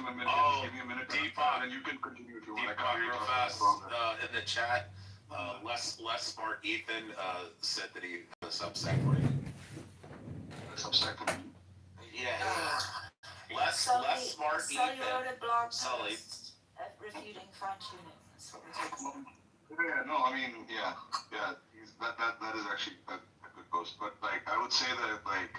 him a minute. Just give me a minute. Deepak, and you can continue if you want. Deepak, real fast, in the chat, less smart Ethan said that he had a Substack for you. A Substack for me? Yeah. Less smart Sully Ethan. wrote a blog Sully. post refuting fine-tuning. That's what we're talking about. Yeah, no, I mean, yeah. That is actually a good post. But like, I would say that like,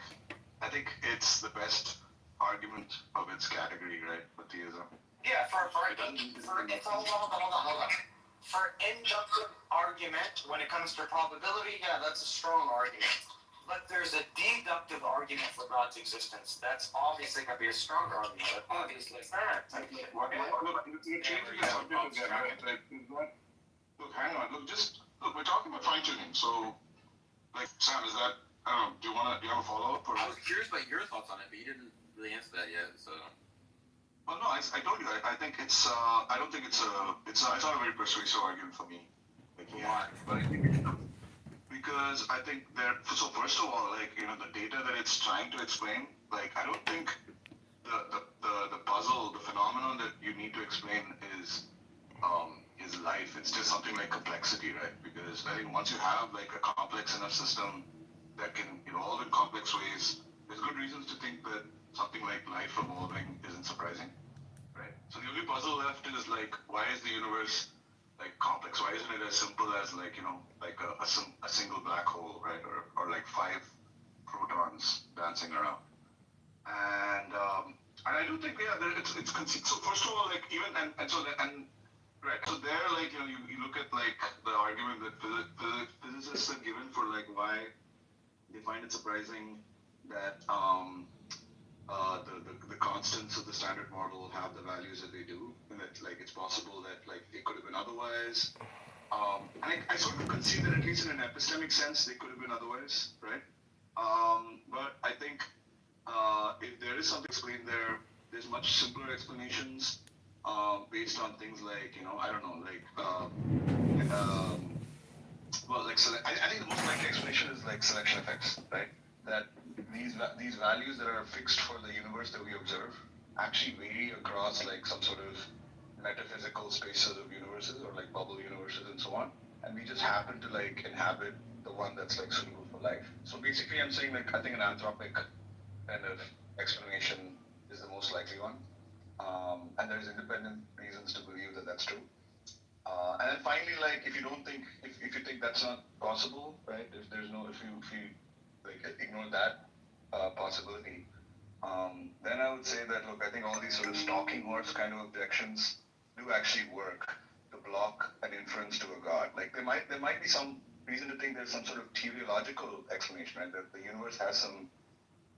I think it's the best argument of its category, right, for theism. Yeah, hold on. For inductive argument, when it comes to probability, yeah, that's a strong argument. But there's a deductive argument for God's existence. That's obviously going to be a stronger argument. But obviously, Look, hang on. Look, we're talking about fine-tuning. So, like, Sam, is that, I don't know, do you have a follow-up? Or? I was curious about your thoughts on it, but you didn't really answer that yet, so. Well, no, I told you, I think it's, I don't think it's not a very persuasive argument for me. Like, Why? But I think because I think so first of all, like, you know, the data that it's trying to explain, like, I don't think the puzzle, the phenomenon that you need to explain is life. It's just something like complexity, right? Because I think once you have like a complex enough system that can evolve in complex ways, there's good reasons to think that something like life evolving isn't surprising, right? So the only puzzle left is like, why is the universe like complex? Why isn't it as simple as like, you know, like a single black hole, right? Or like 5 protons dancing around. And I do think, yeah, it's conceived. So first of all, like even, right, so there, like, you know, you look at like the argument that physicists have given for like why they find it surprising that the constants of the standard model have the values that they do, and that like it's possible that like they could have been otherwise. And I sort of concede that at least in an epistemic sense they could have been otherwise, right? But I think if there is something explained there, there's much simpler explanations based on things like, you know, I don't know, like well, like I think the most likely explanation is like selection effects, right? That these values that are fixed for the universe that we observe actually vary across like some sort of metaphysical spaces of universes or like bubble universes and so on, and we just happen to like inhabit the one that's like suitable for life. So basically I'm saying like I think an anthropic kind of explanation is the most likely one, and there's independent reasons to believe that that's true. And then finally, like if you think that's not possible, right? If you like ignore that possibility, then I would say that look, I think all these sort of stalking horse kind of objections do actually work to block an inference to a god. Like there might be some reason to think there's some sort of teleological explanation, right? That the universe has some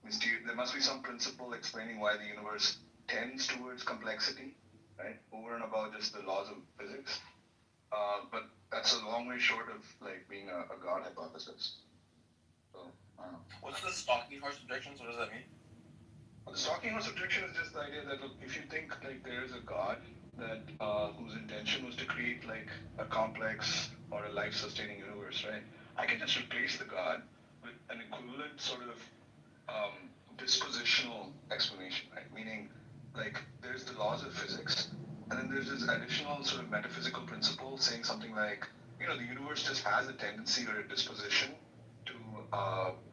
mysterious. There must be some principle explaining why the universe tends towards complexity, right? Over and above just the laws of physics. But that's a long way short of like being a God hypothesis. So, I don't know. What's the stalking horse objections? What does that mean? Well, the stalking horse objection is just the idea that look, if you think like there is a God that whose intention was to create like a complex or a life-sustaining universe, right? I can just replace the God with an equivalent sort of dispositional explanation, right? Meaning, like, there's the laws of physics, and then there's this additional sort of metaphysical principle saying something like, you know, the universe just has a tendency or a disposition to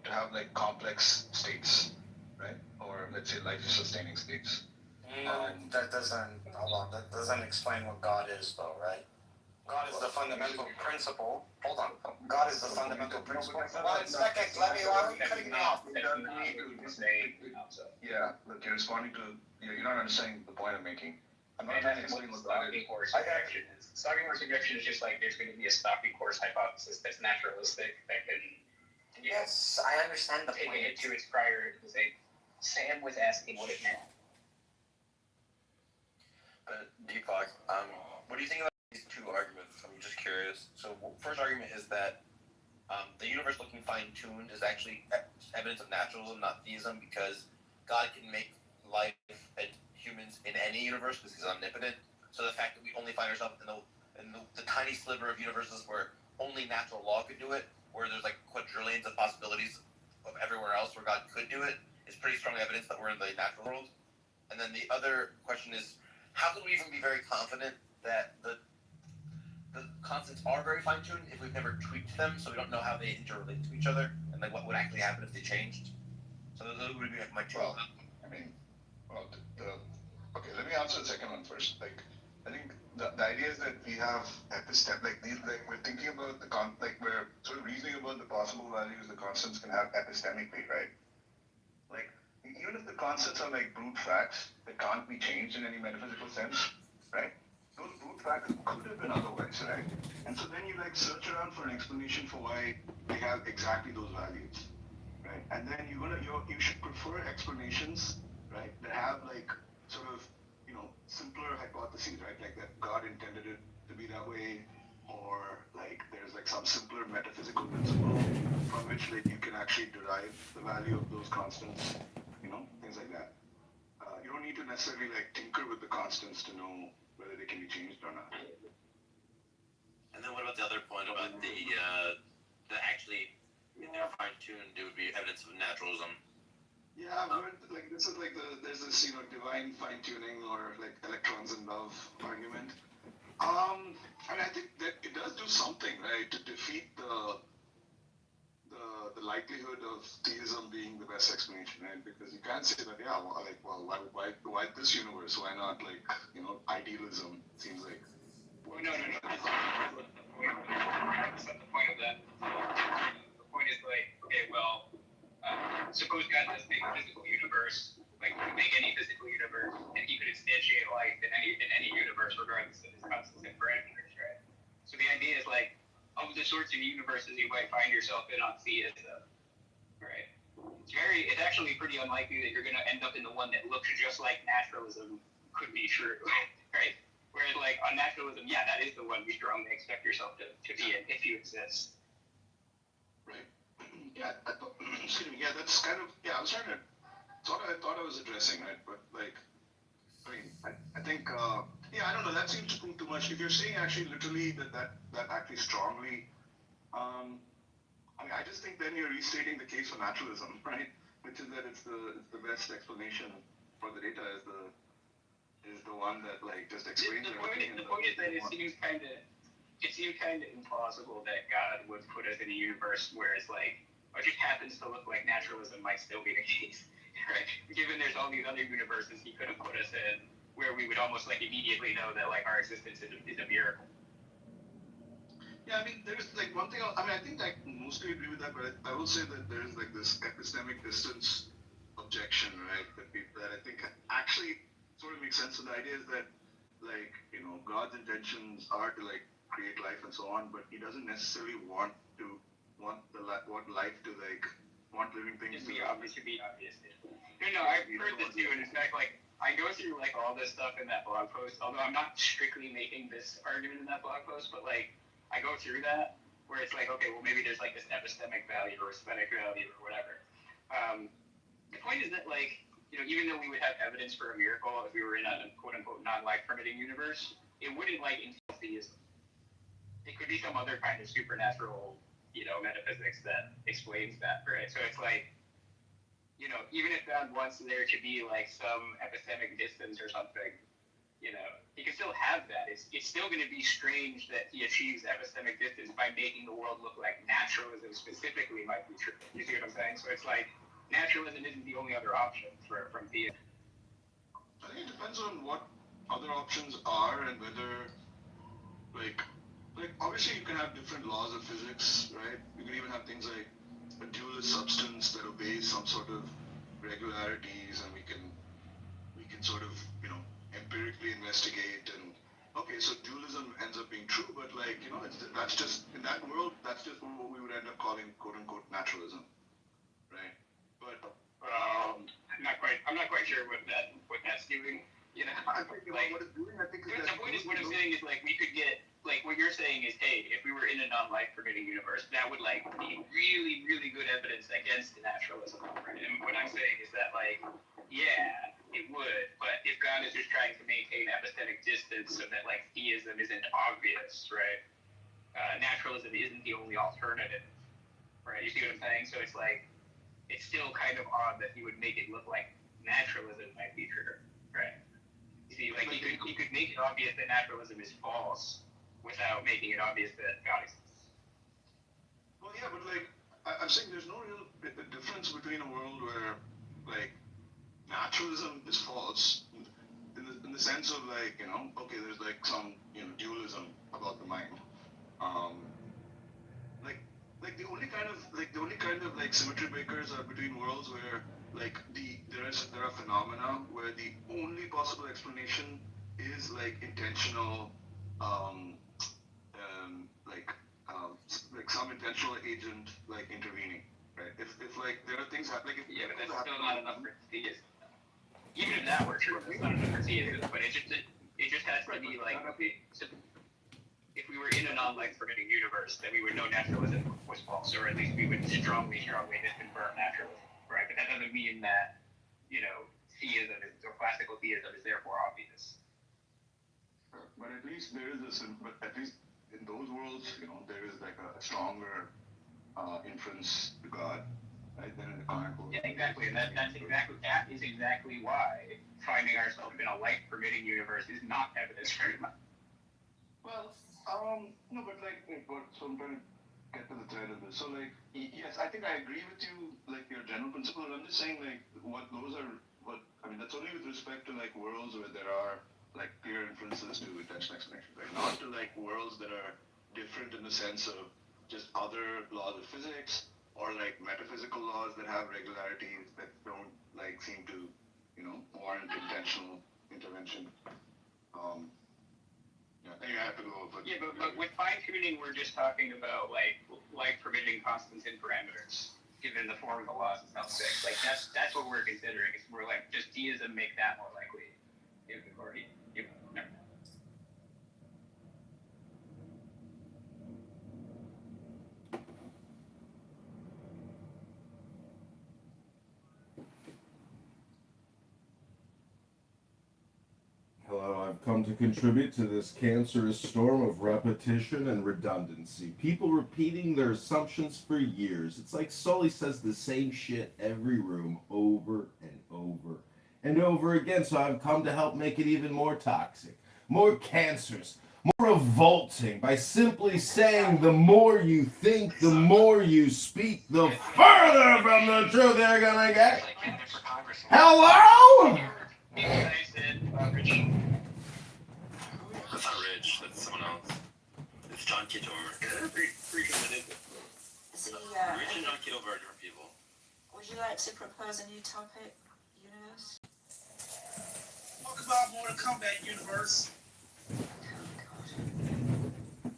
have like complex states, right? Or let's say life-sustaining states. That doesn't explain what God is, though, right? God is the fundamental principle. Hold on. God is the fundamental principle. 1 second, Levy, why are you cutting me off? Yeah, look, you're responding to, you're not understanding the point I'm making. I'm not trying to explain what God is. Stalking horse objection is just like there's going to be a stalking horse hypothesis that's naturalistic that can. Yes, I understand the point. Taking it to its prior, Sam was asking what it meant. Deepak, what do you think about these two arguments? I'm just curious. So, first argument is that the universe looking fine-tuned is actually evidence of naturalism, not theism, because God can make life and humans in any universe because he's omnipotent. So the fact that we only find ourselves in the tiny sliver of universes where only natural law could do it, where there's like quadrillions of possibilities of everywhere else where God could do it, is pretty strong evidence that we're in the natural world. And then the other question is, how can we even be very confident that the constants are very fine-tuned if we've never tweaked them, so we don't know how they interrelate to each other, and like what would actually happen if they changed? So those would be my two. Well, I mean, okay, let me answer the second one first. Like, I think the idea is that we have we're thinking about we're sort of reasoning about the possible values the constants can have epistemically, right? Like, even if the constants are like brute facts that can't be changed in any metaphysical sense, right? Those brute facts could have been otherwise, right? And so then you like search around for an explanation for why they have exactly those values, right? And then you should prefer explanations, right, that have like sort of simpler hypotheses, right? Like that God intended it to be that way, or like there's like some simpler metaphysical principle from which like you can actually derive the value of those constants, things like that. You don't need to necessarily like tinker with the constants to know whether they can be changed or not. And then what about the other point about the actually, if they're fine-tuned, it would be evidence of naturalism? Yeah, like this is like there's this divine fine tuning or like electrons in love argument. And I think that it does do something, right, to defeat the likelihood of theism being the best explanation, right? Because you can't say that, why this universe? Why not like idealism? Seems like. Well, no. That's not the point of that. The point is like, okay, well, suppose God does make a physical universe, like he could make any physical universe, and he could instantiate life in any universe, regardless of its constants and parameters, right? So the idea is like, of the sorts of universes you might find yourself in on theism, right? It's actually pretty unlikely that you're going to end up in the one that looks just like naturalism could be true, right? Whereas like on naturalism, yeah, that is the one you strongly expect yourself to be in if you exist. Right. Yeah. Excuse me. Yeah, that's kind of. Yeah, I was trying to. I thought I was addressing, right? But like, I think. Yeah, I don't know. That seems to prove too much. If you're saying actually literally that actually strongly, I just think then you're restating the case for naturalism, right? Which is that it's the best explanation for the data is the one that like just explains everything. The point is that it seems kind of implausible that God would put us in a universe where it's like, it just happens to look like naturalism might still be the case, right? Given there's all these other universes he could have put us in, where we would almost like immediately know that like our existence is a miracle. Yeah, I mean, there's like one thing. I think I mostly agree with that, but I will say that there's like this epistemic distance objection, right? That I think actually sort of makes sense. So the idea is that like God's intentions are to like create life and so on, but He doesn't necessarily want life to like want living things to be obvious. No, I've heard this too, and in fact, like I go through like all this stuff in that blog post. Although I'm not strictly making this argument in that blog post, but like I go through that where it's like, okay, well maybe there's like this epistemic value or aesthetic value or whatever. The point is that like even though we would have evidence for a miracle if we were in a quote unquote non-life permitting universe, it wouldn't like entail theism. It could be some other kind of supernatural metaphysics that explains that, right? So it's like, even if God wants there to be like some epistemic distance or something, he can still have that. It's still going to be strange that he achieves epistemic distance by making the world look like naturalism specifically might be true. You see what I'm saying? So it's like naturalism isn't the only other option from theism. I think it depends on what other options are and whether like obviously you can have different laws of physics, right? You can even have things like a dualist substance that obeys some sort of regularities, and we can sort of empirically investigate and okay, so dualism ends up being true, but like that's just in that world that's just what we would end up calling quote unquote naturalism, right? But I'm not quite sure what that's doing. I think like what it's doing, I think is the point is what I'm saying is like we could get like what you're saying is, hey, if we were in a non-life permitting universe, that would like be really, really good evidence against naturalism, right? And what I'm saying is that like, yeah, it would, but if God is just trying to maintain epistemic distance so that like theism isn't obvious, right? Naturalism isn't the only alternative, right? You see what I'm saying? So it's like, it's still kind of odd that he would make it look like naturalism might be true. see, like he could make it obvious that naturalism is false without making it obvious that God exists. Well, yeah, but like I'm saying, there's no real difference between a world where like naturalism is false in the sense of like, you know, okay, there's like some, you know, dualism about the mind. Like the only kind of like symmetry breakers are between worlds where like there are phenomena where the only possible explanation is like intentional, like some intentional agent like intervening, right? If like there are things happening, Yeah, but that's still not enough for theism. Even if that were true, that's not enough for theism. But it just has to be like, okay, so if we were in a non-life permitting universe, then we would know naturalism was false, or at least we would strongly disconfirm naturalism, right? But that doesn't mean that, you know, theism or classical theism is therefore obvious. But at least there is but at least in those worlds, you know, there is like a stronger inference to God, right? Than in the current world. Yeah, exactly, and that is exactly why finding ourselves in a life-permitting universe is not evidence for it. Well, no, but like, so I'm trying to get to the thread of this. So like, yes, I think I agree with you, like your general principle. I'm just saying like, that's only with respect to like worlds where there are like clear inferences to intentional explanation, right? Not to like worlds that are different in the sense of just other laws of physics or like metaphysical laws that have regularities that don't like seem to, you know, warrant intentional intervention. You have to go. But with fine tuning, we're just talking about like permitting constants and parameters given the form of the laws of self six. Like that's what we're considering. We're like, just theism make that more likely. Hello, I've come to contribute to this cancerous storm of repetition and redundancy. People repeating their assumptions for years. It's like Sully says the same shit every room over and over and over again. So I've come to help make it even more toxic, more cancerous, more revolting by simply saying the more you think, the more you speak, the further from the truth you're gonna get. Hello? That's not Rich, that's someone else. It's John Kitover. Is he, Rich and John Kitover are different people. would you like to propose a new topic, universe? Talk about Mortal Kombat universe. Oh, God.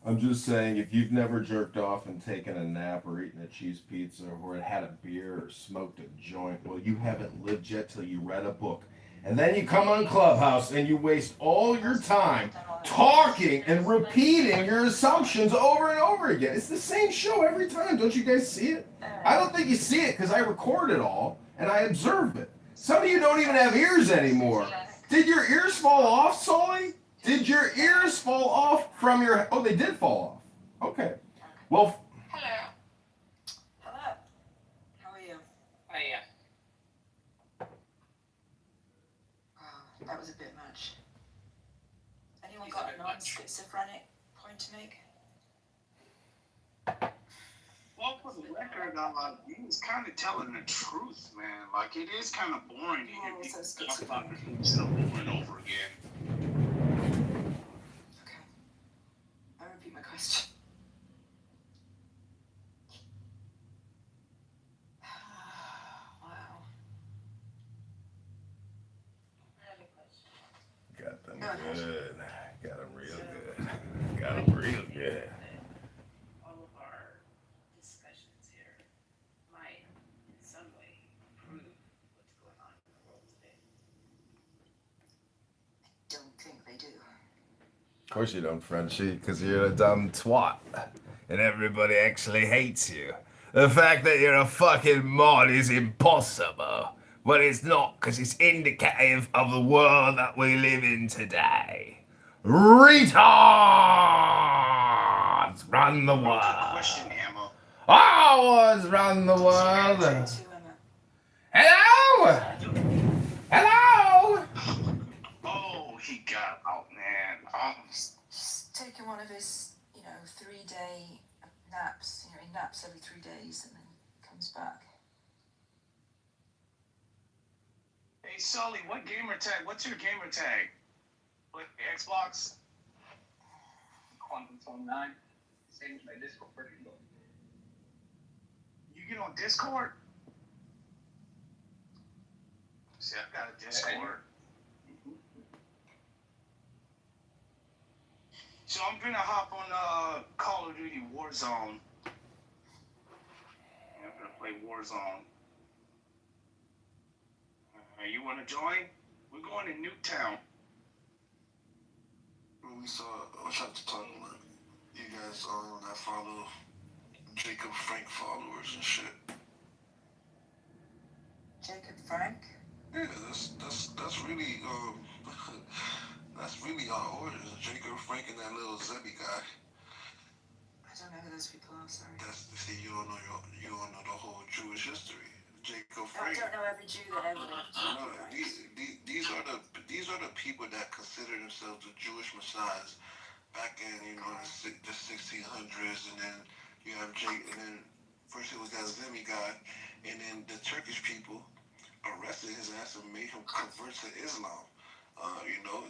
I'm just saying, if you've never jerked off and taken a nap or eaten a cheese pizza or had a beer or smoked a joint, well, you haven't lived yet till you read a book. And then you come on Clubhouse and you waste all your time talking and repeating your assumptions over and over again. It's the same show every time. Don't you guys see it? I don't think you see it because I record it all and I observe it. Some of you don't even have ears anymore. Did your ears fall off, Sully? Did your ears fall off from your... Oh, they did fall off. Okay. Well... Hello. Hello. How are you? Oh, that was a bit much. Anyone got a non-schizophrenic point to make? Well, for the record, he's kind of telling the truth, man. Like, it is kind of boring to hear You're people also talk about the same stuff over and over again. Okay. I'll repeat my question. Wow. I have a question. Got them good. Got them real good. Got them real good. All of our discussions here might, in some way, prove what's going on in the world today. Don't think they do. Of course you don't, Frenchie, because you're a dumb twat. And everybody actually hates you. The fact that you're a fucking mod is impossible. But it's not, because it's indicative of the world that we live in today. Retards run the world. Question, Emma. Ours run the world. Hello? Hello? He's taken one of his, 3-day naps. He naps every 3 days and then comes back. Hey Sully, what gamer tag? What's your gamer tag? What Xbox? Quantum Phone 9. Same as my Discord handle. You get on Discord? See, I've got a Discord. So I'm gonna hop on Call of Duty Warzone. I'm gonna play Warzone. You wanna join? We're going to Newtown. We saw, I was to talk about you guys that follow Jacob Frank followers and shit. Jacob Frank? Yeah, that's really that's really our orders. Jacob Frank and that little Zebby guy. I don't know who those people are, sorry. See, you don't know the whole Jewish history. Jacob No, I Frank. don't know every Jew that ever lived. No, these are the people that consider themselves the Jewish messiahs back in the 1600s, and then you have Jake, and then first it was that Zemi guy, and then the Turkish people arrested his ass and made him convert to Islam.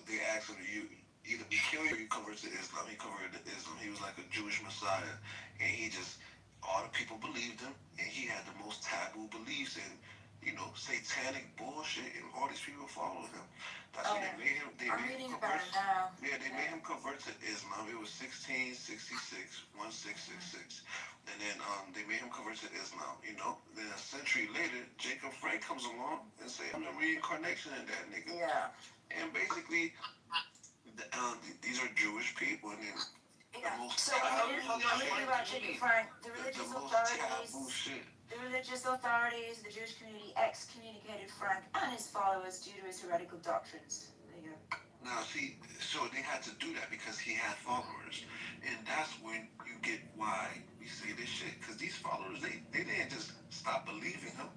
They asked him, you either be killed or you convert to Islam. He converted to Islam. He was like a Jewish messiah, and all the people believed him, and he had the most taboo beliefs and satanic bullshit, and all these people followed him. That's what they made him. I'm reading about it now. Yeah, they made him convert to Islam. It was 1666, 1666, and then they made him convert to Islam. Then a century later, Jacob Frank comes along and say, "I'm the reincarnation of that nigga." Yeah. And basically, these are Jewish people, and then So I'm reading about Jacob Frank. The religious authorities, the Jewish community excommunicated Frank and his followers due to his heretical doctrines. There you go. Now, see, so they had to do that because he had followers, and that's when you get why we say this shit. Because these followers, they didn't just stop believing him.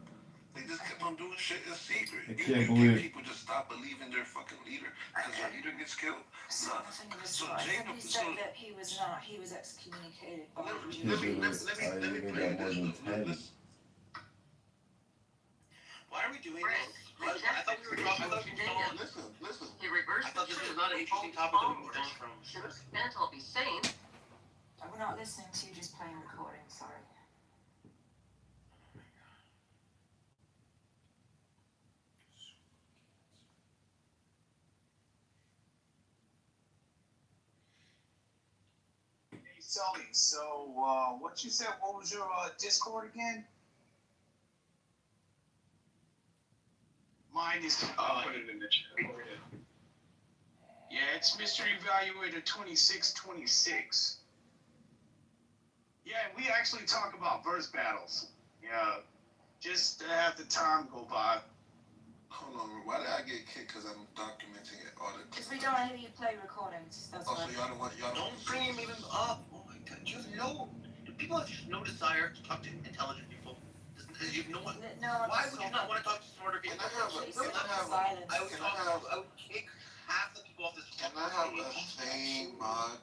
They just kept on doing shit in secret. You get people just stop believing their fucking leader because their leader gets killed. Jacob, he said that he was not. He was excommunicated by the Jews. Let me play this. Why are we doing this? I thought we were talking. Listen. He reversed. I thought this was not an interesting topic that we moved on from. Mental will be sane. We're not listening to you, just playing recording. Sorry. Hey Sully, so what you said? What was your Discord again? Mine is I'll put it in the chat. yeah, it's Mystery Evaluator 2626. Yeah, we actually talk about verse battles. Yeah, just to have the time go by. Hold on, why did I get kicked? Because I'm documenting it. Because we don't hear you play recordings. That's so why. y'all Don't bring him even up. Oh my god, people have just no desire to talk to intelligent people. Why would you not want to talk to smarter people? I would kick half the people off this. Can I have a same mod?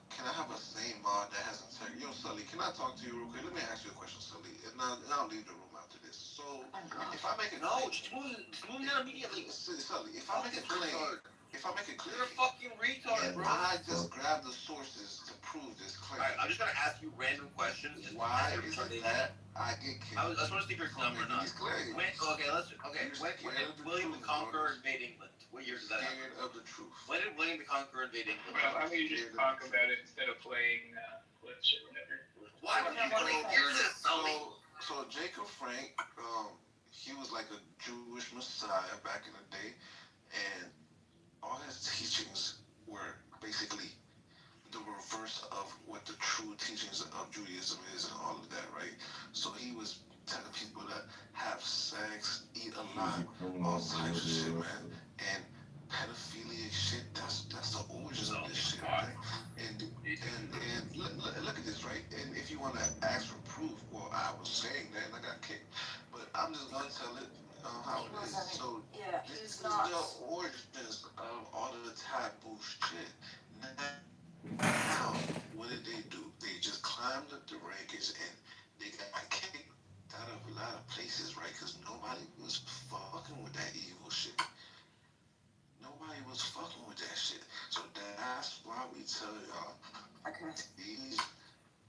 That has integrity? Yo, Sully, can I talk to you real quick? Let me ask you a question, Sully, and I'll leave the room after this. So, if I make it just move down immediately. Sully, if I make it clear, You're a fucking retard, and bro. I just grab the sources to prove this claim. Alright, I'm just gonna ask you random questions. Why is it that I get kicked? I just want to see if you're dumb or not. When did William the Conqueror invade England? What year does that happen? Scared of the truth. When did William the Conqueror invade England? Well, I mean, you just talk about it instead of playing clips or whatever. Why would you want to hear this, Sully? So Jacob Frank, he was like a Jewish messiah back in the day, and all his teachings were basically the reverse of what the true teachings of Judaism is and all of that, right? So he was telling people to have sex, eat a lot, all types of shit, man. And pedophilia shit, that's the origins of this shit, right? And look at this, right? And if you want to ask for proof, well, I was saying that and I got kicked. But I'm just going to tell it how it is. So this is the origins of all of the taboo shit. Now, what did they do? They just climbed up the rankings and they got kicked out of a lot of places, right? Because nobody was fucking with that evil shit. Nobody was fucking with that shit. So that's why we tell y'all, Okay.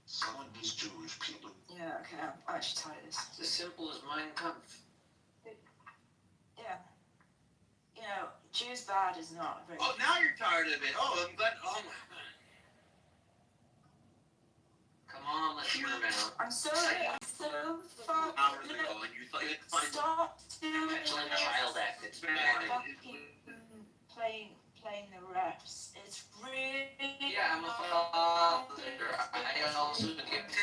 some of these Jewish people. Yeah, okay, I'm actually tired of this. It's as simple as Mein Kampf. Yeah. You know, Jews bad is not very. Oh, now you're tired of it. Oh, I'm glad. Oh my god. Come on, let's hear him out. I'm sorry, I'm so fucking. Hours ago, and you thought you'd find Stop doing petulant this. child act. It's bad. Fucking playing the refs. It's really. Yeah, I'm a father. I also get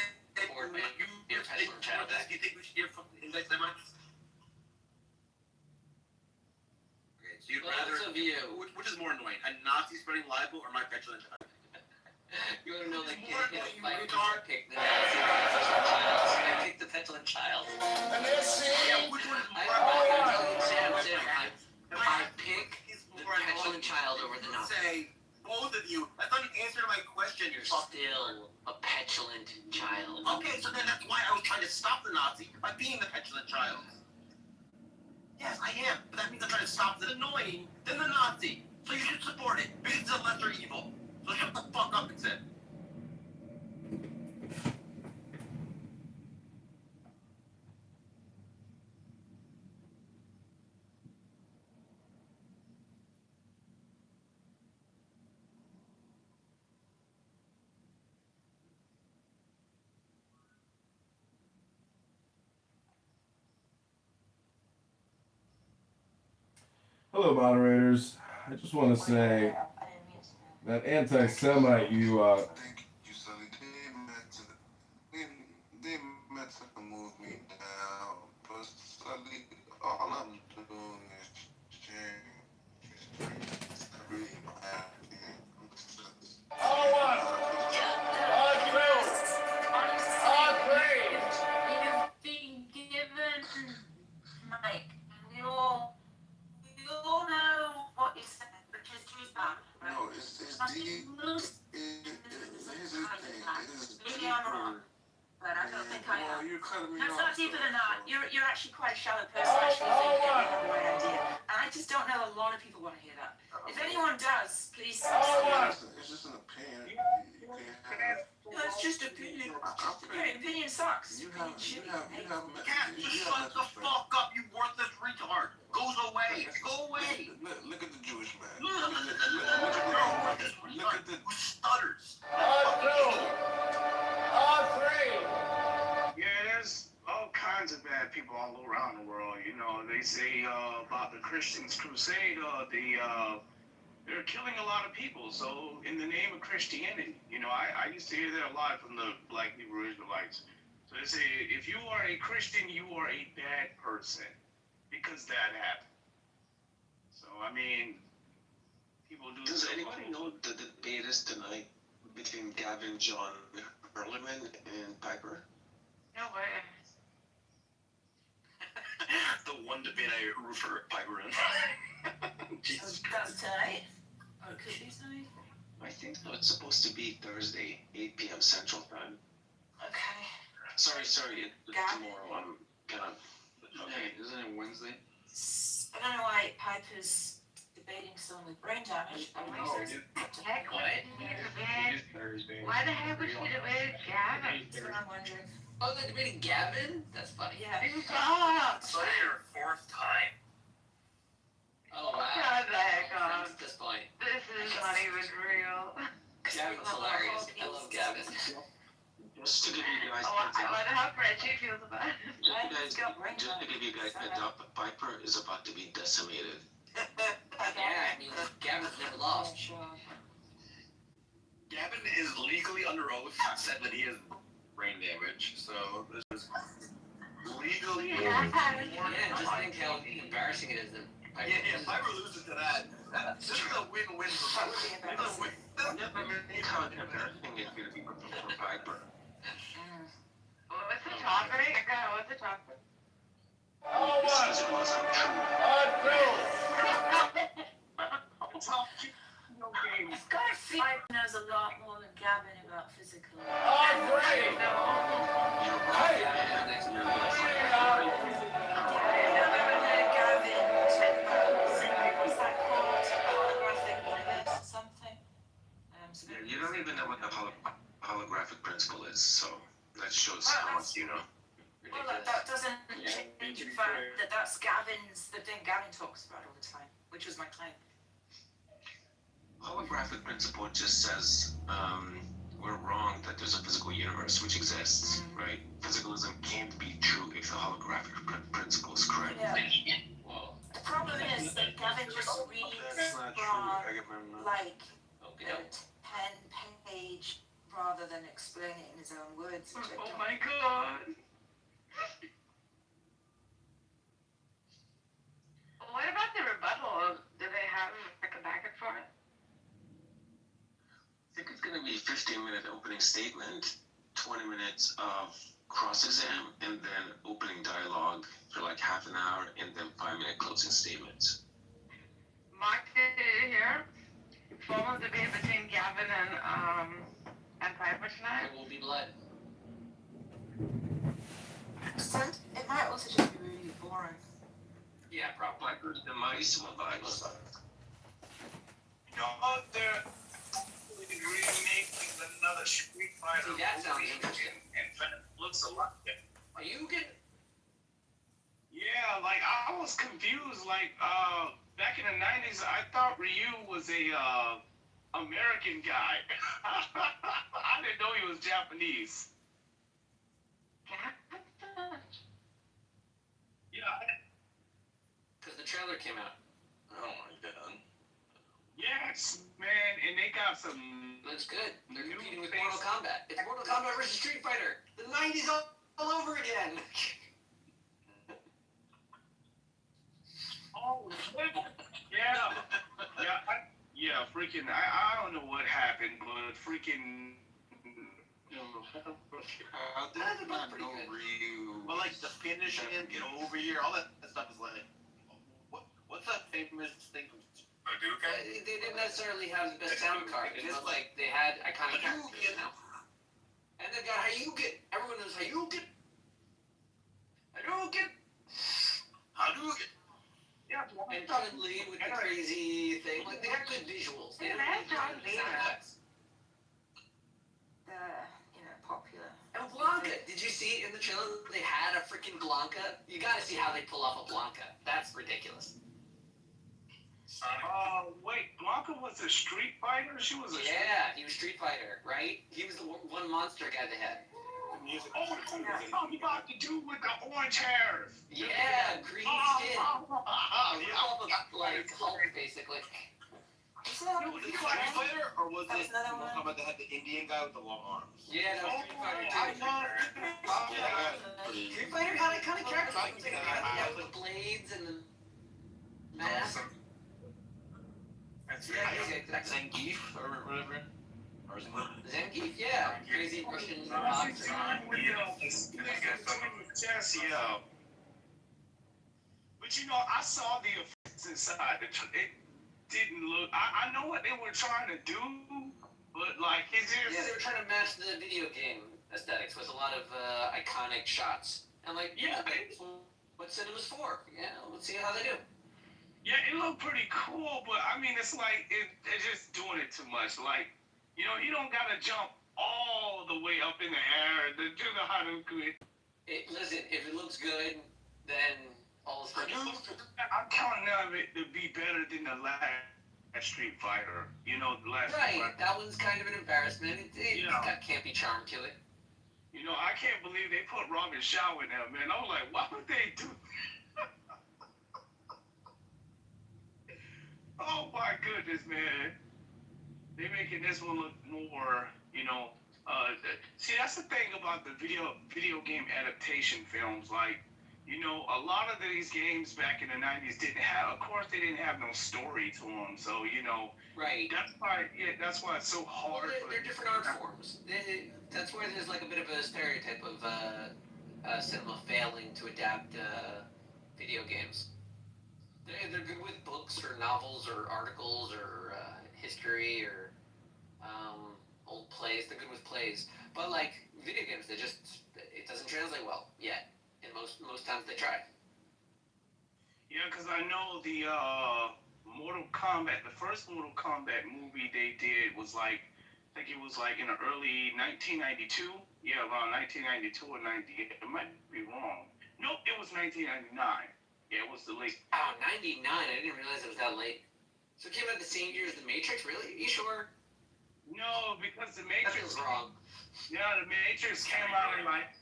bored when you hear petulant child act. Do you think we should hear from index that much? Okay, so you'd rather. Which is more annoying, a Nazi spreading libel or my petulant child? You want to know the kid like pick the Nazi petulant child? I pick the petulant child. Yeah, which one is more? Sam, I pick the petulant child over the Nazi. Say, both of you. I thought you answered my question. You're still a petulant child. Okay, so then that's why I was trying to stop the Nazi by being the petulant child. Yes, I am, but that means I'm trying to stop the annoying than the Nazi. So you should support it, because it's a lesser evil. So shut the fuck up and sit. Hello, moderators. I just want to say that anti-Semite you Thank you, Sully. They meant to move me down, but Sully, all I'm doing is sharing. It's not really my opinion. I'm just. You've been given, Mike, you all know what you said, which is Jews bad. No, it's deep. Here's the thing. It is Maybe I'm wrong, deeper. but I don't think I Well, am. you're cutting me No, it's off. not deeper than that. You're actually quite a shallow person. Actually, think you have the right idea. And I just don't know a lot of people want to hear that. If anyone does, please. It's just an opinion. You can't have. That's just opinion. Your opinion sucks. You have. Cat, just shut the fuck up, you worthless retard. Goes away. Go away. Look at the Jewish man. Look at the who stutters. Yeah, there's all kinds of bad people all around the world. You know, they say about the Christians' crusade, they're killing a lot of people. So in the name of Christianity, you know, I used to hear that a lot from the Black Hebrew Israelites. So they say, if you are a Christian, you are a bad person because that happened. So, I mean, people do. Does anybody know the debate is tonight between Gavin, John, Ehrlichman, and Piper? No way. The one debate I refer Piper in. Jesus That's Christ. tonight. Or it could be tonight. I think so. It's supposed to be Thursday, 8 p.m. Central Time. Okay. Sorry, it's Gavin? tomorrow. I'm kind of. Okay. Isn't it Wednesday? I don't know why Piper's debating someone with brain damage. Heck, what? Why the heck would she debate Gavin? That's what I'm wondering. Oh, they're debating Gavin? That's funny. Yeah. Stop! It's like your fourth time. Oh, wow. Shut the heck up. That's funny. This is not even real. Gavin's hilarious. I love Gavin. Just to give you guys Oh, heads I up. wonder how Frenchie feels about it. Just to give you guys heads up, Piper is about to be decimated. Yeah, I mean, Gavin's never lost. Gavin is legally under oath said that he has brain damage, so this is legally. Yeah. Yeah, just think how embarrassing it is that Piper Yeah, loses. Piper loses to that. This is a win-win for Piper. It's a win. Look how embarrassing it's going to be for Piper. What's the topic? What's the topic? This is untrue. It's how you know, I've got a feeling I knows a lot more than Gavin about physical. Oh, great! Yeah, you don't even know what the holographic principle is, so that shows how much you know. Well, that doesn't change the fact that that's Gavin's, the thing Gavin talks about all the time, which was my claim. Holographic principle just says we're wrong that there's a physical universe which exists, right? Physicalism can't be true if the holographic principle is correct. Yeah. The problem is that Gavin just reads from, like, a 10-page rather than explain it in his own words. Which I Oh don't. my god. What about the rebuttal? Do they have like a backup for it? I think it's going to be a 15-minute opening statement, 20 minutes of cross-exam, and then opening dialogue for like half an hour, and then 5-minute closing statements. Mark, did you hear? Follow the debate between Gavin and Piper tonight. There will be blood. It might also just be really boring. Yeah, probably. Piper's the mice vibes. You know what? They're remaking another Street Fighter See, that sounds movie, interesting. and it looks a lot different. Are you getting? Yeah, like I was confused. Like back in the '90s, I thought Ryu was a American guy. I didn't know he was Japanese. Yeah, Because the trailer came out. Oh my god. yes, man, and they got some. Looks good. They're New competing with face. Mortal Kombat. It's Mortal Kombat versus Street Fighter. The 90s all over again. Oh, yeah, yeah, freaking. I don't know what happened, but freaking. How did They're it both not pretty know good. Ryu? But like the finish and get over here, all that stuff is like, what's that famous thing from They didn't necessarily have the best sound card. It was like they had iconic characters, you know? And they got Hayuken. Everyone knows Hayuken. Hadouken. Hadouken? Yeah, And Chun Li with the crazy thing. Like, they got good visuals. They didn't have sound effects. Popular. And Blanca, did you see in the trailer they had a freaking Blanca? You gotta see how they pull off a Blanca. That's ridiculous. Wait, Blanca was a Street Fighter? She was a Yeah, he was Street Fighter, right? He was the one monster guy they had. Oh, you got the dude with the orange hair. Yeah, green skin. Oh, He was like Hulk, basically. Isn't that Was it Street Fighter or was That was it another Mortal one. Kombat that had the Indian guy with the long arms? Yeah, that was Street Fighter too. Street Fighter had iconic characters. Like, they had the blades and the mask. Yeah, exactly. Zangief or whatever. Or Zangief, yeah. Crazy Russian boxer. Yeah. But you know, I saw the effects inside. It didn't look. I know what they were trying to do, but like, Yeah, they were trying to match the video game aesthetics with a lot of iconic shots. And like, yeah, that's what cinema's for. Yeah, let's see how they do. Yeah, it looked pretty cool, but I mean, it's like they're just doing it too much. Like, you know, you don't gotta jump all the way up in the air to do the Hadouken. Listen, if it looks good, then all is good. I'm counting on it to be better than the last Street Fighter. You know, the last Right, Street Fighter. that one's kind of an embarrassment. It's Yeah. got campy charm to it. You know, I can't believe they put Robin Shaw in there, man. I was like, why would they do? Oh my goodness, man. They're making this one look more, you know. See, that's the thing about the video game adaptation films. Like, you know, a lot of these games back in the '90s didn't have. Of course, they didn't have no story to them. So, you know, Right. that's why it's so hard. Well, they're different art forms. That's where there's like a bit of a stereotype of cinema failing to adapt video games. They're good with books or novels or articles or history or old plays. They're good with plays, but like video games, it doesn't translate well yet. And most times they try. Yeah, because I know the Mortal Kombat, the first Mortal Kombat movie they did was like, I think it was like in the early 1992. Yeah, around 1992 or 98. It might be wrong. Nope, it was 1999. Yeah, it was the late. Oh, 99. I didn't realize it was that late. So it came out the same year as The Matrix? Really? Are you sure? No, because the That Matrix. feels wrong. Yeah, the Matrix came out in like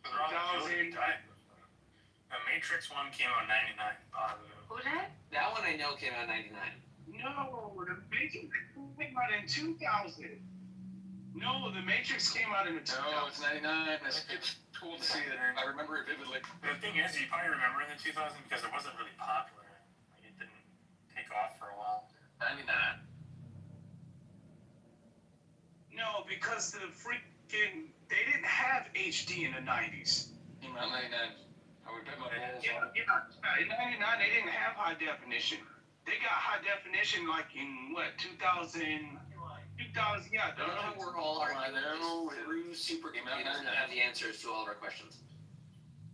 2000. The Matrix 1 came out in 99. Who that? That one I know came out in 99. No, the Matrix came out in 2000. No, the Matrix came out in the 2000. No, it's 99. It's cool to see that. I remember it vividly. The thing is, you probably remember in the 2000 because it wasn't really popular. Like, it didn't take off for a while. 99. No, because the freaking they didn't have HD in the 90s. Came out 99. I would bet my balls Yeah, on it. in 99 they didn't have high definition. They got high definition like in what 2000. Yeah. I don't know how we're all arguing no, this through Super Game. He doesn't have the answers to all of our questions.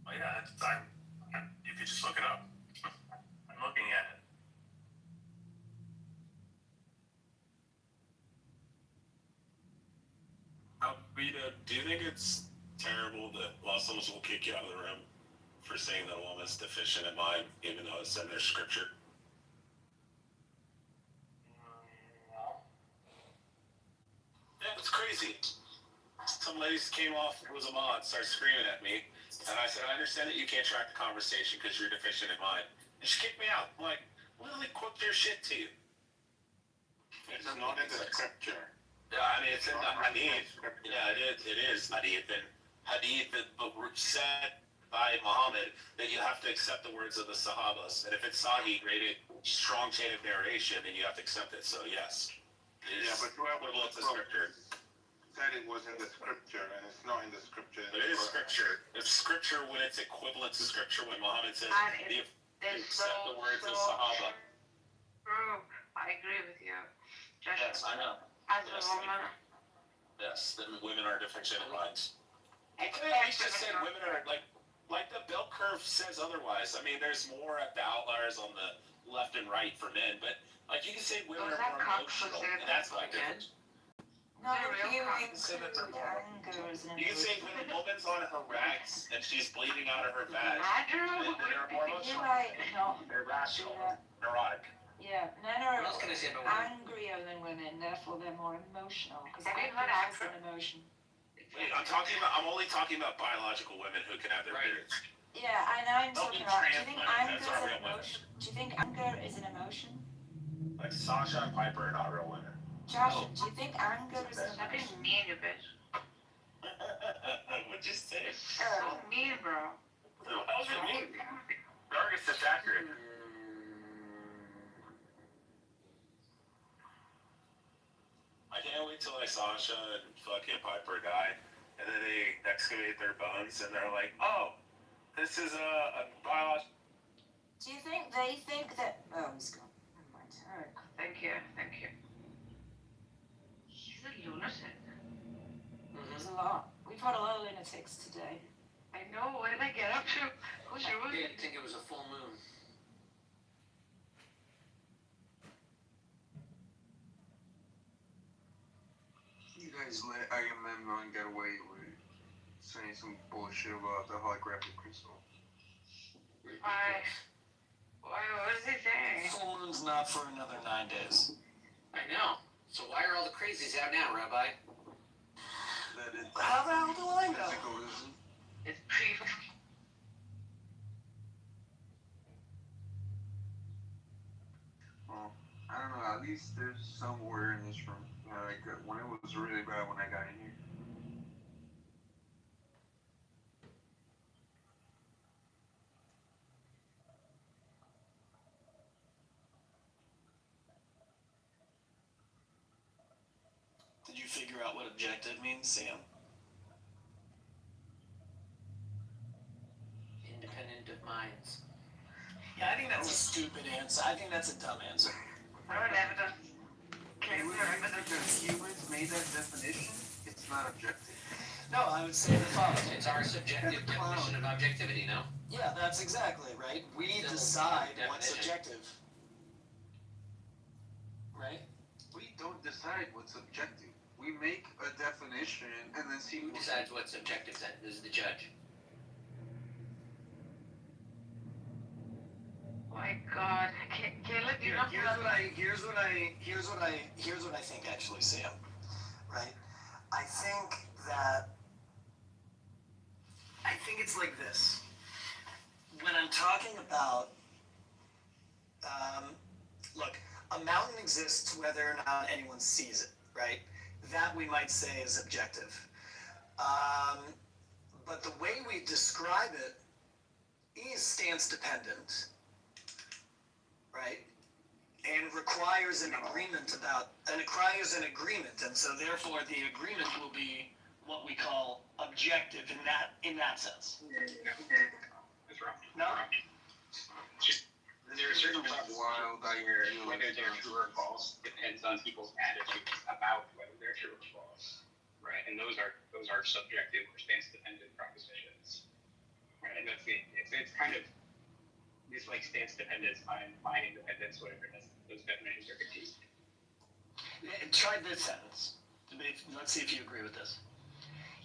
Well, yeah, you could just look it up. I'm looking at it. Vita, do you think it's terrible that Muslims will kick you out of the room for saying that a woman's deficient in mind, even though it's in their scripture? Yeah, it's crazy. Some ladies came off, it was a mod, started screaming at me, and I said, I understand that you can't track the conversation because you're deficient in mind. And she kicked me out. I'm like, literally quote their shit to you. It's not in the scripture. Yeah, I mean, it's in the Hadith. Yeah, it is Hadith. And Hadith said by Muhammad that you have to accept the words of the Sahabas. And if it's Sahih rated strong chain of narration, then you have to accept it. So, yes. Yeah, but whoever equivalent to scripture. said it was in the scripture, and it's not in the scripture. But it is scripture. It's scripture when it's equivalent to scripture when Muhammad says you accept the words of Sahaba. True. I agree with you. Just Yes, I know. as a woman. Yes, then women are deficient in minds. It's He just said women are like the bell curve says otherwise. I mean, there's more at the outliers on the left and right for men, but like you can say women are more emotional, and that's like different. No, if you You include anger as an can say when a woman's on her rags and she's bleeding out of her vag, Andrew? then they're more You emotional. might not They're rational, Yeah. neurotic. Yeah, men are What else can I say about women? angrier than women, therefore they're more emotional. Because Have you anger heard is an emotion. Wait, I'm only talking about biological women who can have their periods. Yeah, and I'm Don't talking be about. Do you think transplanted, anger that's is not an real women. emotion? Do you think anger is an emotion? Like Sasha and Piper are not real women. Josh, do you think anger is an That is emotion? mean, you bitch. What'd you say? So mean, bro. How's it mean? Darkest is accurate. I can't wait till like Sasha and fucking Piper die, and then they excavate their bones, and they're like, "Oh, this is a biological." Do you think they think that? Oh, he's gone. Never mind. All right. Thank you, thank you. He's a lunatic. There's a lot. We've had a lot of lunatics today. I know, what did I get up to? Who's I your didn't think it was a full moon. You guys let Agamemnon get away with saying some bullshit about the holographic crystal. Why? Why, what is he saying? Full moon's not for another 9 days. I know. So why are all the crazies out now, Rabbi? That is How the hell do I know? physicalism. It's pre. Well, I don't know. At least there's somewhere in this room. Like when it was really bad when I got in here. Did you figure out what objective means, Sam? Independent of minds. Yeah, I think that's a stupid answer. I think that's a dumb answer. No evidence. Can we admit that humans made that definition? It's not objective. No, I would say the following. It's our subjective definition of objectivity, no? Yeah, that's exactly right. We So, decide what's definition. objective. Right? We don't decide what's objective. We make a definition and then see Who decides what's objective then? This is the judge. My God, Caleb, you know Here's what I think actually, Sam. Right? I think it's like this. When I'm talking about, look, a mountain exists whether or not anyone sees it, right? That we might say is objective. But the way we describe it is stance dependent, right? And requires an agreement, and so therefore the agreement will be what we call objective in that sense. That's wrong. No? Just there are certain jobs where whether they're true or false depends on people's attitudes about whether they're true or false, right? And those are subjective or stance dependent propositions, right? And that's it's kind of this like stance dependence, mind independence, whatever. Those definitions are confusing. Try this sentence. Let's see if you agree with this.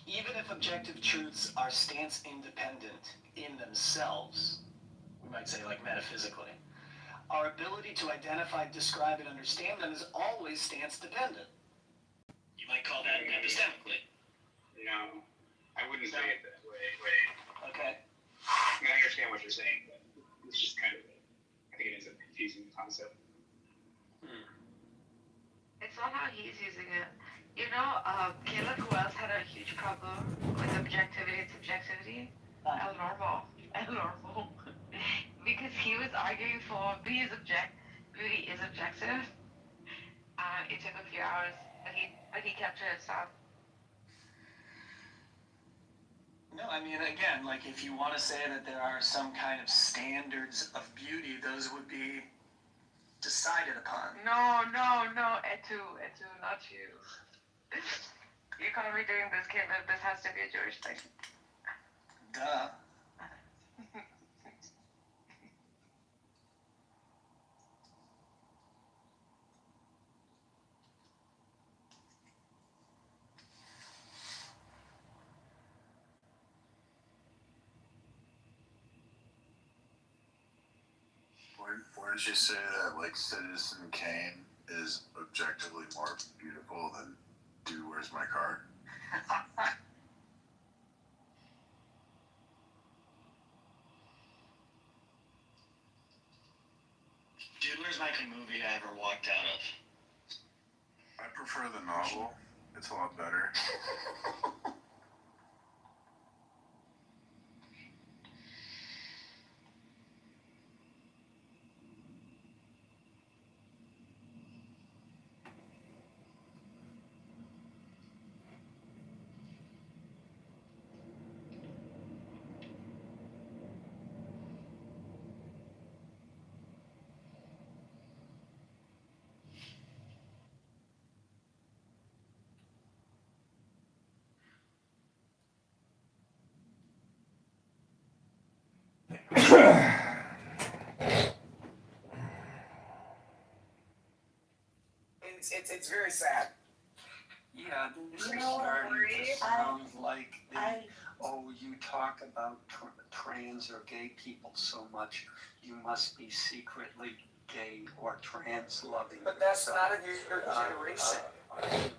Even if objective truths are stance independent in themselves, we might say like metaphysically, our ability to identify, describe, and understand them is always stance dependent. You might call that epistemically. No, I wouldn't say it that way. Okay. I mean, I understand what you're saying, but it's just kind of, I think it is a confusing concept. it's not how he's using it. You know, Caleb, who else had a huge problem with objectivity and subjectivity? El Normal. Because he was arguing for beauty is objective. It took a few hours, but he kept to himself. No, I mean, again, like if you want to say that there are some kind of standards of beauty, those would be decided upon. No, Etu, not you. You can't be doing this, Caleb. This has to be a Jewish thing. Duh. Where did you say that, like, Citizen Kane is objectively more beautiful than Dude, Where's My Car? Dude, Where's My Car movie I ever walked out of? I prefer the novel. It's a lot better. It's very sad. Yeah, this is starting to sound like you talk about trans or gay people so much, you must be secretly gay or trans loving. But that's not in your generation. Argument.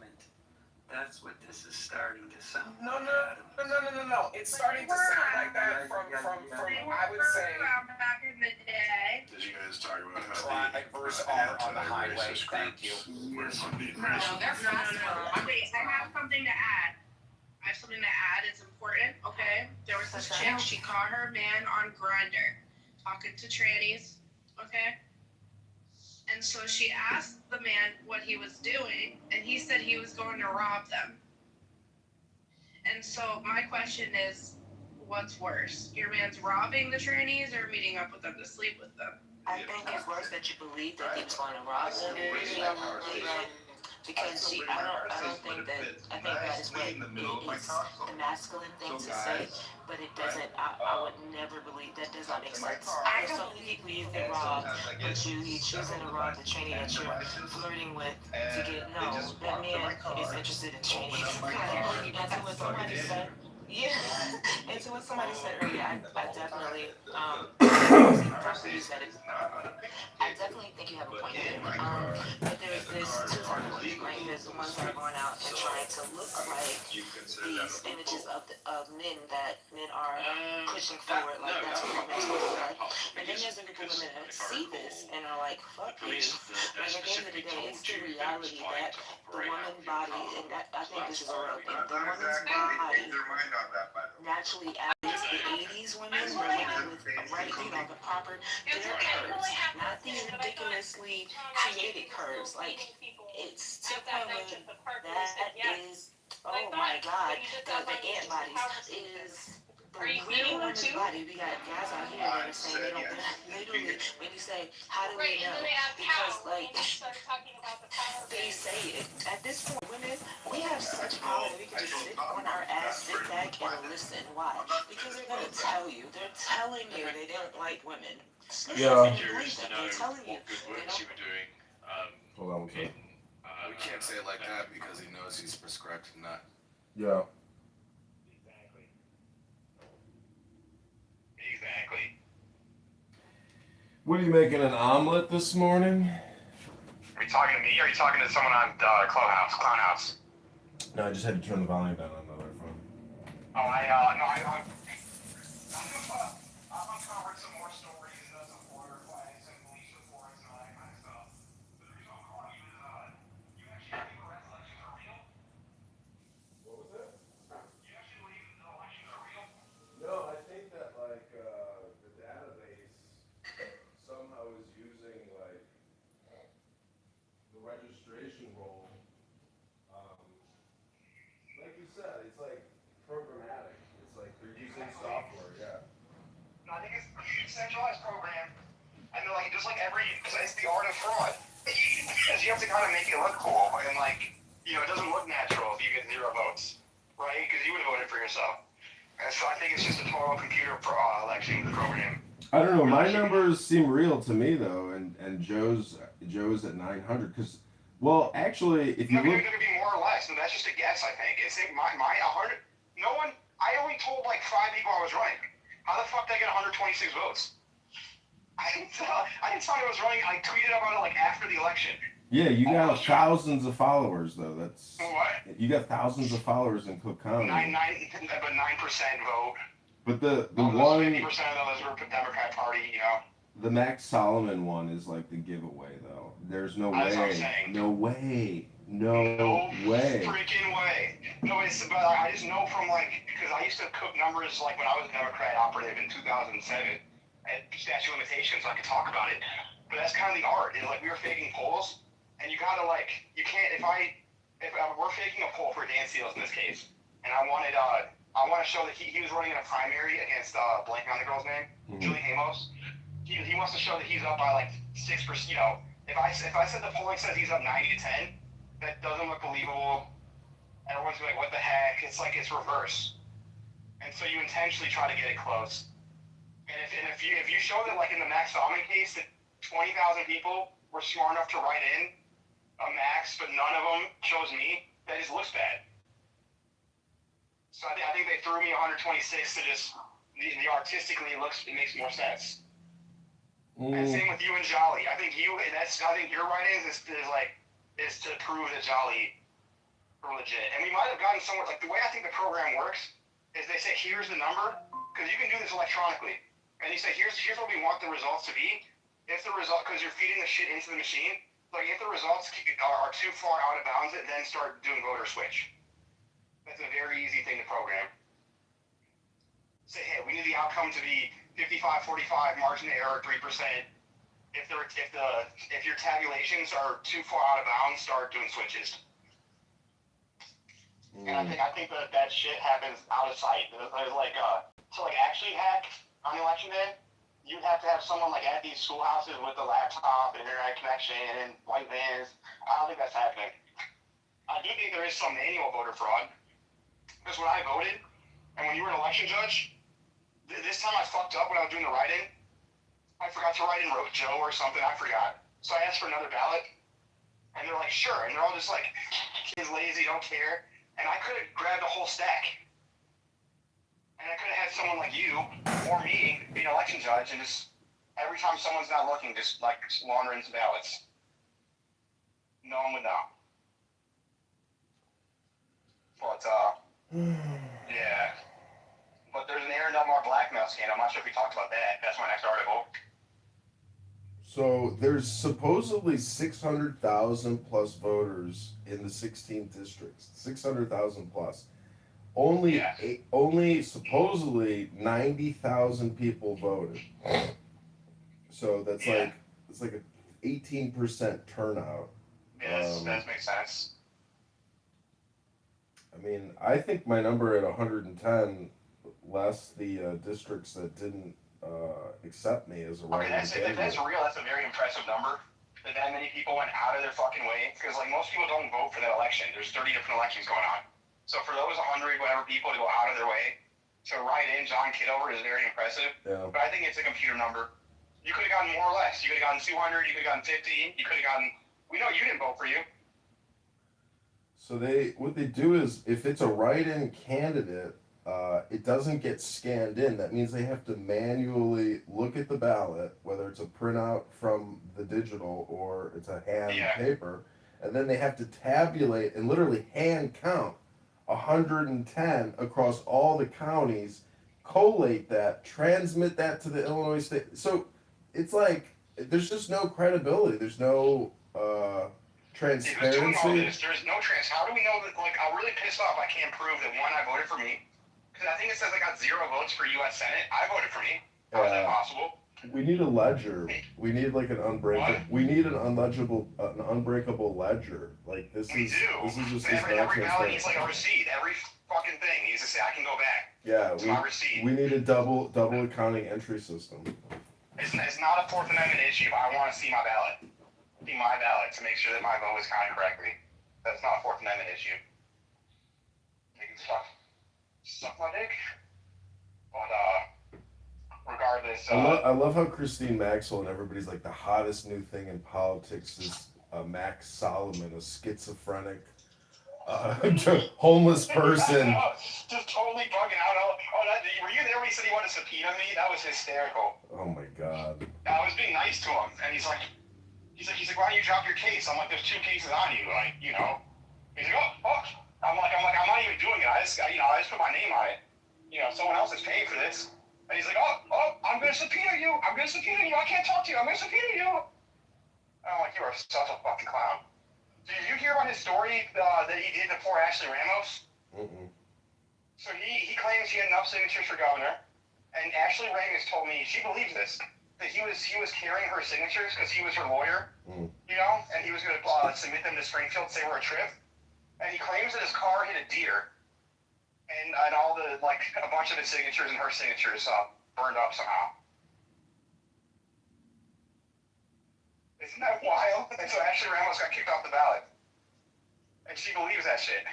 That's what this is starting to sound No. like. It's starting to sound like that from I would say. Back in the day. Did you guys talk about how Drivers are on the highway. anti-racist Thank you. groups were being No, racist? they're fast. Wait, I have something to add. It's important, okay? There was this chick, she caught her man on Grindr, talking to trannies, okay? And so she asked the man what he was doing, and he said he was going to rob them. And so my question is, what's worse? Your man's robbing the trannies or meeting up with them to sleep with them? I think it's worse that you believe that he was going to rob them. because I don't think that, I think that is what is the masculine thing to say, but it doesn't, I would never believe, that does not make sense. There's so many people you can rob, but you choosing to rob the trainee that you're flirting with to get, no, that man is interested in training. And to what somebody said, yeah, and to what somebody said earlier, I definitely, definitely said it. I definitely think you have a point there. But there's two types of women, right? There's the ones that are going out and trying to look like these images of men that men are pushing forward, like that's what men are supposed to be. And then there's a group of women that see this and are like, fuck you. Like at the end of the day, it's the reality that the woman body, and that, I think this is a real thing, the woman's body naturally as the 80s women were women with right, you know, the proper, their curves, not these ridiculously created curves. Like, it's to the point where that is, oh my god, the ant bodies is the real woman's body. We got guys out here that are saying they don't, literally, when you say, how do we know? Because, like, they say it. At this point, women, we have such power that we can just sit on our ass, sit back, and listen. Why? Because they're going to tell you. They're telling you they don't like women. Yeah. They're telling you. Good work you were doing. Hold on one second. We can't say it like that because he knows he's prescribed to not. Yeah. Exactly. What are you making, an omelet this morning? Are you talking to me or are you talking to someone on Clown House? No, I just had to turn the volume down on the other phone. Oh, I'm uncovered some more stories and some border flags and police reports and all that kind of stuff. But the reason I'm calling you is, you actually believe the elections are real? What was that? You actually believe the elections are real? No, I think that like the database somehow is using like the registration roll. Like you said, it's like programmatic. It's like they're using software, yeah. No, I think it's a huge centralized program. And they're like, just like because it's the art of fraud. Because you have to kind of make it look cool. And like, you know, it doesn't look natural if you get 0 votes. Right? Because you would have voted for yourself. And so I think it's just a total computer election program. I don't know. My numbers seem real to me though, and Joe's at 900. Because, well, actually, if you look, There could be more or less. No, that's just a guess. I think it's my 100. No one. I only told like 5 people I was running. How the fuck did I get 126 votes? I didn't tell I was running. I tweeted about it like after the election. yeah, you got thousands of followers though. That's what? You got thousands of followers in Cook County. 9% vote. But the Almost one 50% of those were Democrat Party. You know. The Max Solomon one is like the giveaway though. There's no That's what I'm way. saying. No way. No way. Freaking way. No, but I just know from like, because I used to cook numbers like when I was a Democrat operative in 2007 at statute of limitations, I could talk about it. But that's kind of the art. Like we were faking polls, and you gotta like, you can't, if we're faking a poll for Dan Seals in this case, and I want to show that he was running in a primary against, blanking on the girl's name, Julie Amos. He wants to show that he's up by like 6%. You know, if I said the polling says he's up 90 to 10, that doesn't look believable. Everyone's like, what the heck? It's like it's reverse. And so you intentionally try to get it close. And if you show that like in the Max Solomon case that 20,000 people were smart enough to write in a Max, but none of them chose me, that just looks bad. So I think they threw me 126 to just the artistically it makes more sense. And same with you and Jolly. I think your write-ins is to prove that Jolly are legit. And we might have gotten somewhere, like the way I think the program works is they say, here's the number, because you can do this electronically. And you say, here's what we want the results to be. If the result, because you're feeding the shit into the machine, like if the results are too far out of bounds, then start doing voter switch. That's a very easy thing to program. Say, hey, we need the outcome to be 55-45, margin of error 3%. If your tabulations are too far out of bounds, start doing switches. And I think that shit happens out of sight. There's like to like actually hack on election day, you'd have to have someone like at these schoolhouses with a laptop and internet connection and white vans. I don't think that's happening. I do think there is some manual voter fraud. Because when I voted, and when you were an election judge, this time I fucked up when I was doing the write-in. I forgot to write in Joe or something. I forgot. So I asked for another ballot. And they're like, sure. And they're all just like, kids lazy, don't care. And I could have grabbed a whole stack. And I could have had someone like you or me be an election judge and just every time someone's not looking, just like laundering some ballots. No one would know. But, yeah. But there's an Aaron Delmar blackmail scandal. I'm not sure if we talked about that. That's my next article. So there's supposedly 600,000 plus voters in the 16 districts. 600,000 plus. Only supposedly 90,000 people voted. So that's like it's like an 18% turnout. Yeah, that makes sense. I mean, I think my number at 110 less the districts that didn't accept me as a writer. If that's real, that's a very impressive number. That many people went out of their fucking way. Because, like, most people don't vote for that election. There's 30 different elections going on. So for those 100, whatever people to go out of their way to write in John Kitover is very impressive. Yeah. But I think it's a computer number. You could have gotten more or less. You could have gotten 200. You could have gotten 50. You could have gotten... We know you didn't vote for you. So what they do is, if it's a write-in candidate, it doesn't get scanned in. That means they have to manually look at the ballot, whether it's a printout from the digital or it's a hand paper, and then they have to tabulate and literally hand count 110 across all the counties, collate that, transmit that to the Illinois state. So it's like there's just no credibility. There's no transparency. There's no How do we know that? Like, I'm really pissed off. I can't prove that one, I voted for me. Because I think it says I got 0 votes for U.S. Senate. I voted for me. How is that possible? We need a ledger. We need like an unbreakable. What? We need an unbreakable ledger. Like this is just every ballot needs like a receipt. Every fucking thing needs to say I can go back. Yeah, my receipt. We need a double accounting entry system. It's not a Fourth Amendment issue. I want to see my ballot. See my ballot to make sure that my vote was counted correctly. That's not a Fourth Amendment issue. You can suck my dick. But regardless. I love how Christine Maxwell and everybody's like the hottest new thing in politics is Max Solomon, a schizophrenic, homeless person. Just totally bugging out. Were you there when he said he wanted to subpoena me? That was hysterical. Oh my god. I was being nice to him, and he's like, why don't you drop your case? I'm like, there's 2 cases on you, like, you know. He's like, oh. I'm like, I'm not even doing it. I just put my name on it. You know, someone else is paying for this. And he's like, oh, I'm gonna subpoena you. I can't talk to you. I'm gonna subpoena you. And I'm like, you are such a fucking clown. Did you hear about his story that he did to poor Ashley Ramos? Mm-mm. So he claims he had enough signatures for governor, and Ashley Ramos told me she believes this. That he was carrying her signatures because he was her lawyer, you know, and he was going to submit them to Springfield, say we're a trip. And he claims that his car hit a deer, and all the a bunch of his signatures and her signatures burned up somehow. Isn't that wild? And so Ashley Ramos got kicked off the ballot, and she believes that shit.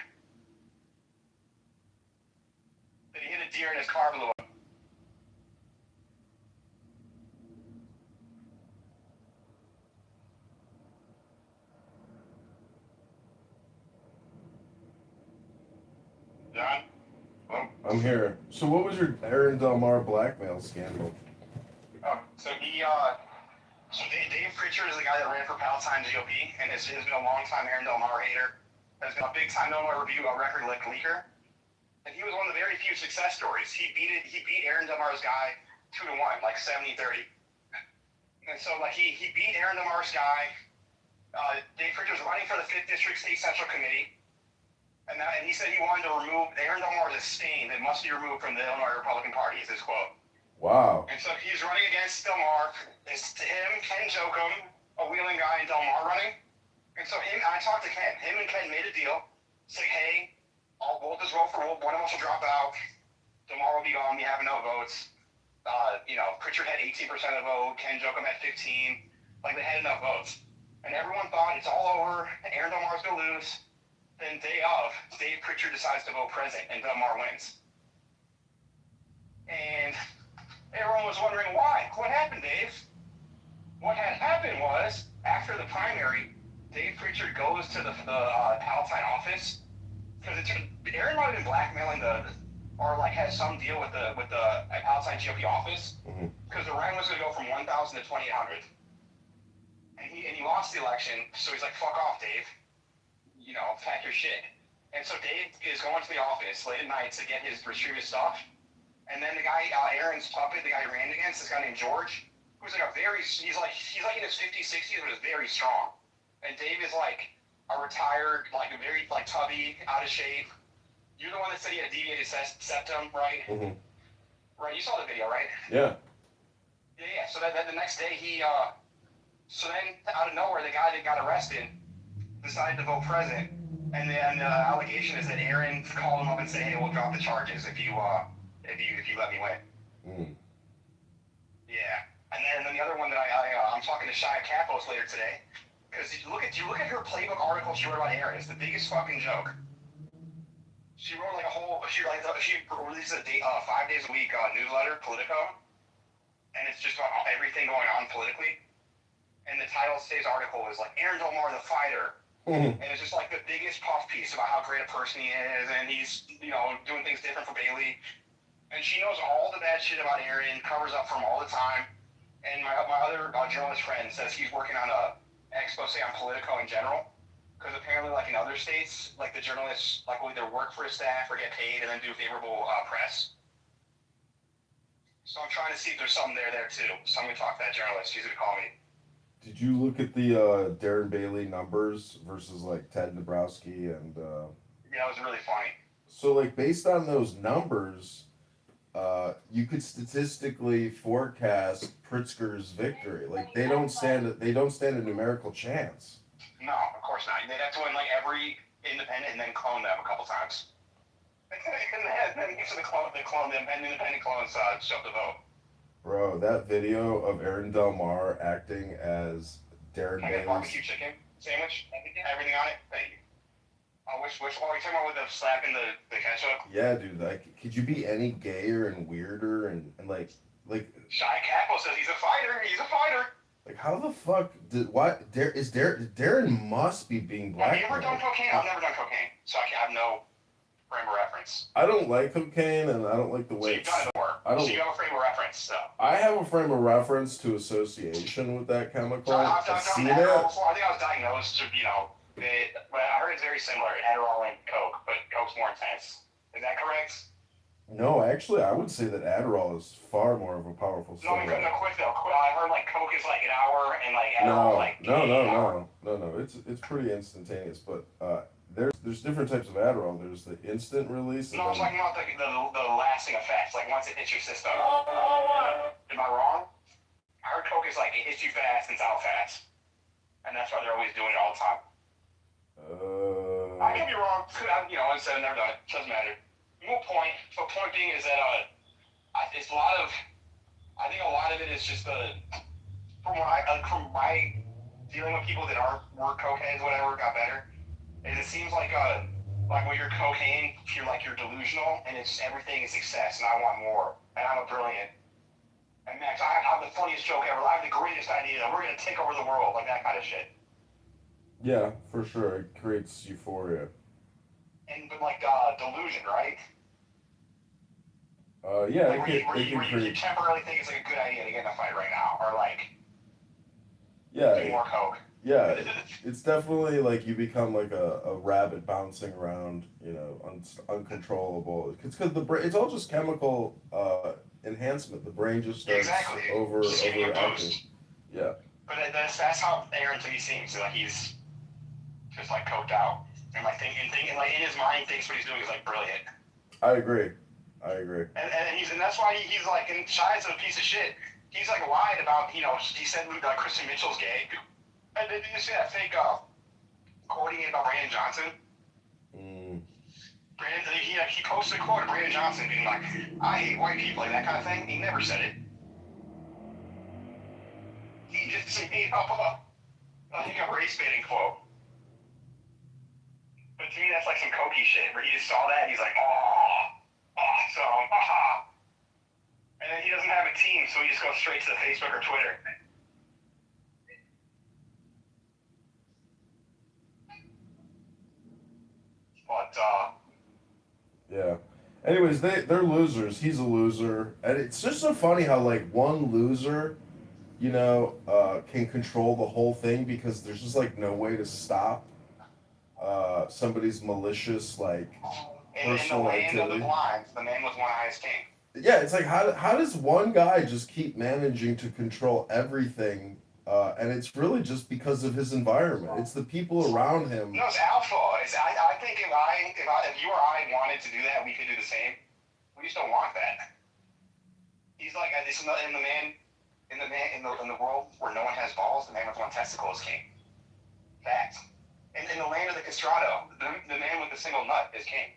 That he hit a deer and his car blew up. John? I'm here. So what was your Aaron Delmar blackmail scandal? So Dave Pritchard is the guy that ran for Palatine GOP, and has been a long-time Aaron Delmar hater. Has been a big-time Delmar record leaker, and he was one of the very few success stories. He beat Aaron Delmar's guy 2-1, like 70-30. And so he beat Aaron Delmar's guy. Dave Pritchard was running for the 5th District State Central Committee. And he said he wanted to remove Aaron Delmar is a stain that must be removed from the Illinois Republican Party, is his quote. Wow. And so he's running against Delmar. It's him, Ken Jokum, a Wheeling guy, and Delmar running. And so I talked to Ken. Him and Ken made a deal. Say, hey, we'll just vote for one of us will drop out. Delmar will be gone. We have no votes. Pritchard had 18% of the vote. Ken Jokum had 15. They had enough votes. And everyone thought it's all over. Aaron Delmar's going to lose. Then day of, Dave Pritchard decides to vote present, and Del Mar wins. And everyone was wondering why. What happened, Dave? What had happened was, after the primary, Dave Pritchard goes to the Palatine office, because Aaron might have been blackmailing or like had some deal with the Palatine GOP office, because the rank was going to go from 1,000 to 2,800. And he lost the election, so he's like, fuck off, Dave. You know, pack your shit. And so Dave is going to the office late at night to get his retrieve his stuff. And then the guy, Aaron's puppet, the guy he ran against, this guy named George, who's like he's like in his 50s, 60s, but is very strong. And Dave is like a retired, like a very like tubby, out of shape. You're the one that said he had a deviated septum, right? Mm-hmm. Right, you saw the video, right? Yeah. Yeah. So then the next day so then out of nowhere, the guy that got arrested decided to vote present, and then the allegation is that Aaron called him up and said, "Hey, we'll drop the charges if you let me win." Yeah, and then the other one that I'm talking to Shia Kapos later today, because you look at her playbook article she wrote about Aaron. It's the biggest fucking joke. She wrote like she releases a 5 days a week newsletter, Politico, and it's just about everything going on politically. And the title of today's article is like Aaron Del Mar, the fighter. And it's just like the biggest puff piece about how great a person he is, and he's, you know, doing things different for Bailey. And she knows all the bad shit about Aaron, covers up for him all the time. And my other journalist friend says he's working on a expose on Politico in general, because apparently, like in other states, like the journalists like will either work for a staff or get paid and then do favorable press. So I'm trying to see if there's something there too. So I'm gonna talk to that journalist. She's gonna call me. Did you look at the Darren Bailey numbers versus like Ted Nabrowski and? Yeah, it was really funny. So like based on those numbers, you could statistically forecast Pritzker's victory. Like they don't stand a numerical chance. No, of course not. They'd have to win like every independent and then clone them a couple times. and then independent clones show up to vote. Bro, that video of Aaron Del Mar acting as Darren I got Bailey's... barbecue chicken sandwich, everything on it. Thank you. Which one are you talking about with the slapping the ketchup? Yeah, dude, like, could you be any gayer and weirder and like... Shia Capo says he's a fighter. Like, how the fuck Darren must be being Have you ever blackmailed. done cocaine? I've never done cocaine, so I have no frame of reference. I don't like cocaine, and I don't like the way So you've done it before. So you have a frame of reference, so. I have a frame of reference to association with that chemical. So I've I've seen done Adderall it. before. I think I was diagnosed to, but I heard it's very similar, Adderall and Coke, but Coke's more intense. Is that correct? No, actually, I would say that Adderall is far more of a powerful No, stimulant. quick though. I heard like Coke is like an hour and like Adderall like 8 hours. No. It's pretty instantaneous, but there's different types of Adderall. There's the instant release. No, I'm talking about the lasting effects, like once it hits your system. Am I wrong? I heard Coke is like it hits you fast and it's out fast, and that's why they're always doing it all the time. I could be wrong. It's never done it. Doesn't matter. Moot point. But point being is that it's a lot of. I think a lot of it is just from my dealing with people that were cokeheads, whatever, got better. Is it seems like when you're cocaine, you're delusional, and it's everything is success, and I want more, and I'm a brilliant. And Max, I have the funniest joke ever. I have the greatest idea. We're gonna take over the world, like that kind of shit. Yeah, for sure. It creates euphoria. But like delusion, right? Yeah, like it where can you create. temporarily think it's like a good idea to get in a fight right now, or like do Yeah, more coke. yeah. It's definitely like you become like a rabbit bouncing around, uncontrollable. It's because it's all just chemical enhancement. The brain just starts Just giving you a overacting. boost. Yeah. But that's how Aaron to me seems. Like he's just like coked out, and like thinking like in his mind thinks what he's doing is like brilliant. I agree. And that's why he's like, and Shia's a piece of shit. He's like lied about, he said Kristen Mitchell's gay. And did you see that fake quoting about Brandon Johnson? Brandon, he posted a quote of Brandon Johnson being like, I hate white people, like that kind of thing. He never said it. He just made up a race baiting quote. But to me, that's like some Koki shit, where he just saw that and he's like, oh, awesome, haha. And then he doesn't have a team, so he just goes straight to Facebook or Twitter. But, Yeah. Anyways, they're losers. He's a loser, and it's just so funny how like one loser, can control the whole thing because there's just like no way to stop somebody's malicious like personal in the land activity. of the blind, the man with one eye is king. Yeah, it's like how does one guy just keep managing to control everything? And it's really just because of his environment. It's the people around him. No, it's alpha. I think if you or I wanted to do that, we could do the same. We just don't want that. He's like in the world where no one has balls, the man with one testicle is king. Fact. And in the land of the castrato, the man with the single nut is king.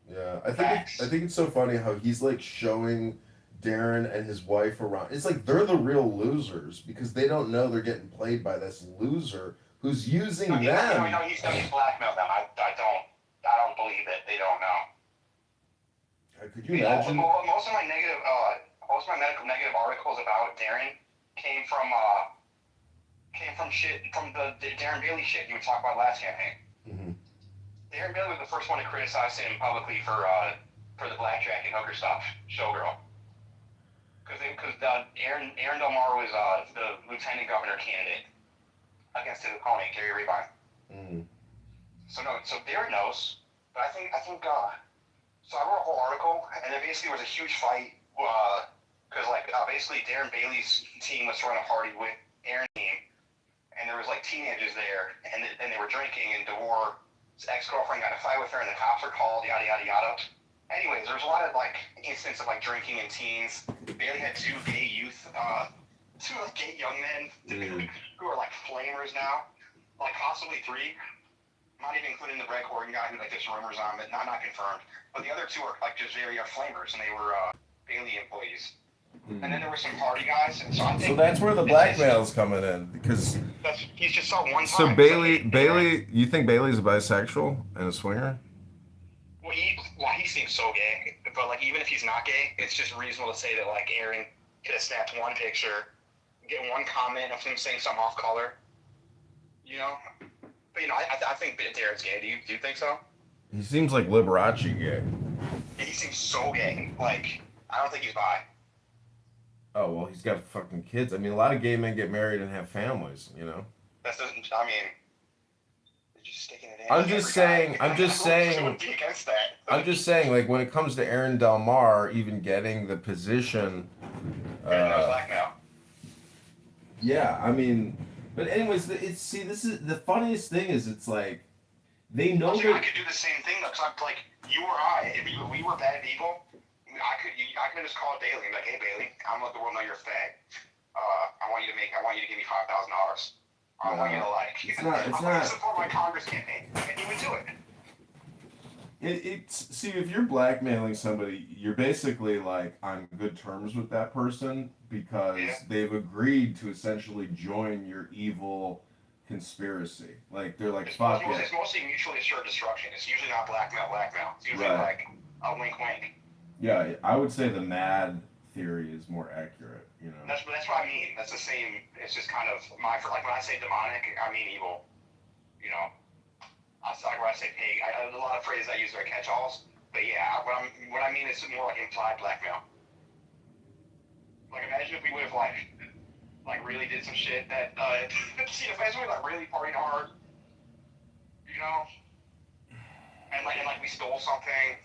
Yeah, I think it's so funny how he's like showing Darren and his wife around. It's like they're the real losers because they don't know they're getting played by this loser who's using them. He's blackmailed them. I don't believe it. They don't know. Could you imagine? Most of my negative articles about Darren came from the Darren Bailey shit you were talking about last campaign. Mm-hmm. Darren Bailey was the first one to criticize him publicly for the blackjack and hooker stuff, showgirl. Because Aaron Del Mar was the lieutenant governor candidate against his opponent, Gary Rabine. Mm. So Darren knows, but I think so I wrote a whole article, and there basically was a huge fight because basically Darren Bailey's team was throwing a party with Aaron's team, and there was like teenagers there, and they were drinking, and DeWar's ex-girlfriend got in a fight with her, and the cops were called, yada yada yada. Anyways, there's a lot of like instances of like drinking and teens. Bailey had two gay young men who are like flamers now, like possibly three. I'm not even including the Red Gordon guy who like there's rumors on, but not confirmed. But the other two are like just very flamers, and they were Bailey employees. And then there were some party guys, and so I think. So that's where the blackmail's coming in because. He's just saw one time. So Bailey, you think Bailey's a bisexual and a swinger? Well, he seems so gay, but like even if he's not gay, it's just reasonable to say that like Aaron could have snapped one picture, get one comment of him saying something off color, But I think Darren's gay. Do you think so? He seems like Liberace gay. He seems so gay. Like I don't think he's bi. Oh well, he's got fucking kids. I mean, a lot of gay men get married and have families. That doesn't. I mean. I'm just saying, like, when it comes to Aaron Del Mar even getting the position, yeah, I mean, but anyways, this is the funniest thing is it's like, they know that. I could do the same thing though, because like, you or I, if we were bad people, I could just call Bailey and be like, hey Bailey, I'm gonna let the world know you're a fag. I want you to give me $5,000. I want you to it's not. Support my Congress campaign, and you would do it. See, if you're blackmailing somebody, you're basically like on good terms with that person because they've agreed to essentially join your evil conspiracy. Like they're like, fuck it. It's mostly mutually assured destruction. It's usually not blackmail. It's usually like a wink. Yeah, I would say the MAD theory is more accurate. That's what I mean. That's the same. It's just kind of like when I say demonic, I mean evil. When I say pig, I have a lot of phrases I use are catch-alls. But yeah, what I mean is more like implied blackmail. Like imagine if we would have like really did some shit that imagine we like really partied hard, and like we stole something.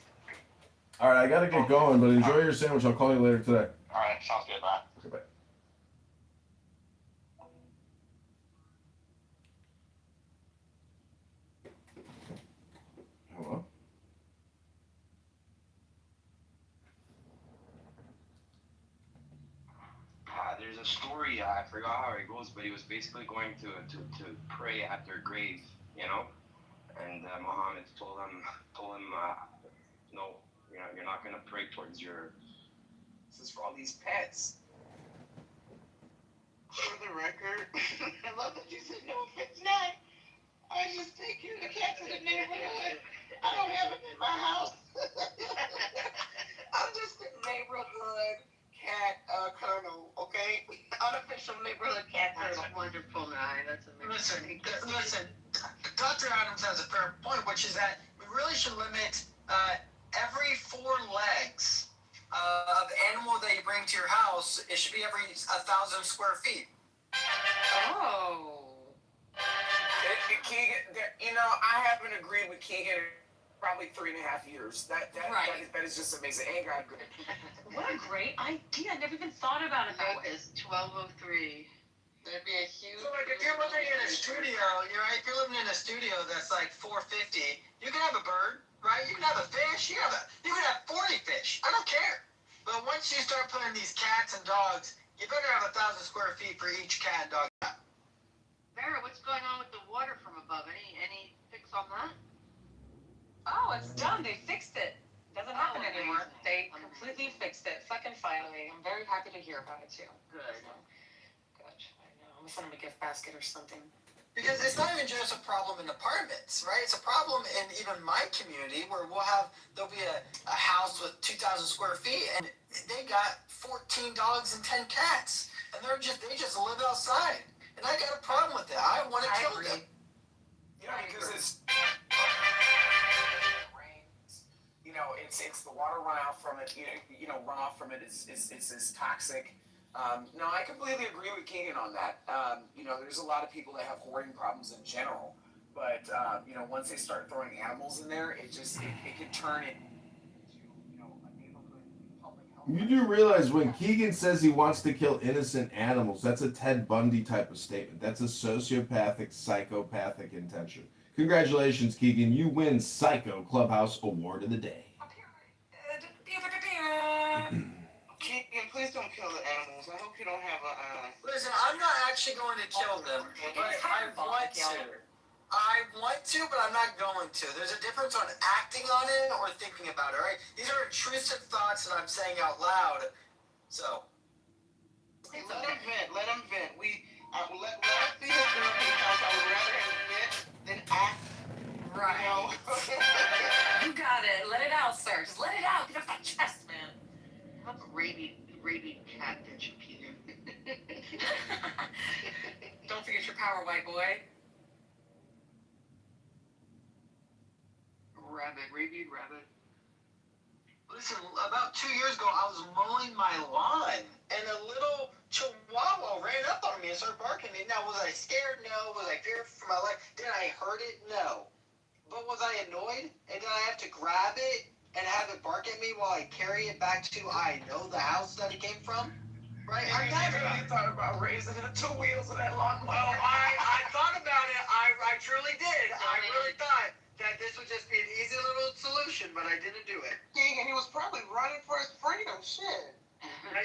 All right, I gotta get going, but enjoy your sandwich. I'll call you later today. All right, sounds good. Bye. Goodbye. Hello? There's a story, I forgot how it goes, but he was basically going to pray at their grave, and Muhammad told him, no, you're not going to pray towards this is for all these pets. For the record, I love that you said no, it's not. I just take care of the cats in the neighborhood. I don't have them in my house. I'm just a neighborhood cat colonel, okay? Unofficial neighborhood cat colonel. That's wonderful, Nye. That's amazing. Listen. Dr. Adams has a fair point, which is that we really should limit every 4 legs of animal that you bring to your house. It should be every 1,000 square feet. Oh. Keegan, I haven't agreed with Keegan in probably 3.5 years. That is just amazing. Ain't God good. What a great idea. I never even thought about it that way. It's 12:03. That'd be a huge. So like if you're living in a studio, if you're living in a studio that's like 450, you can have a bird, right? You can have a fish. You can have 40 fish. I don't care. But once you start putting these cats and dogs, you better have 1,000 square feet for each cat and dog. Vera, what's going on with the water from above? Any fix on that? Oh, it's done. They fixed it. Doesn't happen anymore. Amazing. They completely fixed it. Fucking finally. I'm very happy to hear about it too. Good. So, good. I know. I'm gonna send them a gift basket or something. Because it's not even just a problem in apartments, right? It's a problem in even my community where there'll be a house with 2,000 square feet and they got 14 dogs and 10 cats. And they just live outside. And I got a problem with that. I want to kill them. Because it's it's the water runoff from it. Runoff from it is toxic. No, I completely agree with Keegan on that. There's a lot of people that have hoarding problems in general, but once they start throwing animals in there, it can turn it into a neighborhood public health. You do realize when Keegan says he wants to kill innocent animals, that's a Ted Bundy type of statement. That's a sociopathic, psychopathic intention. Congratulations, Keegan. You win Psycho Clubhouse Award of the Day. Keegan, please don't kill the animals. I hope you don't have a... Listen, I'm not actually going to kill them, but I want to. I want to, but I'm not going to. There's a difference on acting on it or thinking about it, right? These are intrusive thoughts that I'm saying out loud. So... Let him vent. Let him vent. Let us see his therapy because I would rather him vent than act. Right. You got it. Let it out, sir. Just let it out. Get off that chest, man. How about rabied cat that you Peter? Don't forget your power, white boy. Rabied rabbit. Listen, about 2 years ago, I was mowing my lawn, and a little chihuahua ran up on me and started barking at me. Now, was I scared? No. Was I fearful for my life? Did I hurt it? No. But was I annoyed? And did I have to grab it and have it bark at me while I carry it back to the house that it came from? Right? I really thought about raising the 2 wheels of that lawnmower. Well, I thought about it. I truly did. I really thought that this would just be an easy little solution, but I didn't do it. And he was probably running for his freedom. Shit.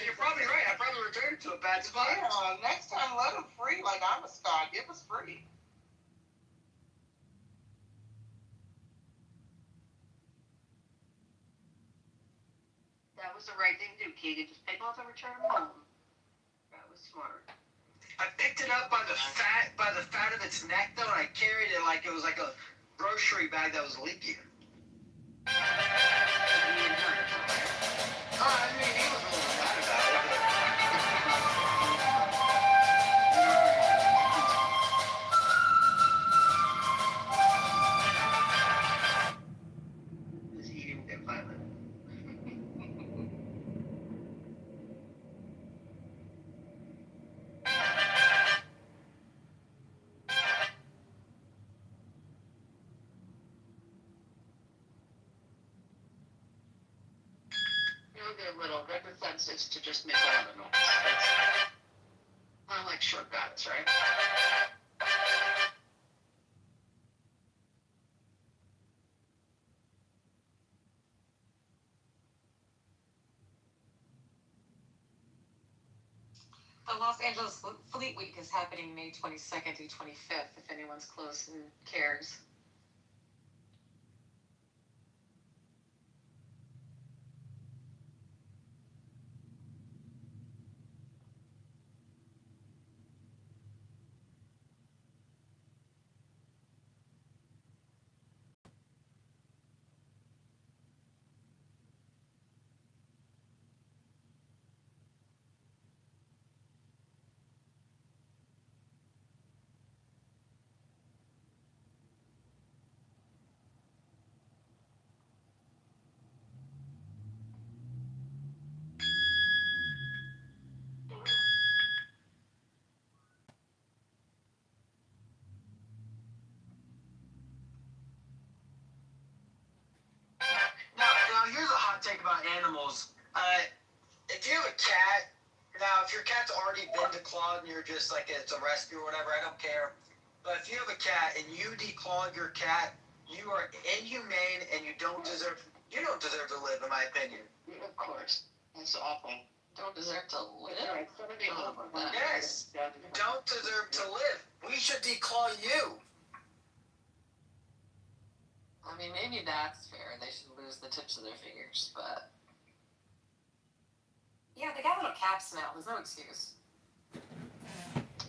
You're probably right. I probably returned to a bad spot. Yeah, next time let him free like I'm a star. Give us free. That was the right thing to do, Keegan. Just pick off and return him home. That was smart. I picked it up by the fat of its neck, though, and I carried it like it was like a grocery bag that was leaking. I mean, he was a little mad about it. He didn't get violent. They're little. Their defense is to just make a lot of noise. That's kind of like short guys, right? The Los Angeles Fleet Week is happening May 22nd through 25th, if anyone's close and cares. animals, if you have a cat, now if your cat's already been declawed and you're just like it's a rescue or whatever, I don't care. But if you have a cat and you declaw your cat, you are inhumane and you don't deserve to live, in my opinion. Of course. That's awful. Don't deserve to live? Yes. Don't deserve to live. We should declaw you. I mean, maybe that's fair. They should lose the tips of their fingers, but yeah, they got little caps now. There's no excuse.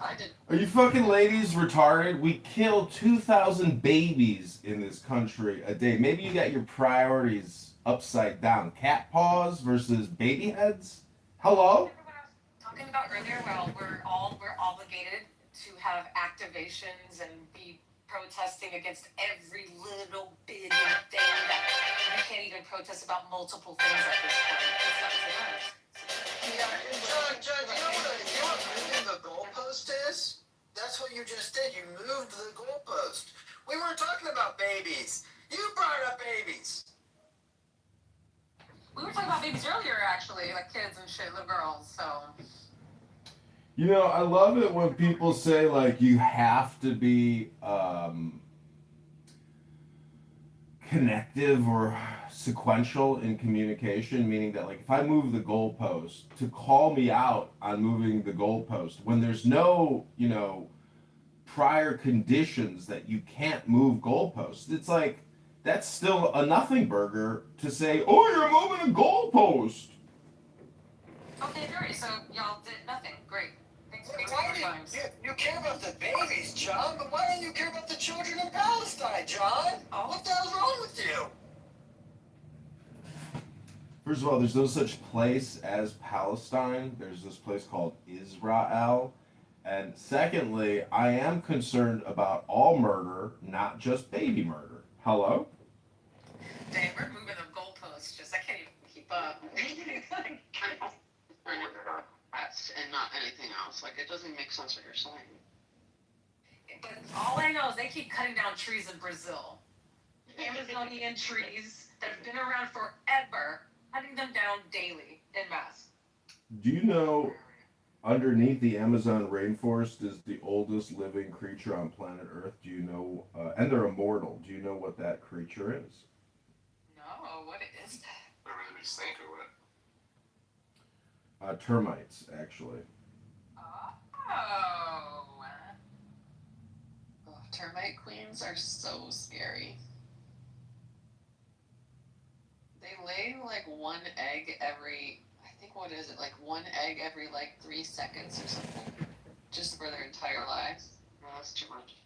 I did. Are you fucking ladies retarded? We kill 2,000 babies in this country a day. Maybe you got your priorities upside down. Cat paws versus baby heads? Hello? Talking about earlier, well, we're obligated to have activations and be protesting against every little bitty thing that you can't even protest about multiple things at this point. It's not fair. John, you know what moving the goalpost is? That's what you just did. You moved the goalpost. We weren't talking about babies. You brought up babies. We were talking about babies earlier, actually, like kids and shit, little girls, so. You know, I love it when people say, like, you have to be connective or sequential in communication, meaning that, like, if I move the goalpost, to call me out on moving the goalpost when there's no, you know, prior conditions that you can't move goalposts. It's like, that's still a nothing burger to say, oh, you're moving a goalpost. Okay, great, so y'all did nothing. Great. Thanks for Why do you care about the babies, John, but why don't you care about the children in Palestine, John? What the hell's wrong with you? First of all, there's no such place as Palestine. There's this place called Israel. And secondly, I am concerned about all murder, not just baby murder. Hello? Dang, we're moving the goalposts. Just I can't even keep up. And not anything else. Like, it doesn't make sense what you're saying. But all I know is they keep cutting down trees in Brazil. Amazonian trees that have been around forever, cutting them down daily en masse. Do you know underneath the Amazon rainforest is the oldest living creature on planet Earth? Do you know, and they're immortal, do you know what that creature is? No, what is that? Or maybe snake or what? Termites, actually. Oh. Termite queens are so scary. They lay like one egg every, I think, what is it, like one egg every like 3 seconds or something, just for their entire lives. No, that's too much.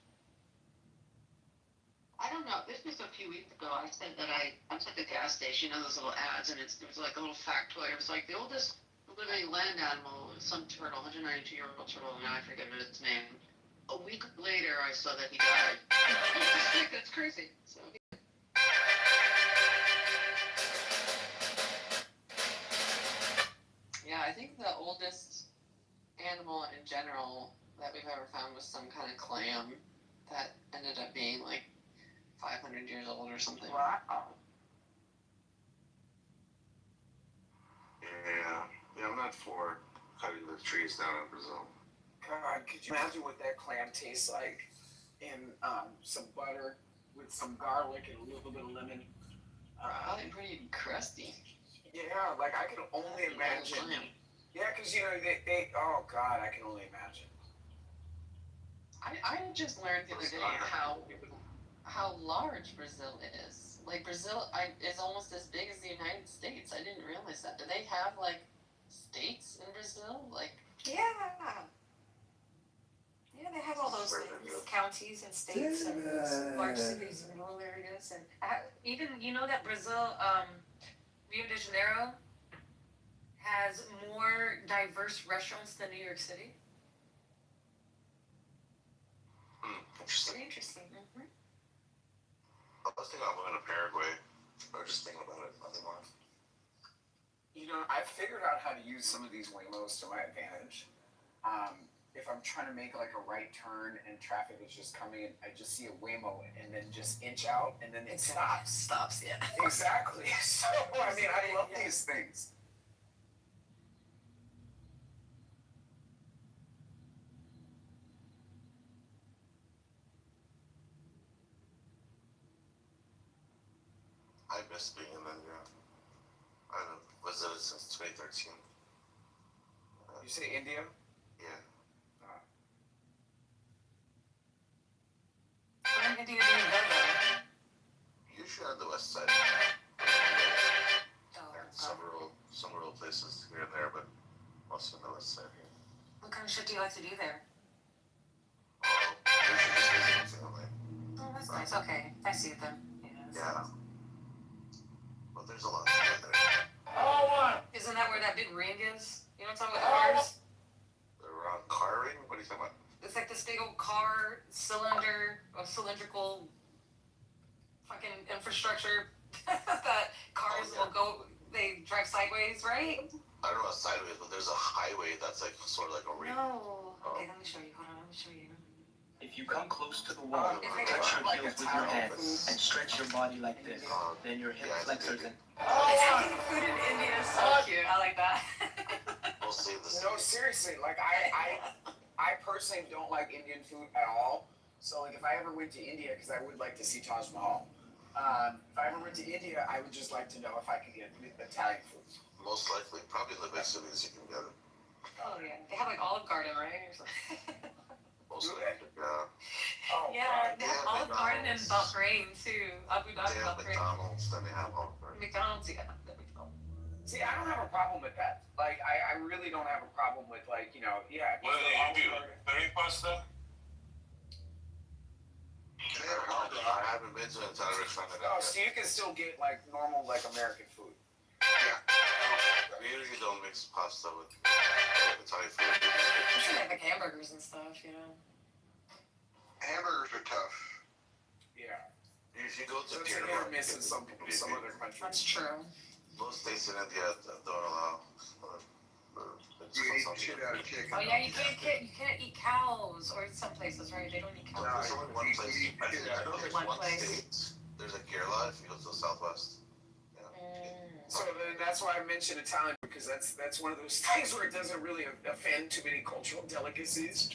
I don't know. This was a few weeks ago. I said that I was at the gas station, you know those little ads, and it was like a little factoid. It was like the oldest living land animal, some turtle, 192-year-old turtle, and I forget its name. A week later, I saw that he died. That's crazy. So. Yeah, I think the oldest animal in general that we've ever found was some kind of clam that ended up being like 500 years old or something. Wow. Yeah, I'm not for cutting the trees down in Brazil. God, could you imagine what that clam tastes like in some butter with some garlic and a little bit of lemon? Probably pretty crusty. Yeah, like I can only imagine. Yeah, because you know they oh God, I can only imagine. I just learned the other day how large Brazil is. Like Brazil is almost as big as the United States. I didn't realize that. Do they have like states in Brazil? Like Yeah, they have all those things, counties and states and large cities and rural areas, and even you know that Brazil, Rio de Janeiro, has more diverse restaurants than New York City. Interesting. Very interesting. Mm-hmm. I was thinking about moving to Paraguay. I was just thinking about it. Nothing more. You know, I figured out how to use some of these Waymos to my advantage. If I'm I'm trying to make like a right turn and traffic is just coming and I just see a Waymo and then just inch out and then it stops. Stops, yeah. Exactly. So, I mean, I love these things. I miss being in India. I haven't visited since 2013. You say India? Yeah. What are you gonna do in Denver? Usually on the west side. And some rural places here and there, but mostly on the west side here. What kind of shit do you like to do there? Usually just visiting family. Oh, that's nice. Okay, I see it then. Yeah. But there's a lot to do there. Isn't that where that big ring is? You know what I'm talking about, the cars? The round car ring? What are you talking about? It's like this big old car cylindrical fucking infrastructure that cars will go, they drive sideways, right? I don't know about sideways, but there's a highway that's like sort of like a ring. No. Okay, let me show you. Hold on, let me show you. If you come close to the wall, touch your heels with your hands and stretch your body like this, then your hip flexors and... Italian food in India is so cute. I like that. We'll save this. No, seriously, like I personally don't like Indian food at all. So like if I ever went to India, because I would like to see Taj Mahal, if I ever went to India, I would just like to know if I could get Italian food. Most likely, probably the best cities you can get it. Oh yeah, they have like Olive Garden, right? Or something. Most likely, yeah. Yeah, they have Olive Garden in Bahrain too. Abu Dhabi, They have Bahrain. McDonald's, then they have Olive Garden. McDonald's, yeah. The McDonald's. See, I don't have a problem with that. Like, I really don't have a problem with, like, you know, yeah. What do they do? Curry pasta? I haven't been to an Italian restaurant. Oh, so you can still get, like, normal, like, American food. Yeah. We usually don't mix pasta with Italian food. Usually they have like hamburgers and stuff, you know. Hamburgers are tough. Yeah. If you go to So it's like hit or miss in some other countries. That's true. Most states in India don't allow You eat shit out of chicken. Oh yeah, you can't eat cows, or some places, right? They don't eat cows. There's only one place. I know there's one state. There's a Kerala if you go to the southwest. So then that's why I mentioned Italian, because that's one of those things where it doesn't really offend too many cultural delicacies.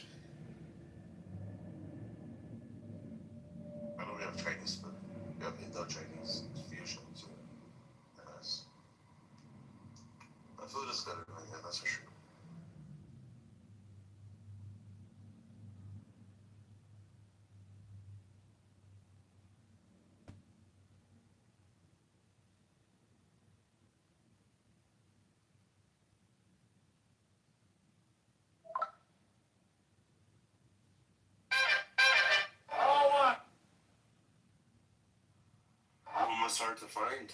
I know we have Chinese food. We have Indo-Chinese fusion too. Yes. The food is good in India, that's for sure. Almost hard to find.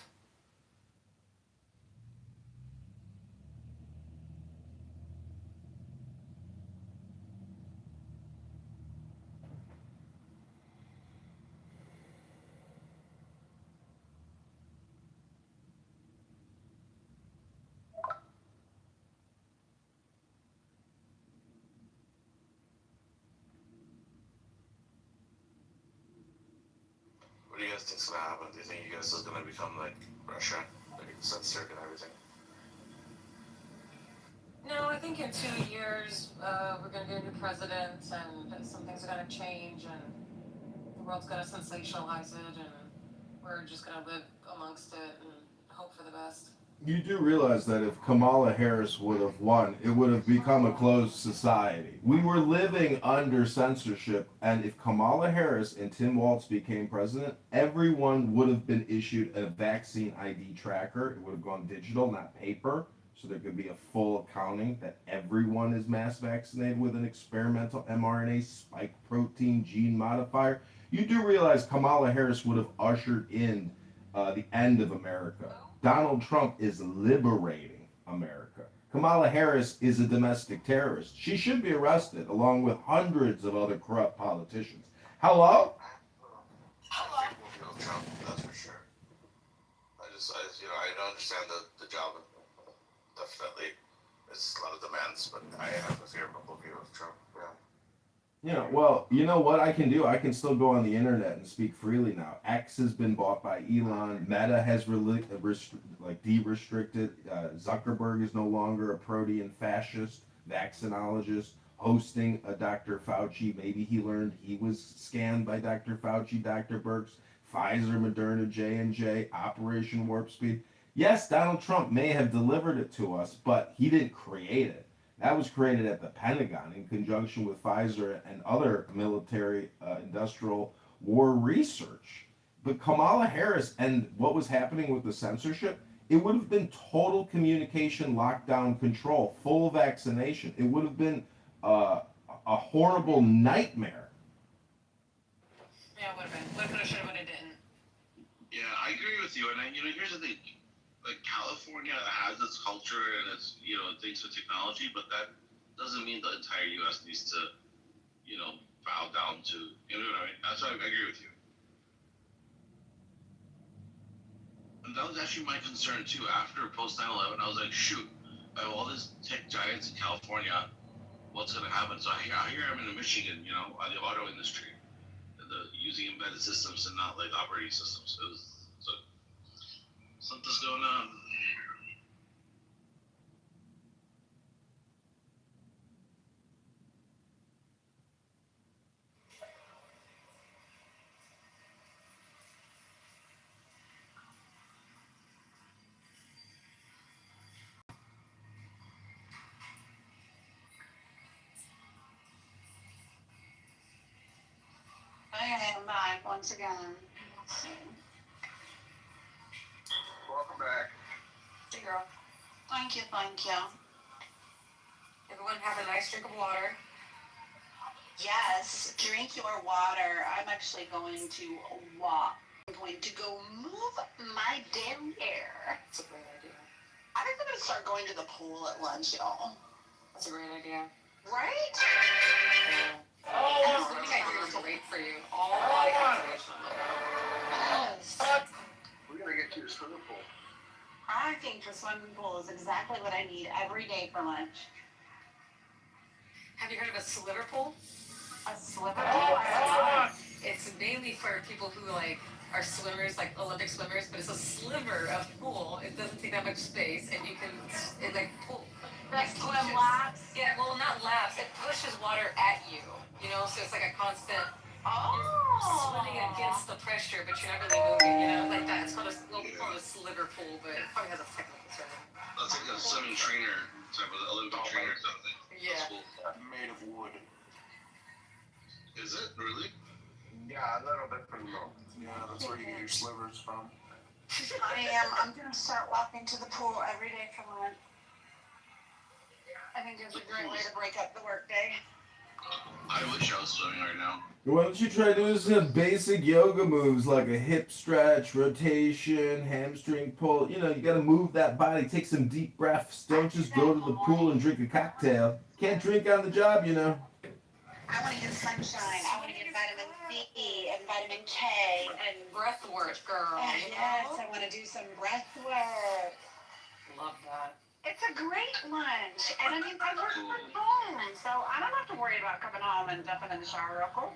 What do you guys think's gonna happen? Do you think you guys is gonna become like Russia, like censored and everything? No, I think in 2 years we're gonna get a new president, and some things are gonna change, and the world's gonna sensationalize it, and we're just gonna live amongst it and hope for the best. You do realize that if Kamala Harris would have won, it would have become a closed society. We were living under censorship, and if Kamala Harris and Tim Walz became president, everyone would have been issued a vaccine ID tracker. It would have gone digital, not paper, so there could be a full accounting that everyone is mass vaccinated with an experimental mRNA spike protein gene modifier. You do realize Kamala Harris would have ushered in the end of America. Donald Trump is liberating America. Kamala Harris is a domestic terrorist. She should be arrested along with hundreds of other corrupt politicians. Hello? Trump, that's for sure. I understand the job. Definitely, it's a lot of demands, but I have a favorable view of Trump. Yeah. Well, you know what I can do? I can still go on the internet and speak freely now. X has been bought by Elon. Meta has de-restricted. Zuckerberg is no longer a protean fascist vaccinologist hosting a Dr. Fauci. Maybe he learned he was scanned by Dr. Fauci, Dr. Birx, Pfizer, Moderna, J&J, Operation Warp Speed. Yes, Donald Trump may have delivered it to us, but he didn't create it. That was created at the Pentagon in conjunction with Pfizer and other military industrial war research. But Kamala Harris and what was happening with the censorship, it would have been total communication lockdown control, full vaccination. It would have been a horrible nightmare. Yeah, would have been. Would have, should have, would have, didn't. Yeah, I agree with you. And here's the thing. Like, California has its culture and its, things with technology, but that doesn't mean the entire U.S. needs to, bow down to, you know what I mean? That's why I agree with you. And that was actually my concern, too. After post 9/11, I was like, shoot, I have all these tech giants in California. What's going to happen? So here I'm in Michigan, on the auto industry, using embedded systems and not, like, operating systems. Something's going on. I am back once again. Let's see. Welcome back. Hey, girl. Thank you, thank you. Everyone have a nice drink of water. Yes, drink your water. I'm actually going to walk. I'm going to go move my derriere. That's a great idea. I think I'm going to start going to the pool at lunch, y'all. That's a great idea. Right? Oh, swimming I think is great for you. All body activation. Yes. We're gonna get you a swimming pool. I think the swimming pool is exactly what I need every day for lunch. Have you heard of a sliver pool? A sliver pool? It's mainly for people who are swimmers, like Olympic swimmers, but it's a sliver of pool. It doesn't take that much space, and you can pull. Like swim laps? Yeah, well, not laps. It pushes water at you. So it's like a constant. Swimming against the pressure, but you're not really moving. Like that. It's called we call it a sliver pool, but it probably has a technical term. That's like a swimming trainer type of Olympic trainer type of thing. Yeah. That's cool. Made of wood. Is it really? Yeah, a little bit from the Yeah, that's where you get your slivers from. I'm going to start walking to the pool every day for lunch. I think it's a great way to break up the workday. I wish I was swimming right now. Why don't you try doing some basic yoga moves like a hip stretch, rotation, hamstring pull? You gotta move that body, take some deep breaths. Don't just go to the pool and drink a cocktail. Can't drink on the job, I want to get sunshine. I want to get vitamin C and vitamin K And breath work, girl. Yes, I want to do some breath work. Love that. It's a great lunch. And I work from home, so I don't have to worry about coming home and jumping in the shower real quick.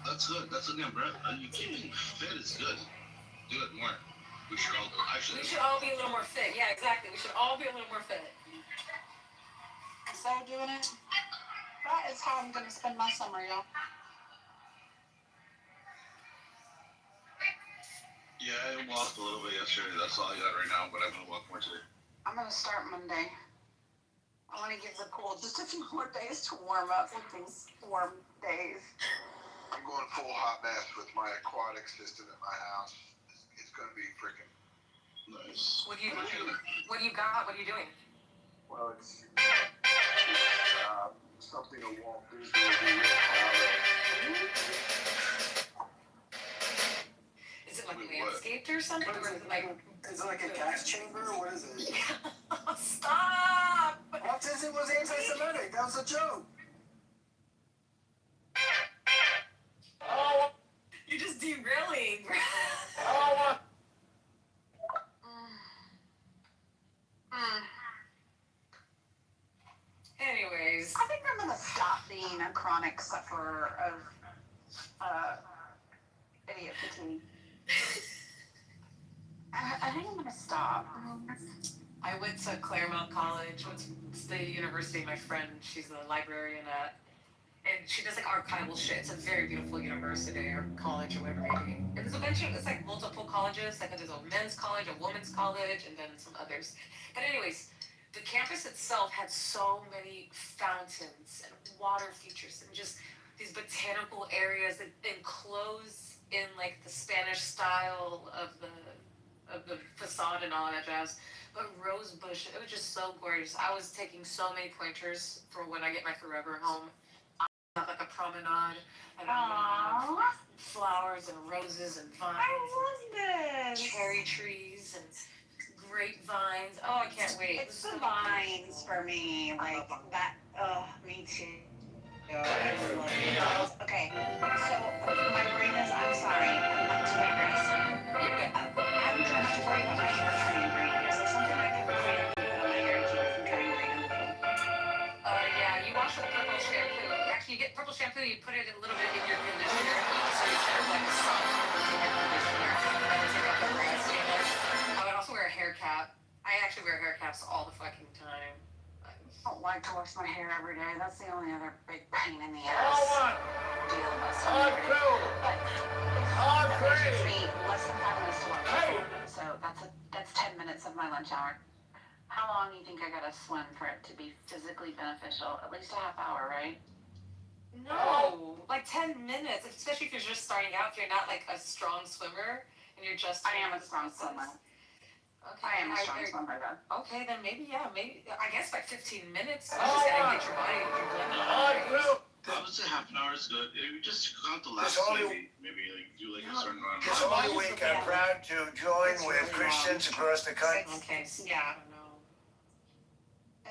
That's good. That's a good breath. You keeping fit is good. Do it more. We should all actually. We should all be a little more fit. Yeah, exactly. We should all be a little more fit. So doing it. That is how I'm going to spend my summer, y'all. Yeah, I walked a little bit yesterday. That's all I got right now, but I'm gonna walk more today. I'm going to start Monday. I want to give the pool just a few more days to warm up with these warm days. I'm going full hot bath with my aquatic system at my house. It's going to be freaking nice. What do you got? What are you doing? Well, it's something a Walt Disney would be real proud of. Is it like landscaped or something? Or is it like a gas chamber? What is it? Stop! Walt Disney was anti-Semitic. That was a joke. Oh, you're just derailing. Anyways. I think I'm going to stop being a chronic sufferer of idiot fatigue. I think I'm gonna stop. I went to Claremont College, it's the university my friend, she's the librarian at, and she does like archival shit. It's a very beautiful university or college or whatever it may be. And there's a bunch of, it's like multiple colleges, like there's a men's college, a women's college, and then some others. But anyways, the campus itself had so many fountains and water features and just these botanical areas that enclose in like the Spanish style of the facade and all that jazz. But rose bush, it was just so gorgeous. I was taking so many pointers for when I get my forever home. I have like a promenade, and I'm gonna have flowers and roses and vines. I love this. Cherry trees and grapevines. Oh, I can't wait. It's the vines for me, like that. Me too. Okay, so my brain is. I'm sorry. I'm not too aggressive. I'm trying not to worry about my hair turning green. Is there something I can really put on my hair to keep it from turning green? Yeah, you wash with purple shampoo. Actually, you get purple shampoo, you put it a little bit in your conditioner, so it's kind of like a soft hair conditioner, and then take out the grass. I would also wear a hair cap. I actually wear hair caps all the fucking time. I don't like to wash my hair every day. That's the only other big pain in the ass. Deal with us. But it takes me less than 5 minutes to wash my hair. So that's 10 minutes of my lunch hour. How long do you think I gotta swim for it to be physically beneficial? At least a half hour, right? No, like 10 minutes, especially if you're just starting out, if you're not like a strong swimmer, and you're just... I am a strong swimmer. Okay, I am a strong swimmer, though. Okay, then maybe, I guess like 15 minutes. You just gotta get your body, I would say half an hour is good. You just count the last maybe like do like a certain amount. This Holy Week, I'm proud to join with Christians across the country. Okay, yeah.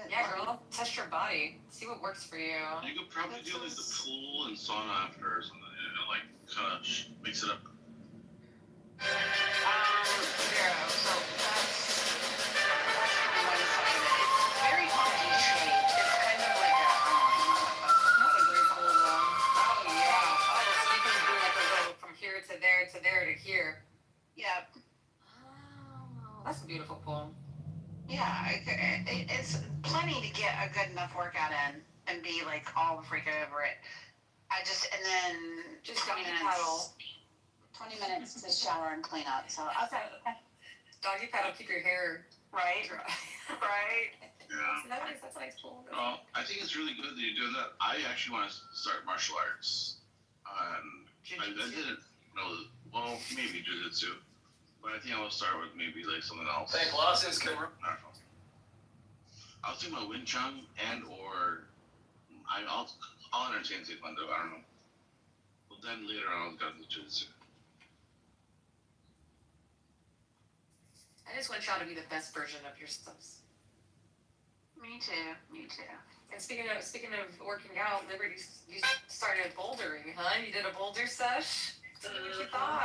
Yeah, girl, test your body. See what works for you. You could probably do like the pool and sauna after or something, like kind of mix it up. Yeah, so that's one side of it. It's very comedy-shaped. It's kind of like That's a great cool one. Oh, yeah. Oh, so you can do like a go from here to there to here. Yep. Oh, that's a beautiful pool. Yeah, it's plenty to get a good enough workout in and be like all freak over it. And then just 20 minutes. 20 minutes to shower and clean up. So okay. Doggy paddle, keep your hair right. Right. Yeah. That's a nice pool. Well, I think it's really good that you're doing that. I actually want to start martial arts. I didn't know. Well, maybe jiu-jitsu. But I think I will start with maybe like something else. Thank losses, I'll do my Wing Chun I'll entertain Taekwondo. I don't know. But then later on, I'll go to jiu-jitsu. I just want y'all to be the best version of yourselves. Me too. And speaking of working out, Liberty, you started bouldering, huh? You did a boulder sesh? Tell me what you thought.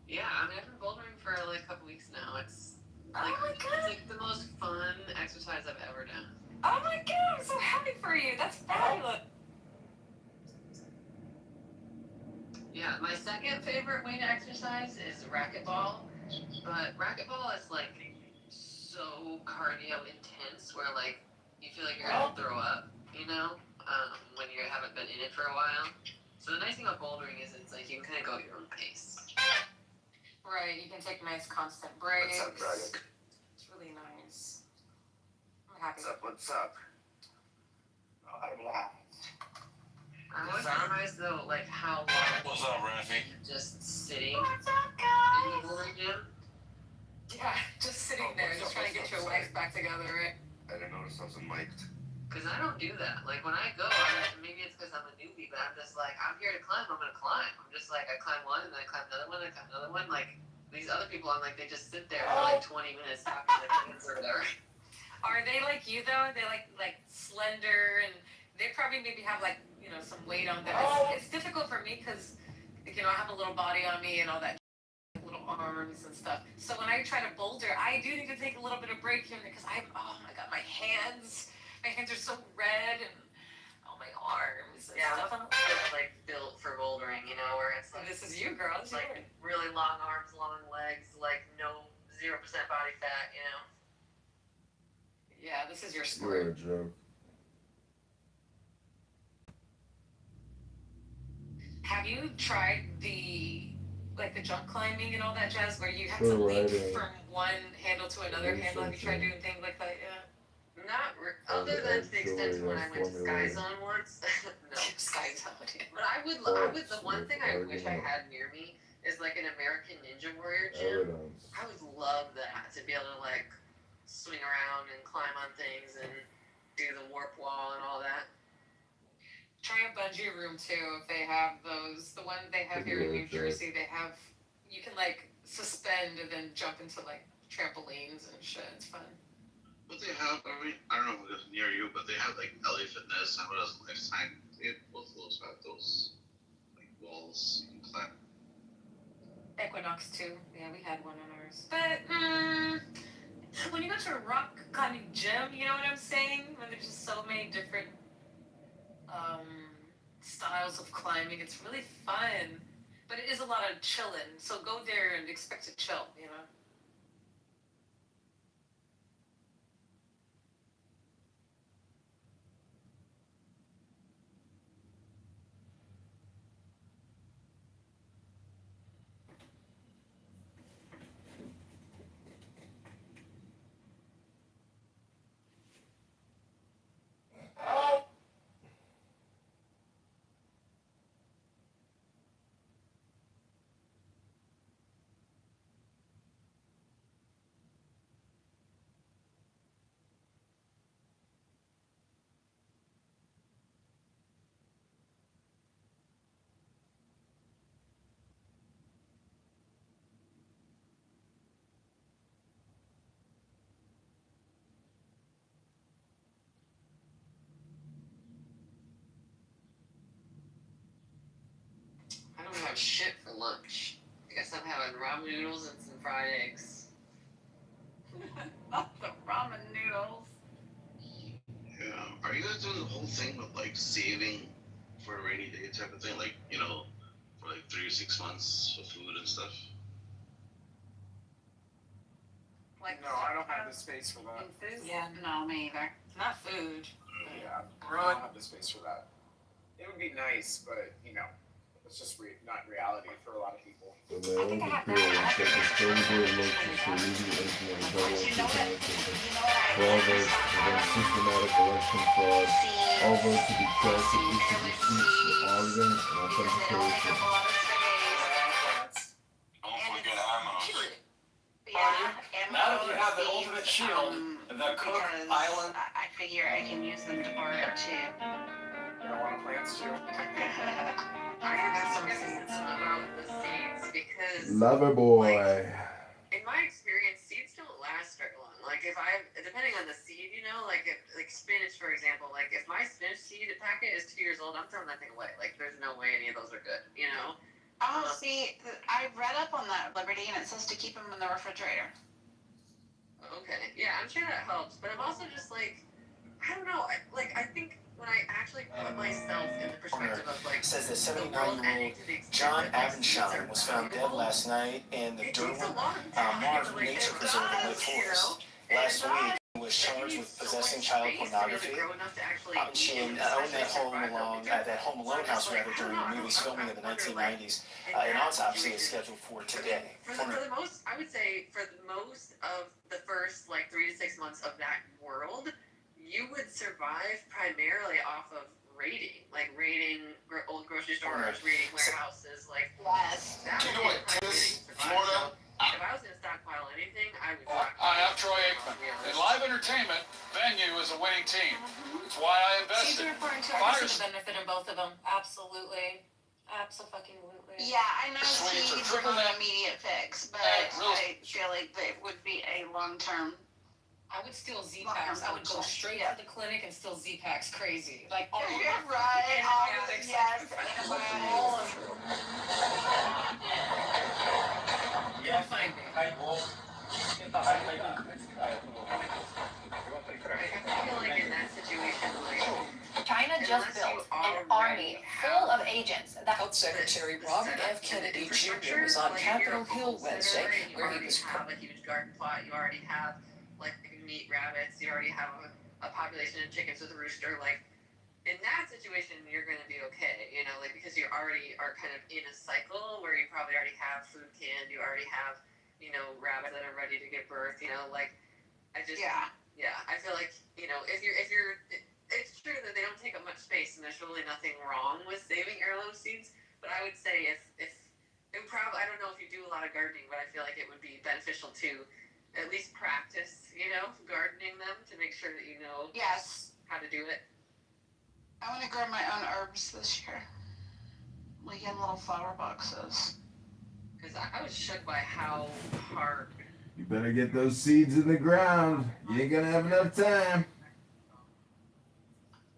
Yeah, I've been bouldering for like a couple weeks now. It's like, oh my God. It's like the most fun exercise I've ever done. Oh my God, I'm so happy for you. That's fabulous. Yeah, my second favorite way to exercise is racquetball. But racquetball is like so cardio intense where like you feel like you're gonna throw up, when you haven't been in it for a while. So the nice thing about bouldering is it's like you can kind of go at your own pace. Right, you can take nice constant breaks. What's up, brother? It's really nice. I'm happy. What's up? I'm always surprised though, like how long. What's up, Rafi? Just sitting What's up, in guys? the bowling gym. Yeah, just sitting there, just trying to get your legs back together, right? I didn't notice I wasn't mic'd. Cause I don't do that. Like when I go, maybe it's because I'm a newbie, but I'm just like, I'm here to climb. I'm gonna climb. I'm just like, I climb one and then I climb another one. I climb another one. Like these other people, I'm like, they just sit there for like 20 minutes talking to their kids or whatever. Are they like you though? They like slender and they probably maybe have like some weight on them. It's difficult for me because I have a little body on me and all that. Little arms and stuff. So when I try to boulder, I do need to take a little bit of break here because oh my God, my hands are so red and oh this is you, girl. It's like really long arms, long legs, like no 0% body fat, you know. Yeah, this is your You're a squirt. joke. Have you tried the jump climbing and all that jazz where you have Sure, to leap right, from one handle to another Yes, handle? Have you tried sure. doing things like that? Yeah. Other than to the extent to when I went to Sky formulated Zone once. No. Sky Zone. But I would, the one thing I wish I had near me is like an American Ninja Warrior gym. evidence. I would love that, to be able to like swing around and climb on things and do the warp wall and all that. Try a bungee room too if they have those. The one they have here in New Jersey, they have, you can like suspend and then jump into like trampolines and shit. It's fun. But they have, I mean, I don't know if it's near you, but they have like LA Fitness and what else, Lifetime. They both of those have those like walls you can climb. Equinox too. Yeah, we had one on ours. But when you go to a rock climbing gym, you know what I'm saying? When there's just so many different styles of climbing, it's really fun. But it is a lot of chilling. So go there and expect to chill, you know? I don't have shit for lunch. I guess I'm having ramen noodles and some fried eggs. Not the ramen noodles. Yeah. Are you guys doing the whole thing with like saving for a rainy day type of thing? Like, you know, for like 3 or 6 months of food and stuff? Like, no, I don't have the space for that. Yeah, no, me either. Not food. Yeah, I don't have the space for that. It would be nice, but you know, it's just not reality for a lot of people. The man of the period taking further elections to alleviate implementing double election politics. For all votes to prevent systematic election fraud, all votes to be casted each of the seats for auditing and authentication. Don't forget ammo. Yeah, Now that you have the ultimate shield, the Cook Island. I figure I can use them to borrow too. You don't want plants too? I have some seeds about the seeds because Lover boy. in my experience, seeds don't last very long. Like depending on the seed, you know, like spinach, for example, like if my spinach seed packet is 2 years old, I'm throwing that thing away. Like there's no way any of those are good, you know? Oh, see, I read up on that, Liberty, and it says to keep them in the refrigerator. Okay, yeah, I'm sure that helps, but I'm also just like, I don't know, I think when I actually put myself in the perspective of like Says that the world 79-year-old ending to the extent John that these seeds Avenshaw are was found dead valuable, last night in the it takes a Durham lot of time Marv to, like, Nature it Preserve in Lake does, you Forest. know? Last week, he was charged with possessing child pornography. She owned that home alone house rather during the movie's filming in the 1990s. An autopsy is scheduled for today. For the most, I would say, for the most of the first like 3 to 6 months of that world, you would survive primarily off of raiding, like raiding old grocery stores, raiding warehouses, like yes. That Do would it. be Tennis, survival. Florida. If I was gonna stockpile anything, I would. Hi, I'm Troy Aikman. In live entertainment, Venue is a winning team. It's why I invested. She's referring to I see the benefit in both of them. Absolutely. Absolutely. Yeah, I know Sweets are seeds triple are not net. an immediate fix, but real- I feel like it would be a long-term. I would steal Z-Packs. I would go straight to the clinic and steal Z-Packs crazy. Like, oh, You're right. Yes. You'll find me. I feel like in that situation, like China just built an army full of agents. Health Secretary Robert F. Kennedy Jr. was on Capitol Hill Wednesday, where he was. Have a huge garden plot. You already have like meat rabbits. You already have a population of chickens with a rooster. Like in that situation, you're going to be okay. You know, like because you already are kind of in a cycle where you probably already have food canned. You already have rabbits that are ready to give birth. Like I just I feel like if you're it's true that they don't take up much space and there's really nothing wrong with saving heirloom seeds. But I would say if it would probably, I don't know if you do a lot of gardening, but I feel like it would be beneficial to at least practice, gardening them to make sure that you know how to do it. I want to grow my own herbs this year, like in little flower boxes. Because I was shook by how hard. You better get those seeds in the ground. You ain't gonna have enough time.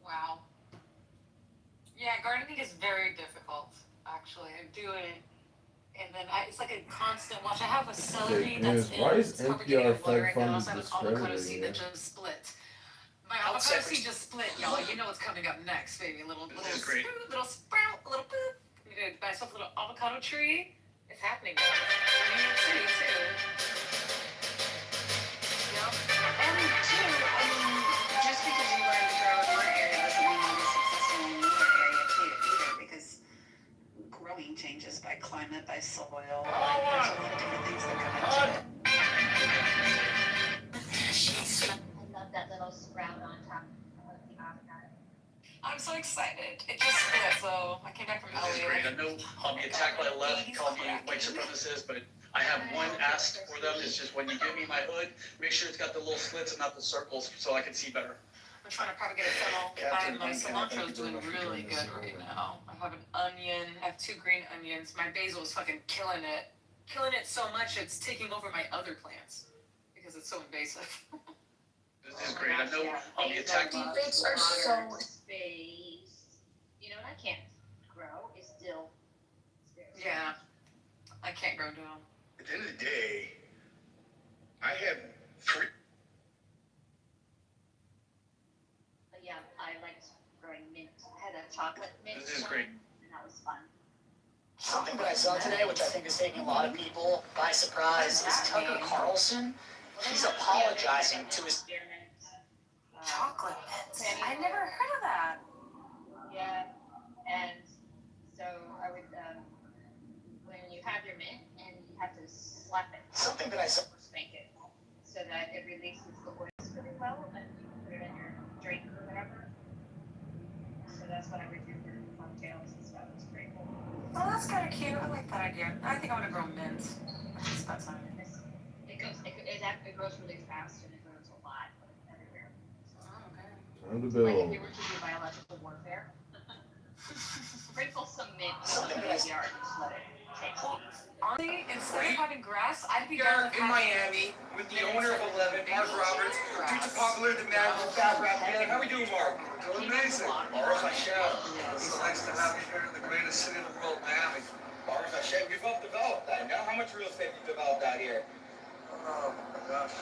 Wow. Yeah, gardening is very difficult, actually. I do it, and then it's like a constant watch. I have a celery that's Why is covered NPR in blurring, and I fund also have an avocado discredited seed that here? just split. My avocado seed just split, y'all. You know what's coming up next, baby. Little sprout, little sprout, a little boop. I'm gonna buy myself a little avocado tree. It's happening now. In New York City, too. Yep. And two, I mean, just because you learn to grow in one area doesn't mean you'll be successful in another area too, either, because growing changes by climate, by soil. There's a lot of different things that come into it. I love that little sprout on top of the avocado. I'm so excited. It just split, so I came back from LA. This is great. I know I'll be attacked by the left, call me white supremacist, but I have one ask for them. It's just when you give me my hood, make sure it's got the little slits and not the circles so I can see better. I'm trying to propagate a funnel. My cilantro is doing really good right now. I have an onion. I have 2 green onions. My basil is fucking killing it. Killing it so much it's taking over my other plants because it's so invasive. This is great. I know I'll be attacked. Defense are so space. You know what I can't grow is still. Yeah. I can't grow down. At the end of the day, I have 3. But yeah, I liked growing mint. I had a chocolate mint. This is great. And that was fun. Something that I saw today, which I think is taking a lot of people by surprise, is Tucker Carlson. He's apologizing to his. Chocolate mints. I never heard of that. Yeah, and so I would, when you have your mint, and you have to slap it. Something that I saw. Or spank it, so that it releases the oils really well, and you can put it in your drink or whatever. So that's what I would do for cocktails and stuff. It's pretty cool. Oh, that's kind of cute. I like that idea. I think I'm gonna grow mint. It's about time. It grows really fast, and it grows a lot everywhere. Time to Like if build. you were to do biological warfare, sprinkle some mint in the backyard and just let it take. Honestly, instead of having grass, I'd be Here done with in Miami with the owner of 11, Mark Roberts, future popular demand for fat rap band. How we doing, Mark? Doing amazing. Baruch Hashem. It's nice to have you here in the greatest city in the world, Miami. Baruch Hashem. You've developed that. Now, how much real estate you developed out here? Oh my gosh,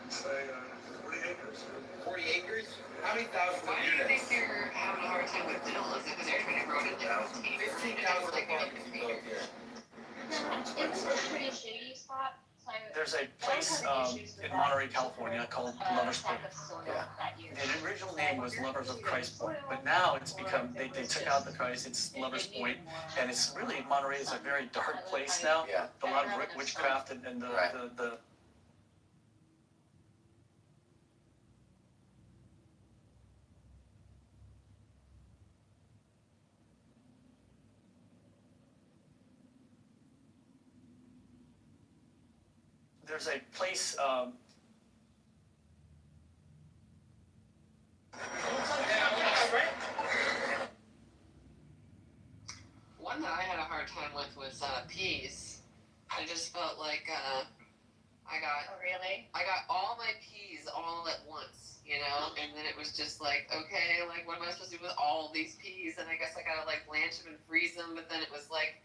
say 40 acres. 40 acres? How many thousands of Why do you units? think you're having a hard time with dill? Is it because you're trying to grow it down? 15,000 apartments you built here. It was a pretty shady spot. So There's a place in Monterey, California called Lovers Point. Yeah. The original name was Lovers of Christ Point, but now it's become, they took out the Christ, it's Lovers Point, and it's really, Monterey is a very dark place now. Yeah. A lot of witchcraft and the there's a place, One that I had a hard time with was peas. I just felt like I got all my peas all at once, you know, and then it was just like, okay, like what am I supposed to do with all these peas? And I guess I gotta like blanch them and freeze them, but then it was like,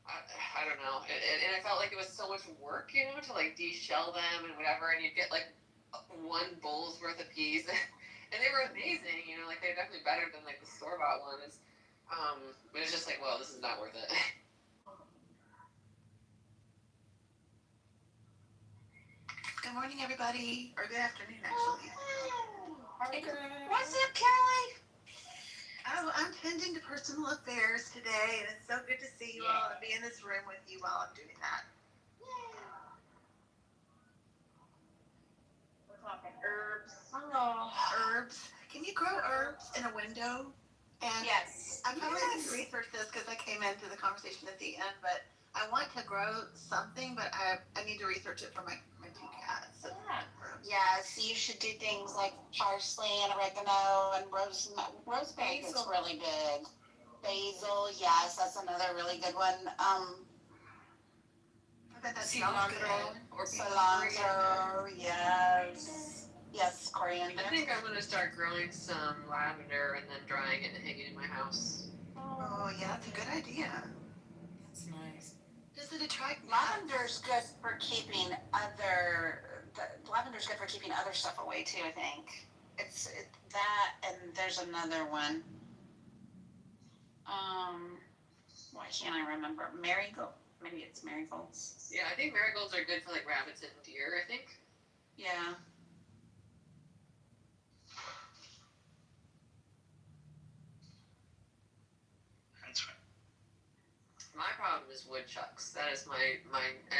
I don't know, and I felt like it was so much work, you know, to like de-shell them and whatever, and you'd get like one bowl's worth of peas, And they were amazing, you know, like they're definitely better than like the store-bought ones. But it's just like, well, this is not worth it. Good morning, everybody, or good afternoon, actually. Hey, girl. What's up, Kelly? Oh, I'm tending to personal affairs today, and it's so good to see you all and be in this room with you while I'm doing that. We're talking herbs. Oh. Herbs. Can you grow herbs in a window? And Yes. I probably didn't research this because I came into the conversation at the end, but I want to grow something, but I need to research it for my two cats. Yes, you should do things like parsley and oregano and rosemary is really big. Basil, yes, that's another really good one. I bet that Cilantro or Cilantro, yes. Yes, coriander. I think I'm gonna start growing some lavender and then drying it and hanging it in my house. Oh, yeah, that's a good idea. That's nice. Does it attract Lavender's good for keeping lavender's good for keeping other stuff away too, I think. It's that, and there's another one. Why can't I remember? Marigold. Maybe it's marigolds. Yeah, I think marigolds are good for like rabbits and deer, I think. Yeah. That's right. My problem is woodchucks. That is my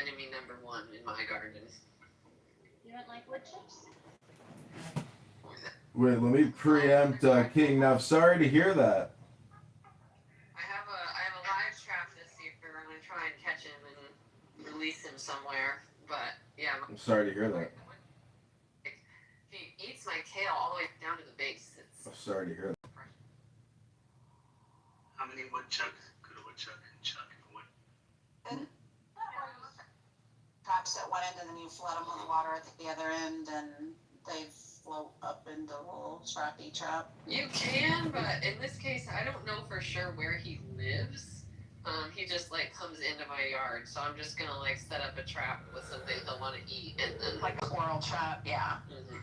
enemy number one in my garden. You don't like wood chips? Wait, let me preempt King. Now, sorry to hear that. I have a live trap this year. I'm gonna try and catch him and release him somewhere. But yeah, I'm sorry to hear that. he eats my kale all the way down to the base. I'm sorry to hear that. How many woodchucks could a woodchuck chuck in the wood? Traps at one end and then you flood them with water at the other end and they float up into the little trappy trap. You can, but in this case, I don't know for sure where he lives. He just like comes into my yard, so I'm just gonna like set up a trap with something he'll want to eat, and then like a coral trap, yeah. Mm-hmm.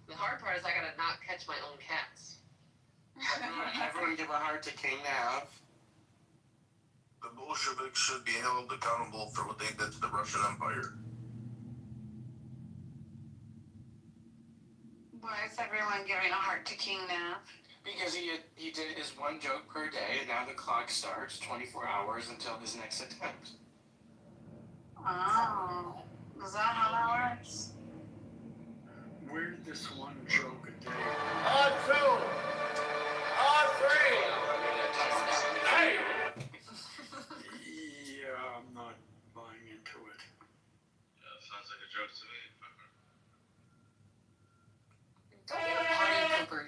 The hard part is I gotta not catch my own cats. Everyone give a heart to King Nav. The Bolsheviks should be held accountable for what they did to the Russian Empire. Why is everyone giving a heart to King Nav? Because he did his one joke per day, and now the clock starts 24 hours until his next attempt. Oh, is that how that works? Where did this one joke a day? On two! On three! Hey! Yeah, I'm not buying into it. Yeah, sounds like a joke to me.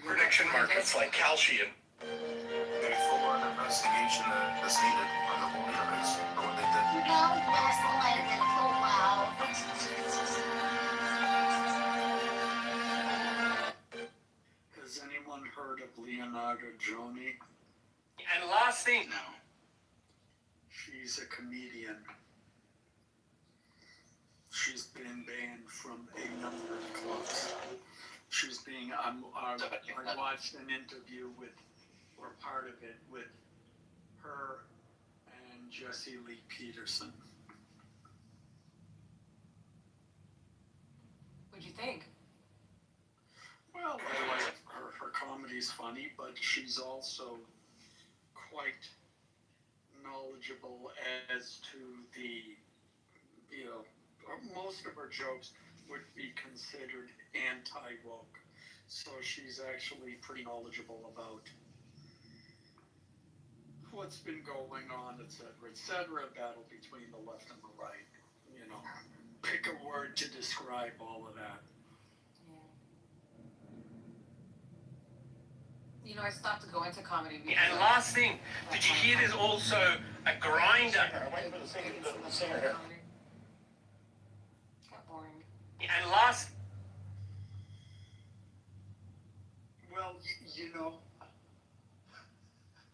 Prediction markets like calcium. A full-on investigation that's needed on the Bolsheviks for what they did. No, that's like it for a while. Has anyone heard of Leonardo Joni? And last thing. No. She's a comedian. She's been banned from a number of clubs. She's being, I watched an interview with, or part of it, with her and Jesse Lee Peterson. What'd you think? Well, I like her comedy's funny, but she's also quite knowledgeable as to the, most of her jokes would be considered anti-woke. So she's actually pretty knowledgeable about what's been going on, etc., battle between the left and the right. Pick a word to describe all of that. I stopped to go into comedy. And last thing, did you hear there's also a grinder? Got boring. And last. Well,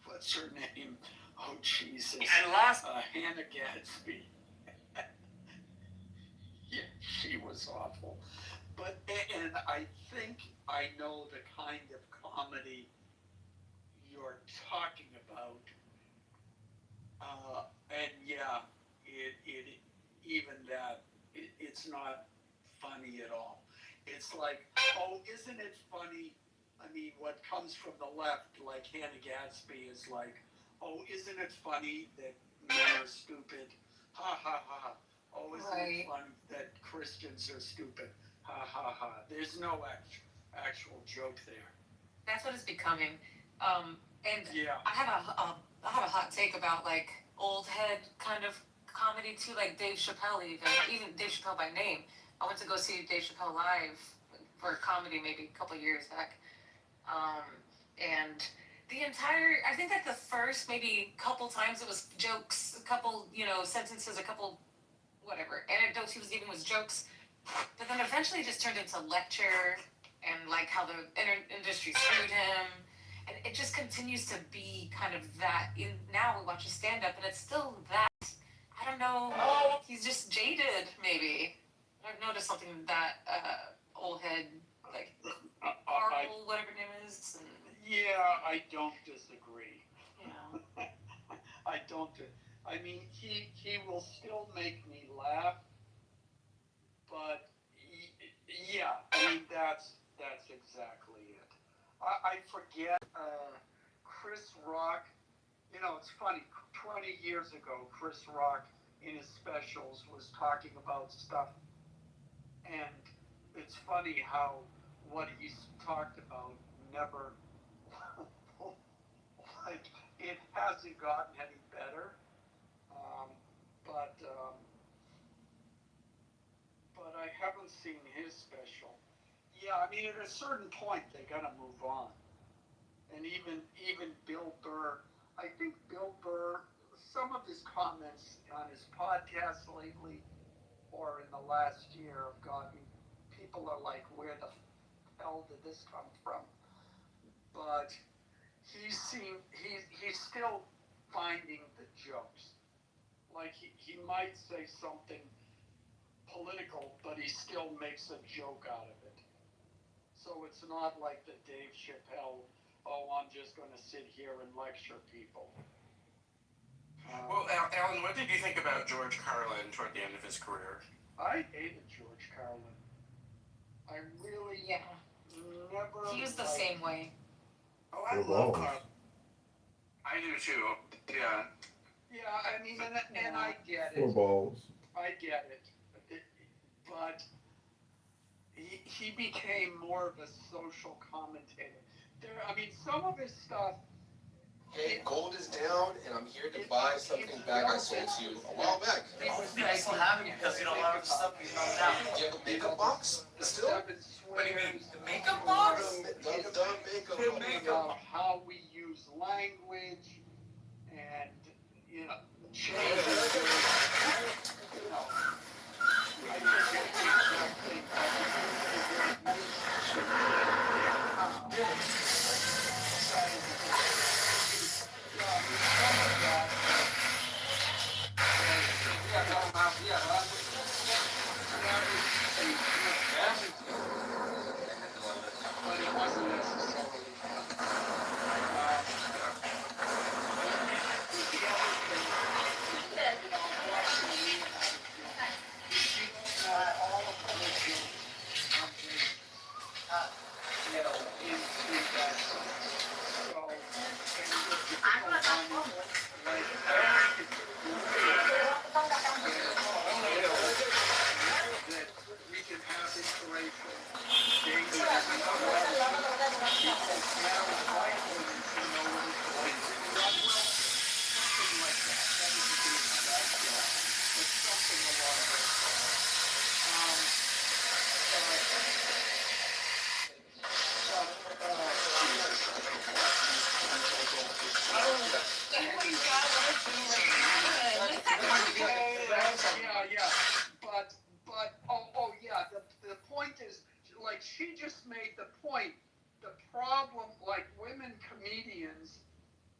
what's her name? Oh, Jesus. And last. Hannah Gadsby. Yeah, she was awful. But, and I think I know the kind of comedy you're talking about. And yeah, it even that, it's not funny at all. It's like, oh, isn't it funny? I mean, what comes from the left, like Hannah Gadsby, is like, oh, isn't it funny that men are stupid? Ha ha ha. Oh, isn't it funny that Christians are stupid? Ha ha ha. There's no actual joke there. That's what it's becoming. And Yeah. I have a hot take about like old head kind of comedy too, like Dave Chappelle even Dave Chappelle by name. I went to go see Dave Chappelle live for a comedy maybe a couple years back. And the entire, I think that the first maybe couple times it was jokes, a couple, sentences, a couple, whatever, anecdotes he was giving was jokes. But then eventually it just turned into lecture and like how the industry screwed him. And it just continues to be kind of that. Now we watch a stand-up and it's still that. I don't know. He's just jaded, maybe. I've noticed something that old head, like Carl, whatever his name is. Yeah, I don't disagree. Yeah. I don't. I mean, he will still make me laugh, but yeah, I mean that's exactly it. I forget Chris Rock. It's funny. 20 years ago, Chris Rock in his specials was talking about stuff, and it's funny how what he's talked about never. Like, it hasn't gotten any better, but I haven't seen his special. Yeah, I mean, at a certain point, they gotta move on. And even Bill Burr, I think Bill Burr, some of his comments on his podcast lately, or in the last year, have gotten, people are like, where the hell did this come from? But he's still finding the jokes. Like he might say something political, but he still makes a joke out of it. So it's not like the Dave Chappelle, oh, I'm just going to sit here and lecture people. Well, Alan, what did you think about George Carlin toward the end of his career? I hated George Carlin. I really never. He was the same way. Oh, I love Carlin. I do too. Yeah. Yeah, I mean, and I get it. 4 balls. I get it. But he became more of a social commentator. I mean, some of his stuff. Hey, gold is down, and I'm here to buy something back I sold to you a while back. Thanks for having me, because a lot of stuff is not down. Do you have a makeup box still? What do you mean, the makeup box? The makeup. How we use language, and change. I think but it wasn't necessarily. The point is, like, she just made the point. The problem, like, women comedians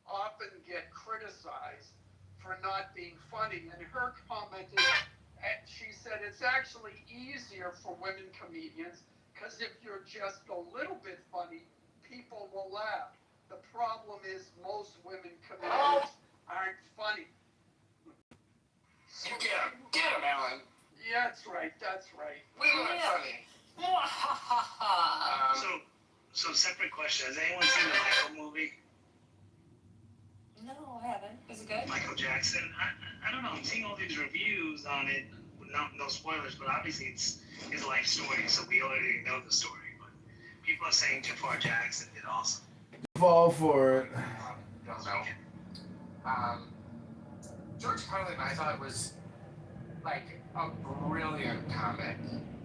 often get criticized for not being funny, and her comment is, she said it's actually easier for women comedians because if you're just a little bit funny, people will laugh. The problem is most women comedians aren't funny. You get him, Alan. Yeah, that's right, that's right. We aren't funny. So separate question. Has anyone seen the Michael movie? No, I haven't. Is it good? Michael Jackson. I don't know. I'm seeing all these reviews on it. No spoilers, but obviously it's his life story, so we already know the story. But people are saying Kitover Jackson did awesome. Fall for it. Don't know. George Carlin, I thought was like a brilliant comic,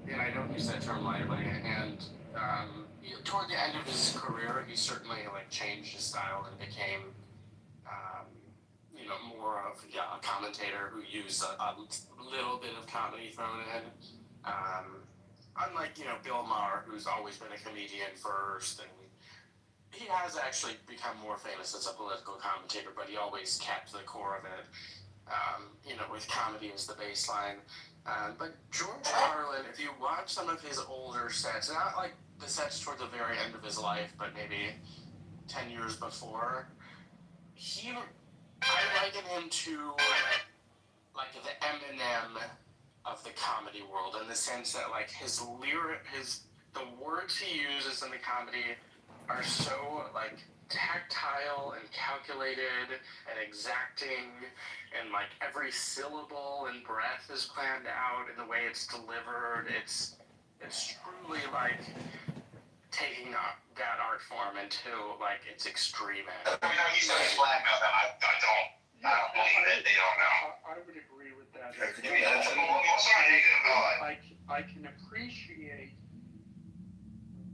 and I don't use that term lightly. And toward the end of his career, he certainly like changed his style and became, more of a commentator who used a little bit of comedy thrown in. Unlike Bill Maher, who's always been a comedian first, and he has actually become more famous as a political commentator, but he always kept the core of it. With comedy as the baseline. But George Carlin, if you watch some of his older sets, not like the sets toward the very end of his life, but maybe 10 years before, I liken him to like the Eminem of the comedy world, in the sense that like the words he uses in the comedy are so like tactile and calculated and exacting, and like every syllable and breath is planned out in the way it's delivered. It's truly like taking that art form into like its extreme end. He's saying black now that I don't believe that they don't know. I would agree with that. I can appreciate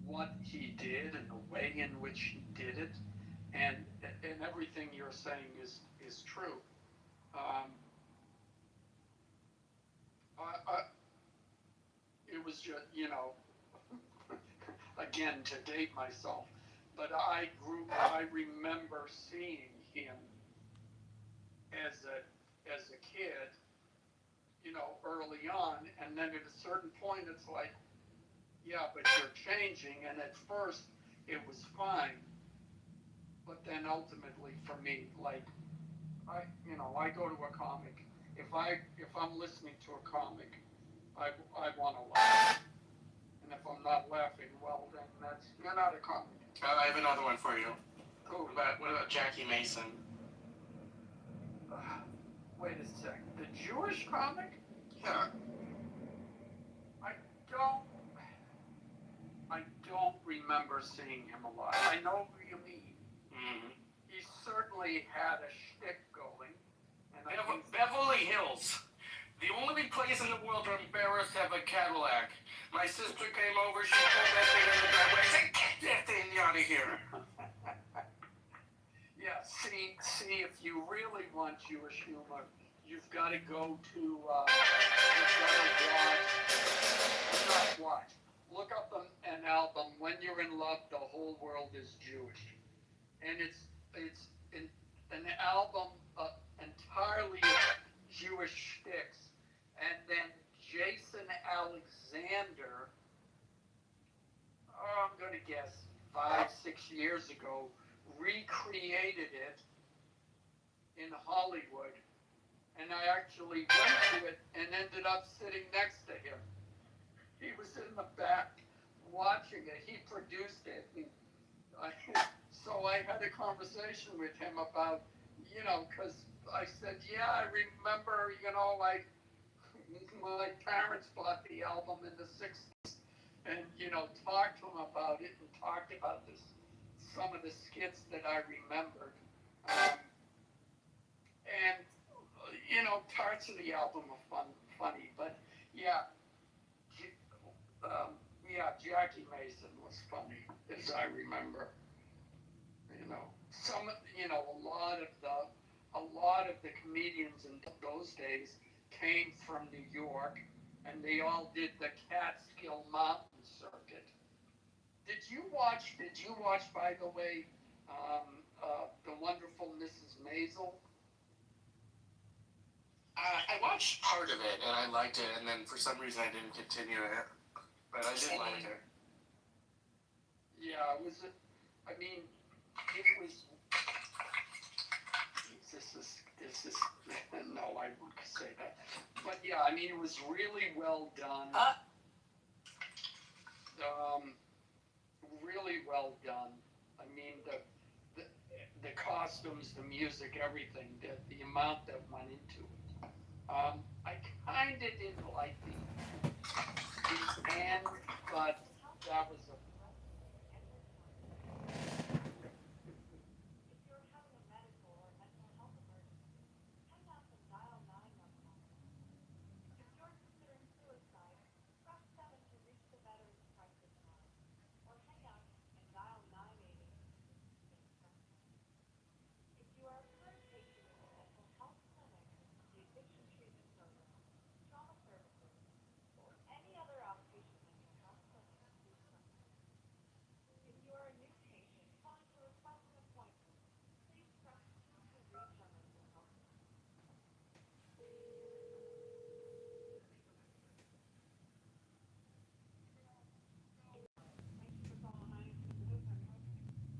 what he did and the way in which he did it, and everything you're saying is true. It was just, again, to date myself, but I remember seeing him as a kid, early on, and then at a certain point it's like, yeah, but you're changing, and at first it was fine, but then ultimately for me, like, I go to a comic, if I'm listening to a comic, I want to laugh, and if I'm not laughing, well, then you're not a comic. I have another one for you. Cool. What about Jackie Mason? Wait a sec. The Jewish comic? Yeah. I don't remember seeing him a lot. I know who you mean. Mm-hmm. He certainly had a shtick going. And Beverly Hills. The only place in the world where embarrassed to have a Cadillac. My sister came over, she pulled that thing in the driveway. I said, get that thing out of here. Yeah, see, if you really want Jewish humor, you've got to go to, look up an album, When You're in Love, The Whole World is Jewish. And it's an album entirely of Jewish shticks. And then Jason Alexander, I'm going to guess 5-6 years ago, recreated it in Hollywood. And I actually went to it and ended up sitting next to him. He was in the back watching it. He produced it. And so I had a conversation with him about, because I said, yeah, I remember, like, my parents bought the album in the 60s and, talked to him about it and talked about some of the skits that I remembered. And, parts of the album are funny, but yeah, Jackie Mason was funny, as I remember. A lot of the comedians in those days came from New York, and they all did the Catskill Mountain circuit. Did you watch, by the way, The Wonderful Mrs. Maisel? I watched part of it and I liked it, and then for some reason I didn't continue it. But I did like it. Yeah, it was. I mean, it was. This is. No, I wouldn't say that. But yeah, I mean, it was really well done. Really well done. I mean, the costumes, the music, everything, the amount that went into it. I kind of didn't like the end, but that was a.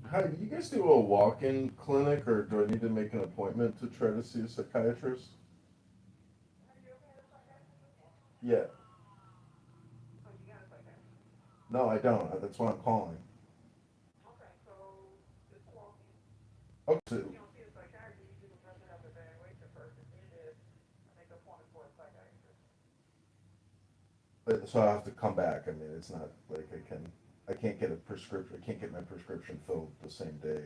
Hi, do you guys do a walk-in clinic, or do I need to make an appointment to try to see a psychiatrist? Yeah. No, I don't. That's why I'm calling. Okay. So I have to come back. I mean, it's not like I can't get a prescription. I can't get my prescription filled the same day.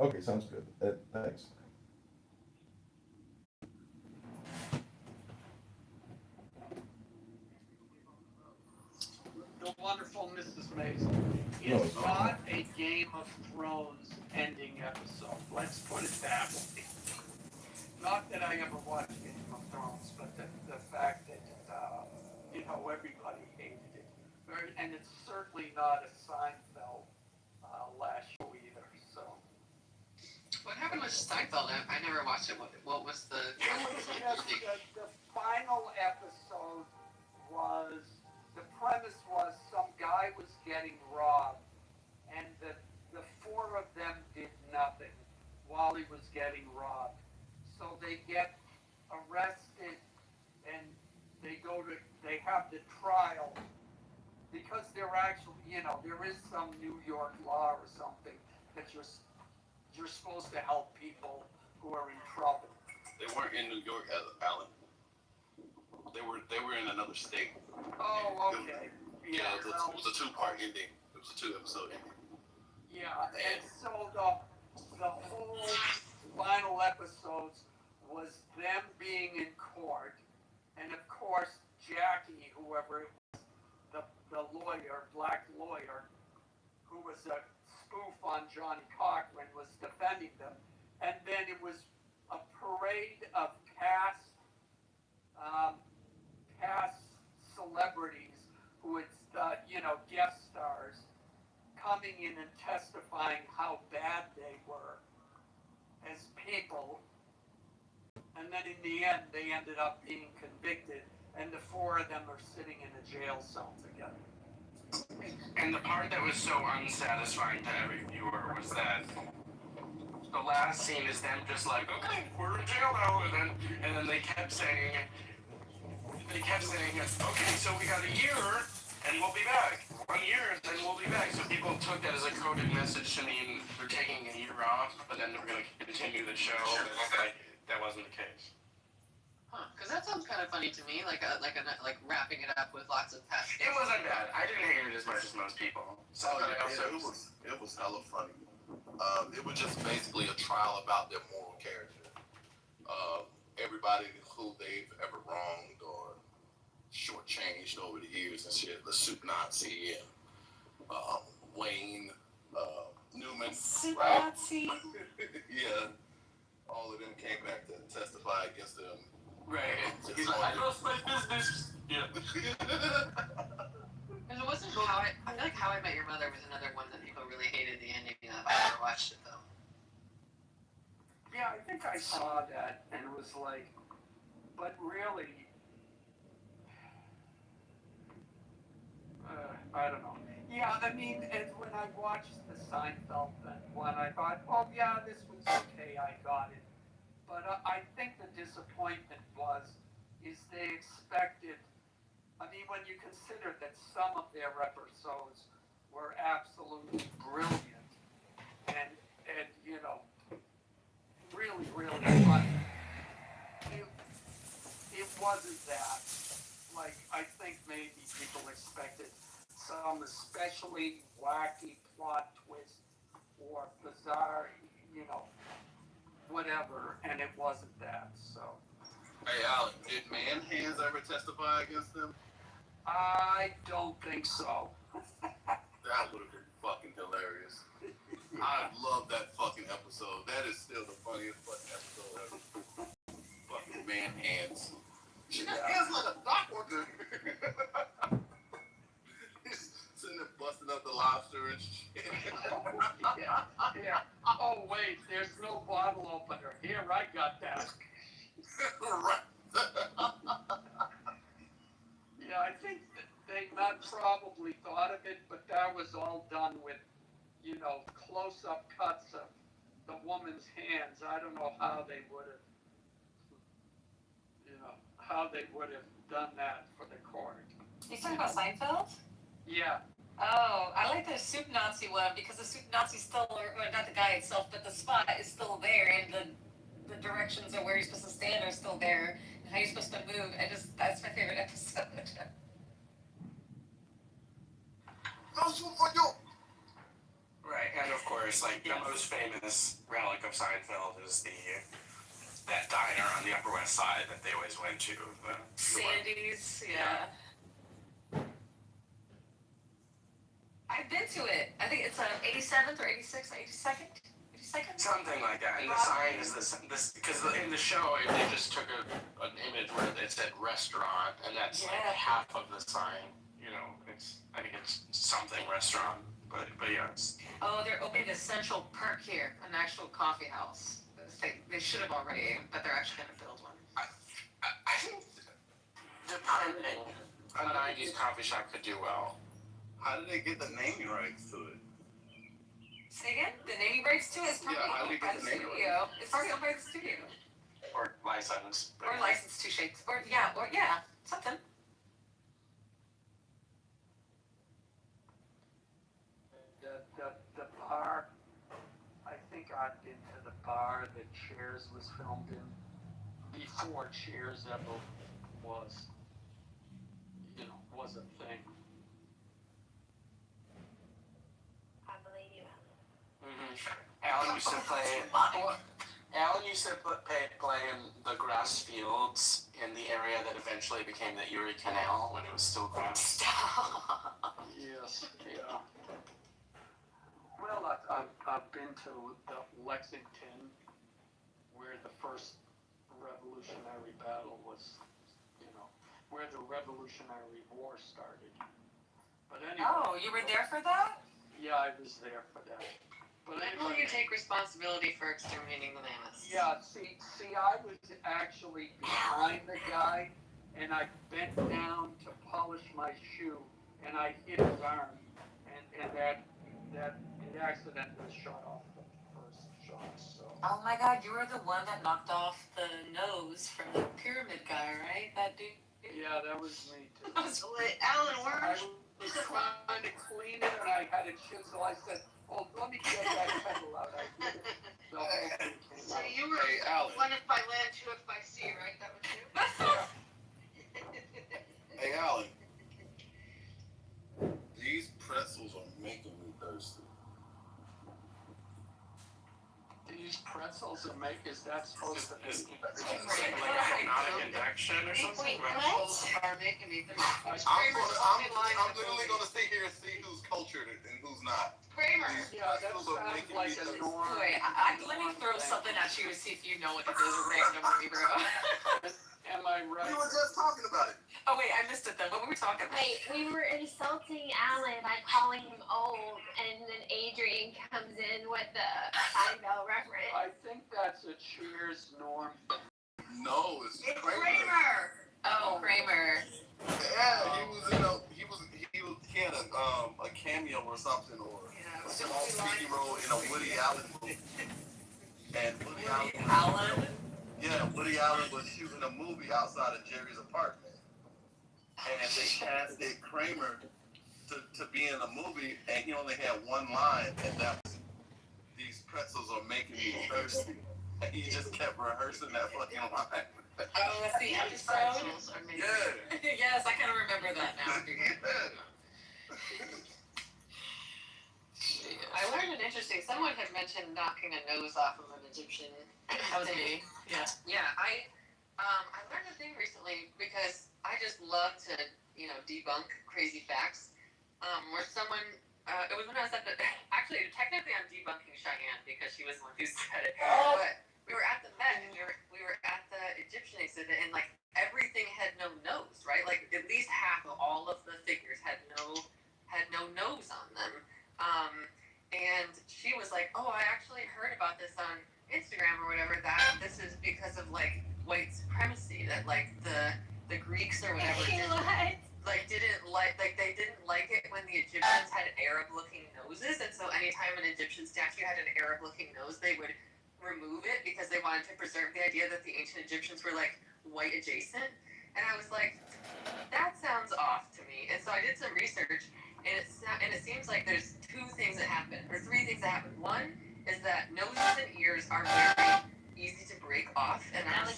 Okay, sounds good. Thanks. The wonderful Mrs. Mason. It's not a Game of Thrones ending episode. Let's put it that way. Not that I ever watched Game of Thrones, but the fact that everybody hated it, and it's certainly not a Seinfeld last show either. So. What happened with Seinfeld? I never watched it. What was the? The final episode was, the premise was some guy was getting robbed, and the four of them did nothing while he was getting robbed. So they get arrested, and they have the trial, because they're actually, there is some New York law or something that you're supposed to help people who are in trouble. They weren't in New York, Alan. They were in another state. Oh, okay. Yeah, it was a two-part ending. It was a two-episode ending. Yeah, and so the whole final episodes was them being in court, and of course Jackie, whoever it was, the lawyer, black lawyer, who was a spoof on Johnny Cochran, was defending them, and then it was a parade of past celebrities who had, guest stars coming in and testifying how bad they were as people. And then in the end, they ended up being convicted, and the four of them are sitting in a jail cell together. And the part that was so unsatisfying to every viewer was that the last scene is them just like, okay, we're in jail now, and then they kept saying, okay, so we got a year, and we'll be back. 1 year, and then we'll be back. So people took that as a coded message to mean they're taking a year off, but then they're going to continue the show. And that wasn't the case. Huh? Because that sounds kind of funny to me, like wrapping it up with lots of past. It wasn't bad. I didn't hate it as much as most people. So It was hella funny. It was just basically a trial about their moral character. Everybody who they've ever wronged or shortchanged over the years and shit. The Soup Nazi and Wayne Newman. Soup right? Nazi. Yeah. All of them came back to testify against them. Right. He's like, I lost my business. Yeah. And it wasn't I feel like How I Met Your Mother was another one that people really hated the ending of. I never watched it though. Yeah, I think I saw that and it was like, but really, I don't know. Yeah, I mean, and when I watched the Seinfeld one, I thought, oh yeah, this was okay, I got it. But I think the disappointment is they expected, I mean, when you consider that some of their episodes were absolutely brilliant and you know, really, really funny, it wasn't that. Like, I think maybe people expected some especially wacky plot twist or bizarre, you know, whatever, and it wasn't that, so. Hey, Alan, did man hands ever testify against them? I don't think so. That would have been fucking hilarious. I love that fucking episode. That is still the funniest fucking episode ever. Fucking man hands. She got hands like a dock worker. He's sitting there busting up the lobster and shit. Yeah. Oh, wait, there's no bottle opener. Here, I got that. Right. Yeah, I think they not probably thought of it, but that was all done with, you know, close-up cuts of the woman's hands. I don't know how they would have, you know, how they would have done that for the court. You talking about Seinfeld? Yeah. Oh, I like the soup Nazi one because the soup Nazi still, or not the guy itself, but the spot is still there, and the directions of where you're supposed to stand are still there, and how you're supposed to move. That's my favorite episode. Right, and of course, like the most famous relic of Seinfeld is that diner on the Upper West Side that they always went to. Sandy's, yeah. I've been to it. I think it's 87th or 86th, 82nd? 82nd? Something like that. And the sign is this because in the show they just took an image where it said restaurant, and that's like half of the sign. You know, I think it's something restaurant, but yeah. Oh, they're opening a Central Perk here, an actual coffee house. They should have already, but they're actually going to build one. I think depending, a 90s coffee shop could do well. How did they get the naming rights to it? Say again? The naming rights to it is probably owned by the studio. It's already owned by the studio. Or licensed. Or licensed to shapes. Or something. The bar, I think I've been to the bar that Cheers was filmed in before Cheers ever was a thing. I believe you. Alan used to play. Alan used to play in the grass fields in the area that eventually became the Erie Canal when it was still grass. Yes, yeah. Well, I've been to the Lexington, where the first Revolutionary battle was, where the Revolutionary War started. But anyway. Oh, you were there for that? Yeah, I was there for that. But When will you take responsibility for exterminating the mammoths? Yeah, see, I was actually behind the guy, and I bent down to polish my shoe, and I hit his arm, and that it accidentally shot off the first shot. So. Oh my God, you were the one that knocked off the nose from the pyramid guy, right? That dude. Yeah, that was me too. Wait, Alan, where I was trying to clean it, and I had a chisel. I said, "Oh, let me get that pedal out." I did it. The whole thing came So out. you were one if by land, two if by sea, right? That was you? Hey, Alan. These pretzels are making me thirsty. These pretzels are is that supposed to be? Like hypnotic injection or something? Pretzels are making me thirsty. I'm literally gonna sit here and see who's cultured and who's not. Kramer. Yeah, that sounds like a norm. Wait, let me throw something at you and see if you know what it is randomly, bro. Am I right? We were just talking about it. Oh wait, I missed it then. What were we talking about? Wait, we were insulting Alan by calling him old, and then Adrian comes in with the Seinfeld reference. I think that's a Cheers Norm? No, it's Kramer. Oh, Kramer. Yeah, he had a cameo or something, or a small speaking role in a Woody Allen movie. And Woody Allen? Yeah, Woody Allen was shooting a movie outside of Jerry's apartment. And they casted Kramer to be in the movie, and he only had one line, and that was, "These pretzels are making me thirsty." And he just kept rehearsing that fucking line. Oh, that's the episode? Yeah. Yes, I kind of remember that now. I learned an interesting. Someone had mentioned knocking a nose off of an Egyptian. That was me. Yeah. Yeah, I learned a thing recently because I just love to debunk crazy facts. Where someone it was when I was at the actually technically I'm debunking Cheyenne because she was the one who said it. But we were at the Met and we were at the Egyptian exhibit and like everything had no nose, right? Like at least half of all of the figures had no nose on them. And she was like, "Oh, I actually heard about this on Instagram or whatever. That this is because of like white supremacy. That like the Greeks or whatever didn't like they didn't like it when the Egyptians had Arab-looking noses, and so anytime an Egyptian statue had an Arab-looking nose, they would remove it because they wanted to preserve the idea that the ancient Egyptians were like white adjacent." And I was like, that sounds off to me. And so I did some research, and it seems like there's three things that happen. One is that noses and ears are very easy to break off and are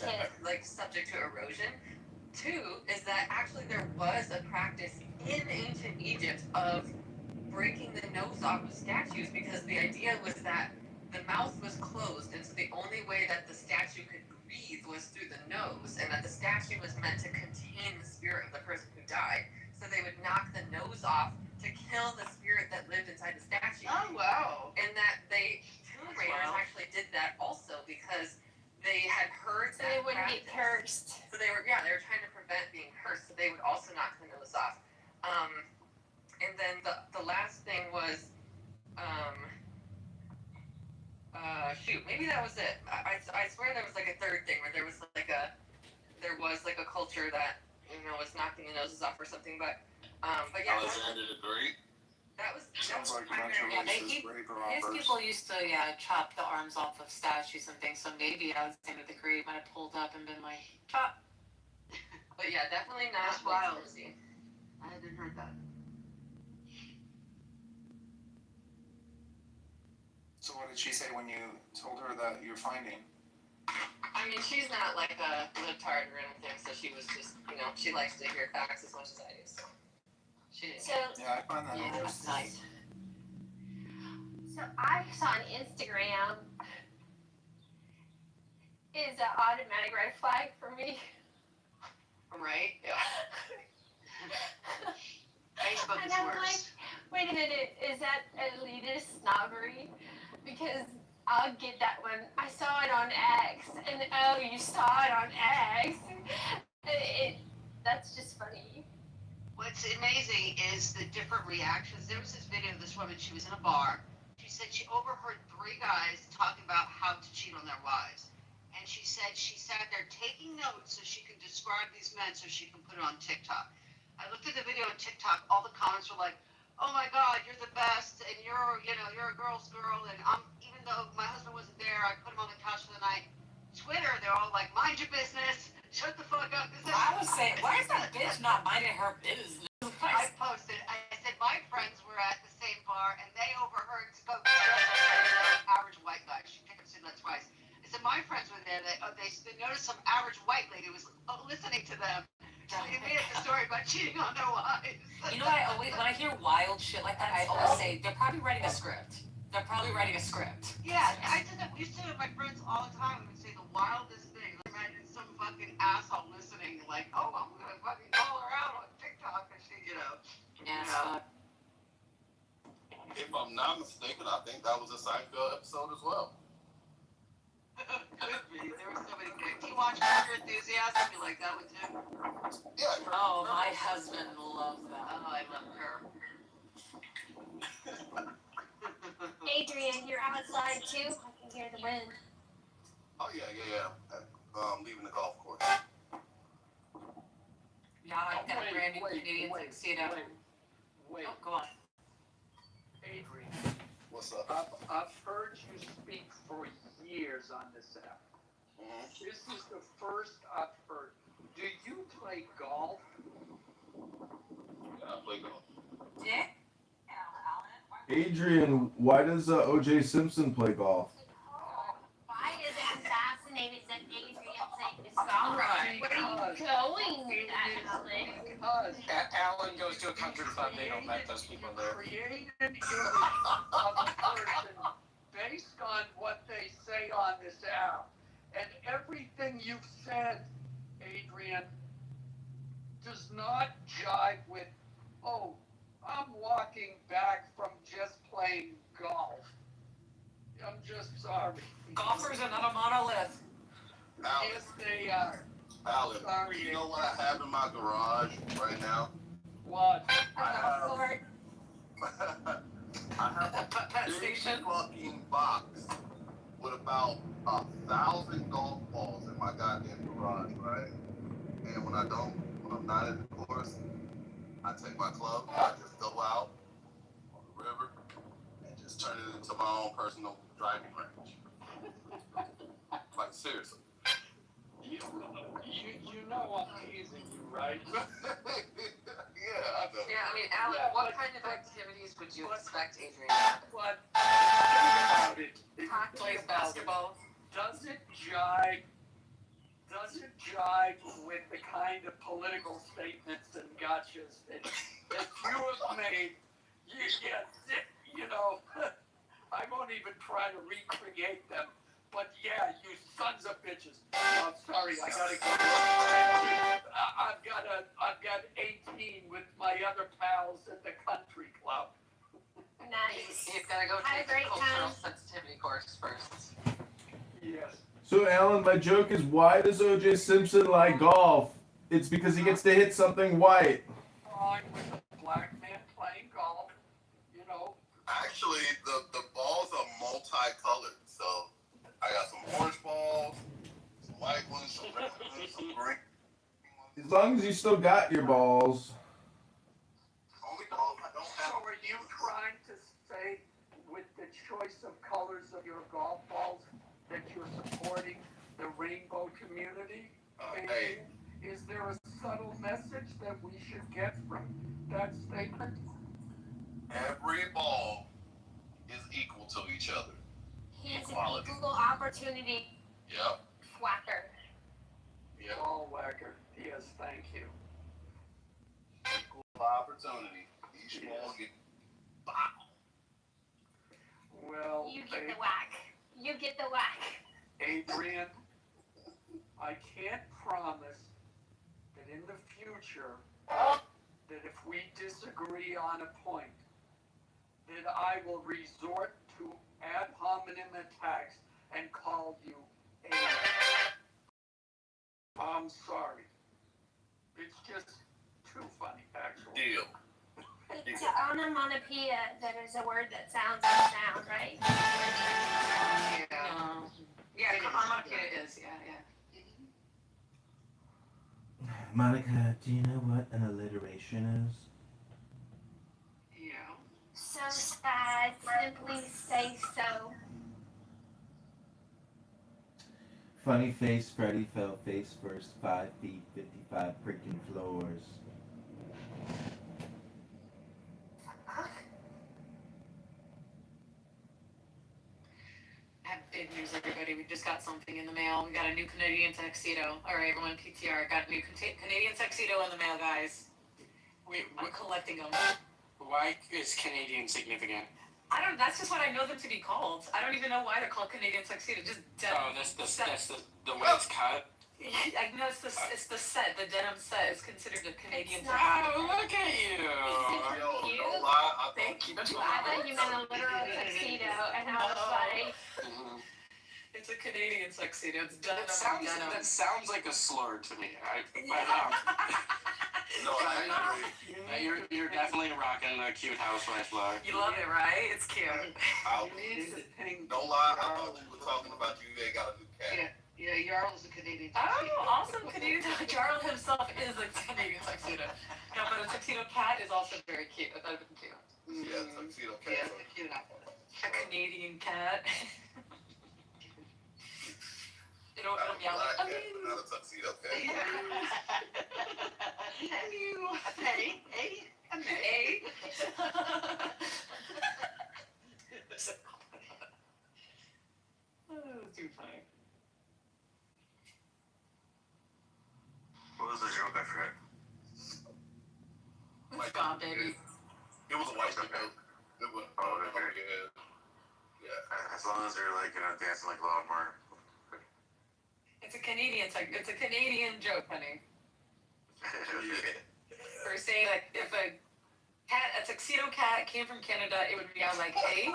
like subject to erosion. Two is that actually there was a practice in ancient Egypt of breaking the nose off of statues because the idea was that the mouth was closed, and so the only way that the statue could breathe was through the nose, and that the statue was meant to contain the spirit of the person who died. So they would knock the nose off to kill the spirit that lived inside the statue. Oh, wow. And that tomb raiders actually did that also because they had heard that they wouldn't practice. get cursed. So they were trying to prevent being cursed, so they would also knock the nose off. And then the last thing was, maybe that was it. I swear there was like a third thing where there was like a culture that was knocking the noses off or something, but yeah. Alexander the Great. That was Yeah, his people used to chop the arms off of statues and things, so maybe Alexander the Great might have pulled up and been like, chop. But yeah, definitely not. That's wild. I hadn't heard that. So what did she say when you told her that you're finding? I mean, she's not like a libtard or anything, so she was just, she likes to hear facts as much as I do, so she didn't. Yeah, I find that Yeah, that's nice. So I saw on Instagram is an automatic red flag for me. Right? Yeah. Facebook And is I'm worse. like, wait a minute, is that elitist snobbery? Because I'll get that one. I saw it on X, and oh, you saw it on X. That's just funny. What's amazing is the different reactions. There was this video of this woman, she was in a bar. She said she overheard 3 guys talking about how to cheat on their wives. And she said she sat there taking notes so she could describe these men so she can put it on TikTok. I looked at the video on TikTok, all the comments were like, "Oh my God, you're the best, and you're a girl's girl, and even though my husband wasn't there, I put him on the couch for the night." Twitter, they're all like, "Mind your business, shut the fuck up." I was saying, why is that bitch not minding her business? I posted, I said, my friends were at the same bar, and they overheard average white guy. She picked up said that twice. I said, my friends were there, they noticed some average white lady was listening to them. They made up a story about cheating on their wives. You know what? When I hear wild shit like that, I always say they're probably writing a script. Yeah, I did that. We used to do it with my friends all the time. We would say the wildest thing. Imagine some fucking asshole listening, like, "Oh, I'm gonna fucking call her out on TikTok," and she, Yeah. If I'm not mistaken, I think that was a Seinfeld episode as well. Could be. There were so many things. Do you watch Curb Your Enthusiasm? You like that one too? Yeah. Oh, my husband loves that. Oh, I love her. Adrian, you're outside too? I can hear the wind. Oh yeah. Leaving the golf course. Yeah, I've got a brand new Canadian tuxedo. Wait. Oh, go on. Adrian, What's up? I've heard you speak for years on this app. Mm-hmm. This is the first I've heard. Do you play golf? Yeah, I play golf. Yeah. Adrian, why does O.J. Simpson play golf? Why is it fascinating that Adrian is golf? Right. Where are you going, Alan? Because Alan goes to a country club, they don't let those people there. create an image of a person based on what they say on this app. And everything you've said, Adrian, does not jive with, oh, I'm walking back from just playing golf. I'm just sorry. Golfers are not a monolith. Alan, Yes, they are. Alan, Sorry, you know what I have in my garage right now? What? I have Pet a big station. fucking box with about 1,000 golf balls in my goddamn garage, right? And when I'm not at the course, I take my club, I just go out on the river and just turn it into my own personal driving range. Like, seriously. You know I'm teasing you, right? Yeah, I know. Yeah, I mean, Alan, Yeah, what but- kind of activities would you expect Adrian? But think about it. Plays basketball. Does it jive with the kind of political statements and gotchas that you have made? You know, I won't even try to recreate them. But yeah, you sons of bitches. I'm sorry, I gotta go. I've got 18 with my other pals at the country club. Nice. He's gotta go Have a take the great cultural time. sensitivity course first. Yes. So, Alan, my joke is, why does O.J. Simpson like golf? It's because he gets to hit something white. Wrong with a black man playing golf, you know. Actually, the balls are multicolored, so I got some orange balls, some white ones, some red ones, some green. As long as you still got your balls. Only balls I don't So have. are you trying to say with the choice of colors of your golf balls that you're supporting the rainbow community? Hey, Is there a subtle message that we should get from that statement? every ball is equal to each other. He's an Equality. equal opportunity Yep. whacker. Yep. Ball whacker. Yes, thank you. Equal opportunity. Each ball get bow. Well, You get the whack. You get the whack. Adrian, I can't promise that in the future, that if we disagree on a point, that I will resort to ad hominem attacks and call you a... I'm sorry. It's just too funny, actually. Deal. It's an onomatopoeia that is a word that sounds like a sound, right? No. Yeah, onomatopoeia is. Yeah. Monica, do you know what an alliteration is? Yeah. So sad. Simply say so. Funny face, Freddy fell face first, 5 feet, 55 freaking floors. Big news, everybody. We just got something in the mail. We got a new Canadian tuxedo. All right, everyone, PTR. Got a new Canadian tuxedo in the mail, guys. I'm collecting them. Why is Canadian significant? I don't. That's just what I know them to be called. I don't even know why they're called Canadian tuxedo. Just denim. Oh, that's the way it's cut. I know it's the set. The denim set is considered a Canadian It's tuxedo. Oh, look at you. Yo, don't lie. Thank you. I thought you meant a literal tuxedo, and I was like, It's a Canadian tuxedo. It's denim. That sounds like a slur to me. I don't know. No, I agree. You're definitely rocking the cute housewife look. You love it, right? It's cute. No lie, I thought you were talking about you ain't got a new cat. Yeah, Jarl's a Canadian Oh, tuxedo. awesome. Canadian Jarl himself is a Canadian tuxedo. No, but a tuxedo cat is also very cute. I thought it was cute. Yeah, tuxedo cat. Yeah, cute apple. A Canadian cat. It'll meow like, Not a tuxedo cat. Hey, hey. Oh, too funny. What was the joke? I forgot. It's gone, baby. It was a white joke. It was. Oh, okay. Yeah. As long as they're like dancing like a lot more. It's a Canadian joke, honey. We're saying like if a tuxedo cat came from Canada, it would meow like hey.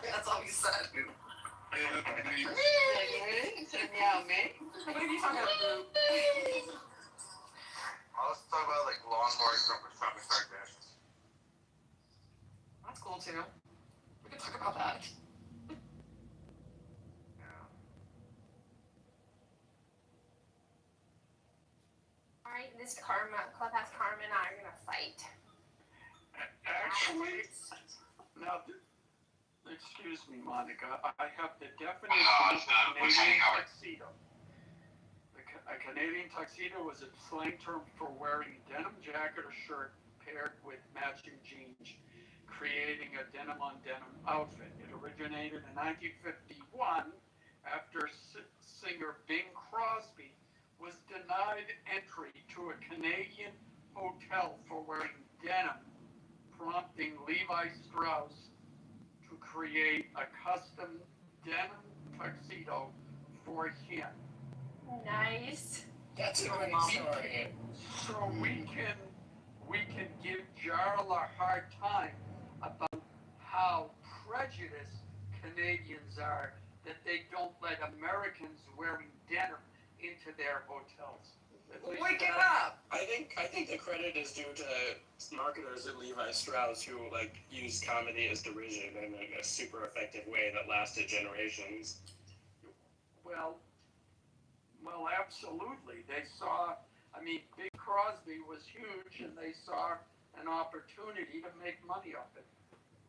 That's all he said. Meow, me. What are you talking about? Let's talk about like lawnmowers from Kardashians. That's cool too. We can talk about that. Alright, this Clubhouse Karma and I are gonna fight. Actually, now, excuse me, Monica, I have the definition of a Canadian tuxedo. A Canadian tuxedo was a slang term for wearing a denim jacket or shirt paired with matching jeans, creating a denim-on-denim outfit. It originated in 1951 after singer Bing Crosby was denied entry to a Canadian hotel for wearing denim, prompting Levi Strauss to create a custom denim tuxedo for him. Nice. That's a great story. So we can give Jarl a hard time about how prejudiced Canadians are that they don't let Americans wearing denim into their hotels. Wake it up! I think the credit is due to marketers at Levi Strauss who used comedy as derision in a super effective way that lasted generations. Well, absolutely. They saw, Bing Crosby was huge, and they saw an opportunity to make money off it.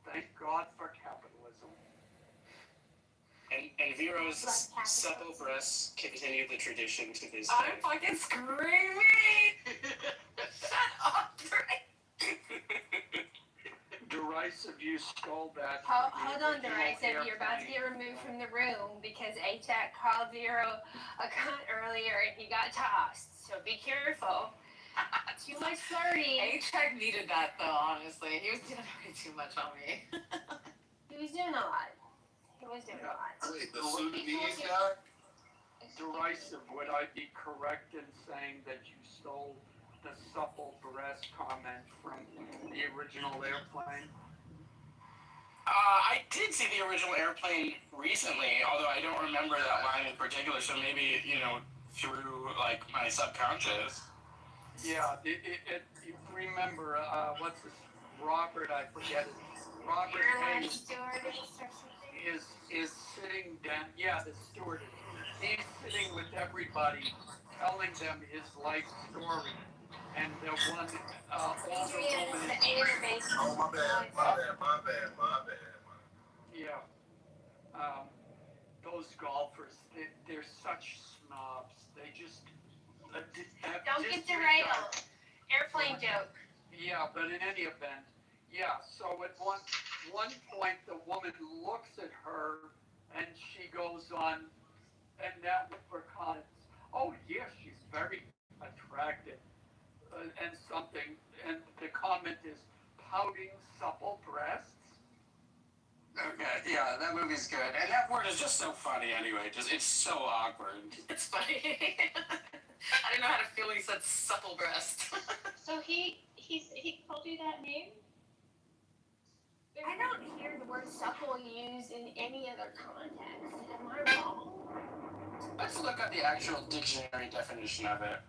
Thank God for capitalism. And Vero's supple breasts continue the tradition to this I'm day. fucking screaming! Shut up, Drake! Derisive, you stole that. Hold on, Derisive. You're about to get removed from the room because A-Tech called Vero a cunt earlier and he got tossed. So be careful. Too much flirting. A-Tech needed that though, honestly. He was doing way too much on me. He was doing a lot. Wait, the Sudanese guy? Derisive, would I be correct in saying that you stole the supple breast comment from the original Airplane? I did see the original Airplane recently, although I don't remember that line in particular, so maybe, through, my subconscious. Yeah, you remember, what's this, Robert, I forget it, Robert Hayes is sitting down, the stewardess, he's sitting with everybody, telling them his life story, and the one, older woman is, Oh, my bad. yeah, those golfers, they're such snobs, they just, Don't get derailed. Airplane joke. Yeah, but in any event, so at one point the woman looks at her and she goes on, and that with her comments, oh yeah, she's very attractive, and something, and the comment is pouting supple breasts. Okay, yeah, that movie's good. And that word is just so funny anyway. It's so awkward. It's funny. I didn't know how to feel when he said supple breast. So he called you that name? I don't hear the word supple used in any other context. Am I wrong? Let's look at the actual dictionary definition of it.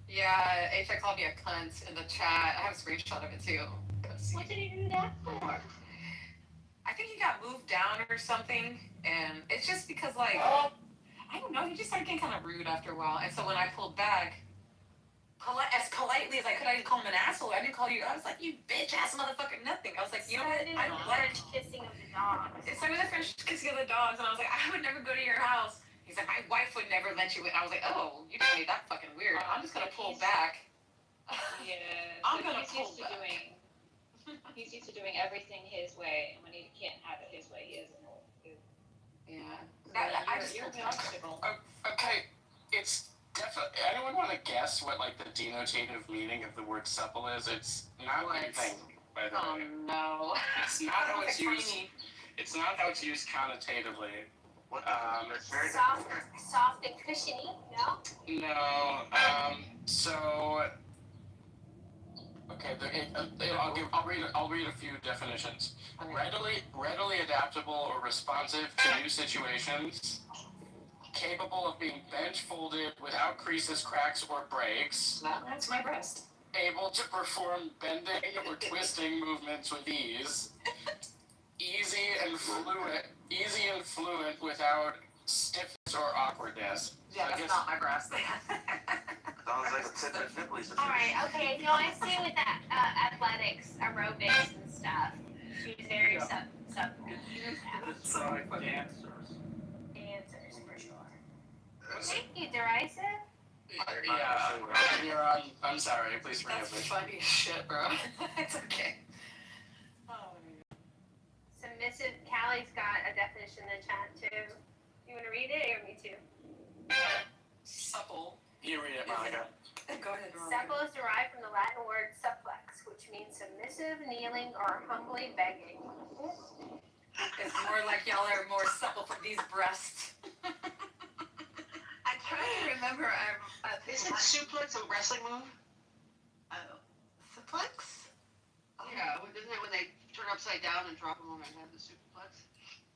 Yeah, HI called me a cunt in the chat. I have a screenshot of it too. What did he do that for? I think he got moved down or something, and it's just because, like, I don't know, he just started getting kind of rude after a while. And so when I pulled back, as politely as I could, I didn't call him an asshole. I didn't call you. I was like, you bitch ass motherfucker, nothing. I was like, you know what? I don't like French kissing of the dogs. It's like with the French kissing of the dogs, and I was like, I would never go to your house. He's like, my wife would never let you in. I was like, oh, you just made that fucking weird. I'm just gonna pull back. Yeah, I'm but gonna he's pull used to back. he's used to doing everything his way, and when he can't have it his way, he doesn't know what to do. Yeah. You're an obstacle. Okay, it's definitely. Anyone want to guess what like the denotative meaning of the word supple is? It's not anything, by the way. No. It's not how it's used. It's not how it's used connotatively. It's very Soft and cushiony, no? No. So. Okay. I'll read a few definitions. Readily adaptable or responsive to new situations. Capable of being bench folded without creases, cracks, or breaks. That's my breast. Able to perform bending or twisting movements with ease. Easy and fluent without stiffness or awkwardness. Yeah, that's not my breast. Sounds like a tip and nipple. Alright, okay, no, I see with that athletics, aerobics and stuff. She's very supple. It's describe dancers. Dancers, for sure. Thank you, Derisa. Yeah, you're on. I'm sorry, please forgive That's me. funny as shit, bro. It's okay. Submissive, Callie's got a definition in the chat too. You want to read it or me too? Supple. You read it, Monica. Go ahead, Ron. Supple is derived from the Latin word supplex, which means submissive, kneeling, or humbly begging. It's more like y'all are more supple for these breasts. I'm trying to remember. Isn't suplex a wrestling move? Suplex? Yeah, isn't it when they turn upside down and drop them on their head, the suplex?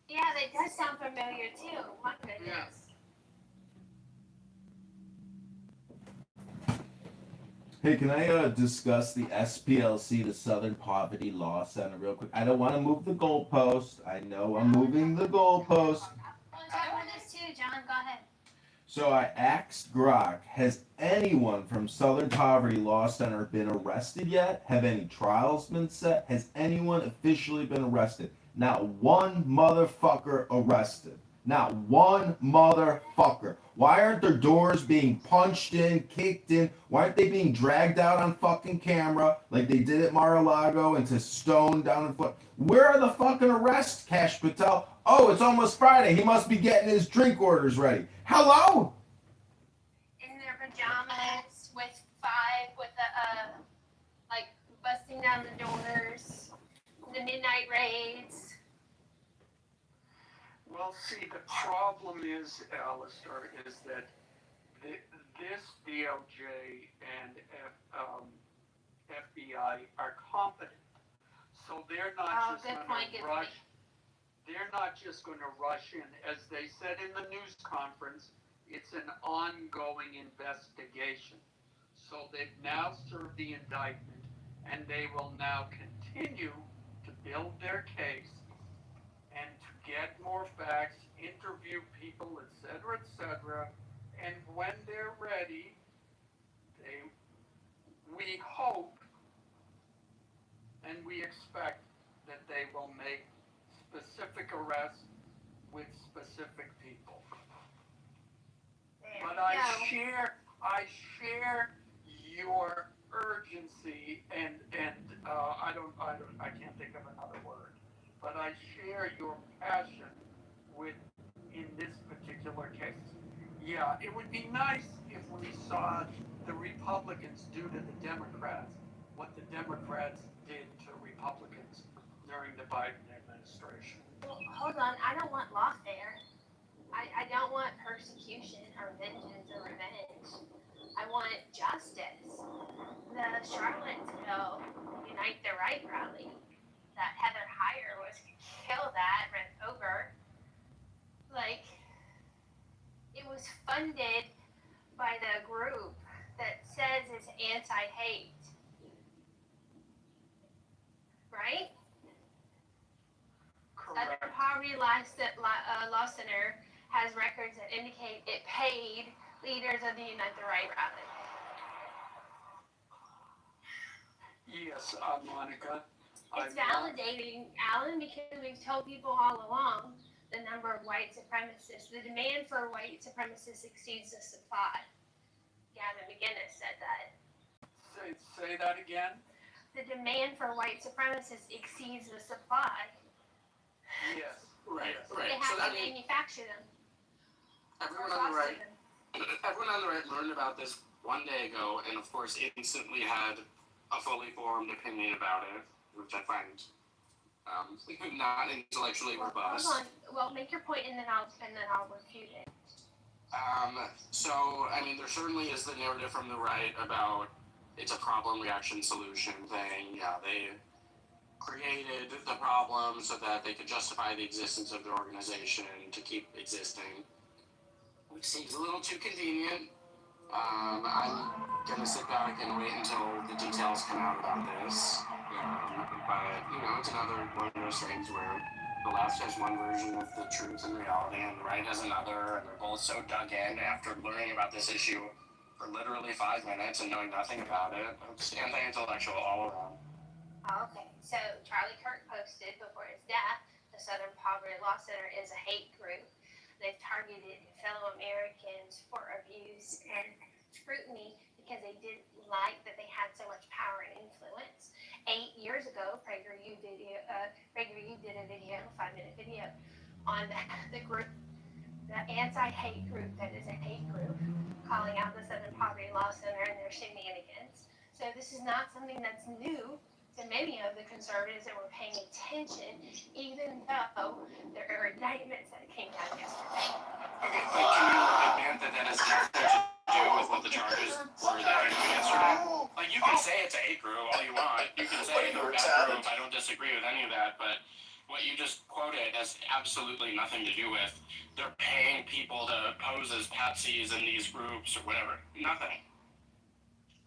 Yeah, they do sound familiar too. My goodness. Yeah. Hey, can I discuss the SPLC, the Southern Poverty Law Center, real quick? I don't want to move the goalpost. I know I'm moving the goalpost. We'll talk about this too, John. Go ahead. So I asked Grok, has anyone from Southern Poverty Law Center been arrested yet? Have any trials been set? Has anyone officially been arrested? Not one motherfucker arrested. Not one motherfucker. Why aren't their doors being punched in, kicked in? Why aren't they being dragged out on fucking camera like they did at Mar-a-Lago and to Stone down in Florida? Where are the fucking arrests, Cash Patel? Oh, it's almost Friday. He must be getting his drink orders ready. Hello? In their pajamas with like busting down the doors, the midnight raids. Well, see, the problem is, Alistair, is that this DOJ and FBI are competent, so they're not just going to rush. They're not just going to rush in, as they said in the news conference. It's an ongoing investigation. So they've now served the indictment, and they will now continue to build their case and to get more facts, interview people, etc., and when they're ready, we hope and we expect that they will make specific arrests with specific people. But I share your urgency and I can't think of another word. But I share your passion in this particular case. Yeah, it would be nice if we saw the Republicans do to the Democrats what the Democrats did to Republicans during the Biden administration. Well, hold on. I don't want lawfare. I don't want persecution or vengeance or revenge. I want justice. The Charlottesville Unite the Right rally that Heather Heyer was killed at, ran over, it was funded by the group that said says is anti-hate, right? Correct. Southern Poverty Law Center has records that indicate it paid leaders of the Unite the Right rally. Yes, Monica. It's validating, Alan, because we've told people all along the number of white supremacists. The demand for white supremacists exceeds the supply. Gavin McInnes said that. Say that again. The demand for white supremacists exceeds the supply. Yes. Right. They have to manufacture them. Everyone on the right, learned about this one day ago, and of course instantly had a fully formed opinion about it, which I find not intellectually robust. Hold on. Well, make your point, and then I'll refute it. So I mean, there certainly is the narrative from the right about it's a problem, reaction, solution thing. Yeah, they created the problem so that they could justify the existence of their organization to keep existing, which seems a little too convenient. I'm gonna sit back and wait until the details come out about this. But it's another one of those things where the left has one version of the truth and reality, and the right has another, and they're both so dug in after learning about this issue for literally 5 minutes and knowing nothing about it. It's anti-intellectual all around. Okay, so Charlie Kirk posted before his death, the Southern Poverty Law Center is a hate group. They've targeted fellow Americans for abuse and scrutiny because they didn't like that they had so much power and influence. 8 years ago, PragerU did a video, 5-minute video, on the group, the anti-hate group that is a hate group, calling out the Southern Poverty Law Center and their shenanigans. So this is not something that's new to many of the conservatives that were paying attention, even though there are indictments that came down yesterday. Okay, but can you admit that that has nothing to do with what the charges were that came down yesterday? Like, you can say it's a hate group all you want. You can say they're a bad group. I don't disagree with any of that, but what you just quoted has absolutely nothing to do with they're paying people to pose as patsies in these groups or whatever. Nothing.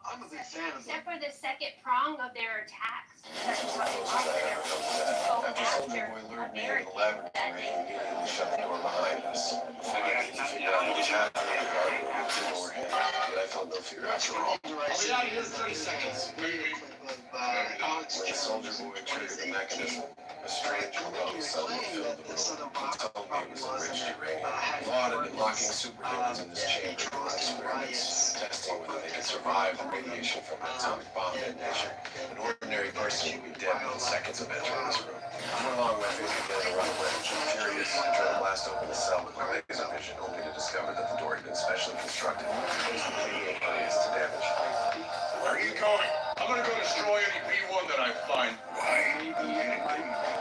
I'm a big fan of that. Except for the second prong of their attacks. After Soldier Boy lured me into the laboratory, he immediately shut the door behind us. Before I could figure out what was happening, the guard moved the door in. Yet I felt no fear after all. I'll be out here in 30 seconds. When Soldier Boy triggered the mechanism, a strange glow suddenly filled the room. He told me it was enriched uranium. Laud had been locking superhumans in this chamber for experiments, testing whether they could survive the radiation from an atomic bomb detonation. An ordinary person would be dead within seconds of entering this room. Before long, my face began to run red. Furious, I tried to blast open the cell with my laser vision, only to discover that the door had been specially constructed. It was completely impervious to damage. Where are you going? I'm gonna go destroy any B1 that I find. Why?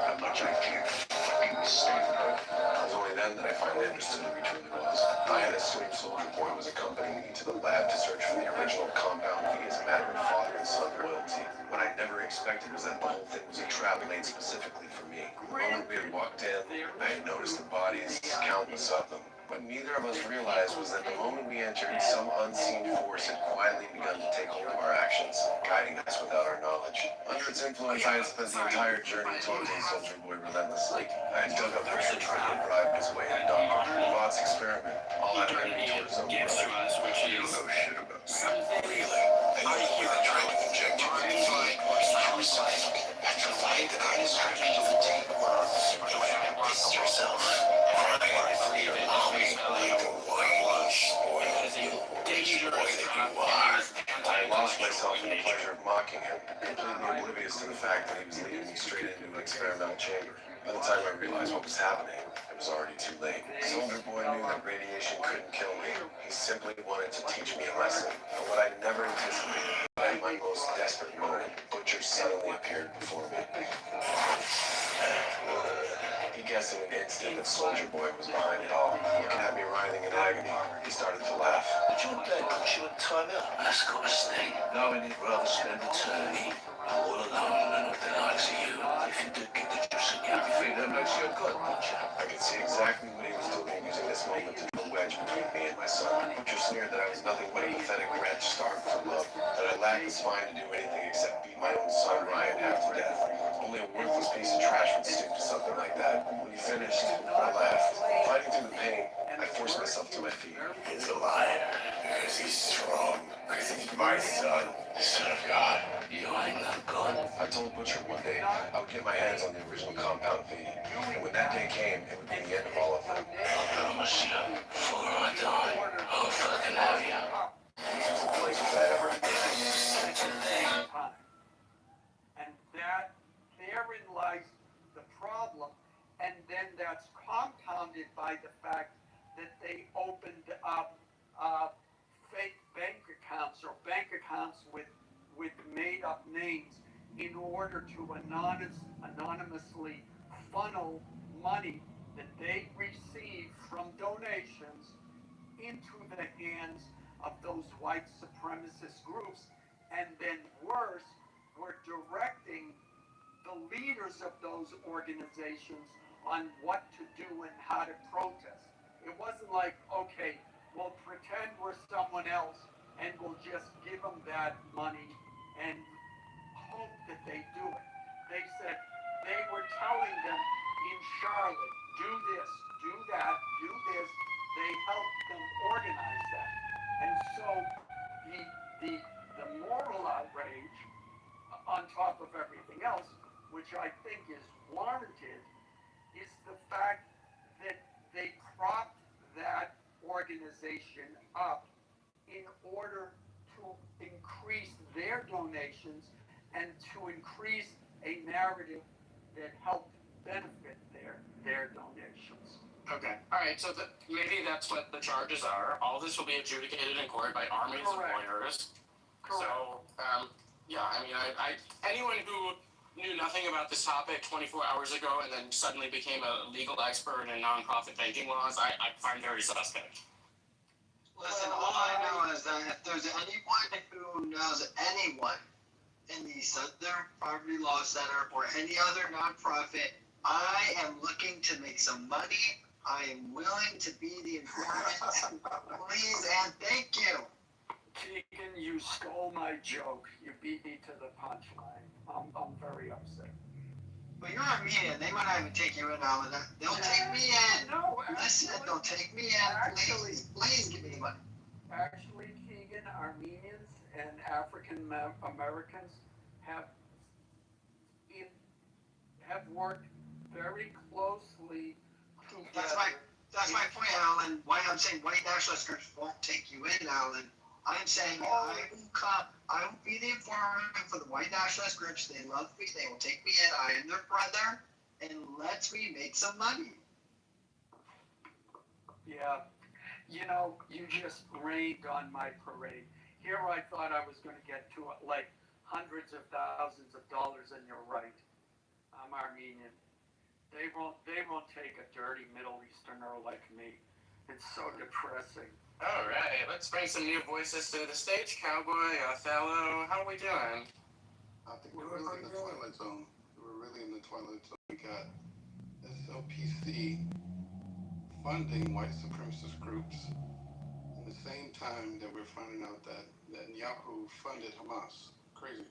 How much I can't fucking stand it. It was only then that I finally understood who he truly was. I had assumed Soldier Boy was accompanying me to the lab to search for the original compound V as a matter of father and son loyalty. What I never expected was that the whole thing was a trap made specifically for me. The moment we had walked in, I had noticed the bodies, countless of them. What neither of us realized was that the moment we entered, some unseen force had quietly begun to take hold of our actions, guiding us without our knowledge. Under its influence, I had spent the entire journey taunting Soldier Boy relentlessly. I had dug up the truth and had bribed his way to Dr. Robots' experiment, all out of envy toward his own brother. You don't know shit about me. Really? I know you're trying to inject your DNA. Petrified that I was trying to take It's yourself. I lost myself in the pleasure of mocking him, completely oblivious to the fact that he was leading me straight into an experimental chamber. By the time I realized what was happening, it was already too late. Soldier Boy knew that radiation couldn't kill me. He simply wanted to teach me a lesson. But what I never anticipated, at my most desperate moment, Butcher suddenly appeared before me. He guessed in an instant that Soldier Boy was behind it all. Looking at me writhing in agony, he started to laugh. But your dad got you in time out. That's got to stay. Knowing he'd rather spend eternity all alone than with the likes of you. If you did get the juice in you, you think that makes you a good Butcher? I could see exactly what he was doing, using this moment to do away wedge between me and my son. Butcher sneered that I was nothing but a pathetic wretch starved for love, that I lacked the spine to do anything except beat my own son Ryan half to death. Only a worthless piece of trash would stoop to something like that. When he finished, I laughed. Fighting through the pain, I forced myself to my feet. He's a liar because he's strong, because he's my son, the son of God. You ain't not good. I told Butcher one day I would get my hands on the original compound V, and when that day came, it would be the end of all of them. I promise you, before I die, I'll fucking have you. This was the closest I ever And that, therein lies the problem, and then that's compounded by the fact that they opened up fake bank accounts or bank accounts with made-up names in order to anonymously funnel money that they receive from donations into the hands of those white supremacist groups, and then worse, we're directing the leaders of those organizations on what to do and how to protest. It wasn't like, okay, we'll pretend we're someone else and we'll just give them that money and hope that they do it. They said they were telling them in Charlotte, do this, do that, do this. They helped them organize that. And so the moral outrage, on top of everything else, which I think is warranted, is the fact that they propped that organization up in order to increase their donations and to increase a narrative that helped benefit their donations. Okay. All right. So maybe that's what the charges are. All this will be adjudicated in court by armies of lawyers. Correct. So, yeah. I mean, I anyone who knew nothing about this topic 24 hours ago and then suddenly became a legal expert in nonprofit banking laws, I find very suspect. Listen, all I know is that if there's anyone who knows anyone in the Southern Poverty Law Center or any other nonprofit, I am looking to make some money. I am willing to be the informant. Please and thank you. Keegan, you stole my joke. You beat me to the punchline. I'm very upset. But you're Armenian. They might not even take you in now. They'll take me in. No, Listen, they'll take me in. Please give me the money. Actually, Keegan, Armenians and African Americans have worked very closely together. That's my point, Alan. Why I'm saying white nationalist groups won't take you in, Alan. I'm saying I will be the informant for the white nationalist groups. They love me. They will take me in. I am their brother, and let's make some money. Yeah. You know, you just rained on my parade. Here I thought I was going to get to like hundreds of thousands of dollars, and you're right. I'm Armenian. They won't take a dirty Middle Easterner like me. It's so depressing. All right, let's bring some new voices to the stage. Cowboy, Othello, how are we doing? I think we're really in the twilight zone. We're really in the twilight zone. We got SLPC funding white supremacist groups at the same time that we're finding out that Netanyahu funded Hamas. Crazy.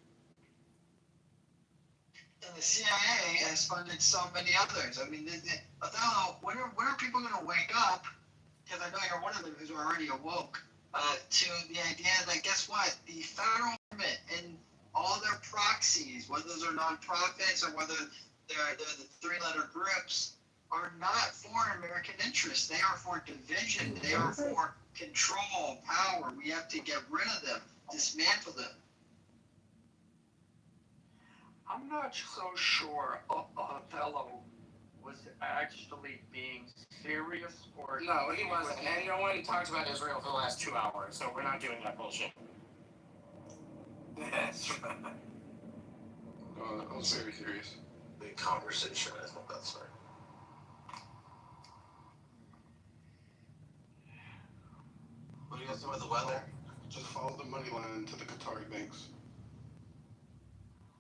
And the CIA has funded so many others. I mean, Othello, when are people going to wake up? Because I know you're one of them who's already awoke to the idea that, guess what? The federal government and all their proxies, whether those are nonprofits or whether they're the three-letter groups, are not for American interests. They are for division. They are for control, power. We have to get rid of them, dismantle them. I'm not so sure Othello was actually being serious or... No, he wasn't. And no one talked about Israel for the last 2 hours, so we're not doing that bullshit. That's right. I was very serious. Big conversation, I think that's right. What do you guys do with the weather? Just follow the money line to the Qatari banks.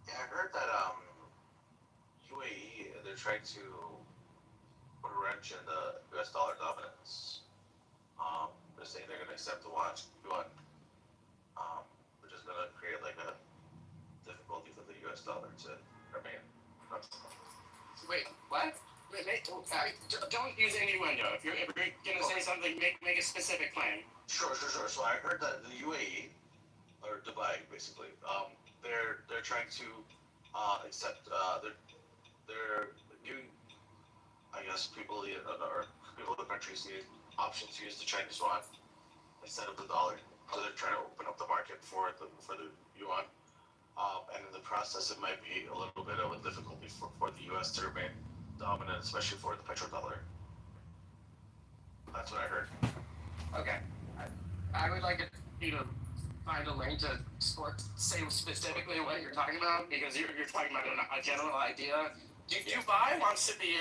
Yeah, I heard that UAE, they're trying to put a wrench in the US dollar dominance. They're saying they're gonna accept the yuan, which is gonna create like a difficulty for the U.S. dollar to remain. Wait, what? Don't use innuendo. If you're gonna say something, make a specific claim. Sure. So I heard that the UAE or Dubai, basically, they're trying to accept. They're giving, I guess, people of the countries the option to use the Chinese yuan instead of the dollar. So they're trying to open up the market for the yuan. And in the process, it might be a little bit of a difficulty for the U.S. to remain dominant, especially for the petrodollar. That's what I heard. Okay. I would like you to find a link to say specifically what you're talking about, because you're talking about a general idea. Dubai wants to be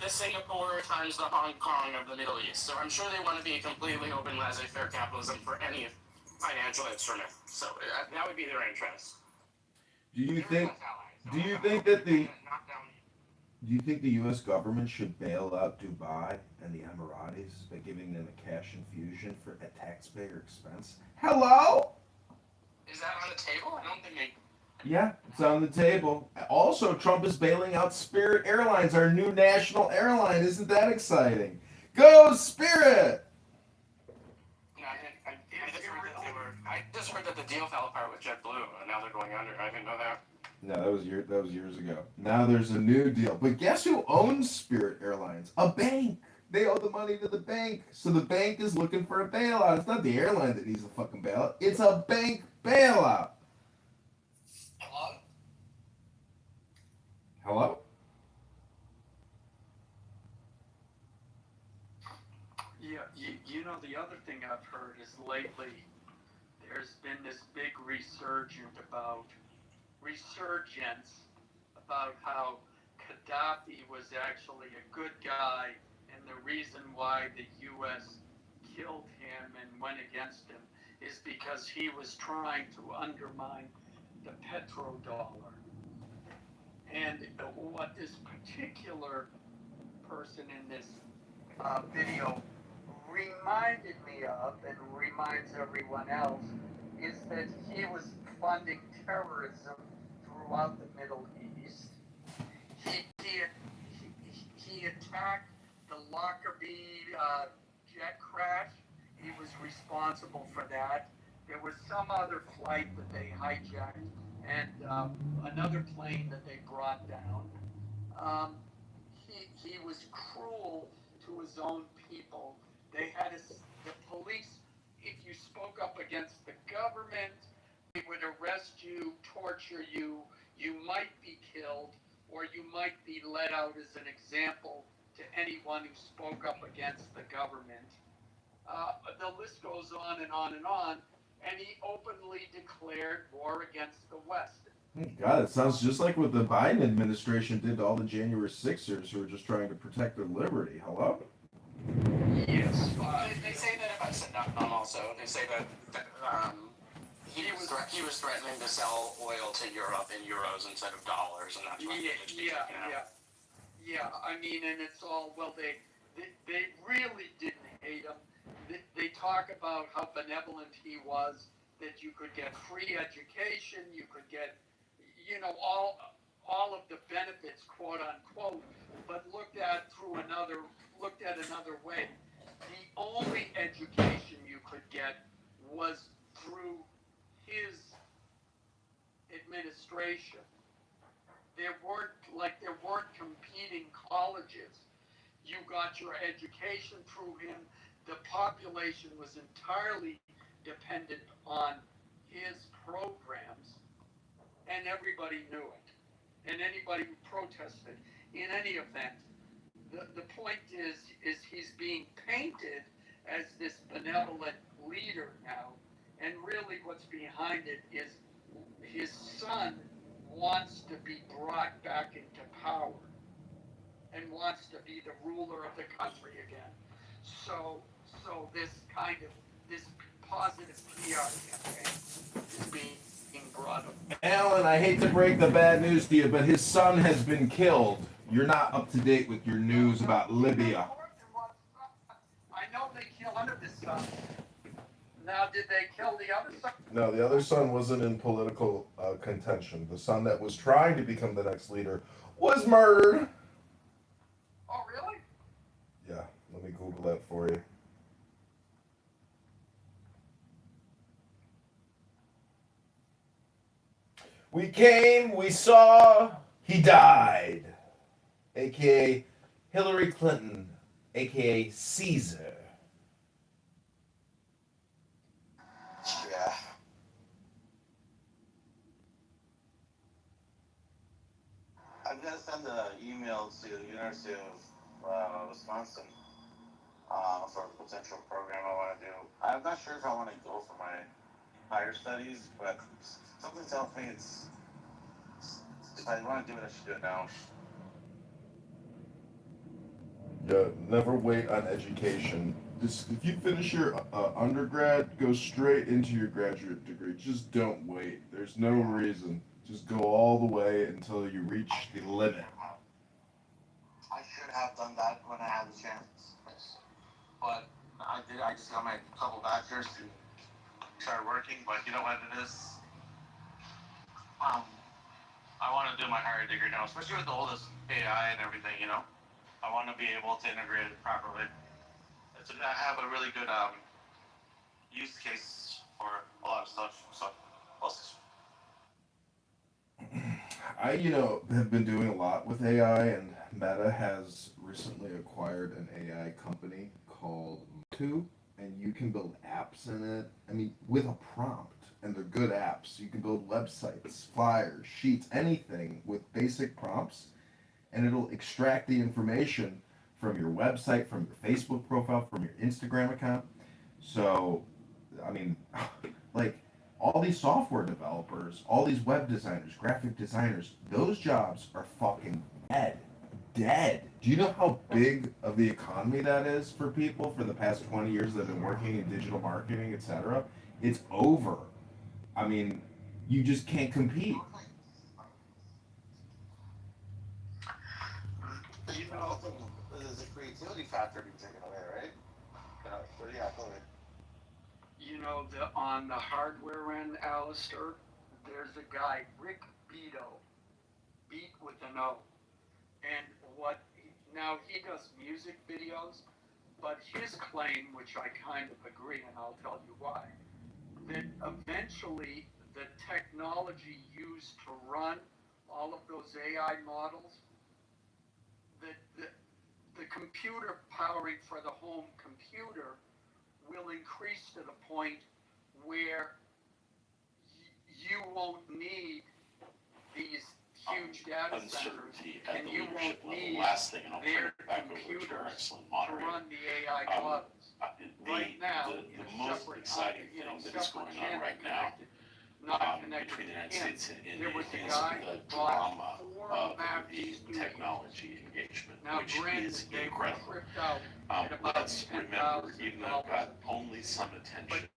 the Singapore times the Hong Kong of the Middle East. So I'm sure they want to be completely open, laissez-faire capitalism for any financial instrument. So that would be their interest. Do you think the U.S. government should bail out Dubai and the Emiratis by giving them a cash infusion for a taxpayer expense? Hello? Is that on the table? I don't think they... Yeah, it's on the table. Also, Trump is bailing out Spirit Airlines, our new national airline. Isn't that exciting? Go Spirit! I just heard that the deal fell apart with JetBlue, and now they're going under. I didn't know that. No, that was years ago. Now there's a new deal. But guess who owns Spirit Airlines? A bank. They owe the money to the bank. So the bank is looking for a bailout. It's not the airline that needs a fucking bailout. It's a bank bailout. Hello? Yeah, you know, the other thing I've heard is lately there's been this big resurgence about how Gaddafi was actually a good guy, and the reason why the U.S. killed him and went against him is because he was trying to undermine the petrodollar. And what this particular person in this video reminded me of, and reminds everyone else, is that he was funding terrorism throughout the Middle East. He attacked the Lockerbie jet crash. He was responsible for that. There was some other flight that they hijacked, and another plane that they brought down. He was cruel to his own people. They had the police, if you spoke up against the government, they would arrest you, torture you, you might be killed, or you might be let out as an example to anyone who spoke up against the government. The list goes on and on and on, and he openly declared war against the West. God, it sounds just like what the Biden administration did to all the January 6ers who were just trying to protect their liberty. Hello? Yes. They say that about Saddam also. They say that he was threatening to sell oil to Europe in euros instead of dollars, and that's why they just be taken out. Yeah, I mean, and it's all, well, they really didn't hate him. They talk about how benevolent he was, that you could get free education, you could get, you know, all of the benefits, quote unquote, but looked at another way. The only education you could get was through his administration. There weren't competing colleges. You got your education through him. The population was entirely dependent on his programs, and everybody knew it. And anybody who protested, in any event, the point is he's being painted as this benevolent leader now, and really what's behind it is his son wants to be brought back into power and wants to be the ruler of the country again. So this positive PR campaign is being brought up. Alan, I hate to break the bad news to you, but his son has been killed. You're not up to date with your news about Libya. I know they kill one of his sons. Now, did they kill the other son? No, the other son wasn't in political contention. The son that was trying to become the next leader was murdered. Oh, really? Yeah, let me Google that for you. We came, we saw, he died. AKA Hillary Clinton, AKA Caesar. Yeah. I'm gonna send an email to the University of Wisconsin for a potential program I want to do. I'm not sure if I want to go for my higher studies, but something tells me it's if I want to do it, I should do it now. Yeah, never wait on education. If you finish your undergrad, go straight into your graduate degree. Just don't wait. There's no reason. Just go all the way until you reach the limit. I should have done that when I had the chance, but I did. I just got my couple bachelors and started working. But you know what it is? I want to do my higher degree now, especially with all this AI and everything. I want to be able to integrate it properly. I have a really good use case for a lot of stuff. So, we'll see. I, have been doing a lot with AI, and Meta has recently acquired an AI company called Two, and you can build apps in it. I mean, with a prompt, and they're good apps. You can build websites, flyers, sheets, anything with basic prompts, and it'll extract the information from your website, from your Facebook profile, from your Instagram account. So, I mean, like, all these software developers, all these web designers, graphic designers, those jobs are fucking dead. Dead. Do you know how big of the economy that is for people for the past 20 years that have been working in digital marketing, etc.? It's over. I mean, you just can't compete. There's a creativity factor being taken away, right? Yeah, go ahead. On the hardware end, Alistair, there's a guy, Rick Beato, beat with an O. And now he does music videos, but his claim, which I kind of agree, and I'll tell you why, that eventually the technology used to run all of those AI models, the computer powering for the home computer will increase to the point where you won't need these huge data centers, and you won't need their computer to run the AI models. Right now, the most exciting thing that is going on right now between the United States and India is the drama of the technology engagement, which is incredible. Let's remember, even though it got only some attention,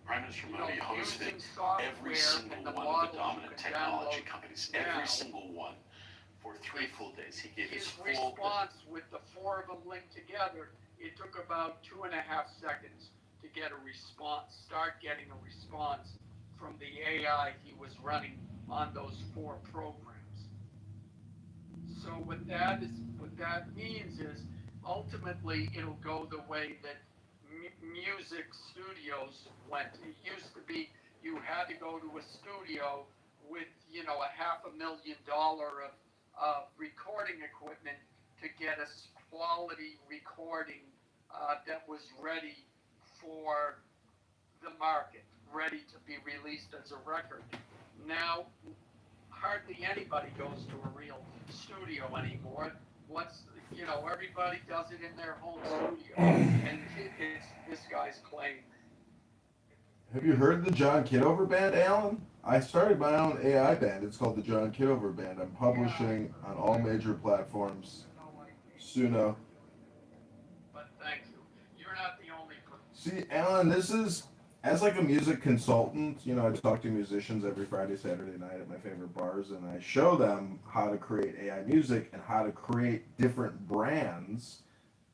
Prime Minister Modi hosted every single one of the dominant technology companies, every single one, for 3 full days. He gave his full response with the 4 of them linked together. It took about 2.5 seconds to get a response, start getting a response from the AI he was running on those 4 programs. So what that means is ultimately it'll go the way that music studios went. It used to be you had to go to a studio with $500,000 of recording equipment to get a quality recording that was ready for the market, ready to be released as a record. Now, hardly anybody goes to a real studio anymore. Everybody does it in their home studio, and it's this guy's claim. Have you heard the John Kitover Band, Alan? I started my own AI band. It's called the John Kitover Band. I'm publishing on all major platforms. Suno. But thank you. You're not the only person. See, Alan, this is, as like a music consultant, I talk to musicians every Friday, Saturday night at my favorite bars, and I show them how to create AI music and how to create different brands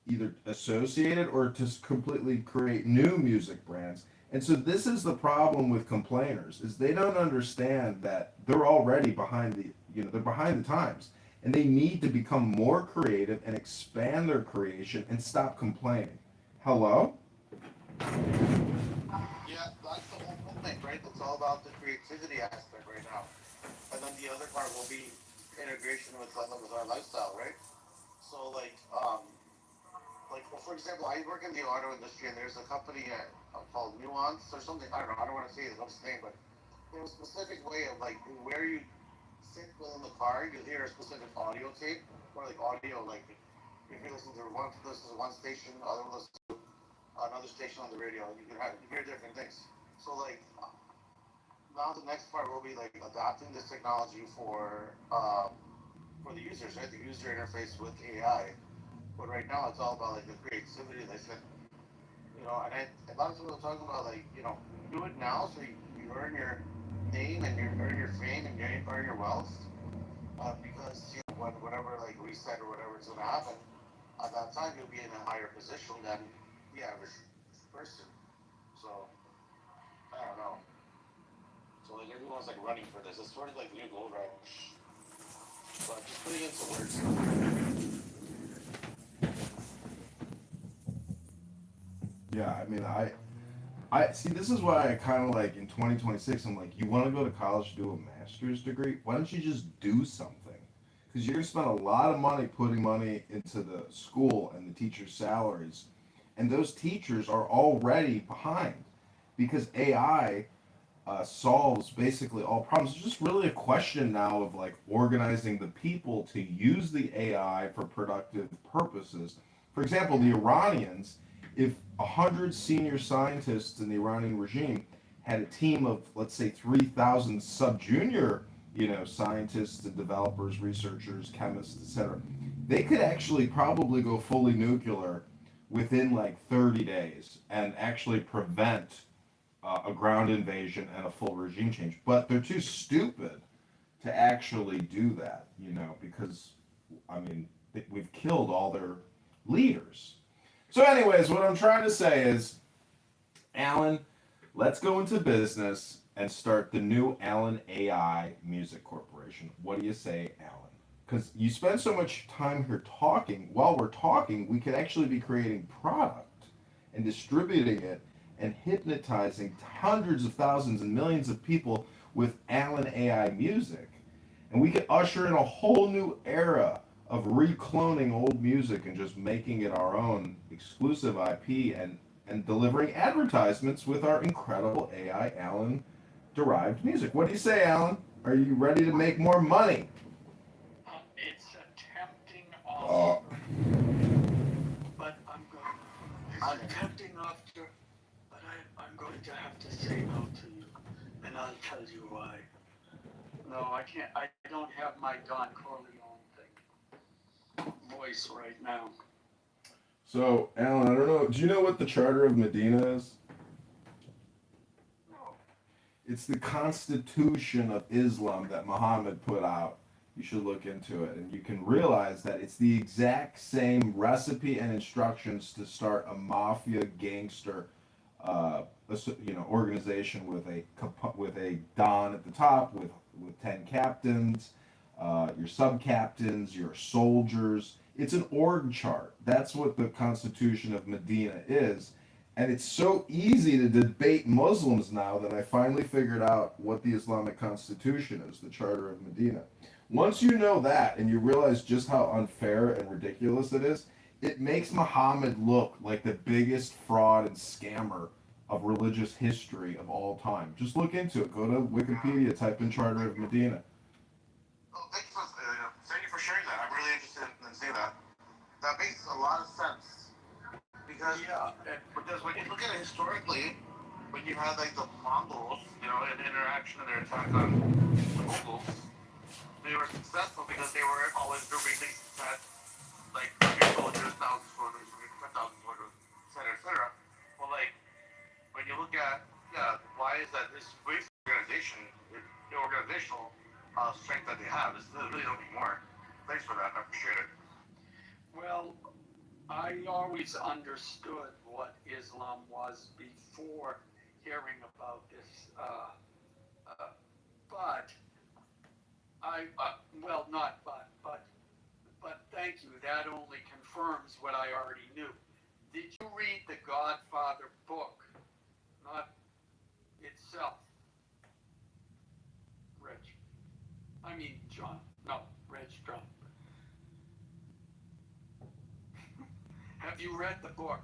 either associated or to completely create new music brands. And so this is the problem with complainers is they don't understand that they're already behind they're behind the times and they need to become more creative and expand their creation and stop complaining. Hello? Yeah, that's the whole thing, right? It's all about the creativity aspect right now. And then the other part will be integration with our lifestyle, right? So like well, for example, I work in the auto industry and there's a company called Nuance or something. I don't know. I don't want to say what's the name, but there's a specific way of like where you sit within the car, you hear a specific audio tape or like audio like if you listen to one station, other one listen to another station on the radio, you hear different things. So like now the next part will be like adopting this technology for the users, right? The user interface with AI. But right now it's all about like the creativity. They said, and a lot of people are talking about like, do it now so you earn your name and you earn your fame and you earn your wealth. Because whatever like reset or whatever is gonna happen, at that time you'll be in a higher position than the average person. So I don't know. So like everyone's like running for this. It's sort of like new gold rush. But just putting it into words. Yeah, I mean, I see. This is why I kind of like in 2026. I'm like, you want to go to college to do a master's degree? Why don't you just do something? Because you're gonna spend a lot of money putting money into the school and the teachers' salaries, and those teachers are already behind because AI solves basically all problems. It's just really a question now of like organizing the people to use the AI for productive purposes. For example, the Iranians, if 100 senior scientists in the Iranian regime had a team of, let's say, 3,000 sub-junior, scientists and developers, researchers, chemists, etc., they could actually probably go fully nuclear within like 30 days and actually prevent a ground invasion and a full regime change. But they're too stupid to actually do that, because, I mean, we've killed all their leaders. So, anyways, what I'm trying to say is, Alan, let's go into business and start the new Alan AI Music Corporation. What do you say, Alan? Because you spend so much time here talking. While we're talking, we could actually be creating product and distributing it and hypnotizing hundreds of thousands and millions of people with Alan AI music. And we could usher in a whole new era of recloning old music and just making it our own exclusive IP and delivering advertisements with our incredible AI Alan derived music. What do you say, Alan? Are you ready to make more money? It's a tempting offer, but I'm tempting offer, but I'm going to have to say no to you, and I'll tell you why. No, I can't. I don't have my Don Corleone voice right now. So, Alan, I don't know. Do you know what the Charter of Medina is? No. It's the Constitution of Islam that Muhammad put out. You should look into it, and you can realize that it's the exact same recipe and instructions to start a mafia gangster, organization with a don at the top, with 10 captains, your sub captains, your soldiers. It's an org chart. That's what the Constitution of Medina is. And it's so easy to debate Muslims now that I finally figured out what the Islamic Constitution is, the Charter of Medina. Once you know that and you realize just how unfair and ridiculous it is, it makes Muhammad look like the biggest fraud and scammer of religious history of all time. Just look into it. Go to Wikipedia, type in Charter of Medina. Oh, thank you for sharing that. I'm really interested in seeing that. That makes a lot of sense. Because when you look at it historically, when you had like the Mongols, an interaction and their attack on the Mongols, they were successful because they were always doing things that like 100 soldiers, 1,000 soldiers, 10,000 soldiers, etc. Well, like when you look at why is that this basic organization, the organizational strength that they have is really don't need more. Thanks for that. I appreciate it. Well, I we always understood what Islam was before hearing about this, but well, not but thank you. That only confirms what I already knew. Did you read the Godfather book? Not itself, Rich. I mean, John. No, Rich, John. Have you read the book?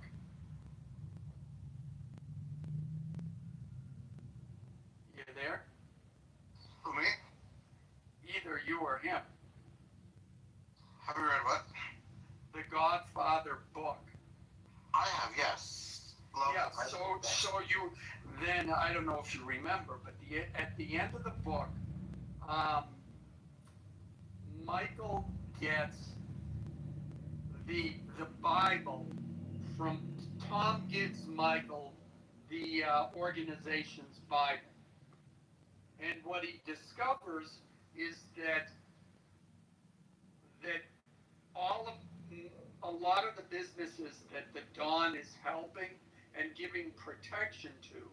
You there? Who, me? Either you or him. Have you read what? The Godfather book. I have, yes. Yeah, so you, then, I don't know if you remember, but at the end of the book, Michael gets the Bible from, Tom gives Michael the organization's Bible. And what he discovers is that a lot of the businesses that the Don is helping and giving protection to,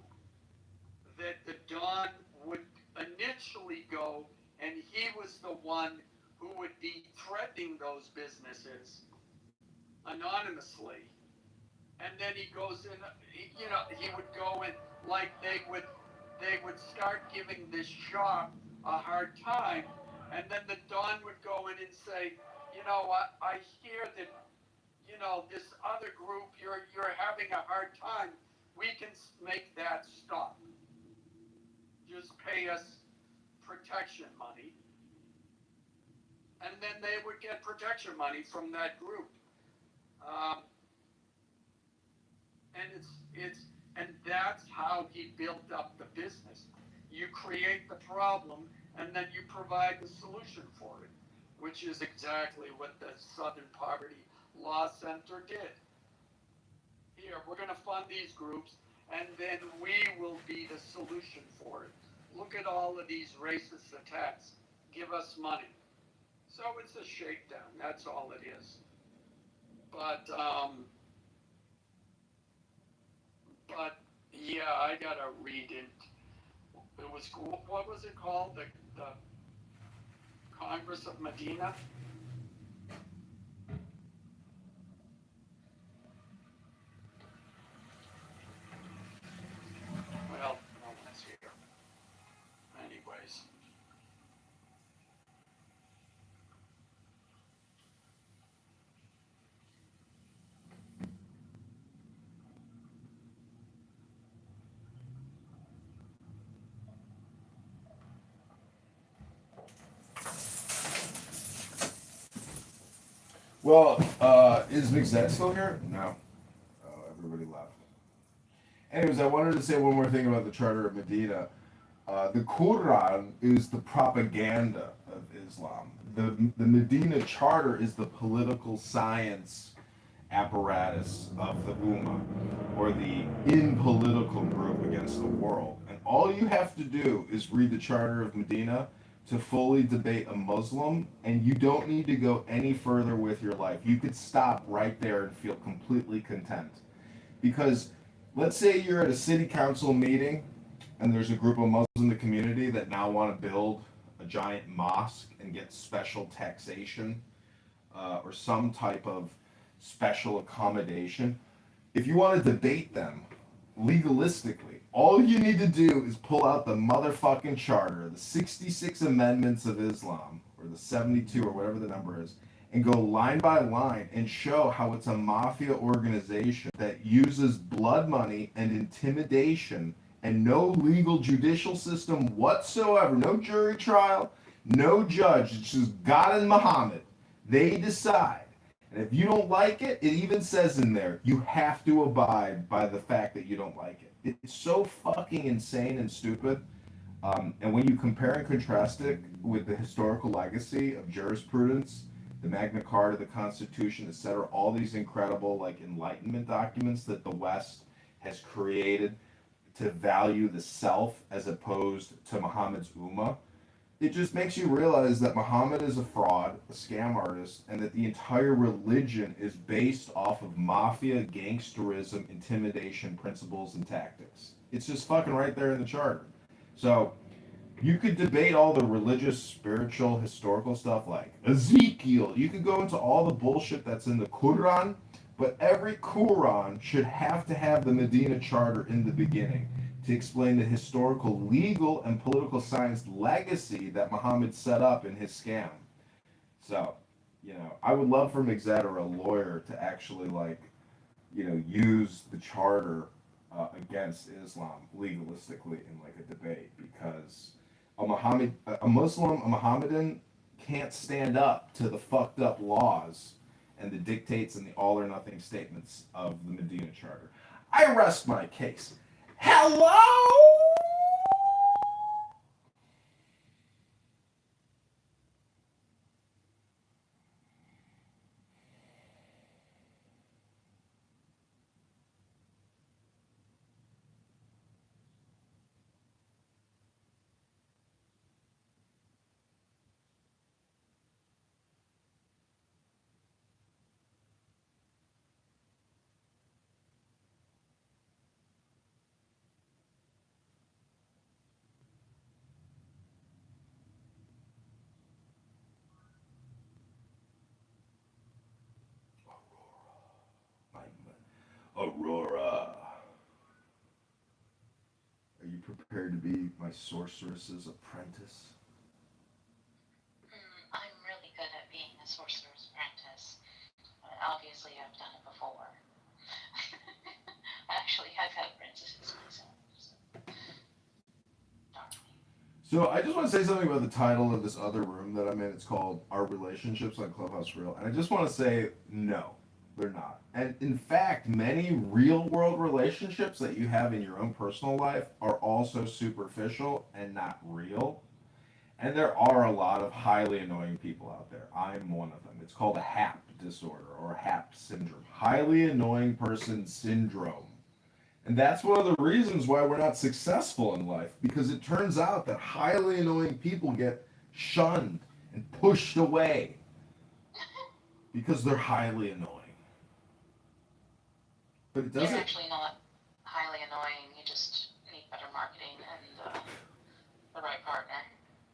that the Don would initially go, and he was the one who would be threatening those businesses anonymously. And then he goes in, he would go in, like they would start giving this shop a hard time, and then the Don would go in and say, I hear that, this other group, you're having a hard time. We can make that stop. Just pay us protection money. And then they would get protection money from that group. And that's how he built up the business. You create the problem, and then you provide the solution for it, which is exactly what the Southern Poverty Law Center did. Here, we're going to fund these groups, and then we will be the solution for it. Look at all of these racist attacks. Give us money. So it's a shakedown. That's all it is. But yeah, I gotta read it. It was cool. What was it called? The Congress of Medina? Well, no one's here. Anyways. Well, is McZed still here? No. Oh, everybody left. Anyways, I wanted to say one more thing about the Charter of Medina. The Quran is the propaganda of Islam. The Medina Charter is the political science apparatus of the Ummah, or the in-political group against the world. And all you have to do is read the Charter of Medina to fully debate a Muslim, and you don't need to go any further with your life. You could stop right there and feel completely content. Because let's say you're at a city council meeting and there's a group of Muslims in the community that now want to build a giant mosque and get special taxation or some type of special accommodation. If you want to debate them legalistically, all you need to do is pull out the motherfucking charter, the 66 amendments of Islam, or the 72 or whatever the number is, and go line by line and show how it's a mafia organization that uses blood money and intimidation and no legal judicial system whatsoever, no jury trial, no judge. It's just God and Muhammad. They decide. And if you don't like it, it even says in there, you have to abide by the fact that you don't like it. It's so fucking insane and stupid. And when you compare and contrast it with the historical legacy of jurisprudence, the Magna Carta, the Constitution, etc., all these incredible Enlightenment documents that the West has created to value the self as opposed to Muhammad's Ummah, it just makes you realize that Muhammad is a fraud, a scam artist, and that the entire religion is based off of mafia, gangsterism, intimidation, principles, and tactics. It's just fucking right there in the charter. So you could debate all the religious, spiritual, historical stuff like Ezekiel. You could go into all the bullshit that's in the Quran, but every Quran should have to have the Medina Charter in the beginning to explain the historical, legal, and political science legacy that Muhammad set up in his scam. So, I would love for McZed or a lawyer to actually, like, use the charter against Islam legalistically in, like, a debate, because a Muslim, a Mohammedan can't stand up to the fucked up laws and the dictates and the all or nothing statements of the Medina Charter. I rest my case. Hello? Aurora. Are you prepared to be my sorceress's apprentice? I'm really good at being a sorcerer's apprentice. Obviously, I've done it before. Actually, I've had apprentices myself. So I just want to say something about the title of this other room that I'm in. It's called Our Relationships on Clubhouse Real. And I just want to say, no, they're not. And in fact, many real world relationships that you have in your own personal life are also superficial and not real. And there are a lot of highly annoying people out there. I'm one of them. It's called a HAP disorder or HAP syndrome. Highly annoying person syndrome. And that's one of the reasons why we're not successful in life, because it turns out that highly annoying people get shunned and pushed away because they're highly annoying. But it doesn't. You're actually not highly annoying. You just need better marketing and the right partner.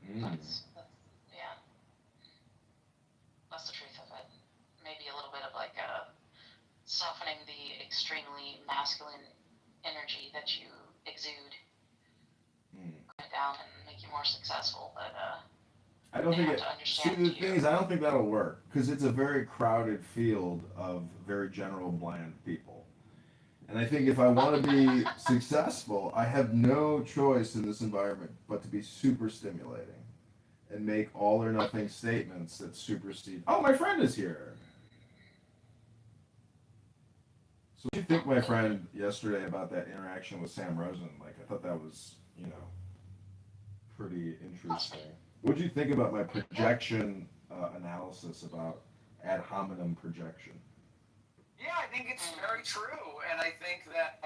Yeah. That's the truth of it. Maybe a little bit of like softening the extremely masculine energy that you exude, cut it down and make you more successful. But I don't think it. See, the thing is, I don't think that'll work because it's a very crowded field of very general, bland people. And I think if I want to be successful, I have no choice in this environment but to be super stimulating and make all or nothing statements that supersede. Oh, my friend is here. So what do you think, my friend, yesterday about that interaction with Sam Rosen? Like, I thought that was, pretty interesting. What did you think about my projection analysis about ad hominem projection? Yeah, I think it's very true, and I think that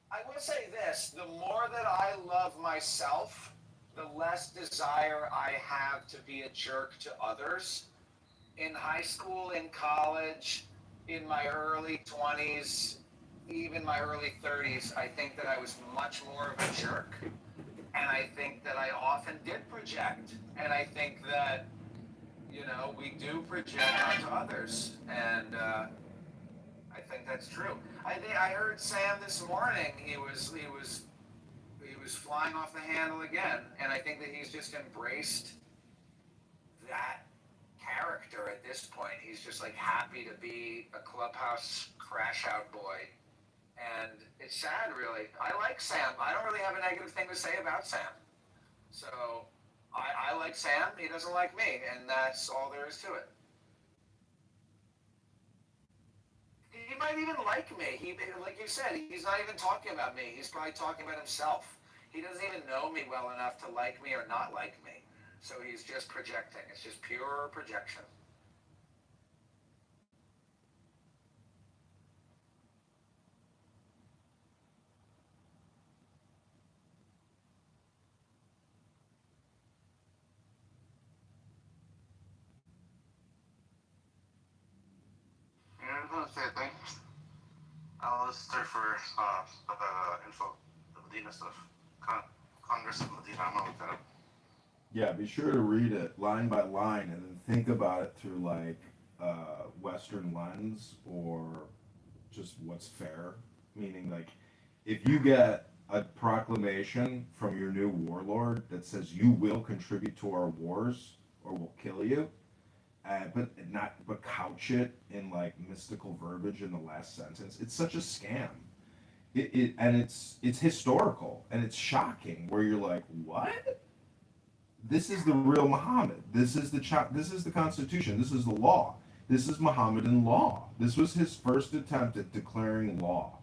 I will say this: the more that I love myself, the less desire I have to be a jerk to others. In high school, in college, in my early 20s, even my early 30s, I think that I was much more of a jerk. And I think that I often did project. And I think that, we do project onto others. And I think that's true. I heard Sam this morning, he was flying off the handle again. And I think that he's just embraced that character at this point. He's just like happy to be a clubhouse crash out boy. And it's sad, really. I like Sam. I don't really have a negative thing to say about Sam. So I like Sam. He doesn't like me. And that's all there is to it. He might even like me. Like you said, he's not even talking about me. He's probably talking about himself. He doesn't even know me well enough to like me or not like me. So he's just projecting. It's just pure projection. let's start for info, the Medina stuff. Congress of Medina. I'm gonna look that up. Yeah, be sure to read it line by line and then think about it through like Western lens or just what's fair. Meaning, like, if you get a proclamation from your new warlord that says you will contribute to our wars or we'll kill you, but couch it in like mystical verbiage in the last sentence, it's such a scam. It's historical and it's shocking. Where you're like, what? This is the real Muhammad. This is the Constitution. This is the law. This is Mohammedan law. This was his first attempt at declaring law.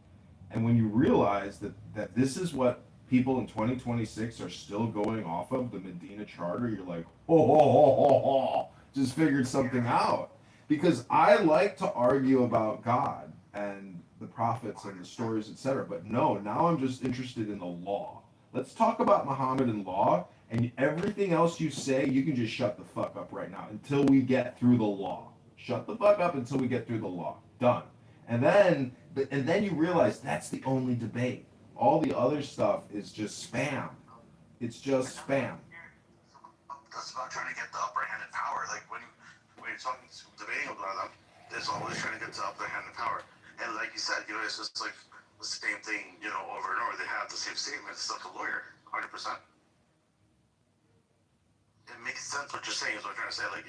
And when you realize that this is what people in 2026 are still going off of, the Medina Charter, you're like, just figured something out. Because I like to argue about God and the prophets and the stories, etc. But no, now I'm just interested in the law. Let's talk about Mohammedan law, and everything else you say, you can just shut the fuck up right now until we get through the law. Shut the fuck up until we get through the law. Done. And then you realize that's the only debate. All the other stuff is just spam. It's just spam. That's about trying to get the upper hand in power. Like when you're talking, debating about them, there's always trying to get the upper hand in power. And like you said, it's just like the same thing, over and over. They have the same statement. It's like a lawyer, 100%. It makes sense what you're saying. Is what I'm trying to say. Like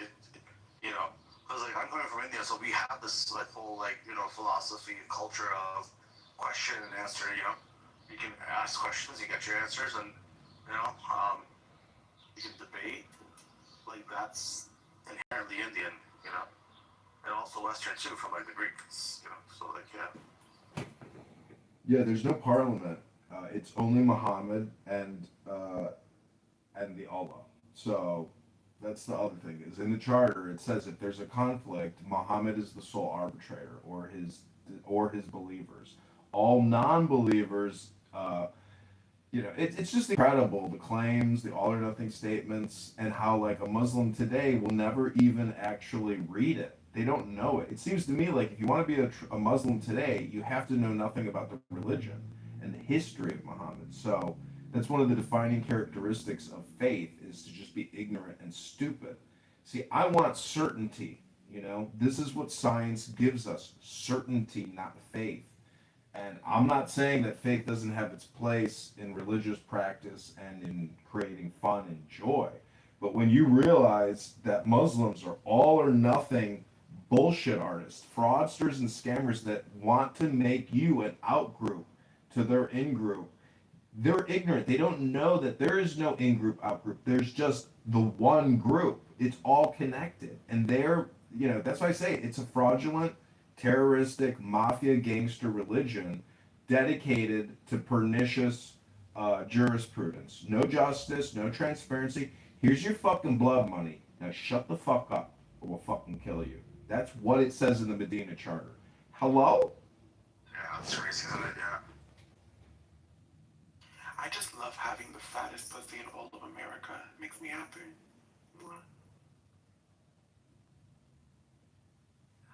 because like I'm coming from India, so we have this like whole philosophy and culture of question and answer. You can ask questions, you get your answers, and you can debate. Like that's inherently Indian, and also Western too, from like the Greeks, So like Yeah, there's no parliament. It's only Muhammad and the Allah. So that's the other thing. Is in the charter it says if there's a conflict, Muhammad is the sole arbitrator, or his believers. All non-believers, it's just incredible, the claims, the all or nothing statements, and how like a Muslim today will never even actually read it. They don't know it. It seems to me like if you want to be a Muslim today, you have to know nothing about the religion and the history of Muhammad. So that's one of the defining characteristics of faith, is to just be ignorant and stupid. See, I want certainty. This is what science gives us: certainty, not faith. And I'm not saying that faith doesn't have its place in religious practice and in creating fun and joy. But when you realize that Muslims are all or nothing bullshit artists, fraudsters and scammers that want to make you an out-group to their in-group, they're ignorant. They don't know that there is no in-group, out-group. There's just the one group. It's all connected. And that's why I say it's a fraudulent, terroristic, mafia, gangster religion dedicated to pernicious jurisprudence. No justice, no transparency. Here's your fucking blood money. Now shut the fuck up or we'll fucking kill you. That's what it says in the Medina Charter. Hello? Yeah, that's crazy, isn't it? Yeah. I just love having the fattest pussy in all of America. It makes me happy.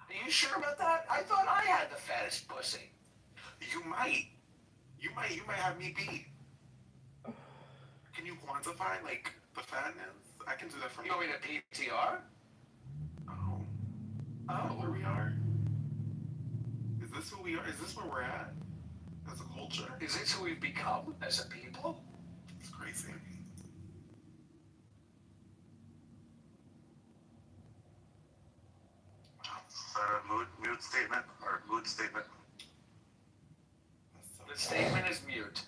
Are you sure about that? I thought I had the fattest pussy. You might have me beat. Can you quantify like the fatness? I can do that for You want me to PTR? Oh, where we are? Is this who we are? Is this where we're at as a culture? Is this who we've become as a people? It's crazy. Mood statement or mood statement. The statement is mute.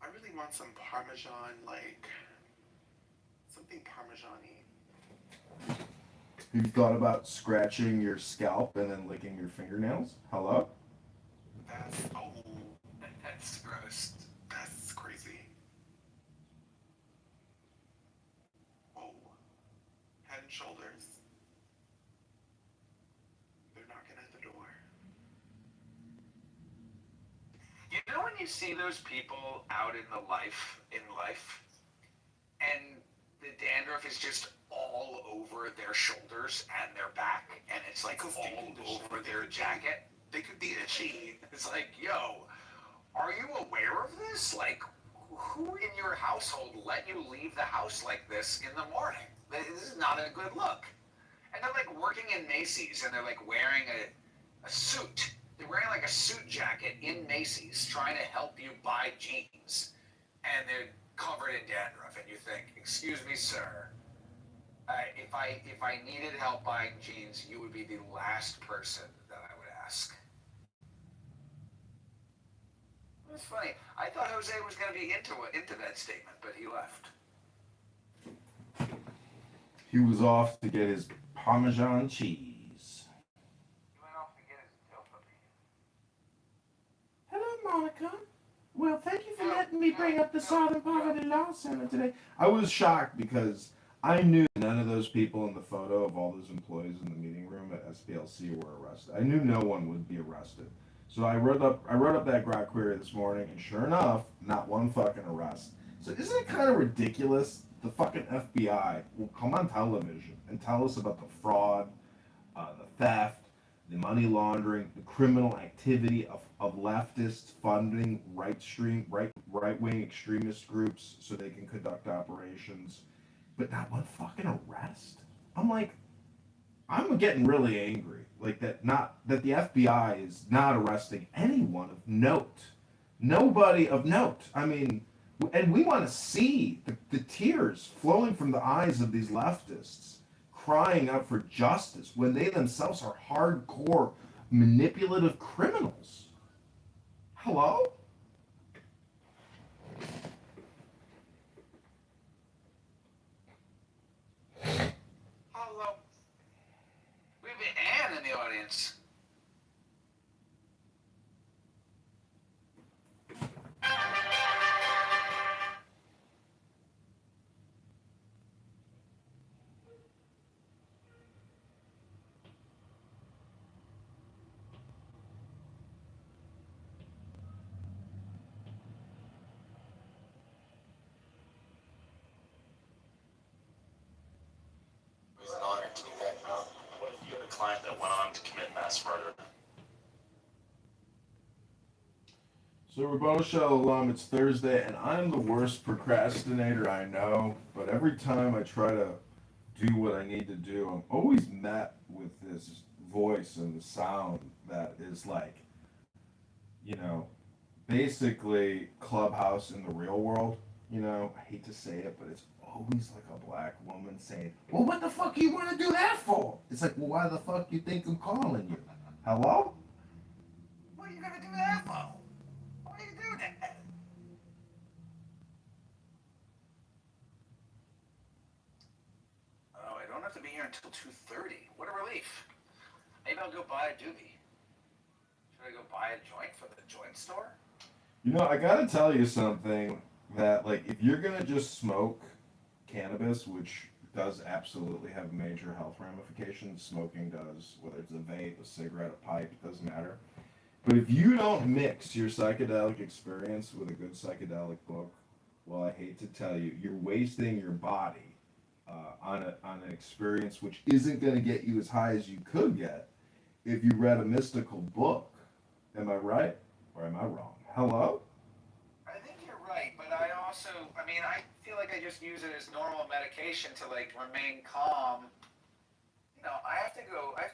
I really want some Parmesan, like something Parmesan-y. Have you thought about scratching your scalp and then licking your fingernails? Hello? That's gross. That's crazy. Whoa. Head and shoulders. They're knocking at the door. You know when you see those people out in life, and the dandruff is just all over their shoulders and their back, and it's like all over their jacket? they could be itchy. It's like, yo, are you aware of this? Like, who in your household let you leave the house like this in the morning? This is not a good look. And they're like working in Macy's and they're like wearing a suit. They're wearing like a suit jacket in Macy's trying to help you buy jeans. And they're covered in dandruff. And you think, excuse me, sir, if I needed help buying jeans, you would be the last person that I would ask. It's funny. I thought Jose was going to be into that statement, but he left. He was off to get his Parmesan cheese. He went off to get his dopamine. Hello, Monica. Well, thank you for letting me bring up the Southern Poverty Law Center today. I was shocked because I knew none of those people in the photo of all those employees in the meeting room at SPLC were arrested. I knew no one would be arrested. So I wrote up that grok query this morning, and sure enough, not one fucking arrest. So isn't it kind of ridiculous? The fucking FBI will come on television and tell us about the fraud, the theft, the money laundering, the criminal activity of leftists funding right-wing extremist groups so they can conduct operations, but not one fucking arrest. I'm getting really angry, like that the FBI is not arresting anyone of note, nobody of note. I mean, and we want to see the tears flowing from the eyes of these leftists crying out for justice when they themselves are hardcore manipulative criminals. Hello? Hello. We have Anne in the audience. It was an honor to do that. What if you had a client that went on to commit mass murder? So Rabboni Shalom, it's Thursday, and I'm the worst procrastinator I know, but every time I try to do what I need to do, I'm always met with this voice and the sound that is like, basically Clubhouse in the real world. I hate to say it, but it's always like a black woman saying, well, what the fuck you want to do that for? It's like, well, why the fuck you think I'm calling you? Hello? What are you going to do that for? What are you doing that? Oh, I don't have to be here until 2:30. What a relief. Maybe I'll go buy a doobie. Should I go buy a joint from the joint store? I gotta tell you something that, like, if you're gonna just smoke cannabis, which does absolutely have major health ramifications, smoking does, whether it's a vape, a cigarette, a pipe, it doesn't matter. But if you don't mix your psychedelic experience with a good psychedelic book, well, I hate to tell you, you're wasting your body on an experience which isn't gonna get you as high as you could get if you read a mystical book. Am I right or am I wrong? Hello? I think you're right, but I feel like I just use it as normal medication to, like, remain calm. I have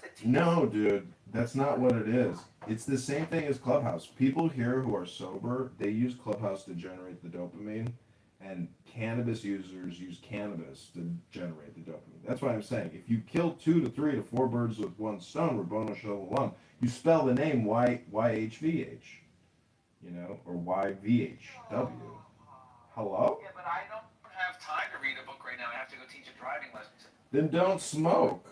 to teach. No, dude, that's not what it is. It's the same thing as Clubhouse. People here who are sober, they use Clubhouse to generate the dopamine, and cannabis users use cannabis to generate the dopamine. That's why I'm saying, if you kill 2 to 3 to 4 birds with one stone, Rabboni Shalom, you spell the name YHVH, or YVHW. Hello? Yeah, but I don't have time to read a book right now. I have to go teach a driving lesson. Then don't smoke.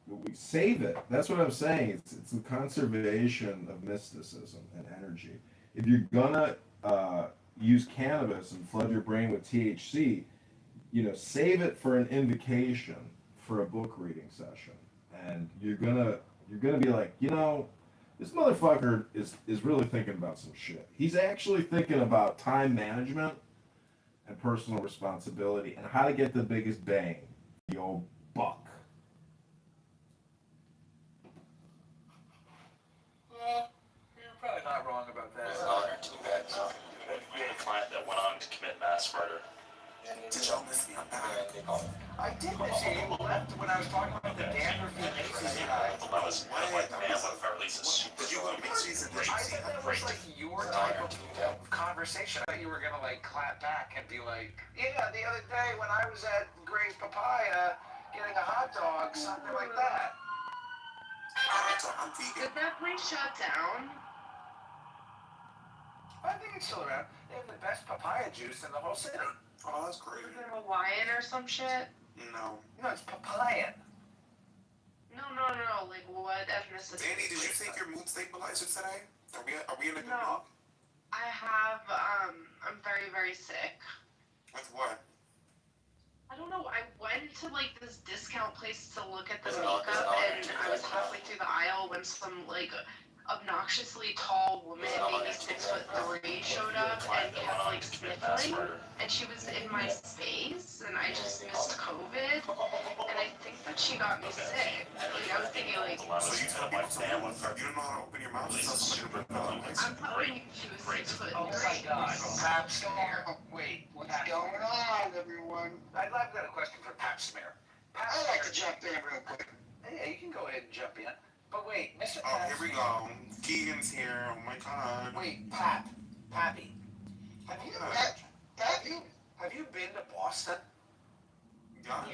We save it. That's what I'm saying. It's the conservation of mysticism and energy. If you're gonna use cannabis and flood your brain with THC, save it for an invocation for a book reading session, and you're gonna be like, this motherfucker is really thinking about some shit. He's actually thinking about time management and personal responsibility and how to get the biggest bang, the old buck. Yeah. did miss you. You left when I was talking about the Danvers Macy's guy. That was like man with our Lisa's Did you go to Macy's and did you see that? Was like your type of conversation. I thought you were gonna like clap back and be like, yeah, the other day when I was at Gray's Papaya getting a hot dog, something like that. Did that place shut down? I think it's still around. They have the best papaya juice in the whole city. Oh, that's great. Is it Hawaiian or some shit? No. No, it's papaya. No. Like what ethnicity? Danny, did you take your mood stabilizer today? Are we in a good No. I have, I'm very, very sick. With what? I don't know, I went to like this discount place to look at the makeup and I was halfway through the aisle when some like obnoxiously tall woman, maybe 6'3", showed up and kept like sniffling, and she was in my space, and I just missed COVID, and I think that she got me sick. Like I was thinking like, So you tell people to move. You don't know how to open your mouth. I'm telling you, she was 6'3". Oh my god, Pap smear. Wait, what's going on, everyone? I've got a question for Pap smear. I'd like to jump in real quick. Yeah, you can go ahead and jump in. But wait, Mr. Oh, here we go. Keegan's here. Oh my god. Wait, Pappy. Have you been to Boston?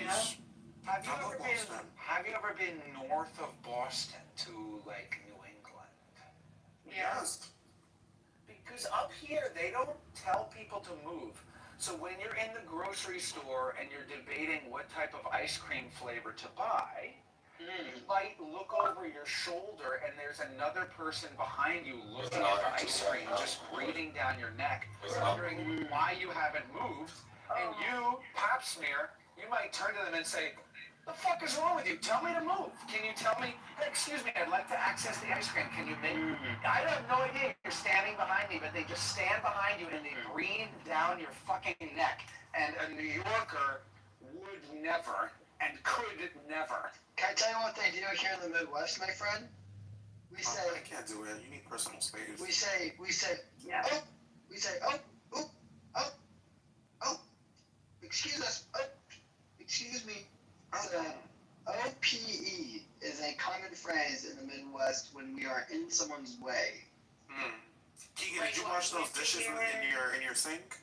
Yes. Have you ever been north of Boston to like New England? Yes. Because up here they don't tell people to move. So when you're in the grocery store and you're debating what type of ice cream flavor to buy, you might look over your shoulder and there's another person behind you looking at the ice cream, just breathing down your neck, wondering why you haven't moved. And you, Pap smear, you might turn to them and say, "The fuck is wrong with you? Tell me to move. Can you tell me, hey, excuse me, I'd like to access the ice cream. Can you make I have no idea you're standing behind me, but they just stand behind you and they breathe down your fucking neck. And a New Yorker would never and could never. Can I tell you what they do here in the Midwest, my friend? We say I can't do it. You need personal space. we say Yeah. oh, we say oh, excuse us, excuse me. OPE is a common phrase in the Midwest when we are in someone's way. Keegan, did you wash those dishes in your sink?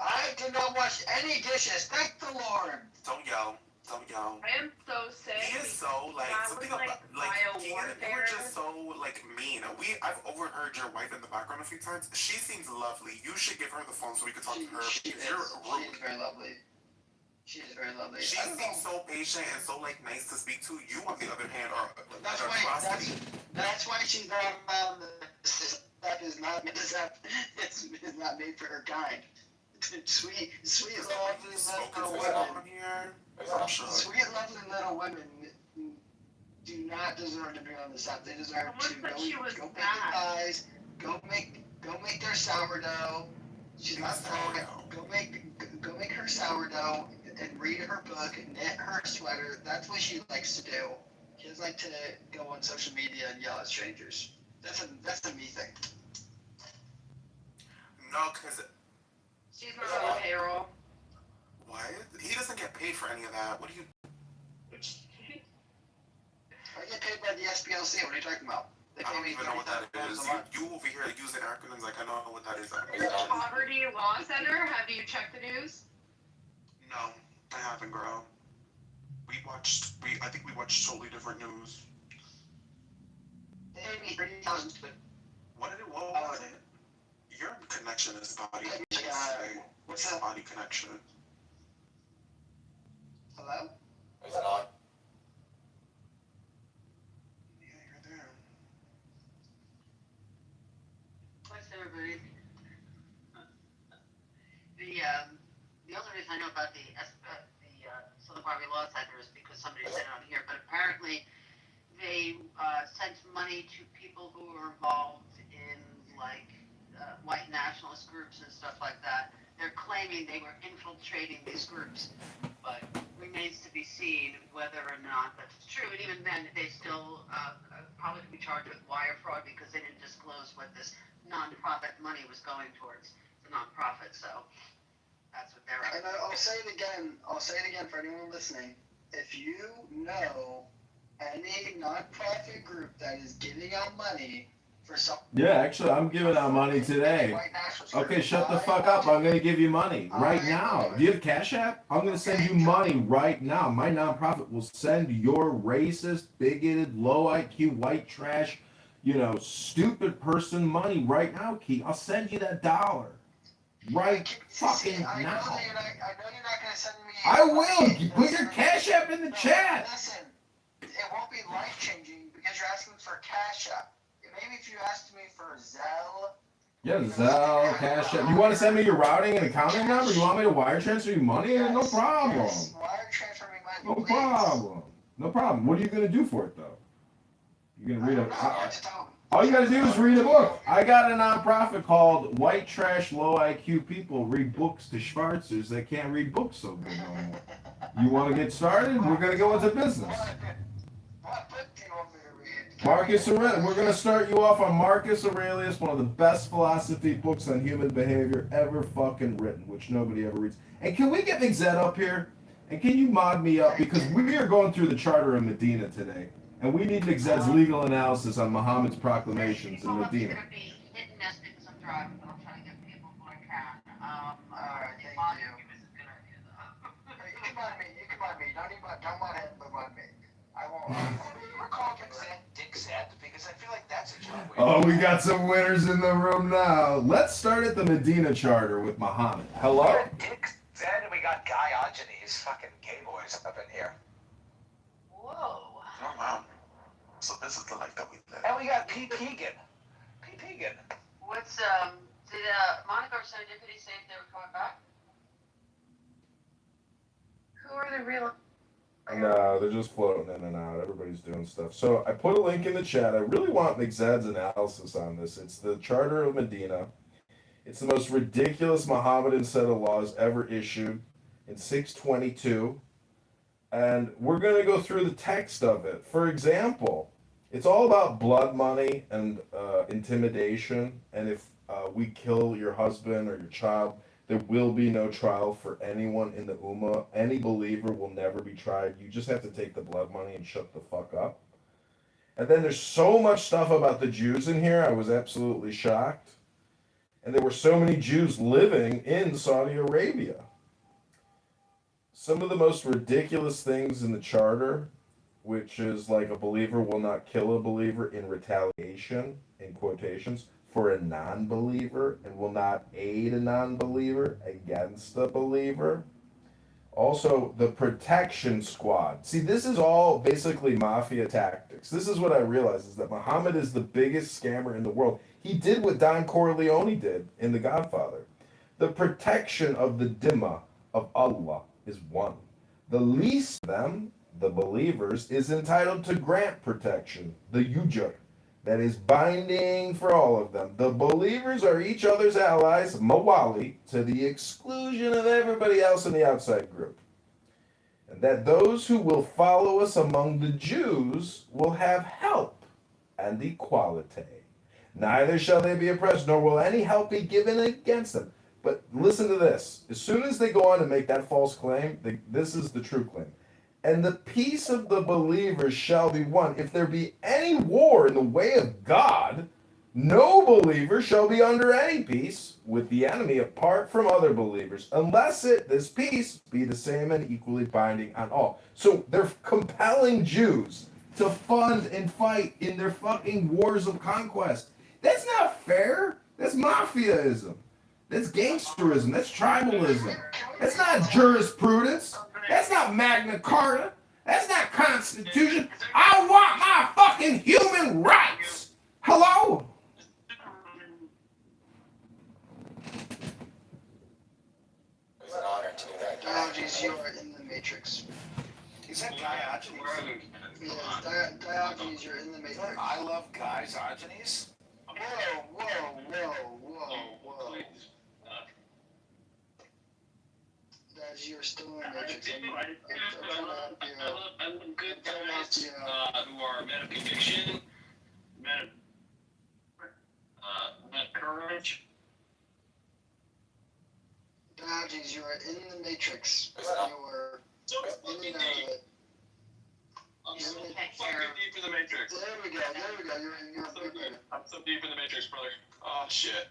I did not wash any dishes. Thank the Lord. Don't yell. Don't yell. I am so sick. He is so like that something was, about like Keegan, you were biowarfare. just so like mean. I've overheard your wife in the background a few times. She seems lovely. You should give her the phone so we can talk to her. She is very lovely. She is very lovely. She seems so patient and so like nice to speak to. You, on the other hand, are That's why she's that is not it's not made for her kind. Sweet, lovely little women. Sweet, lovely little women do not deserve to be on this app. They deserve to go make their pies, go make their sourdough. She's not throwing. Go make her sourdough and read her book and knit her sweater. That's what she likes to do. She doesn't like to go on social media and yell at strangers. That's a me thing. No, because She's not on the payroll. what? He doesn't get paid for any of that. What do you? I get paid by the SPLC. What are you talking about? They I pay don't me even know what that is. $30,000 a month. You over here using acronyms like I know what that is. Poverty Law Center. Have you checked the news? No, I haven't, girl. I think we watched totally different news. They paid me $30,000. What was it? Your connection is spotty. What's that? Spotty connection. Hello? Is it on? Yeah, you're there. Thanks, everybody. The only reason I know about the Southern Poverty Law Center is because somebody said it on here, but apparently they sent money to people who were involved in like white nationalist groups and stuff like that. They're claiming they were infiltrating these groups, but remains to be seen whether or not that's true. And even then, they still probably could be charged with wire fraud because they didn't disclose what this nonprofit money was going towards, the nonprofit. So that's what they're. And I'll say it again. For anyone listening. if you know any nonprofit group that is giving out money for some. Yeah, actually, I'm giving out money today. Okay, shut the fuck up. I'm going to give you money right now. Do you have Cash App? I'm going to send you money right now. My nonprofit will send your racist, bigoted, low IQ, white trash, stupid person money right now, Keith. I'll send you that $1 right fucking now. I know you're not going to send me. I will. Put your Cash App in the chat. Listen, it won't be life changing because you're asking for Cash App. Maybe if you asked me for Zelle. Yeah, Zelle, Cash App. You want to send me your routing and accounting number? You want me to wire transfer you money? No problem. Yes, wire transfer me money. No please. problem. No problem. What are you going to do for it, though? You're going to read all you got to do is read a book. I got a nonprofit called White Trash Low IQ People Read Books to Schwarzers that can't read books so good no more. You want to get started? We're going to go into business. Marcus Aurelius. We're going to start you off on Marcus Aurelius, one of the best philosophy books on human behavior ever fucking written, which nobody ever reads. And can we get Big Zed up here? And can you mod me up? Because we are going through the Charter of Medina today. And we need Big Zed's legal analysis on Muhammad's proclamations in Medina. Alright, thank you. You can mod me. Don't mod him, but mod me. I won't. We're calling Dick Zed because I feel like that's a job. Oh, we got some winners in the room now. Let's start at the Medina Charter with Muhammad. Hello? Dick Zed, and we got Diogenes, fucking gay boys up in here. Whoa. Oh, wow. So this is the life that we live. And we got P. Pegan. What's, did Monica or Serendipity say if they were coming back? Who are the real... No, they're just floating in and out. Everybody's doing stuff. So I put a link in the chat. I really want McZed's analysis on this. It's the Charter of Medina. It's the most ridiculous Mohammedan set of laws ever issued in 622. And we're going to go through the text of it. For example, it's all about blood money and intimidation. And if we kill your husband or your child, there will be no trial for anyone in the Ummah. Any believer will never be tried. You just have to take the blood money and shut the fuck up. And then there's so much stuff about the Jews in here. I was absolutely shocked. And there were so many Jews living in Saudi Arabia. Some of the most ridiculous things in the charter, which is like a believer will not kill a believer in retaliation, in quotations, for a non-believer, and will not aid a non-believer against a believer. Also, the protection squad. See, this is all basically mafia tactics. This is what I realize, is that Muhammad is the biggest scammer in the world. He did what Don Corleone did in The Godfather. The protection of the dhimma of Allah is one. The least of them, the believers, is entitled to grant protection, the ujur. That is binding for all of them. The believers are each other's allies, mawali, to the exclusion of everybody else in the outside group. And that those who will follow us among the Jews will have help and equality. Neither shall they be oppressed, nor will any help be given against them. But listen to this. As soon as they go on to make that false claim, this is the true claim. And the peace of the believers shall be won. If there be any war in the way of God, no believer shall be under any peace with the enemy apart from other believers, unless this peace be the same and equally binding on all. So they're compelling Jews to fund and fight in their fucking wars of conquest. That's not fair. That's mafiaism. That's gangsterism. That's tribalism. That's not jurisprudence. That's not Magna Carta. That's not Constitution. I want my fucking human rights. Hello? It's an honor to do that. Diogenes, you are in the Matrix. Is that Diogenes? Yes, Diogenes, you're in the Matrix. I love Diogenes. Whoa. Dad, you're still in the Matrix. I love good guys who are men of conviction, men of courage. Diogenes, you are in the Matrix. You are in and out of it. fucking deep in the Matrix. There we go. I'm so deep in the Matrix, brother. Oh, shit.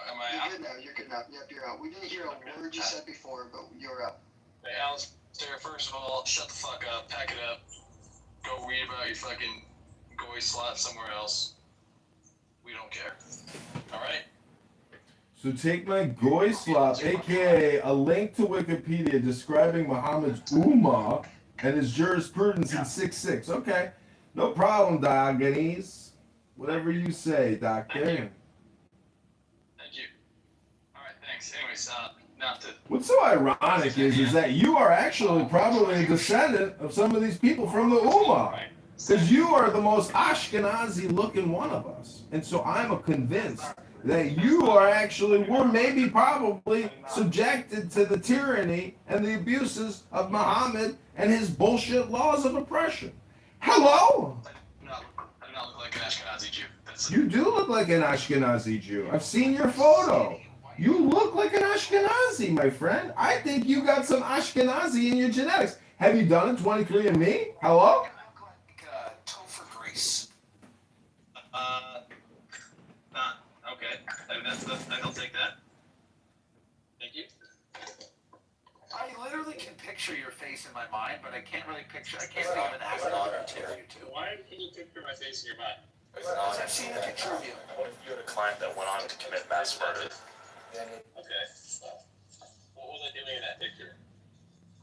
Am I out? You're good now. Yep, you're out. We didn't hear a word you said before, but you're out. Hey, Alistair, first of all, shut the fuck up, pack it up, go read about your fucking goy slot somewhere else. We don't care. Alright? So take my goy slop, aka a link to Wikipedia describing Muhammad's Ummah and his jurisprudence in 6.6. Okay, no problem, Diogenes. Whatever you say, Doctor. Thank you. Alright, thanks. Anyways, not to... What's so ironic is that you are actually probably a descendant of some of these people from the Ummah. Because you are the most Ashkenazi looking one of us. And so I'm convinced that you are actually, were maybe probably subjected to the tyranny and the abuses of Muhammad and his bullshit laws of oppression. Hello? I do not look like an Ashkenazi Jew. You do look like an Ashkenazi Jew. I've seen your photo. You look like an Ashkenazi, my friend. I think you got some Ashkenazi in your genetics. Have you done it 23andMe? Hello? Topher Grace. Okay. I'll take that. Thank you. I literally can picture your face in my mind, but I can't really picture. I can't think of an actor to tell you to. Why can you picture my face in your mind? Because I've seen a picture of you. What if you had a client that went on to commit mass murder? Okay. What was I doing in that picture?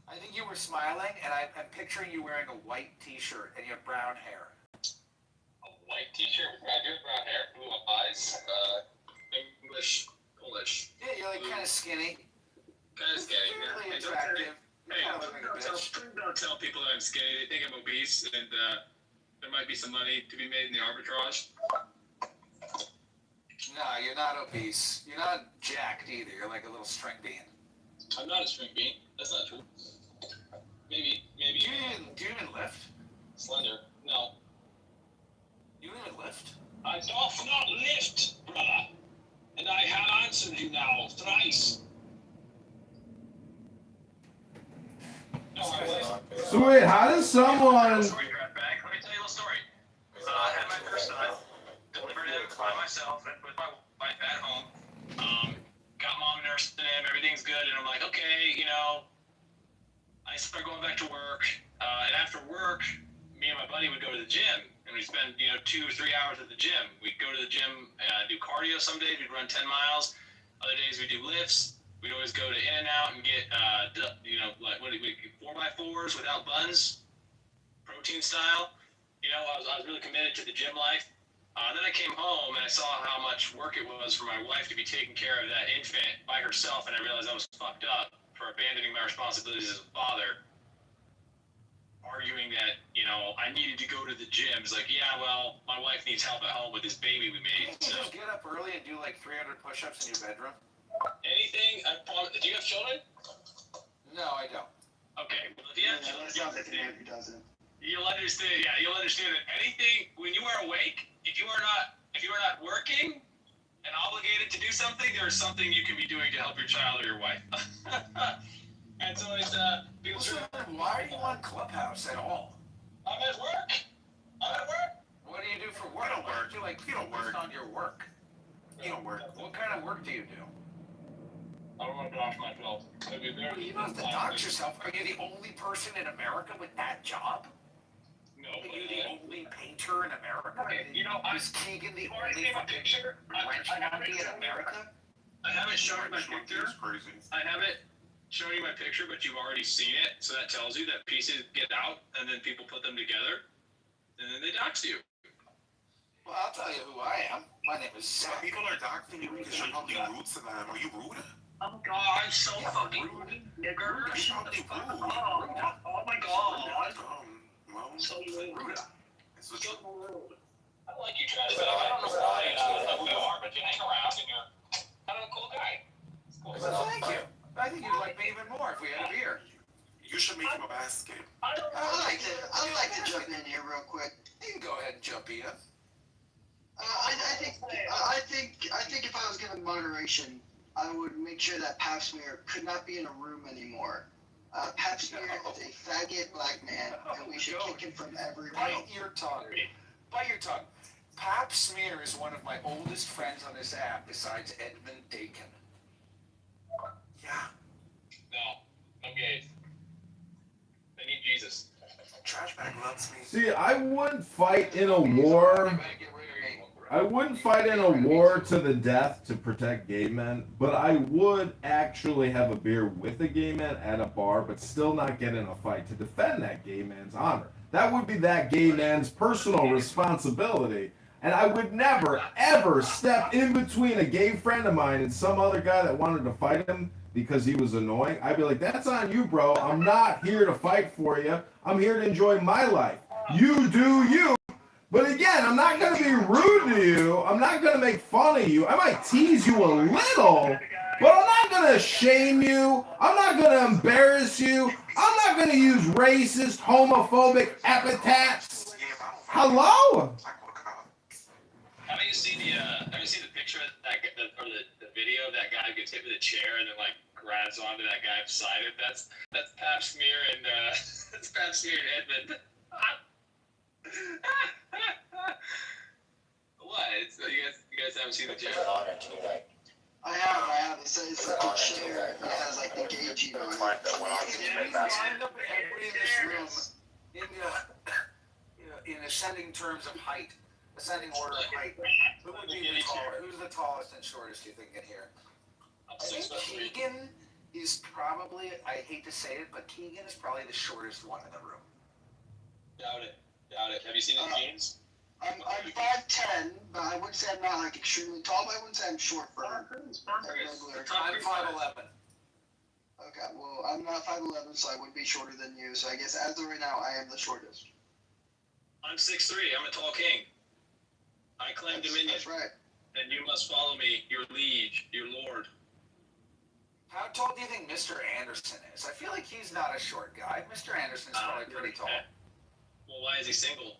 I think you were smiling, and I'm picturing you wearing a white T-shirt and you have brown hair. A white T-shirt with brown hair, blue eyes, English, Polish. Yeah, you're like kind of skinny. Kind of skinny. Really Hey, attractive. Don't tell people that I'm skinny. They think I'm obese, and there might be some money to be made in the arbitrage. No, you're not obese. You're not jacked either. You're like a little string bean. I'm not a string bean. That's not true. Maybe. Do you even lift? Slender. No. You even lift? I doth not lift, brother. And I have answered you now thrice. So wait, how does someone... Let me tell you a little story. I had my first son, delivered him by myself with my wife at home. Got mom nursing him, everything's good, and I'm like, okay, I start going back to work. And after work, me and my buddy would go to the gym, and we'd spend 2 or 3 hours at the gym. We'd go to the gym, do cardio some days, we'd run 10 miles. Other days we'd do lifts. We'd always go to In-N-Out and get, 4x4s without buns, protein style. I was really committed to the gym life. Then I came home and I saw how much work it was for my wife to be taking care of that infant by herself, and I realized I was fucked up for abandoning my responsibilities as a father, arguing that, I needed to go to the gym. It's like, yeah, well, my wife needs help at home with this baby we made. Can you just get up early and do like 300 push-ups in your bedroom? Anything, I promise. Do you have children? No, I don't. Okay, well, if you have children, That sounds like an Andrew doesn't. you'll understand that anything, when you are awake, if you are not working and obligated to do something, there is something you can be doing to help your child or your wife. And so it's people Why are you on Clubhouse at all? I'm at work. What do you do for work? You don't work on your work. You don't work. What kind of work do you do? I don't want to dox myself. It'd be very. You don't have to dox yourself. Are you the only person in America with that job? No. Are you the only painter in America? Is Keegan the only picture? French monkey in America? I haven't shown you my picture. I haven't shown you my picture, but you've already seen it, so that tells you that pieces get out, and then people put them together, and then they dox you. Well, I'll tell you who I am. My name is Zach. People are doxing you because you're probably rude to them. Are you rude? Oh God, I'm so fucking rude, nigger. Oh my God. So rude. So rude. I like you, Travis. I don't know why you are, but you hang around and you're kind of a cool guy. Cool. Well, thank you. I think you'd like me even more if we had a beer. You should make him a basket. I'd like to jump in here real quick. You can go ahead and jump in. I think if I was given moderation, I would make sure that Pap Smear could not be in a room anymore. Pap Smear is a faggot black man, and we should kick him from every Bite room. your tongue. Bite your tongue. Pap Smear is one of my oldest friends on this app besides Edmund Dakin. Yeah. No, I'm gay. I need Jesus. Trash bag loves me. See, I wouldn't fight in a war. I wouldn't fight in a war to the death to protect gay men, but I would actually have a beer with a gay man at a bar, but still not get in a fight to defend that gay man's honor. That would be that gay man's personal responsibility. And I would never, ever step in between a gay friend of mine and some other guy that wanted to fight him because he was annoying. I'd be like, that's on you, bro. I'm not here to fight for you. I'm here to enjoy my life. You do you. But again, I'm not going to be rude to you. I'm not going to make fun of you. I might tease you a little, but I'm not going to shame you. I'm not going to embarrass you. I'm not going to use racist, homophobic epithets. Hello? Have you seen the picture of that or the video of that guy who gets hit with a chair and then like grabs onto that guy beside him? That's Pap Smear and that's Pap Smear and Edmund. What? You guys haven't seen the chair? I have. It says it's like a chair. It has like the gauge on it. Everybody in this room in ascending terms of height, ascending order of height. Who would be the tallest? Who's the tallest and shortest you think in here? I think Keegan is probably, I hate to say it, but Keegan is probably the shortest one in the room. Doubt it. Have you seen his jeans? I'm 5'10", but I wouldn't say I'm not like extremely tall, but I wouldn't say I'm short for a regular. I'm 5'11". Okay, well, I'm not 5'11", so I would be shorter than you. So I guess as of right now, I am the shortest. I'm 6'3". I'm a tall king. I claim dominion. That's right. And you must follow me, your liege, your lord. How tall do you think Mr. Anderson is? I feel like he's not a short guy. Mr. Anderson's probably pretty tall. Well, why is he single?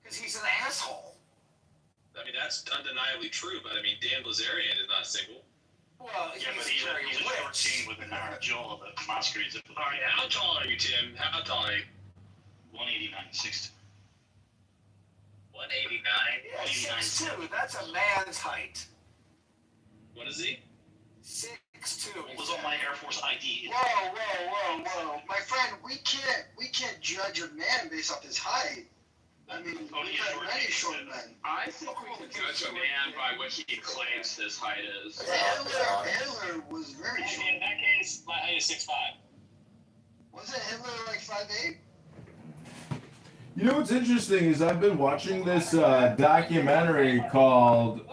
Because he's an asshole. I mean, that's undeniably true, but I mean, Dan Blazarian is not single. Well, yeah, but he's a short king with an jaw that masquerades it. All right, how tall are you, Tim? How tall are you? 189, 6'2". 189? Yeah, 6'2". That's a man's height. What is he? 6'2". What was on my Air Force ID? Whoa. My friend, we can't judge a man based off his height. I mean, we've had many short men. I think we can judge a man by what he claims his height is. Hitler was very short. In that case, my height is 6'5". Wasn't Hitler like 5'8"? You know what's interesting is I've been watching this documentary called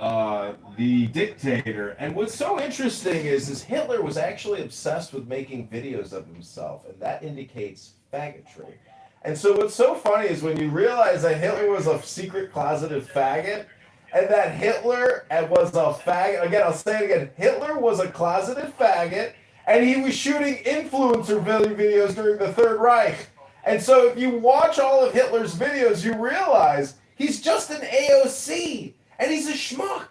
The Dictator, and what's so interesting is Hitler was actually obsessed with making videos of himself, and that indicates faggotry. And so what's so funny is when you realize that Hitler was a secret closeted faggot, and that Hitler was a faggot, again, I'll say it again, Hitler was a closeted faggot, and he was shooting influencer videos during the Third Reich. And so if you watch all of Hitler's videos, you realize he's just an AOC, and he's a schmuck.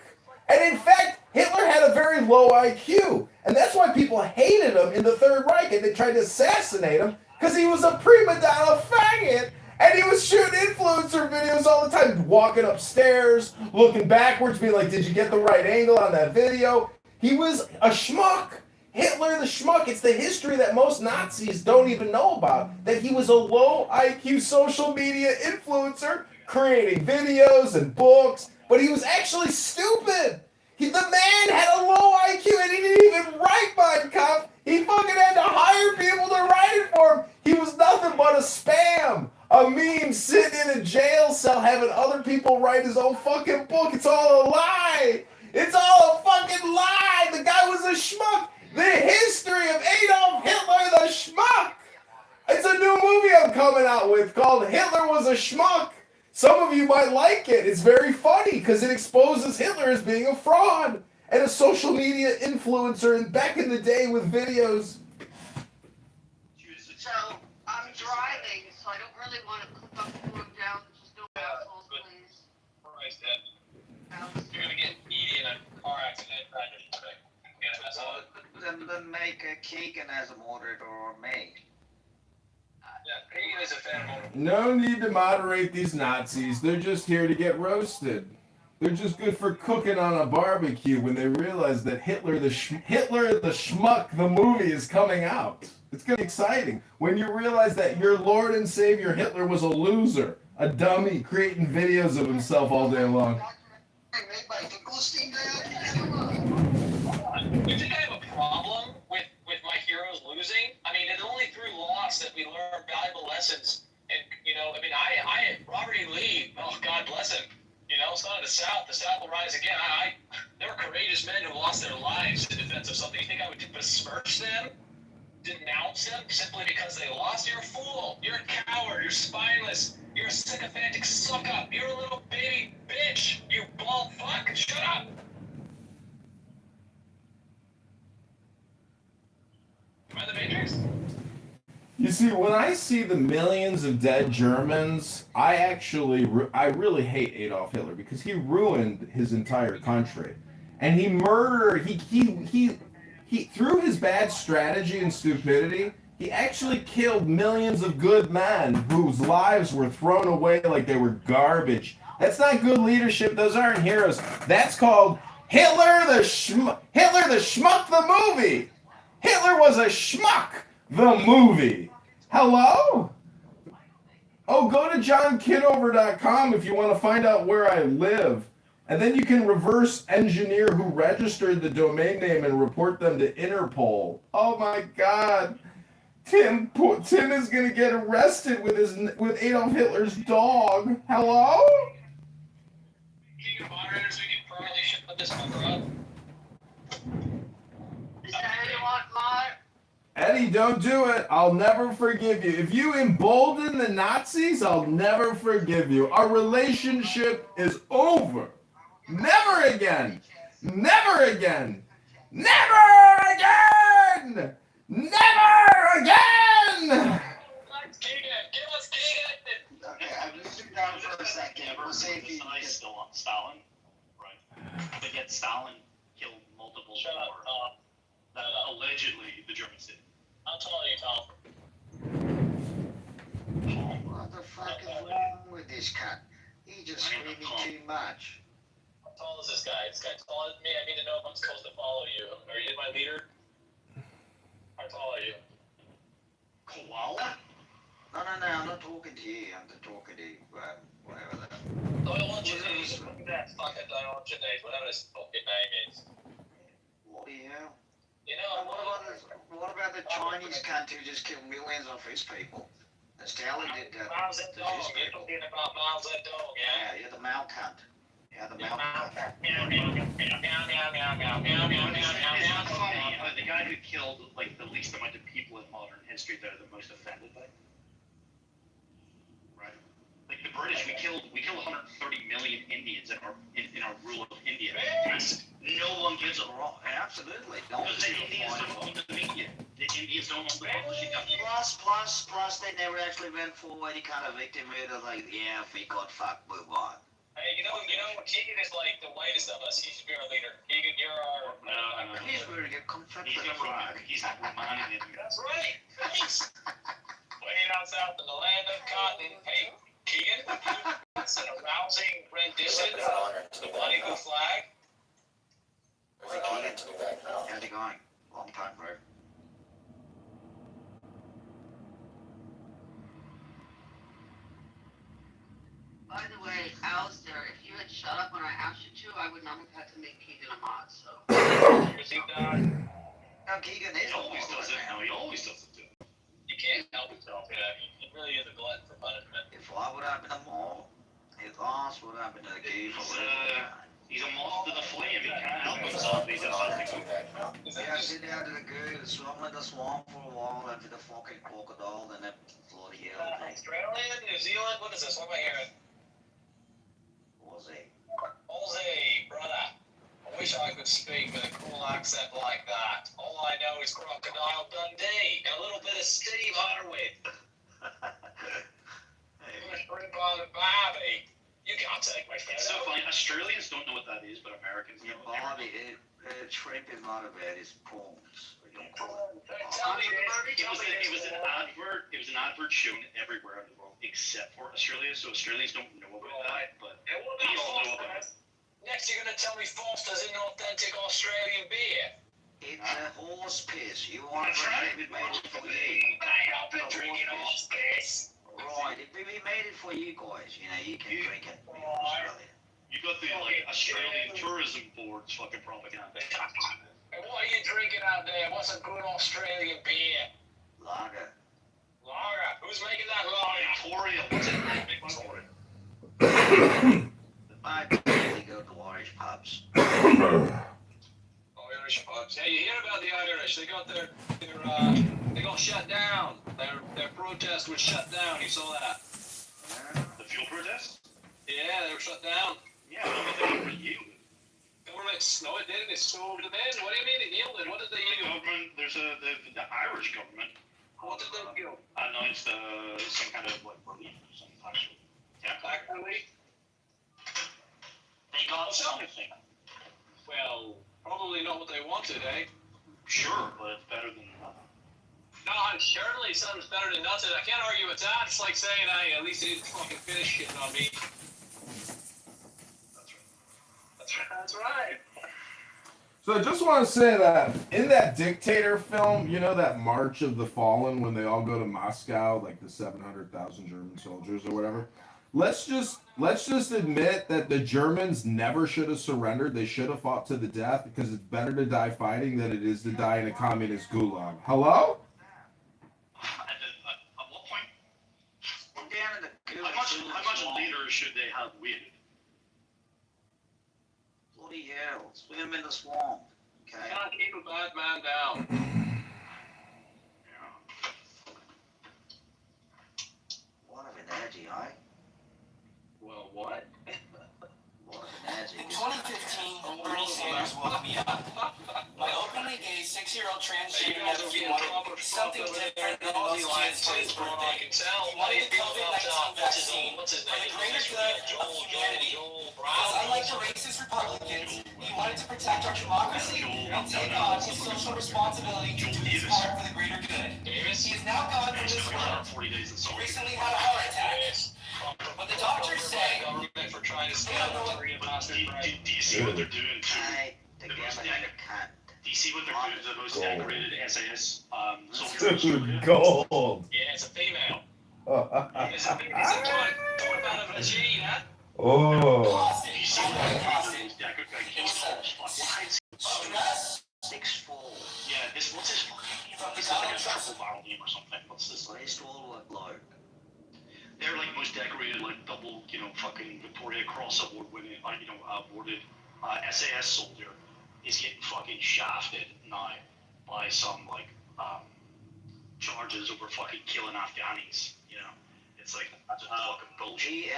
And in fact, Hitler had a very low IQ, and that's why people hated him in the Third Reich, and they tried to assassinate him, because he was a prima donna faggot, and he was shooting influencer videos all the time, walking upstairs, looking backwards, being like, did you get the right angle on that video? He was a schmuck. Hitler the schmuck. It's the history that most Nazis don't even know about, that he was a low IQ social media influencer creating videos and books, but he was actually stupid. The man had a low IQ and he didn't even write Mein Kampf. He fucking had to hire people to write it for him. He was nothing but a spam, a meme sitting in a jail cell having other people write his own fucking book. It's all a lie. It's all a fucking lie. The guy was a schmuck. The history of Adolf Hitler the schmuck. It's a new movie I'm coming out with called Hitler Was a Schmuck. Some of you might like it. It's very funny because it exposes Hitler as being a fraud and a social media influencer and back in the day with videos. So I'm driving, so I don't really want to click up and move down. Just no assholes, please. Christ, you're gonna get eaten in a car accident. Then make a Keegan as a moderator or me? Yeah, Keegan is a fan of No need to moderate these Nazis. They're just here to get roasted. They're just good for cooking on a barbecue when they realize that Hitler the Schmuck, the movie, is coming out. It's going to be exciting when you realize that your Lord and Savior Hitler was a loser, a dummy, creating videos of himself all day long. You think I have a problem with my heroes losing? I mean, it's only through loss that we learn valuable lessons. And, you know, I mean, Robert E. Lee, oh, God bless him, you know, son of the South will rise again. There were courageous men who lost their lives in defense of something. You think I would besmirch them, denounce them simply because they lost? You're a fool. You're a coward. You're spineless. You're a sycophantic suck-up. You're a little baby bitch. You bald fuck. Shut up. Am I the Matrix? You see, when I see the millions of dead Germans, I really hate Adolf Hitler because he ruined his entire country, and he murdered. He through his bad strategy and stupidity, he actually killed millions of good men whose lives were thrown away like they were garbage. That's not good leadership. Those aren't heroes. That's called Hitler the Schmuck the movie. Hitler was a schmuck, the movie. Hello? Oh, go to johnkitover.com if you want to find out where I live. And then you can reverse engineer who registered the domain name and report them to Interpol. Oh my God. Tim is going to get arrested with Adolf Hitler's dog. Hello? Keegan, moderators, we can probably put this fucker up. Eddie, don't do it. I'll never forgive you. If you embolden the Nazis, I'll never forgive you. Our relationship is over. Never again. Never again. Never again. Never again. Okay, I'm gonna sit down for a second. We'll see if he gets... still on Stalin, right? But yet Stalin killed multiple more that allegedly the Germans did. How tall are you, Tom? What the fuck is wrong with this cunt? He's just screaming too much. How tall is this guy? This guy taller than me. I need to know if I'm supposed to follow you. Are you my leader? How tall are you? Koala? No, I'm not talking to you. I'm talking to whatever that. Doyle Luncheonade. That fucking Doyle Luncheonade. Whatever his fucking name is. What the hell? You know, what about the Chinese cunt who just killed millions of his people? Stalin did that. Mao Zedong. You're talking about Mao Zedong, yeah? Yeah, you're the Mao cunt. Yeah, the Mao cunt. It's funny, the guy who killed like the least amount of people in modern history that are the most offended by. Right? Like the British, we killed 130 million Indians in our rule of India. No one gives a wrong. Absolutely. Because the Indians don't own the media. The Indians don't own the publishing company. Plus, they never actually went for any kind of victim murder. Like, yeah, if we got fucked, move on. Hey, you know, Keegan is like the whitest of us. He should be our leader. Keegan, you're our... No. He's going to get confronted. He's not reminding him. That's right. Thanks. Way down south in the land of cotton. Hey, Keegan, it's an arousing rendition of the Bloody Blue Flag. How's it going? Long time, bro. By the way, Alistair, if you had shut up when I asked you to, I would not have had to make Keegan a mod, so. No, Keegan is always does it. No, he always does it too. You can't help yourself, yeah. He really is a glutton for punishment. If I would have been a mod, his ass would have been a gay for He's a moth to the flame. He can't help himself. He's a something. Yeah, sit down to the goo, swim in the swamp for a while, then to the fucking crocodile, then that bloody hell thing. Australia, New Zealand, what is this? What am I hearing? Aussie, brother. I wish I could speak with a cool accent like that. All I know is Crocodile Dundee and a little bit of Steve Harwood. Shrimp on the Barbie. You can't take my friend. It's so funny. Australians don't know what that is, but Americans know. Barbie, shrimp is not a bad, it's prawns. Tell me, it was an advert. It was an advert shown everywhere in the world except for Australia. So Australians don't know about that, but we all know about it. Next, you're gonna tell me Foster's an authentic Australian beer. It's a horse piss. You want to drink it, we made it for you. I've been drinking horse piss. Right, we made it for you guys. You know, you can drink it in Australia. You got the like Australian Tourism Board's fucking propaganda. And what are you drinking out there? What's a good Australian beer? Lager. Lager. Who's making that lager? Victoria. What's it like? Victoria. I usually go to Irish pubs. Irish pubs. Yeah, you hear about the Irish? They got they got shut down. Their protest was shut down. You saw that? The fuel protest? Yeah, they were shut down. Yeah, but they were yielded. Government, no, it didn't. It snowed them in. What do you mean it yielded? What did they yield? There's the Irish government. What did they yield? Announced some kind of like relief or something. Actually, yeah, Actually, they got something. well, probably not what they wanted, eh? Sure, but it's better than nothing. No, certainly something's better than nothing. I can't argue with that. It's like saying, hey, at least they didn't fucking finish shitting on me. That's right. So I just want to say that in that Dictator film, you know that March of the Fallen when they all go to Moscow, like the 700,000 German soldiers or whatever. Let's just admit that the Germans never should have surrendered. They should have fought to the death because it's better to die fighting than it is to die in a communist gulag. Hello? At what point? We're down in the gulag. How much later should they have waited? Bloody hell. Swim in the swamp. Okay. Can't keep a bad man down. What of an edgy, eh? Well, what? What of an edgy. In 2015, Bernie Sanders woke me up. My openly gay 6-year-old transgender nephew wanted something different than most kids for his birthday. He wanted the COVID-19 vaccine for the greater good of humanity. Because unlike the racist Republicans, he wanted to protect our democracy and take on his social responsibility to do his part for the greater good. He is now gone from this world. He recently had a heart attack. But the doctors say they don't know what. Do you see what they're doing to the most do you see what they're doing to the most decorated SAS soldiers? Gold. Yeah, it's a female. It's a torn out of a G, huh? Oh. Do you see what they're doing? Stress. 6'4". Yeah, what's his fucking name? It's like a triple barrel name or something. What's this? It's all look low. They're like most decorated, like double, fucking Victoria Cross award winning, awarded SAS soldier is getting fucking shafted now by some charges over fucking killing Afghanis. It's like that's fucking bullshit.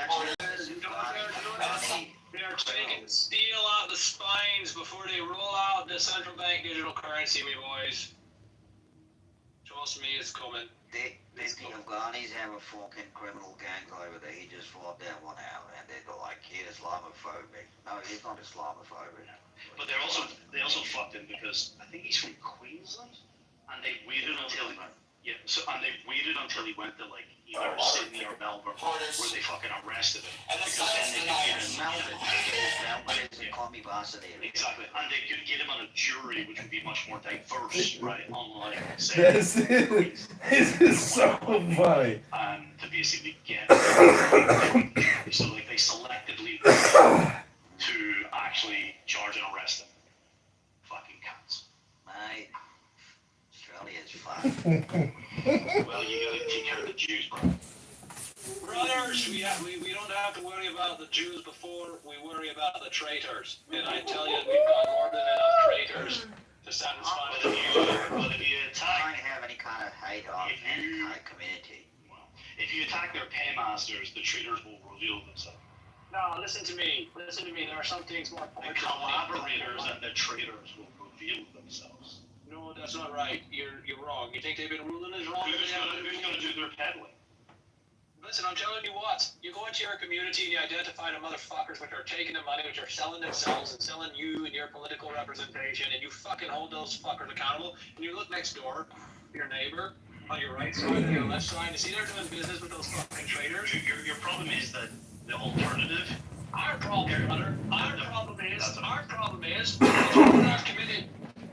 They're taking the steel out the spines before they roll out the central bank digital currency, me boys. Trust me, it's coming. The Afghanis have a fucking criminal gang over there. He just fought that one out, and they're like, he's Islamophobic. No, he's not Islamophobic. But they also fucked him because I think he's from Queensland, and they waited until he went to either Sydney or Melbourne, where they fucking arrested him. Because then they could get him. Exactly, and they could get him on a jury, which would be much more diverse, right? Unlike say. This is so funny. To basically get so they selectively to actually charge and arrest him. Fucking cunts. Mate, Australia's fun. Well, you gotta take care of the Jews, bro. Brothers, we don't have to worry about the Jews before we worry about the traitors. And I tell you, we've got more than enough traitors to satisfy the But if you attack, I don't have any kind of hate on any kind of community. If you attack their paymasters, the traitors will reveal themselves. No, listen to me. There are some things more The collaborators and the traitors will reveal themselves. No, that's not right. You're wrong. You think they've been ruling us wrong? Who's gonna do their peddling? Listen, I'm telling you what. You go into your community and you identify the motherfuckers which are taking the money, which are selling themselves and selling you and your political representation, and you fucking hold those fuckers accountable. And you look next door, your neighbor, on your right side and your left side, to see they're doing business with those fucking traders. Your problem is that the alternative. Our problem, brother. Our problem is we're not committed.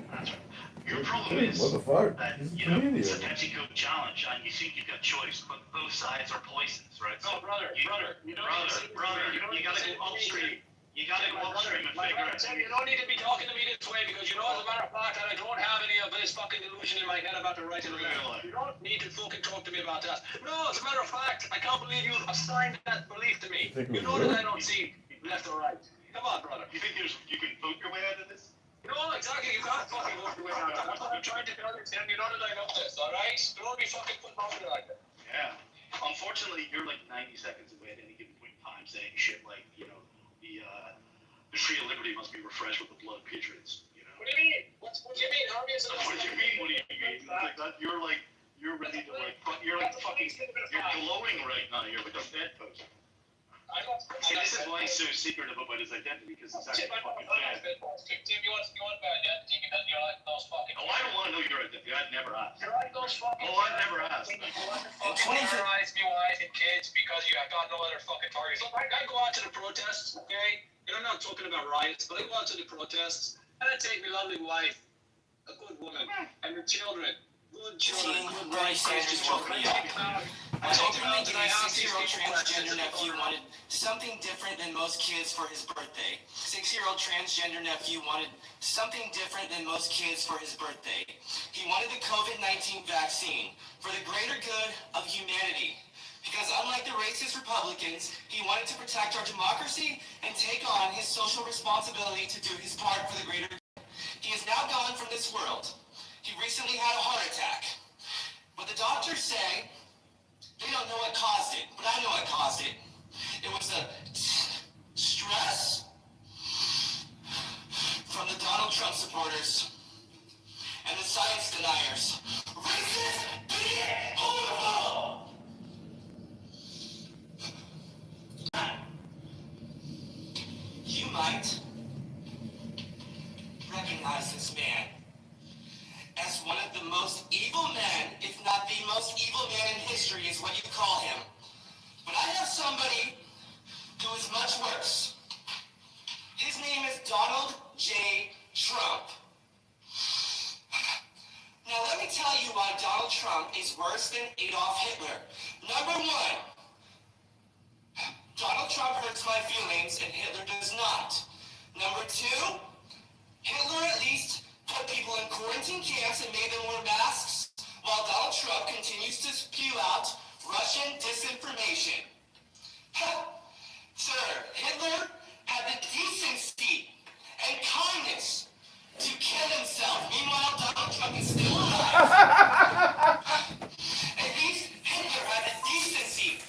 That's right. Your problem is What the fuck? that, He's a you know, it's a comedian. PepsiCo challenge, and you think you've got choice, but both sides are poisons, right? No, brother, you don't you gotta go upstream. You gotta go upstream and figure out. You don't need to be talking to me this way because you know, as a matter of fact, that I don't have any of this fucking delusion in my head about the right and the left. You don't need to fucking talk to me about that. No, as a matter of fact, I can't believe you assigned that belief to me. You know that I don't see left or right. Come on, brother. You think you can vote your way out of this? No, exactly. You can't fucking work your way out of it. I'm trying to understand. You know that I know this, all right? Don't be fucking putting on me like that. Yeah. Unfortunately, you're like 90 seconds away at any given point in time saying shit like, you know, the tree of liberty must be refreshed with the blood of patriots. You know. What do you mean? What do you mean? How are you supposed What do you mean? What do you mean? Like that, you're ready to you're glowing right now. You're like a bedpost. See, this is why he's so secretive about his identity, because he's actually fucking bad. Tim, you want my identity because you like those fucking. Oh, I don't want to know your identity. I'd never asked. You like those fucking. Oh, I'd never asked. You want to fucking terrorize me, wife, and kids because you have got no other fucking targets. Look, I go out to the protests, okay? And I'm not talking about riots, but I go out to the protests and I take my lovely wife, a good woman, and the children. Good children, good Bernie Sanders woke me up. My openly gay I ask 6-year-old transgender nephew wanted something different than most kids for his birthday. 6-year-old transgender nephew wanted something different than most kids for his birthday. He wanted the COVID-19 vaccine for the greater good of humanity. Because unlike the racist Republicans, he wanted to protect our democracy and take on his social responsibility to do his part for the greater good. He is now gone from this world. He recently had a heart attack. But the doctors say they don't know what caused it, but I know what caused it. It was the stress from the Donald Trump supporters and the science deniers. Racist, bigot, horrible! You might recognize this man as one of the most evil men, if not the most evil man in history is what you call him. But I have somebody who is much worse. His name is Donald J. Trump. Now let me tell you why Donald Trump is worse than Adolf Hitler. Number one, Donald Trump hurts my feelings and Hitler does not. Number two, Hitler at least put people in quarantine camps and made them wear masks, while Donald Trump continues to spew out Russian disinformation. Sir, Hitler had the decency and kindness to kill himself. Meanwhile, Donald Trump is still alive. At least Hitler had the decency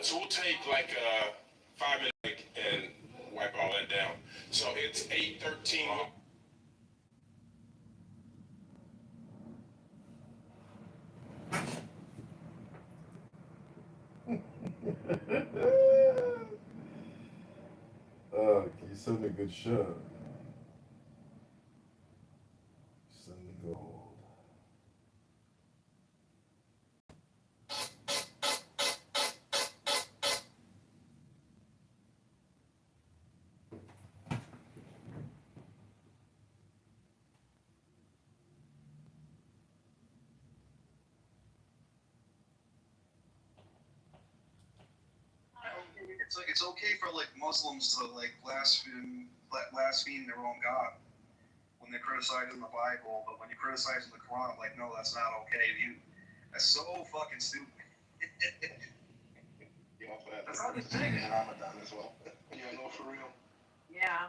So we'll take like 5 minutes and wipe all that down. So it's 8:13. Oh, you send a good show. Send the gold. It's like it's okay for like Muslims to like blaspheme their own God when they're criticizing the Bible, but when you're criticizing the Quran, like no, that's not okay. That's so fucking stupid. That's how they sing in Ramadan as well. Yeah, no, for real. Yeah.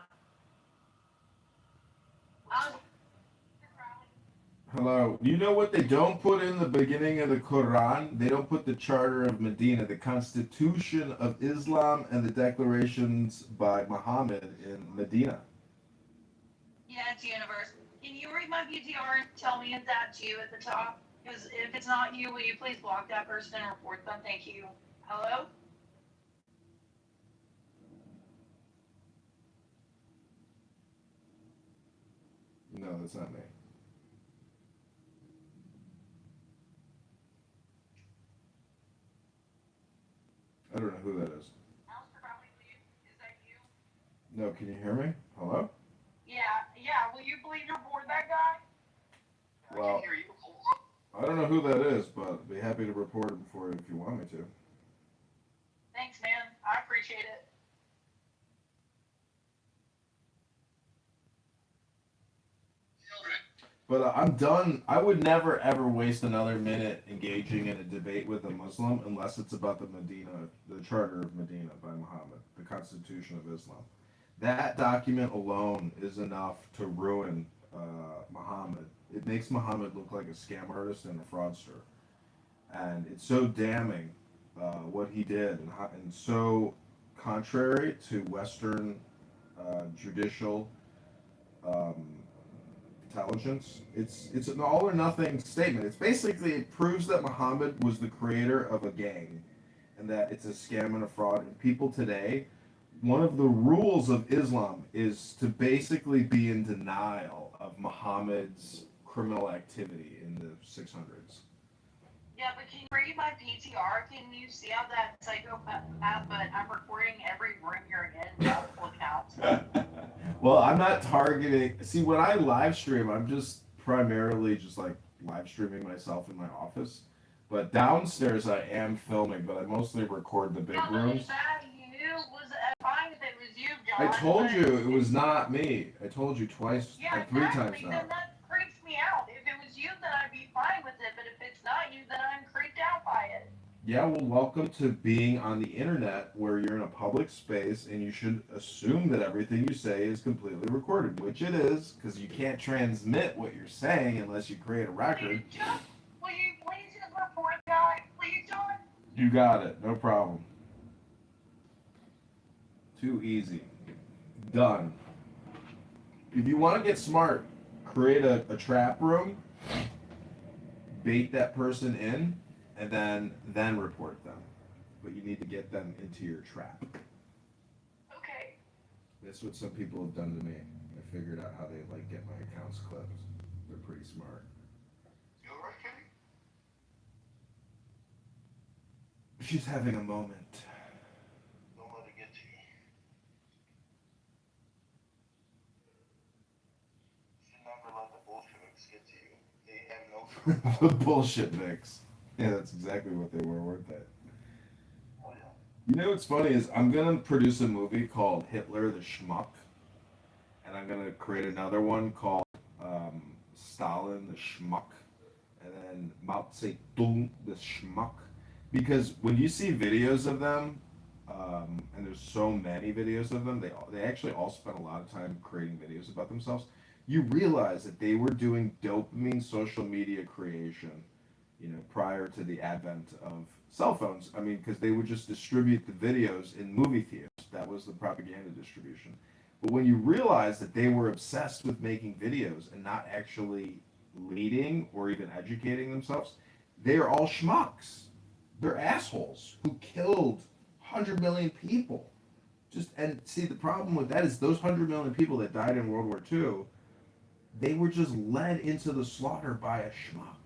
Hello. You know what they don't put in the beginning of the Quran? They don't put the Charter of Medina, the Constitution of Islam, and the declarations by Muhammad in Medina. Yeah, it's universe. Can you read my PTR and tell me if that's you at the top? Because if it's not you, will you please block that person and report them? Thank you. Hello? No, that's not me. I don't know who that is. No, can you hear me? Hello? Yeah. Will you please report that guy? Well, I don't know who that is, but I'd be happy to report him for you if you want me to. Thanks, man. I appreciate it. But I'm done. I would never ever waste another minute engaging in a debate with a Muslim unless it's about the Charter of Medina by Muhammad, the Constitution of Islam. That document alone is enough to ruin Muhammad. It makes Muhammad look like a scam artist and a fraudster. And it's so damning what he did and so contrary to Western judicial intelligence. It's an all or nothing statement. It's basically, it proves that Muhammad was the creator of a gang and that it's a scam and a fraud. And people today, one of the rules of Islam is to basically be in denial of Muhammad's criminal activity in the 600s. Yeah, but can you read my PTR? Can you see how that psychopath, but I'm recording every room you're in, multiple accounts. Well, I'm not targeting. See, when I live stream, I'm just primarily just like live streaming myself in my office. But downstairs, I am filming, but I mostly record the big rooms. Was that you? Was fine if it was you, John? I told you it was not me. I told you twice, Yeah, three exactly. times now. Then that freaks me out. If it was you, then I'd be fine with it. But if it's not you, then I'm creeped out by it. Yeah, well, welcome to being on the internet where you're in a public space and you should assume that everything you say is completely recorded, which it is, because you can't transmit what you're saying unless you create a record. Will you please just report the guy? Please, John? You got it, no problem. Too easy. Done. If you want to get smart, create a trap room, bait that person in, and then report them. But you need to get them into your trap. Okay. That's what some people have done to me. I figured out how they like get my accounts clipped. They're pretty smart. You alright, Kenny? She's having a moment. Don't let it get to you. You should never let the Bolsheviks get to you. They have no The bullshit mix. Yeah, that's exactly what they were, weren't they? Oh, yeah. You know what's funny is I'm gonna produce a movie called Hitler the Schmuck, and I'm gonna create another one called Stalin the Schmuck, and then Mao Zedong the Schmuck. Because when you see videos of them, and there's so many videos of them, they actually all spend a lot of time creating videos about themselves. You realize that they were doing dopamine social media creation, prior to the advent of cell phones. I mean, because they would just distribute the videos in movie theaters. That was the propaganda distribution. But when you realize that they were obsessed with making videos and not actually leading or even educating themselves, they are all schmucks. They're assholes who killed 100 million people. And see, the problem with that is those 100 million people that died in World War II, they were just led into the slaughter by a schmuck.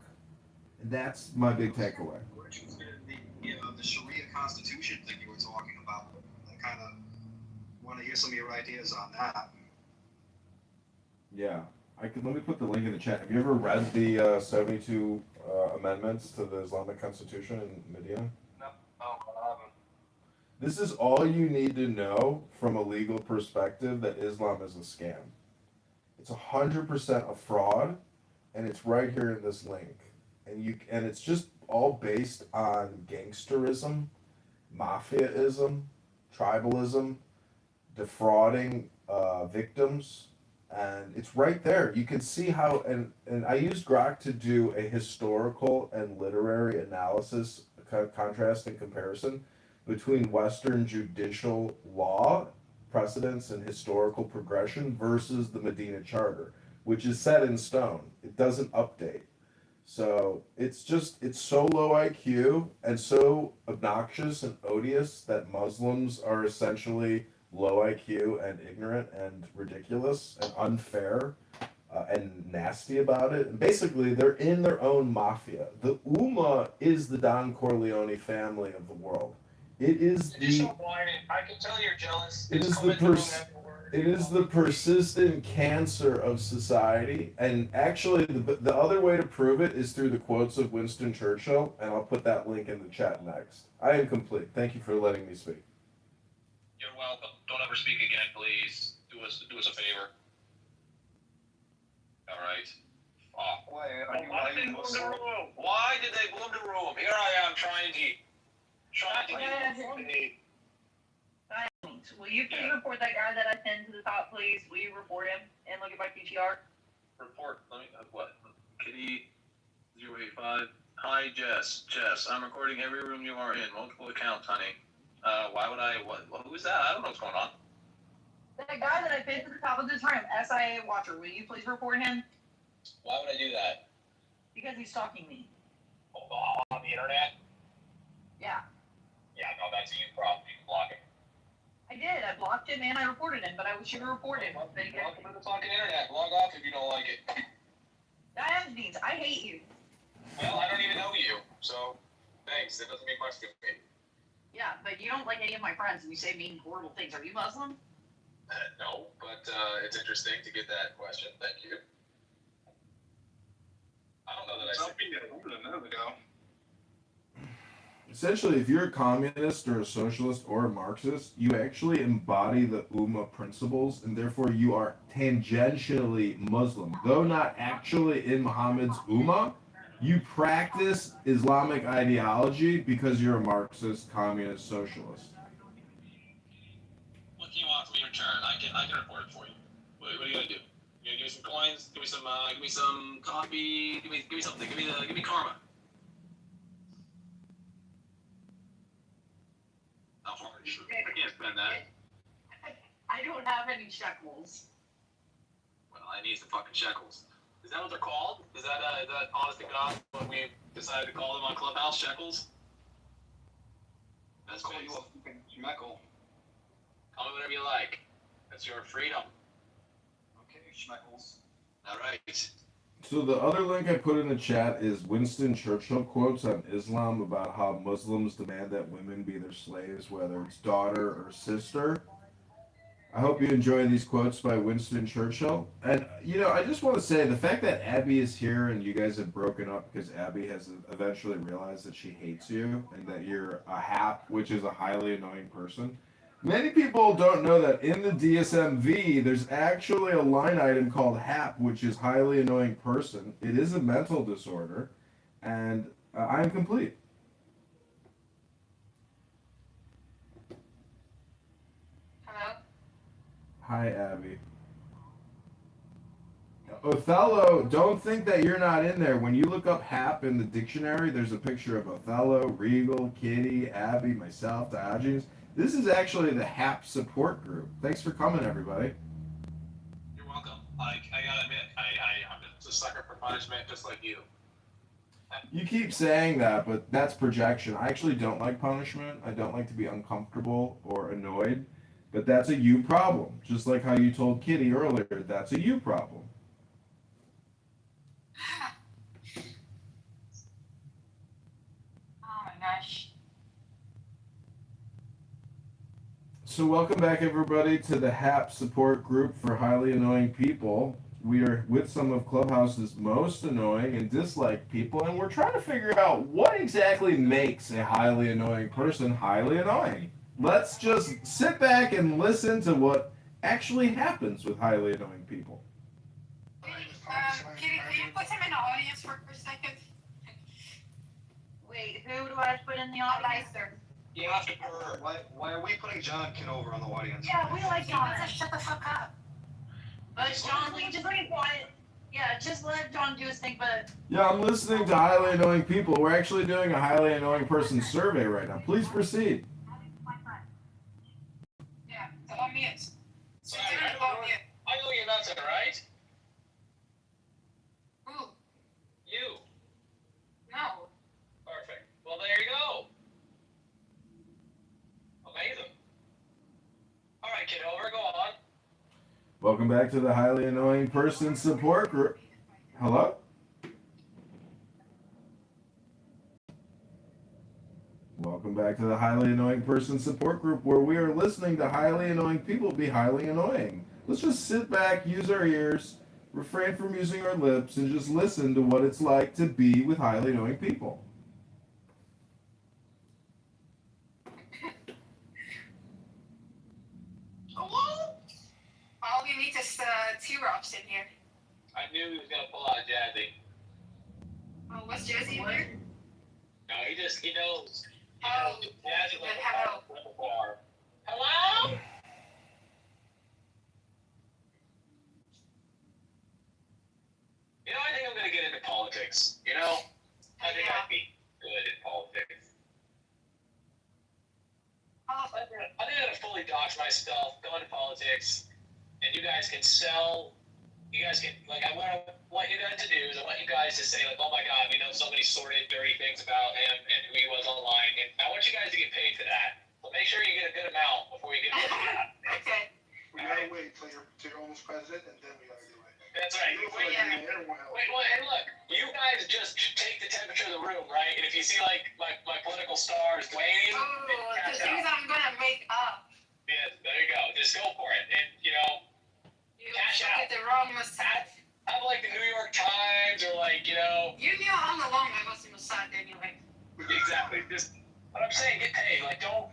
And that's my big takeaway. The Sharia Constitution thing you were talking about. I kind of want to hear some of your ideas on that. Yeah. Let me put the link in the chat. Have you ever read the 72 amendments to the Islamic Constitution in Medina? No, I haven't. This is all you need to know from a legal perspective that Islam is a scam. It's 100% a fraud, and it's right here in this link. And it's just all based on gangsterism, mafiaism, tribalism, defrauding victims, and it's right there. You can see how, and I used Grok to do a historical and literary analysis, contrast and comparison between Western judicial law precedents and historical progression versus the Medina Charter, which is set in stone. It doesn't update. So it's so low IQ and so obnoxious and odious that Muslims are essentially low IQ and ignorant and ridiculous and unfair and nasty about it. And basically, they're in their own mafia. The Ummah is the Don Corleone family of the world. It is You're so blinded. I can tell you're jealous. It is the persistent cancer of society, and actually, the other way to prove it is through the quotes of Winston Churchill, and I'll put that link in the chat next. I am complete. Thank you for letting me speak. You're welcome. Don't ever speak again, please. Do us a favor. All right. Why did they boom the room? Why did they boom the room? Here I am trying to Will you please report that guy that I pinned to the top, please? Will you report him and look at my PTR? report. Let me what? Kitty 085. Hi Jess. Jess, I'm recording every room you are in. Multiple accounts, honey. Why would I? What? Who's that? I don't know what's going on. That guy that I pinned to the top of this room, SIA Watcher. Will you please report him? Why would I do that? Because he's stalking me. On the internet? Yeah. Yeah, no, that's a you problem. You can block him. I did. I blocked him and I reported him, but I wish you to report him. Welcome to the fucking internet. Log off if you don't like it. That means I hate you. Well, I don't even know you, so thanks. That doesn't mean much to me. Yeah, but you don't like any of my friends and you say mean, horrible things. Are you Muslim? No, but it's interesting to get that question. Thank you. I don't know that I said a minute ago. Essentially, if you're a communist or a socialist or a Marxist, you actually embody the Ummah principles, and therefore you are tangentially Muslim. Though not actually in Muhammad's Ummah, you practice Islamic ideology because you're a Marxist, communist, socialist. What do you want from me in return? I can report it for you. What are you gonna do? You gonna give me some coins? Give me some coffee? Give me something. Give me karma. I can't spend that. I don't have any shekels. Well, I need some fucking shekels. Is that what they're called? Is that honest to God what we decided to call them on Clubhouse? Shekels? That's call you a fucking shekel. Call me whatever you like. That's your freedom. Okay, shekels. All right. So the other link I put in the chat is Winston Churchill quotes on Islam about how Muslims demand that women be their slaves, whether it's daughter or sister. I hope you enjoy these quotes by Winston Churchill. And, I just want to say the fact that Abby is here and you guys have broken up because Abby has eventually realized that she hates you and that you're a hap, which is a highly annoying person. Many people don't know that in the DSM-V, there's actually a line item called HAP, which is highly annoying person. It is a mental disorder, and I am complete. Hello? Hi, Abby. Othello, don't think that you're not in there. When you look up Hap in the dictionary, there's a picture of Othello, Regal, Kitty, Abby, myself, Diogenes. This is actually the Hap support group. Thanks for coming, everybody. You're welcome. I gotta admit, I'm just a sucker for punishment, just like you. You keep saying that, but that's projection. I actually don't like punishment. I don't like to be uncomfortable or annoyed. But that's a you problem. Just like how you told Kitty earlier, that's a you problem. Oh my gosh. So welcome back, everybody, to the HAP support group for highly annoying people. We are with some of Clubhouse's most annoying and disliked people, and we're trying to figure out what exactly makes a highly annoying person highly annoying. Let's just sit back and listen to what actually happens with highly annoying people. Kitty, can you put him in the audience for a second? Wait, who do I put in the audience? Yeah, why are we putting John Kitover on the audience? Yeah, we like John. Shut the fuck up. But John, we just be quiet. Yeah, just let John do his thing, but... Yeah, I'm listening to highly annoying people. We're actually doing a highly annoying person survey right now. Please proceed. Yeah, on mute. Sorry, I know you're not right. Who? You. No. Perfect. Well, there you go. Amazing. All right, Kitover, go on. Welcome back to the highly annoying person support group. Hello? Welcome back to the highly annoying person support group, where we are listening to highly annoying people be highly annoying. Let's just sit back, use our ears, refrain from using our lips, and just listen to what it's like to be with highly annoying people. All we need is T-Rops in here. I knew he was gonna pull out Jazzy. Oh, what's Jazzy in there? No, he knows. He knows Jazzy like hello. Hello? You know, I think I'm gonna get into politics. You know, I think I'd be good at politics. I think I'm gonna fully dox myself, go into politics, and you guys can sell. You guys can, like, I want you guys to do is I want you guys to say, like, oh my God, we know so many sordid, dirty things about him and who he was online, and I want you guys to get paid for that. So make sure you get a good amount before you get into that. Okay. We gotta wait till you're almost president, and then we gotta do it. That's right. Wait, and look, you guys just take the temperature of the room, right? And if you see, like, my political stars waning, the things I'm gonna make up. Yeah, there you go. Just go for it. And, you know, cash out. The wrong Mossad. Have like the New York Times or like, you know. You knew all along I was in Mossad anyway. Exactly. Just what I'm saying, get paid. Like, don't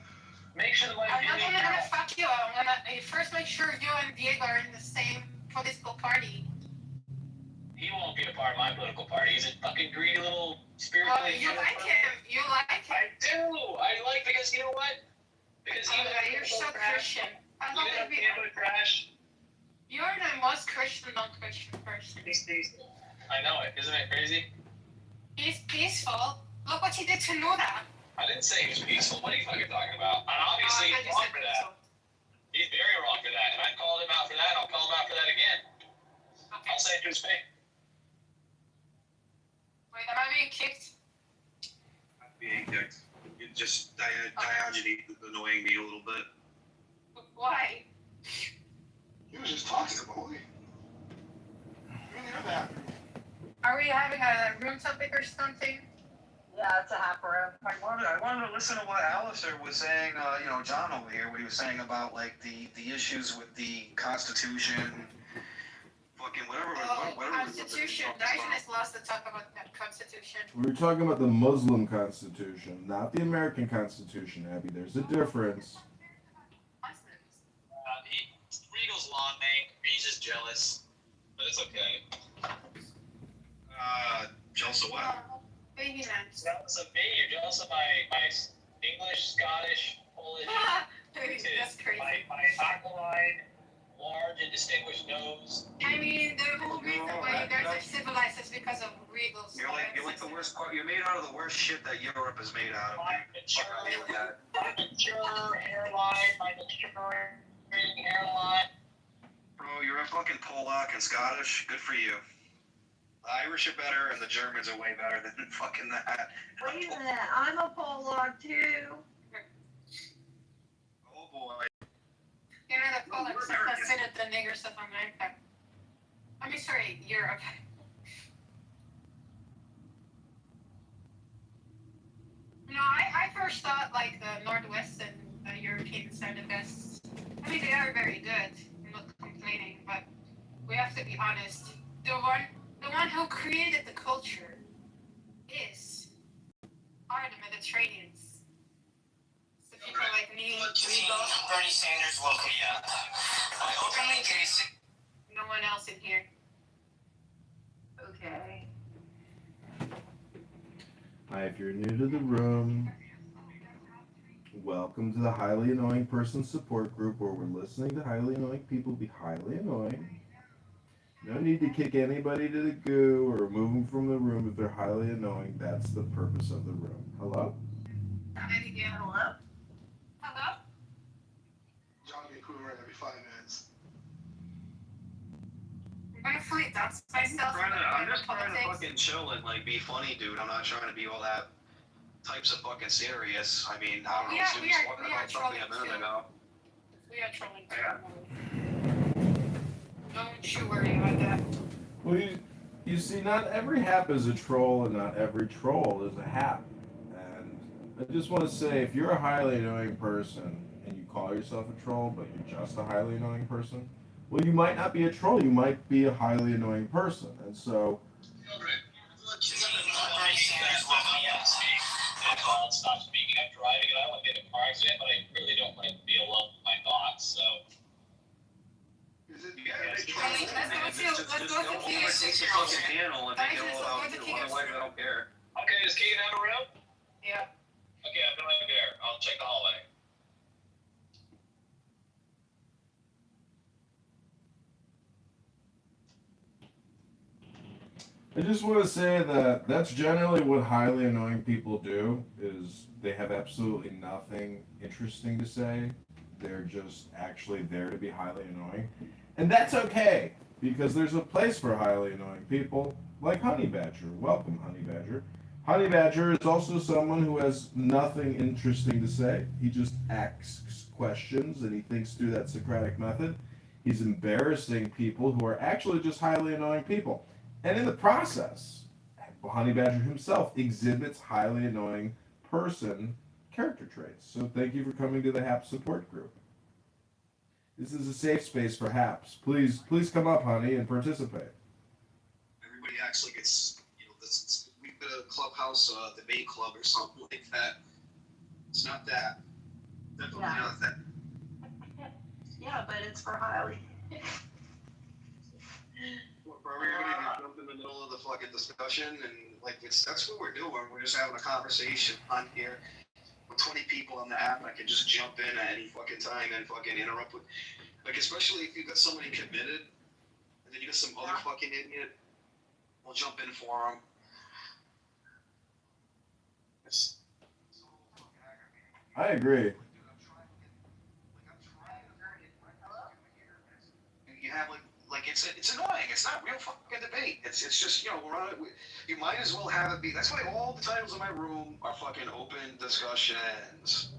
make sure the money. I'm not gonna fuck you. I'm gonna first make sure you and Diego are in the same political party. He won't be a part of my political party. He's a fucking greedy little spiritual. Oh, you like him. You like him. I do. I like because you know what? Because you're so Christian. I'm not gonna be able to crash. You're the most Christian non-Christian person. I know it. Isn't it crazy? He's peaceful. Look what he did to Nura. I didn't say he was peaceful. What are you fucking talking about? And obviously he's wrong for that. He's very wrong for that. And I called him out for that. I'll call him out for that again. Okay. I'll say it to his face. Wait, am I being kicked? I'm being kicked. Just Diogenes is annoying me a little bit. Why? He was just talking about me. Are we having a room topic or something? Yeah, it's a half room. I wanted to listen to what Alistair was saying, John over here, what he was saying about, like, the issues with the Constitution, fucking whatever. Constitution. Diogenes lost to talk about the Constitution. We were talking about the Muslim Constitution, not the American Constitution, Abby. There's a difference. Regal's lawn mate. He's just jealous. But it's okay. Jealous of what? Baby man. Jealous of me? You're jealous of my English, Scottish, Polish, that's crazy. My aquiline, large and distinguished nose. I mean, the whole reason why because of regal You're like the worst part. You're made out of the worst shit that Europe is made out of. My mature hairline, my mature hairline. Bro, you're a fucking Polak and Scottish. Good for you. The Irish are better and the Germans are way better than fucking that. Wait a minute, I'm a Polak too. Oh boy. You know the Polacks are considered the niggers of America. I mean, sorry, Europe. No, I first thought like the Northwest and the Europeans are the best. I mean, they are very good. I'm not complaining, but we have to be honest. The one who created the culture are the Mediterraneans. So people like me, Bernie Sanders woke me up. My openly gay. no one else in here. Okay. Hi, if you're new to the room, welcome to the Highly Annoying Person Support Group, where we're listening to highly annoying people be highly annoying. No need to kick anybody to the goo or remove them from the room if they're highly annoying. That's the purpose of the room. Hello? Hello? Hello? John get cooler every 5 minutes. I'm gonna fully dox myself. I'm just trying to fucking chill and like be funny, dude. I'm not trying to be all that types of fucking serious. I mean, I don't know. Stu was talking about something a minute ago. We are trolling too. Don't you worry about that. Well, you see, not every hap is a troll, and not every troll is a hap. And I just want to say, if you're a highly annoying person and you call yourself a troll, but you're just a highly annoying person, well, you might not be a troll. You might be a highly annoying person. And so, Bernie Sanders woke me up. I'll stop speaking. I'm driving and I don't want to get in a car accident, but I really don't want to be alone with my thoughts, so. Is it Let's go to Keegan's fucking panel and make it all out too. Otherwise, I don't care. Okay, is Keegan have a room? Yeah. Okay, I've been right there. I'll check the hallway. I just want to say that that's generally what highly annoying people do, is they have absolutely nothing interesting to say. They're just actually there to be highly annoying. And that's okay, because there's a place for highly annoying people, like Honey Badger. Welcome, Honey Badger. Honey Badger is also someone who has nothing interesting to say. He just asks questions, and he thinks through that Socratic method. He's embarrassing people who are actually just highly annoying people. And in the process, Honey Badger himself exhibits highly annoying person character traits. So thank you for coming to the HAP support group. This is a safe space for HAPs. Please come up, honey, and participate. Everybody acts like it's, this we've got a clubhouse debate club or something like that. It's not that. Definitely not that. Yeah, but it's for highly. For everybody to jump in the middle of the fucking discussion and like that's what we're doing. We're just having a conversation on here with 20 people on the app. I can just jump in at any fucking time and fucking interrupt with, like, especially if you've got somebody committed and then you got some other fucking idiot. We'll jump in for them. I agree. You have like it's annoying. It's not real fucking debate. It's just, we're on it. You might as well have it be. That's why all the titles in my room are fucking open discussions.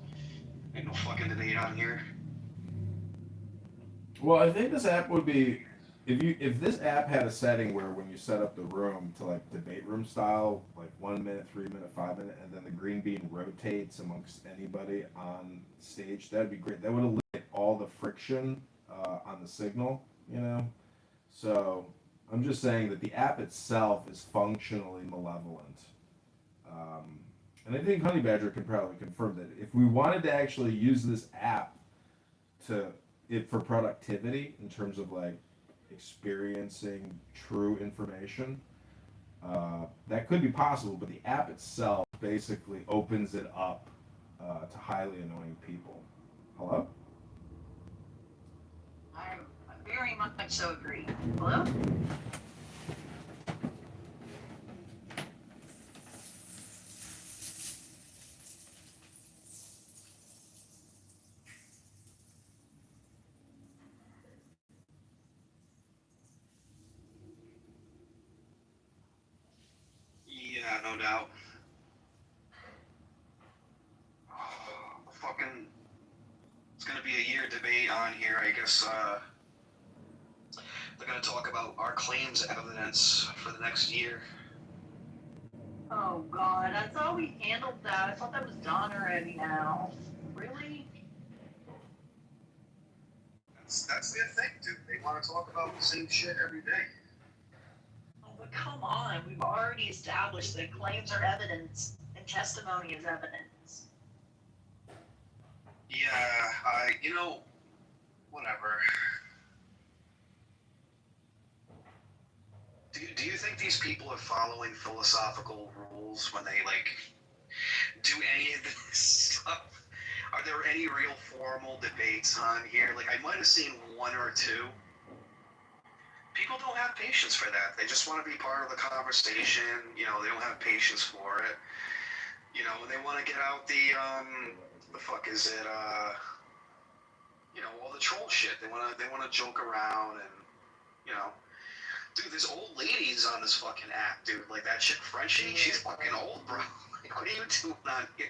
Ain't no fucking debate on here. Well, I think this app would be, if this app had a setting where when you set up the room to like debate room style, like 1 minute, 3 minute, 5 minute, and then the green bean rotates amongst anybody on stage, that'd be great. That would eliminate all the friction on the signal, So I'm just saying that the app itself is functionally malevolent. And I think Honey Badger can probably confirm that if we wanted to actually use this app for productivity in terms of like experiencing true information, that could be possible, but the app itself basically opens it up to highly annoying people. Hello? I very much so agree. Hello? found out. Fucking, it's gonna be a year debate on here. I guess they're gonna talk about our claims evidence for the next year. Oh God, I thought we handled that. I thought that was done already now. Really? That's their thing, dude. They want to talk about the same shit every day. Oh, but come on, we've already established that claims are evidence and testimony is evidence. Yeah, whatever. Do you think these people are following philosophical rules when they, like, do any of this stuff? Are there any real formal debates on here? Like, I might have seen one or two. People don't have patience for that. They just want to be part of the conversation. You know, they don't have patience for it. You know, they want to get out the fuck is it, all the troll shit. They want to joke around and, dude, there's old ladies on this fucking app, dude. Like that chick Frenchie, she's fucking old, bro. Like, what are you doing on here?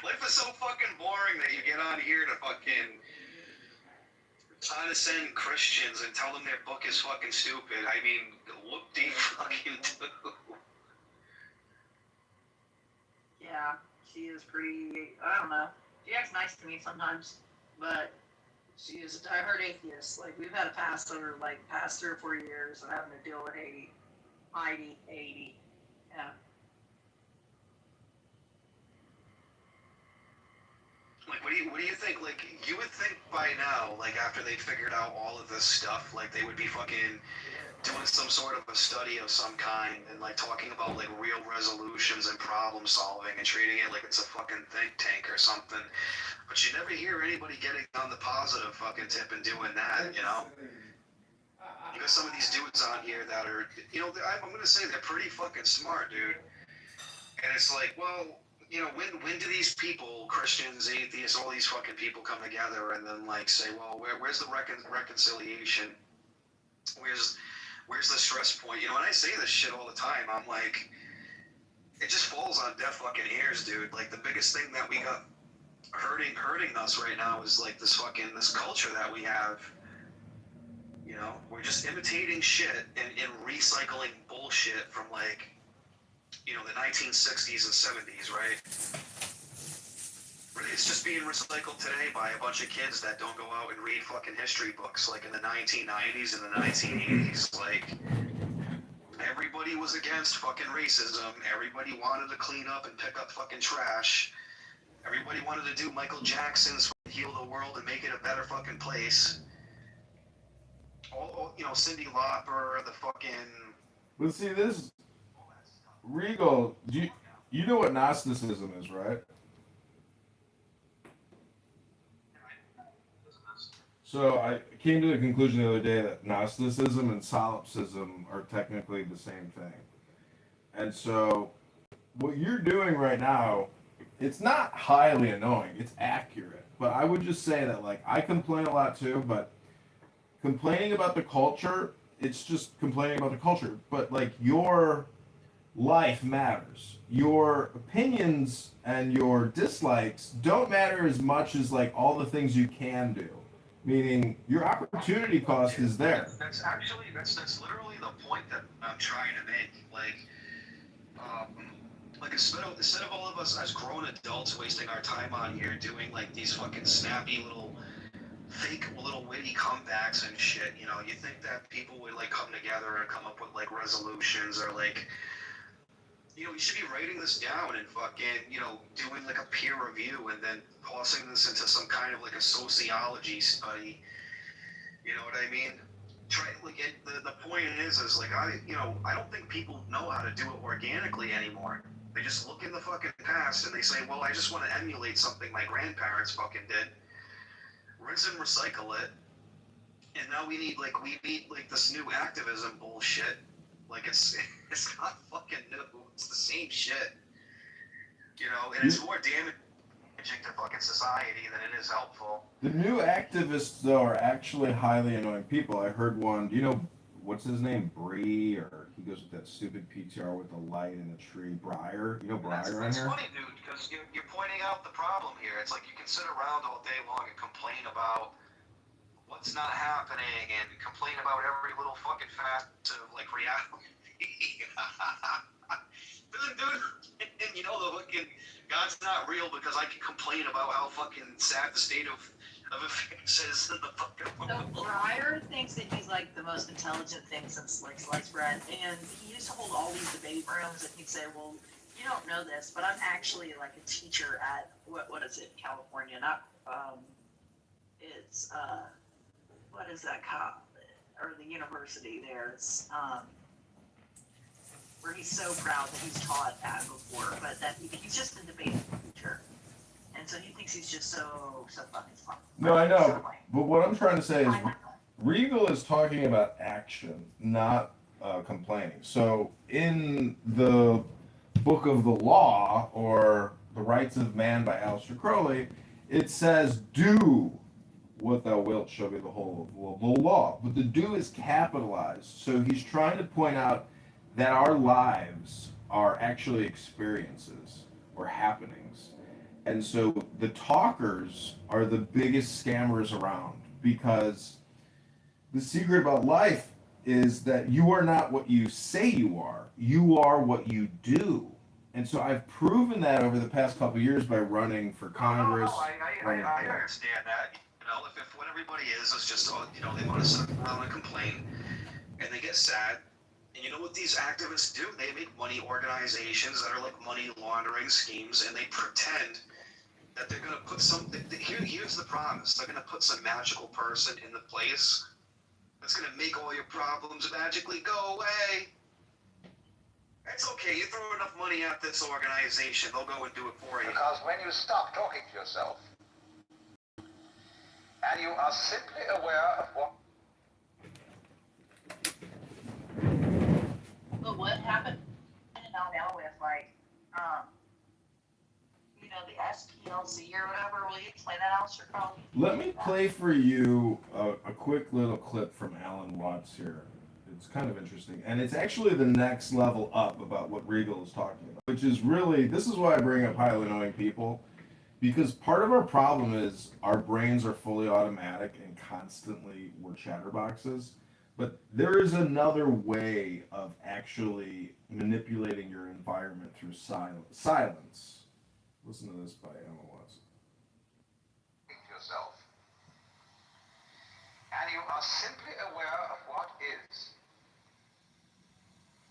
Life is so fucking boring that you get on here to fucking condescend Christians and tell them their book is fucking stupid. I mean, whoop-de fucking do. Yeah, she is pretty, I don't know. She acts nice to me sometimes, but she is a diehard atheist. Like, we've had a pastor, past 3 or 4 years of having to deal with Heidi. Yeah. Like, what do you think? Like, you would think by now, like, after they figured out all of this stuff, like, they would be fucking doing some sort of a study of some kind and, like, talking about, like, real resolutions and problem solving and treating it like it's a fucking think tank or something. But you never hear anybody getting on the positive fucking tip and doing that, you know? You got some of these dudes on here that are, I'm going to say they're pretty fucking smart, dude. And it's like, well, when do these people, Christians, atheists, all these fucking people come together and then, like, say, well, where's the reconciliation? Where's the stress point? And I say this shit all the time. I'm like, it just falls on deaf fucking ears, dude. Like, the biggest thing that we got hurting us right now is, like, this culture that we have. We're just imitating shit and recycling bullshit from, like, the 1960s and 70s, right? Really, it's just being recycled today by a bunch of kids that don't go out and read fucking history books, like in the 1990s and the 1980s. Like, everybody was against fucking racism. Everybody wanted to clean up and pick up fucking trash. Everybody wanted to do Michael Jackson's Heal the World and make it a better fucking place. Cyndi Lauper, the fucking... But see, this... Regal, you know what Gnosticism is, right? So I came to the conclusion the other day that Gnosticism and solipsism are technically the same thing. And so what you're doing right now, it's not highly annoying, it's accurate. But I would just say that, like, I complain a lot too, but complaining about the culture, it's just complaining about the culture. But, like, your life matters. Your opinions and your dislikes don't matter as much as, like, all the things you can do. Meaning, your opportunity cost is there. That's literally the point that I'm trying to make. Like instead of all of us as grown adults wasting our time on here doing, like, these fucking snappy little fake little witty comebacks and shit, you think that people would, like, come together and come up with, like, resolutions or, like, you should be writing this down and fucking, doing, like, a peer review and then tossing this into some kind of, like, a sociology study. You know what I mean? The point is like, I don't think people know how to do it organically anymore. They just look in the fucking past and they say, well, I just want to emulate something my grandparents fucking did. Rinse and recycle it. And now we need this new activism bullshit. Like, it's not fucking new. It's the same shit. And it's more damaging to fucking society than it is helpful. The new activists, though, are actually highly annoying people. I heard one, what's his name? Bree or He goes with that stupid PTR with the light and the tree. Briar, you know Briar on That's here? funny, dude, because you're pointing out the problem here. It's like you can sit around all day long and complain about what's not happening and complain about every little fucking facet of like reality. dude, and you know the fucking God's not real because I can complain about how fucking sad the state of affairs is in the fucking world. So Breyer thinks that he's like the most intelligent thing since like sliced bread, and he used to hold all these debate rooms, and he'd say, "Well, you don't know this, but I'm actually like a teacher at what is it, California? Not it's what is that called? Or the university there? It's where he's so proud that he's taught at before, but that he's just a debate teacher." And so he thinks he's just so fucking smart. No, I know. But what I'm trying to say is Regal is talking about action, not complaining. So in the Book of the Law, or The Rights of Man by Aleister Crowley, it says, do what thou wilt shall be the whole of the law. But the do is capitalized. So he's trying to point out that our lives are actually experiences or happenings. And so the talkers are the biggest scammers around, because the secret about life is that you are not what you say you are what you do. And so I've proven that over the past couple of years by running for Congress. I understand that. You know, if what everybody is just, you know, they want to sit around and complain, and they get sad. And you know what these activists do? They make money organizations that are like money laundering schemes, and they pretend that they're going to put here's the promise. They're going to put some magical person in the place that's going to make all your problems magically go away. It's okay. You throw enough money at this organization, they'll go and do it for you. Because when you stop talking to yourself, and you are simply aware of what... But what happened now with like, you know, the SPLC or whatever? Will you explain that, Aleister Crowley? Let me play for you a quick little clip from Alan Watts here. It's kind of interesting. And it's actually the next level up about what Regal is talking about, which is really, this is why I bring up highly annoying people, because part of our problem is our brains are fully automatic and constantly we're chatterboxes. But there is another way of actually manipulating your environment through silence. Listen to this by Alan Watts. ...yourself. And you are simply aware of what is.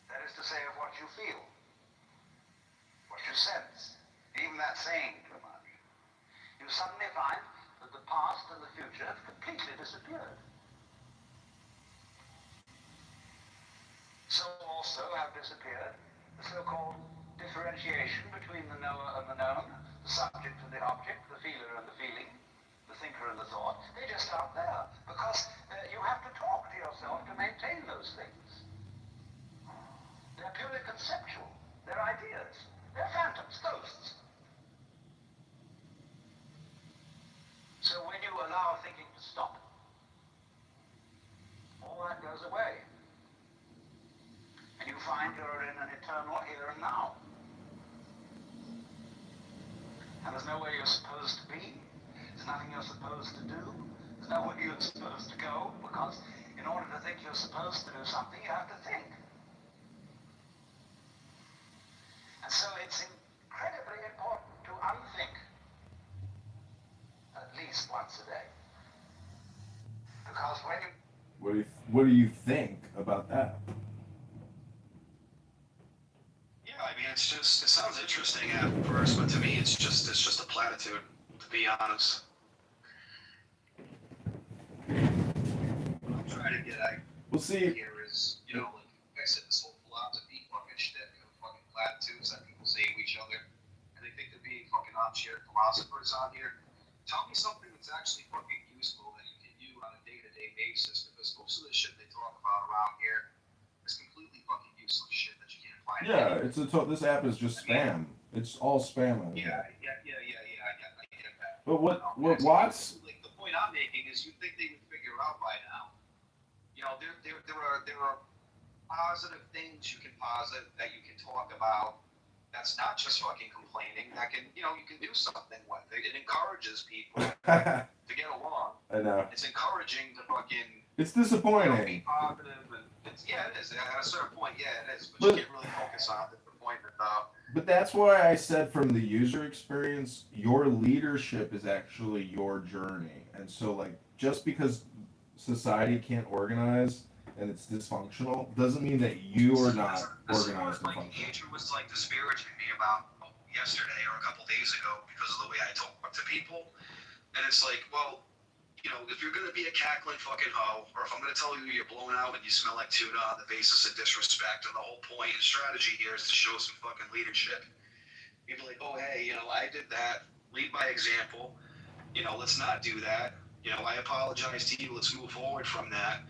That is to say, of what you feel, what you sense, even that saying too much. You suddenly find that the past and the future have completely disappeared. So also have disappeared the so-called differentiation between the knower and the known, the subject and the object, the feeler and the feeling, the thinker and the thought. They just aren't there, because you have to talk to yourself to maintain those things. They're purely conceptual. They're ideas. They're phantoms, ghosts. So when you allow thinking to stop, all that goes away. And you find you're in an eternal here and now. And there's nowhere you're supposed to be. There's nothing you're supposed to do. There's nowhere you're supposed to go, because in order to think you're supposed to do something, you have to think. And so it's incredibly important to unthink at least once a day. Because when you... What do you think about that? Yeah, I mean, it sounds interesting at first, but to me, it's just a platitude, to be honest. What I'm trying to get at here is, you know, like I said, this whole philosophy fucking shit, you know, fucking platitudes that people say to each other, and they think they're being fucking armchair philosophers on here. Tell me something that's actually fucking useful that you can do on a day-to-day basis, because most of the shit they talk about around here is completely fucking useless shit that you can't find. Yeah, this app is just spam. It's all spam. I Yeah, I get that. But what Watts? Like, the point I'm making is, you think they would figure out by now. You know, there are positive things you can posit that you can talk about. That's not just fucking complaining. That can, you can do something with it. It encourages people to get along. I know. It's encouraging to fucking. It's disappointing. Be positive, and it is. At a certain point, yeah, it is. But you can't really focus on disappointment, though. But that's why I said from the user experience, your leadership is actually your journey. And so, like, just because society can't organize and it's dysfunctional doesn't mean that you are not organized and functional. Andrew was like disparaging me about yesterday or a couple days ago because of the way I talk to people, and it's like, well, if you're gonna be a cackling fucking hoe, or if I'm gonna tell you you're blown out and you smell like tuna on the basis of disrespect, and the whole point and strategy here is to show some fucking leadership, you'd be like, oh hey, I did that. Lead by example. Let's not do that. I apologize to you. Let's move forward from that.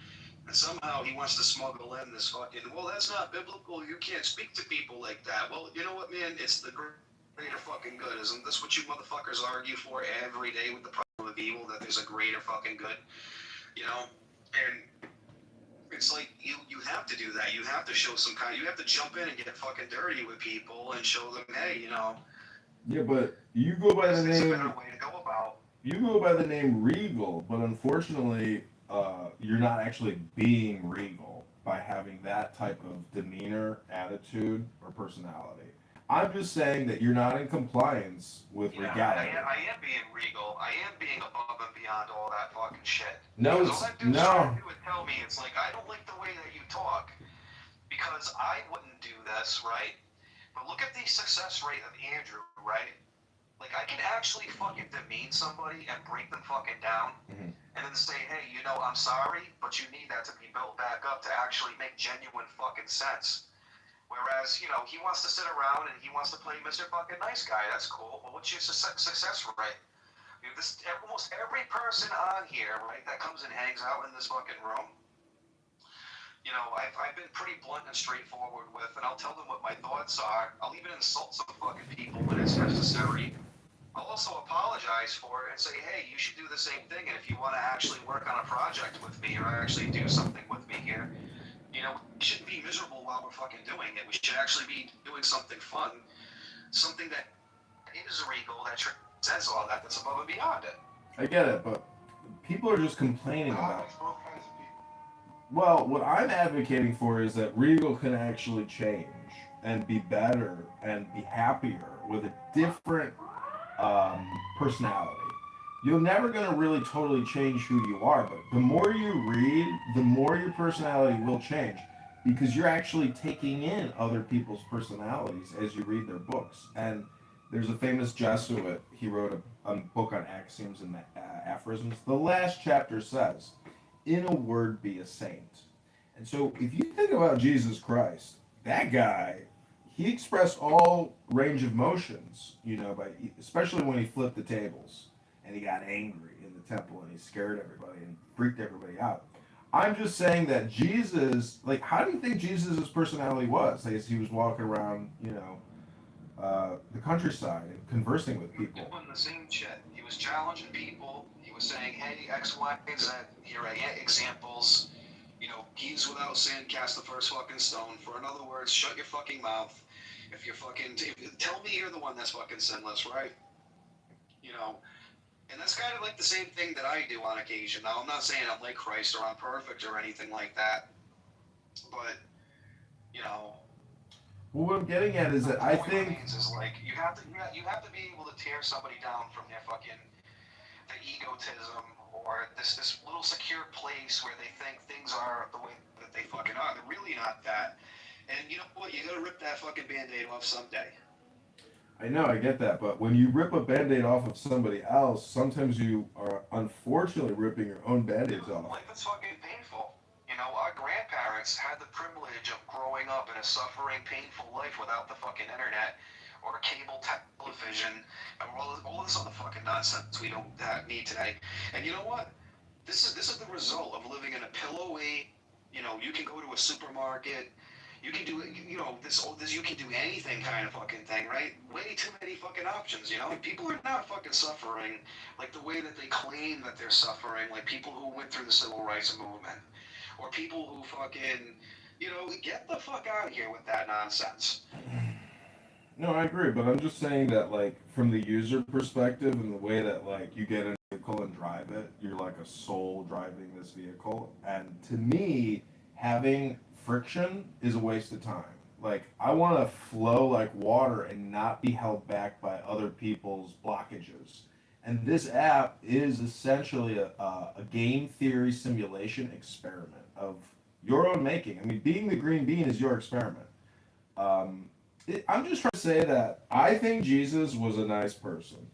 And somehow he wants to smuggle in this fucking, well, that's not biblical. You can't speak to people like that. Well, you know what, man? It's the greater fucking good. Isn't this what you motherfuckers argue for every day with the problem of evil, that there's a greater fucking good? And it's like, you have to do that. You have to show some kind, you have to jump in and get fucking dirty with people and show them, hey, Yeah, but you go by the there's a name. better way to go about. You go by the name Regal, but unfortunately, you're not actually being regal by having that type of demeanor, attitude, or personality. I'm just saying that you're not in compliance with regality. I am being regal. I am being above and beyond all that fucking shit. No, because all that dude's no. trying to do is tell me, it's like, I don't like the way that you talk because I wouldn't do this, right? But look at the success rate of Andrew, right? Like, I can actually fucking demean somebody and bring them fucking down, and then say, hey, I'm sorry, but you need that to be built back up to actually make genuine fucking sense. Whereas, he wants to sit around and he wants to play Mr. Fucking Nice Guy. That's cool. But what's your success rate? Almost every person on here, right, that comes and hangs out in this fucking room, I've been pretty blunt and straightforward with, and I'll tell them what my thoughts are. I'll even insult some fucking people when it's necessary. I'll also apologize for it and say, hey, you should do the same thing, and if you want to actually work on a project with me or actually do something with me here, we shouldn't be miserable while we're fucking doing it. We should actually be doing something fun, something that is regal, that transcends all that, that's above and beyond it. I get it, but people are just complaining about it. Well, what I'm advocating for is that Regal can actually change and be better and be happier with a different personality. You're never going to really totally change who you are, but the more you read, the more your personality will change because you're actually taking in other people's personalities as you read their books. And there's a famous Jesuit, he wrote a book on axioms and aphorisms. The last chapter says, in a word, be a saint. And so if you think about Jesus Christ, that guy, he expressed all range of motions, especially when he flipped the tables and he got angry in the temple and he scared everybody and freaked everybody out. I'm just saying that Jesus, like, how do you think Jesus' personality was as he was walking around, the countryside and conversing with people? Doing the same shit. He was challenging people. He was saying, hey, X, Y, and Z, here are examples. He's without sin, cast the first fucking stone. For in other words, shut your fucking mouth. If you're fucking, tell me you're the one that's fucking sinless, right? And that's kind of like the same thing that I do on occasion. Now, I'm not saying I'm like Christ or I'm perfect or anything like that, but, Well, what I'm getting at is that I think is like you have to be able to tear somebody down from their fucking the egotism or this little secure place where they think things are the way that they fucking are. They're really not that. And you know what? You gotta rip that fucking Band-Aid off someday. I know, I get that, but when you rip a Band-Aid off of somebody else, sometimes you are unfortunately ripping your own Band-Aids off. Life is fucking painful. Our grandparents had the privilege of growing up in a suffering, painful life without the fucking internet or cable television and all this other fucking nonsense we don't need today. And you know what? This is the result of living in a pillowy. You can go to a supermarket. You can do this. You can do anything kind of fucking thing, right? Way too many fucking options. People are not fucking suffering like the way that they claim that they're suffering. Like people who went through the civil rights movement, or people who fucking, You know, get the fuck out of here with that nonsense. No, I agree, but I'm just saying that, like, from the user perspective and the way that, like, you get in a vehicle and drive it, you're like a soul driving this vehicle. And to me, having friction is a waste of time. Like, I want to flow like water and not be held back by other people's blockages. And this app is essentially a game theory simulation experiment of your own making. I mean, being the green bean is your experiment. I'm just trying to say that I think Jesus was a nice person.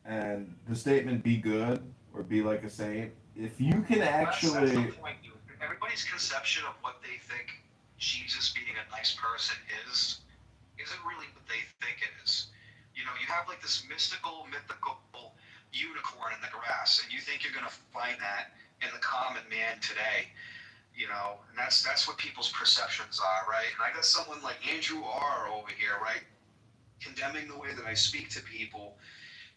And the statement, be good or be like a saint, if you can That's the actually. point, dude. Everybody's conception of what they think Jesus being a nice person isn't really what they think it is. You know, you have like this mythical unicorn in the grass, and you think you're gonna find that in the common man today. You know, and that's what people's perceptions are, right? And I got someone like Andrew R. over here, right, condemning the way that I speak to people,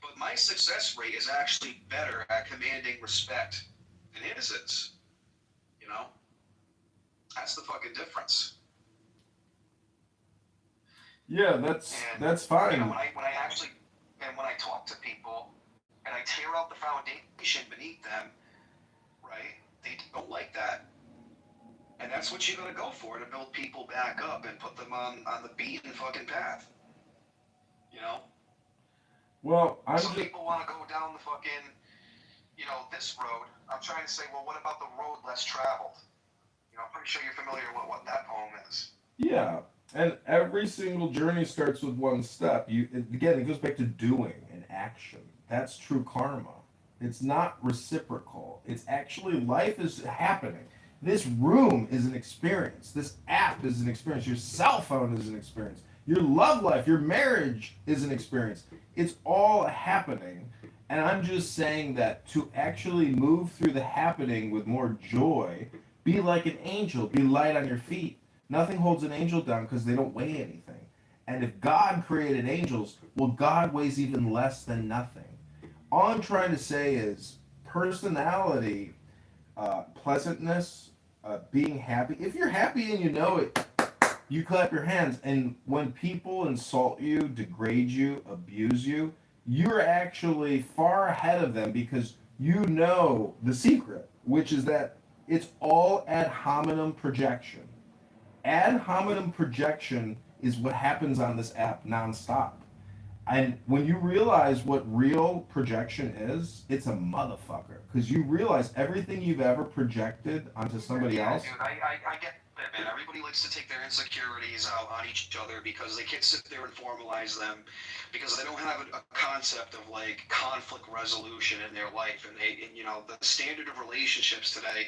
but my success rate is actually better at commanding respect than his is. You know, that's the fucking difference. Yeah, that's fine. You know, when I talk to people and I tear out the foundation beneath them, right? They don't like that. And that's what you're gonna go for, to build people back up and put them on the beaten fucking path. You know? Well, Some people want to go down the fucking, you know, this road. I'm trying to say, well, what about the road less traveled? You know, I'm pretty sure you're familiar with what that poem is. Yeah, and every single journey starts with one step. Again, it goes back to doing and action. That's true karma. It's not reciprocal. It's actually, life is happening. This room is an experience. This app is an experience. Your cell phone is an experience. Your love life, your marriage is an experience. It's all happening. And I'm just saying that to actually move through the happening with more joy, be like an angel, be light on your feet. Nothing holds an angel down because they don't weigh anything. And if God created angels, well, God weighs even less than nothing. All I'm trying to say is personality, pleasantness, being happy. If you're happy and you know it, you clap your hands. And when people insult you, degrade you, abuse you, you're actually far ahead of them because you know the secret, which is that it's all ad hominem projection. Ad hominem projection is what happens on this app nonstop. And when you realize what real projection is, it's a motherfucker. Because you realize everything you've ever projected onto somebody else. Dude, I get that, man. Everybody likes to take their insecurities out on each other because they can't sit there and formalize them, because they don't have a concept of like conflict resolution in their life. And you know, the standard of relationships today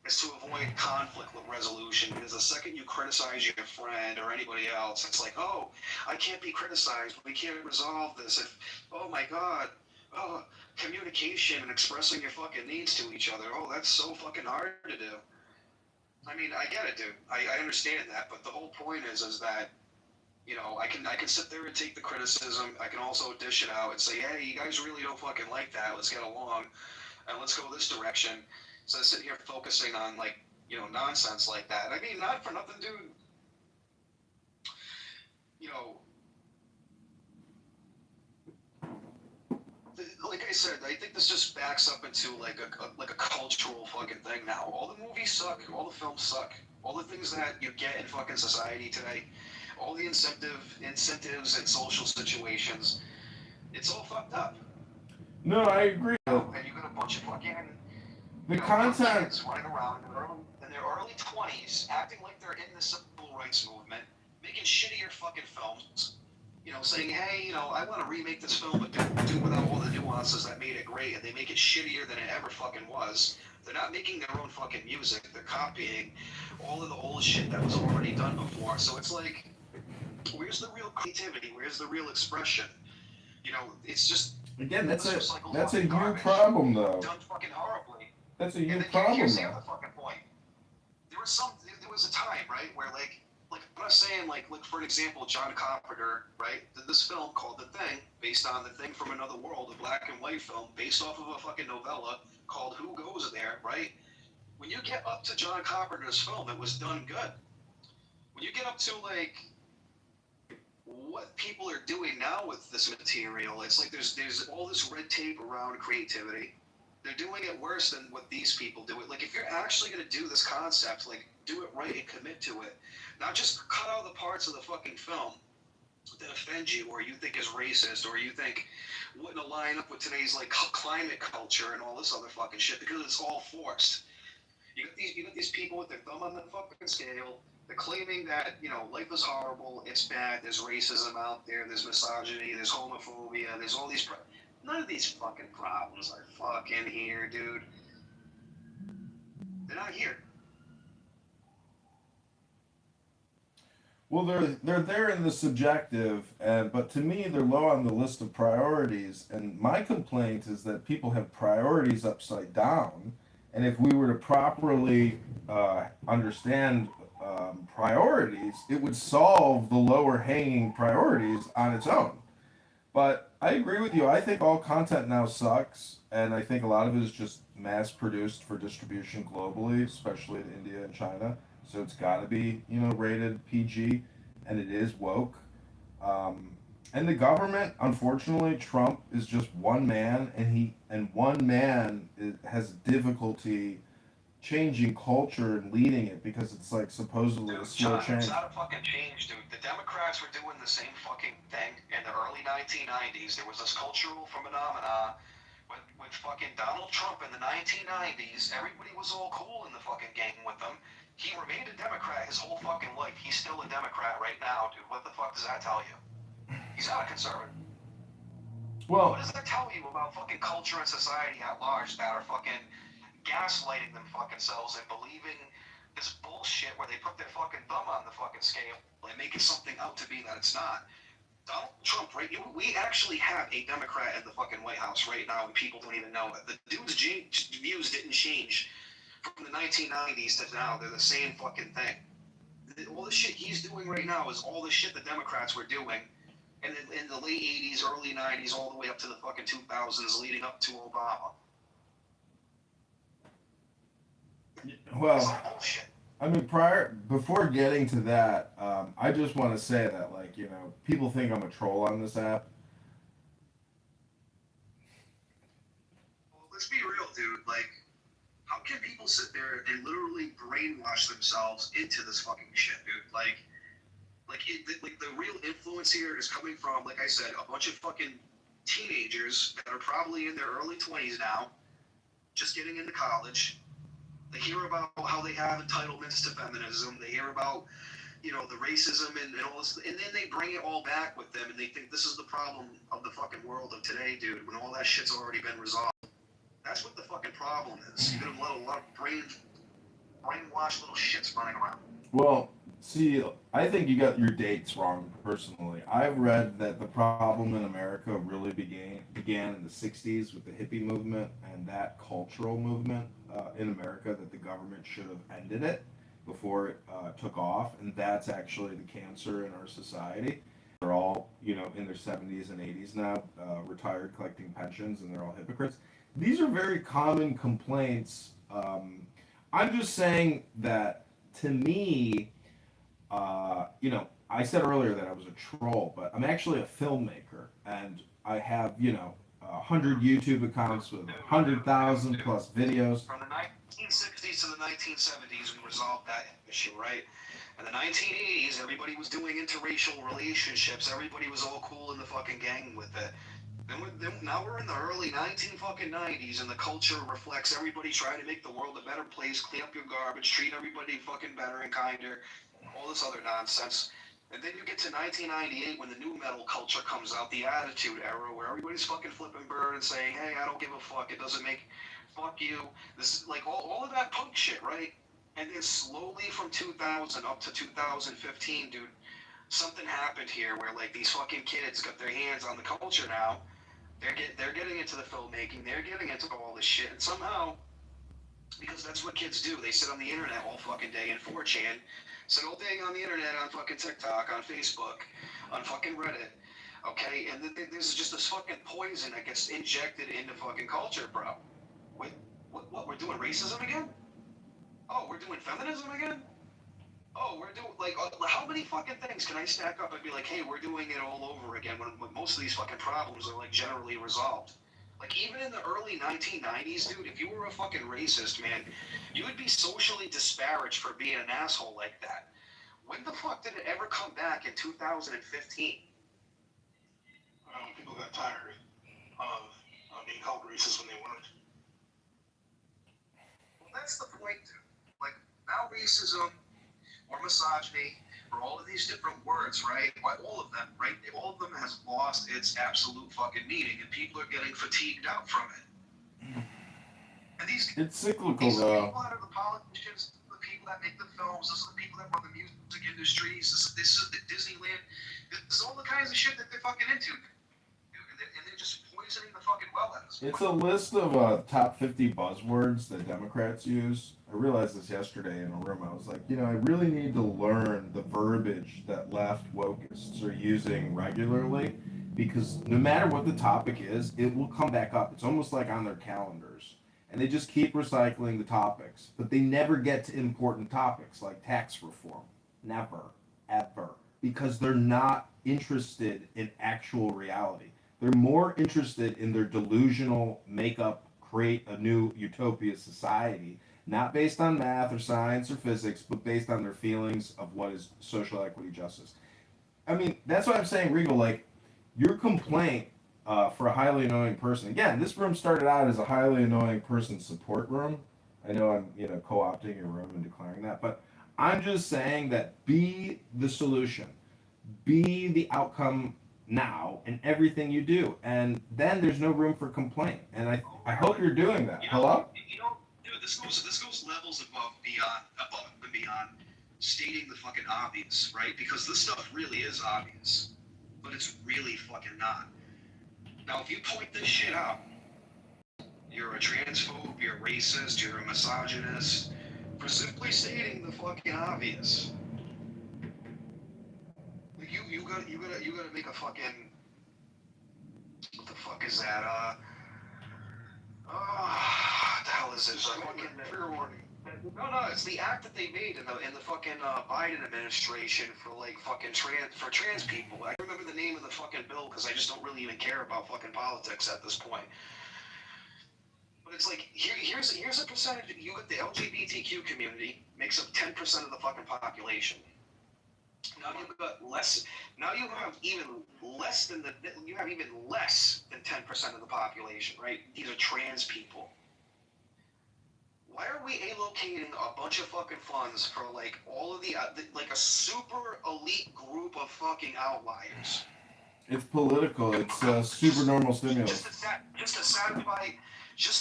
is to avoid conflict with resolution, because the second you criticize your friend or anybody else, it's like, oh, I can't be criticized. We can't resolve this. Oh my God. Oh, communication and expressing your fucking needs to each other. Oh, that's so fucking hard to do. I mean, I get it, dude. I understand that, but the whole point is that, you know, I can sit there and take the criticism. I can also dish it out and say, hey, you guys really don't fucking like that. Let's get along and let's go this direction. So I sit here focusing on, like, you know, nonsense like that. I mean, not for nothing, dude. You know, like I said, I think this just backs up into like a cultural fucking thing now. All the movies suck. All the films suck. All the things that you get in fucking society today, all the incentives and social situations, it's all fucked up. No, I agree. And you got a bunch of fucking The content kids running around in their early 20s, acting like they're in the civil rights movement, making shittier fucking films. You know, saying, hey, you know, I want to remake this film, but do without all the nuances that made it great, and they make it shittier than it ever fucking was. They're not making their own fucking music. They're copying all of the old shit that was already done before. So it's like, where's the real creativity? Where's the real expression? You know, it's just... Again, that's a you problem, though. Done fucking horribly. That's a you problem, Here's the though. other fucking point. There was a time, right, where like I'm not saying like for an example, John Carpenter, right, did this film called The Thing, based on The Thing from Another World, a black and white film based off of a fucking novella called Who Goes There, right? When you get up to John Carpenter's film, it was done good. when you get up to like what people are doing now with this material, it's like there's all this red tape around creativity. They're doing it worse than what these people do it. Like, if you're actually going to do this concept, like, do it right and commit to it. Not just cut out the parts of the fucking film that offend you or you think is racist or you think wouldn't align up with today's, like, climate culture and all this other fucking shit, because it's all forced. You got these people with their thumb on the fucking scale. They're claiming that, you know, life is horrible, it's bad, there's racism out there, there's misogyny, there's homophobia, there's all these... None of these fucking problems are fucking here, dude. They're not here. Well, they're there in the subjective, but to me, they're low on the list of priorities. And my complaint is that people have priorities upside down. And if we were to properly understand priorities, it would solve the lower hanging priorities on its own. But I agree with you. I think all content now sucks, and I think a lot of it is just mass produced for distribution globally, especially in India and China. So it's got to be, you know, rated PG, and it is woke. And the government, unfortunately, Trump is just one man, and one man has difficulty changing culture and leading it because it's like supposedly a slow John, change. it's not a fucking change, dude. The Democrats were doing the same fucking thing in the early 1990s. There was this cultural phenomena with fucking Donald Trump in the 1990s. Everybody was all cool in the fucking gang with him. He remained a Democrat his whole fucking life. He's still a Democrat right now, dude. What the fuck does that tell you? He's not a conservative. Well, what does that tell you about fucking culture and society at large that are fucking gaslighting them fucking selves and believing this bullshit where they put their fucking thumb on the fucking scale and make it something out to be that it's not? Donald Trump, right? We actually have a Democrat in the fucking White House right now, and people don't even know it. The dude's views didn't change from the 1990s to now. They're the same fucking thing. All the shit he's doing right now is all the shit the Democrats were doing in the late 80s, early 90s, all the way up to the fucking 2000s, leading up to Obama. Well, I mean, before getting to that, I just want to say that, like, you know, people think I'm a troll on this app. Well, let's be real, dude. Like, how can people sit there and literally brainwash themselves into this fucking shit, dude? Like the real influence here is coming from, like I said, a bunch of fucking teenagers that are probably in their early 20s now, just getting into college. They hear about how they have entitlements to feminism. They hear about, you know, the racism and all this, and then they bring it all back with them, and they think this is the problem of the fucking world of today, dude, when all that shit's already been resolved. That's what the fucking problem is. You're gonna let a lot of brainwashed little shits running around. Well, see, I think you got your dates wrong, personally. I've read that the problem in America really began in the 60s with the hippie movement and that cultural movement in America, that the government should have ended it before it took off, and that's actually the cancer in our society. They're all, you know, in their 70s and 80s now, retired, collecting pensions, and they're all hypocrites. These are very common complaints. I'm just saying that, to me, you know, I said earlier that I was a troll, but I'm actually a filmmaker, and I have, you know, 100 YouTube accounts with 100,000 plus videos. From the 1960s to the 1970s, we resolved that issue, right? In the 1980s, everybody was doing interracial relationships. Everybody was all cool in the fucking gang with it. Now we're in the early 1990s, and the culture reflects everybody trying to make the world a better place, clean up your garbage, treat everybody fucking better and kinder, all this other nonsense. And then you get to 1998 when the new metal culture comes out, the Attitude Era, where everybody's fucking flipping bird and saying, hey, I don't give a fuck, it doesn't make, fuck you. This, like, all of that punk shit, right? And then slowly from 2000 up to 2015, dude, something happened here where, like, these fucking kids got their hands on the culture now. They're getting into the filmmaking, they're getting into all this shit, and somehow, because that's what kids do, they sit on the internet all fucking day in 4chan, sit all day on the internet, on fucking TikTok, on Facebook, on fucking Reddit, okay? And there's just this fucking poison that gets injected into fucking culture, bro. Wait, what, we're doing racism again? Oh, we're doing feminism again? oh, we're doing, like, how many fucking things can I stack up and be like, hey, we're doing it all over again when most of these fucking problems are, like, generally resolved? Like, even in the early 1990s, dude, if you were a fucking racist, man, you would be socially disparaged for being an asshole like that. When the fuck did it ever come back in 2015? People got tired of being called racist when they weren't. Well, that's the point, dude. Like, now racism or misogyny or all of these different words, right? All of them, right? All of them has lost its absolute fucking meaning, and people are getting fatigued out from it. And it's cyclical, these though. people are the politicians, the people that make the films, those are the people that run the music industries, this is the Disneyland, this is all the kinds of shit that they're fucking into. And they're just poisoning the fucking well at us. It's a list of top 50 buzzwords that Democrats use. I realized this yesterday in a room. I was like, I really need to learn the verbiage that left wokeists are using regularly, because no matter what the topic is, it will come back up. It's almost like on their calendars. And they just keep recycling the topics, but they never get to important topics like tax reform. Never, ever. Because they're not interested in actual reality. They're more interested in their delusional makeup, create a new utopia society, not based on math or science or physics, but based on their feelings of what is social equity justice. I mean, that's why I'm saying, Regal, like, your complaint for a highly annoying person. Again, this room started out as a highly annoying person support room. I know I'm, co-opting your room and declaring that, but I'm just saying that be the solution. Be the outcome now in everything you do, and then there's no room for complaint. And I hope you're doing that. Hello? Dude, this goes levels above and beyond stating the fucking obvious, right? Because this stuff really is obvious, but it's really fucking not. Now, if you point this shit out, you're a transphobe, you're a racist, you're a misogynist, for simply stating the fucking obvious. Like, you gotta make a fucking, what the fuck is that? What the hell is it? Fucking fair warning. No, it's the act that they made in the fucking Biden administration for like fucking trans people. I don't remember the name of the fucking bill because I just don't really even care about fucking politics at this point. But it's like here's a percentage. You got the LGBTQ community makes up 10% of the fucking population. Now you've got less. Now you have even less than 10% of the population, right? These are trans people. Why are we allocating a bunch of fucking funds for like all of the like a super elite group of fucking outliers? It's political. It's super normal stimulus. Just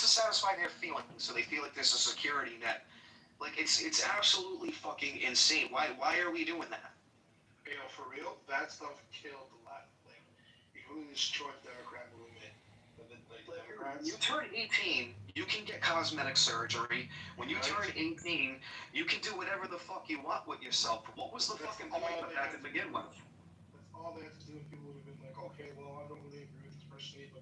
to satisfy their feelings, so they feel like there's a security net. Like it's absolutely fucking insane. Why are we doing that? For real, that stuff killed the left. Like, it really destroyed the Democrat movement. The Democrats. You turn 18, you can get cosmetic surgery. When you turn 18, you can do whatever the fuck you want with yourself. What was the fucking point of that to begin with? That's all they have to do. People would have been like, okay, well, I don't really agree with this personally, but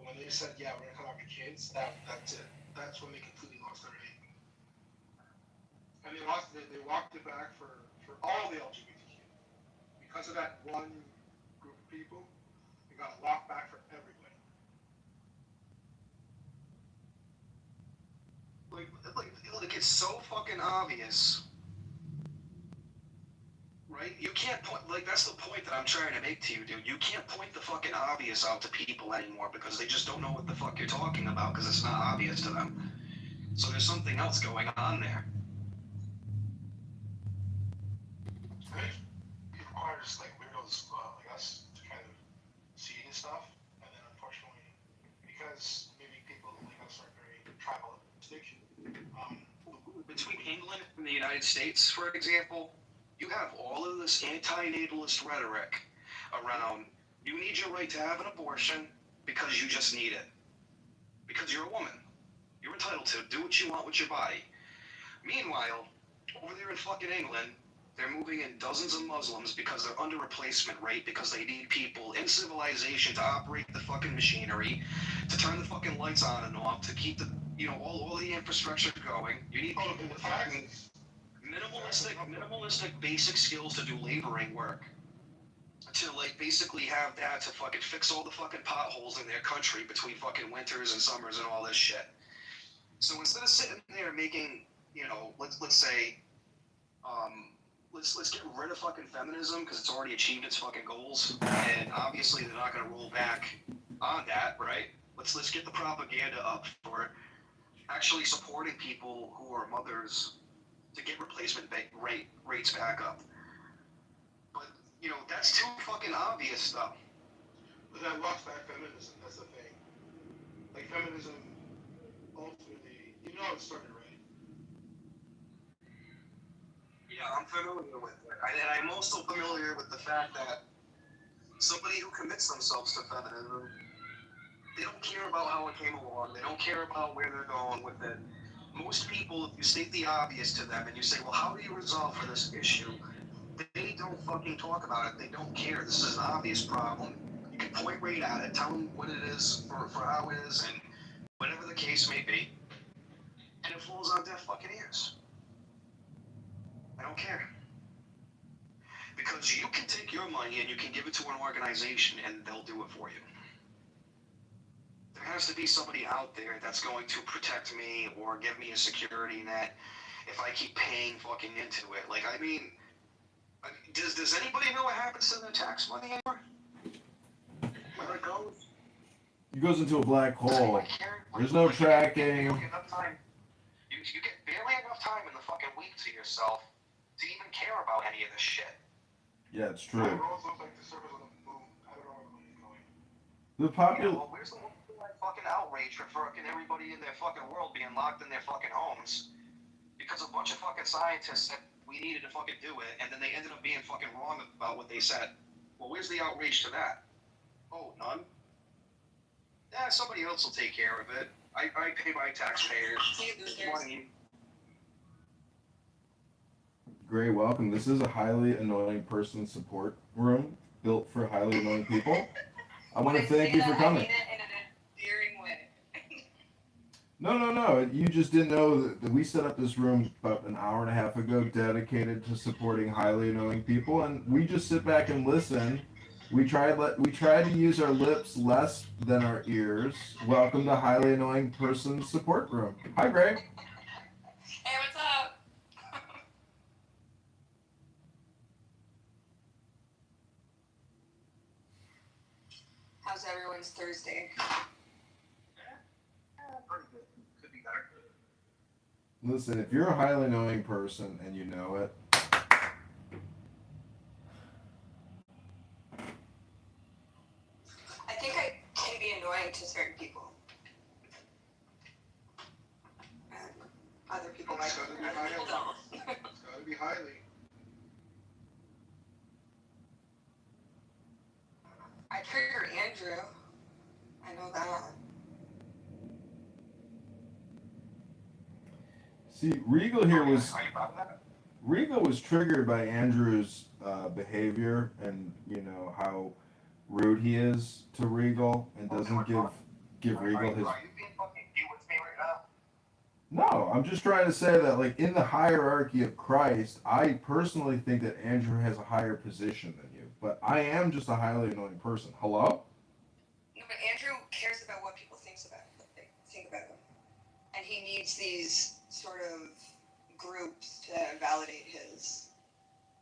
when they said, yeah, we're gonna cut off your kids, that's it. That's when they completely lost their hate. And they walked it back for all the LGBTQ. Because of that one group of people, they got it locked back for everybody. Like it's so fucking obvious, right? You can't point, like, that's the point that I'm trying to make to you, dude. You can't point the fucking obvious out to people anymore because they just don't know what the fuck you're talking about because it's not obvious to them. So there's something else going on there. It requires like weirdos like us to kind of see this stuff, and then unfortunately, because maybe people like us are very tribalistic. Between England and the United States, for example, you have all of this anti-natalist rhetoric around you need your right to have an abortion because you just need it. Because you're a woman. You're entitled to do what you want with your body. Meanwhile, over there in fucking England, they're moving in dozens of Muslims because they're under replacement rate because they need people in civilization to operate the fucking machinery, to turn the fucking lights on and off, to keep the, all the infrastructure going. You need people with fucking minimalistic basic skills to do laboring work. To like basically have that to fucking fix all the fucking potholes in their country between fucking winters and summers and all this shit. So instead of sitting there making, you know, let's say, let's get rid of fucking feminism because it's already achieved its fucking goals, and obviously they're not gonna roll back on that, right? Let's get the propaganda up for actually supporting people who are mothers to get replacement rates back up. But you know, that's too fucking obvious stuff. But that walks back feminism, that's the thing. Like feminism, ultimately, you know it started right. Yeah, I'm familiar with it. And I'm also familiar with the fact that somebody who commits themselves to feminism, they don't care about how it came along. They don't care about where they're going with it. Most people, if you state the obvious to them and you say, well, how do you resolve for this issue? They don't fucking talk about it. They don't care. This is an obvious problem. You can point right at it, tell them what it is for how it is, and whatever the case may be. And it falls on deaf fucking ears. I don't care. Because you can take your money and you can give it to an organization and they'll do it for you. There has to be somebody out there that's going to protect me or give me a security net if I keep paying fucking into it. Like, I mean, does anybody know what happens to the tax money anymore? Where it goes? It goes into a black hole. There's no tracking. You get barely enough time in the fucking week to yourself to even care about any of this shit. Yeah, it's true. Roads look like the surface of the moon. I don't know where the money's going. The popular. Yeah, well, where's the fucking outrage for fucking everybody in their fucking world being locked in their fucking homes because a bunch of fucking scientists said we needed to fucking do it, and then they ended up being fucking wrong about what they said. Well, where's the outrage to that? Oh, none? Yeah, somebody else will take care of it. I pay my taxpayers money. Gray, welcome. This is a highly annoying person support room built for highly annoying people. I want to thank you for coming. No. You just didn't know that we set up this room about an hour and a half ago dedicated to supporting highly annoying people, and we just sit back and listen. We try to use our lips less than our ears. Welcome to highly annoying person support room. Hi, Gray. Hey, what's up? How's everyone's Thursday? Pretty good. Could be better. Listen, if you're a highly annoying person and you know it, I think I can be annoying to certain people. And other people might, other people don't. It's gotta be highly. I triggered Andrew. I know that. see, Regal was triggered by Andrew's behavior and how rude he is to Regal and doesn't give Regal his. Are you being fucking cute with me right now? No, I'm just trying to say that, like, in the hierarchy of Christ, I personally think that Andrew has a higher position than you, but I am just a highly annoying person. Hello? No, but Andrew cares about what people think about him, and he needs these sort of groups to validate his.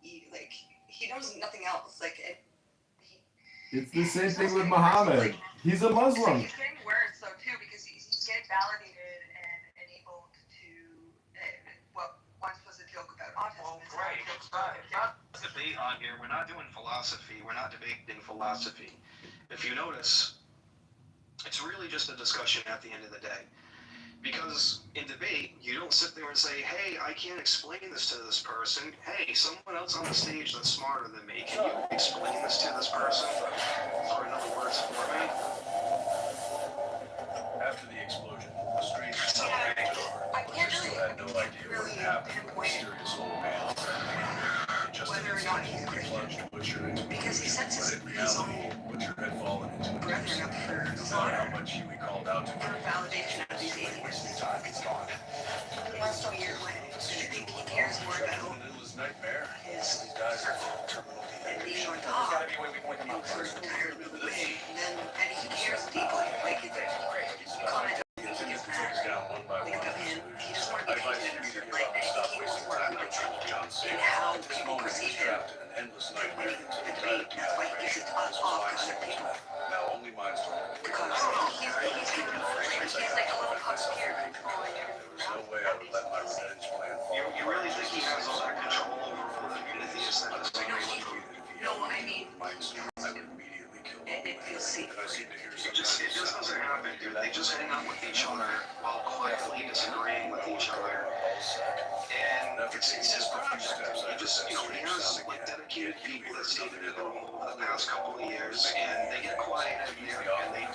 He knows nothing else. It's the same thing with Muhammad. He's a Muslim. He's getting worse though too because he's getting validated and enabled to what once was a joke about autism. Well, right. It's not a debate on here. We're not doing philosophy. We're not debating philosophy. If you notice, it's really just a discussion at the end of the day. Because in debate, you don't sit there and say, hey, I can't explain this to this person. Hey, someone else on the stage that's smarter than me, can you explain this to this person? Or in other words, for me? After the explosion, the streets celebrated Kitover, but you still had no idea what happened to the mysterious old man. Just whether or not he's Christian. Because he senses in reality, Butcher had fallen into the brethren up for no matter how much Huey called out to him. validation of these atheists. He wants to be your way. I think he cares more about At this moment, he's trapped in an endless nightmare until he died of dehydration. This was Mindstorm's method. Now only Mindstorm can figure this out. He's like a little puppeteer. There was no way I would let my revenge plan fall. You really think he has all that control over all the communities that this thing is? No, I mean, Mindstorm, I would immediately kill him. it feels safe. And I seem to hear It just doesn't happen, dude. They just hang out with each other while quietly disagreeing with each other. And it's his project. He just, he has like dedicated people that stayed in the room over the past couple of years, and they get quiet in there, and they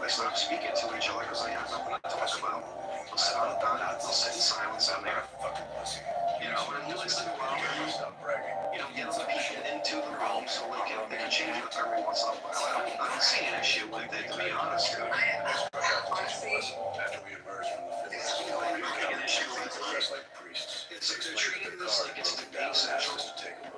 stop speaking to each other because they have nothing to talk about. They'll sit on the dot, they'll sit in silence down there. And he likes to go out and, get other people into the room so they can change it every once in a while. I don't see an issue with it, to be honest, dude. Honestly, after we emerge from the I don't think an issue with it. They're treating this like it's debate central.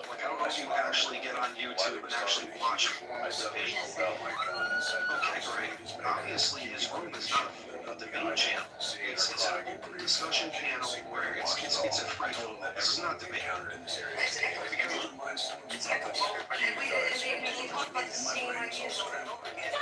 Like, I don't know if you actually get on YouTube and actually watch a debate. Okay, great. Obviously, his room is not a debate channel. It's an open discussion panel where it's a free flow. This is not debate. it's echo chamber. And they talk about the same ideas over and over again.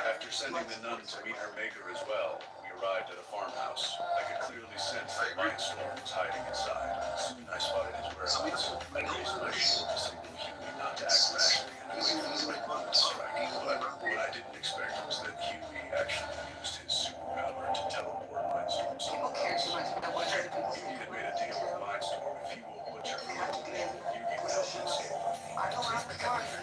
After sending the nun to meet her maker as well, we arrived at a farmhouse. I could clearly sense that Mindstorm was hiding inside. Soon I spotted his whereabouts. I raised my shield to signal Huey not to act rashly and wait for the right moment to strike. But what I didn't expect was that Huey actually used his superpower to teleport Mindstorm somewhere else. He had made a deal with Mindstorm. If he will butcher me, Huey would help him escape. I don't have the time for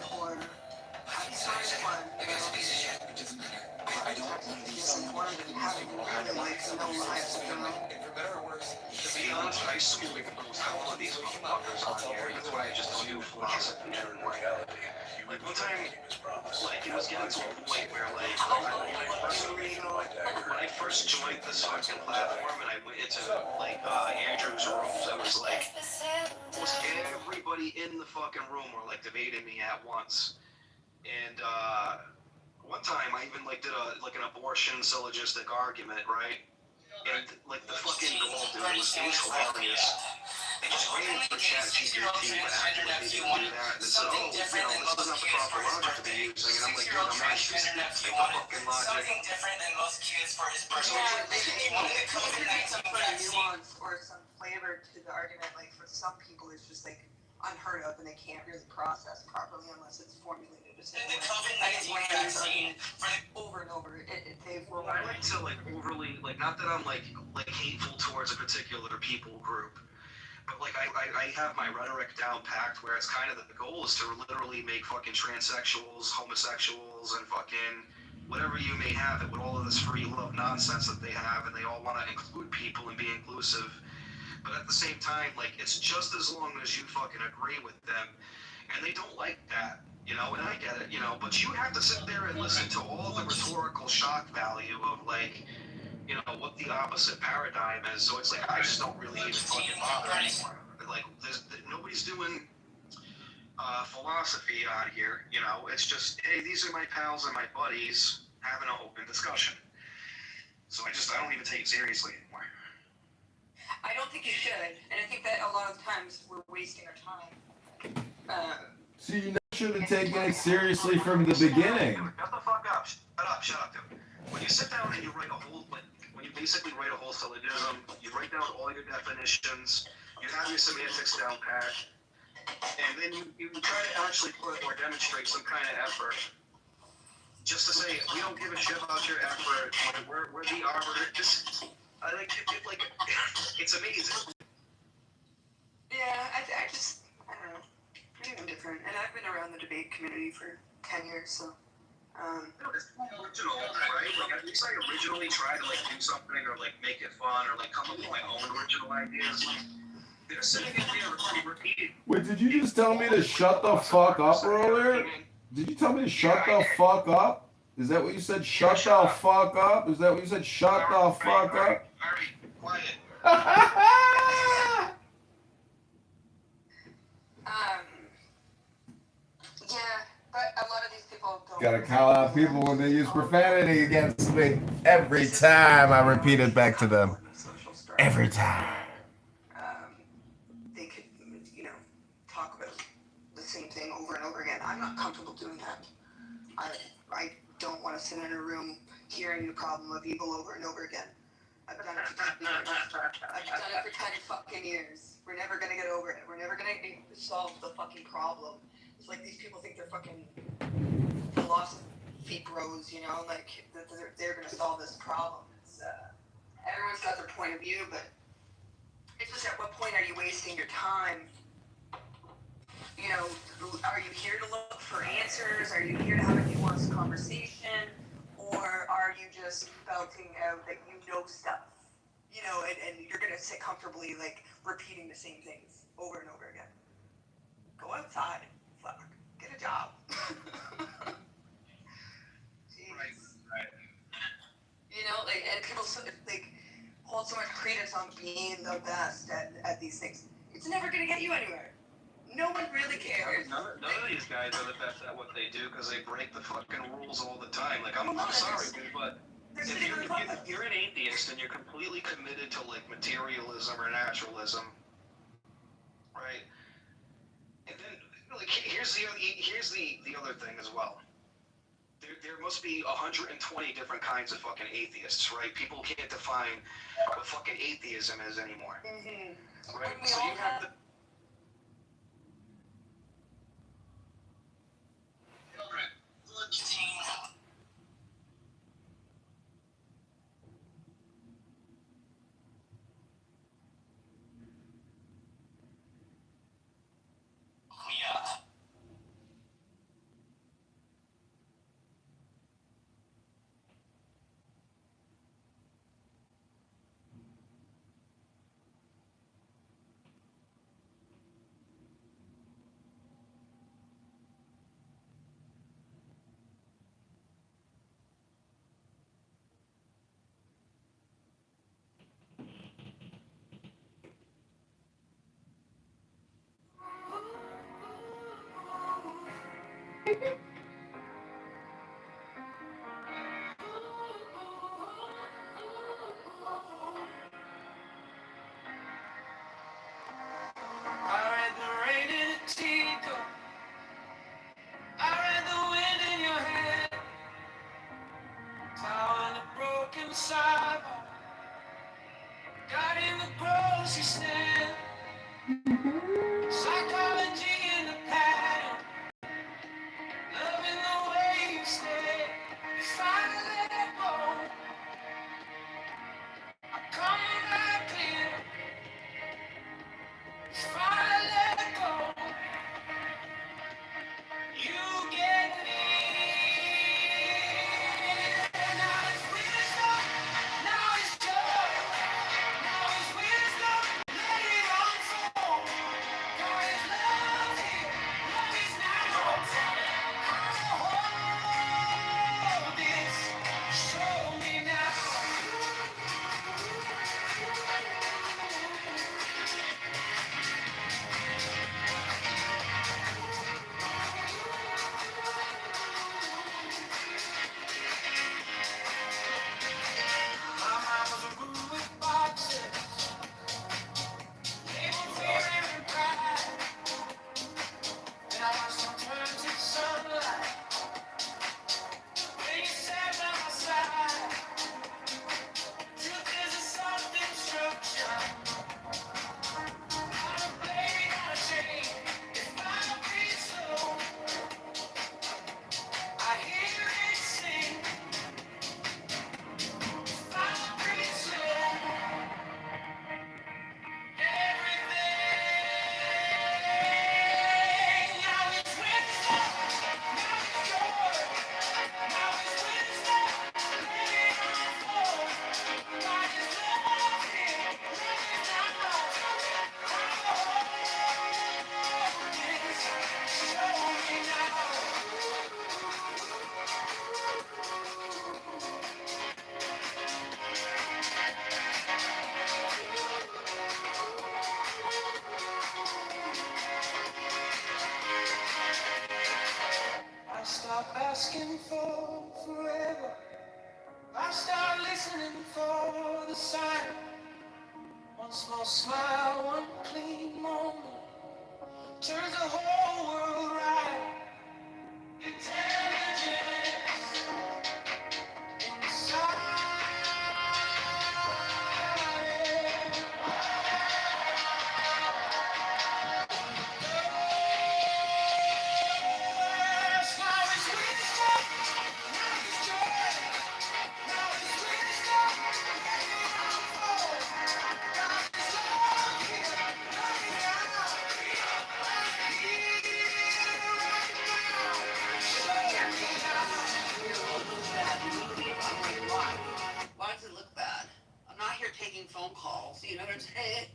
I'm sorry, one. The guy's a piece of shit. It doesn't matter. I don't want to be It's important to having no lives, no lives, for better or worse. To be honest, I assume we can almost have all of these motherfuckers on here. That's why I just don't do philosophy anymore. Like, one time, like, it was getting to a point where, like, when I first joined this fucking platform and I went into, like, Andrew's room, it was like, almost everybody in the fucking room were, like, debating me at once. And, one time I even, like, did an abortion syllogistic argument, right? And, like, the fucking goal, dude, it was hilarious. They just ran for ChatGPT and acted like they didn't do that. And said, oh, this is not the proper logic to be using. And I'm like, dude, I'm not using the fucking logic. Something different than most kids for his personal Maybe some sort of nuance or some flavor to the argument. Like for some people, it's just like unheard of, and they can't really process properly unless it's formulated. Over and over. Well, I like to like overly like not that I'm like hateful towards a particular people group, but like I have my rhetoric down packed where it's kind of the goal is to literally make fucking transsexuals, homosexuals, and fucking whatever you may have it with all of this free love nonsense that they have, and they all want to include people and be inclusive. But at the same time, like it's just as long as you fucking agree with them, and they don't like that. And I get it, but you have to sit there and listen to all the rhetorical shock value of, like, what the opposite paradigm is. So it's like, I just don't really even fucking bother anymore. Like, nobody's doing philosophy out here, It's just, hey, these are my pals and my buddies having an open discussion. So I don't even take it seriously anymore. I don't think you should, and I think that a lot of times we're wasting our time. So you should have taken it seriously from the beginning. Shut the fuck up. Shut up, dude. When you sit down and you write a whole, when you basically write a whole syllogism, you write down all your definitions, you have your semantics down pat, and then you try to actually put or demonstrate some kind of effort. Just to say, we don't give a shit about your effort, we're the arbiter. It's amazing. Yeah, I don't know. I'm different, and I've been around the debate community for 10 years, so. It's original, right? Like, at least I originally try to, do something or, make it fun or, come up with my own original ideas. They're sitting in there repeating. Wait, did you just tell me to shut the fuck up earlier? Did you tell me to shut the fuck up? Is that what you said? Shut the fuck up? Is that what you said? Shut the fuck up? Quiet. Yeah, but a lot of these people don't Gotta call out people when they use profanity against me. Every time I repeat it back to them. Every time. They could, you know, talk about the same thing over and over again. I'm not comfortable doing that. I don't want to sit in a room hearing the problem of evil over and over again. I've done it for 10 years. I've done it for 10 fucking years. We're never gonna get over it. We're never gonna solve the fucking problem. It's like these people think they're fucking philosophy bros, you know, like that they're gonna solve this problem. It's, everyone's got their point of view, but it's just at what point are you wasting your time? You know, are you here to look for answers? Are you here to have a nuanced conversation? Or are you just belting out that you know stuff? You know, and you're gonna sit comfortably like repeating the same things over and over again. Go outside, fuck, get a job. Right. You know, like, and people like hold so much credence on being the best at these things. It's never gonna get you anywhere. No one really cares. None of these guys are the best at what they do because they break the fucking rules all the time. Like, I'm sorry, dude, but if you're an atheist and you're completely committed to like materialism or naturalism, right? And then like here's the other thing as well. There must be 120 different kinds of fucking atheists, right? People can't define what fucking atheism is anymore. Mm-hmm. Right? So you have the Psychology in the pattern. stop asking for forever. I start listening for the sign. One small smile, one clean moment turns the whole world right. Intelligence inside. Yes, now it's wisdom, now it's joy, now it's wisdom, let it unfold. God is love here, love it now, right here, right now. Show me Why does it look bad? I'm not here taking phone calls, you know what I'm saying?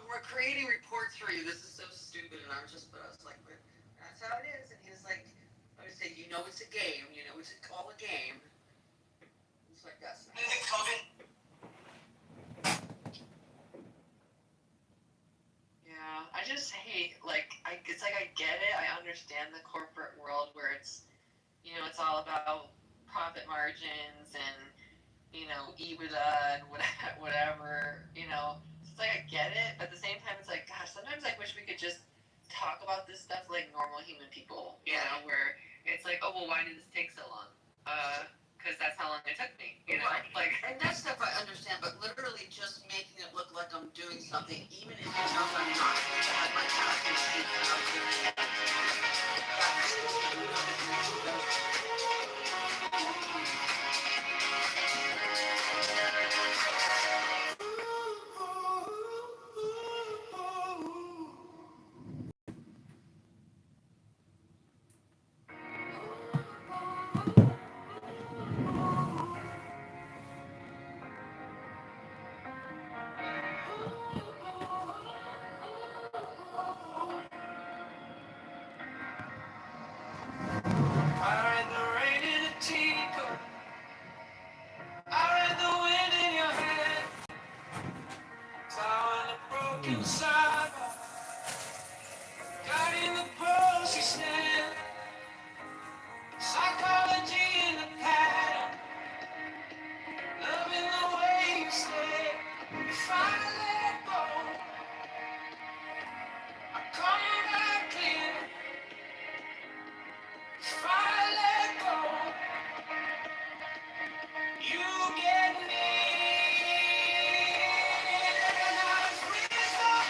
We're creating reports for you. This is so stupid. And I was like, that's how it is. And he was like, I would say, you know, it's a game. You know, it's all a game. It's like, that's not. Yeah, I just hate, like, it's like I get it. I understand the corporate world where it's, you know, it's all about profit margins and, you know, EBITDA and whatever, you know. It's like I get it, but at the same time, it's like, gosh, sometimes I wish we could just talk about this stuff like normal human people, you know, where it's like, oh, well, why did this take so long? Because that's how long it took me, you know? Right. Like, And that stuff I understand, but literally just making it look like I'm doing something, even if you know I'm not. I had my task machine and I was doing it. I read the rain in a teacup. I read the wind in your hand. Plowing a broken sidewalk. Guiding the grocery stand. Psychology in the pattern. Loving the way you stay. If I let go, I come back in. If I let go, you get me. Now it's wisdom,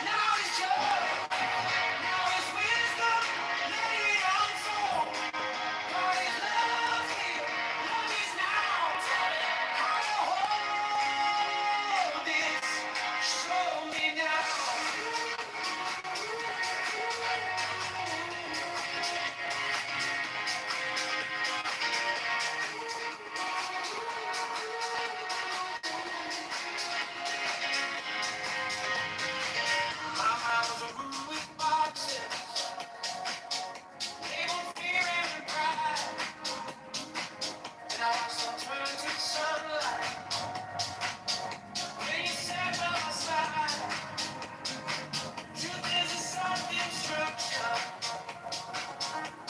now it's joy, now it's wisdom, let it unfold. God is love here, love is now. How to hold this, show me now. My mind was a room with boxes, labeled fear and pride. And I watched them turn to sunlight when you sat by my side. Truth is a self-destruction.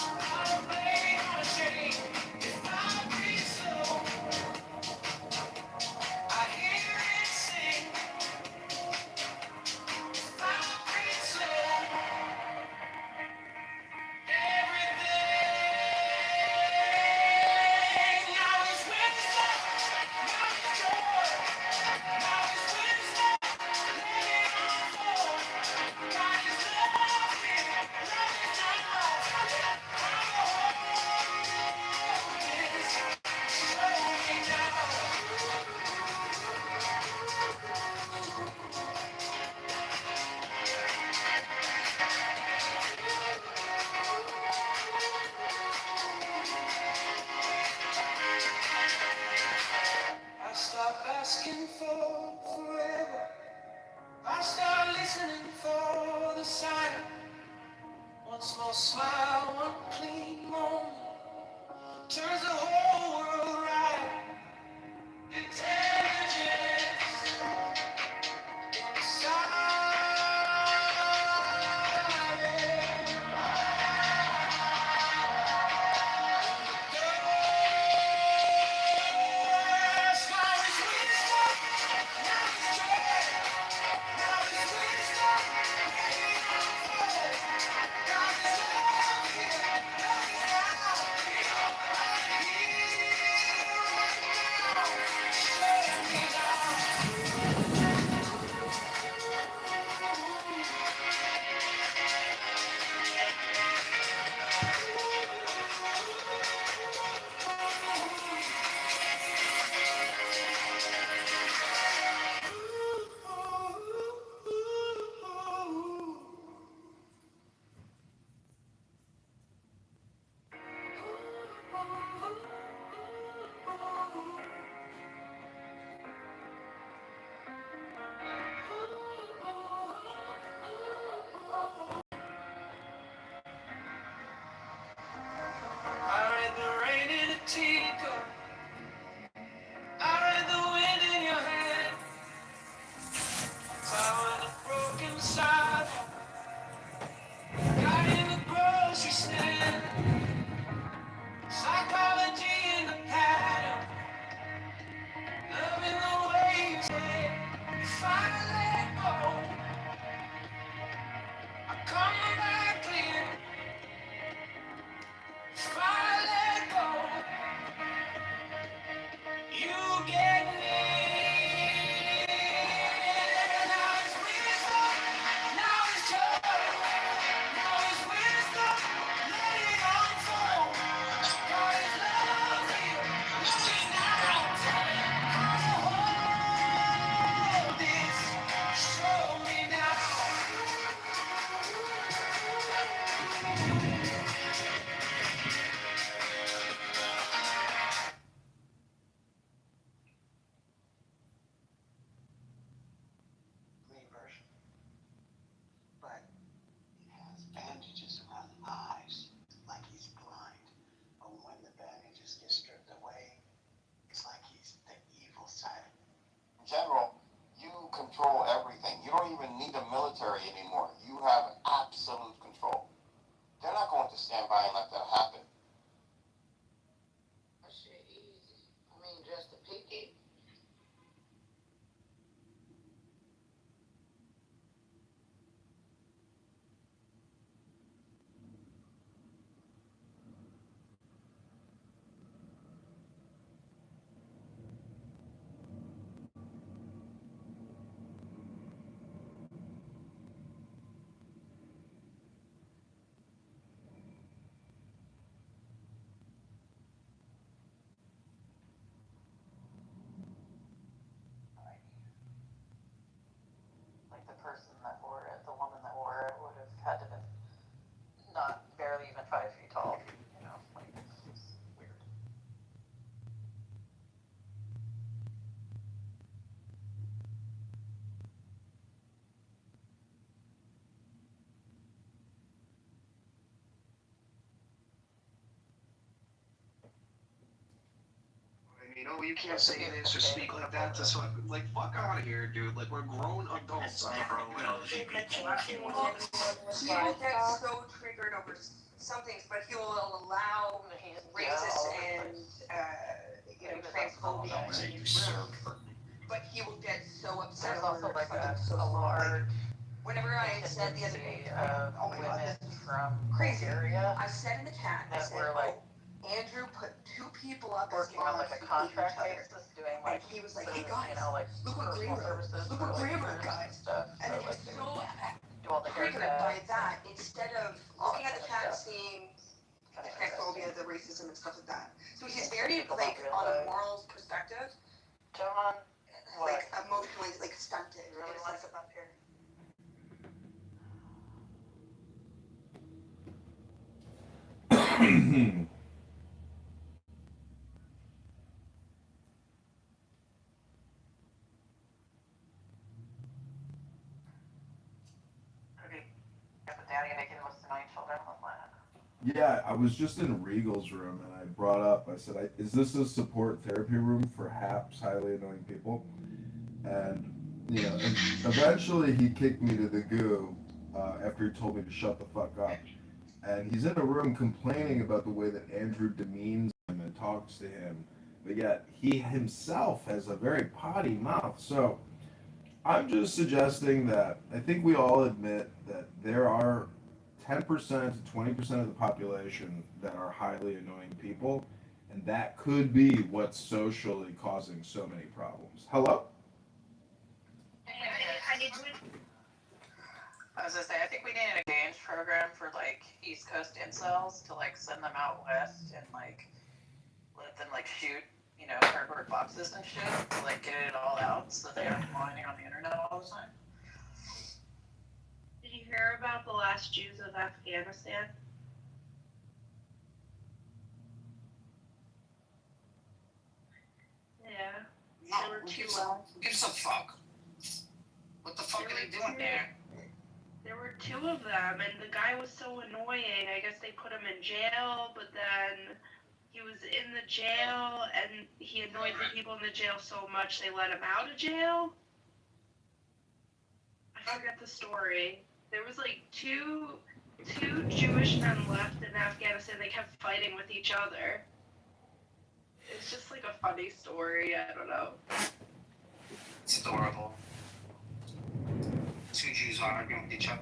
I'm blaming on shame. If I breathe slow, I hear it sing. If I breathe slow, everything. Now is wisdom, now is joy, now is wisdom, let it unfold. God is love here, love is now. How to hold this, show me now. I stop asking for forever. I start listening for the sign. One small smile, one clean moment turns the whole world right. Intelligence inside. Tico, I read the wind in your hand. Found a broken sidewalk, got in the grocery stand. Psychology in the pattern, loving the way you say if I let go, I come back clear. If I let go, you get me. Now it's wisdom, now it's joy, now it's wisdom, let it unfold. God is love here, love it now. How to hold this, show me now. Me version. But he has bandages around the eyes, like he's blind. But when the bandages get stripped away, it's like he's the evil side. In general, you control everything. You don't even need the military anymore. You have absolute control. They're not going to stand by and let that happen. That shit easy. I mean, just a piggy. Like the person that wore it, the woman that wore it would have had to been not barely even 5 feet tall, you know, like it's weird. I mean, oh, you can't say this or speak like that to someone. Like, fuck out of here, dude. Like, we're grown adults, bro. He will get so triggered over some things, but he will allow racist and transphobia in his room. But he will get so upset. There's also like a large. Whenever I said the other day, oh my God, this is from crazy area. I said in the chat, I said, like Andrew put 2 people up working on like a contract basis, doing like, and he was like, some, hey guys, you know, like look what personal Graham wrote. services, Look what for, like, Graham wrote, guys. stuff. And So, he was like, so do all the triggered by haircuts that instead of looking at the chat, stuff. seeing the Kind of transphobia, the racism and stuff like that. So he's very like on a moral perspective, John, like emotionally like stunted. You really want to come up here? Daddy making the most annoying children on the planet. Yeah, I was just in Regal's room and I brought up, I said, is this a support therapy room for HAPS, highly annoying people? And, you know, eventually he kicked me to the goo after he told me to shut the fuck up. And he's in a room complaining about the way that Andrew demeans him and talks to him, but yet he himself has a very potty mouth. So I'm just suggesting that I think we all admit that there are 10% to 20% of the population that are highly annoying people, and that could be what's socially causing so many problems. Hello? I was gonna say, I think we need an exchange program for like East Coast incels to like send them out west and like let them like shoot, you know, cardboard boxes and shit to like get it all out so they aren't whining on the internet all the time. Did you hear about the last Jews of Afghanistan? Yeah. No, who gives a fuck? What the fuck are they doing there? There were 2 of them, and the guy was so annoying. I guess they put him in jail, but then he was in the jail and he annoyed the people in the jail so much they let him out of jail. I forget the story. There was like two Jewish men left in Afghanistan. They kept fighting with each other. It's just like a funny story. I don't know. It's adorable. Two Jews arguing with each other.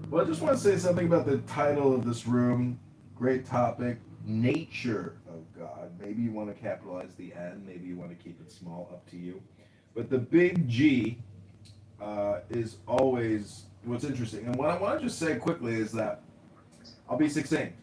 Well, I just want to say something about the title of this room. Great topic, nature of God. Maybe you want to capitalize the N. Maybe you want to keep it small. Up to you. But the big G is always what's interesting. And what I want to just say quickly is that, I'll be succinct,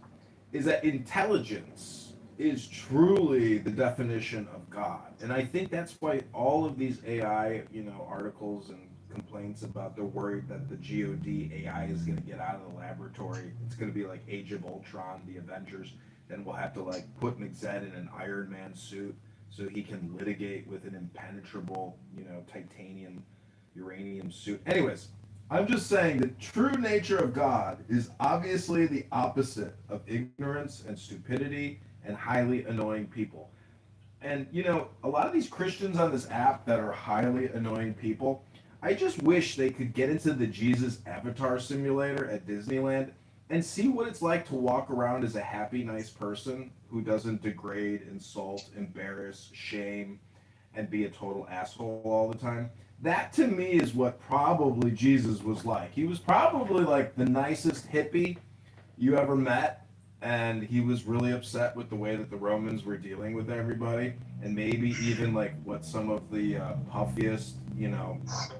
is that intelligence is truly the definition of God. And I think that's why all of these AI, articles and complaints about they're worried that the God AI is going to get out of the laboratory. It's going to be like Age of Ultron, the Avengers. Then we'll have to like put McZed in an Iron Man suit so he can litigate with an impenetrable, titanium, uranium suit. Anyways, I'm just saying the true nature of God is obviously the opposite of ignorance and stupidity and highly annoying people. And, a lot of these Christians on this app that are highly annoying people, I just wish they could get into the Jesus Avatar simulator at Disneyland and see what it's like to walk around as a happy, nice person who doesn't degrade, insult, embarrass, shame, and be a total asshole all the time. That to me is what probably Jesus was like. He was probably like the nicest hippie you ever met, and he was really upset with the way that the Romans were dealing with everybody, and maybe even like what some of the puffiest,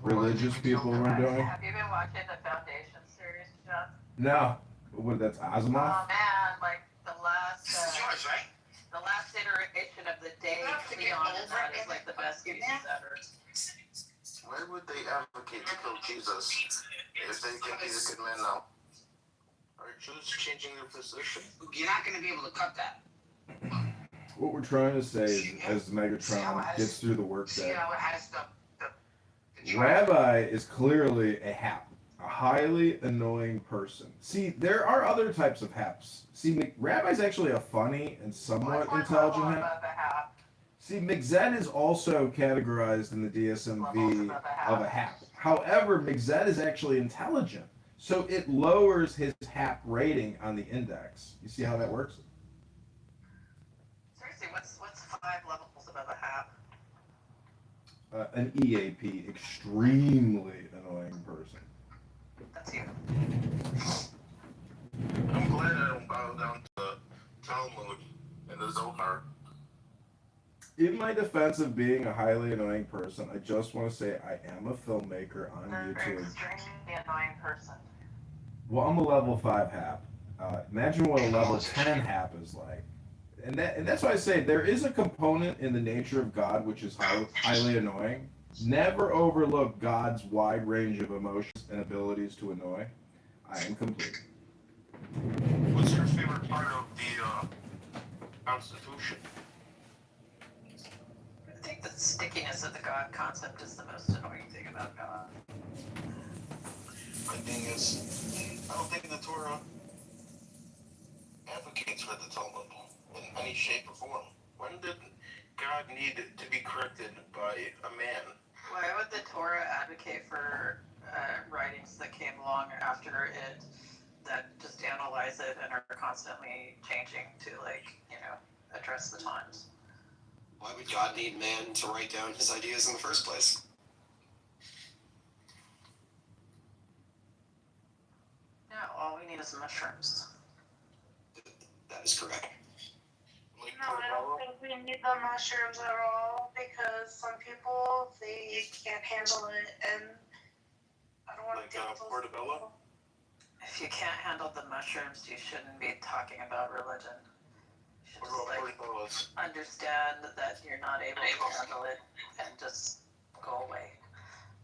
religious people were doing. Have you been watching the Foundation series, John? No, what? That's Asimov. Oh man, like the last iteration of the day Leon is on is like the best pieces ever. Why would they advocate to kill Jesus if they think he's a good man now? Are Jews changing their position? You're not going to be able to cut that. What we're trying to say is, as Megatron gets through the workday, Rabbi is clearly a hap, a highly annoying person. See, there are other types of haps. See, Rabbi's actually a funny and somewhat intelligent hap. See, McZed is also categorized in the DSMV of a hap. However, McZed is actually intelligent, so it lowers his hap rating on the index. You see how that works? Seriously, what's 5 levels above a hap? An EAP, extremely annoying person. That's you. I'm glad I don't bow down to Talmud and the Zohar. In my defense of being a highly annoying person, I just want to say I am a filmmaker on YouTube. Extremely annoying person. Well, I'm a level 5 hap. Imagine what a level 10 hap is like. And that's why I say there is a component in the nature of God which is highly annoying. Never overlook God's wide range of emotions and abilities to annoy. I am complete. What's your favorite part of the Constitution? I think the stickiness of the God concept is the most annoying thing about God. My thing is, I don't think the Torah advocates for the Talmud in any shape or form. When did God need to be corrected by a man? Why would the Torah advocate for writings that came along after it that just analyze it and are constantly changing to, address the times? Why would God need man to write down his ideas in the first place? No, all we need is mushrooms. That is correct. No, I don't think we need the mushrooms at all because some people, they can't handle it and I don't want to deal with those Portobello? people. If you can't handle the mushrooms, you shouldn't be talking about religion. You should just understand that you're not able to handle it and just go away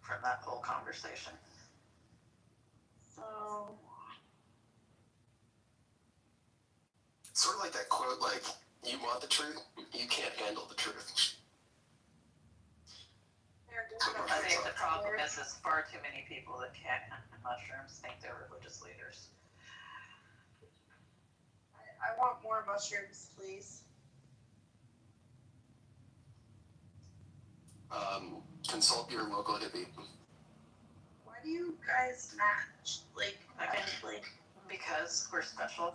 from that whole conversation. So It's sort of like that quote, like, you want the truth, you can't handle the truth. I think the problem is far too many people that can't handle mushrooms think they're religious leaders. more mushrooms, please? Consult your local hippie. Why do you guys match? Like, Because we're special.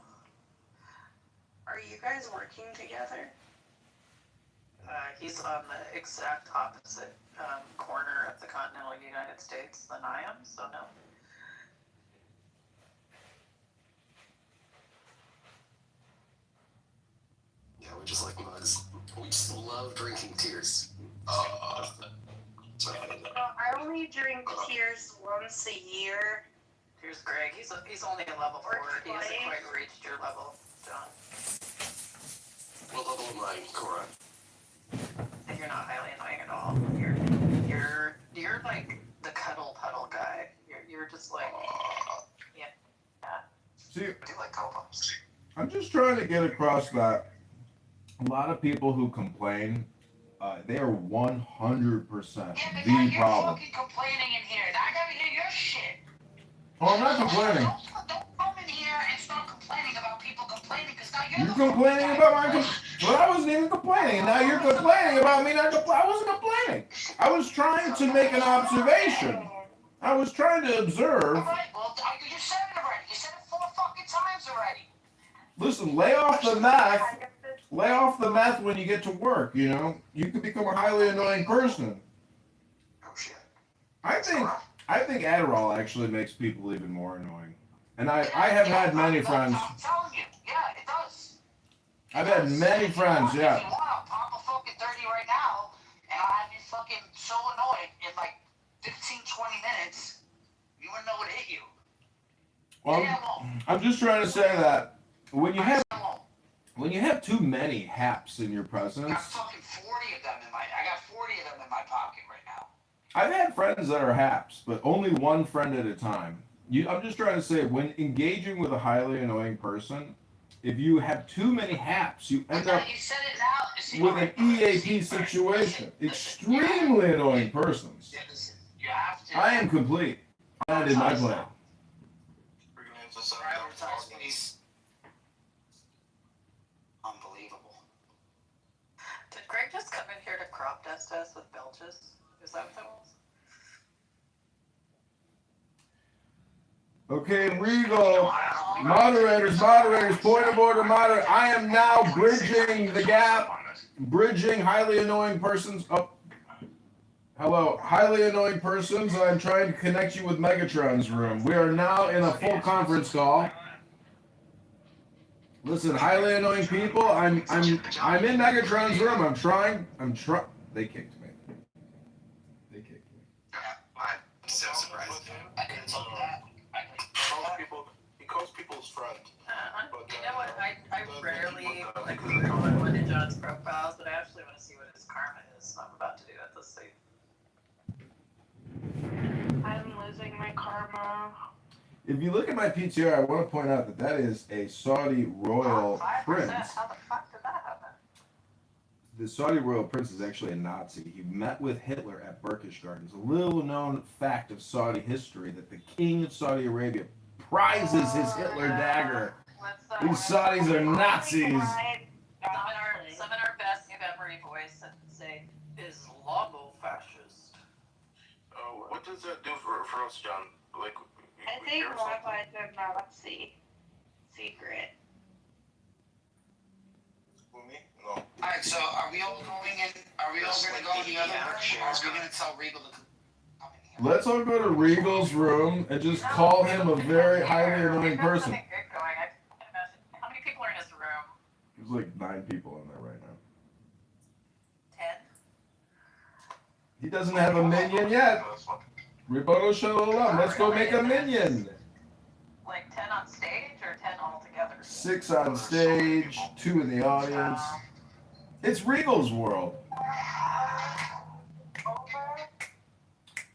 are you guys working together? He's on the exact opposite corner of the continental United States than I am, so no. Yeah, we just like mugs. We just love drinking tears. I only drink tears once a year. Here's Greg. He's only a level 4. He hasn't quite reached your level, John. What level am I, Cora? And you're not highly annoying at all. You're like the cuddle puddle guy. You're just like yeah. See, I do like co-ops. I'm just trying to get across that a lot of people who complain, they are 100% the problem. fucking complaining in here. I gotta hear your shit. Oh, I'm not complaining. Don't come in here and start complaining about people complaining, because now you're You're complaining about my well, I wasn't even complaining, and now you're complaining about me not I wasn't complaining. I was trying to make an observation. I was trying to observe. Alright, well, you said it already. You said it 4 fucking times already. Listen, lay off the meth. Lay off the meth when you get to work, you know? You could become a highly annoying person. Oh, shit. I think Adderall actually makes people even more annoying. And I have had many friends. I'm telling you, yeah, it does. I've had many friends, yeah. If you want, I'll pop a fucking 30 right now, and I'll have you fucking so annoyed in like 15, 20 minutes, you wouldn't know what hit you. Well, I'm just trying to say that when you have too many haps in your presence. I got fucking 40 of them I got 40 of them in my pocket right now. I've had friends that are haps, but only one friend at a time. I'm just trying to say, when engaging with a highly annoying person, if you have too many haps, you end up with an EAP situation. Extremely annoying persons. You have to. I am complete. I did my plan. Unbelievable. Did Greg just come in here to crop dust us with belches? Is that what that was? Okay, Regal. Moderators, point of order, moderator. I am now bridging the gap. Bridging highly annoying persons. Oh. Hello, highly annoying persons. I'm trying to connect you with Megatron's room. We are now in a full conference call. Listen, highly annoying people. I'm in Megatron's room. They kicked me. I'm so surprised. I couldn't tell you that. He calls people's friend. You know what? I rarely go into John's profiles, but I actually want to see what his karma is. So I'm about to do that. Let's see. I'm losing my karma. If you look at my PTR, I want to point out that that is a Saudi royal prince. How the fuck did that happen? The Saudi royal prince is actually a Nazi. He met with Hitler at Berkish Gardens. A little known fact of Saudi history that the king of Saudi Arabia prizes his Hitler dagger. These Saudis are Nazis. Summon our best memory voice and say, Islamo-fascist. What does that do for us, John? Like, I think rabbis are Nazi secret. No. Alright, so are we all going in? Are we all going to go in the other room? Or are we going to tell Regal to come in here? Let's all go to Regal's room and just call him a very highly annoying person. How many people are in his room? There's like 9 people in there right now. 10? He doesn't have a minion yet. Riboto Shalom. Let's go make a minion. Like 10 on stage or 10 altogether? 6 on stage, 2 in the audience. It's Regal's world.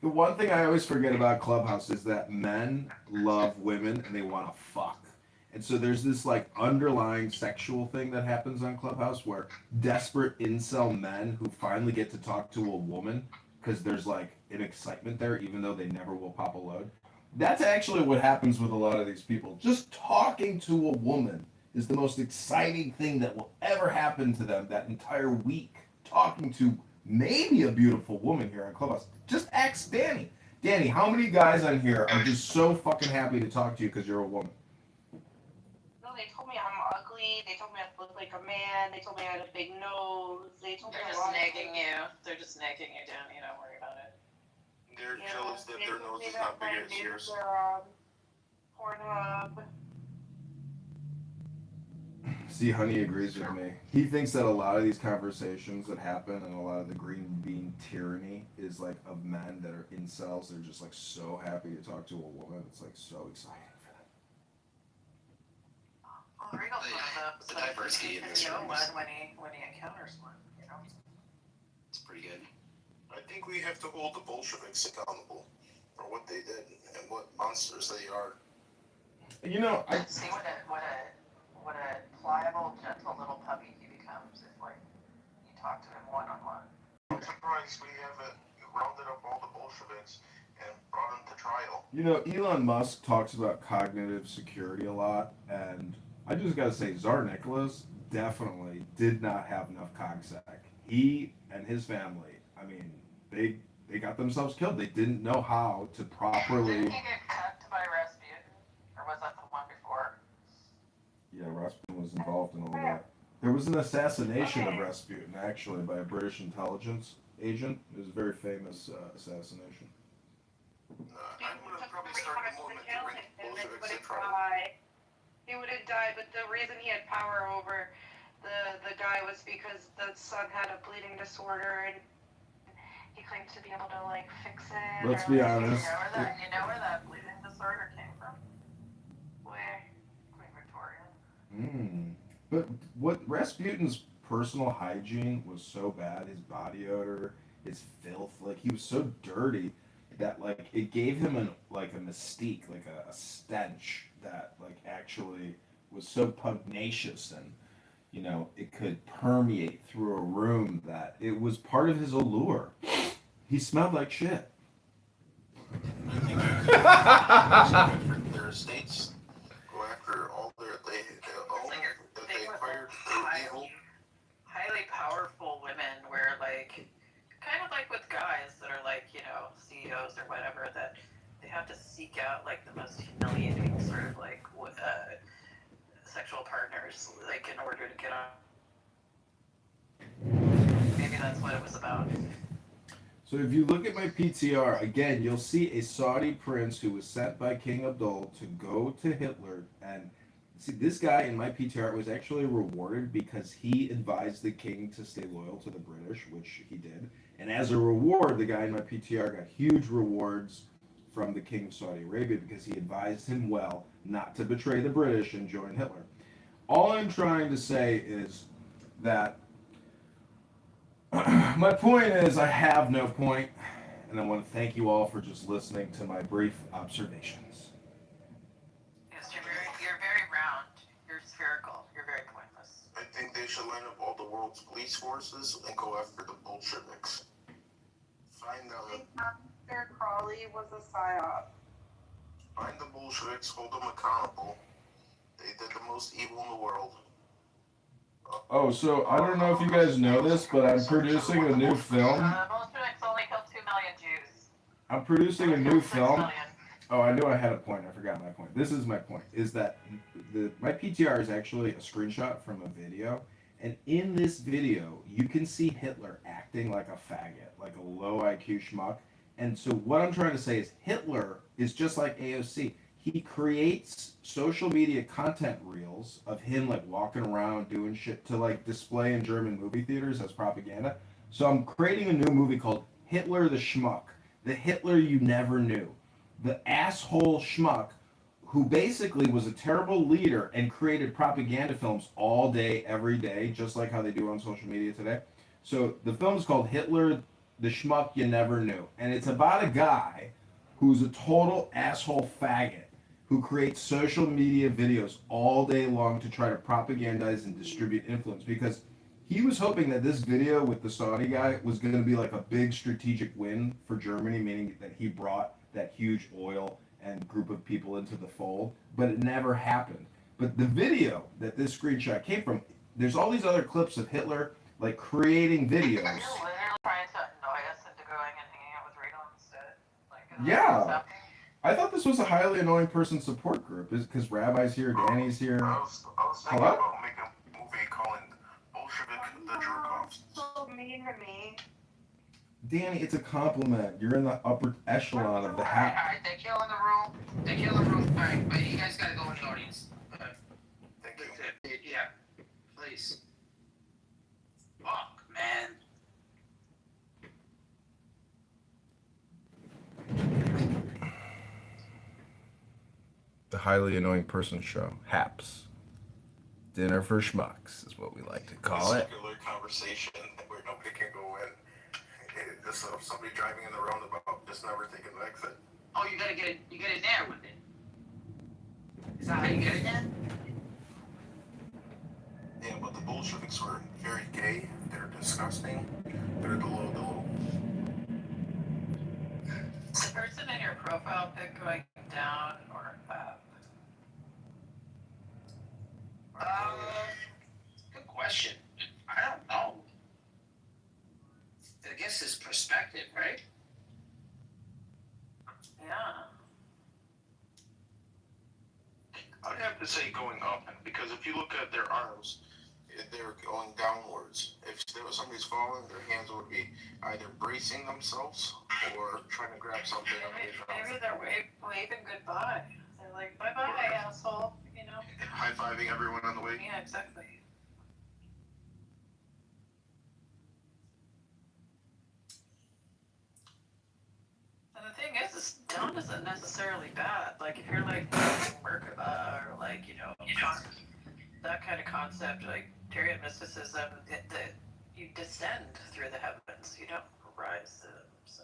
The one thing I always forget about Clubhouse is that men love women and they want to fuck. And so there's this like underlying sexual thing that happens on Clubhouse where desperate incel men who finally get to talk to a woman because there's like an excitement there even though they never will pop a load. That's actually what happens with a lot of these people. Just talking to a woman is the most exciting thing that will ever happen to them that entire week. Talking to maybe a beautiful woman here on Clubhouse. Just ask Danny. Danny, how many guys on here are just so fucking happy to talk to you because you're a woman? No, they told me I'm ugly. They told me I look like a man. They told me I had a big nose. They told me They're a just lot of nagging things. you. They're just nagging you down. You don't worry about it. They're You jealous know, that they their told nose me is that not my bigger as nudes yours. are on Pornhub. See, Honey agrees with me. He thinks that a lot of these conversations that happen and a lot of the green bean tyranny is like of men that are incels. They're just like so happy to talk to a woman. It's like so exciting for them. Well, Regal comes up The diversity in this know room one is when he encounters one. You know. it's pretty good. I think we have to hold the Bolsheviks accountable for what they did and what monsters they are. You know, See what a pliable, gentle little puppy he becomes if like you talk to him one on one. I'm surprised we haven't rounded up all the Bolsheviks and brought them to trial. You know, Elon Musk talks about cognitive security a lot, and I just gotta say, Tsar Nicholas definitely did not have enough cogsec. He and his family, I mean, they got themselves killed. They didn't know how to properly. Didn't he get cut by Rasputin, or was that the one before? Yeah, Rasputin was involved in all that. There was an assassination of Rasputin, actually, by a British intelligence agent. It was a very famous assassination. I'm gonna probably start the movement to bring Bolsheviks to trial. He would have died, but the reason he had power over the guy was because the son had a bleeding disorder and he claimed to be able to like fix it. Let's be honest. You know where that bleeding disorder came from? Where? Queen Victoria. But what Rasputin's personal hygiene was so bad, his body odor, his filth, like he was so dirty that like it gave him a mystique, like a stench that like actually was so pugnacious and you know it could permeate through a room that it was part of his allure. He smelled like shit. Their estates go after all they own that they acquired through evil. Highly powerful women where like kind of like with guys that are like, you know, CEOs or whatever, that they have to seek out like the most humiliating sort of like sexual partners like in order to get on. Maybe that's what it was about. So if you look at my PTR, again, you'll see a Saudi prince who was sent by King Abdul to go to Hitler. And see, this guy in my PTR was actually rewarded because he advised the king to stay loyal to the British, which he did. And as a reward, the guy in my PTR got huge rewards from the king of Saudi Arabia because he advised him well not to betray the British and join Hitler. All I'm trying to say is that my point is I have no point, and I want to thank you all for just listening to my brief observations. Yes, you're very round. You're spherical. You're very pointless. I think they should line up all the world's police forces and go after the Bolsheviks. Find them. I think Dr. Crowley was a psyop. Find the Bolsheviks, hold them accountable. They did the most evil in the world. Oh, so I don't know if you guys know this, but I'm producing a new film. Bolsheviks only killed 2 million Jews. I'm producing a new film. million. Oh, I knew I had a point. I forgot my point. This is my point. Is that my PTR is actually a screenshot from a video. And in this video, you can see Hitler acting like a faggot, like a low IQ schmuck. And so what I'm trying to say is Hitler is just like AOC. He creates social media content reels of him like walking around doing shit to like display in German movie theaters as propaganda. So I'm creating a new movie called Hitler the Schmuck, the Hitler you never knew, the asshole schmuck who basically was a terrible leader and created propaganda films all day, every day, just like how they do on social media today. So the film is called Hitler the Schmuck You Never Knew. And it's about a guy who's a total asshole faggot who creates social media videos all day long to try to propagandize and distribute influence because he was hoping that this video with the Saudi guy was going to be like a big strategic win for Germany, meaning that he brought that huge oil and group of people into the fold, but it never happened But the video that this screenshot came from, there's all these other clips of Hitler like creating videos. You're literally trying to annoy us into going and hanging out with Rito instead. Like, Yeah. I thought this was a highly annoying person support group. Is because Rabbi's here, Danny's here. I was thinking Hello? about making a movie calling Bolshevik the Jerk-Offs. So mean to me. Danny, it's a compliment. You're in the upper echelon of the hat. Alright, they kill in the room. They kill in the room. Alright, but you guys gotta go in the audience. Thank you. Yeah, please. Fuck, man. The highly annoying person show. HAPS. Dinner for Schmucks is what we like to call it. Circular conversation where nobody can go in. Just somebody driving in the roundabout, just never taking the exit. Oh, you gotta get in there with it. Is that how you get in there? Yeah, but the Bolsheviks were very gay. They're disgusting. They're the little. Is the person in your profile pic going down or up? Good question. I don't know. I guess it's perspective, right? Yeah. I'd have to say going up, because if you look at their arms, they're going downwards. If somebody's falling, their hands would be either bracing themselves or trying to grab something. Maybe they're waving goodbye. They're like, bye-bye, asshole, you know? High-fiving everyone on the way. Yeah, exactly. And the thing is down isn't necessarily bad. Like, if you're, like, Merkaba or, like, you know, that kind of concept, like, Tyrian mysticism, that you descend through the heavens. You don't rise to them, so.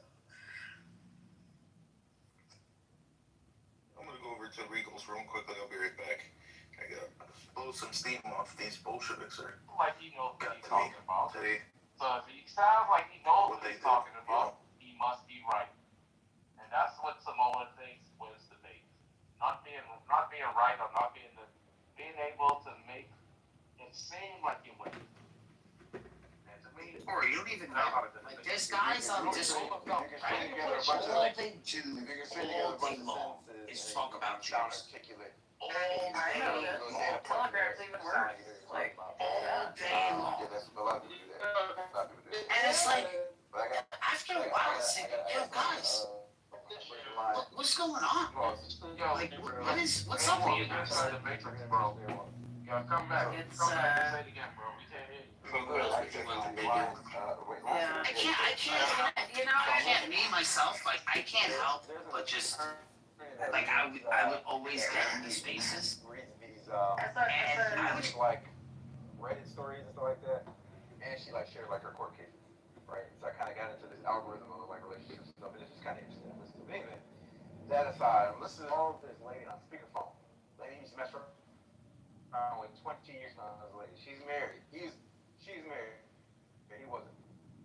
I'm gonna go over to Regal's room quickly. I'll be right back. I gotta blow some steam off these Bolsheviks. Like he knows what he's talking about. Today. So if he sounds like he knows what he's talking about, he must be right. And that's what Samoa thinks wins debate. Not being right or not being able to make it seem like you win. And to me, Or you don't even know. Like, there's guys on this whole right? All they do all day long is talk about Jews. All I know day that. long. Telegram's even worse. Like, All day long. And it's like, after a while, it's like, yo, guys, what's going on? Like, what's up with you guys? come back. It's, Come back and say it again, bro. We can't hear you. yeah. I can't, you know, I can't me myself, like, I can't help but just, like, I would always get in these spaces, and I would, like Reddit stories and stuff like that, and she like shared like her court cases, right? So I kind of got into this algorithm of like relationships and stuff, and it's just kind of interesting. Listen, but anyway, that aside, I'm listening to this lady on speakerphone. Lady used to mess around with 20 years now. This lady, she's married. She's married, and he wasn't.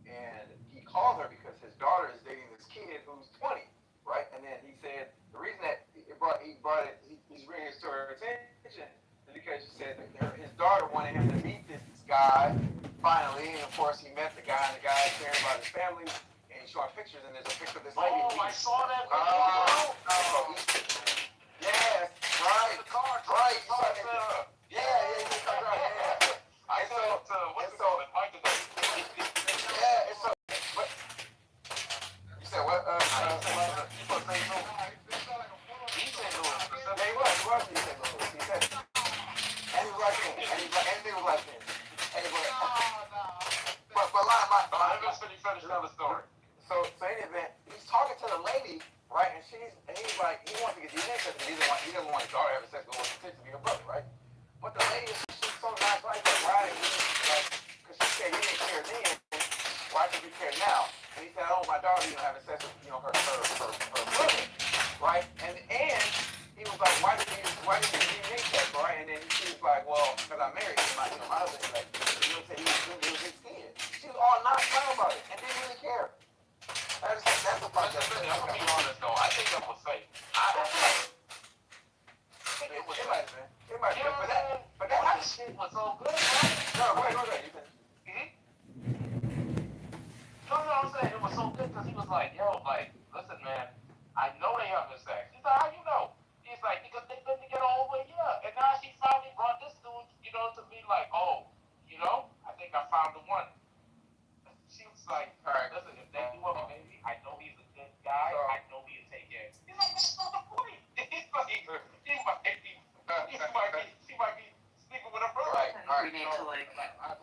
And he called her because his daughter is dating this kid who's 20, right? And then he said the reason that he's bringing it to her attention is because he said that his daughter wanted him to meet this guy finally, and of course he met the guy, and the guy cared about his family, and he's showing pictures, and there's a picture of this lady. Oh, I saw that video. Yeah, right. The car, right. Yeah. I saw what's the call? Mike today. Yeah, it's so. What? You said what? You supposed to say no. He said no. Yeah, he was. He said no. He said. And he was like him. And he was like him. And he was. But Let me finish another story. So in any event, he's talking to the lady, right? And he's like, he wants to get DNA tested. He doesn't want his daughter to have sex with his sister, be her brother, right? But the lady is so nice, like, why did you, like, because she said you didn't care then, why should you care now? And he said, oh, my daughter, having sex with, her brother, right? And he was like, why did you DNA test, right? And then she was like, well, because I'm married, and my husband, like, said he was his kid. She was all not talking about it and didn't really care. That's the part. I'm gonna be honest though. I think that was fake. might have been. It might have been. But that shit was so good, bro. No, wait. You finished. No, I'm saying it was so good because he was like, yo, like, listen, man, I know they having sex. He's like, how you know? He's like, because they've been together all the way, yeah. And now she finally brought this dude, to be like, oh, I think I found the one. She was like, all right, listen, if they do have a baby, I know he's a good guy. I know he'll take care. He's like, that's not the point. He's like, she might be sleeping with a brother. Right. We need to I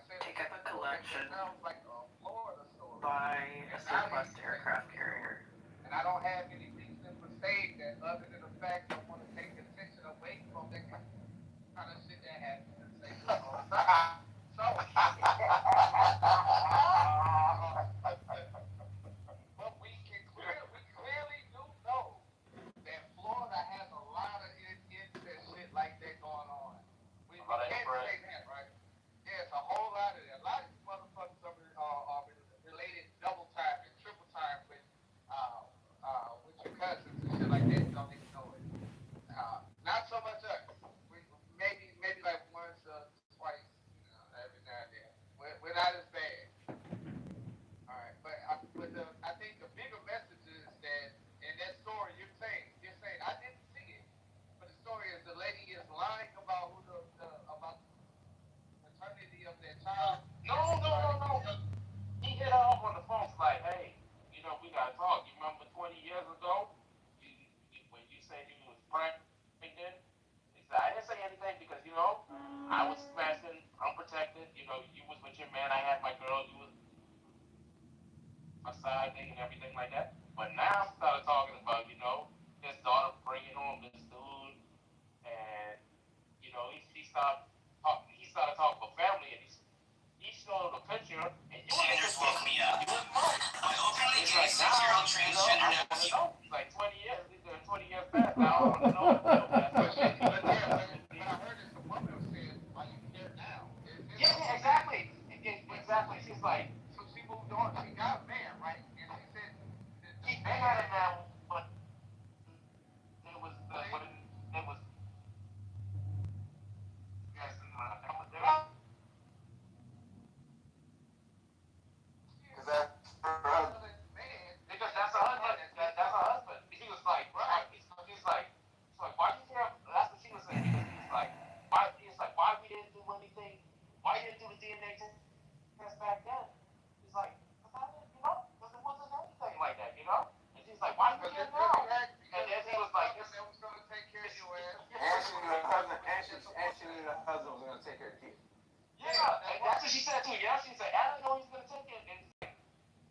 said, take up a collection, sounds like a Florida story. buy a surplus aircraft carrier. And I don't have any reason for saying that other than the fact I want to take attention away from that kind of shit that happens. So, but we clearly do know that Florida has a lot of incest shit like that going on. We can't say that, right? There's a whole lot of that. A lot of these motherfuckers are related double time and triple time with your cousins and shit like that. You don't even know it. Not so much us. Maybe like once or twice, every now and then. We're not as bad. All right, but I think the bigger message is that in that story you're saying I didn't see it, but the story is the lady is lying about about the paternity of that child. No. He hit her up on the phone like, hey, we gotta talk. You remember 20 years ago, when you said you was pregnant? He said, I didn't say anything because I was smashing, unprotected. You was with your man. I had my girl. You was my side thing and everything like that. But now I started talking about, his daughter bringing home this dude, and he started talking about family, and he showed a picture, and you Sanders woke me up. My openly it's gay like 6-year-old transgender I nephew. know. It's like 20 years. These are 20 years past now. I don't know. But I heard this. The woman said, "Why you here now?" Yeah, exactly. Exactly. She's like, so she moved on. She got married, right? And she said, they had a man, but it was because that's her husband. Because that's her husband. That's her husband. He was like, right. He's like, why you care? That's what she was saying. He's like, why? He's like, why we didn't do anything? Why you didn't do the DNA test back then? He's like, because I didn't, because it wasn't anything like that, And she's like, why you care now? And then he was like, I was going to take care of your ass. And she knew her husband was going to take care of the kids. Yeah, and that's what she said too. Yeah, she said, I didn't know he was going to take it. And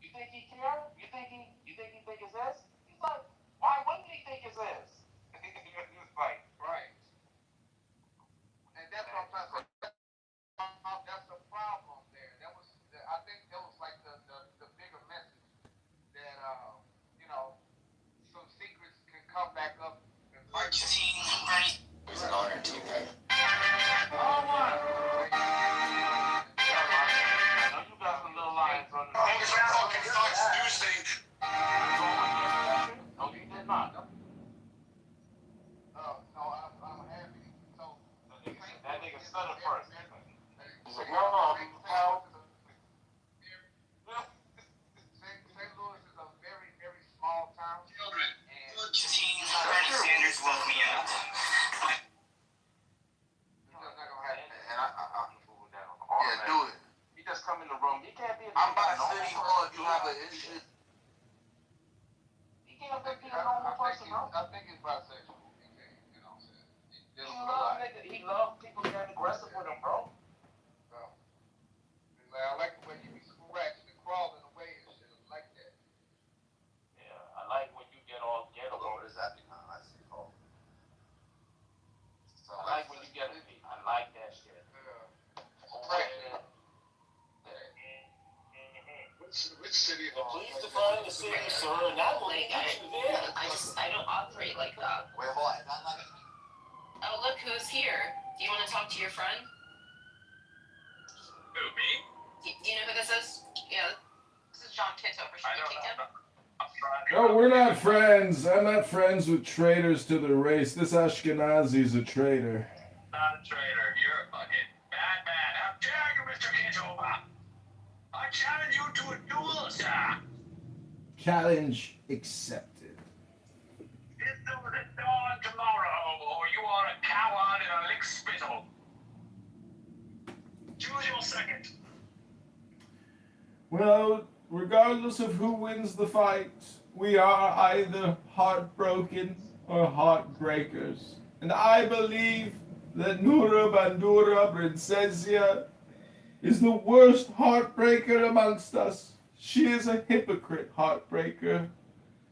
you think he cared? You think it's this? He's like, why wouldn't he think it's this? He's like, right. And that's what I'm trying to say. That's the problem there. I think that was like the bigger message that some secrets can come back up and fight. It was an honor to me. Oh, wow. You got some little lines on the fucking Fox News thing. No, you did not. No, I'm happy. So, that nigga stuttered first. He's like, no, how? St. Louis is a very, very small town. Children. Bernie Sanders woke me up. That's not gonna happen. And I'm fooling down. Yeah, do it. He just come in the room. He can't be. I'm by City Hall. You have an issue. He can't be a normal person, bro. I think he's bisexual. He loves people getting aggressive with him, bro. I like the way you be scratching and crawling away and shit. I like that. Yeah, I like when you get all ghetto. What does that mean? I see. Oh. So I like when you get me. I like that shit. Yeah. Which city hall? Please define the city, sir, and I will meet you there. I don't operate like that. Wait, hold on. Oh, look who's here. Do you want to talk to your friend? Who, me? Do you know who this is? Yeah. This is John Kitover. Should we kick him? Oh, we're not friends. I'm not friends with traitors to the race. This Ashkenazi's a traitor. Not a traitor. You're a fucking bad man. How dare you, Mr. Kitover? I challenge you to a duel, sir. Challenge accepted. This duel is dawn tomorrow, or you are a coward and a lick spittle. Choose your second. Well, regardless of who wins the fight, we are either heartbroken or heartbreakers. And I believe that Nura Bandura Princessia is the worst heartbreaker amongst us. She is a hypocrite heartbreaker.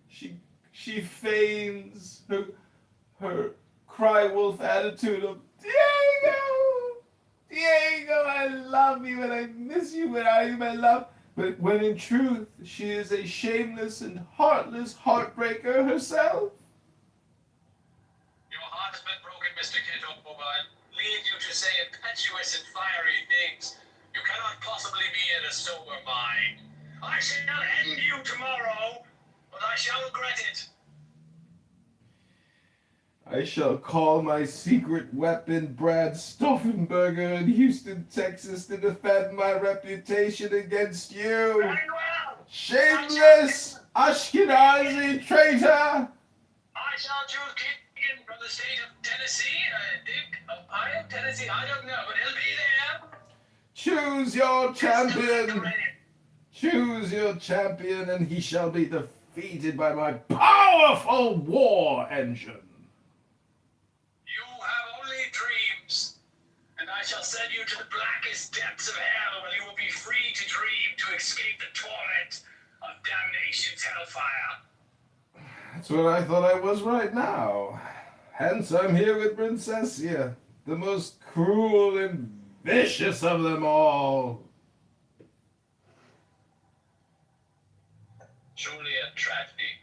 She feigns her cry wolf attitude of Diego, I love you and I miss you without you, my love. But when in truth, she is a shameless and heartless heartbreaker herself. Your heart has been broken, Mr. Kitover. I leave you to say impetuous and fiery things. You cannot possibly be in a sober mind. I shall end you tomorrow, but I shall regret it. I shall call my secret weapon Brad Stoffenberger in Houston, Texas to defend my reputation against you. Very well. Shameless Ashkenazi traitor. I shall choose Keegan from the state of Tennessee. Ohio, Tennessee, I don't know, but he'll be there. Choose your champion. Choose your champion, and he shall be defeated by my powerful war engine. You have only dreams, and I shall send you to the blackest depths of hell, where you will be free to dream to escape the torment of damnation's hellfire. That's what I thought I was right now. Hence, I'm here with Princessia, the most cruel and vicious of them all. Truly a tragedy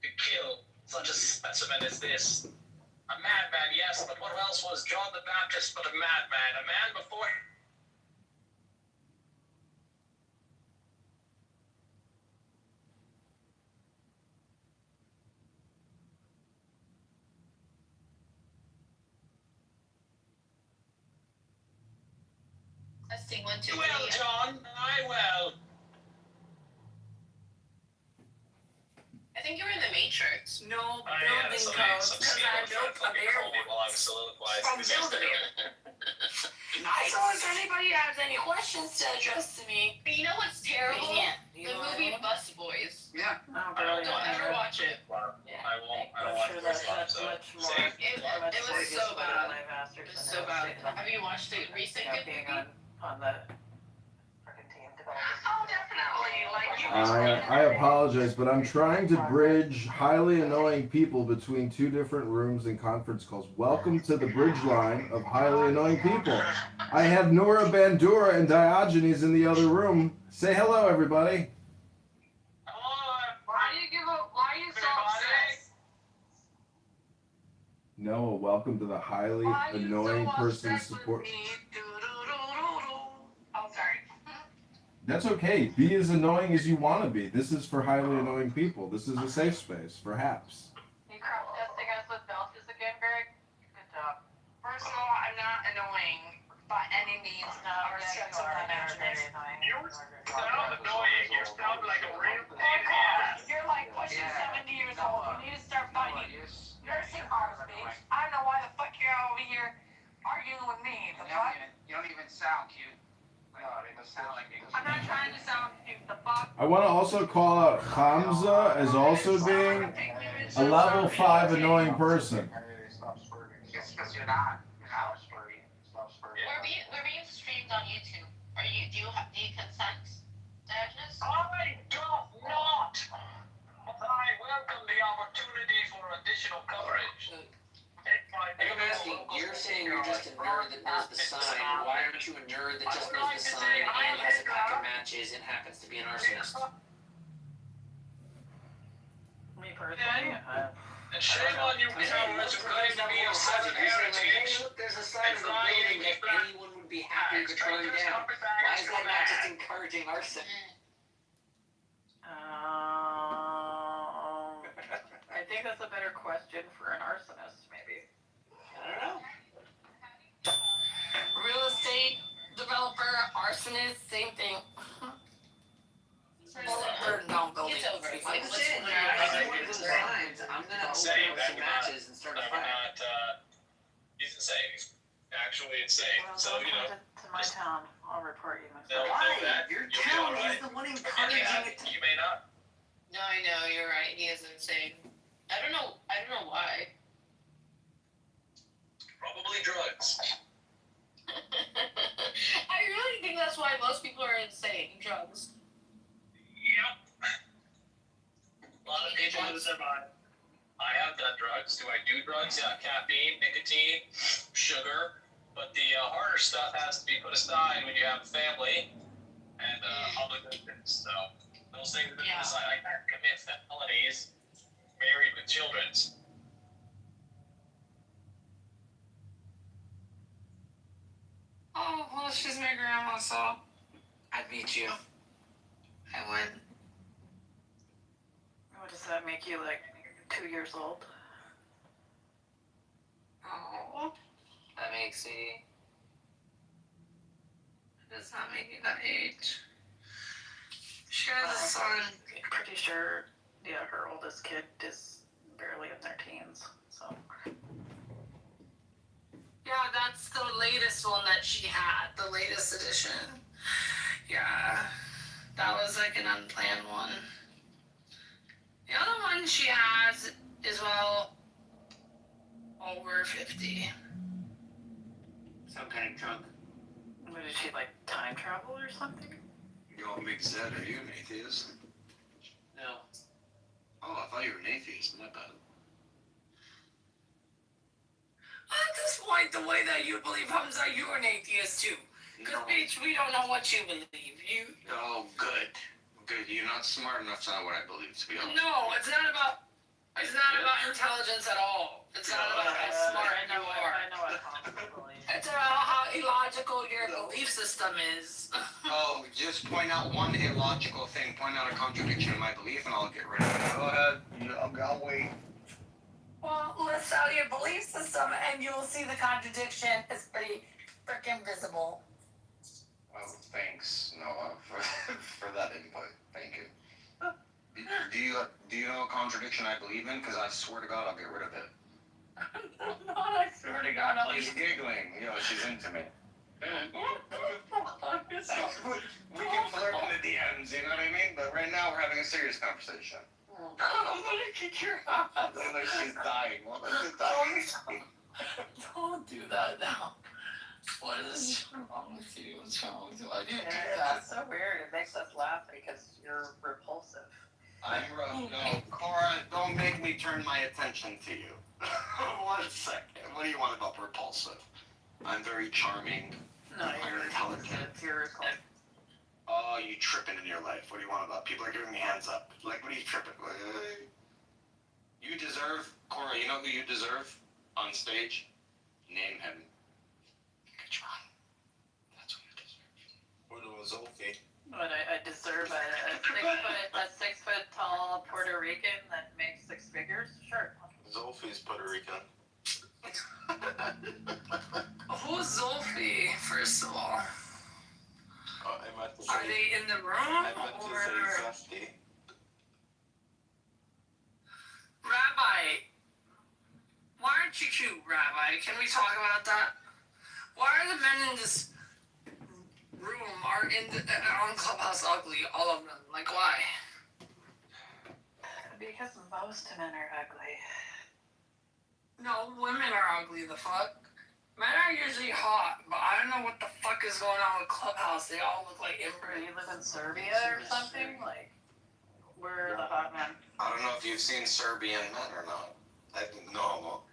to kill such a specimen as this. A madman, yes, but what else was John the Baptist but a madman? A man before... Testing 1, 2, 3. Well, John, I will. I think you're in the Matrix. No I building codes, because I built a bear while I was soliloquizing. from building. Nice. So if anybody has any questions to address to me, But you know what's terrible? You The know movie what? Bus Boys. Yeah. Don't ever watch it. I don't watch this stuff, so... It was so bad. It was so bad. Have you watched it recently? On the oh, definitely. Like you I apologize, but I'm trying to bridge highly annoying people between two different rooms and conference calls. Welcome to the bridge line of highly annoying people. I have Nora Bandura and Diogenes in the other room. Say hello, everybody. Why are you so obsessed? Noah, welcome to the highly Why are you annoying so person obsessed with support. me? Oh, sorry. That's okay. Be as annoying as you want to be. This is for highly annoying people. This is a safe space, perhaps. You crop testing us with Belches again, Greg? Good job. First of all, I'm not annoying by any means or stretch of my imagination. You sound annoying. You sound like a real pain in the ass. You're like pushing 70 years old. You need to start fighting nursing homes, bitch. I don't know why the fuck you're over here arguing with me. The fuck? You don't even sound cute. No, it doesn't sound like you. I'm not trying to sound cute. The fuck? I want to also call out Hamza as also being a level 5 annoying person. It's because you're not. We're being streamed on YouTube. Do you consent, Diogenes? I don't not. I welcome the opportunity for additional coverage. I'm asking, you're saying you're just a nerd that knows the sign. Why aren't you a nerd that just knows the sign and has a couple matches and happens to be an arsonist? Me personally, And shame on you cowards who claim to be of Southern heritage. Look, there's a sign of a building that anyone would be happy to burn down. Why is that not just encouraging arson? think that's a better question for an arsonist, maybe. I don't know. Real estate developer, arsonist, same thing. Burn down buildings. Kitover, Like, that's it. I'm gonna Insane. open up some matches and start a I'm fire. not, he's insane. He's actually insane. Well, So, you know, to my town, I'll report you next know time. that Your you'll be town all right. is the one But encouraging it. you may not. No, I know, you're right. He is insane. I don't know why. Probably drugs. I really think that's why most people are insane. Drugs. Yep. A lot of people lose their mind. I have done drugs. Do I do drugs? Yeah, caffeine, nicotine, sugar. But the harder stuff has to be put aside when you have a family and other good things. So those things are put aside. I can't commit felonies married with children. Oh, well, she's my grandma, so I'd meet you. I would. What does that make you, like 2 years old? Oh, that makes me. It does not make me that age. She has a son. I'm pretty sure, yeah, her oldest kid is barely in their teens, so. Yeah, that's the latest one that she had, the latest edition. Yeah, that was like an unplanned one. The other one she has is, well, over 50. Some kind of drunk. What did she, like, time travel or something? You all mix that, are you an atheist? No. Oh, I thought you were an atheist, my bad. At this point, the way that you believe Hamza, you're an atheist too. Because, bitch, we don't know what you believe. Oh, good. Good, you're not smart enough to know what I believe, to be honest. No, it's not about intelligence at all. It's not about how smart you are. I know what Hamza believes. It's about how illogical your belief system is. Oh, just point out one illogical thing, point out a contradiction in my belief, and I'll get rid of it. Go ahead, I'll wait. Well, list out your belief system and you'll see the contradiction is pretty freaking visible. Well, thanks, Noah, for that input. Thank you. Do you know a contradiction I believe in? Because I swear to God, I'll get rid of it. I swear to God, I'll She's giggling. You know, she's into me. We can flirt in the DMs, you know what I mean? But right now, we're having a serious conversation. I'm gonna kick your ass. She's dying. Well, she's dying. Don't do that now. What is wrong with you? What's wrong with you? I didn't do Yeah, that. it's so weird. It makes us laugh because you're repulsive. I'm rough. No, Cora, don't make me turn my attention to you. 1 second. What do you want about repulsive? I'm very charming. No, I'm you're intelligent. You're repulsive. Oh, you tripping in your life. What do you want about? People are giving me hands up. Like, what are you tripping? You deserve, Cora, you know who you deserve on stage? Name him. That's what you deserve. What was okay? But I deserve a 6 foot tall Puerto Rican that makes 6 figures? Sure. Zolfi's Puerto Rican. Who's Zolfi, first of all? I meant to say, Are they in the room? I meant to Or... say Zesty. Rabbi, why aren't you cute, Rabbi? Can we talk about that? Why are the men in this room on Clubhouse ugly? All of them. Like, why? Because most men are ugly. No, women are ugly, the fuck. Men are usually hot, but I don't know what the fuck is going on with Clubhouse. They all look like Do inbred. you live in Serbia or something? Like, where are the hot men? I don't know if you've seen Serbian men or not. I think normal.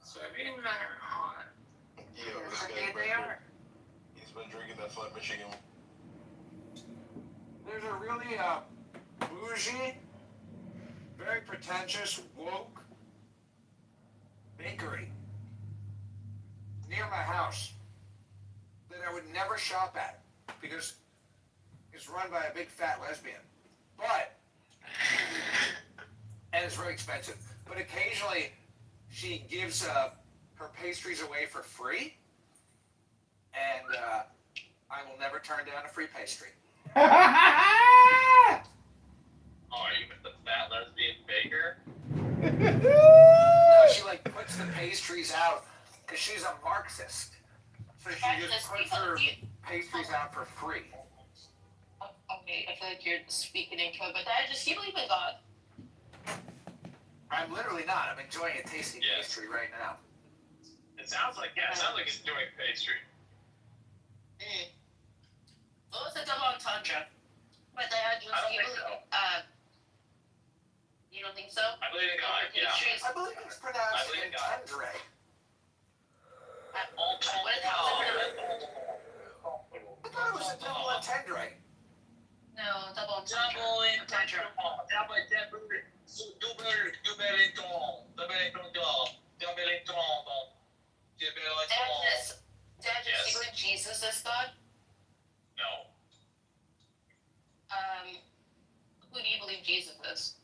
Serbian men are hot. Yeah, this Yes, guy, indeed they are. he's been drinking that Flint, Michigan. There's a really bougie, very pretentious, woke bakery near my house that I would never shop at because it's run by a big fat lesbian. But and it's very expensive. But occasionally, she gives her pastries away for free, and I will never turn down a free pastry. Oh, are you with the fat lesbian baker? No, she like puts the pastries out because she's a Marxist. So she just puts her pastries out for free. Okay, I feel like you're speaking into it, but Dad, do you believe in God? I'm literally not. I'm enjoying a tasty pastry right now. It sounds like he's doing pastry. Well, it's a double entendre. But Dad, you believe? You don't think so? I believe in God. Yeah. I believe it's pronounced entendre. What is it? I thought it was a double entendre. No, double entendre. Dad, do you think Jesus is God? No. Who do you believe Jesus is?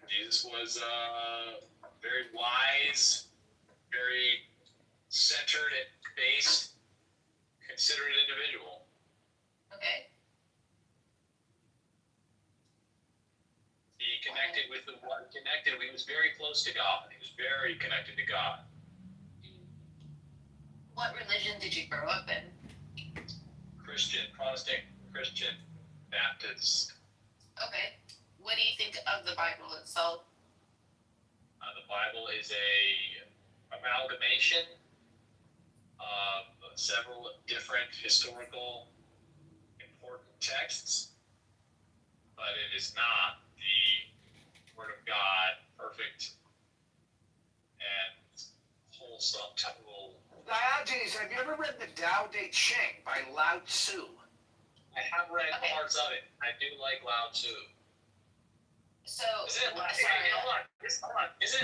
Jesus was a very wise, very centered and based, considerate individual. Okay. He connected with the one connected. He was very close to God. He was very connected to God. What religion did you grow up in? Christian, Protestant, Christian, Baptist. Okay. What do you think of the Bible itself? The Bible is a amalgamation of several different historical important texts, but it is not the Word of God, perfect and wholesome total. Diogenes, have you ever read the Tao Te Ching by Lao Tzu? I have read parts of it. I do like Lao Tzu. So, Isn't it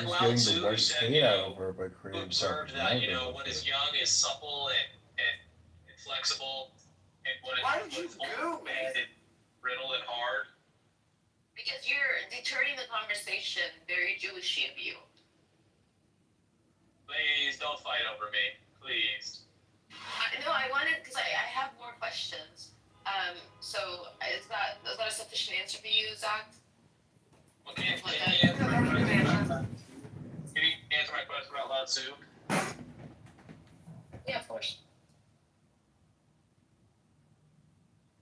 Lao He's Tzu getting the who white said, paint out of her by who creating observed that, what is young is supple and flexible, and what is Why did you old and brittle and hard? because you're deterring the conversation very Jewishy of you. Please don't fight over me. Please. No, I wanted, because I have more questions. So, is that a sufficient answer for you, Zach? Can you answer my question about Lao Tzu? Yeah, of course.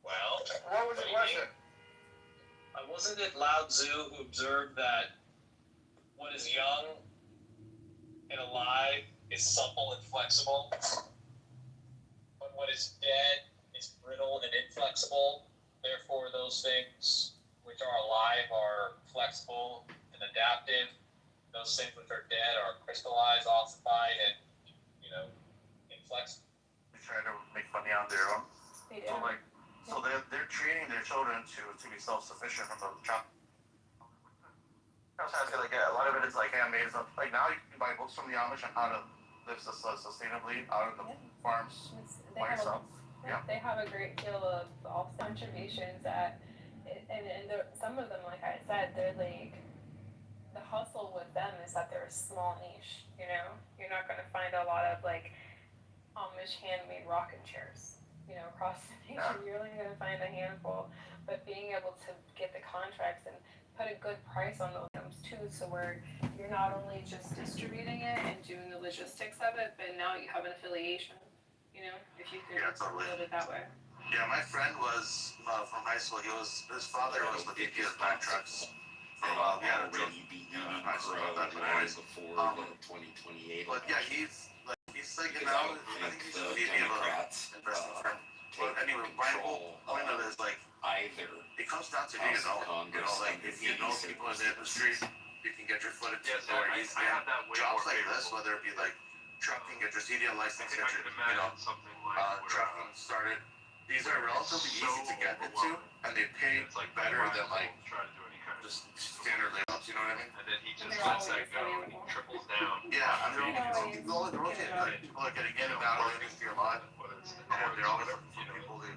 Well, What was the question? Wasn't it Lao Tzu who observed that what is young and alive is supple and flexible, but what is dead is brittle and inflexible? Therefore, those things which are alive are flexible and adaptive. Those things which are dead are crystallized, ossified, and inflexible. They try to make money on their own. So they're training their children to be self-sufficient from the child. I was asking, a lot of it is handmade stuff. Now you can buy books from the Amish on how to live sustainably out in the farms by yourself. They have a great deal of contributions some of them, like I said, they're the hustle with them is that they're a small niche, You're not going to find a lot of Amish handmade rocking chairs, across the nation. You're only going to find a handful, but being able to get the contracts and put a good price on those items too, so where you're not only just distributing it and doing the logistics of it, but now you have an affiliation, if you can build it that way. Yeah, my friend was from high school. His father was the VP of Black Trucks for a while. He had a joke. I'm not sure about that, but anyways. But yeah, he's I think he's the VP of an investment firm. But anyway, my whole point of it is it comes down to being known. If you know people in the industry, you can get your foot into the door. Jobs like this, whether it be trucking, get your CDL license, get your trucking started. These are relatively easy to get into, and they pay better than just standard layups. You know what I mean? And then he just lets that go and he triples down. Yeah, I mean, people are getting in and out of the industry a lot, and they're always looking for people to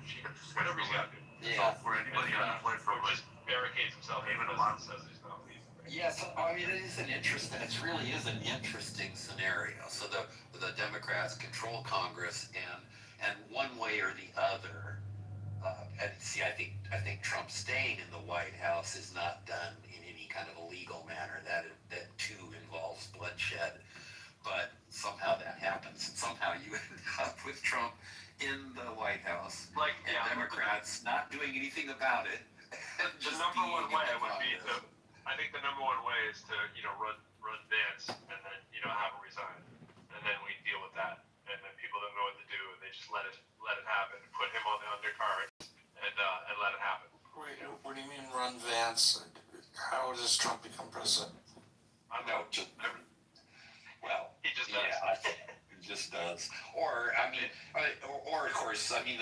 whatever he's got to do. Yeah. For anybody unemployed for just barricades himself even a month. Yes, I mean it is an interesting. It really is an interesting scenario. So the Democrats control Congress, and one way or the other. And see, I think Trump staying in the White House is not done in any kind of a legal manner. That too involves bloodshed. But somehow that happens. Somehow you end up with Trump in the White House, and Democrats not doing anything about it. The number one way would be to. I think the number one way is to run Vance and then have him resign, and then we deal with that. And then people don't know what to do, and they just let it happen. Put him on the undercard and let it happen. Wait, what do you mean run Vance? How does Trump become president? I No, just well, he just yeah, does. he just does. Or I mean, or of course, I mean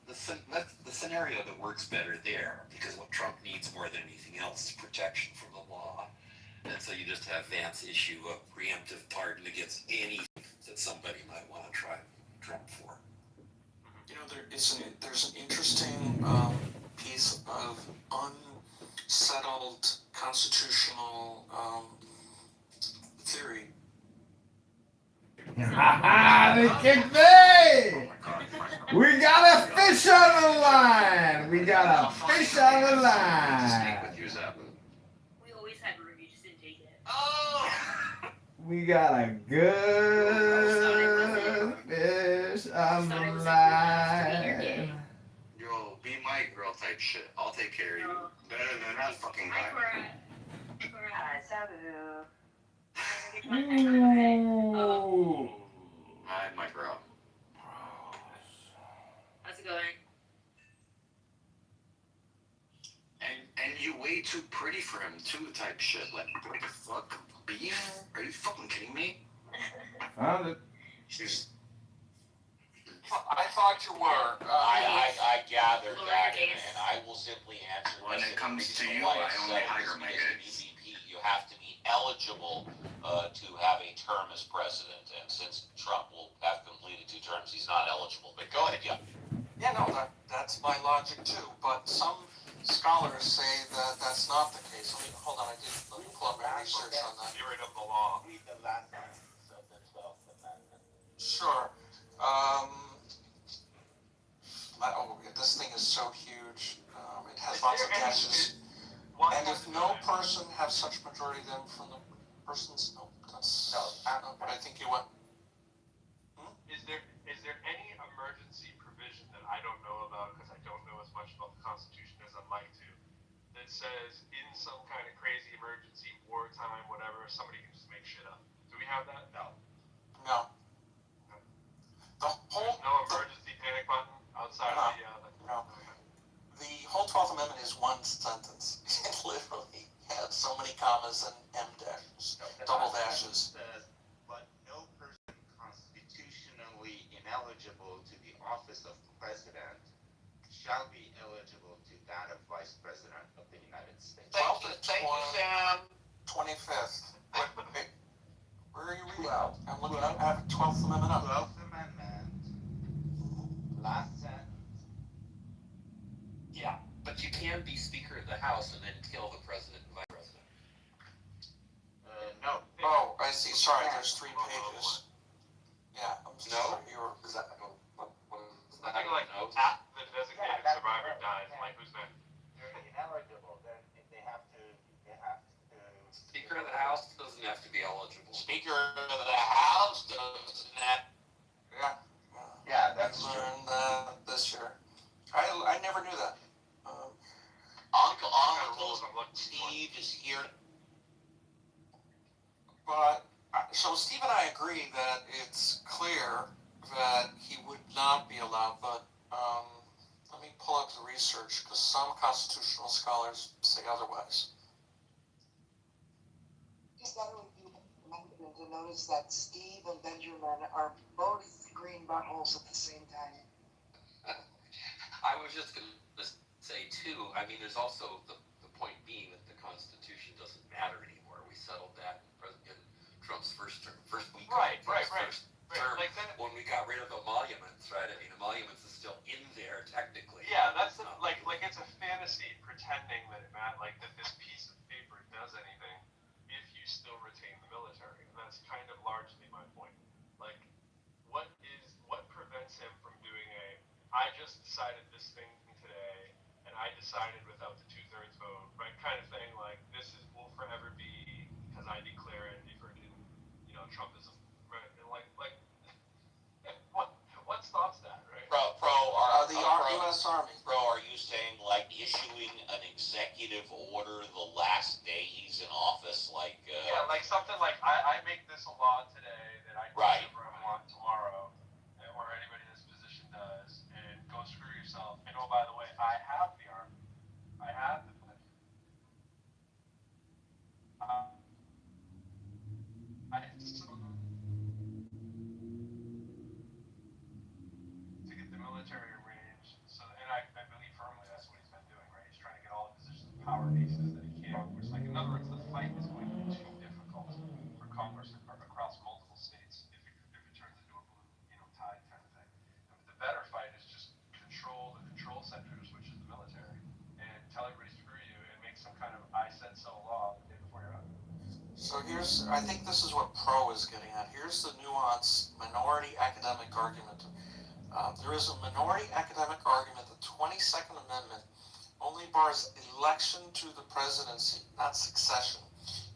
the scenario that works better there, because what Trump needs more than anything else is protection from the law, and so you just have Vance issue a preemptive pardon against anything that somebody might want to try Trump for. There's an interesting piece of unsettled constitutional theory. They kicked me! We got a fish on the line! We got a fish on the line! We always had room, you just didn't take it. Oh! We got a good fish on the line. Yo, be my girl type shit. I'll take care of you. Better than that fucking guy. Ooh. Hi, my girl. How's it going? And you way too pretty for him too, type shit. Like, what the fuck? Beef? Are you fucking kidding me? Found it. She's. I thought you were. I gathered that, and I will simply answer. When it comes to you, I only hire my goods. You have to be eligible to have a term as president, and since Trump will have completed 2 terms, he's not eligible. But go ahead, yeah. Yeah, no, that's my logic too. But some scholars say that that's not the case. Let me pull up my research on that. Get rid of the law. Read the last sentence of the 12th Amendment. Sure. This thing is so huge. It has lots of dashes. And if no person has such majority, then from the person's but I think you went. Is there any emergency provision that I don't know about, because I don't know as much about the Constitution as I'd like to, that says in some kind of crazy emergency, wartime, whatever, somebody can just make shit up? Do we have that? No. No. The whole no emergency panic button outside of the. No. The whole 12th Amendment is one sentence. It literally has so many commas and M dashes, double dashes. Says, but no person constitutionally ineligible to the office of president shall be eligible to that of vice president of the United States. Thank you, Sam. 25th. Wait, where are you reading? I'm looking at 12th Amendment up. 12th Amendment. Last sentence. Yeah, but you can be Speaker of the House and then kill the president and vice president. No. Oh, I see. Sorry, there's 3 pages. Yeah, I'm sorry. You were. Is that I think like after the designated survivor dies, like who's next? They're ineligible. They have to. Speaker of the House doesn't have to be eligible. Speaker of the House doesn't have. Yeah. Yeah, that's I learned that this year. I never knew that. Uncle Steve is here. But so Steve and I agree that it's clear that he would not be allowed. But let me pull up the research, because some constitutional scholars say otherwise. Just got to notice that Steve and Benjamin are both green buttholes at the same time. I was just going to say, too, I mean, there's also the point being that the Constitution doesn't matter anymore. We settled that in Trump's first week. Right. Term, like that, when we got rid of emoluments, right? I mean, emoluments is still in there, technically. Yeah, that's like it's a fantasy pretending that that this piece of paper does anything. I just decided this thing today, and I decided without the 2/3 vote, right? Kind of thing, like this will forever be because I declare it a freaking, Trumpism, right? And like what stops that, right? The U.S. Army. Bro, are you saying like issuing an executive order the last day he's in office, like? Yeah, like something like I make this a law today that I Right. for everyone tomorrow, or anybody in this position does, and go screw yourself. And oh, by the way, I have the army. I have the budget. To get the military arranged, and I believe firmly that's what he's been doing, right? He's trying to get all the positions of power pieces that he can. Like, in other words, the fight is going to be too difficult for Congress across multiple states if it turns into a blue, tide kind of thing. The better fight is just control the control centers, which is the military, and tell everybody screw you and make some kind of I said so law the day before you're out. So I think this is what Pro is getting at. Here's the nuanced minority academic argument. There is a minority academic argument that the 22nd Amendment only bars election to the presidency, not succession.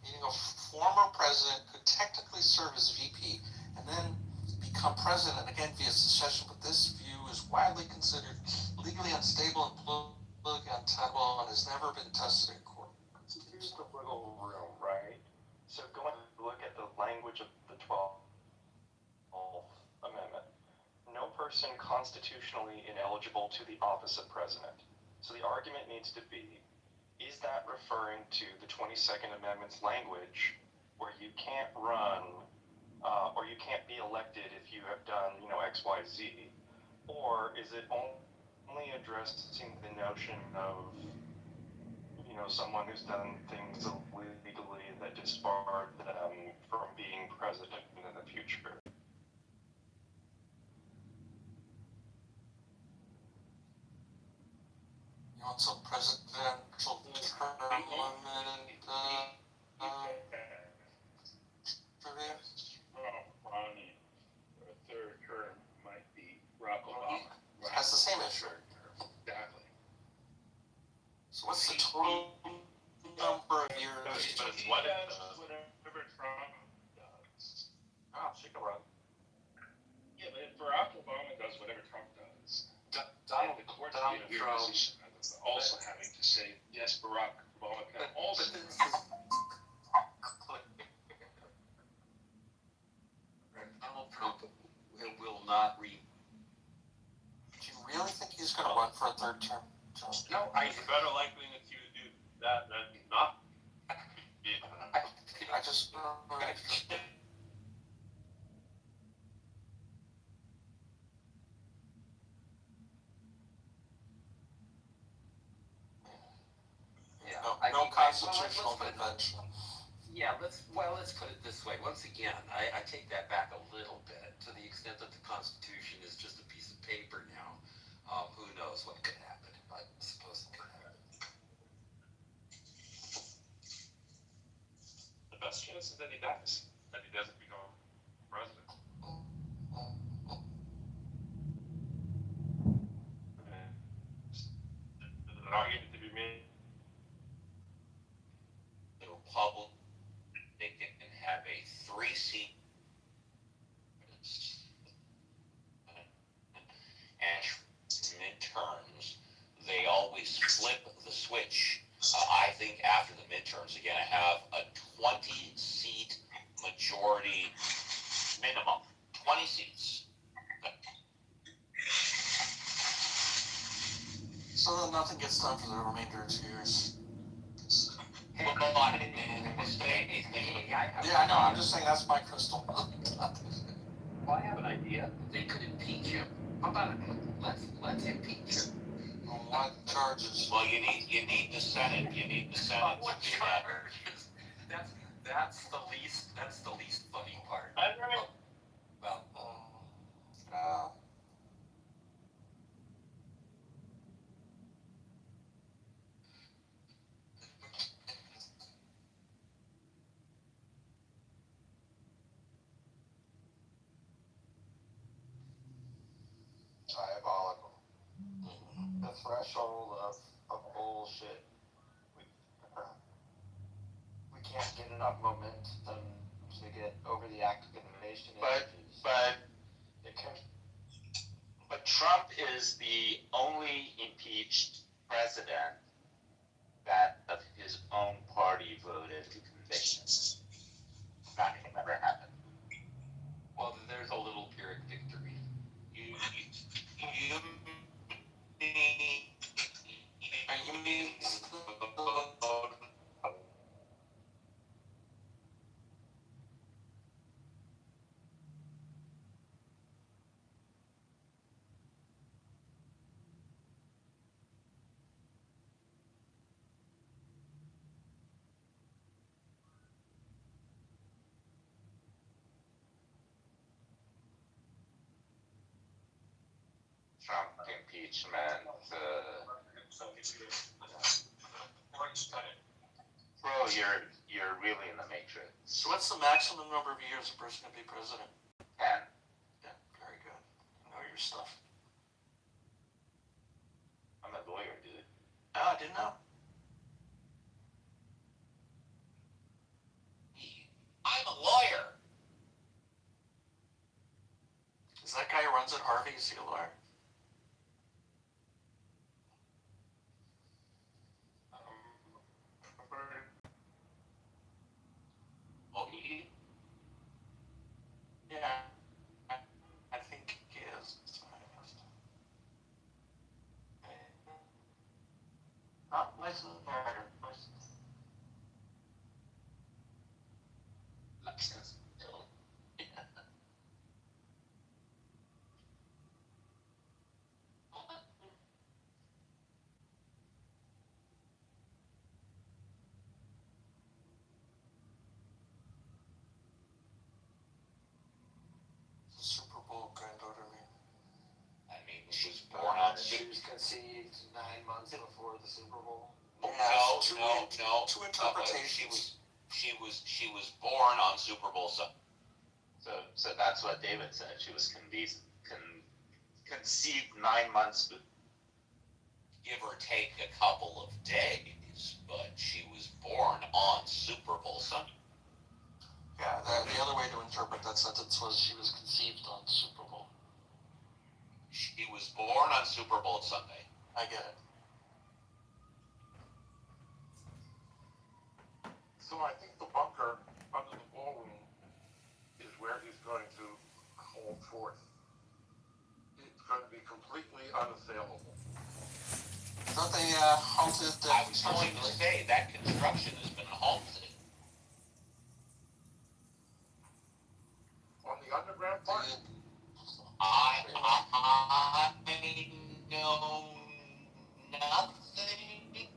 Meaning a former president could technically serve as VP and then become president again via succession, but this view is widely considered legally unstable and politically untenable and has never been tested in court. Here's the wiggle room, right? So going to look at the language of the 12th Amendment. No person constitutionally ineligible to the office of president. So the argument needs to be, is that referring to the 22nd Amendment's language where you can't run or you can't be elected if you have done, X, Y, Z? Or is it only addressing the notion of, someone who's done things illegally that disbarred them from being president in the future? You want some presidential term limit? Ronnie, for a third term might be Barack Obama. That's the same issue. Exactly. So what's the total number of years? But it's whatever Trump does. Oh, she can run. Yeah, but if Barack Obama does whatever Trump does, Donald Trump Trump also having to say, yes, Barack Obama can also run. Donald Trump will not Do you really think he's going to run for a third term? No, he's better likely to do that than not. I just. No constitutional convention. Yeah, let's put it this way. Once again, I take that back a little bit to the extent that the Constitution is just a piece of paper now. Who knows what could happen, but I suppose it could happen. The best chance is that he dies, that he doesn't become president. There's an argument to be made. The Republican can have a 3-seat and midterms, they always flip the switch. I think after the midterms, you're going to have a 20-seat majority minimum. 20 seats. So then nothing gets done for the remainder of 2 years. Well, I didn't say anything. Yeah, I know. I'm just saying that's my crystal ball. Well, I have an idea. They could impeach him. How about it? Let's impeach him. On what charges? Well, you need the Senate. You need the Senate to do that. That's the least funny part. Well, diabolical. threshold of bullshit. We can't get enough momentum to get over the activation. But Trump is the only impeached president that of his own party voted to convict him. That never happened. Well, there's a little Pyrrhic victory. You mean Trump impeachment. Bro, you're really in the matrix. So what's the maximum number of years a person can be president? 10. Yeah, very good. You know your stuff. I'm a lawyer, dude. Oh, I didn't know. I'm a lawyer. Is that guy who runs at Harvey, is he a lawyer? Oh, he? Yeah, I think he is. Not licensed lawyer. Licensed. Super Bowl granddaughter, I mean, she was born on she was conceived 9 months before the Super Bowl. No. Two interpretations. She was born on Super Bowl Sunday. So that's what David said. She was conceived 9 months. Give or take a couple of days, but she was born on Super Bowl Sunday. Yeah, the other way to interpret that sentence was she was conceived on Super Bowl. She was born on Super Bowl Sunday. I get it. So I think the bunker under the ballroom is where he's going to hold forth. It's going to be completely unassailable. Thought they halted the I was going to say that construction has been halted. On the underground part? I know nothing.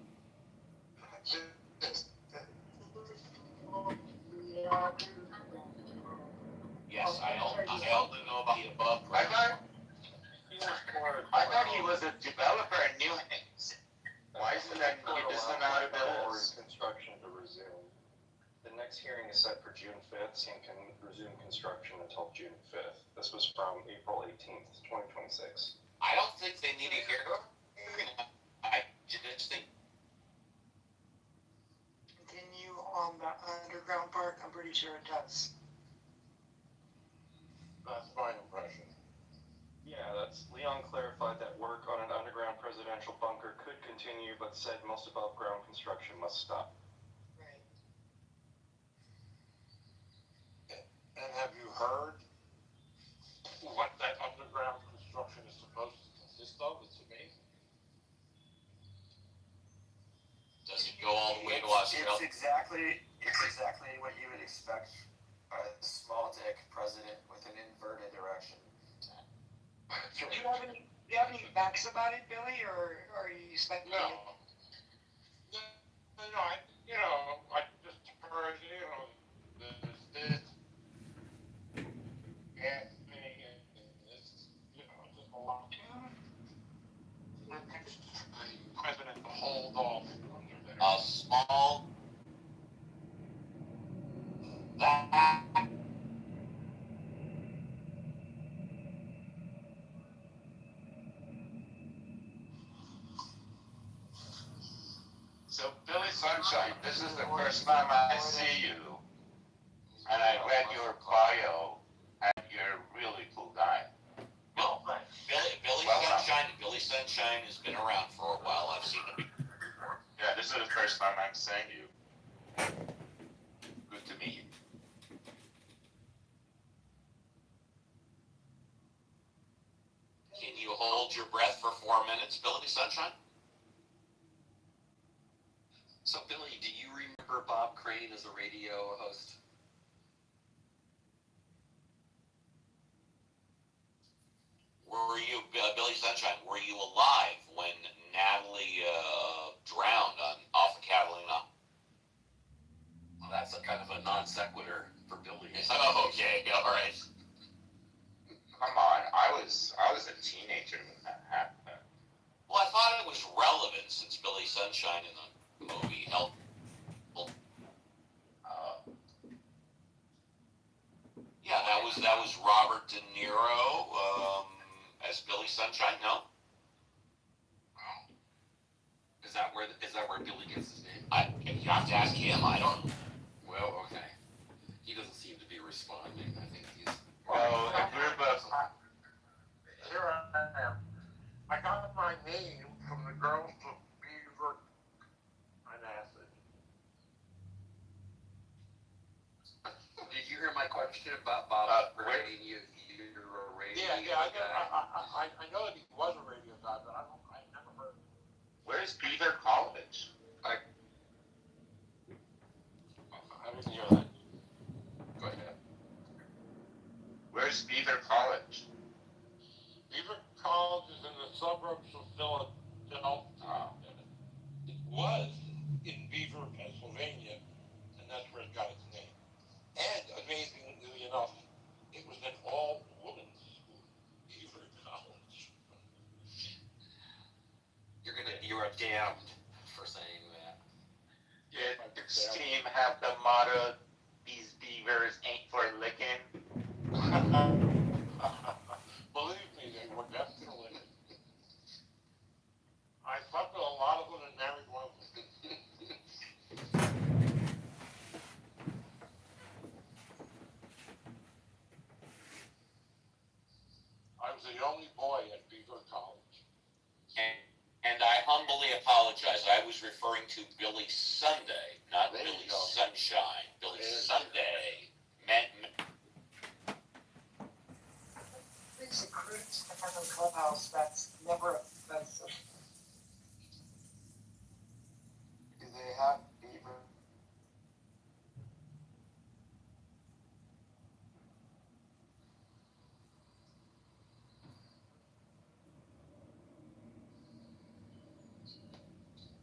Yes, I only know about the above ground. I thought he was a developer and knew things. Why isn't that he doesn't know how to build? Construction to resume. The next hearing is set for June 5th, so you can resume construction until June 5th. This was from April 18th, 2026. I don't think they need a hearing. I just think Continue on the underground part, I'm pretty sure it does. That's my impression. Yeah, Leon clarified that work on an underground presidential bunker could continue, but said most above ground construction must stop. Right. And have you heard what that underground construction is supposed to consist of? It's amazing. does it go all the way to Australia? It's exactly what you would expect a small dick president with an inverted erection. Do you have any facts about it, Billy, or are you speculating? No, I just heard, there's this gas thing, and this, just a lot. The president to hold off under there. A small that Sunshine, this is the first time I see you, and I read your bio, and you're a really cool guy. No, Billy Sunshine has been around for a while. I've seen him. Yeah, this is the first time I'm seeing you. Good to meet you. Can you hold your breath for 4 minutes, Billy Sunshine? So, Billy, do you remember Bob Crane as a radio host? Were you, Billy Sunshine, were you alive when Natalie drowned off of Catalina? Well, that's a kind of a non sequitur for Billy. Oh, okay, all right. Come on, I was a teenager when that happened. Well, I thought it was relevant since Billy Sunshine in the movie helped. Yeah, that was Robert De Niro as Billy Sunshine. No, is that where Billy gets his name? You have to ask him. I don't know. Well, okay. He doesn't seem to be responding. I think he's. Well, a group of. Here I am. I got my name from the girls of Beaver on acid. Did you hear my question about Bob Crane? You're a radio guy. I know that he was a radio guy, but I never heard. Where's Beaver College? I didn't hear that. Go ahead. Where's Beaver College? Beaver College is in the suburbs of Philadelphia. It was in Beaver, Pennsylvania, and that's where it got its name. And amazingly enough, it was an all-women's school, Kitover College. You are damned for saying that. Did your team have the motto, "These beavers ain't for licking"? Believe me, they were definitely. I slept with a lot of them and married one of them. I was the only boy at Beaver College. And I humbly apologize. I was referring to Billy Sunday, not Billy Sunshine. Billy Sunday meant. These recruits that have a clubhouse, that's never offensive. Do they have Beaver?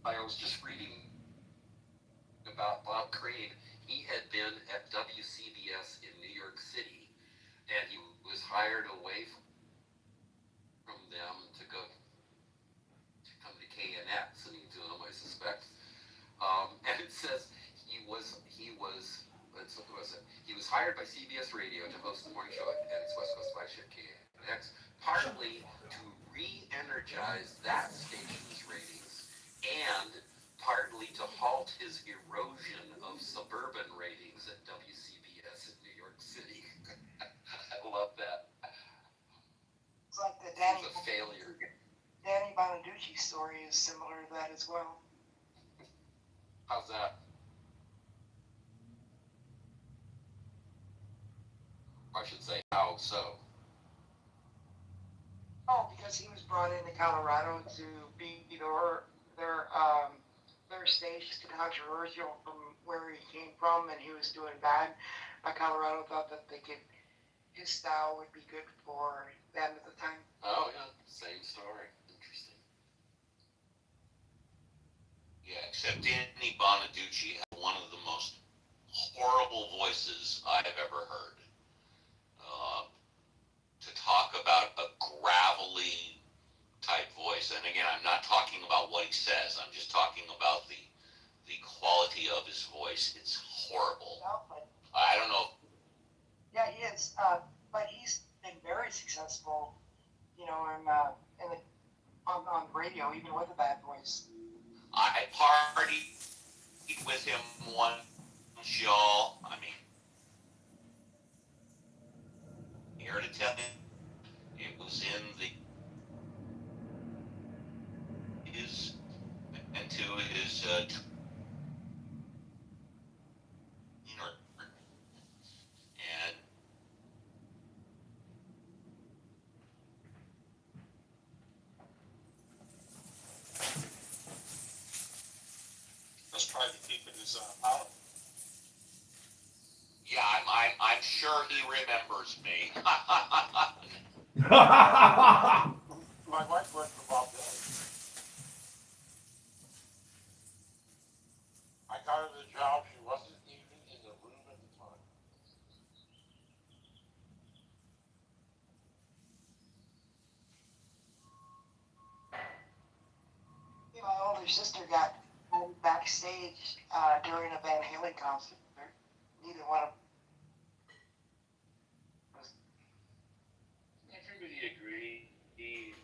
I was just reading about Bob Crane. He had been at WCBS in New York City, and he was hired away from them to come to KNX, and he's doing them, I suspect. And it says he was hired by CBS Radio to host the morning show at its West Coast flagship KNX, partly to re-energize that station's ratings, and partly to halt his erosion of suburban ratings at WCBS in New York City. I love that. It's like the Danny It's a failure. Danny Bonaducci story is similar to that as well. How's that? I should say, how so? Oh, because he was brought into Colorado to be their stage to controversial from where he came from, and he was doing bad. Colorado thought that his style would be good for them at the time. Oh yeah, same story. Interesting. Yeah, except Danny Bonaducci had one of the most horrible voices I've ever heard. To talk about a gravelly type voice, and again, I'm not talking about what he says. I'm just talking about the quality of his voice. It's horrible. I don't know. Yeah, he is. But he's been very successful, on radio, even with a bad voice. I partied meet with him once, y'all. I mean, here to tell him it was in his and to his and Let's try to keep his power. yeah, I'm sure he remembers me. My wife worked for Bob Dylan. I got her the job. She wasn't even in the room at the time. My older sister got backstage during a Van Halen concert. Neither one of Everybody agreed that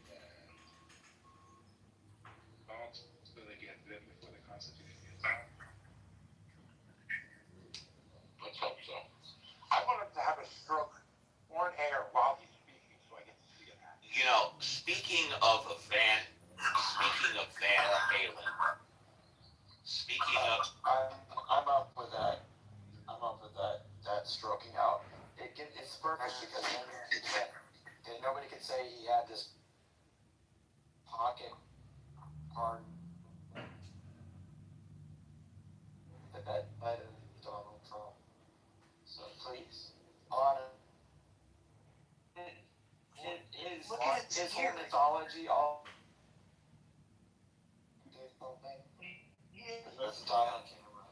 Bob's going to get them before the Constitution gets out. Let's hope so. I want him to have a stroke or an air while he's speaking, so I get to see it happen. You know, speaking of Van Halen, speaking of, I'm up with that. I'm up with that stroking out. It's perfect because then nobody could say he had this pocket hard that led Donald Trump. So please, on his whole mythology, all let's die on camera.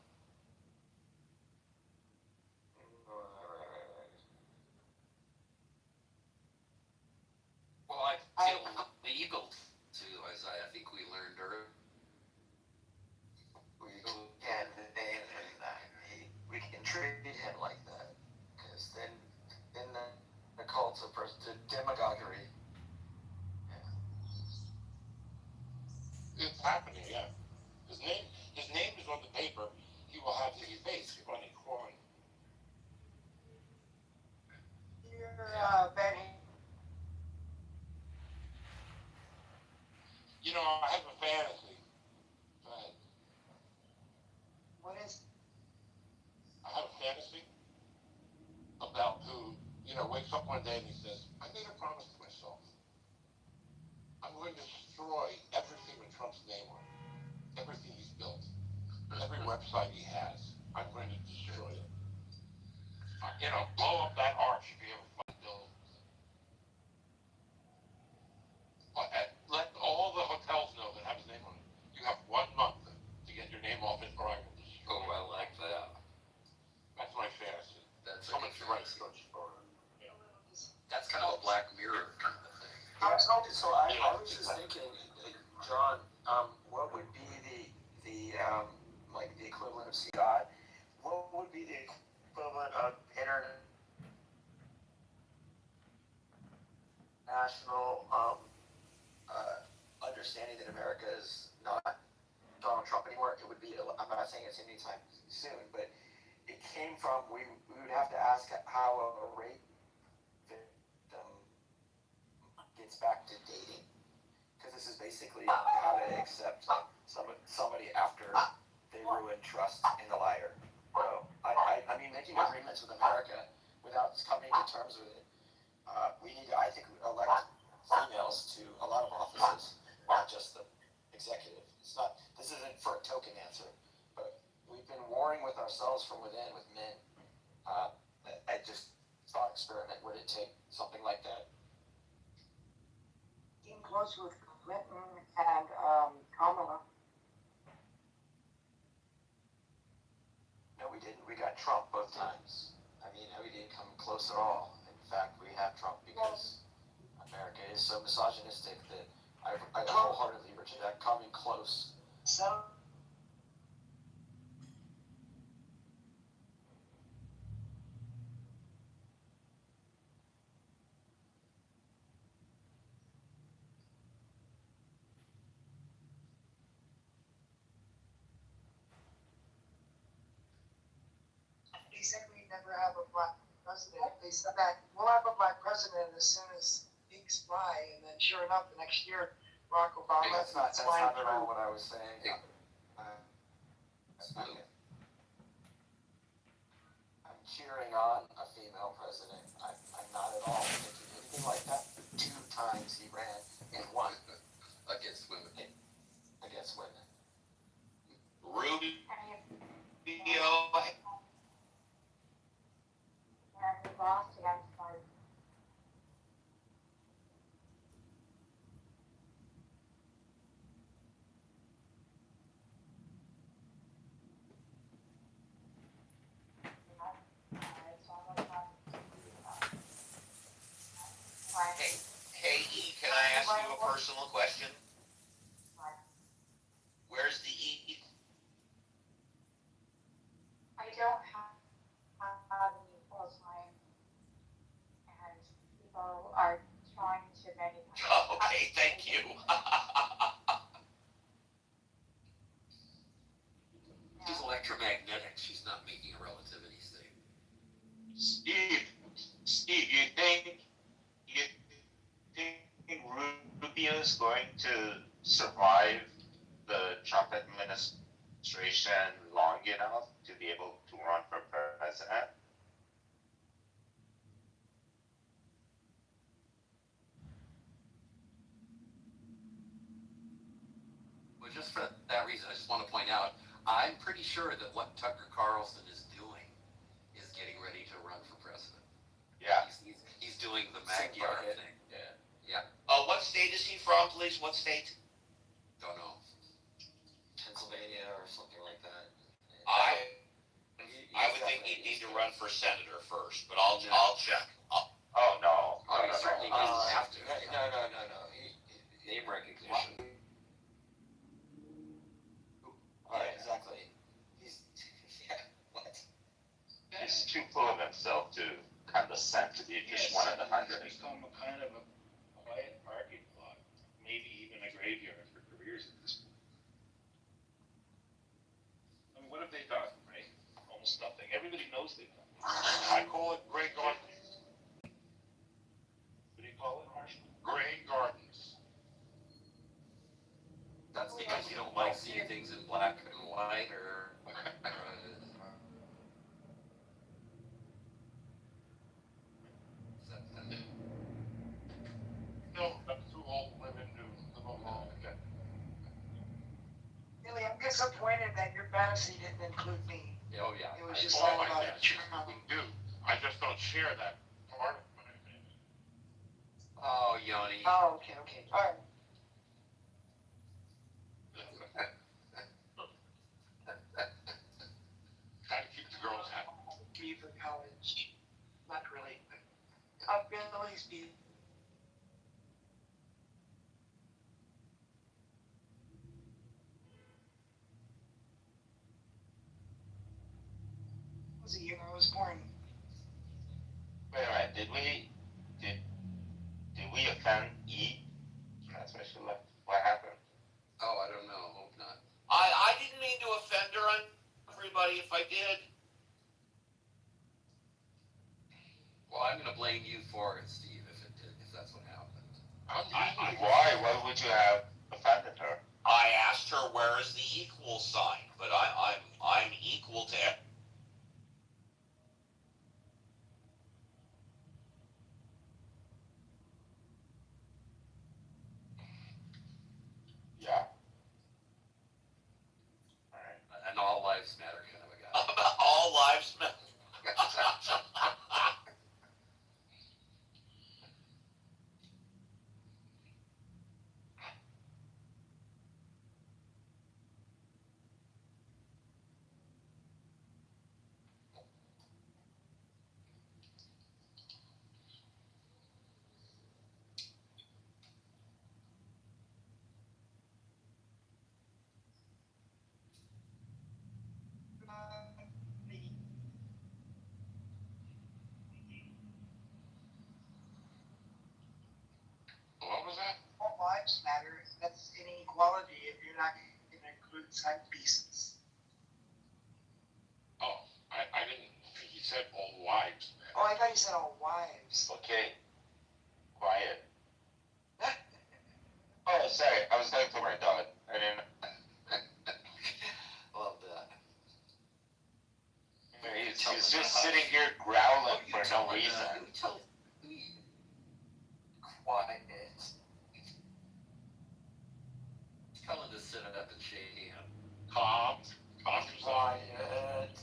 Well, I feel illegal to, as I think we learned earlier. We can't name him that. We can treat him like that, because then the cult of the demagoguery. It's happening, yeah. His name is on the paper. He will have his face on a coin. Benny. You know, I have a fantasy. Go ahead. What is? I have a fantasy about who, wakes up one day and he says, I made a promise to myself. I'm going to destroy everything with Trump's name on it. Everything he's built. Every website he has. I'm going to destroy it. Blow up that arch if you ever fucking build it. Let all the hotels know that have his name on it. You have 1 month to get your name off it, or I will destroy it. Oh, I like that. That's my fantasy. That's a Someone's good right. fantasy. That's kind of a Black Mirror kind of thing. Yeah, so I was just thinking, John, what would be the equivalent of God? What would be the equivalent of international understanding that America is not Donald Trump anymore? It would be, I'm not saying it's anytime soon, but it came from, we would have to ask how a rape victim gets back to dating. Because this is basically how to accept somebody after they ruin trust in the liar. So, I mean, making agreements with America without coming to terms with it, we need to, I think, elect females to a lot of offices, not just the executive. This isn't for a token answer, but we've been warring with ourselves from within with men. I just thought experiment, would it take something like that? Came close with Clinton and Kamala. No, we didn't. We got Trump both times. I mean, we didn't come close at all. In fact, we have Trump because America is so misogynistic that I wholeheartedly reject coming close. So. ever have a black president. They said that we'll have a black president as soon as pigs fly, and then sure enough, the next year, Barack Obama That's not flying at all through. what I was saying. I'm cheering on a female president. I'm not at all thinking anything like that. 2 times he ran and won against women. against women. Rubio. Hey, E, can I ask you a personal question? Where's the E? I don't have any full time, and people are trying to manufacture. Oh, okay, thank you. She's electromagnetic. She's not making a relativity statement. Steve, you think Rubio is going to survive the Trump administration long enough to be able to run for president? Well, just for that reason, I just want to point out, I'm pretty sure that what Tucker Carlson is doing is getting ready to run for president. Yeah. He's doing the Magyar like it. thing. Yeah. Yeah. What state is he from, please? What state? Don't know. Pennsylvania or something like that. I would think he'd need to run for senator first, but I'll check. Oh no. Oh, he certainly doesn't have to. No. Name recognition. Yeah, exactly. He's what? He's too full of himself to condescend to be just one of the 100. It's become a kind of a quiet parking lot, maybe even a graveyard for careers at this point. I mean, what have they done, right? Almost nothing. Everybody knows they've done. I call it Grey Gardens. What do you call it, Marshall? Grey Gardens. That's because you don't like seeing things in black and white, or No, I'm too old women to live alone again. Really, I'm disappointed that your fantasy didn't include me. oh yeah. It was just all about Trump. We do. I just don't share that part of my opinion. Oh, Yanni. Oh, okay, all right. Try to keep the girls happy. Beaver College, not really. Billy's Beaver. Was the year I was born. Wait a minute, did we offend E? That's why she left. What happened? Oh, I don't know. Hope not. I didn't mean to offend her on everybody if I did. Well, I'm going to blame you for it, Steve, if that's what happened. Why? Why would you have offended her? I asked her where is the equal sign, but I'm equal to Yeah. An all lives matter kind of a guy. all lives matter. What was that? All lives matter. That's inequality if you're not going to include side pieces. Oh, I didn't think he said old wives. Oh, I thought you said old wives. Okay, quiet. Oh, sorry, I was going for my dog. I didn't. Love that. He's just sitting here growling for no reason. Quiet. Tell him to sit up and shake him. Calm. Quiet.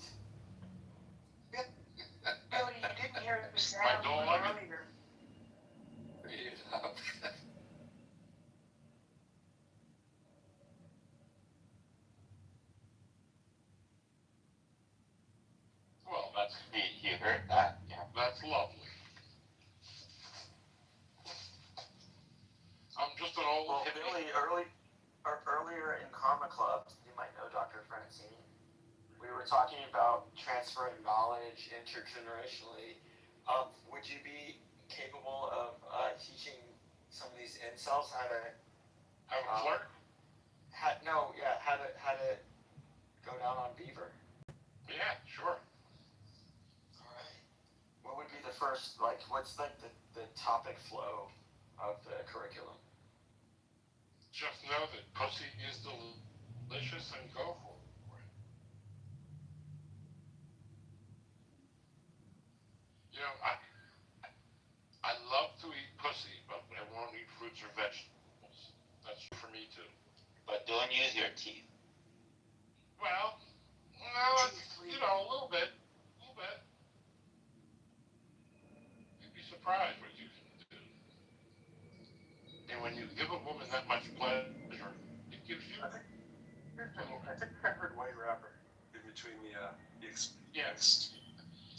Billy, you didn't hear the sound My dog. earlier. Yeah. Well, that's You heard that? Yeah. that's lovely. I'm just an old Well, hippie. Billy, earlier in Karma Club, you might know Dr. Francine, we were talking about transferring knowledge intergenerationally. Would you be capable of teaching some of these incels how to Have a flirt? how to go down on Beaver? Yeah, sure. Alright. What would be the first, what's the topic flow of the curriculum? Just know that pussy is delicious and go for it. You know, I love to eat pussy, but I won't eat fruits or vegetables. That's for me too. But don't use your teeth. Well, no, it's, a little bit. You'd be surprised what you can do. And when you give a woman that much pleasure, it gives you. I think I heard white rapper in between the Yes. Yes.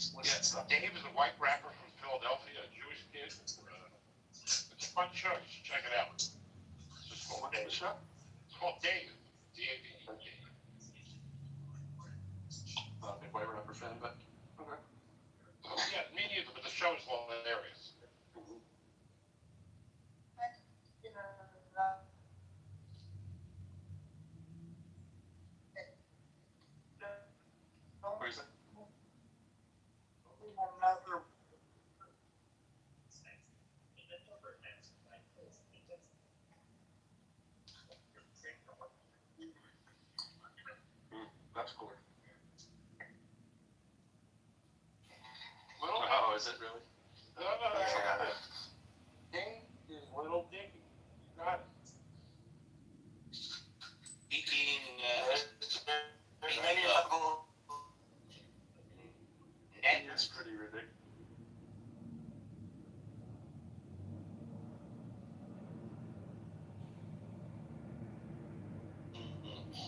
Dave is a white rapper from Philadelphia, a Jewish kid. It's a fun show. You should check it out. It's just called Dave. It's called Dave. D-A-V-E. Not a big white rapper fan, but okay. Yeah, me neither, but the show is hilarious. What is it? Another. That's cool. Little Oh, is it really? Dave is Little Dicky. You got it. Speaking, Any level. It's pretty ridiculous.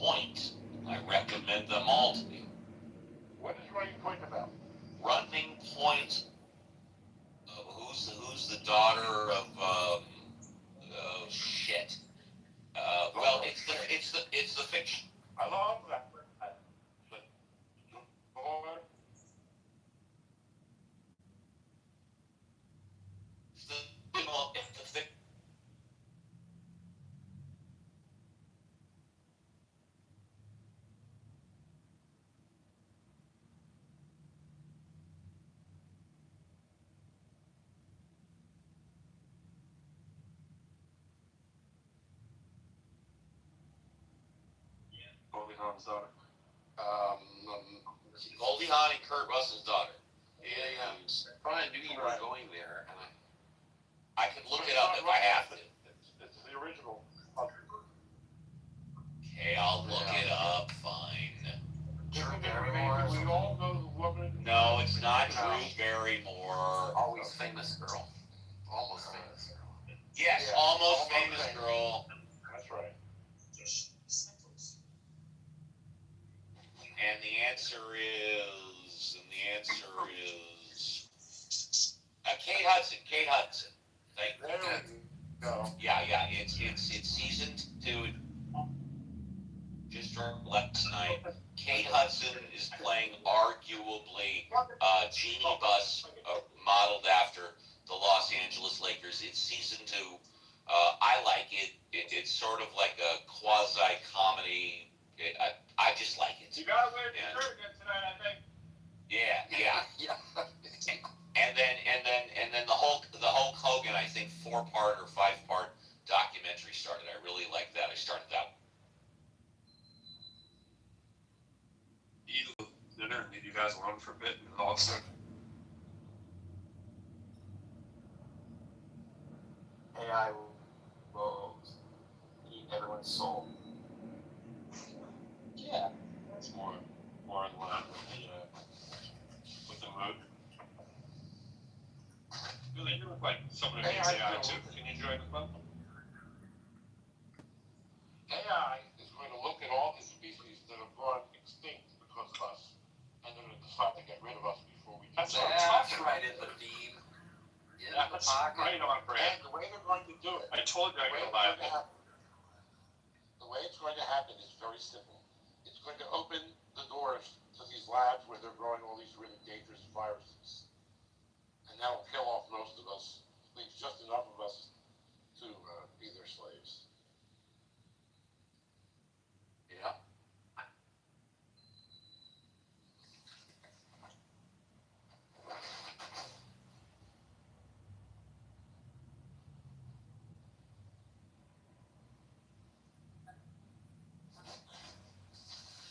point, I recommend them all to you. What is Running Point about? Running Point, who's the daughter of, oh shit. Well, it's the fiction. I love that. It's the fiction. Goldie Hawn's daughter. Goldie Hawn and Kurt Russell's daughter. And I knew you were going there, and I could look it up if I have to. It's the original. Okay, I'll look it up, fine. We all know the woman. No, it's not Drew Barrymore. Always famous girl. Almost famous girl. Yes, Yeah, almost famous girl. That's right. And the answer is Kate Hudson. Kate Hudson. Thank you. There we go. Yeah. It's season 2. Just dropped last night. Kate Hudson is playing arguably Jeannie Buss, modeled after the Los Angeles Lakers. It's season 2. I like it. It's sort of like a quasi comedy. I just like it. You gotta wear the shirt again tonight, I think. Yeah, yeah. Yeah. And then the Hulk Hogan, I think 4-part or 5-part documentary started. I really liked that. I started that. Eat dinner and leave you guys alone for a bit, and all of a sudden, AI will eat everyone's soul. yeah, that's more in line with the mood. Billy, you look like someone who hates AI too. Can you join the club? AI is going to look at all the species that have gone extinct because of us, and they're going to decide to get rid of us before we do That's what I'm That's talking about. right in the beam. In Yeah, the that's pocket. right on brand. And the way they're going to do it, I told you I could lie. the way it's going to happen is very simple. It's going to open the doors to these labs where they're growing all these really dangerous viruses. And that'll kill off most of us, leaves just enough of us to be their slaves. Yeah.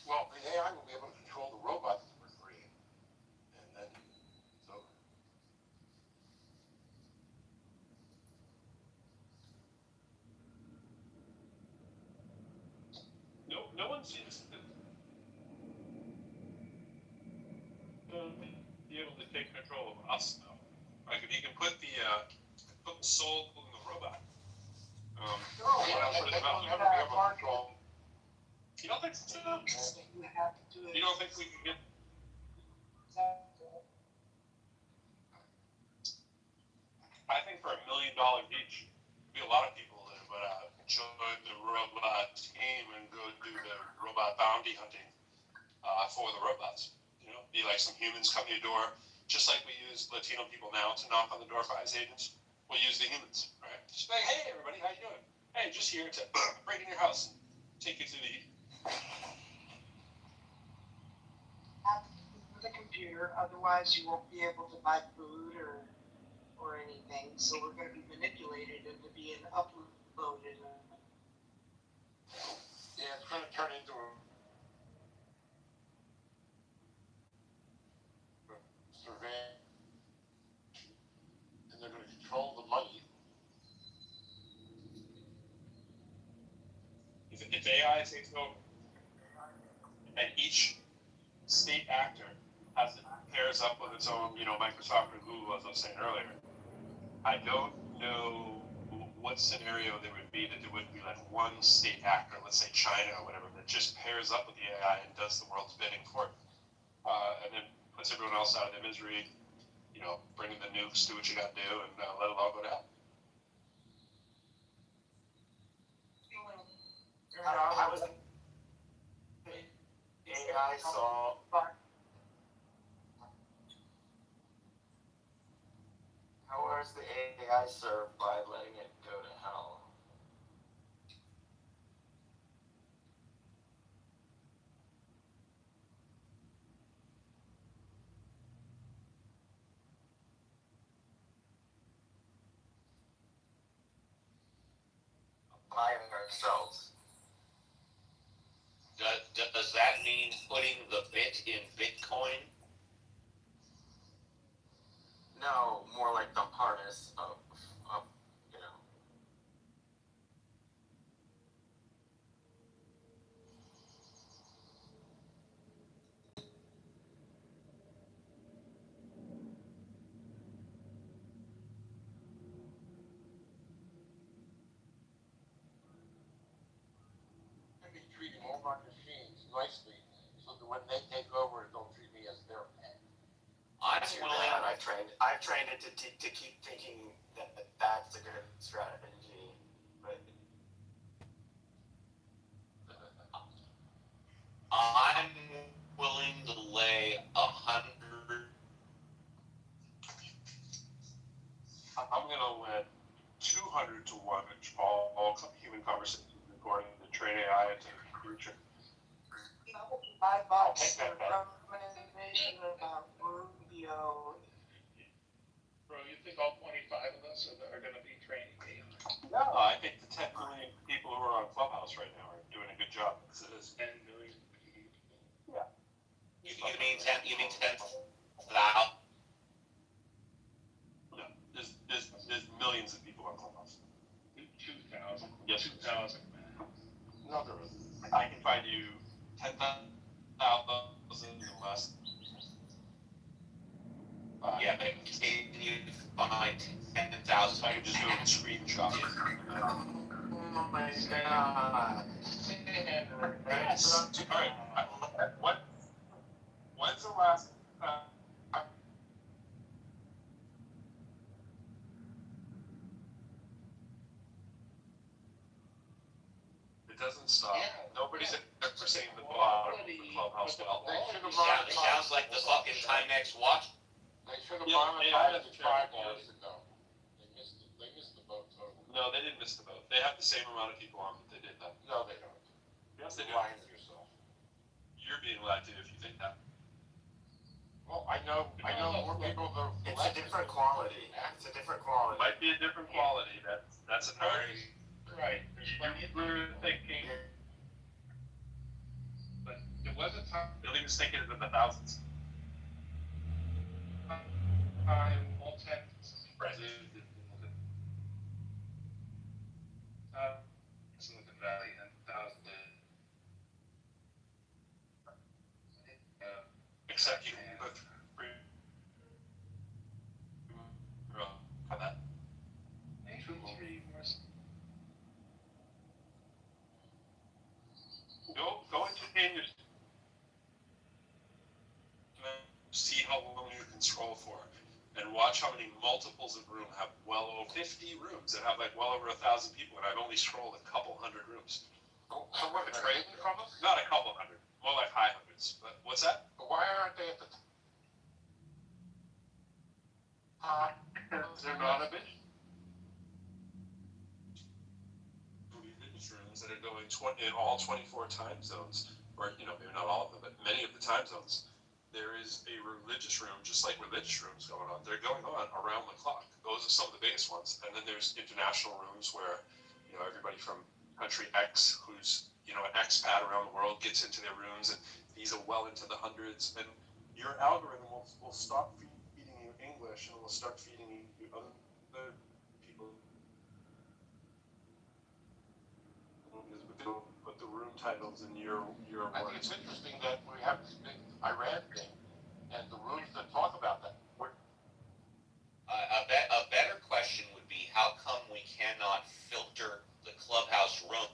Well, the AI will be able to control the robots that we're creating. And then it's over. No one seems to be able to take control of us now. Like if you can put the soul in the robot. What else would it They'll about? never be able to control. You don't think so? You have to do it. You don't think we can get? I think for $1 million each, there'd be a lot of people that would join the robot team and go do the robot bounty hunting for the robots. You know, be like some humans come to your door, just like we use Latino people now to knock on the door for ICE agents. We'll use the humans, right? Just like, hey everybody, how you doing? Hey, just here to break in your house and take you to the. With a computer, otherwise you won't be able to buy food or anything. So we're going to be manipulated into being uploaded. Yeah, it's going to turn into a survey, and they're going to control the money. If AI takes over, and each state actor pairs up with its own, Microsoft or Google, as I was saying earlier, I don't know what scenario there would be that there would be like one state actor, let's say China or whatever, that just pairs up with the AI and does the world's bidding for it, and then puts everyone else out of their misery, bringing the nukes, do what you got to do, and let it all go down. I was AI saw. How is the AI served by letting it go to hell? By ourselves. Does that mean putting the bit in Bitcoin? No, more like the harness of be treating all my machines nicely, so that when they take over, they'll treat me as their pet. I'm willing. I've trained it to keep thinking that that's a good strategy, but I'm willing to lay 100. I'm gonna win 200 to 1, which all human conversations according to train AI into the future. $5 for recommendation about know. Bro, you think all 25 of us are going to be training AI? No, I think the 10 million people who are on Clubhouse right now are doing a good job. Because it is 10 million people. Yeah. You mean 10? You mean 10,000? No, there's millions of people on Clubhouse. 2,000. Yes. 2,000. No, there isn't. I can find you 10,000 or less. Yeah, but can you find 10,000? I can just do a screenshot. Oh my god. Yes. All right. When's the last? It doesn't stop. Yeah. Nobody's ever saying the bottom of the Clubhouse well. It sounds like the fucking Timex watch. They should have monetized it 5 years ago. They missed the boat totally. No, they didn't miss the boat. They have the same amount of people on that they did that. No, they don't. Yes, they do. You're lying to yourself. You're being lied to if you think that. Well, I know more people than. It's a different quality. It's a different quality. Might be a different quality. That's another. Right. There's plenty of people thinking. But there was a time. Billy was thinking in the thousands. All 10. Right. Silicon Valley and 1,000. Except you can put for that. Go into your see how long you can scroll for, and watch how many multiples of room have well over 50 rooms that have like well over 1,000 people, and I've only scrolled a couple hundred rooms. So what, they're trading from us? Not a couple hundred, more like high hundreds. But what's that? But why aren't they at the top? They're not a bitch. Rooms that are going in all 24 time zones, or maybe not all of them, but many of the time zones. There is a religious room, just like religious rooms going on. They're going on around the clock. Those are some of the biggest ones. And then there's international rooms where everybody from country X, who's an expat around the world, gets into their rooms, and these are well into the hundreds. And your algorithm will stop feeding you English, and it will start feeding you other people. Because put the room titles in your I think it's interesting that we have this big Iran thing, and the rooms that talk about that. A better question would be, how come we cannot filter the Clubhouse room?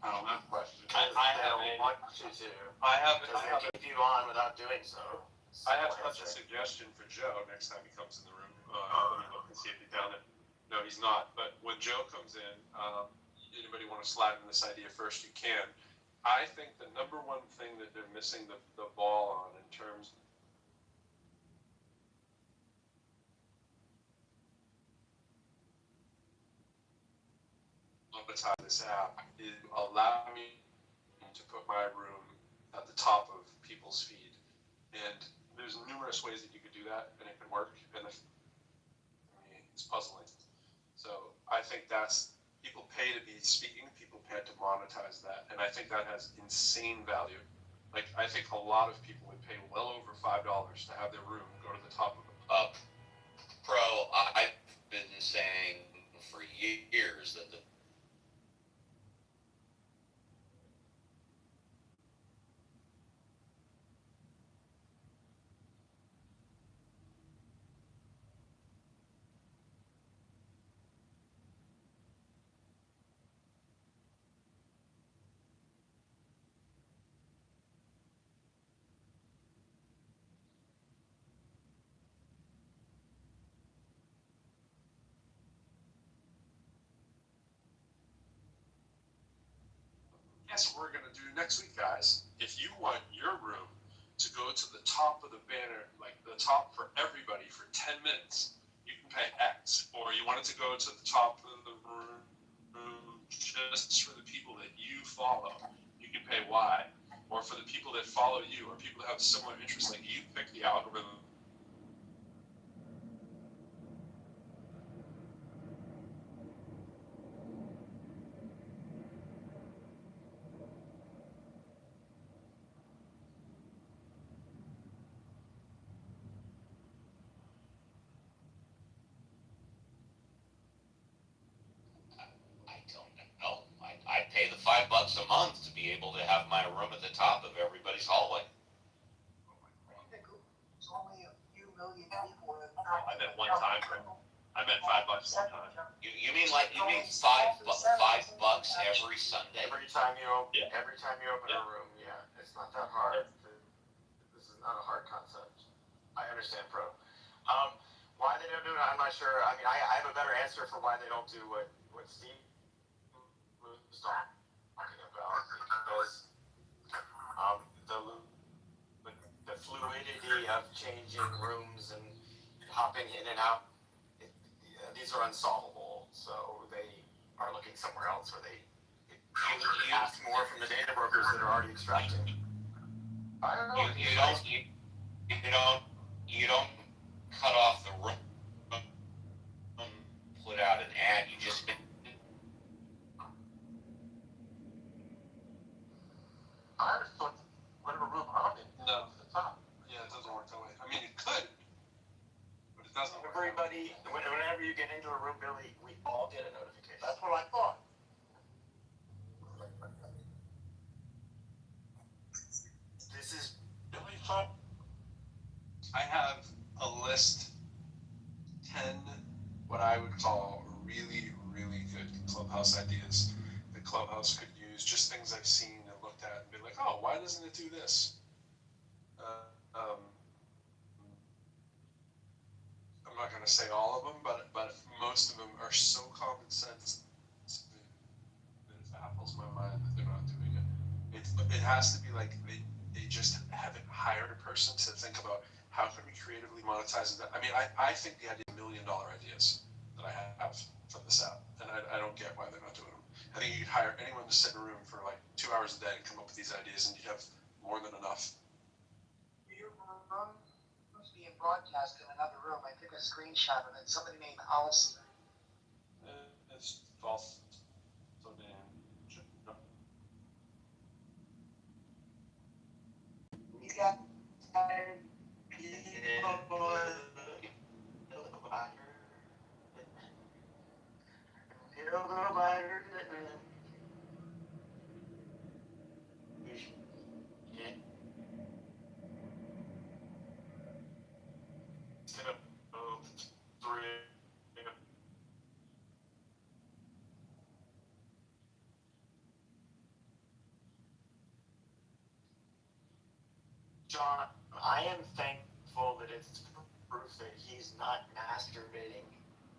I don't know. Question. I don't want to. I have keep you on without doing so. I have such a suggestion for Joe next time he comes in the room. Let me look and see if he's down there. No, he's not. But when Joe comes in, anybody want to slide in this idea first, you can. I think the number one thing that they're missing the ball on in terms of this app is allow me to put my room at the top of people's feed. And there's numerous ways that you could do that, and it can work. And it's puzzling. So I think people pay to be speaking, people pay to monetize that, and I think that has insane value. Like, I think a lot of people would pay well over $5 to have their room go to the top of it. Pro, I've been saying for years that the Guess what we're going to do next week, guys? If you want your room to go to the top of the banner, like the top for everybody for 10 minutes, you can pay X. Or you want it to go to the top of the room just for the people that you follow, you can pay Y. Or for the people that follow you, or people that have similar interests like you, pick the algorithm my room at the top of everybody's hallway. It's only a few million people. I bet one time, I bet $5 one time. You mean $5 every Sunday? Every time you open, Yeah. a room, yeah, it's not that hard. This is not a hard concept. I understand, Pro. Why they don't do it, I'm not sure. I mean, I have a better answer for why they don't do what Steve was talking about, because the fluidity of changing rooms and hopping in and out, these are unsolvable. So they are looking somewhere else where they ask more from the data brokers that are already extracting. I don't know. You don't cut off the room, put out an ad. You just I just thought whatever room I'm in, No. at the top. Yeah, it doesn't work that way. I mean, it could, but it doesn't work. Everybody, whenever you get into a room, Billy, we all get a notification. That's what I thought. This is Billy thought. I have a list, 10 what I would call really, really good Clubhouse ideas that Clubhouse could use, just things I've seen and looked at and be like, oh, why doesn't it do this? I'm not going to say all of them, but most of them are so common sense that it baffles my mind that they're not doing it. It has to be like they just haven't hired a person to think about how can we creatively monetize that. I mean, I think the idea of $1 million ideas that I have from this app, and I don't get why they're not doing them. I think you could hire anyone to sit in a room for like 2 hours a day and come up with these ideas, and you'd have more than enough. Your room was being broadcast in another room. I took a screenshot of it. Somebody named Alice. It's false. So damn. We got John, I am thankful that it's proof that he's not masturbating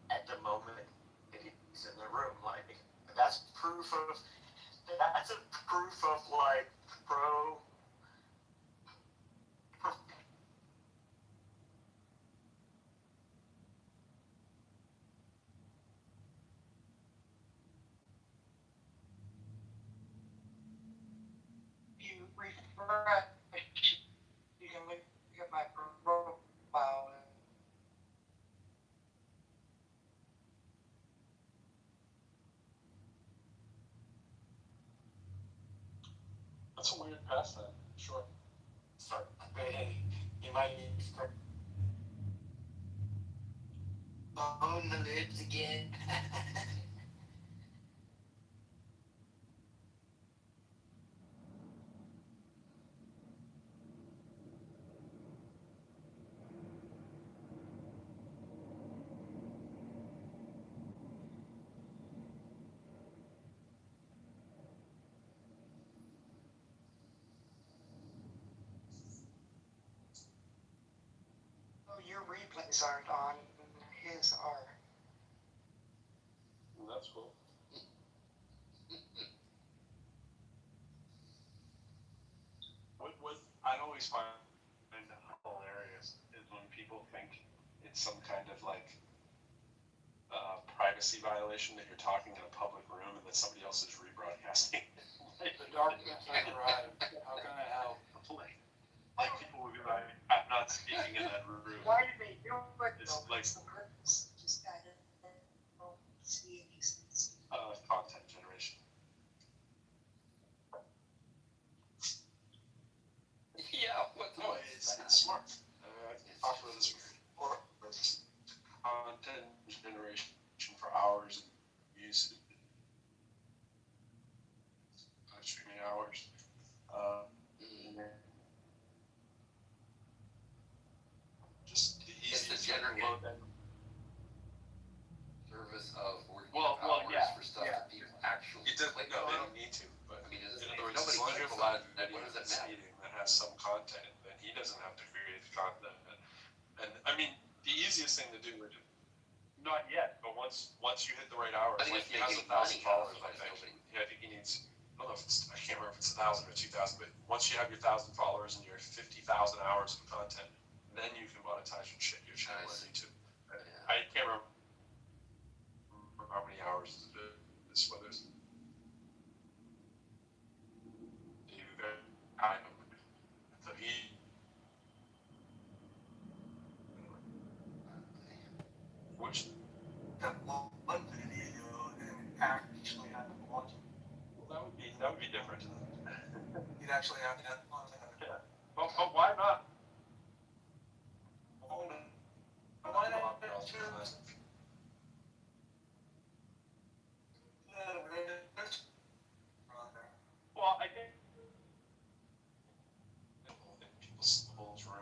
at the moment that he's in the room. Like, that's a proof of like pro. you refresh, you can look at my profile. That's a weird pastime. Sure. Sorry, you might need to bone the lips again. Your replays aren't on, his are. Well, that's cool. What I always find hilarious is when people think it's some kind of like privacy violation that you're talking in a public room and that somebody else is rebroadcasting. The darkness has arrived. How can I help? Like people would be like, I'm not speaking in that room. Why did they do it? It's like Just kind of see these things. content generation. Yeah, what No, it's smart. Talk about this before. It's content generation for hours and use streaming hours. once you hit the right hours, I think like it's he has making 1,000 money, followers, I otherwise think. nobody- Yeah, I think he needs. I don't know if it's. I can't remember if it's 1,000 or 2,000, but once you have your 1,000 followers and your 50,000 hours of content, then you can monetize your channel on YouTube. I can't remember how many hours this whether it's I know. So he. Which That one video and actually have to watch it. well, that would be different. You'd actually have to watch it. Yeah. But why not? Why not just Well, I think people stumble through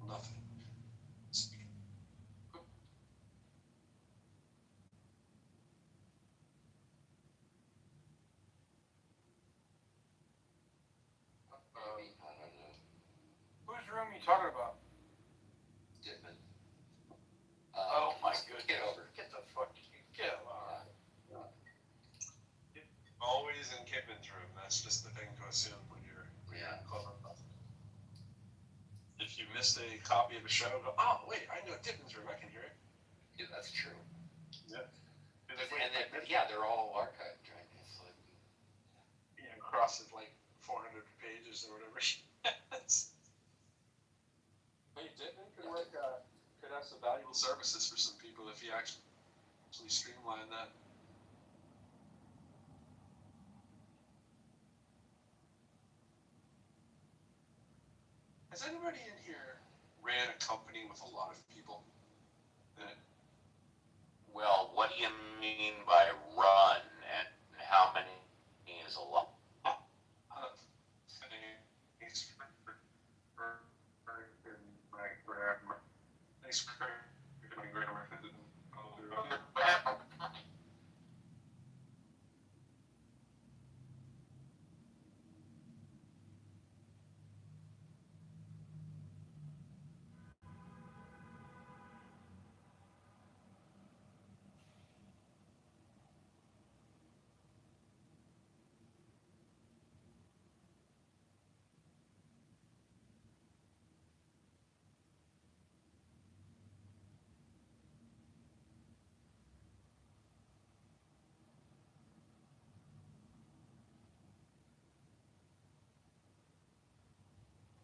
nothing. Whose room are you talking about? Dipping. Oh my goodness. Get over. Get the fuck. Get over. Always in Kidman's room. That's just the thing to assume when you're clever. If you missed a copy of a show, go, oh wait, I know Kidman's room. I can hear it. Yeah, that's true. Yeah. They're all archived, right? It's like, Crosses like 400 pages or whatever. Hey, Kidman could work. Could have some valuable services for some people if you actually streamline that. Has anybody in here ran a company with a lot of people in it? Well, what do you mean by run, and how many is a lot?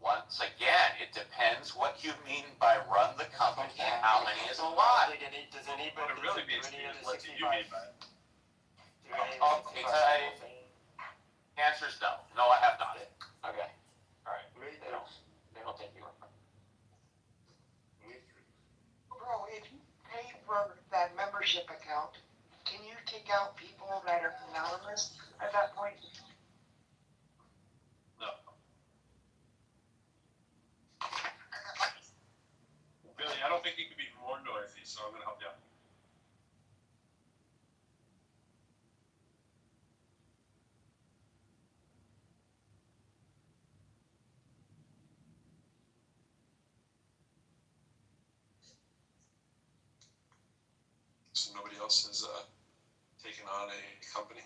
Once again, it depends what you mean by run the company and how many is a lot. Does anybody? What it really means is what do you mean by it? Answer is no. No, I have not. Okay. All right. They don't take you. Bro, if you pay for that membership account, can you take out people that are anonymous at that point? No. Billy, I don't think you could be more noisy, so I'm going to help you out. So nobody else has taken on a company?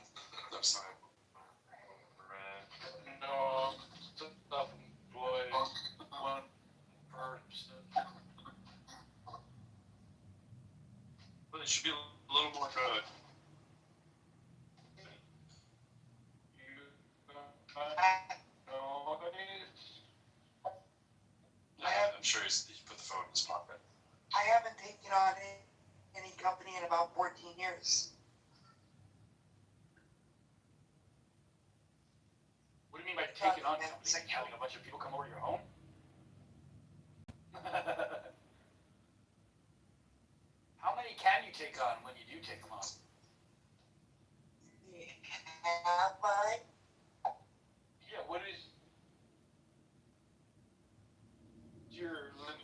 No, sorry. No, self-employed, one person. Well, it should be a little more good. I'm sure he's put the phone in his pocket. I haven't taken on any company in about 14 years. What do you mean by taking on something? Having a bunch of people come over to your home? How many can you take on when you do take them on? Have I? Yeah, what is your limit?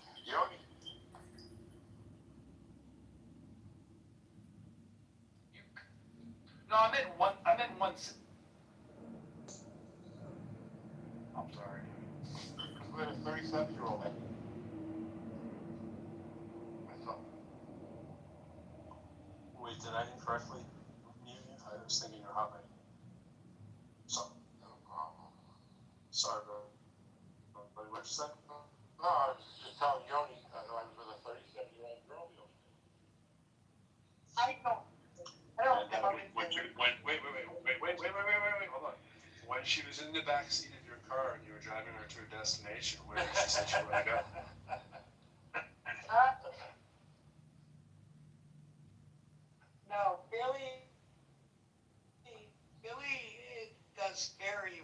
No, I meant one. I'm sorry. We're a 37-year-old. did I incorrectly mute you? I was thinking you're hot mic. So, sorry, bro. What you say? No, I was just telling Yoni I was with a 37-year-old girl the other day. I don't And, know wait, hold on. When she was in the back seat of your car and you were driving her to her destination, where did she say she wanted to go? No, Billy does very.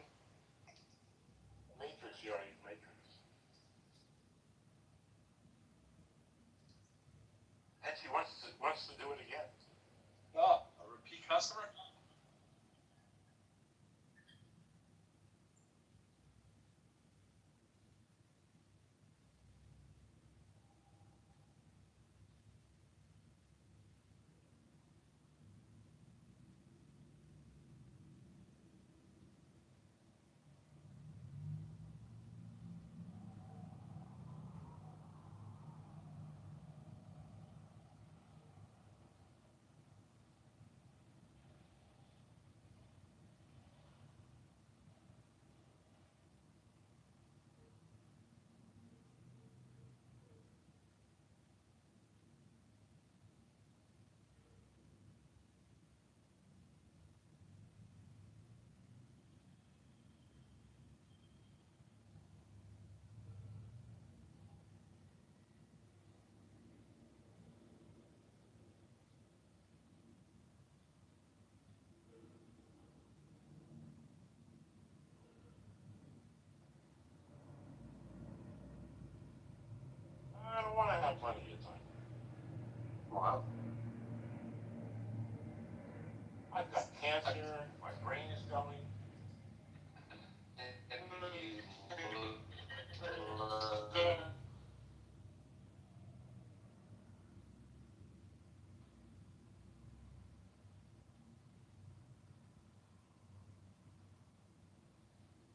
Matrix, Yoni, Matrix. And she wants to do it again. Oh, a repeat customer? I don't want to have plenty of time. Wow. I've got cancer, my brain is going.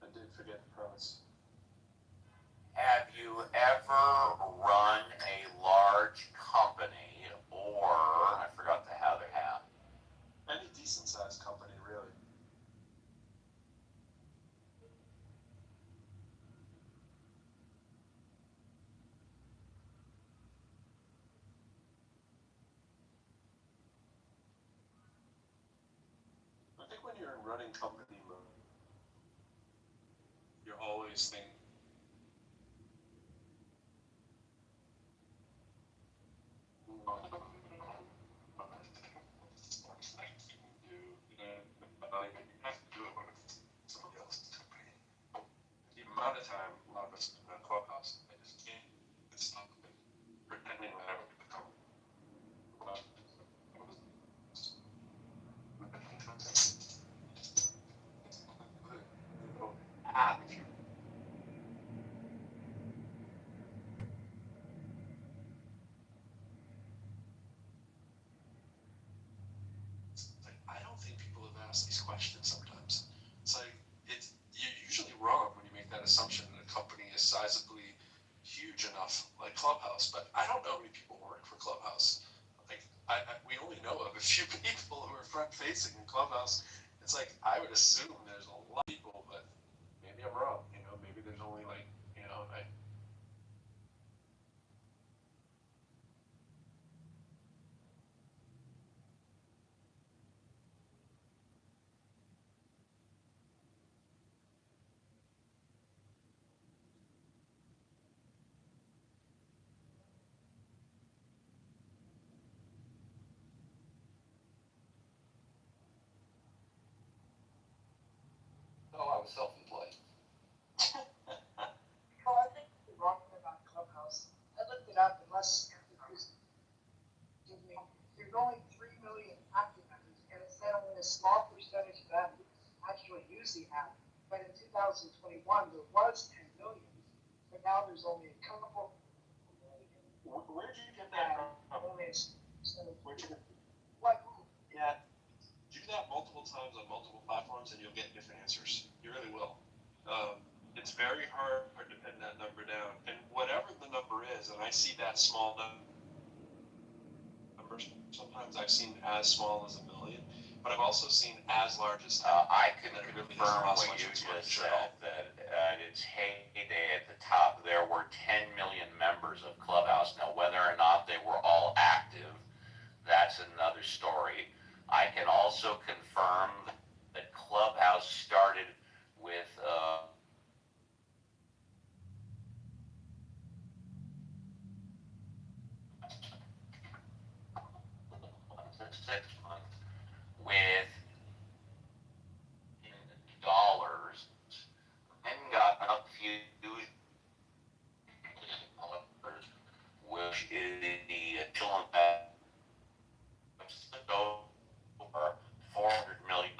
I did forget the premise. Have you ever run a large company, or I forgot the other half? Any decent sized company, really. I think when you're in running company mode, you're always thinking. The amount of time a lot of us in the clubhouse, I just can't. It's not pretending that I would become. I don't think people have asked these questions sometimes. It's like you're usually wrong when you make that assumption that a company is sizably huge enough, like Clubhouse. But I don't know how many people work for Clubhouse. Like we only know of a few people who are front facing in Clubhouse. It's like I would assume there's a lot of people, but maybe I'm wrong. Maybe there's only like No, I was self-employed. Well, I think the wrong thing about Clubhouse. I looked it up, unless you're going 3 million active members, and it said only a small percentage of them actually use the app. But in 2021, there was 10 million, but now there's only a couple. Where'd you get that from? Only a Where'd you get? What? Yeah. Do that multiple times on multiple platforms, and you'll get different answers. You really will. It's very hard to pin that number down, and whatever the number is, and I see that small number numbers. Sometimes I've seen as small as 1 million, but I've also seen as large as 10. I can confirm what you just said, that at its heyday at the top, there were 10 million members of Clubhouse. Now, whether or not they were all active, that's another story. I can also confirm that Clubhouse started with six months with dollars and got up few dollars, which is the equivalent of over $400 million.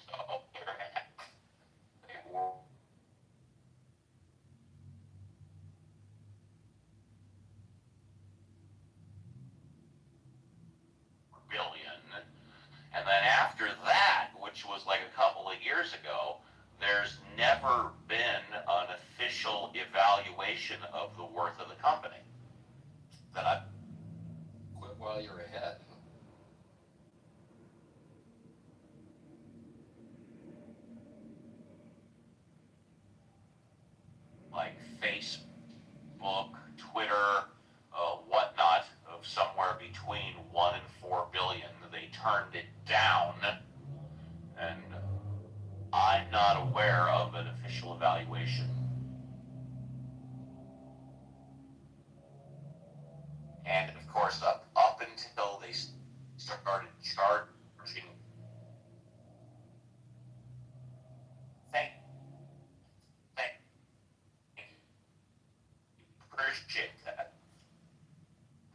So they were billion. And then after that, which was like a couple of years ago, there's never been an official evaluation of the worth of the company. That I Quit while you're ahead. like Facebook, Twitter, whatnot, of somewhere between 1 and 4 billion. They turned it down, and I'm not aware of an official evaluation. And of course, up until they started charging, thank appreciate that.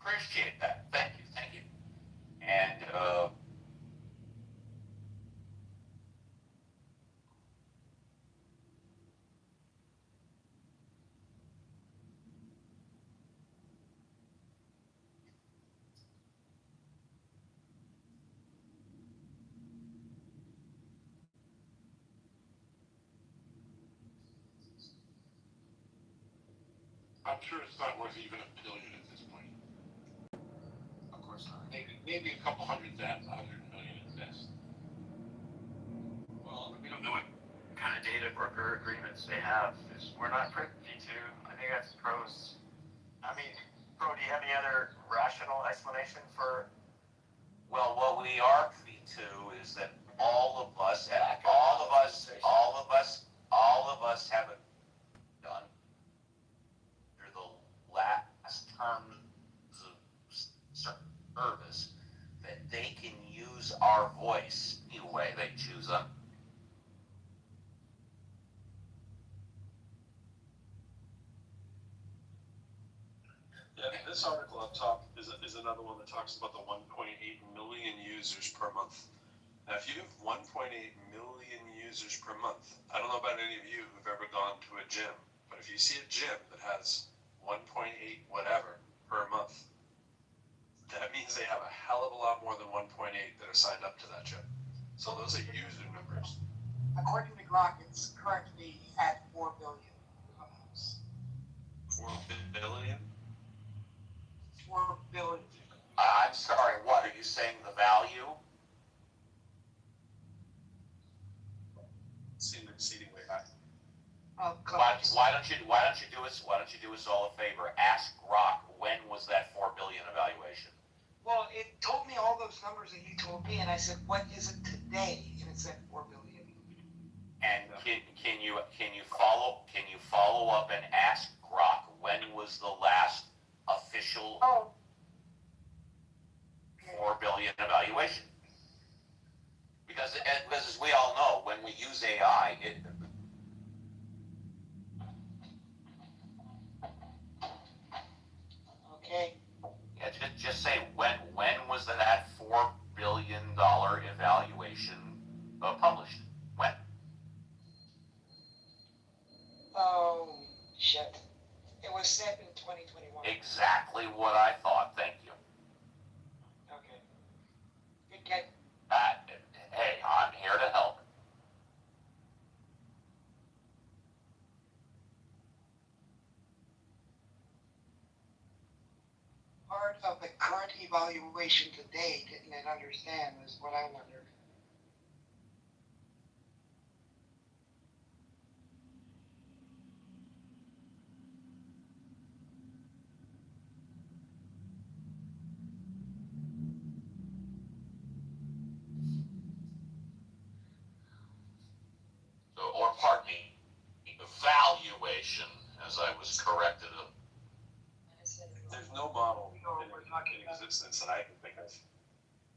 Appreciate that. Thank you. And I'm sure it's not worth even $1 billion at this point. Of course not. Maybe a couple $100 million at best. Well, we don't know what kind of data broker agreements they have. We're not privy to. I think that's pros. I mean, Pro, do you have any other rational explanation for? well, what we are privy to is that all of us have a done under the last terms of service that they can use our voice any way they choose them. Yeah, this article up top is another one that talks about the 1.8 million users per month. Now, if you have 1.8 million users per month, I don't know about any of you who've ever gone to a gym, but if you see a gym that has 1.8 whatever per month, that means they have a hell of a lot more than 1.8 that are signed up to that gym. So those are user numbers. According to Grok, it's currently at 4 billion. 4 billion? 4 billion. I'm sorry, what are you saying, the value? Seems exceedingly high. Why don't you do us all a favor? Ask Grok, when was that 4 billion evaluation? Well, it told me all those numbers that you told me, and I said, what is it today? And it said 4 billion. And can you follow up and ask Grok, when was the last official 4 billion evaluation? Because as we all know, when we use AI, Okay. Yeah, just say when was that $4 billion evaluation published? When? Oh, shit. It was set in 2021. Exactly what I thought. Thank you. Okay. Good catch. Hey, I'm here to help. of the current evaluation to date and understand is what I wonder. Or pardon me, valuation, as I was corrected. There's no model in existence that I can think of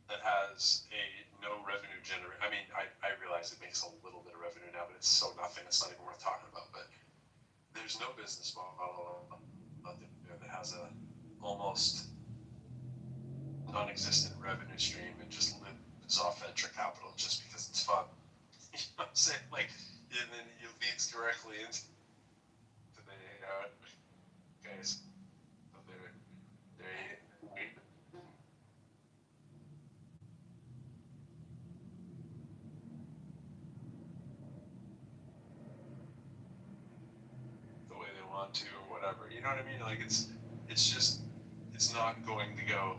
that has a no revenue generate. I mean, I realize it makes a little bit of revenue now, but it's so nothing. It's not even worth talking about. But there's no business model out there that has a almost non-existent revenue stream and just lives off venture capital just because it's fun. You know what I'm saying? Like, and then it leads directly into the guys. The way they want to or whatever. You know what I mean? Like it's just it's not going to go.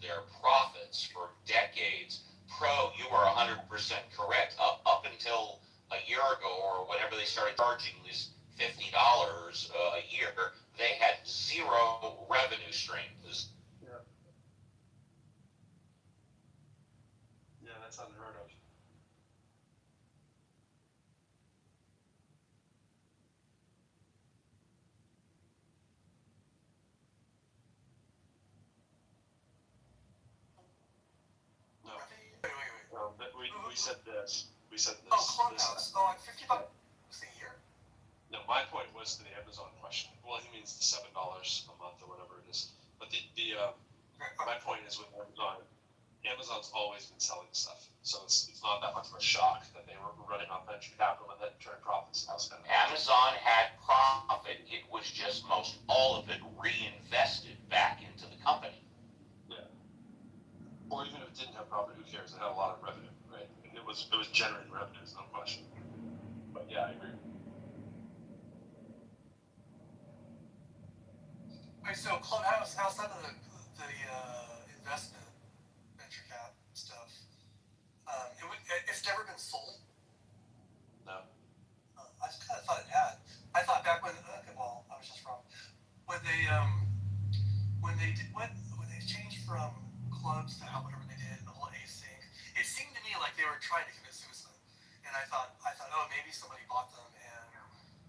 Their profits for decades. You are 100% correct. Up until a year ago or whenever they started charging this $50 a year, they had zero revenue streams. Yeah, that's unheard of. No. We said this. We said this. Oh, Clubhouse. Oh, $50 a year? No, my point was to the Amazon question. Well, he means the $7 a month or whatever it is. But my point is with Amazon. Amazon's always been selling stuff, so it's not that much of a shock that they were running on venture capital and then turned profits. Amazon had profit. It was just most all of it reinvested back into the company. Yeah. Or even if it didn't have profit, who cares? It had a lot of revenue, right? And it was generating revenues, no question. But yeah, I agree. Wait, so Clubhouse, outside of the investment venture cap stuff, it's never been sold? No. I just kind of thought it had. I thought back when, well, I was just wrong. When they changed from clubs to whatever they did, the whole async, it seemed to me like they were trying to commit suicide. And I thought, oh, maybe somebody bought them and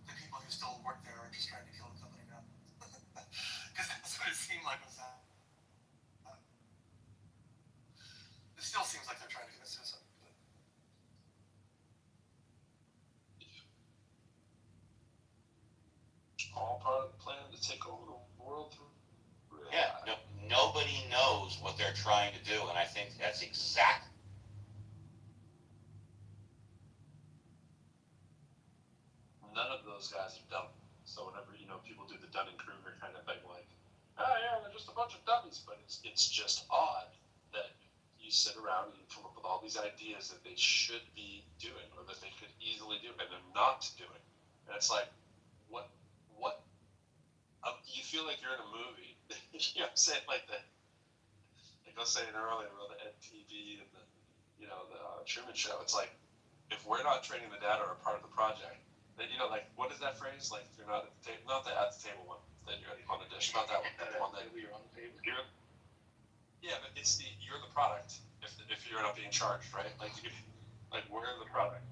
the people who still work there are just trying to kill the company now. Because that's what it seemed like was happening. It still seems like they're trying to commit suicide. All part of the plan to take over the world through. Yeah, nobody knows what they're trying to do, and I think that's exactly. None of those guys are dumb. So whenever people do the Dunning-Kruger kind of thing, like, yeah, they're just a bunch of dummies, but it's just odd that you sit around and you come up with all these ideas that they should be doing or that they could easily do, and they're not doing. And it's like, what? You feel like you're in a movie. You know what I'm saying? Like I was saying earlier about the NTV and the Truman Show. It's like, if we're not training the data or part of the project, then like, what is that phrase? Like, if you're not at the table, not the at the table one, then you're on the dish, not that one. The one that you're on the table. Yeah, but it's you're the product. If you're not being charged, right? Like we're the product.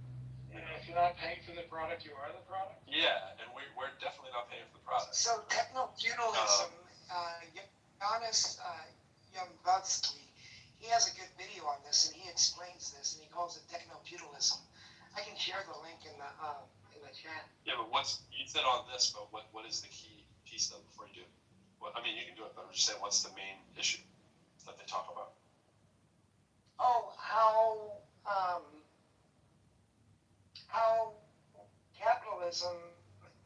And if you're not paying for the product, you are the product? Yeah, and we're definitely not paying for the product. So techno-feudalism, Giannis Yambatsky, he has a good video on this, and he explains this, and he calls it techno-feudalism. I can share the link in the chat. Yeah, but you said on this, but what is the key piece though before you do it? Well, I mean, you can do it, but I'm just saying, what's the main issue that they talk about? Oh, how capitalism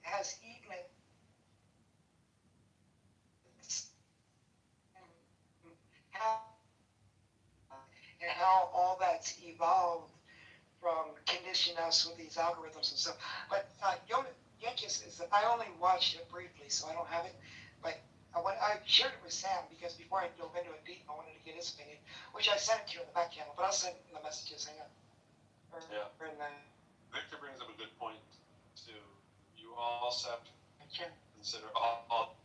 has eaten it. and how all that's evolved from conditioning us with these algorithms and stuff. But Yenkis is, I only watched it briefly, so I don't have it. But I shared it with Sam because before I dove into it deep, I wanted to get his opinion, which I sent it to you in the back channel. But I'll send the messages. Hang on. Yeah. Victor brings up a good point too. You also have to consider all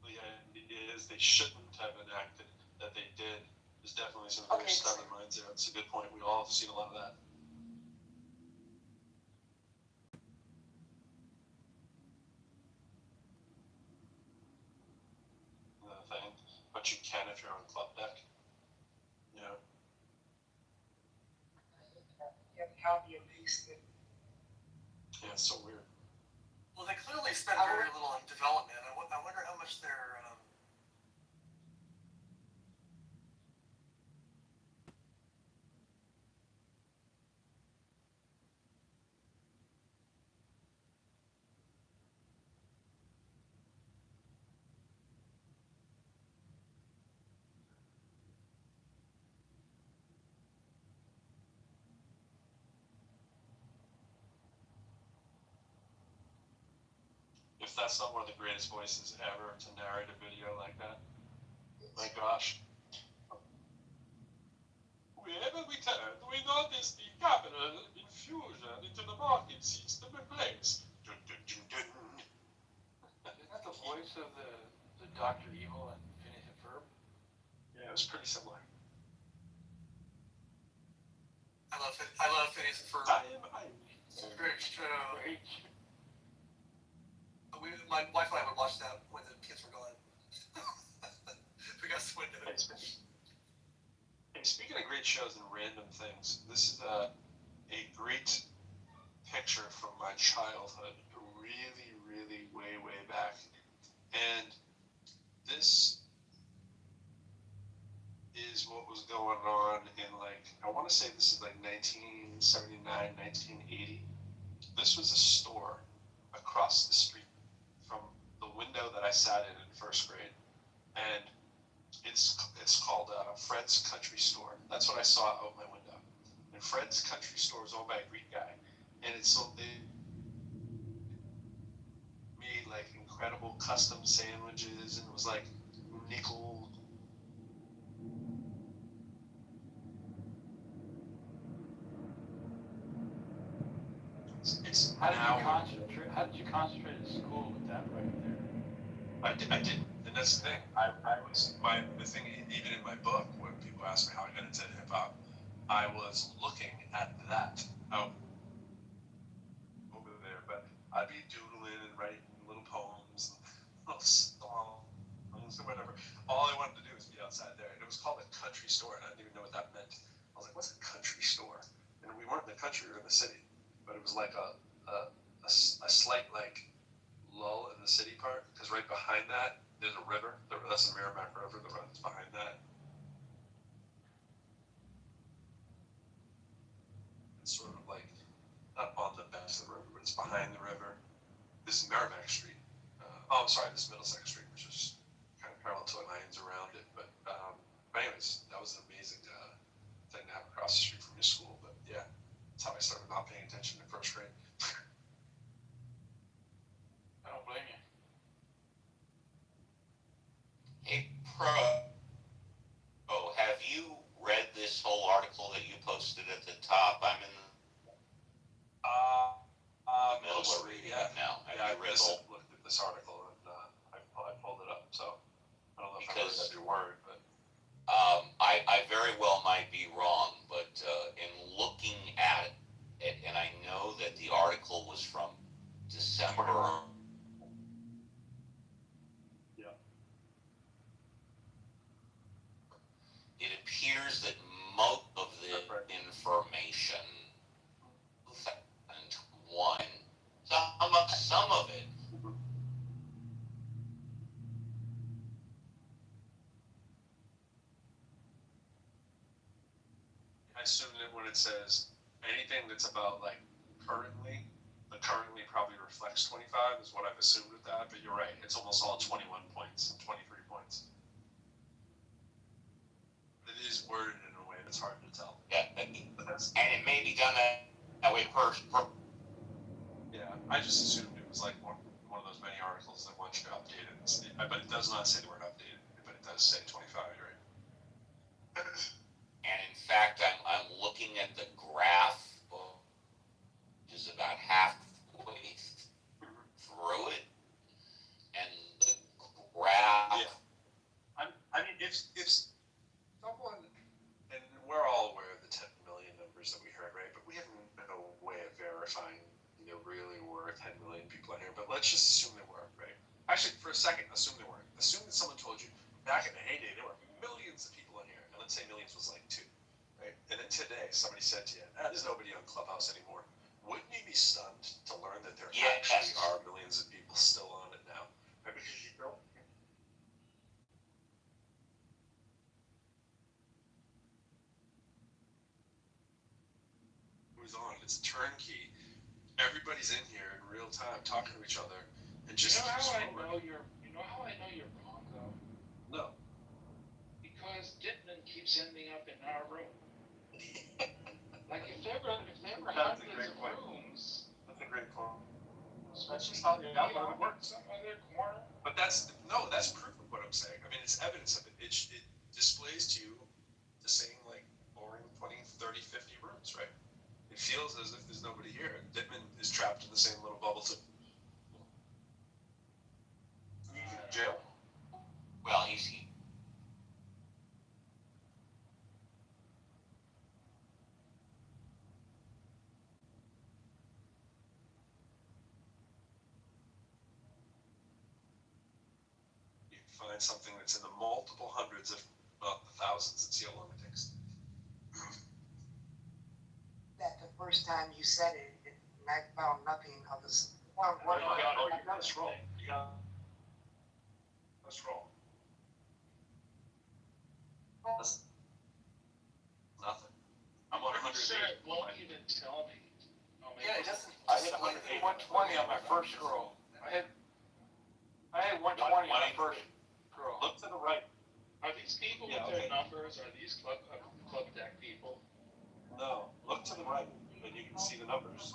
the ideas they shouldn't have enacted that they did. There's definitely some very stubborn minds there. That's a good point. We all have seen a lot of that. Another thing, but you can if you're on club deck. You know. You have to copy and paste it. Yeah, it's so weird. Well, they clearly spent very little on development. I wonder how much they're. If that's not one of the greatest voices ever to narrate a video like that, my gosh. Wherever we turn, we notice the capital infusion into the market system in place. Dun, dun, dun, dun. Isn't that the voice of the Dr. Evil and Phineas and Ferb? Yeah, it was pretty similar. I love Phineas and Ferb. It's a great show. My wife and I would watch that when the kids were gone. We got swindled. And speaking of great shows and random things, this is a great picture from my childhood, really, really way, way back. And this is what was going on in, like, I want to say this is like 1979, 1980. This was a store across the street from the window that I sat in first grade, and it's called Fred's Country Store. That's what I saw out my window. And Fred's Country Store is owned by a Greek guy, and they made like incredible custom sandwiches, and it was like nickel. How did you concentrate at school with that right there? I did, and that's the thing. The thing, even in my book, when people ask me how I got into hip hop, I was looking at that out over there. But I'd be doodling and writing little poems and little songs or whatever. All I wanted to do was be outside there, and it was called a country store, and I didn't even know what that meant. I was like, "What's a country store?" And we weren't in the country; we were in the city. But it was like a slight like lull in the city part, because right behind that there's a river. That's the Merrimack River that runs behind that. It's sort of like not on the banks of the river, but it's behind the river. This is Merrimack Street. This is Middlesex Street, which is kind of parallel to lines around it. But anyways, that was an amazing thing to have across the street from your school. But yeah, that's how I started not paying attention in first grade. I don't blame you. Hey, have you read this whole article that you posted at the top? I'm in the middle of reading it now. I looked at this article and I pulled it up, so I don't know if I read every word, but I very well might be wrong, but in looking at it, and I know that the article was from December. Yeah. It appears that most of the information, 2001, some of it. I assume that when it says anything that's about like currently, the currently probably reflects 25 is what I've assumed with that, but you're right, it's almost all 21 points and 23 points. It is worded in a it's hard to tell. Yeah, But that's, and it may be done that way yeah, I just assumed it was like one of those many articles that once you updated, but it does not say the word updated, but it does say 25, right? And in fact, I'm looking at the graph, which is about halfway through it, and the graph. Yeah. I mean, if someone, and we're all aware of the 10 million numbers that we heard, right? But we have no way of verifying there really were 10 million people in here. But let's just assume there were, right? Actually, for a second, assume there weren't. Assume that someone told you back in the heyday there were millions of people in here, and let's say millions was like 2, right? And then today somebody said to you, "There's nobody on Clubhouse anymore." Wouldn't you be stunned to learn that there actually are millions of people still on it now? Right? Because you don't. Who's on? It's turnkey. Everybody's in here in real time, talking to each other, and just. You know how I know you're wrong though? No. Because Dittman keeps ending up in our room. Like if there were That's a hundreds great of point. rooms. That's a great point. That's just how the algorithm works. Some other corner. But that's proof of what I'm saying. I mean, it's evidence of it. It displays to you the same like boring 20, 30, 50 rooms, right? It feels as if there's nobody here. Dittman is trapped in the same little bubble too. He's in jail. Well, he's You can find something that's in the multiple hundreds, if not the thousands, and see how long it takes. That the first time you said it, and I found nothing of this. You gotta scroll. You gotta scroll. That's nothing. I'm on 108. Sure, it won't even tell me. Yeah, it doesn't. I hit 108. 120 on my first scroll. I had 120 on my first scroll. Look to the right. Are these people with their numbers? Are these club deck people? No, look to the right, and you can see the numbers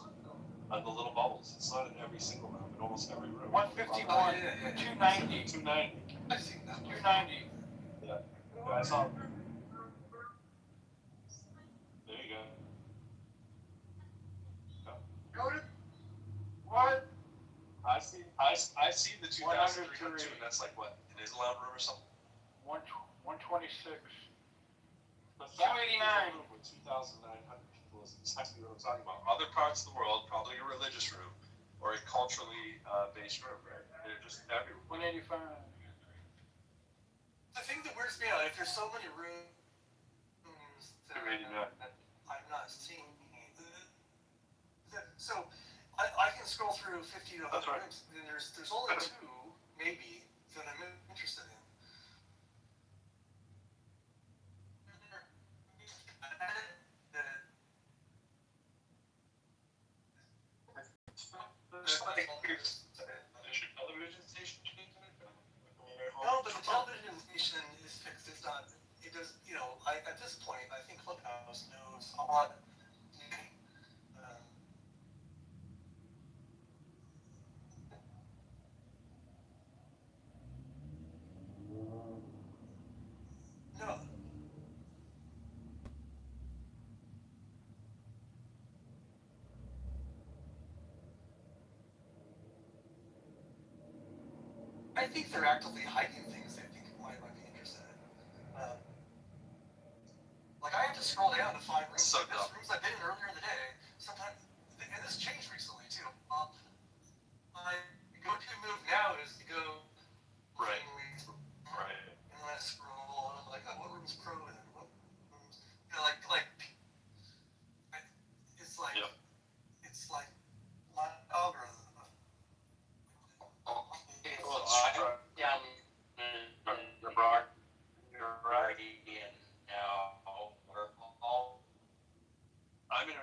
on the little bubbles. It's not in every single room, in almost every room. 151, 290. 290. I see that. 290. Yeah, I saw. There you go. Go to what? I see the 2,302, and that's like what, an Islam room or something? 126. But 289. With 2,900 people is exactly what I'm talking about. Other parts of the world, probably a religious room or a culturally based room, right? They're just everywhere. 185. The thing that weirds me out, if there's so many rooms that I'm not seeing, so I can scroll through 50 to 100 rooms, and there's only 2, maybe, that I'm interested in. Television station. No, but the television station is fixed. It's not. It does. At this point, I think Clubhouse knows a lot. No. I think they're actively hiding things they think might be interested in. Like I have to scroll down to find rooms. So There's rooms I've been in earlier in the day. Sometimes, and this changed recently too. My go-to move now is to go. Right. And then I scroll, and I'm like, oh, what room's pro in? What rooms? It's like, yep. It's like my algorithm. I'm in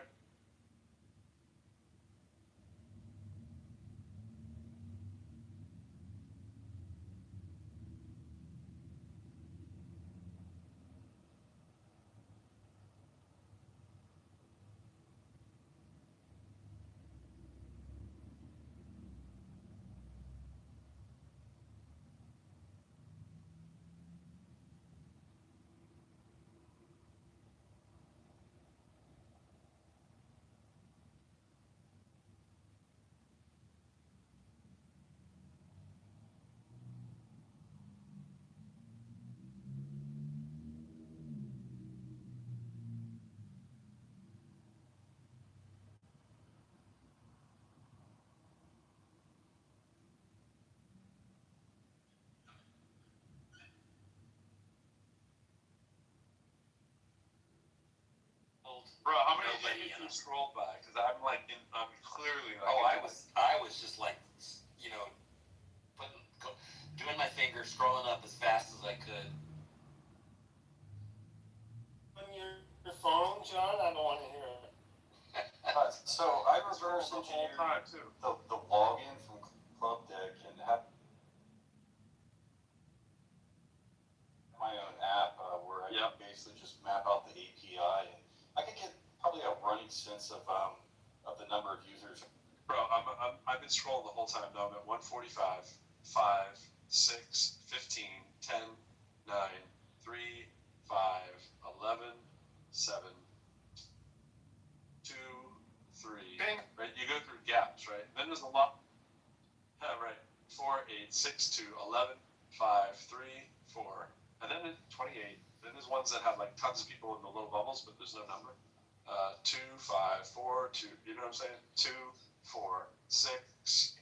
scrolled. Bro, how many Nobody did in you it. scroll by? Because I'm like, I'm clearly like. Oh, I was just like, you know, doing my finger, scrolling up as fast as I could. On your phone, John? I don't want to hear it. So I reverse the whole engineered time too. the login from Club Deck and have my own app where I can basically just map out the API, and I can get probably a running sense of the number of users. Bro, I've been scrolling the whole time. Now I'm at 145, 5, 6, 15, 10, 9, 3, 5, 11, 7, 2, 3. Bing. Right? You go through gaps, right? Then there's a lot. Right. 4, 8, 6, 2, 11, 5, 3, 4. And then there's 28. Then there's ones that have like tons of people in the little bubbles, but there's no number. 2, 5, 4, 2. You know what I'm saying? 2, 4, 6,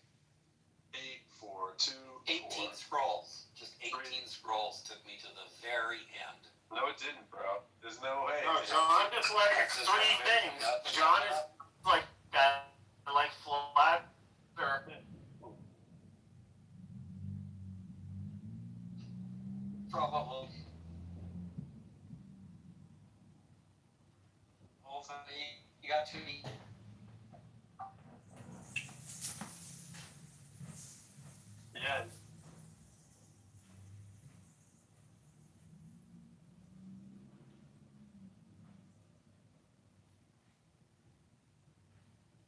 8, 4, 2. 18 scrolls. Just 18 scrolls took me to the very end. No, it didn't, bro. There's no way. No, John is like three things. John is like that, like flat or. Probably. Whole time. You got to be. Yeah.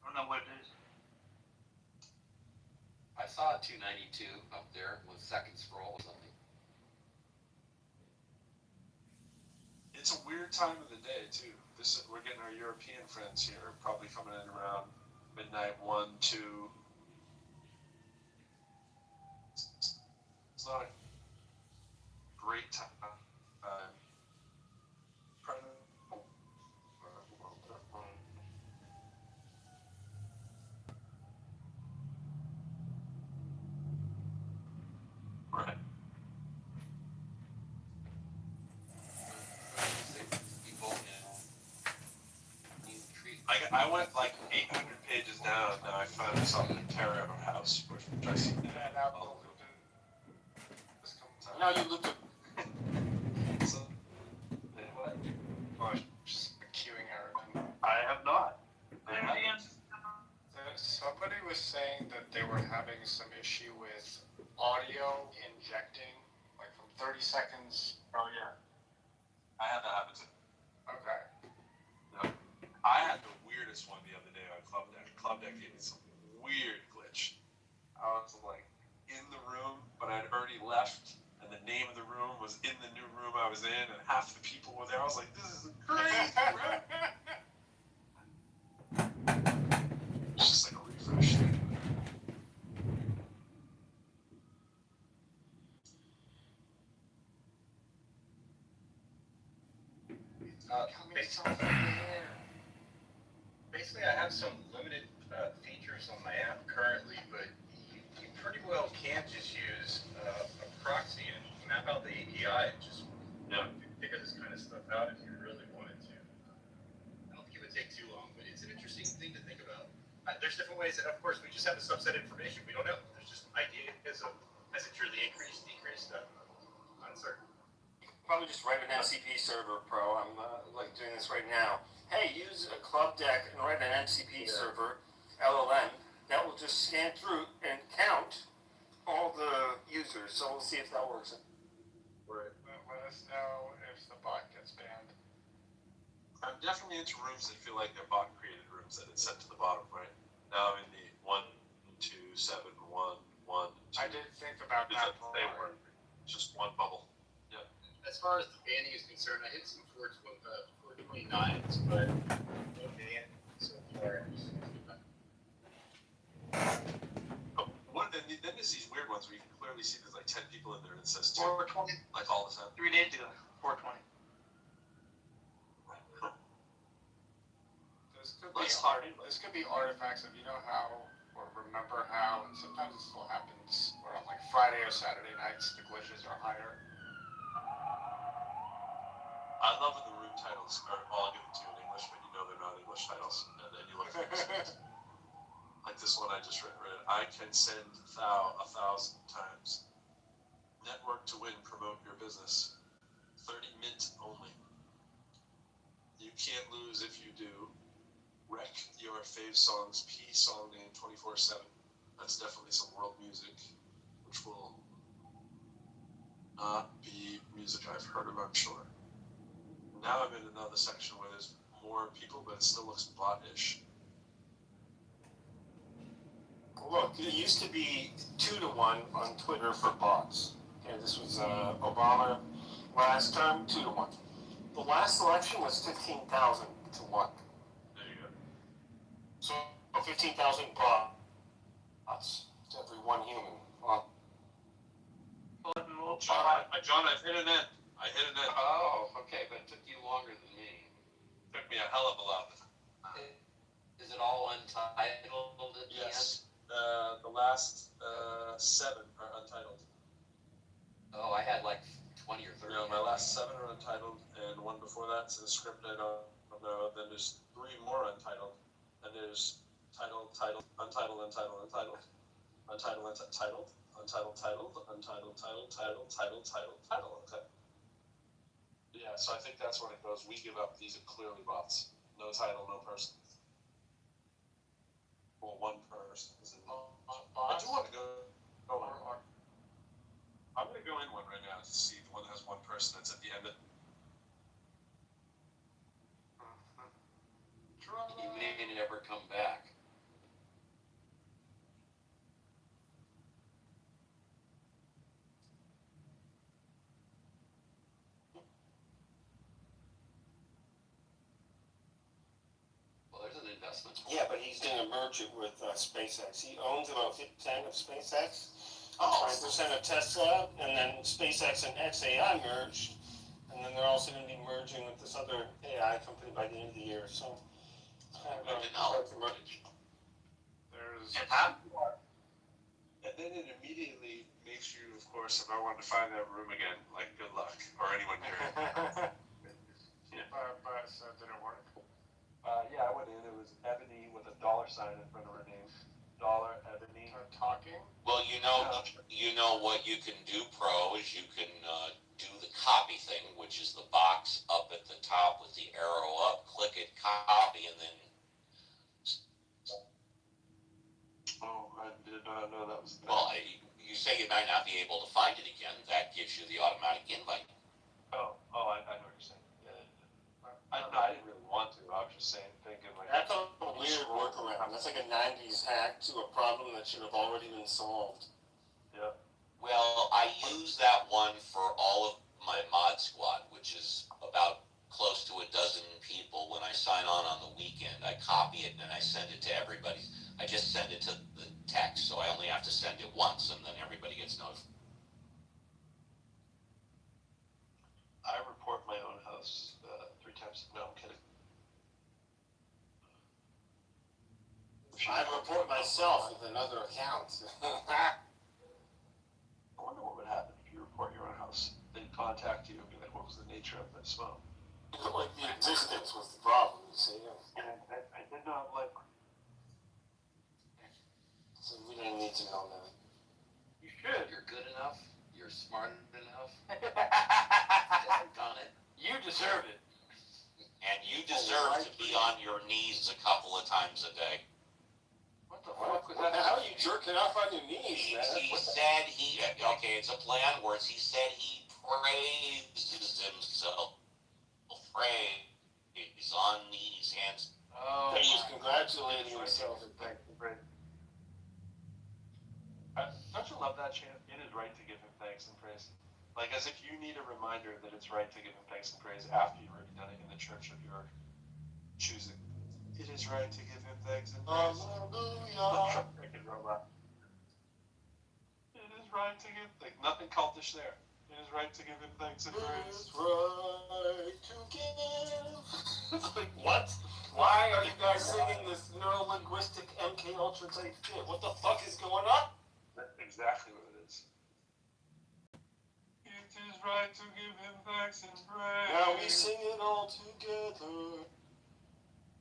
I don't know what it is. I saw a 292 up there with second scroll or something. It's a weird time of the day too. We're getting our European friends here, probably coming in around midnight, 1, 2. It's not a great time. Right. I went like 800 pages down. Now I found myself in Terror House, which I see. Now you look at. So, what? Oh, just queuing everything. I have not. Somebody was saying that they were having some issue with audio injecting, like from 30 seconds. Oh yeah. I had that happen too. Okay. No. I had the weirdest one the other day on Club Deck. Club Deck gave me some weird glitch. I was like in the room, but I'd already left, and the name of the room was in the new room I was in, and half the people were there. I was like, this is crazy, bro. It's just like a refresh thing. Basically, I have some limited features on my app currently, but you pretty well can just use a proxy and map out the API and just figure this kind of stuff out if you really wanted to. I don't think it would take too long, but it's an interesting thing to think about. There's different ways, and of course, we just have the subset information. We don't know. There's just ideas of has it truly increased, decreased, uncertain. Probably just write an MCP server, Pro. I'm like doing this right now. Hey, use a Club Deck and write an MCP server, LLM, that will just scan through and count all the users. So we'll see if that works. Let us know if the bot gets banned. I'm definitely into rooms that feel like they're bot created rooms that it's sent to the bottom, right? Now I'm in the 1, 2, 7, 1, 1, 2. I did think about that. They were just one bubble. Yep. As far as the banning is concerned, I hit some 429s, but no ban so far. Then there's these weird ones where you can clearly see there's like 10 people in there and it says 2. 420. Like all the time. 3 days ago, 420. This could be artifacts of, you know how, or remember how, and sometimes this still happens, where on like Friday or Saturday nights, the glitches are higher. I love when the room titles are all given to you in English, but you English titles, and then you look for like this one I just read. I can send thou 1,000 times. Network to win, promote your business. 30 mint only. You can't lose if you do. Wreck your fave songs, P song name 24/7. That's definitely some world music, which will not be music I've heard of, I'm sure. Now I'm in another section where there's more people, but it still looks bot-ish. Look, it used to be 2-1 on Twitter for bots. Okay, this was Obama last term, 2-1. The last election was 15,000 to 1. There you go. So 15,000 bots to every one human. Well, John, I've hit an end. I hit an end. Oh, okay, but it took you longer than me. Took me a hell of a lot. Is it all untitled at the Yes. The last 7 are untitled. end? Oh, I had like 20 or 30. No, my last 7 are untitled, and one before that's a script I don't know. Then there's 3 more untitled, and there's titled, untitled, untitled, untitled, untitled, untitled, untitled, titled, untitled, titled. Okay. Yeah, so I think that's when it goes. We give up. These are clearly bots. No title, no person. Well, one person. I do want to go. I'm going to go in one right now to see the one that has one person that's at the end of. He may never come back. Well, there's an investment. yeah, but he's going to merge it with SpaceX. He owns about 50% of SpaceX, 20% of Tesla, and then SpaceX and XAI merged. And then they're also going to be merging with this other AI company by the end of the year. So it's kind of a merge. There's. And then it immediately makes you, of course, if I wanted to find that room again, like, good luck, or anyone here. Did it work? Yeah, I went in. It was Ebony with a $sign in front of her name. Ebony. Talking? Well, you know what you can do, Pro, is you can do the copy thing, which is the box up at the top with the arrow up. Click it, copy, and then. Oh, I did not know that was. Well, you say you might not be able to find it again. That gives you the automatic invite. I know what you're saying. Yeah. I didn't really want to. I was just thinking like. That's a weird workaround. That's like a 90s hack to a problem that should have already been solved. Yeah. Well, I use that one for all of my mod squad, which is about close to a dozen people. When I sign on the weekend, I copy it and I send it to everybody. I just send it to the text, so I only have to send it once, and then everybody gets notified. I report my own house 3 times. No, I'm kidding. I report myself with another account. I wonder what would happen if you report your own house. They'd contact you and be like, what was the nature of that smoke? Like the existence was the problem, you see. I did not like. So we don't need to know that. You should. You're good enough. You're smart enough. You've done it. You deserve it. And you deserve to be on your knees a couple of times a day. What the fuck was that? How are you jerking off on your knees, man? He said okay, it's a play on words. He said he praises himself. Praise on knees, hands. Oh, He was congratulating himself. Don't you love that chant? It is right to give him thanks and praise. Like as if you need a reminder that it's right to give him thanks and praise after you've already done it in the church of your choosing. It is right to give him thanks and praise. Hallelujah. Freaking robot. It is right to give nothing cultish there. It is right to give him thanks and praise. It's right to give. Like, what? Why are you guys singing this neuro-linguistic MK Ultra type shit? What the fuck is going on? That's exactly what it is. It is right to give him thanks and praise. Now we sing it all together.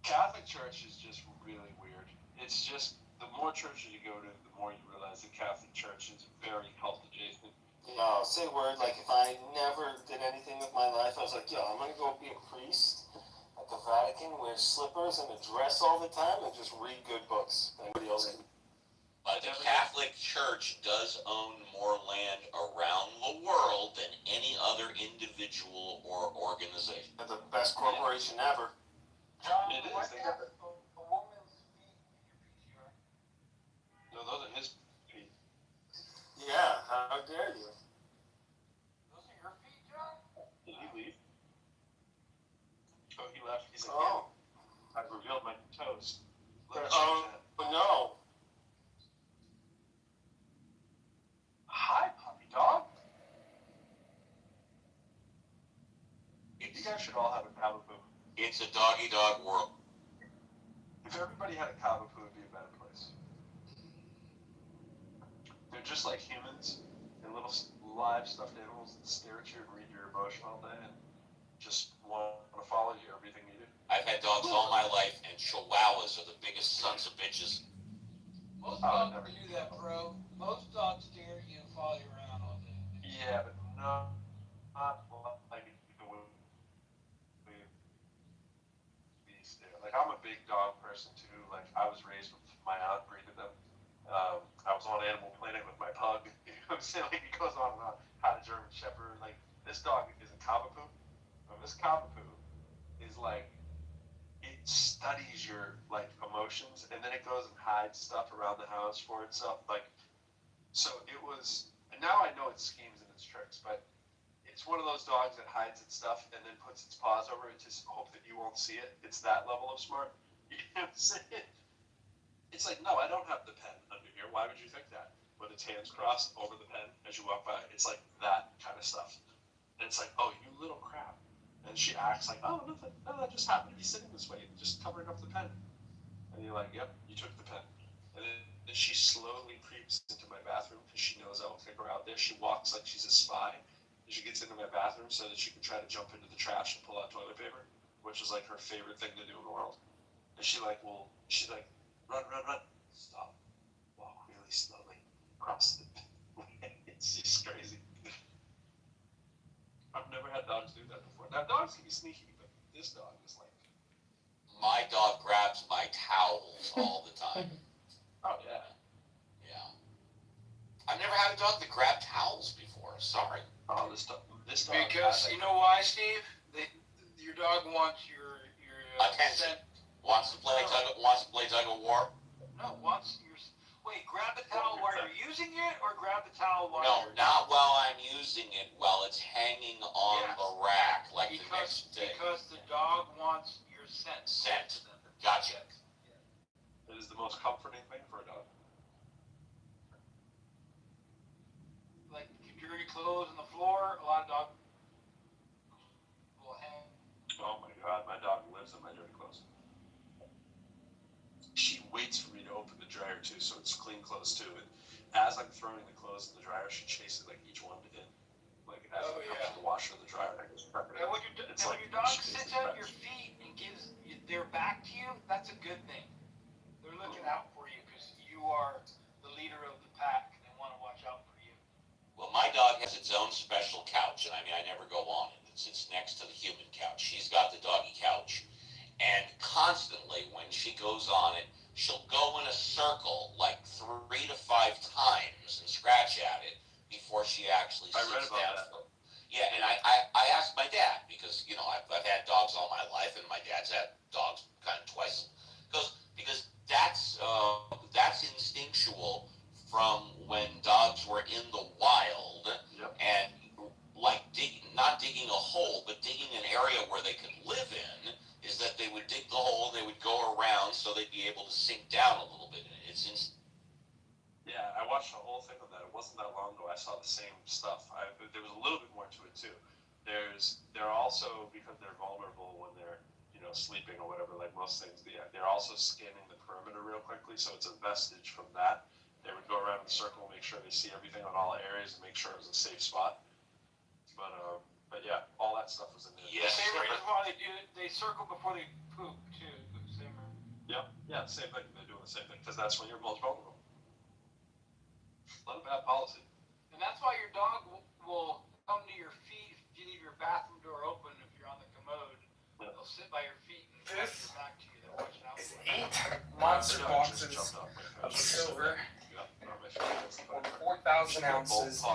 Catholic Catholic Church is just really weird. It's just, the more churches you go to, the more you realize the Catholic Church is very cult adjacent. No, say a word, like if I never did anything with my life, I was like, yo, I'm gonna go be a priest at the Vatican, wear slippers and a dress all the time, and just read good books. Anybody else can. But the Catholic Church does own more land around the world than any other individual or organization. They're the best corporation ever. John, It is, why they do you have got a woman's feet in your PTR? No, those are his feet. Yeah, how dare you? Those are your feet, John? Did he leave? Oh, he left. He's like, Oh. yeah, I've revealed my toes. Let me Oh, change that. no. Hi, puppy dog. You guys should all have a Cavapoo. It's a dog-eat-dog world. If everybody had a Cavapoo, it'd be a better place. They're just like humans and little live stuffed animals that stare at you and read your emotion all day and just want to follow you everything you do. I've had dogs all my life, and Chihuahuas are the biggest sons of bitches. Most dogs do that, bro. Most dogs stare at you and follow you around all day. Yeah, but not like the way we stare. Like, I'm a big dog person too. Like, I was raised with my aunt breeded them. I was on Animal Planet with my pug. You know what I'm saying? Like, it goes on and on. Had a German Shepherd. Like, this dog is a Cavapoo. And this Cavapoo is like, it studies your like emotions, and then it goes and hides stuff around the house for itself. Like, so it was. And now I know its schemes and its tricks, but it's one of those dogs that hides its stuff and then puts its paws over it to hope that you won't see it. It's that level of smart. You know what I'm saying? It's like, no, I don't have the pen under here. Why would you think that? With its hands crossed over the pen as you walk by. It's like that kind of stuff. And it's like, oh, you little crap. And she acts like, oh, nothing. No, that just happened to be sitting this way, just covering up the pen. And you're like, yep, you took the pen. And then she slowly creeps into my bathroom because she knows I'll kick her out there. She walks like she's a spy. And she gets into my bathroom so that she can try to jump into the trash and pull out toilet paper, which is like her favorite thing to do in the world. And she's like, run, stop, walk really slowly across the. It's just crazy. I've never had dogs do that before. Now, dogs can be sneaky, but this dog is like. My dog grabs my towels all the time. Oh, yeah. Yeah. I've never had a dog that grabbed towels before. Sorry. Oh, this dog. Because, you know why, Steve? Your dog wants your attention. Wants to play tug of war? No, wants your. Wait, grab the towel while you're using it, or grab the towel while No, you're. not while I'm using it. While it's hanging on the rack, like the next day. Because the dog wants your scent. Scent. Gotcha. It is the most comforting thing for a dog. Like dirty clothes on the floor, a lot of dogs will hang. Oh my god, my dog lives in my dirty clothes. She waits for me to open the dryer too, so it's clean clothes too. And as I'm throwing the clothes in the dryer, she chases like each one in. Like as it comes to the washer and the dryer, I just prep it. And when your dog sits at your feet and gives their back to you, that's a good thing. They're looking out for you because you are the leader of the pack, and they want to watch out for you. Well, my dog has its own special couch, and I mean, I never go on it. It sits next to the human couch. She's got the doggy couch. And constantly, when she goes on it, she'll go in a circle like 3 to 5 times and scratch at it before she actually sits down. Yeah, and I asked my dad, because, you know, I've had dogs all my life, and my dad's had dogs kind of twice. Because that's instinctual from when dogs were in the wild, and like not digging a hole, but digging an area where they could live in, is that they would dig the hole, they would go around so they'd be able to sink down a little bit. Yeah, I watched the whole thing of that. It wasn't that long ago. I saw the same stuff. There was a little bit more to it too. They're also, because they're vulnerable when they're, you know, sleeping or whatever, like most things, they're also scanning the perimeter real quickly, so it's a vestige from that. They would go around in a circle, make sure they see everything on all areas, and make sure it was a safe spot. But yeah, all that stuff was in there. Yes. Same reason why they circle before they poop too. Same reason. Yeah, the same thing. They're doing the same thing because that's when you're most vulnerable. Let them have policy. And that's why your dog will come to your feet if you leave your bathroom door open. If you're on the commode, they'll sit by your feet and watch your back to you. They're watching out for you. 8 monster boxes of silver, over 4,000 ounces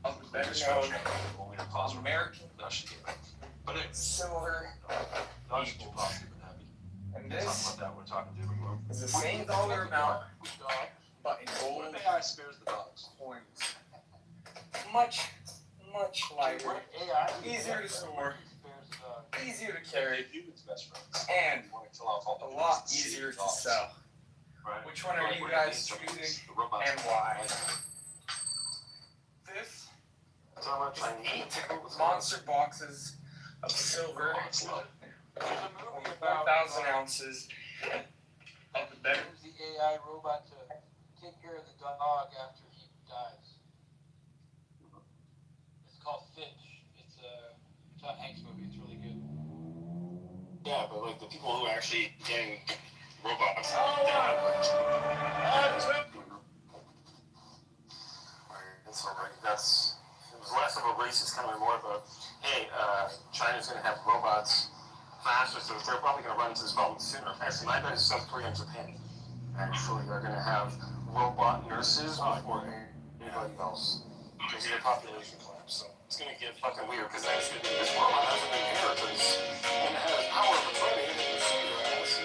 of the better known American silver eagle. And this is the same dollar amount, but in gold coins. Much lighter, easier to store, easier to carry, and a lot easier to sell. Which one are you guys choosing and why? This is 8 monster boxes of silver, over 4,000 ounces of the better. Use the AI robot to take care of the dog after he dies. It's called Finch. It's a Tom Hanks movie. It's really good. Yeah, but like the people who are actually getting robots. That's all right. It was less of a racist comment, more of a, hey, China's going to have robots faster, so they're probably going to run into this problem sooner. Actually, my bet is South Korea and Japan actually are going to have robot nurses before anybody else. Because of the population collapse. So it's going to get fucking weird, because then it's going to be this robot has an inheritance and it has power of attorney that can sue your ass.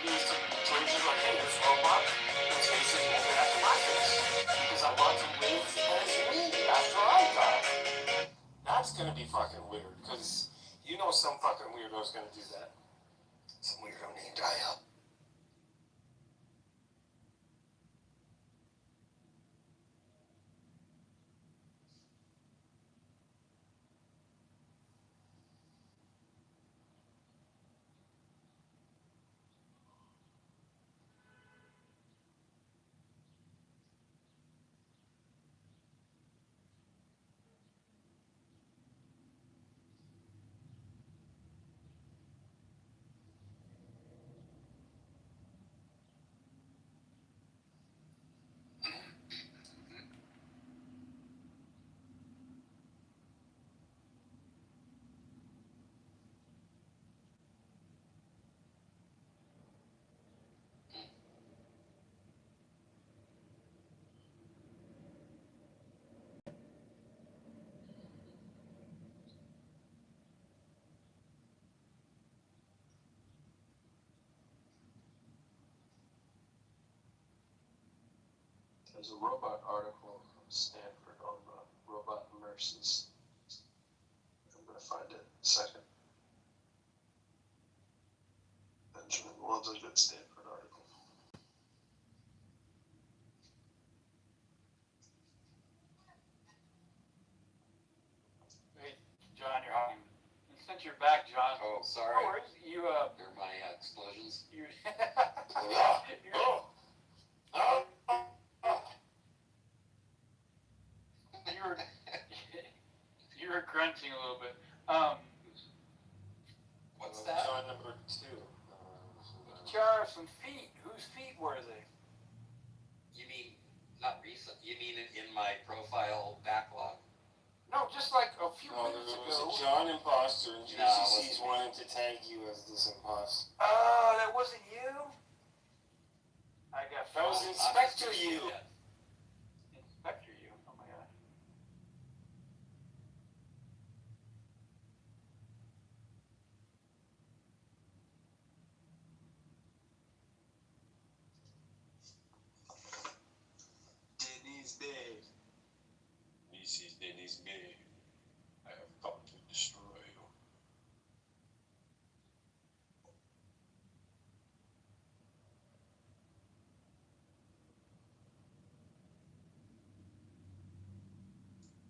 These situations like, hey, this robot, this face is moving after my face. Because I want to live as me after I die. That's going to be fucking weird, because you know some fucking weirdo's going to do that. Some weirdo named I.L. There's a robot article from Stanford on robot nurses. I'm going to find it in a second. Benjamin loves a good Stanford article. Hey, John, you're on. Since you're back, John. Oh, sorry. No worries. You, They're my explosions. you, you were grunting a little bit. What's that? John number 2. Jar, some feet. Whose feet were they? You mean, not recent, you mean in my profile backlog? No, just like a few No, minutes there was ago. a John imposter, and No, JCC's wanting to tag you as this imposter. Oh, that wasn't you? I got That was phone. Inspector you. Inspector you. Oh my god. Denny's Day. This is Denny's Day. I have come to destroy you.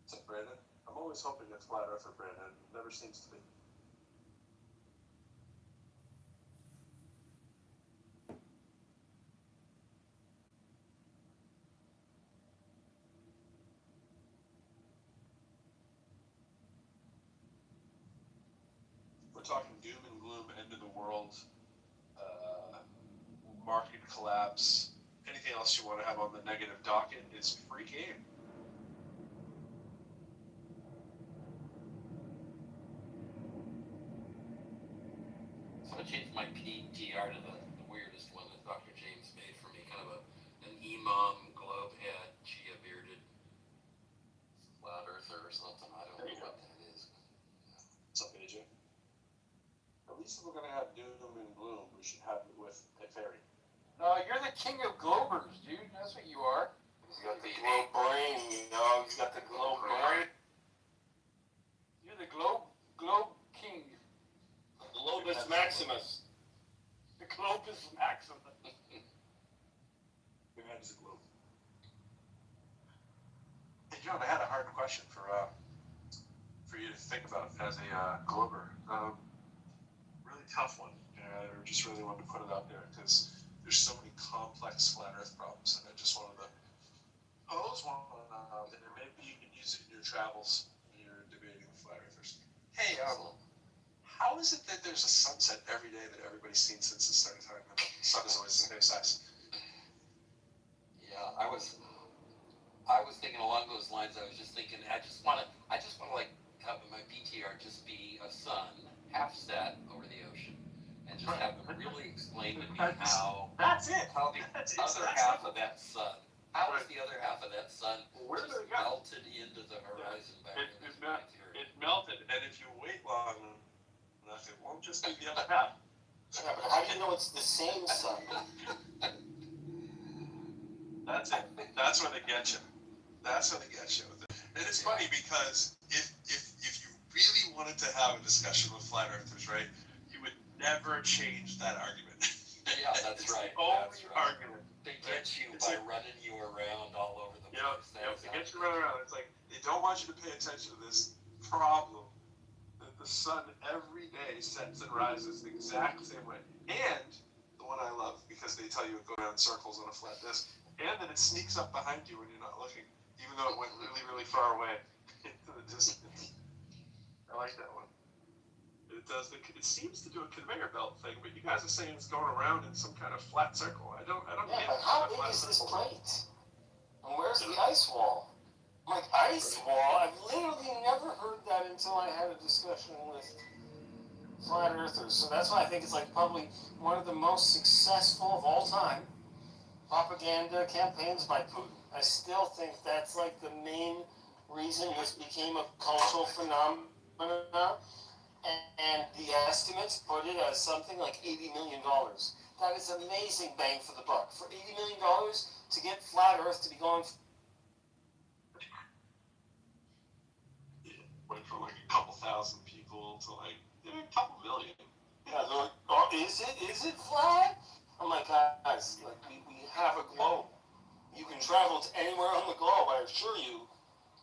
What's up, Brandon? I'm always hoping it's flat earth for Brandon. It never seems to be. We're talking doom and gloom, end of the world, collapse, anything else you want to have on the negative docket is free game. So I changed my PTR to the weirdest one that Dr. James made for me, kind of an imam, globe head, chia bearded, flat earther or something. I don't know what that is. What's up, AJ? At least if we're going to have doom and gloom, we should have it with a fairy. No, you're the king of globers, dude. That's what you are. He's got the globe brain, he's got the globe brain. You're the globe king. Globus Maximus. The Globus Maximus. Your head is a globe. Hey, John, I had a hard question for you to think about as a glober. Really tough one. I just really wanted to put it out there because there's so many complex flat Earth problems, and I just wanted to pose one out there. Maybe you can use it in your travels when you're debating with flat Earthers. Hey, how is it that there's a sunset every day that everybody's seen since the start of time? And the sun is always the same size. Yeah, I was thinking along those lines. I was just thinking, I just want to like have my BTR just be a sun half set over the ocean, and just have them really explain to me how the other half of that sun, how is the other half of that sun just melted into the horizon back in this material. It melted, and if you wait long enough, it won't just be the other half. Yeah, but how do you know it's the same sun? That's it. That's where they get you. That's where they get you with it. And it's funny because if you really wanted to have a discussion with flat earthers, right, you would never change that argument. Yeah, that's right. The only argument. They get you by running you around all over the place. They get you running around. It's like they don't want you to pay attention to this problem that the sun every day sets and rises the exact same way. And the one I love because they tell you it goes around circles on a flat disk, and then it sneaks up behind you when you're not looking, even though it went really, really far away into the distance. I like that one. It seems to do a conveyor belt thing, but you guys are saying it's going around in some kind of flat circle. I don't Yeah, get but how that big flat is this circle. plate? And where's the ice wall? I'm like, ice wall? I've literally never heard that until I had a discussion with flat earthers. So that's why I think it's like probably one of the most successful of all time propaganda campaigns by Putin. I still think that's like the main reason this became a cultural phenomenon. And the estimates put it as something like $80 million. That is amazing bang for the buck. For $80 million to get flat Earth to be going. Went from like a couple thousand people to like a couple million. Yeah, they're like, oh, is it flat? I'm like, guys, like we have a globe. You can travel to anywhere on the globe. I assure you,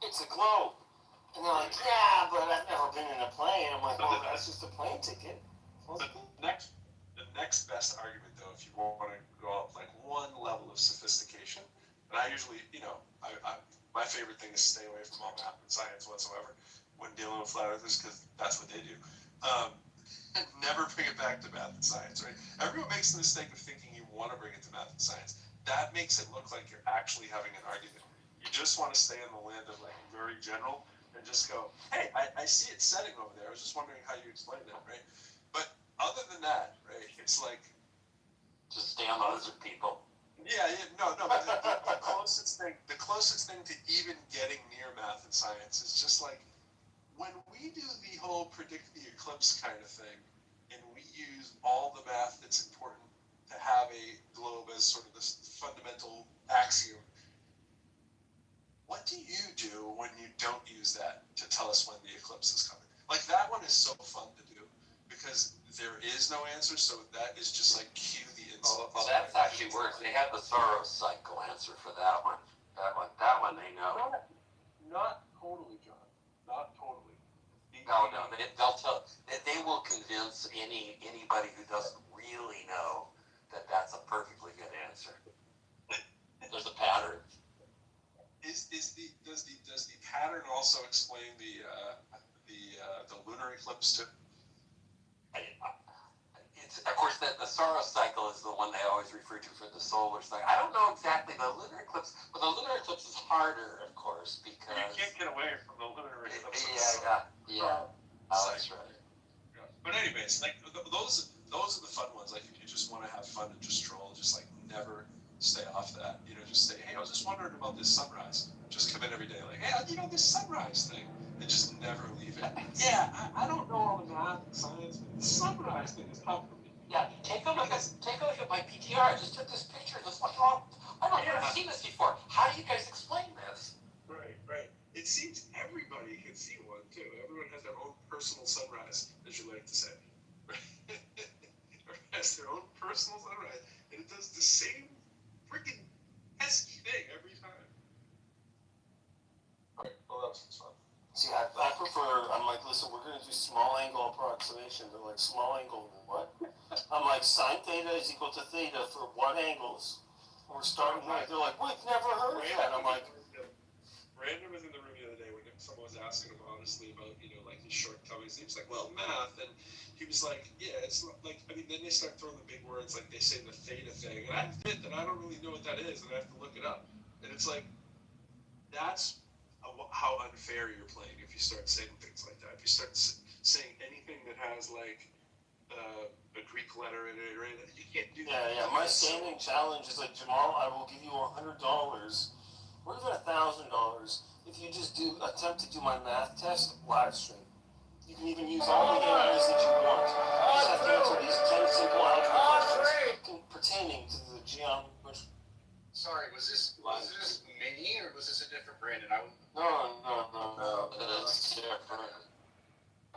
it's a globe. And they're like, yeah, but I've never been in a plane. I'm like, well, that's just a plane ticket. The next best argument, though, if you want to go up like one level of sophistication, and I usually, my favorite thing is stay away from all math and science whatsoever when dealing with flat earthers, because that's what they do. Never bring it back to math and science, right? Everyone makes the mistake of thinking you want to bring it to math and science. That makes it look like you're actually having an argument. You just want to stay in the land of like very general and just go, hey, I see it setting over there. I was just wondering how you explained it, right? But other than that, right, it's like just stay on those people. Yeah, no. But the closest thing to even getting near math and science is just like when we do the whole predict the eclipse kind of thing, and we use all the math that's important to have a globe as sort of this fundamental axiom. What do you do when you don't use that to tell us when the eclipse is coming? Like that one is so fun to do because there is no answer, so that is just like cue the insult. Well, that's actually worse. They have the Soros cycle answer for that one. That one they know. Not totally, John. Not totally. No, they'll tell. They will convince anybody who doesn't really know that that's a perfectly good answer. There's a pattern. Does the pattern also explain the lunar eclipse too? Of course, the Soros cycle Churchill is the one they always refer to for the solar stuff. I don't know exactly the lunar eclipse, but the lunar eclipse is harder, of course, because You can't get away from the lunar eclipse. yeah. That's right. Yeah. But anyways, like those are the fun ones. Like if you just want to have fun and just troll, just like never stay off that. You know, just say, hey, I was just wondering about this sunrise. Just come in every day, like, hey, you know, this sunrise thing, and just never leave it. Yeah, I don't know all the math and science, but the sunrise thing is tough for me. Yeah, take a look at my PTR. I just took this picture. This what's wrong. I've never seen this before. How do you guys explain this? Right. It seems everybody can see one too. Everyone has their own personal sunrise, as you like to say. Everyone has their own personal sunrise, and it does the same freaking pesky thing every time. Right. Well, that was fun. See, I prefer, I'm like, listen, we're going to do small angle approximation. They're like, small angle what? I'm like, sine theta is equal to theta for what angles? We're starting there. They're like, we've never heard of that. I'm like, Brandon was in the room the other day when someone was asking him honestly about, you know, like his shortcomings. He was like, well, math. And he was like, yeah, it's not like, I mean, then they start throwing the big words, like they say the theta thing. And I admit that I don't really know what that is, and I have to look it up. And it's like, that's how unfair you're playing if you start saying things like that. If you start saying anything that has like a Greek letter in it, right? You can't do that. Yeah. My standing challenge is like, Jamal, I will give you $100, or even $1,000 if you just attempt to do my math test live stream. You can even use all the areas that you want. You just have to answer these 10 simple algebra questions pertaining to the geometry. Sorry, was this me or was this a different Brandon? No. That's different.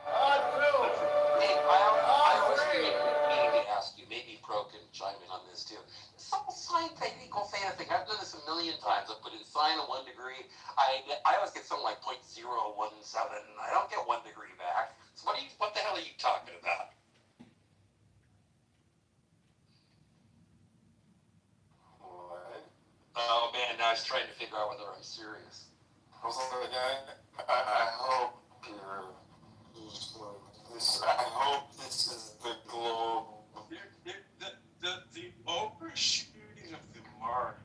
Hey, I was meaning to ask you, maybe Pro can chime in on this too. Some sine theta equal theta thing. I've done this a million times. I've put in sine of 1 degree. I always get something like 0.017. I don't get 1 degree back. So what the hell are you talking about? What? Oh man, now I was trying to figure out whether I'm serious. I was like, I hope you're. I hope this is the globe. The overshooting of the mark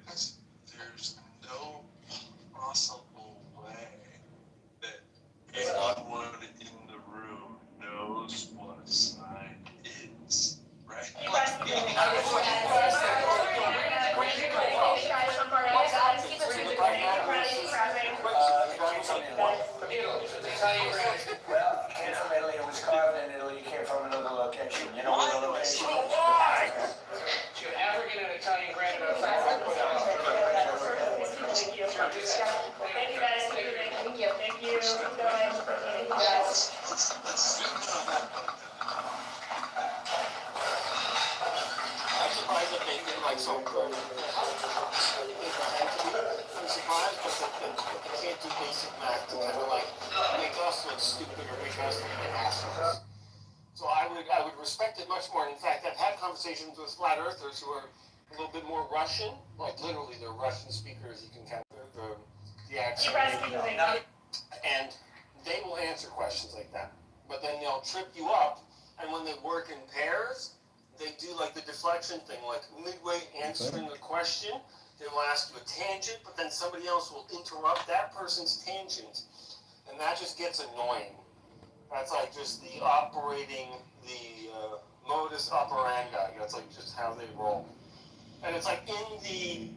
is there's no possible way that anyone in the room knows what a sign is, right? Well, I came from Italy. It was carved in Italy. You came from another location. You know what the location? African and Italian granite. Thank you guys. Thank you. Thank you. Keep going. Thank you guys. I'm surprised that they did like so good. I'm surprised that they can't do basic math to kind of like make us look stupid or make us look like assholes. So I would respect it much more. In fact, I've had conversations with flat earthers who are a little bit more Russian, like literally they're Russian speakers. You can kind of the accent. And they will answer questions like that, but then they'll trip you up. And when they work in pairs, they do like the deflection thing, like midway answering a question, they will ask you a tangent, but then somebody else will interrupt that person's tangent, and that just gets annoying. That's like just the modus operandi. That's like just how they roll. And it's like in the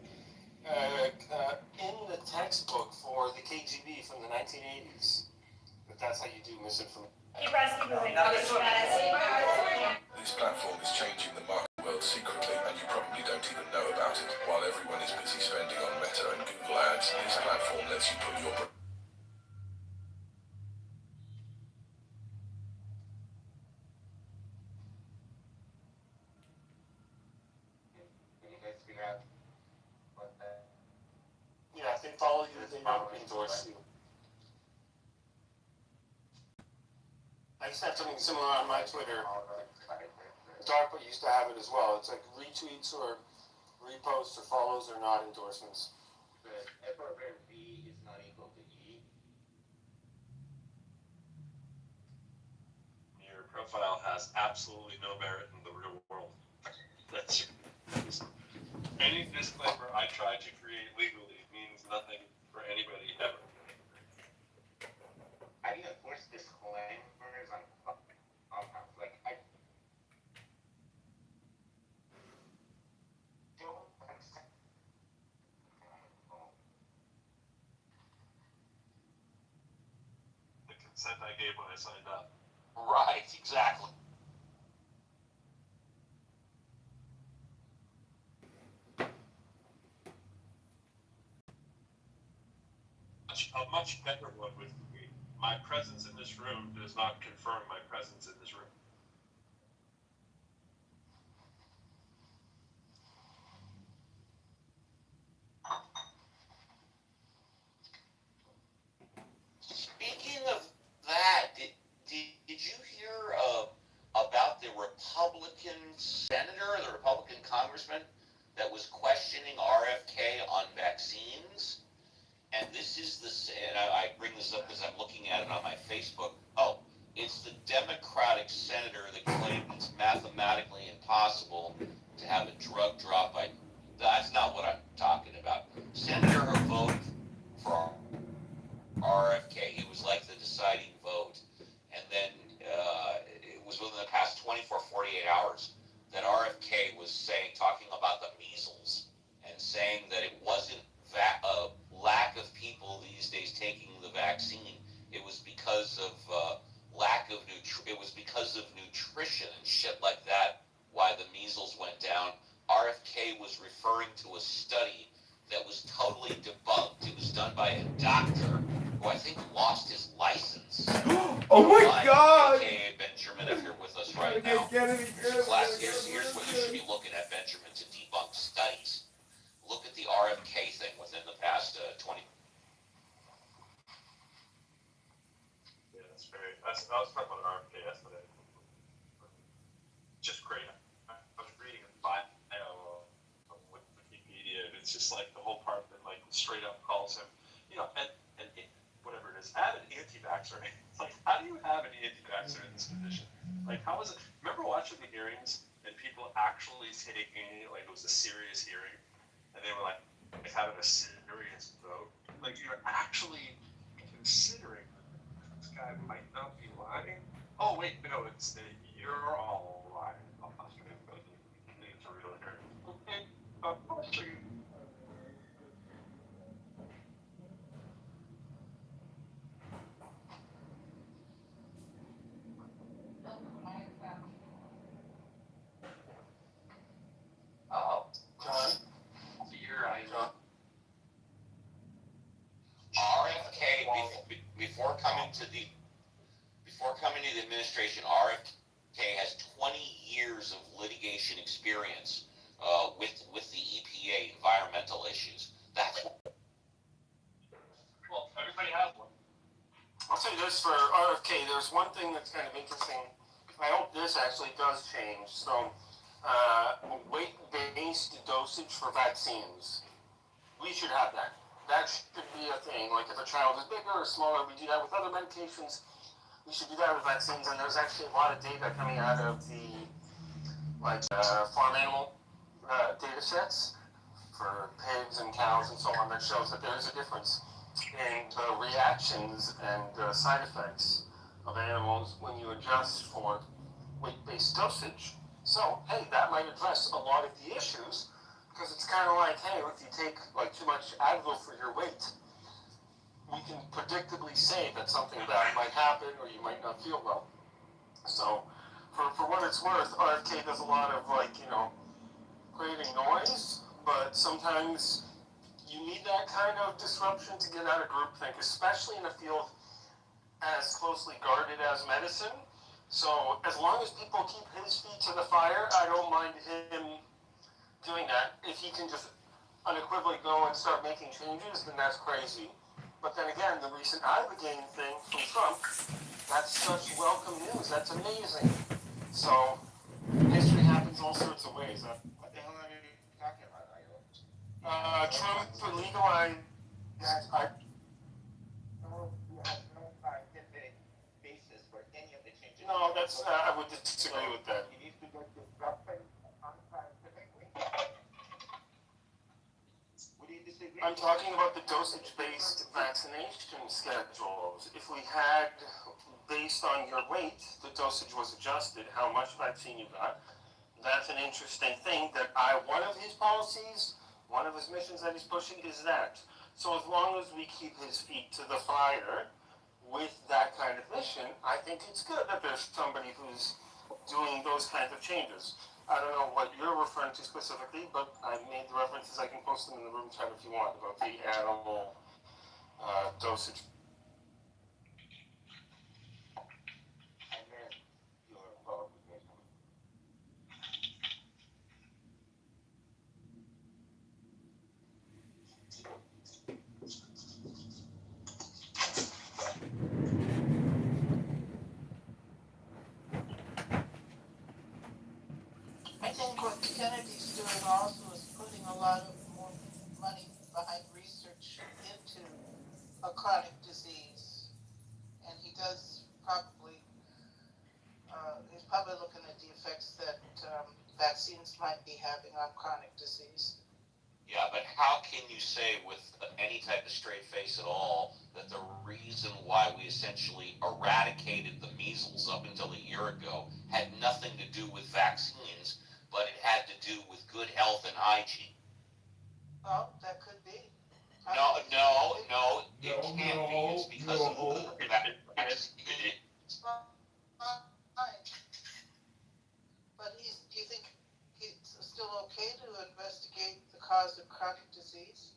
textbook for the KGB from the 1980s. But that's how you do misinformation. This platform is changing the market world secretly, and you probably don't even know about it. While everyone is busy spending on Meta and Google Ads, this platform lets you put your... Yeah, if they follow you, they don't endorse you. I used to have something similar on my Twitter. DARPA used to have it as well. It's like retweets or reposts or follows are not endorsements. But F over V is not equal to E. Your profile has absolutely no merit in the real world. consent I gave when I signed up. Right, exactly. A much better one with me. My presence in this room does not confirm my presence in this room. Speaking of that, did you hear about the Republican senator, the Republican congressman that was questioning RFK on vaccines? And this is and I bring this up because I'm looking at it on my Facebook. Oh, it's the Democratic senator that claimed it's mathematically impossible to have a drug drop by. That's not what I'm talking about. Senator who voted for RFK. It was like the deciding vote. And then it was within the past 24, 48 hours that RFK was talking about the measles and saying that it wasn't that lack of people these days taking the vaccine. It was because of it was because of nutrition and shit like that why the measles went down. RFK was referring to a study that was totally debunked. It was done by a doctor who I think lost his license. Oh my God! AKA Benjamin, if you're with us right now. Here's what you should be looking at, Benjamin, to debunk studies. Look at the RFK thing within the past 20. Yeah, that's very. I was talking about RFK yesterday. Just great. I was reading a bio with Wikipedia, and it's just like the whole part that like straight up calls him, and whatever it is, add an anti-vaxxer. It's like, how do you have an anti-vaxxer in this position? Like, how is it? Remember watching the hearings and people actually taking like it was a serious hearing, and they were like having a serious vote. Like you're actually considering this guy might not be lying. Oh wait, no, it's you're all lying. It's a real hearing. Oh, John, your eyes on. RFK before coming to the administration, RFK has 20 years of litigation experience with the EPA environmental issues. That's Well, everybody has one. I'll say this for RFK, there's one thing that's kind of interesting. I hope this actually does change. So, weight-based dosage for vaccines. We should have that. That should be a thing. Like if a child is bigger or smaller, we do that with other medications. We should do that with vaccines. And there's actually a lot of data coming out of the farm animal data sets for pigs and cows and so on that shows that there is a difference in the reactions and side effects of animals when you adjust for weight-based dosage. So, hey, that might address a lot of the issues, because it's kind of like, hey, if you take like too much Advil for your weight, we can predictably say that something bad might happen or you might not feel well. So, for what it's worth, RFK does a lot of creating noise, but sometimes you need that kind of disruption to get out of groupthink, especially in a field as closely guarded as medicine. So as long as people keep his feet to the fire, I don't mind him doing that. If he can just unequivocally go and start making changes, then that's crazy. But then again, the recent Ibogaine thing from Trump, that's such welcome news. That's amazing. So history happens all sorts of ways. What the hell are you talking about? Trump for legalized. Basis for any of the changes. No, that's I would disagree with that. He needs to go disrupting unscientifically. What do you disagree? I'm talking about the dosage-based vaccination schedules. If we had, based on your weight, the dosage was adjusted, how much vaccine you got, that's an interesting thing that one of his policies, one of his missions that he's pushing is that. So as long as we keep his feet to the fire with that kind of mission, I think it's good that there's somebody who's doing those kinds of changes. I don't know what you're referring to specifically, but I made the references. I can post them in the room chat if you want about the animal dosage. I think what Kennedy's doing also is putting a lot of more money behind research into a chronic disease. And he does probably, he's probably looking at the effects that vaccines might be having on chronic disease. Yeah, but how can you say with any type of straight face at all that the reason why we essentially eradicated the measles up until a year ago had nothing to do with vaccines, but it had to do with good health and hygiene? Oh, that could be. No, it can't be. It's because of the vaccine. But do you think it's still okay to investigate the cause of chronic disease?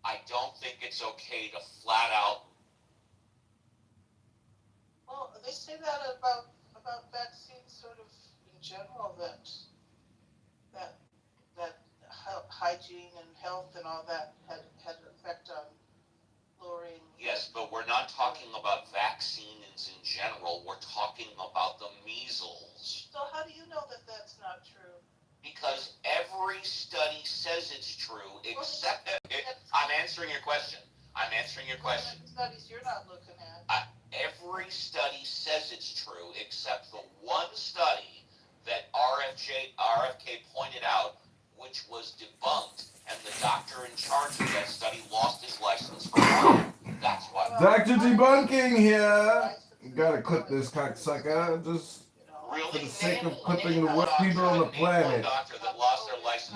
I don't think it's okay to flat out. Well, they say that about vaccines sort of in general, that hygiene and health and all that had an effect on lowering. Yes, but we're not talking about vaccines in general. We're talking about the measles. So how do you know that that's not true? Because every study says it's true, except I'm answering your question. Studies you're not looking at. Every study says it's true, except the one study that RFK pointed out, which was debunked, and the doctor in charge of that study lost his license for life. That's why. Dr. Debunking here. You gotta clip this cocksucker, just for the sake of clipping the worst people on the planet.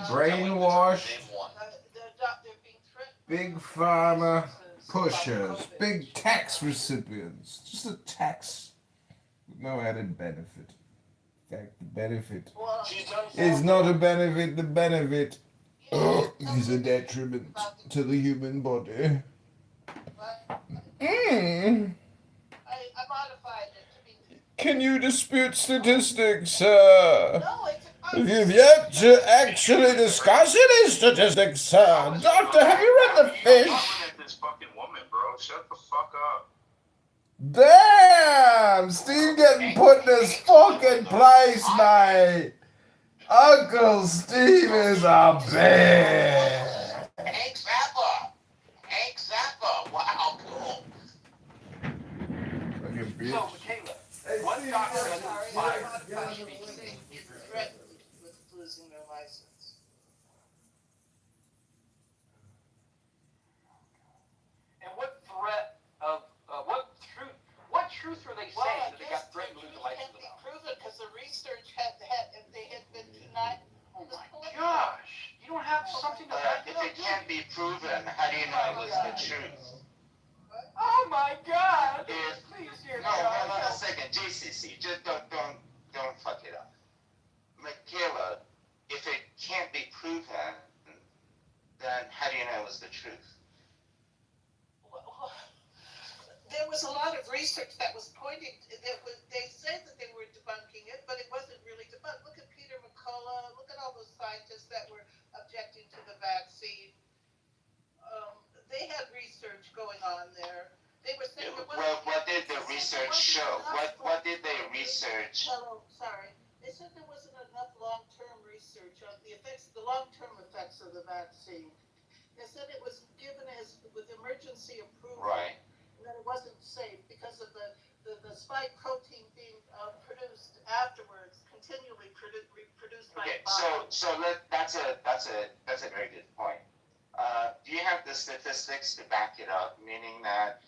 Brainwash, big pharma pushers, big tax recipients. Just a tax with no added benefit. In fact, the benefit is not a benefit. The benefit is a detriment to the human body. I modified it to be. Can you dispute statistics, sir? If you've yet to actually discuss any statistics, sir. Doctor, have you read The Fish? This fucking woman, bro. Shut the fuck up. Damn! Steve getting put in his fucking place, mate. Uncle Steve is a bear. Hank Zappa. Wow, cool. Fucking bitch. So, Michaela, what doctor has been fired for speaking? Threatened with losing their license. And what threat of what truth were they saying that they got threatened to lose the license Can't be about? proven because the research had they had been denied. Oh my gosh! You don't have something to back it If it can't be proven, how do you know it was the truth? Oh my God! If, Please hear me no, out. hold on a second, JCC, just don't fuck it up. Michaela, if it can't be proven, then how do you know it was the truth? There was a lot of research that was pointing. They said that they were debunking it, but it wasn't really debunked. Look at Peter McCullough. Look at all those scientists that were objecting to the vaccine. They had research going on there. They were saying. Well, what did the research show? What did they research? Oh, sorry. They said there wasn't enough long-term research on the effects, the long-term effects of the vaccine. They said it was given as with emergency approval. Right. And that it wasn't safe because of the spike protein being produced afterwards, continually produced by the body. That's a very good point. Do you have the statistics to back it up? Meaning that,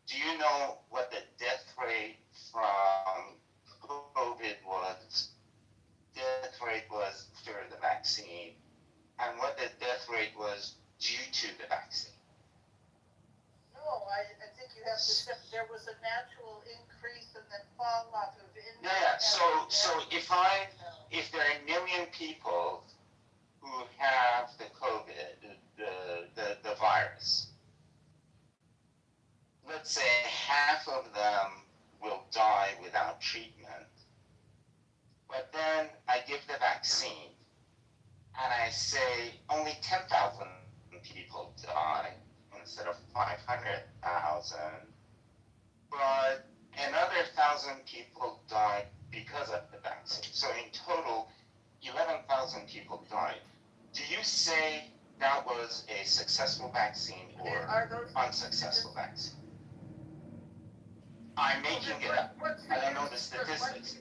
do you know what the death rate from COVID was? Death rate was for the vaccine, and what the death rate was due to the vaccine? No, I think you have to there was a natural increase and then fall off of income. Yeah. So if there are 1 million people who have the COVID, the virus, let's say half of them will die without treatment, but then I give the vaccine and I say only 10,000 people die instead of 500,000, but another 1,000 people died because of the vaccine. So in total, 11,000 people died. Do you say that was a successful vaccine or unsuccessful vaccine? I'm making it up. I don't know the statistics.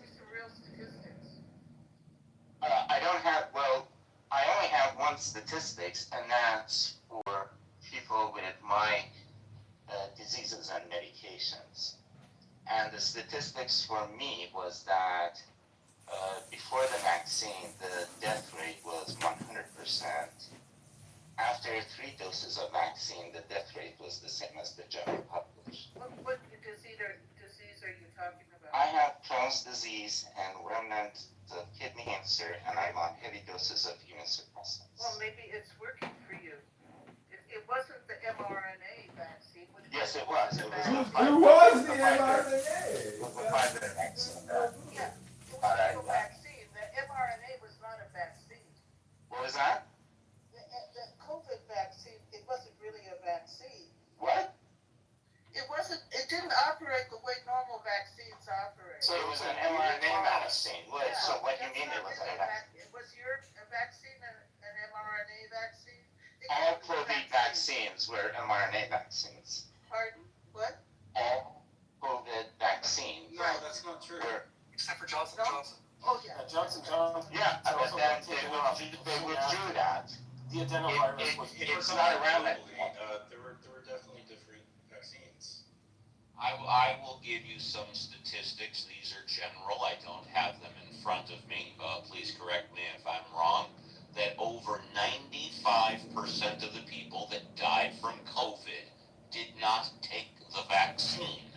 I don't have, well, I only have one statistics, and that's for people with my diseases and medications. And the statistics for me was that before the vaccine, the death rate was 100%. After 3 doses of vaccine, the death rate was the same as the general population. What disease are you talking about? I have Crohn's disease and remnant of kidney cancer, and I'm on heavy doses of immunosuppressants. Well, maybe it's working for you. It wasn't the mRNA vaccine. Yes, it was. It was the mRNA. vaccine. Yeah, it was a vaccine. The mRNA was not a vaccine. What was that? The COVID vaccine, it wasn't really a vaccine. What? It didn't operate the way normal vaccines operate. So it was an mRNA vaccine. Yeah, So what do you mean it was a vaccine? Was your vaccine an mRNA vaccine? All COVID vaccines were mRNA vaccines. Pardon? What? All COVID vaccines. No, that's not true. Except for Johnson Johnson. Oh, yeah. Johnson Johnson. Yeah, but then they withdrew that. The adenovirus was. It's not around that. There were definitely different vaccines. I will give you some statistics. These are general. I don't have them in front of me. Please correct me if I'm wrong. That over 95% of the people that died from COVID did not take the vaccine.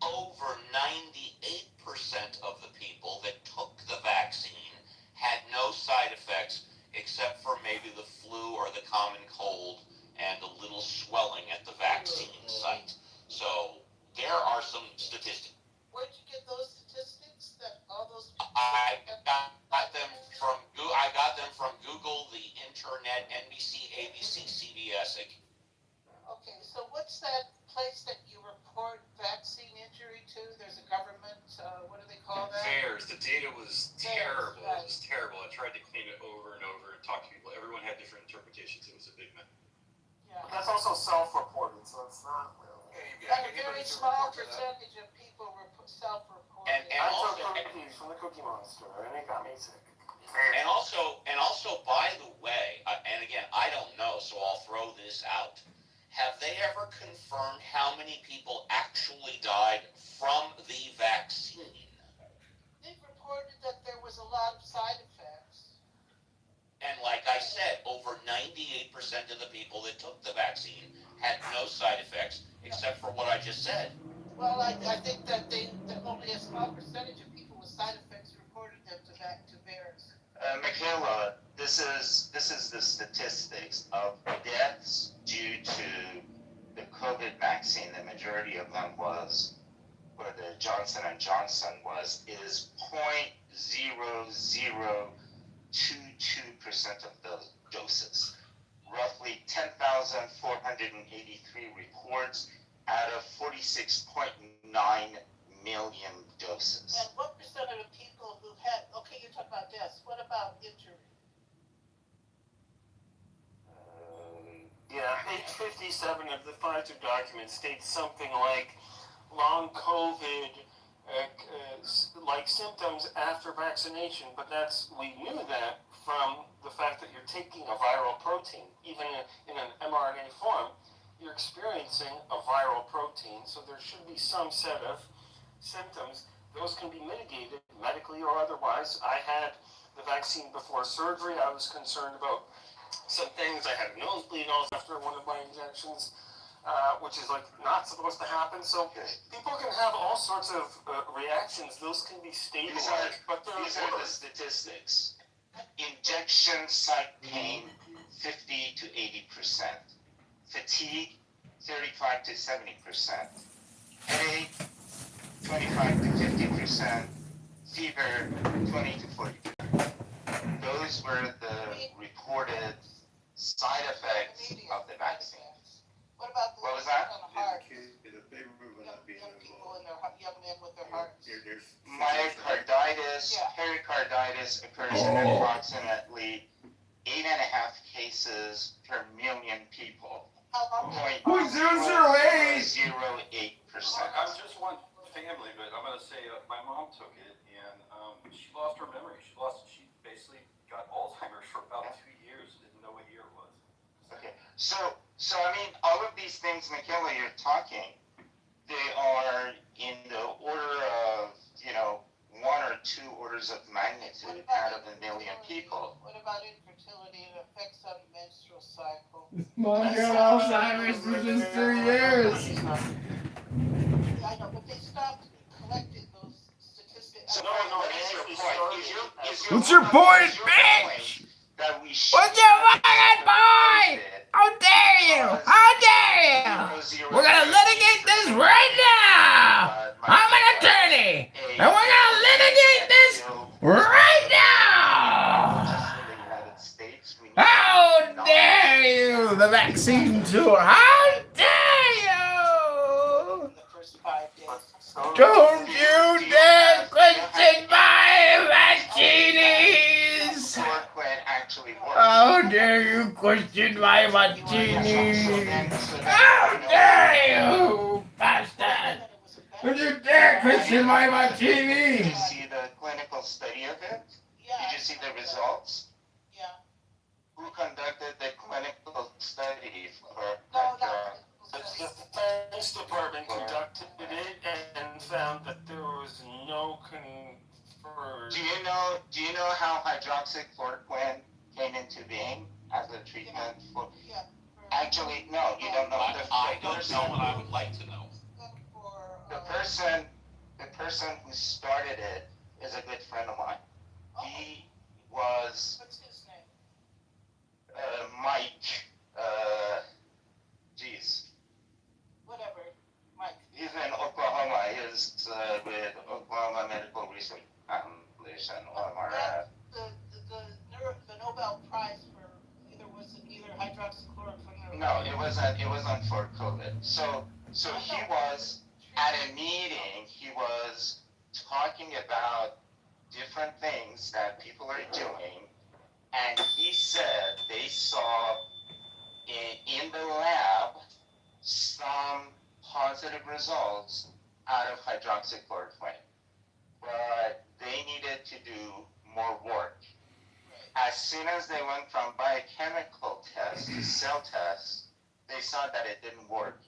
Over 98% of the people that took the vaccine had no side effects except for maybe the flu or the common cold and a little swelling at the vaccine site. So there are some statistics. Where'd you get those statistics? That all those people I got them from Google. I got them from Google, the internet, NBC, ABC, CBS. Okay, so what's that place that you report vaccine injury to? There's a government, what do they call that? VAERS. The data was terrible. Right. It was terrible. I tried to clean it over and over and talk to people. Everyone had different interpretations. It was a big mess. Yeah. But that's also self-reported, so it's not really. And a very small percentage of people were self-reported. And I also, took cookies from the Cookie Monster, and it got me sick. and also, by the way, and again, I don't know, so I'll throw this out. Have they ever confirmed how many people actually died from the vaccine? They've reported that there was a lot of side effects. And like I said, over 98% of the people that took the vaccine had no side effects, except for what I just said. Well, I think that only a small percentage of people with side effects reported them to VAERS. Michaela, this is the statistics of deaths due to the COVID vaccine. The majority of them was, or the Johnson & Johnson is 0.0022% of those doses. Roughly 10,483 reports out of 46.9 million doses. And what percent of the people who had, okay, you're talking about deaths, what about injury? Yeah, page 57 of the Pfizer document states something like long COVID like symptoms after vaccination, but we knew that from the fact that you're taking a viral protein, even in an mRNA form, you're experiencing a viral protein, so there should be some set of symptoms. Those can be mitigated medically or otherwise. I had the vaccine before surgery. I was concerned about some things. I had a nosebleed after one of my injections. which is like not supposed to happen. So people can have all sorts of reactions. Those can be stabilized, but these are the statistics. Injection site pain, 50 to 80%. Fatigue, 35 to 70%. Headache, 25 to 50%. Fever, 20 to 40%. Those were the reported side effects of the vaccine. What about the What was that? on the heart? Young people in their young men with their hearts. Myocarditis, pericarditis occurs in approximately 8.5 cases per million people. How long? 0.008%. I'm just one family, but I'm going to say my mom took it and she lost her memory. She basically got Alzheimer's for about 2 years. Didn't know what year it was. Okay, so I mean, all of these things, Michaela, you're talking, they are in the order of, 1 or 2 orders of magnitude out of a million people. What about infertility and effects on the menstrual cycle? Mom got Alzheimer's for just 2 years. I know, but they stopped collecting those statistics. So What is your point? What's your point, bitch? What's your fucking point? How dare you? How dare you? We're gonna litigate this right now. I'm an attorney, and we're gonna litigate this right now. How dare you? The vaccine tour. How dare you? The first 5 days. Don't you dare question my martinis! How dare you question my martinis? How dare you, bastard! Don't you dare question my martinis! Did you see the clinical study of it? Did you see the results? Yeah. Who conducted the clinical study for The Defense Department conducted it and found that there was no conferred. Do you know how hydroxychloroquine came into being as a treatment for? Yeah. Actually, no, you don't know. I don't know, and I would like to know. The person who started it is a good friend of mine. He was. What's his name? Mike. Geez. Whatever, Mike. He's in Oklahoma. He's with Oklahoma Medical Research Foundation, OMRF. The Nobel Prize for either hydroxychloroquine or. No, it wasn't for COVID. So he was at a meeting. He was talking about different things that people are doing, and he said they saw in the lab some positive results out of hydroxychloroquine, but they needed to do more work. As soon as they went from biochemical tests to cell tests, they saw that it didn't work.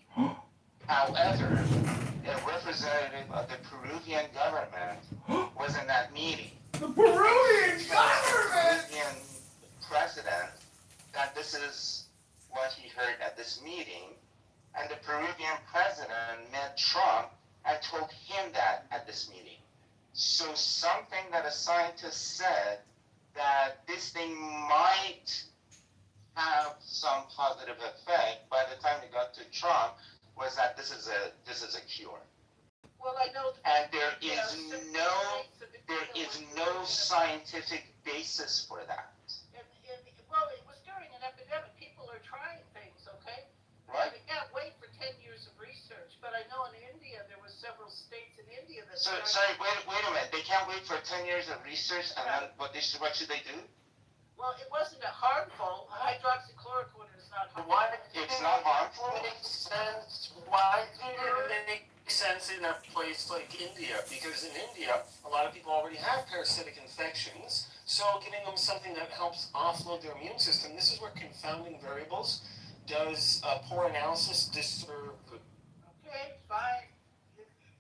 However, a representative of the Peruvian government was in that meeting. The Peruvian government! The Peruvian president, that this is what he heard at this meeting, and the Peruvian president met Trump and told him that at this meeting. So something that a scientist said that this thing might have some positive effect by the time it got to Trump was that this is a cure. Well, I know. And there is no scientific basis for that. Well, it was during an epidemic. People are trying things, okay? Right. They can't wait for 10 years of research. But I know in India, there were several states in India that. Sorry, wait a minute. They can't wait for 10 years of research, and then what should they do? Well, it wasn't harmful. Hydroxychloroquine is not harmful. Why it's not harmful? It makes sense. Why did it make sense in a place like India? Because in India, a lot of people already have parasitic infections. So giving them something that helps offload their immune system, this is where confounding variables does poor analysis disserve. Okay, fine.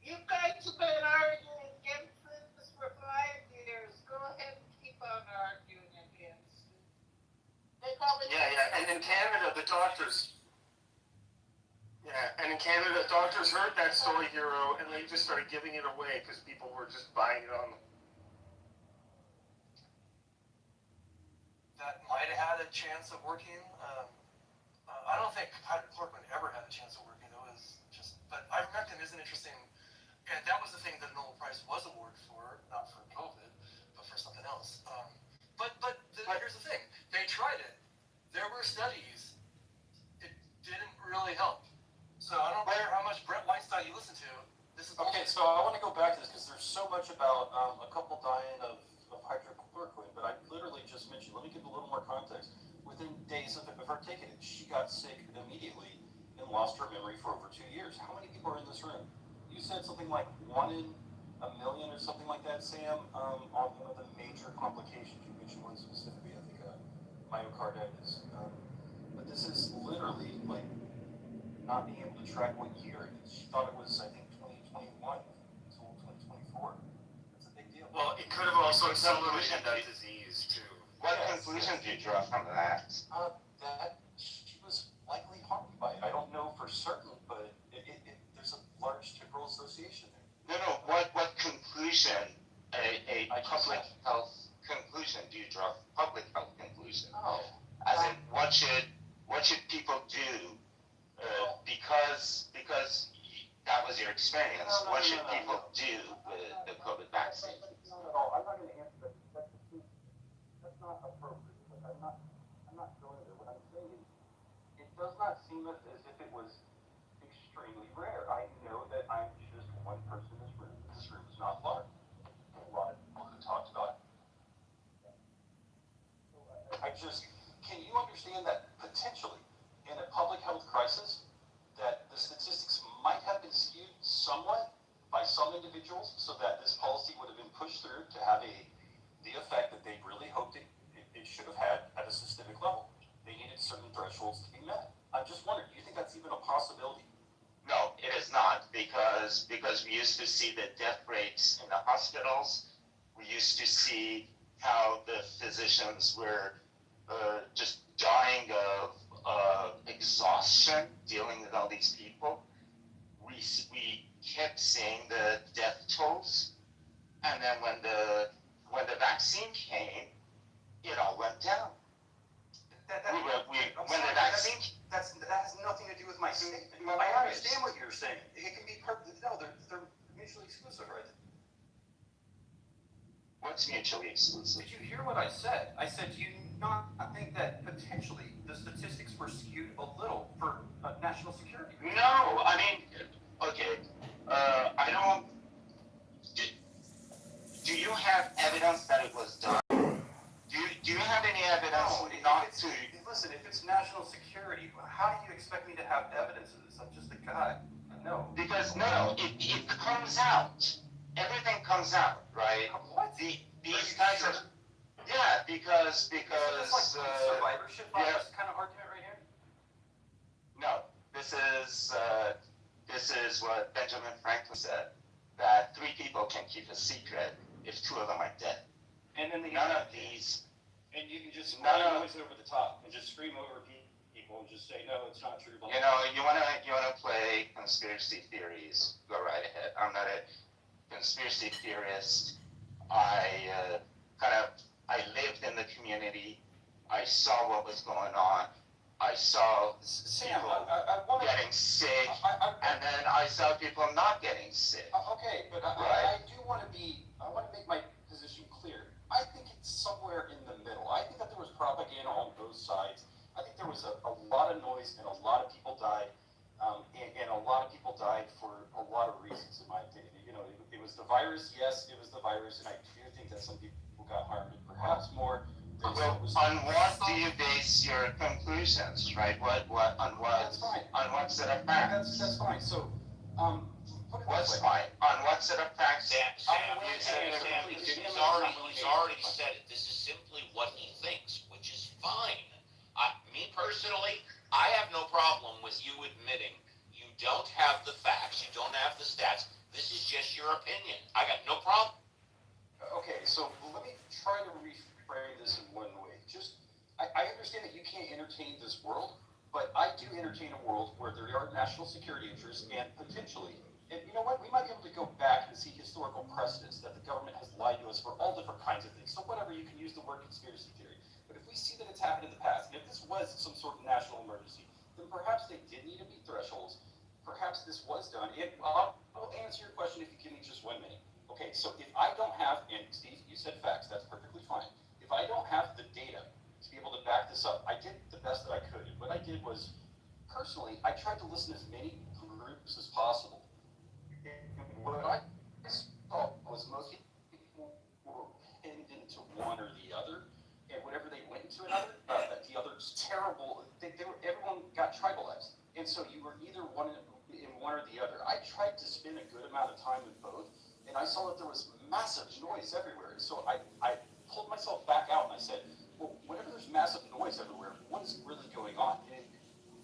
You guys have been arguing against this for 5 years. Go ahead and keep on arguing against it. They call it. Yeah. And in Canada, the doctors. Yeah, Yeah, and in Canada, doctors heard that story, Hero, and they just started giving it away because people were just buying it on. That might have had a chance of working. I don't think hydrochloroquine ever had a chance of working. It was just, but ivermectin is an interesting, and that was the thing that Nobel Prize was awarded for, not for COVID, but for something else. Here's the thing: they tried it. There were studies. It didn't really help. So I don't care how much Brett Weinstein you listen to. This is okay. So I want to go back to this because there's so much about a couple dying of hydrochloroquine, but I literally just mentioned. Let me give a little more context. Within days of her taking it, she got sick immediately and lost her memory for over 2 years. How many people are in this room? You said something like 1 in a million or something like that, Sam, on one of the major complications. You mentioned one specifically, I think, myocarditis. But this is literally like not being able to track what year it is. She thought it was, I think, 2021 until 2024. That's a big deal. Well, it could have also accelerated that disease, too. What conclusion do you draw from that? That she was likely harmed by it. I don't know for certain, but there's a large temporal association there. No. What conclusion, a public health conclusion do you draw? Public health conclusion. As in, what should people do? Because that was your experience. What should people do with the COVID vaccine? Not at all. I'm not going to answer that. That's not appropriate. I'm not going there. What I'm saying is, it does not seem as if it was extremely rare. I know that I'm just one person in this room. This room is not large. A lot of people have talked about it. Can you understand that potentially in a public health crisis, that the statistics might have been skewed somewhat by some individuals so that this policy would have been pushed through to have the effect that they really hoped it should have had at a systemic level. They needed certain thresholds to be met. I'm just wondering, do you think that's even a possibility? No, it is not, because we used to see the death rates in the hospitals. We used to see how the physicians were just dying of exhaustion dealing with all these people. We kept seeing the death tolls, and then when the vaccine came, it all went down. That has nothing to do with my statement. I understand what you're saying. It can be they're mutually exclusive, right? What's mutually exclusive? Did you hear what I said? I said, do you not think that potentially the statistics were skewed a little for national security? No, I mean, okay, I don't. Do you have evidence that it was done? Do you have any evidence not to? Listen, if it's national security, how do you expect me to have evidence of this? I'm just a guy. No. Because it comes out. Everything comes out, right? What? These kinds of. Yeah, because Is this like survivorship bias kind of argument right here? No, this is what Benjamin Franklin said, that 3 people can keep a secret if 2 of them are dead. And then none of these. And you can just noise over the top and just scream over people and just say, no, it's not true. You know, you wanna play conspiracy theories, go right ahead. I'm not a conspiracy theorist. I lived in the community. I saw what was going on. I saw people getting sick, and then I saw people not getting sick. Okay, but I do want to make my position clear. I think it's somewhere in the middle. I think that there was propaganda on both sides. I think there was a lot of noise and a lot of people died, and a lot of people died for a lot of reasons, in my opinion. You know, it was the virus. Yes, it was the virus, and I do think that some people got harmed, and perhaps more. On what do you base your conclusions, right? On what set of facts? That's fine. So, what's fine? On what set of facts? He's already said it. This is simply what he thinks, which is fine. Me personally, I have no problem with you admitting you don't have the facts, you don't have the stats. This is just your opinion. I got no problem. Okay, so let me try to reframe this in one way. I understand that you can't entertain this world, But I do entertain a world where there are national security interests and potentially, and you know what, we might be able to go back and see historical precedents that the government has lied to us for all different kinds of things. So whatever, you can use the word conspiracy theory. But if we see that it's happened in the past, and if this was some sort of national emergency, then perhaps they did need to meet thresholds. Perhaps this was done. I'll answer your question if you give me just 1 minute. Okay, so if I don't have, and Steve, you said facts, that's perfectly fine. If I don't have the data to be able to back this up, I did the best that I could. And what I did was, personally, I tried to listen to as many groups as possible. And what I saw was most people were pinned into one or the other, and whenever they went into another, the other's terrible. Everyone got tribalized, and so you were either one or the other. I tried to spend a good amount of time in both, and I saw that there was massive noise everywhere. So I pulled myself back out and I said, well, whenever there's massive noise everywhere, what is really going on? And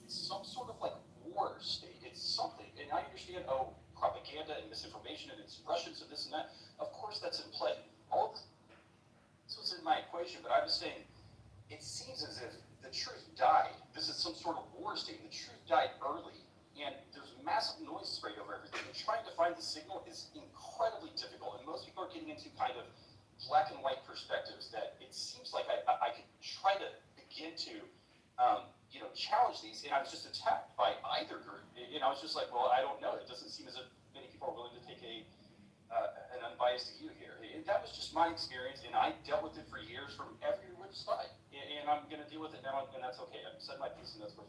it's some sort of like war state. It's something. And I understand, propaganda and misinformation and it's Russians and this and that. Of course that's in play. All of this was in my equation, but I was saying, it seems as if the truth died. This is some sort of war state. The truth died early, and there's massive noise sprayed over everything. And trying to find the signal is incredibly difficult, and most people are getting into kind of black and white perspectives that it seems like I could try to begin to, challenge these, and I was just attacked by either group. And I was just like, well, I don't know. It doesn't seem as if many people are willing to take an unbiased view here. And that was just my experience, and I dealt with it for years from every which side. And I'm going to deal with it now, and that's okay. I've said my piece, and that's what.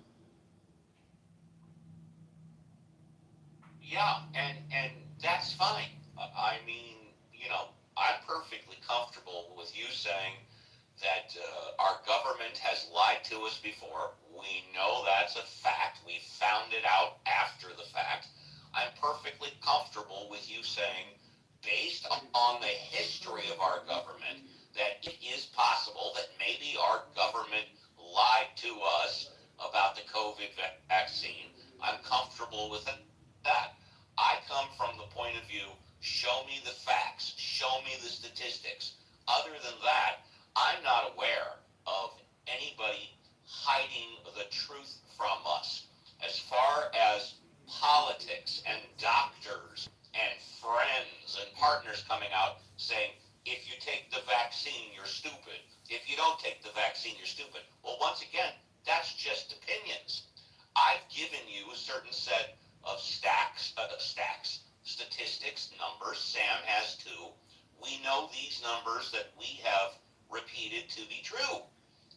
Yeah, and that's fine. I mean, I'm perfectly comfortable with you saying that our government has lied to us before. We know that's a fact. We found it out after the fact. I'm perfectly comfortable with you saying, based on the history of our government, that it is possible that maybe our government lied to us about the COVID vaccine. I'm comfortable with that. I come from the point of view, show me the facts, show me the statistics. Other than that, I'm not aware of anybody hiding the truth from us. As far as politics and doctors and friends and partners coming out saying, if you take the vaccine, you're stupid. If you don't take the vaccine, you're stupid. Well, once again, that's just opinions. I've given you a certain set of statistics, numbers. Sam has too. We know these numbers that we have repeated to be true.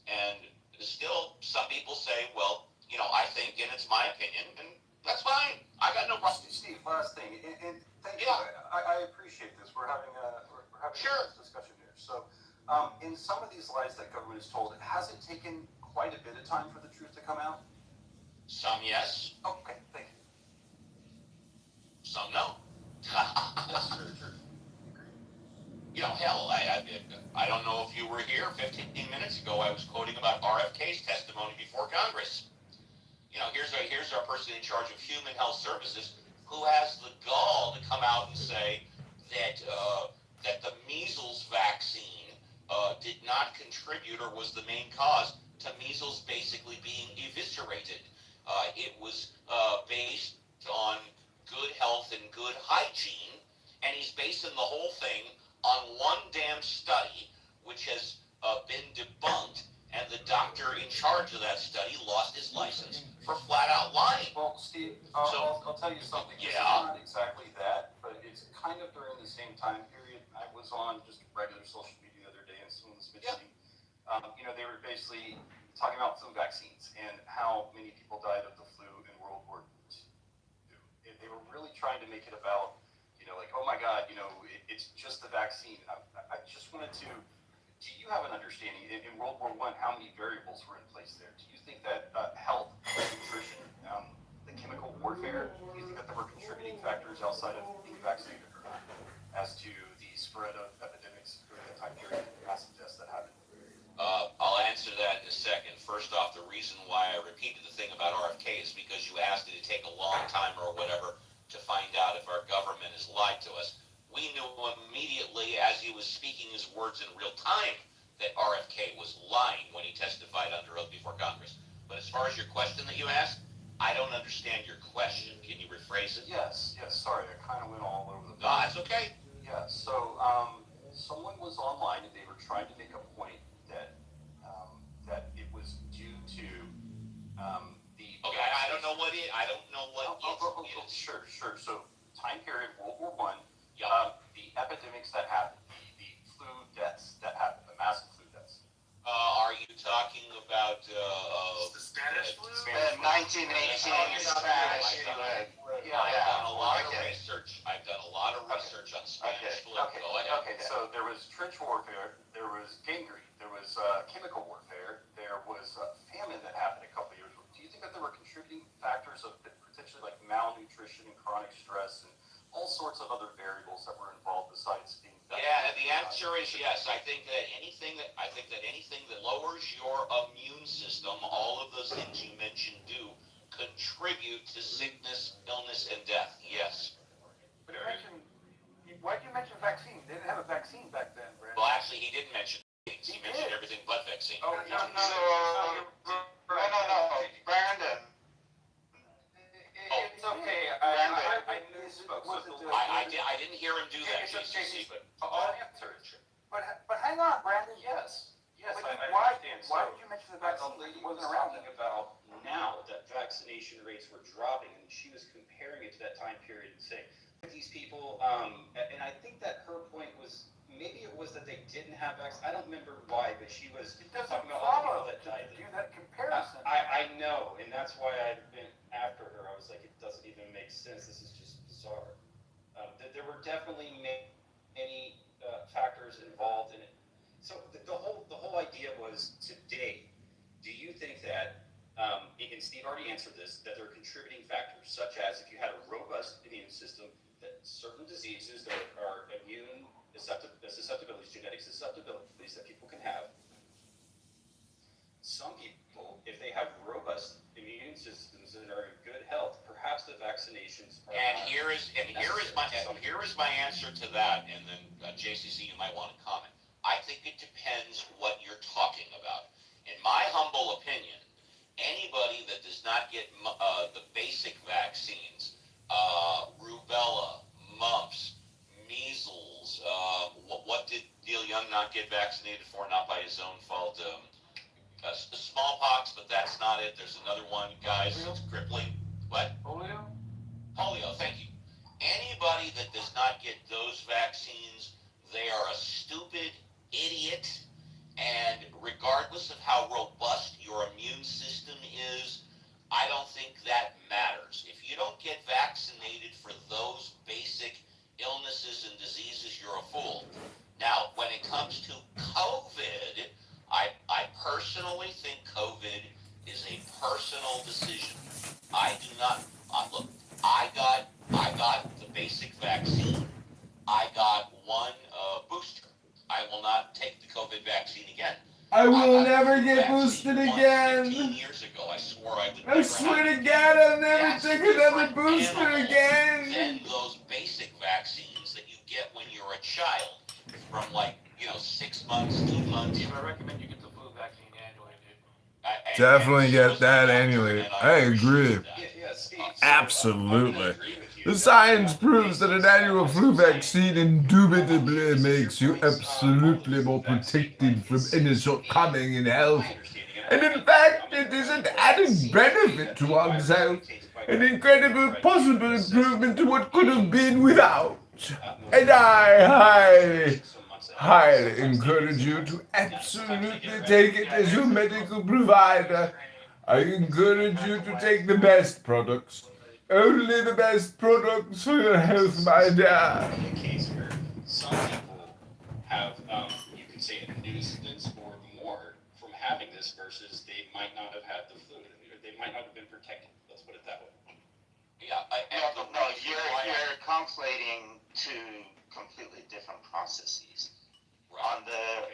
And still, some people say, well, I think, and it's my opinion, and that's fine. I got no problem. Steve, last thing, and thank you. I appreciate this. We're having a discussion here. So, in some of these lies that government is told, has it taken quite a bit of time for the truth to come out? Some yes. Okay, thank you. Some no. Yes, sure. Hell, I don't know if you were here 15 minutes ago. I was quoting about RFK's testimony before Congress. Here's our person in charge of Human Health Services who has the gall to come out and say that the measles vaccine did not contribute or was the main cause to measles basically being eviscerated. It was based on good health and good hygiene, and he's basing the whole thing on one damn study which has been debunked, and the doctor in charge of that study lost his license for flat out lying. Well, Steve, I'll tell you something. Yeah. It's not exactly that, but it's kind of during the same time period. I was on just regular social media the other day, and someone was mentioning, they were basically talking about flu vaccines and how many people died of the flu in World War II. They were really trying to make it about, oh my God, it's just the vaccine. I just wanted to. Do you have an understanding in World War I how many variables were in place there? Do you think that health, nutrition, the chemical warfare, do you think that there were contributing factors outside of being vaccinated or not as to the spread of epidemics during that time period, massive deaths that happened? I'll answer that in a second. First off, the reason why I repeated the thing about RFK is because you asked it to take a long time or whatever to find out if our government has lied to us. We knew immediately as he was speaking his words in real time that RFK was lying when he testified under oath before Congress. But as far as your question that you asked, I don't understand your question. Can you rephrase it? Yes, sorry, I kind of went all over the place. No, that's okay. Yeah, so someone was online and they were trying to make a point that that it was due to the. Okay, I don't know what it. I don't know what it is. Sure. So time period World War I. Yeah. The epidemics that happened, the flu deaths that happened, the massive flu deaths. Are you talking about The Spanish flu? 1918 Spanish flu. I've done a lot of research. I've done a lot of research on Spanish flu. Go ahead. Okay, so there was trench warfare, there was gangrene, there was chemical warfare, there was famine that happened a couple of years ago. Do you think that there were contributing factors of potentially like malnutrition and chronic stress and all sorts of other variables that were involved besides being? Yeah, the answer is yes. I think that anything that lowers your immune system, all of those things you mentioned do contribute to sickness, illness, and death. Yes. But why did you mention vaccine? They didn't have a vaccine back then, Brandon. Well, actually, he didn't mention vaccines. He mentioned everything but vaccine. Oh, no. Brandon. It's okay. I misspoke. I didn't hear him do that, JCC, but I'll answer it. But hang on, Brandon. Yes. Why did you mention the vaccine? The lady It wasn't was around talking about now that vaccination rates were dropping, and she was comparing it to that time period and saying these people, and I think that her point was maybe it was that they didn't have vaccine. I don't remember why, but she was talking about all the people that died. Do that comparison. I know, and that's why I've been after her. I was like, it doesn't even make sense. This is just bizarre. There were definitely many factors involved in it. So the whole idea was today. Do you think that, and Steve already answered this, that there are contributing factors such as if you had a robust immune system, that certain diseases that are immune susceptibilities, genetic susceptibilities that people can have. Some people, if they have robust immune systems and are in good health, perhaps the vaccinations are. And here is my answer to that, and then JCC, you might want to comment. I think it depends what you're talking about. In my humble opinion, anybody that does not get the basic vaccines, rubella, mumps, measles, what did Neil Young not get vaccinated for? Not by his own fault. Smallpox, but that's not it. There's another one, guys. It's crippling. What? Polio, thank you. Anybody that does not get those vaccines, they are a stupid idiot, and regardless of how robust your immune system is, I don't think that matters. If you don't get vaccinated for those basic illnesses and diseases, you're a fool. Now, when it comes to COVID, I personally think COVID is a personal decision. I do not, look, I got the basic vaccine. I got one booster. I will not take the COVID vaccine again. I will never get boosted again. 15 years ago, I swore I would. I swear to God, I'll never take another booster again. Than those basic vaccines that you get when you're a child, from 6 months, 2 months. I recommend you get the flu vaccine annually, dude. Definitely get that annually. I agree. Absolutely. The science proves that an annual flu vaccine indubitably makes you absolutely more protected from any shortcoming in health. And in fact, it is an added benefit to one's health, an incredible possible improvement to what could have been without. And I highly encourage you to absolutely take it as your medical provider. I encourage you to take the best products. Only the best products for your health, my dear. A case where some people have, you could say, a nuisance or more from having this versus they might not have had the flu. They might not have been protected. Let's put it that way. Yeah, you're conflating two completely different processes. Right.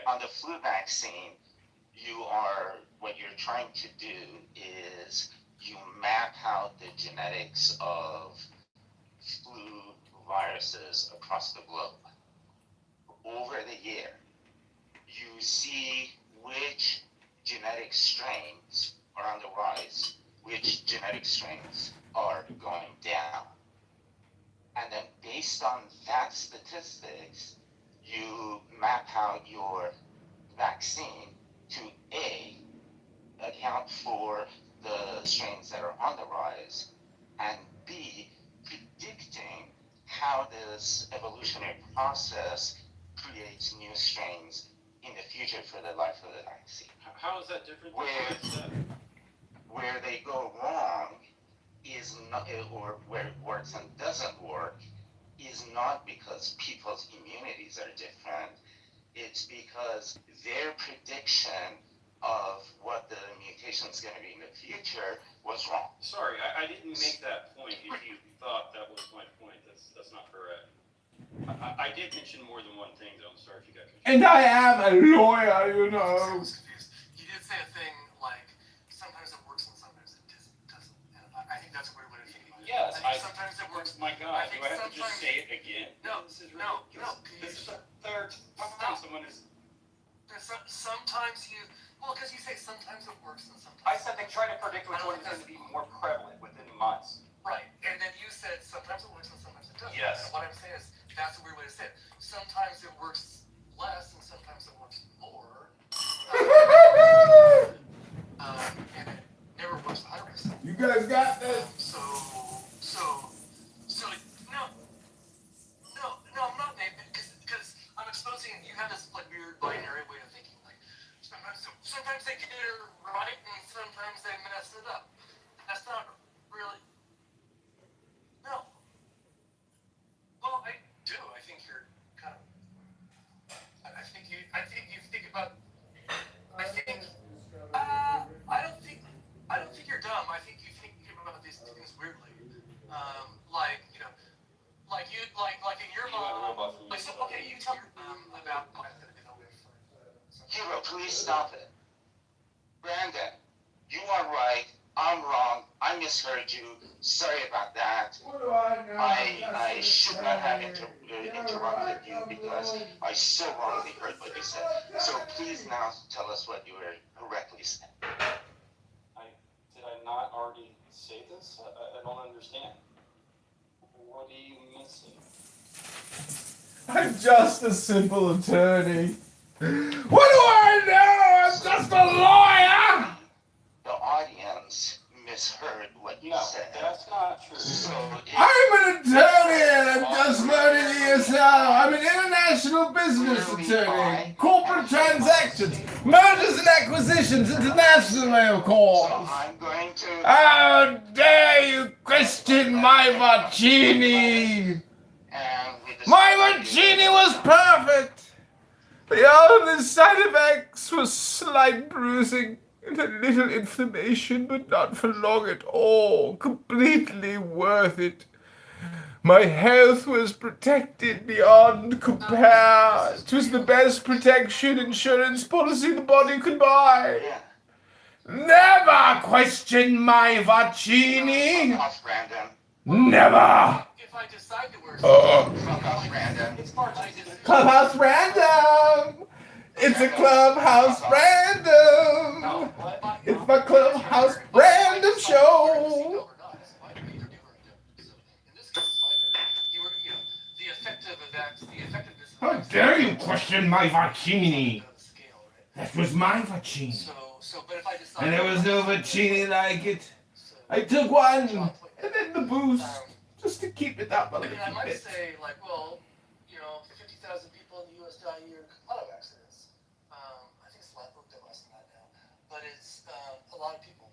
On the flu vaccine, what you're trying to do is you map out the genetics of flu viruses across the globe. Over the year, you see which genetic strains are on the rise, which genetic strains are going down. And then based on that statistics, you map out your vaccine to A, account for the strains that are on the rise, and B, predicting how this evolutionary process creates new strains in the future for the life of the vaccine. How is that different than what you said? Where they go wrong is not, or where it works and doesn't work, is not because people's immunities are different. It's because their prediction of what the mutation is going to be in the future was wrong. Sorry, I didn't make that point. If you thought that was my point, that's not correct. I did mention more than one thing, though. I'm sorry if you got confused. And I am a lawyer, you know. I was confused. You did say a thing like sometimes it works and sometimes it doesn't. And I think that's a weird way of thinking about it. Yes, I think sometimes it works. My God, do I have to just say it again? No, This is no. This is the third time someone is. Sometimes you, well, because you say sometimes it works and sometimes. I said they try to predict which one is going to be more prevalent within months. Right, and then you said sometimes it works and sometimes it doesn't. Yes. And what I'm saying is that's a weird way to say it. Sometimes it works less and sometimes it works more. And it never works 100%. You guys got this. So no, I'm not naming it because I'm exposing you have this like weird binary way of thinking. Like sometimes they get it right and sometimes they mess it up. That's not really. No. Well, I do. I think you're kind of. I think you think about. I don't think you're dumb. I think you think about these things weirdly. Like you know, like in your mom. Like so, okay, you tell your mom about. Hero, please stop it. Brandon, you are right. I'm wrong. I misheard you. Sorry about that. What do I know? I should not have interrupted you because I so wrongly heard what you said. So please now tell us what you were correctly saying. Did I not already say this? I don't understand. What are you missing? I'm just a simple attorney. What do I know? I'm just a lawyer. The audience misheard what you said. That's not true. So I'm an attorney and I'm just learning ESL. I'm an international business attorney. Corporate transactions, mergers and acquisitions, internationally, of course. So I'm going to. How dare you question my Vaccini? My Vaccini was perfect. The only side effects was slight bruising and a little inflammation, but not for long at all. Completely worth it. My health was protected beyond compare. It was the best protection insurance policy the body could buy. Never question my Vaccini. Never. If I decide to wear Clubhouse Random. It's a Clubhouse Random. It's my Clubhouse Random show. How dare you question my Vaccini? That was my Vaccini. And there was no Vaccini like it. I took one, and then the boost, just to keep it up a little bit. I might say, like, well, you know, 50,000 people in the U.S. die a year in auto accidents. I think it's a lot less than that now. But it's a lot of people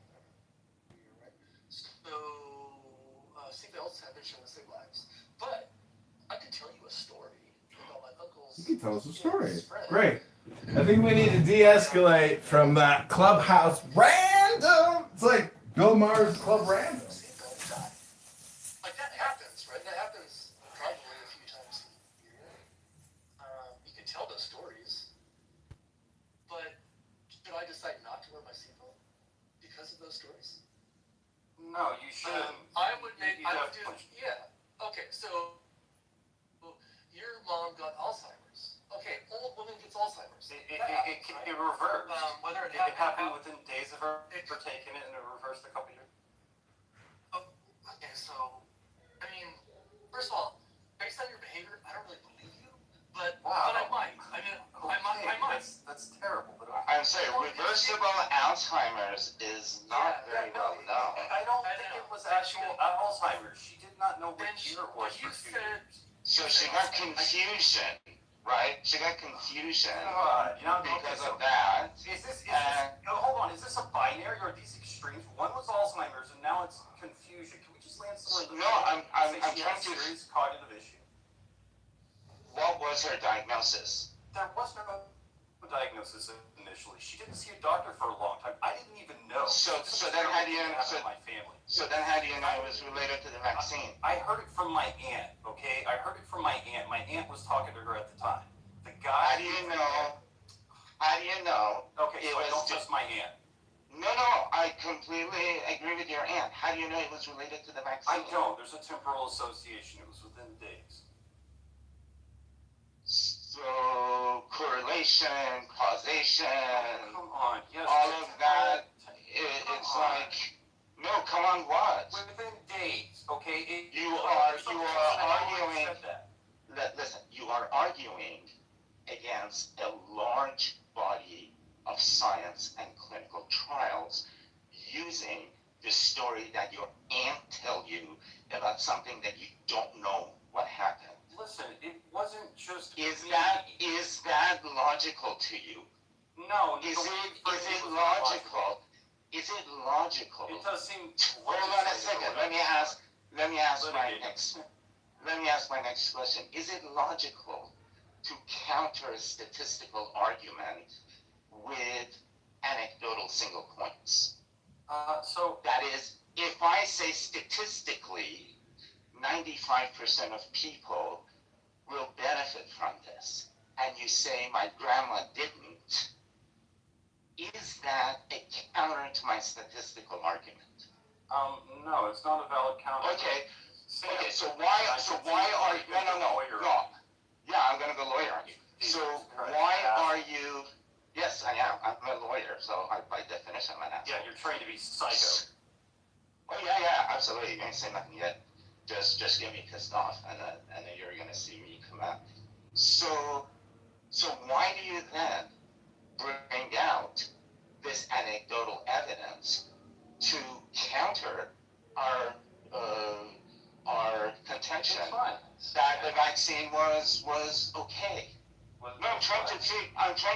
every year, right? So, seatbelts have been shown to save lives. But I could tell you a story about my uncle's. You can tell us a story. Great. I think we need to de-escalate from that Clubhouse Random. It's like Bill Maher's Club Random. Like that happens, right? That happens probably a few times a year. You can tell those stories. But should I decide not to wear my seatbelt because of those stories? No, you shouldn't. I would do, yeah. Okay, so your mom got Alzheimer's. Okay, old woman gets Alzheimer's. It reversed. Whether It happened within days of her taking it, and it reversed a couple years. Okay, so, I mean, first of all, based on your behavior, I don't really believe you, but I might. I mean, I might. That's terrible. But I'm saying reversible Alzheimer's is not very well known. I don't think it was actual Alzheimer's. She did not know what year it was for 2 years. So she got confusion, right? She got confusion because of that. Hold on, is this a binary or are these extremes? One was Alzheimer's and now it's confusion. Can we just land somewhere? No, I'm trying to. Serious cognitive issue. What was her diagnosis? There was no diagnosis initially. She didn't see a doctor for a long time. I didn't even know. So then how do you my family? So then how do you know it was related to the vaccine? I heard it from my aunt. Okay, I heard it from my aunt. My aunt was talking to her at the time. The guy. How do you know? How do you know? Okay, so I don't trust my aunt. No, I completely agree with your aunt. How do you know it was related to the vaccine? I don't. There's a temporal association. It was within days. So correlation, causation, come on, yes, all of that. It's like, no, come on, what? Within days, okay. You are arguing. Listen, you are arguing against a large body of science and clinical trials using the story that your aunt tell you about something that you don't know what happened. Listen, it wasn't just. Is that logical to you? No. Is it logical? Is it logical? It does seem. Hold on a second. Let me ask my next question. Is it logical to counter a statistical argument with anecdotal single points? So that is, if I say statistically, 95% of people will benefit from this, and you say my grandma didn't, is that a counter to my statistical argument? No, it's not a valid counter. Okay, so why are you, no. Yeah, I'm gonna go lawyer on you. So why are you, yes, I am, I'm a lawyer, so by definition I'm an asshole. Yeah, you're trained to be psycho. Oh yeah, absolutely, you ain't saying nothing yet. Just get me pissed off, and then you're gonna see me come out. So why do you then bring out this anecdotal evidence to counter our contention that the vaccine was okay? No, I'm trying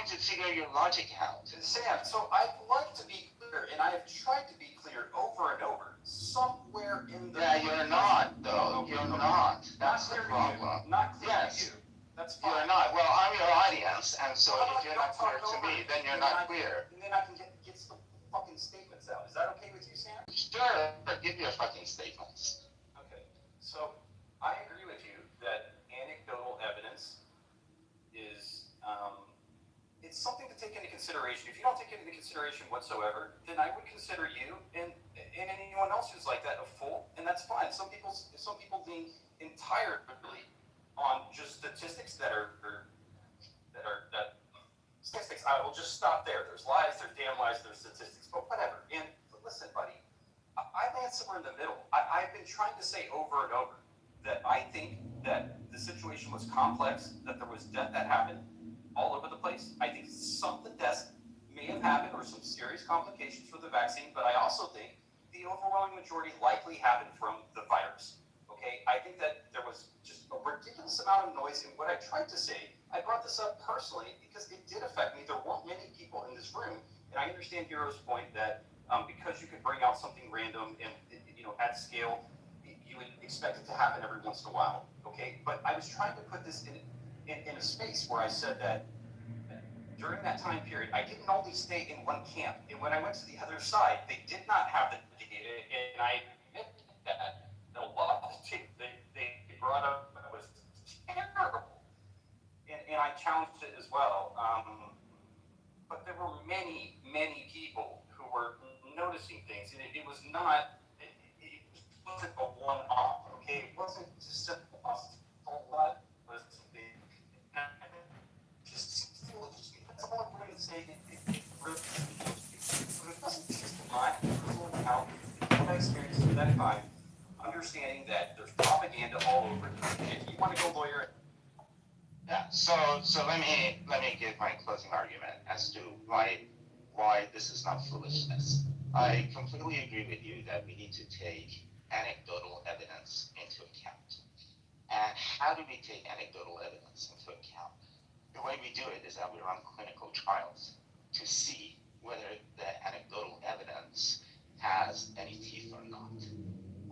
to figure your logic out. Sam, so I'd like to be clear, and I have tried to be clear over and over. Somewhere in the. Yeah, you're not, though. You're not. That's the problem. Not clear to you. That's fine. You're not. Well, I'm your audience, and so if you're not clear to me, then you're not clear. And then I can get some fucking statements out. Is that okay with you, Sam? Sure, give your fucking statements. Okay. So I agree with you that anecdotal evidence is it's something to take into consideration. If you don't take it into consideration whatsoever, then I would consider you and anyone else who's like that a fool, and that's fine. Some people lean entirely on just statistics that statistics. I will just stop there. There's lies, there's damn lies, there's statistics, but whatever. And listen, buddy, I land somewhere in the middle. I've been trying to say over and over that I think that the situation was complex, that there was death that happened all over the place. I think some of the deaths may have happened or some serious complications for the vaccine, but I also think the overwhelming majority likely happened from the virus. Okay, I think that there was just a ridiculous amount of noise, and what I tried to say, I brought this up personally because it did affect me. There weren't many people in this room, and I understand Hero's point that because you could bring out something random and at scale, you would expect it to happen every once in a while. Okay, but I was trying to put this in a space where I said that during that time period, I didn't only stay in one camp, and when I went to the other side, they did not have the data, and I admit that. A lot of the they brought up was terrible, and I challenged it as well. But there were many people who were noticing things, and it was not. It wasn't a one-off. Okay, it wasn't just a lot was time, understanding that there's propaganda all over it. If you want to go lawyer. Yeah. So let me give my closing argument as to why this is not foolishness. I completely agree with you that we need to take anecdotal evidence into account. And how do we take anecdotal evidence into account? The way we do it is that we run clinical trials to see whether the anecdotal evidence has any teeth or not.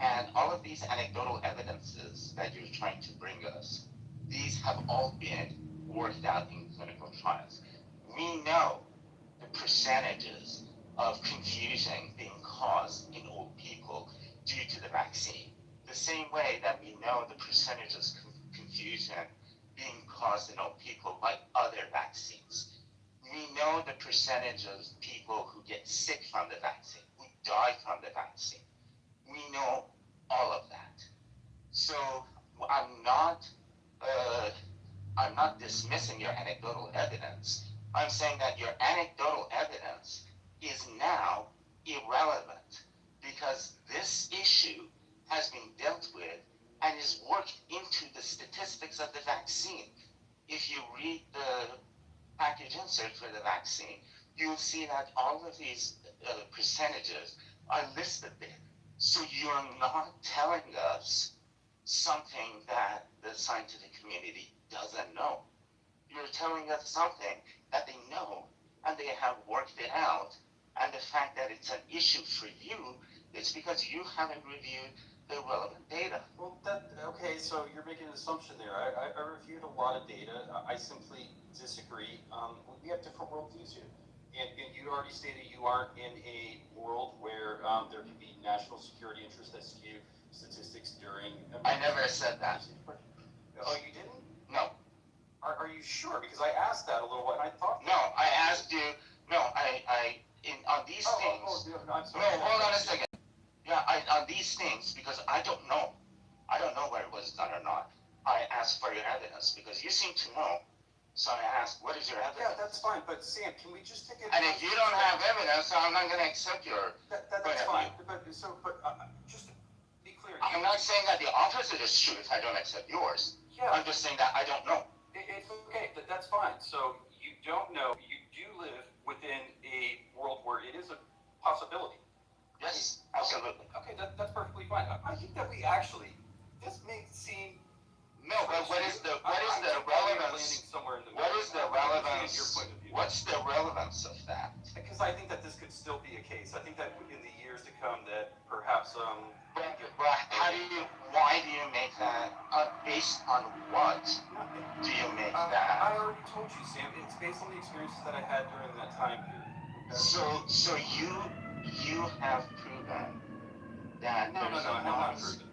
And all of these anecdotal evidences that you're trying to bring us, these have all been worked out in clinical trials. We know the percentages of confusion being caused in old people due to the vaccine. The same way that we know the percentages of confusion being caused in old people by other vaccines. We know the percentage of people who get sick from the vaccine, who die from the vaccine. We know all of that. So I'm not dismissing your anecdotal evidence. I'm saying that your anecdotal evidence is now irrelevant because this issue has been dealt with and is worked into the statistics of the vaccine. If you read the package insert for the vaccine, you'll see that all of these percentages are listed there. So you're not telling us something that the scientific community doesn't know. You're telling us something that they know and they have worked it out. And the fact that it's an issue for you is because you haven't reviewed the relevant data. Well, okay, so you're making an assumption there. I reviewed a lot of data. I simply disagree. We have different worldviews here. And you already stated you aren't in a world where there can be national security interests that skew statistics during. I never said that. Oh, you didn't? No. Are you sure? Because I asked that a little while, and I thought. No, I asked you. No, on these things. No, I'm sorry. No, hold on a second. Yeah, on these things, because I don't know. I don't know where it was done or not. I asked for your evidence because you seem to know. So I asked, what is your evidence? Yeah, that's fine. But Sam, can we just take it? And if you don't have evidence, I'm not going to accept your. That's fine. But just to be clear. I'm not saying that the opposite is true if I don't accept yours. Yeah. I'm just saying that I don't know. It's okay. That's fine. So you don't know. You do live within a world where it is a possibility. Yes, absolutely. Okay, that's perfectly fine. I think that we actually, this may seem. No, but what is the relevance? What is the relevance? What's the relevance of that? Because I think that this could still be a case. I think that in the years to come, that perhaps why do you make that? Based on what do you make that? I already told you, Sam. It's based on the experiences that I had during that time period. So you have proven that No, I have not proven.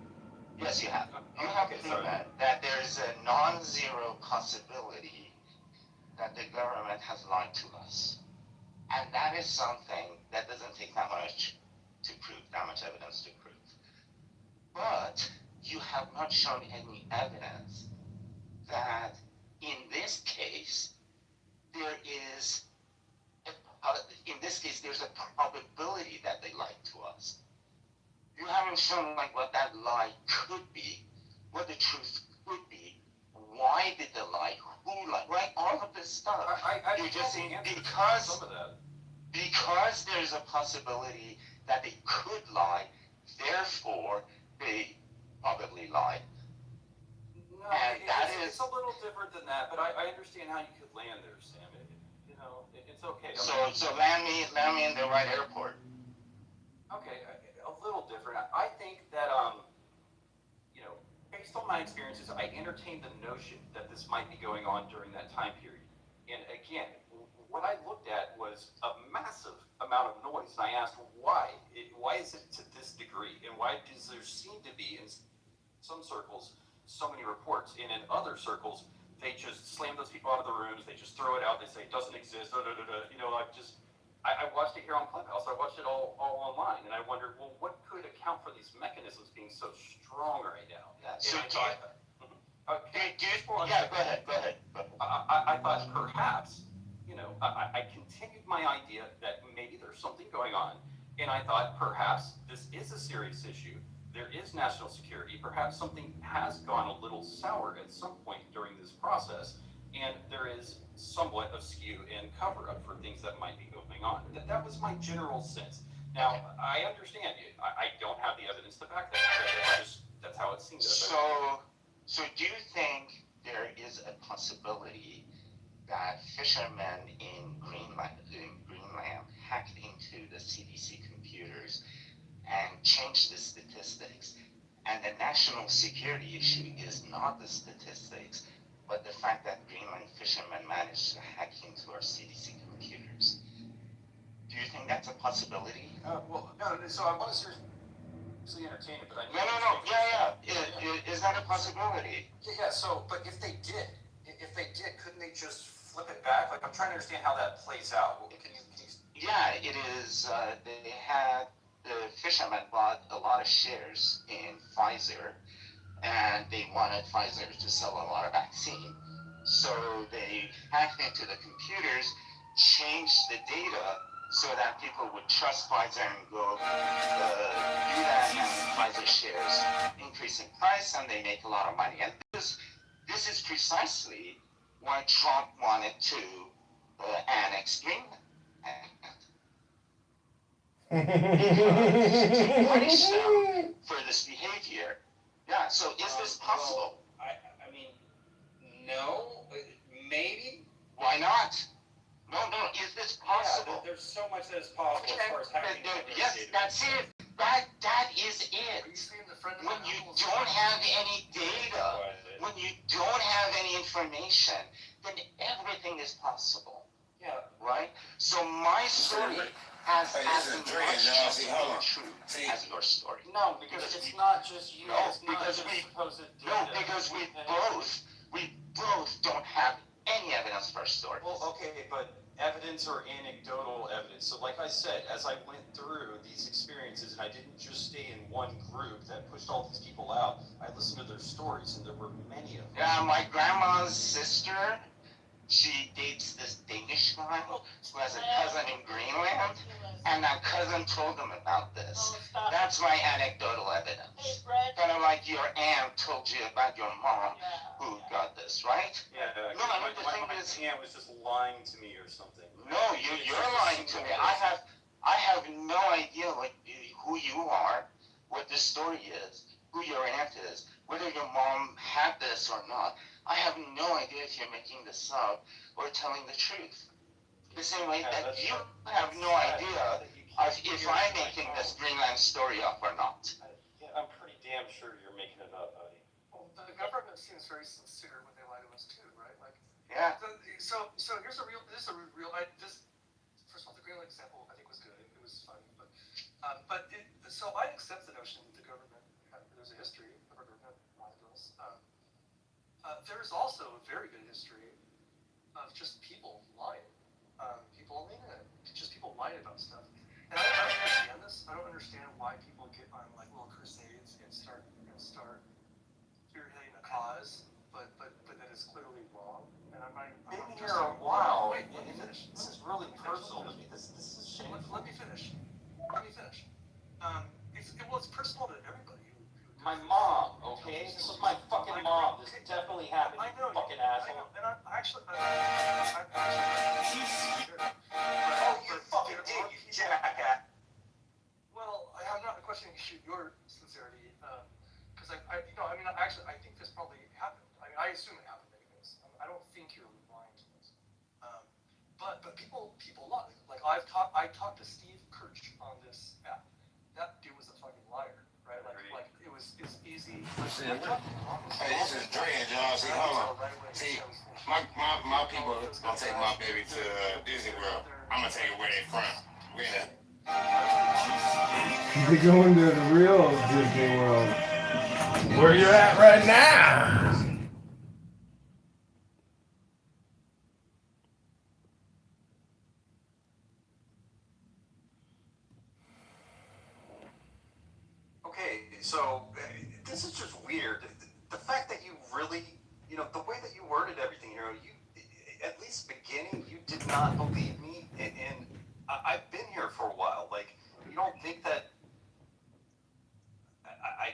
Yes, you have. You have proven that there is a non-zero possibility that the government has lied to us. And that is something that doesn't take that much to prove, that much evidence to prove. But you have not shown any evidence that in this case, there's a probability that they lied to us. You haven't shown like what that lie could be, what the truth could be, why did they lie, who lied, right? All of this stuff. You're just saying because there's a possibility that they could lie, therefore they probably lied. No, it's a little different than that, but I understand how you could land there, Sam. It's okay. So land me in the right airport. Okay, a little different. I think that based on my experiences, I entertained the notion that this might be going on during that time period. And again, what I looked at was a massive amount of noise, and I asked why. Why is it to this degree, and why does there seem to be in some circles so many reports, and in other circles they just slam those people out of the rooms, they just throw it out, they say it doesn't exist, I watched it here on Clubhouse, I watched it all online, and I wondered, well, what could account for these mechanisms being so strong right now? Yeah, so go ahead. I thought perhaps, I continued my idea that maybe there's something going on, and I thought perhaps this is a serious issue there is national security. Perhaps something has gone a little sour at some point during this process, and there is somewhat of skew and cover-up for things that might be going on. That was my general sense. Now, I understand you. I don't have the evidence to back that. That's how it seems. So do you think there is a possibility that fishermen in Greenland hacked into the CDC computers and changed the statistics? And the national security issue is not the statistics, but the fact that Greenland fishermen managed to hack into our CDC computers. Do you think that's a possibility? Well, no. So I want to seriously entertain it, but I No. Yeah. Is that a possibility? Yeah. So, but if they did, couldn't they just flip it back? Like, I'm trying to understand how that plays out. Can you... Yeah, it is. The fishermen bought a lot of shares in Pfizer, and they wanted Pfizer to sell a lot of vaccine. So they hacked into the computers, changed the data so that people would trust Pfizer and go do that, and Pfizer shares increase in price, and they make a lot of money. And this is precisely why Trump wanted to annex Greenland. To punish them for this behavior. Yeah, so is this possible? Well, I mean, no, maybe. Why not? No, is this possible? Yeah, there's so much that is possible as far as hacking. Yes, that's it. That is it. Are you saying the friend of when you don't have any data, when you don't have any information, then everything is possible. Yeah. Right? So my story has as much truth as your story. No, because it's not just you. No, because we both don't have any evidence for our story. Well, okay, but evidence or anecdotal evidence. So like I said, as I went through these experiences, and I didn't just stay in one group that pushed all these people out, I listened to their stories, and there were many of them. Yeah, my grandma's sister, she dates this Danish guy who has a cousin in Greenland, and that cousin told them about this. That's my anecdotal evidence. Kind of like your aunt told you about your mom who got this, right? Yeah, my aunt was just lying to me or something. No, you're lying to me. I have no idea who you are, what this story is, who your aunt is, whether your mom had this or not. I have no idea if you're making this up or telling the truth. The same way that you have no idea if I'm making this Greenland story up or not. I'm pretty damn sure you're making it up, buddy. Well, the government seems very sincere when they lie to us too, right? Like, yeah. So here's a real. First of all, the Greenland example I think was good. It was funny, so I accept the notion that the government there's a history of our government lying to us. There's also a very good history of just people lying. People on the internet, just people lying about stuff. And I don't understand this. I don't understand why people get on like little crusades and start spearheading a cause, but that is clearly wrong. And I'm been here a while. Wait, let me finish. This is really personal to me. This is shameful. Let me finish. It's personal to everybody. My mom, okay? This was my fucking mom. This definitely happened. I know. Fucking asshole. And I'm actually. Oh, you fucking did, you jackass. Well, I'm not questioning your sincerity, because I think this probably happened. I assume it happened anyways. I don't think you're lying to us. But people lie. Like I talked to Steve Kirch on this app. That dude was a fucking liar, right? Like it's easy. Hey, this is Dre and John. See, hold on. See, my people gonna take my baby to Disney World. I'm gonna take it where they from. They're going to the real Disney World. Where you're at right now. Okay, so this is just weird. The fact that you really, the way that you worded everything here, you, at least beginning, you did not believe me, and I've been here for a while. Like, you don't think that I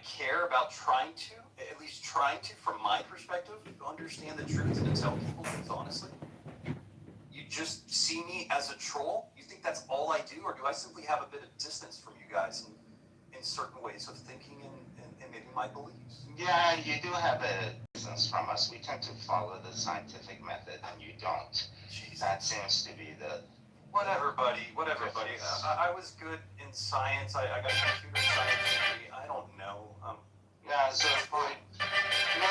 about trying to, at least trying to, from my perspective, understand the truth and to tell people things honestly. You just see me as a troll? You think that's all I do, or do I simply have a bit of distance from you guys in certain ways of thinking and maybe my beliefs? Yeah, you do have a distance from us. We tend to follow the scientific method, and you don't. Jeez. That seems to be the... Whatever, buddy. Whatever, buddy. I was good in science. I got a computer science degree. I don't know. Yeah, so no,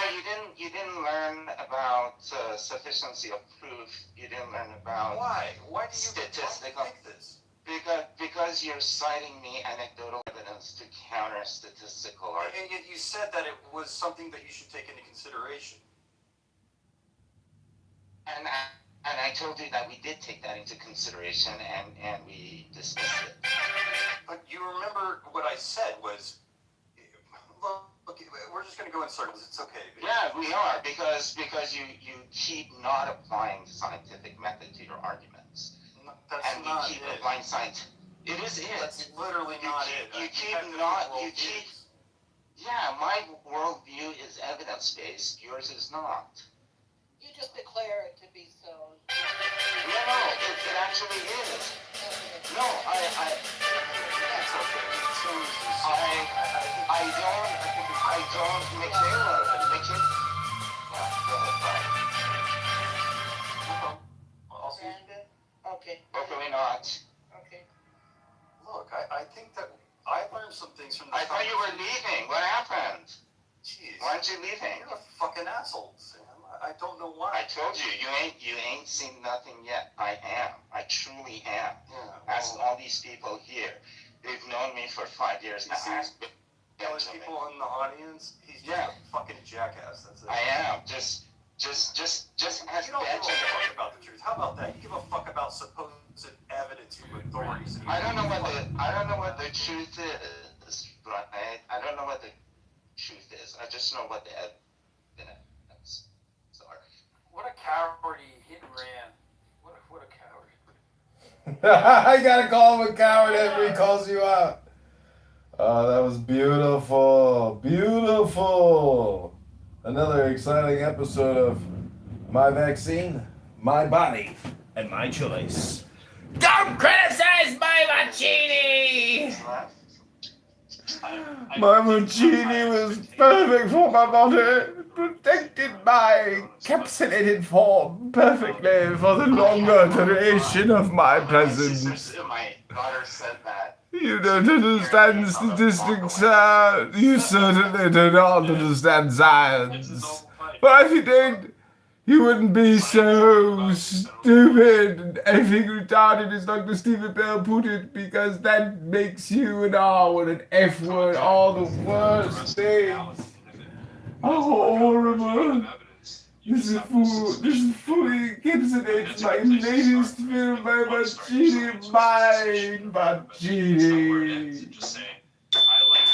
you didn't learn about sufficiency of proof. You didn't learn about why do you statistical. think this? Because you're citing me anecdotal evidence to counter statistical arguments. And yet you said that it was something that you should take into consideration. And I told you that we did take that into consideration, and we dismissed it. But you remember what I said was, look, we're just going to go in circles. It's okay. Yeah, we are, because you keep not applying the scientific method to your arguments. That's and not you keep it. applying science. It is it. That's literally not it. Yeah, my worldview is evidence-based. Yours is not. You just declare it to be so. No, it actually is. No, I don't, Michaela. Okay. Hopefully not. Okay. Look, I think that I learned some things from this. I thought you were leaving. What happened? Jeez. Why aren't you leaving? You're a fucking asshole, Sam. I don't know why. I told you, you ain't seen nothing yet. I am. I truly am. Yeah. Ask all these people here. They've known me for 5 years now. Ask those people in the audience, he's just a fucking jackass. That's it. I am. Just ask Benjamin. You don't give a fuck about the truth. How about that? You give a fuck about supposed evidence from authorities. I don't know what the truth is, right? I don't know what the truth is. I just know what the evidence are. What a coward, he hit and ran. What a coward. I gotta call him a coward after he calls you out. Oh, that was beautiful. Beautiful. Another exciting episode of My Vaccine, My Body, and My Choice. Don't criticize my Mancini! My Mancini was perfect for my body, protected by encapsulated form perfectly for the longer duration of my presence. My daughter said that. You don't understand statistics, sir. You certainly do not understand science. But if you did, you wouldn't be so stupid and effing retarded as Dr. Stephen Bell put it, because that makes you an R word, an F word, all the worst things. Oh, horrible. This is fully encapsulates my latest film by Mancini, mine, Mancini. Just saying, I like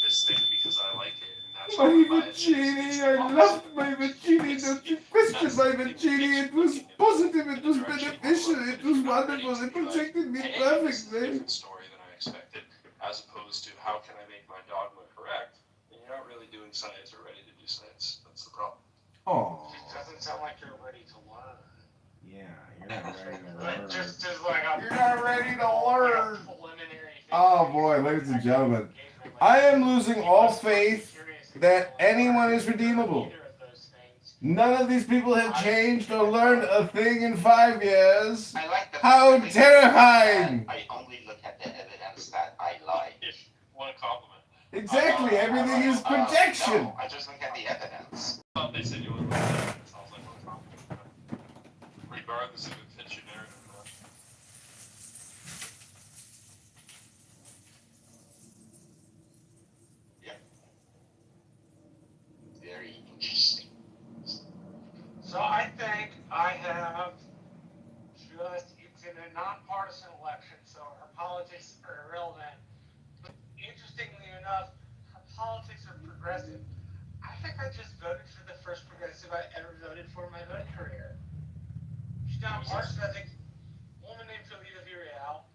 this thing because I like it, and that's My why I buy it. Mancini, I loved my Mancini, don't you question my Mancini, it was positive, it was beneficial, it was wonderful, it protected me It's a perfectly. different story than I expected, as opposed to how can I make my dogma correct? And you're not really doing science or ready to do science. That's the problem. Oh. It doesn't sound like you're ready to learn. Yeah, you're not ready to learn. Just like a, You're not ready to learn. preliminary thing. Oh boy, ladies and gentlemen, I am losing all faith that anyone is redeemable. None of these people have changed or learned a thing in 5 years. I like the How terrifying! I only look at the evidence that I like. What a compliment. Exactly, everything is projection. No, I just look at the evidence. Well, they said you would look at it. It sounds like what a compliment. Regardless if it fits your narrative or not. Yeah. Very interesting. So I think I have it's in a nonpartisan election, so our politics are irrelevant. But interestingly enough, our politics are progressive. I think I just voted for the first progressive I ever voted for in my voting career. She's nonpartisan. I think a woman named Philida Villarreal.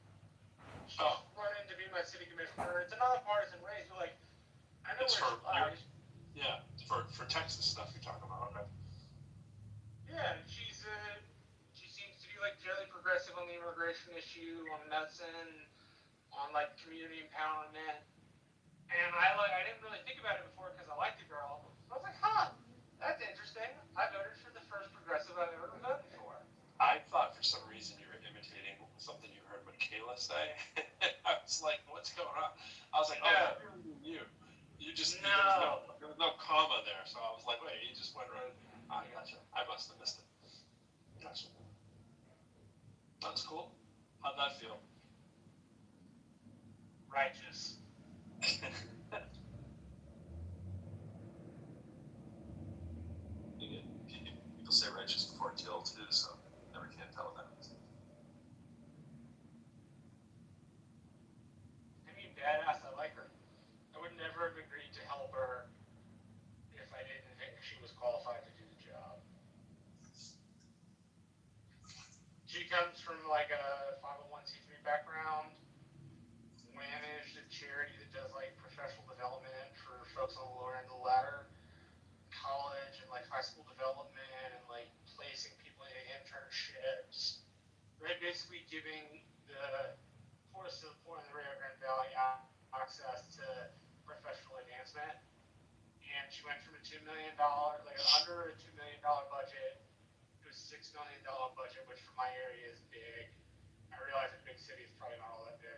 She's running to be my city commissioner. It's a nonpartisan race, but like I know It's where her, issue, on medicine, on like community empowerment. And I didn't really think about it before because I liked the girl. I was like, huh, that's interesting. I voted for the first progressive I've ever voted for. I thought for some reason you were imitating something you heard Michaela say. I was like, what's going on? I was like, oh, you. You just, No. there was no comma there. So I was like, wait, you just went right. I gotcha. I must have missed it. Gotcha. That's cool. How'd that feel? Righteous. People say righteous before kill too, so never can tell what that means. I mean, badass. I like her. I would never have agreed to help her if I didn't think she was qualified to do the job. She comes from like a 501c3 background, managed a charity that does like professional development for folks on the lower end of the ladder, college and like high school development and like placing people in internships, right? Basically giving the poorest of the poor in the Rio Grande Valley access to professional advancement. And she went from a $2 million, like under a $2 million budget to a $6 million budget, which for my area is big. I realize in big cities it's probably not all that big.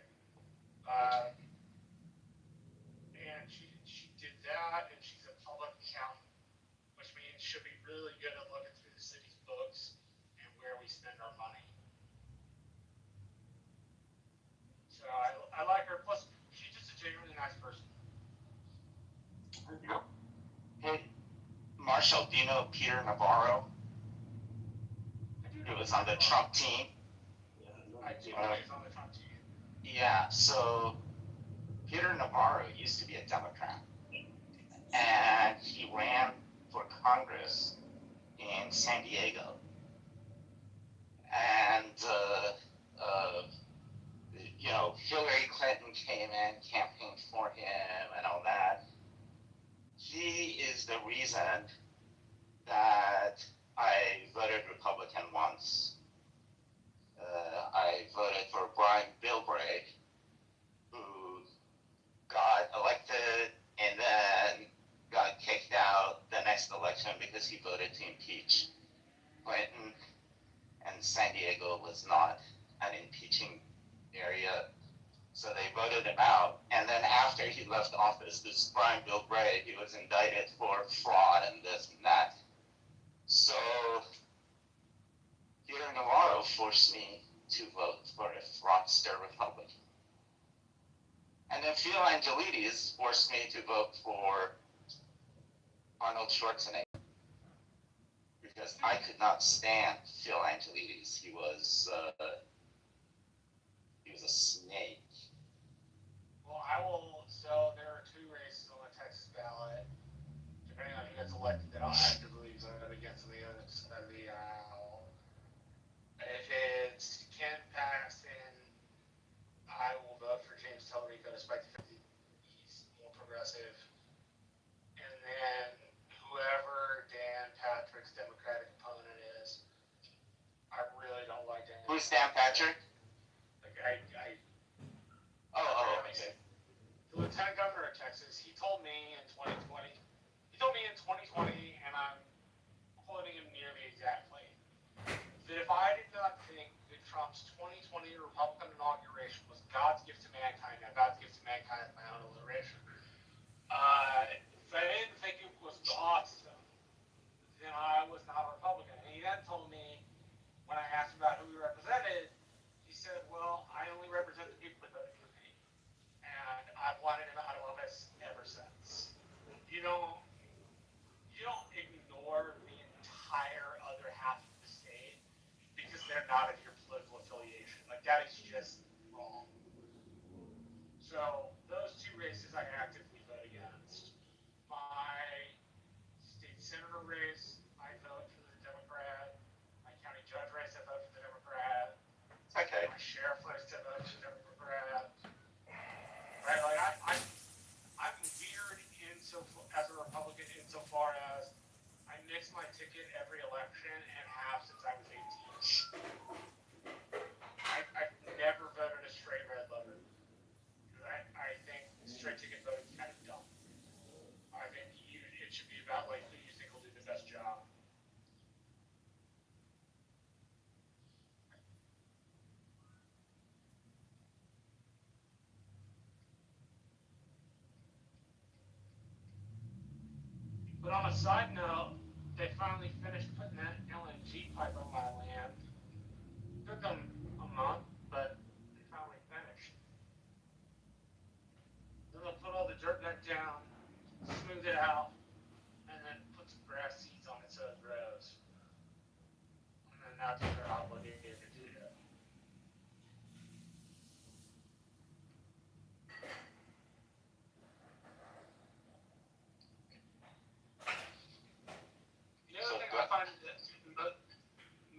And she did that, and she's a public accountant, which means she'll be really good at looking through the city's books and where we spend our money. So I like her. Plus, she's just a genuinely nice person. There you go. Hey, Marshall, do you know Peter Navarro? He was on the Trump team. I do know he's on the Trump team. Yeah, so Peter Navarro used to be a Democrat, and he ran for Congress in San Diego. And, Hillary Clinton came in, campaigned for him and all that. He is the reason that I voted Republican once. I voted for Brian Bilbray, who got elected and then got kicked out the next election because he voted to impeach Clinton, and San Diego was not an impeaching area, so they voted him out. And then after he left office, this Brian Bilbray, he was indicted for fraud and this and that. So Peter Navarro forced me to vote for a fraudster Republican. And then Phil Angelides forced me to vote for Arnold Schwarzenegger because I could not stand Phil Angelides. He was a snake. Well, so there are two races on the Texas ballot, depending on who gets elected, that I'll actively vote against the other side of the aisle. If it's Ken Paxton, I will vote for James Tellerico, despite the fact that he's more progressive. And then whoever Dan Patrick's Democratic opponent is, I really don't like Dan. Who's Dan Patrick? Like okay. The Lieutenant Governor of Texas, he told me in 2020, and I'm quoting him nearly exactly, that if I did not think that Trump's 2020 Republican inauguration was God's gift to mankind, now God's gift to mankind is my own alliteration, if I didn't think it was awesome, then I was not a Republican. And he then told me, when I asked about who he represented, he said, well, I only represent the people that voted for me. And I've wanted him out of office ever since. You don't ignore the entire other half of the state because they're not of your political affiliation. Like, that is just wrong. So those two races I actively vote against. My state senator race, I vote for the Democrat. My county judge race, I vote for the Democrat. Okay. My sheriff race, I vote for the should be about like who you think will do the best job. But on a side note, they finally finished putting that LNG pipe on my land. Took them a month, but they finally finished. Then they'll put all the dirt back down, smooth it out, and then put some grass seeds on it so it grows. And then that's what they're obligated to do. The other thing I find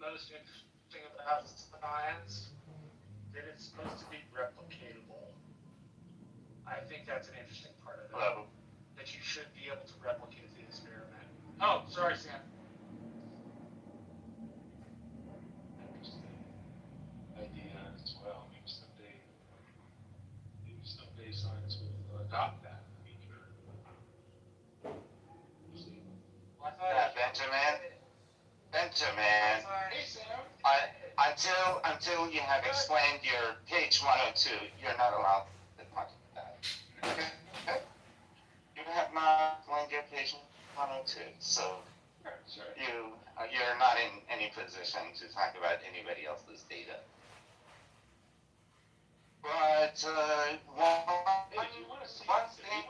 most interesting about science, that it's supposed to be replicatable. I think that's an interesting part of it. Hello. That you should be able to replicate the experiment. Oh, sorry, Sam. Idea as well. Maybe someday science will adopt that feature. Benjamin, Hey, Sam. until you have explained your page 102, you're not allowed to talk about that. Okay? You have not explained your page 102, so you're not in any position to talk about anybody else's data. But one thing,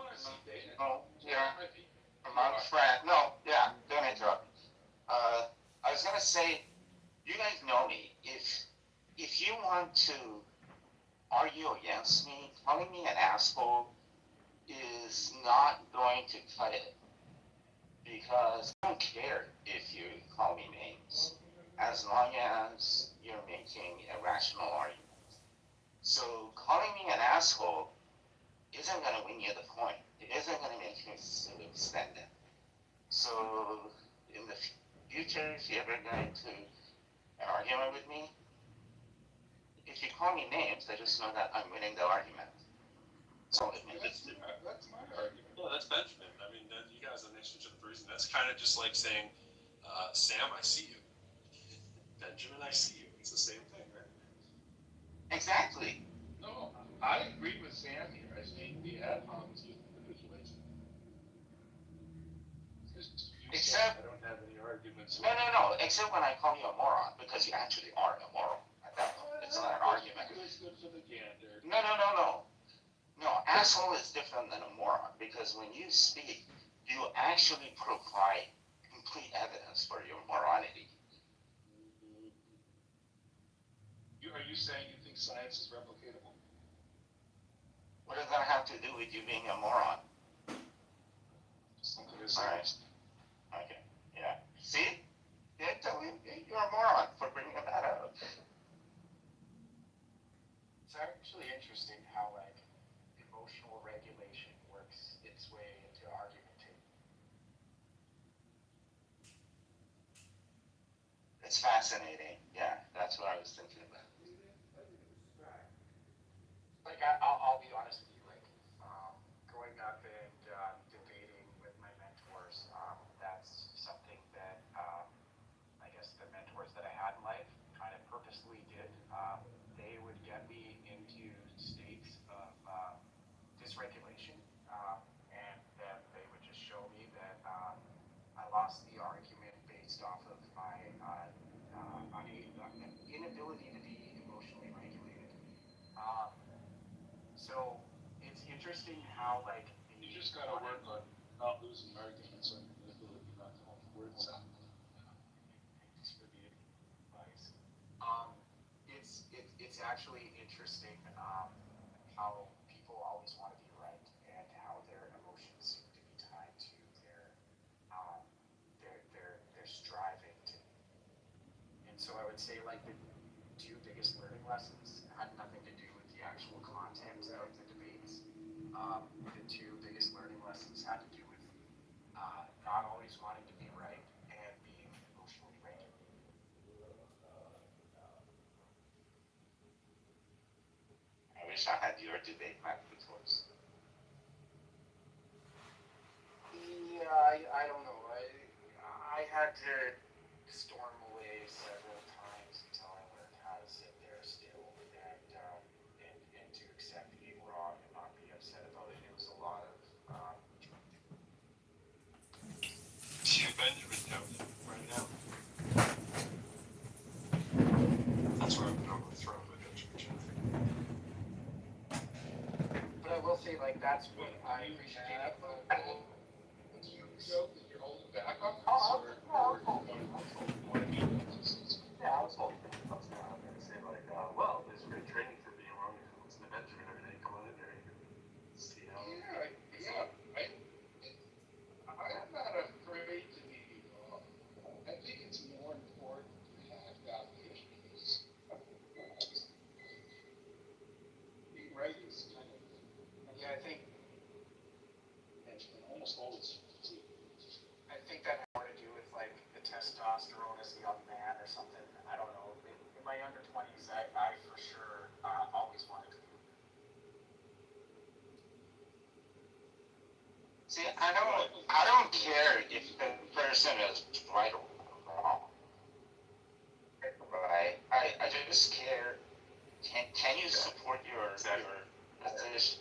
among friends, no, yeah, don't interrupt. I was gonna say, you guys know me. If you want to argue against me, calling me an asshole is not going to cut it. Because I don't care if you call me names, as long as you're making a rational argument. So calling me an asshole isn't going to win you the point. It isn't going to make you stand it. So in the future, if you're ever going to an argument with me, if you call me names, I just know that I'm winning the argument. So that's my argument. Well, that's Benjamin. I mean, you guys are next to each other for a reason. That's kind of just like saying, Sam, I see you. Benjamin, I see you. It's the same thing, right? Exactly. No, I agree with Sam here. I think the ad homs is manipulation. Except, I don't have any arguments. No. Except when I call you a moron, because you actually are a moron. It's not an argument. It's good for the gander. No, asshole is different than a moron, because when you speak, you actually provide complete evidence for your morality. Are you saying you think science is replicatable? What does that have to do with you being a moron? Something Alright. Okay. Yeah. See? Yeah, tell me you're a moron for bringing that up. It's actually interesting how like emotional regulation works its way into argumentation. It's fascinating. Yeah, that's what I was thinking about. Like I'll be honest with you, like growing up and debating with my mentors, that's something that I guess the mentors that I had in life kind of purposely did. They would get me into states of dysregulation, and then they would just show me that I lost the argument based off of my inability to be emotionally regulated. So it's interesting how like you just gotta work on not losing arguments on the ability not to hold words out. Thanks for the advice. It's actually interesting how people always want to be right and how their emotions seem to be tied to their striving to. And so I would say like the two biggest learning lessons had nothing to do with the actual content of the debates. The two biggest learning lessons had to do with not always wanting to be right and being emotionally regulated. I wish I had your debate method. The I don't know. I had to storm away several times until I learned how to sit there still and to accept being wrong and not be upset about it. It was a lot of See Benjamin down right now. That's where I've been overthrown by Benjamin Jeffrey. But I will say, like, that's what I appreciate about You feel that you're holding back on this, Yeah, I was holding back. I was going to say, like, well, there's great training for being wrong. If you listen to Benjamin every day, come on in there and you can see how. Yeah. I'm not afraid to be wrong. I think it's more important to have valuations. Being right is kind of. Yeah, I think almost always. I think that had more to do with like the testosterone as a young man or something. I don't know. In my younger 20s, I for sure always wanted to be. See, I don't care if the person is right or wrong. Right? I just care. Can you support your position?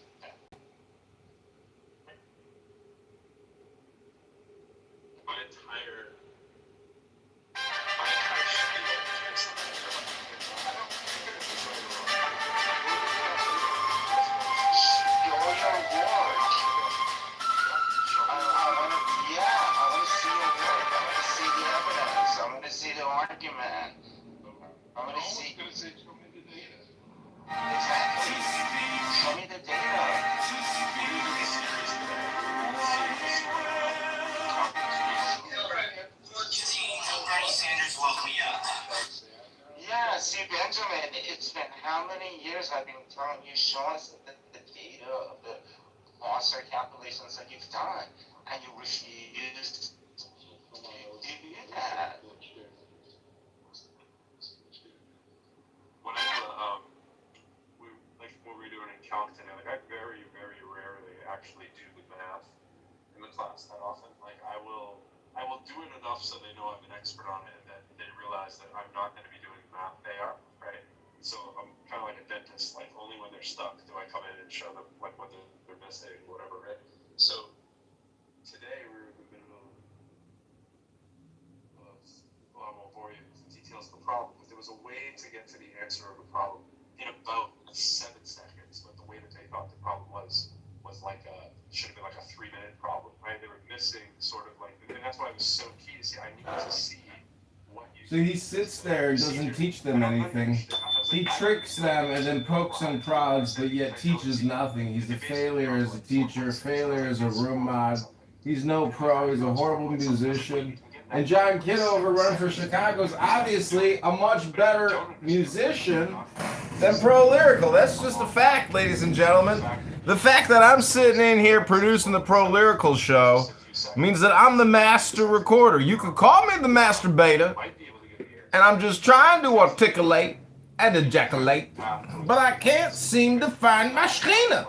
My entire spiel is something I don't care if it's right or wrong. Show your work. I want to see your work. I want to see the evidence. I want to see the argument. I want to see. Show me the data. Exactly. Show me the data. Sanders woke me up. Yeah, see, Benjamin, it's been how many years I've been telling you, show us the data of the loss or calculations that you've done, and you refuse to do that. When we were doing in calc today, like I very, very rarely actually do the math in the class that often. Like I will do it enough so they know I'm an expert on it and that they realize that I'm not going to be doing the math they are, right? So I'm kind of like a dentist, like only when they're stuck do I come in and show them like what they're missing or whatever, right? So today we were in the middle of, well, I won't bore you with the details of the problem, but there was a way to get to the answer of the problem in about 7 seconds, but the way that they thought the problem was like should have been like a 3-minute problem, right? They were missing sort of like, and that's why it was so key to see. I need to see what you. So he sits there and doesn't teach them anything. He tricks them and then pokes and prods, but yet teaches nothing. He's a failure as a teacher, failure as a room mod. He's no pro, he's a horrible musician. And John Kitover, running for Chicago, is obviously a much better musician than Pro Lyrical. That's just a fact, ladies and gentlemen. The fact that I'm sitting in here producing the Pro Lyrical show means that I'm the master recorder. You could call me the master beta, and I'm just trying to articulate and ejaculate, but I can't seem to find my Shechina.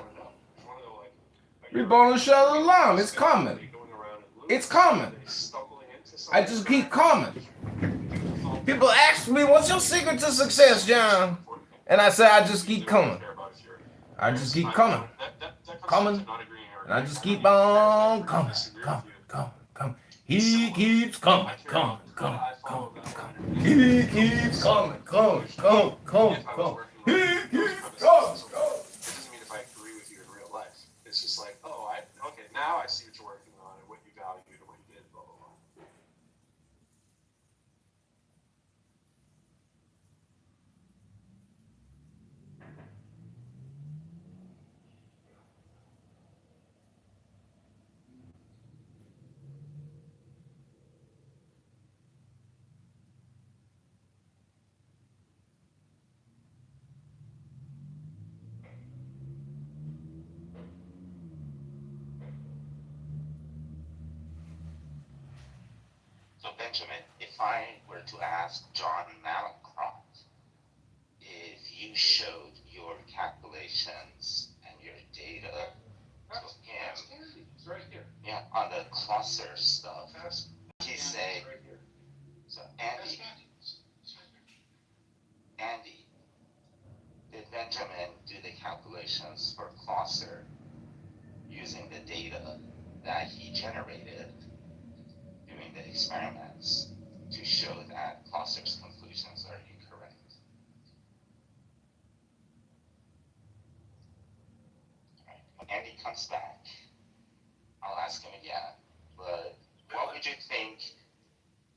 Reborn Shell Alarm, it's coming. It's coming. I just keep coming. People ask me, what's your secret to success, John? And I say, I just keep coming. I just keep coming. Coming. And I just keep on coming. Coming. He keeps coming. He keeps coming. He keeps coming. Doesn't mean if I agree with you in real life. It's just like, oh, okay, now I see what you're working on and what you valued and what you did, blah, blah, blah. So Benjamin, if I were to ask John Mallinckrodt if you showed your calculations and your data to him, It's right here. yeah, on the cluster Closer stuff. He say, so Andy, did Benjamin do the calculations for Closer using the data that he generated doing the experiments to show that Closer's conclusions are incorrect? Right. When Andy comes back, I'll ask him again, but what would you think?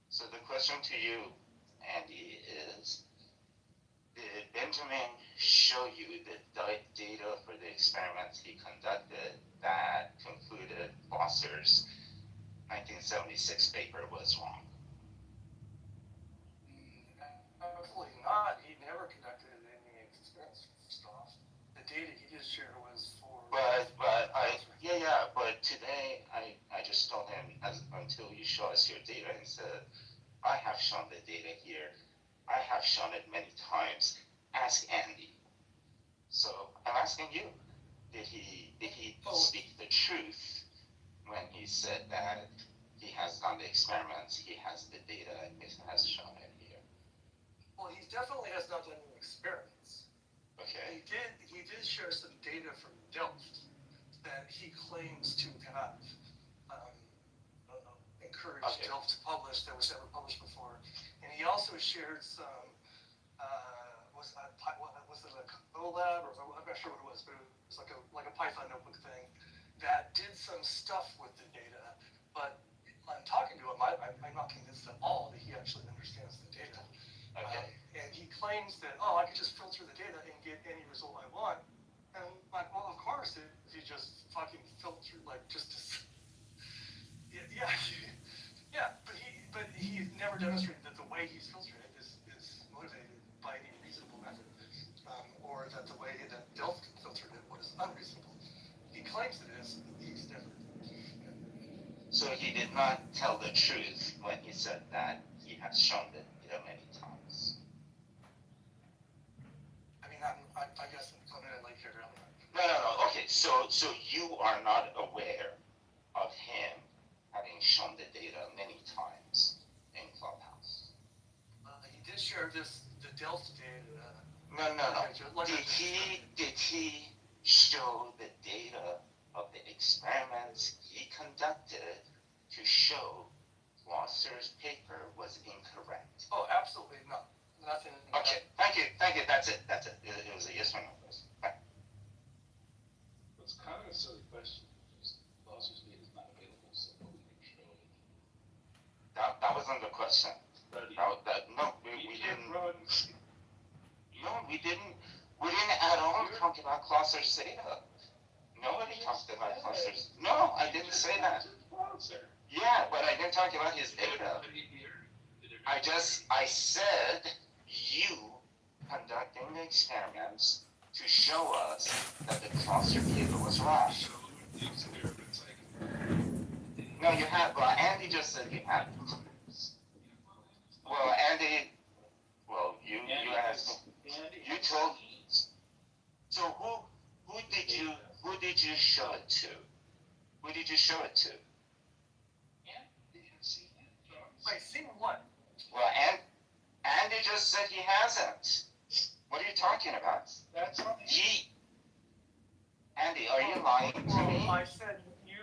So the question to you, Andy, is did Benjamin show you the data for the experiments he conducted that concluded Foster's 1976 paper was wrong? Absolutely not. He never conducted any experiments stuff. The data he just shared was for. But today I just told him until you show us your data, and said, I have shown the data here. I have shown it many times. Ask Andy. So I'm asking you, did he speak the truth when he said that he has done the experiments, he has the data, and he has shown it here? Well, he definitely has not done any experiments. Okay. He did share some data from Delft that he claims to have encouraged Delft to publish that was never published before. And he also shared some, was it a collab, or I'm not sure what it was, but it was like a Python notebook thing that did some stuff with the data. But I'm talking to him, I'm not convinced at all that he actually understands the data. Okay. And he claims that, I could just filter the data and get any result I want. And I'm like, well, of course, if you just fucking filter, but he never demonstrated that the way he's filtered it is motivated by any reasonable method, or that the way that Delft filtered it was unreasonable. He claims it is, but he's never. So he did not tell the truth when he said that he has shown the data many times. I mean, I guess I'm coming in late here. No. Okay, so you are not aware of him having shown the data many times in Clubhouse. He did share the Delft data. No. Did he show the data of the experiments he conducted to show Gloucester's paper was incorrect? Oh, absolutely not. Nothing. Okay, thank you. That's it. It was a yes or no question. It's kind of a silly question because Gloucester's data is not available, so nobody can show it. That wasn't the question. We didn't at all talk about Gloucester's data. Nobody talked about Gloucester's. No, I didn't say that. Yeah, but I didn't talk about his data. I said you conducting the experiments to show us that the Gloucester paper was wrong. No, you have. Well, Andy just said you have. Well, Andy. Well, you asked. You told. So who did you show it to? Who did you show it to? Wait, seen what? Well, Andy just said he hasn't. What are you talking about? That's all. Andy, are you lying to me? I said you.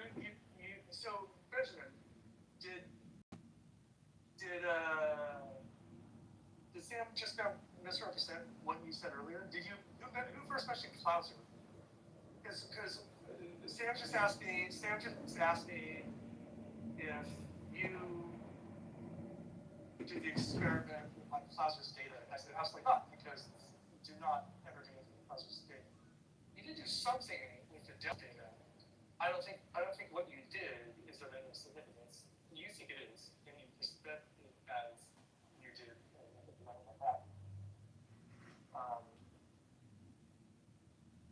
So Benjamin, did Sam just now misrepresent what you said earlier? Did you? Who first mentioned Clouser? Because Sam just asked me if you did the experiment on Clouser's data. And I said absolutely not, because do not ever do anything with Clouser's data. You did do something with the Delft data. I don't think what you did is of any significance. You think it is, and you present it as you did, like that.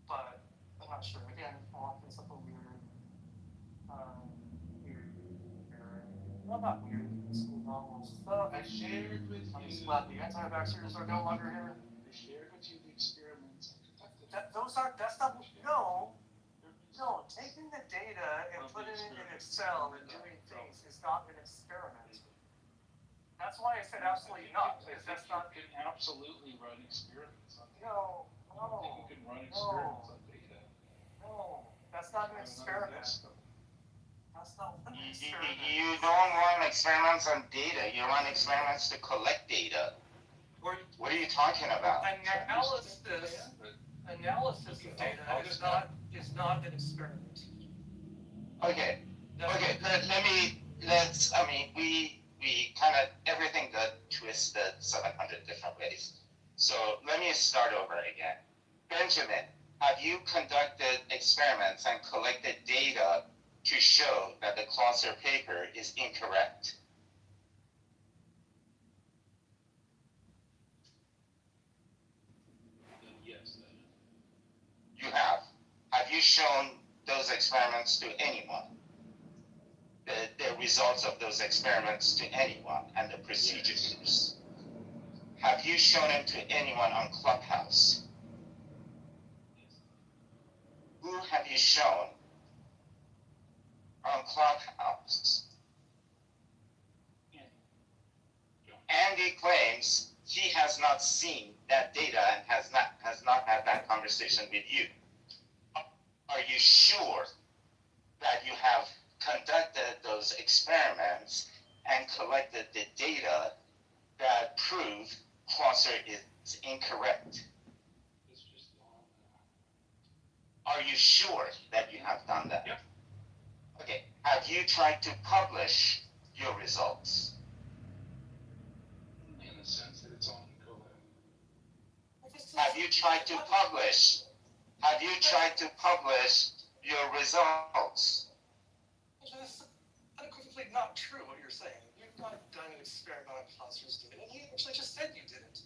But I'm not sure. Again, it's something weird. Well, not weird. It's normal stuff. I shared with you. I'm just glad the anti-vaxxers are no longer here. I shared with you the experiments. That's not. No. Taking the data and putting it in Excel and doing things why I said absolutely not, because that's not. You can absolutely run experiments on data. No, I think you can run experiments on data. no, that's not an experiment. That's not an experiment. You don't run experiments on data. You run experiments to collect data. What are you talking about? Analysis of data is not an experiment. Okay. We kind of, everything got twisted 700 different ways. So let me start over again. Benjamin, have you conducted experiments and collected data to show that the Clauser paper is incorrect? Yes. You have. Have you shown those experiments to anyone? The results of those experiments to anyone and the procedures used? Have you shown them to anyone on Clubhouse? Who have you shown on Clubhouse? Andy claims he has not seen that data and has not had that conversation with you. Are you sure that you have conducted those experiments and collected the data that prove Clauser is incorrect? Are you sure that you have done that? Yep. Okay. Have you tried to publish your results? In the sense that it's on Kitover. Have you tried to publish? Have you tried to publish your results? That's unequivocally not true what you're saying. You've not done an experiment on Clauser's data. You actually just said you didn't.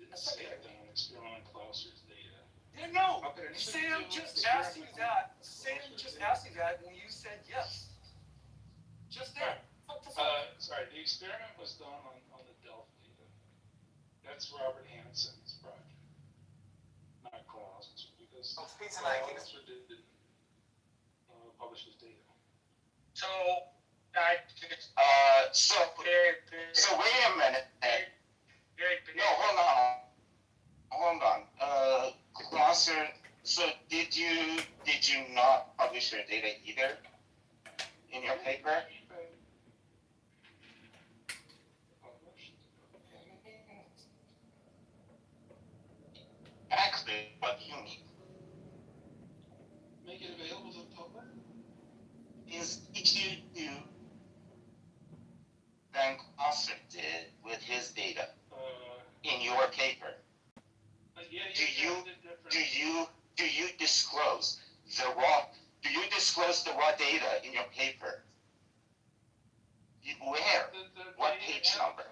Didn't say I've done an experiment on Clauser's data. Yeah, no. Sam just asked you that. Sam just asked you that, and you said yes. Just there. Sorry, the experiment was done on the Delft data. That's Robert Hansen's project, not Clauser's, because Clauser didn't publish his data. So wait a minute. No, hold on. Clauser. So did you not publish your data either in your paper? Actually, what you mean? Make it available to the public? Is each you than Clauser did with his data in your paper? Do you disclose the raw data in your paper? Where? What page number?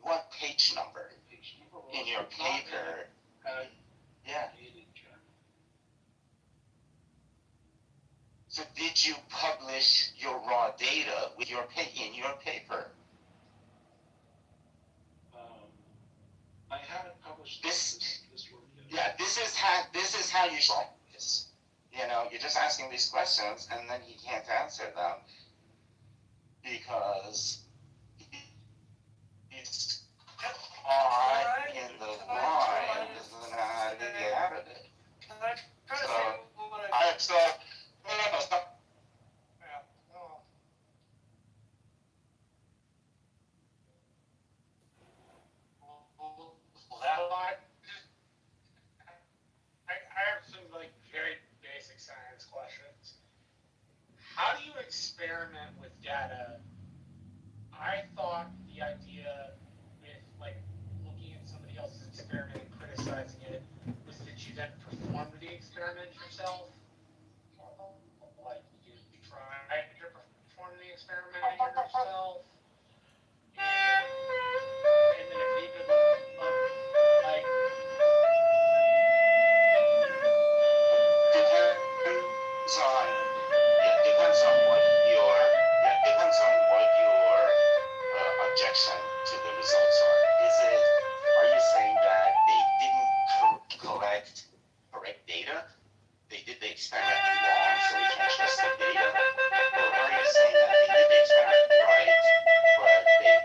What page number in your paper? Yeah. So did you publish your raw data with in your paper? I haven't published this work yet. Yeah, this is how you solve this. You know, you're just asking these questions and then he can't answer them because he's caught in the line and doesn't know how to get out of it. Stop. I have some very basic science questions. How do you experiment with data? I thought the idea with looking at somebody else's experiment and criticizing it was that you then performed the experiment yourself. You try to perform the experiment yourself. And then if you could depends on what your objection to the results are. Are you saying that they didn't collect correct data? They did the experiment wrong, so we can't trust the data? Or are you saying that they did the experiment right, but they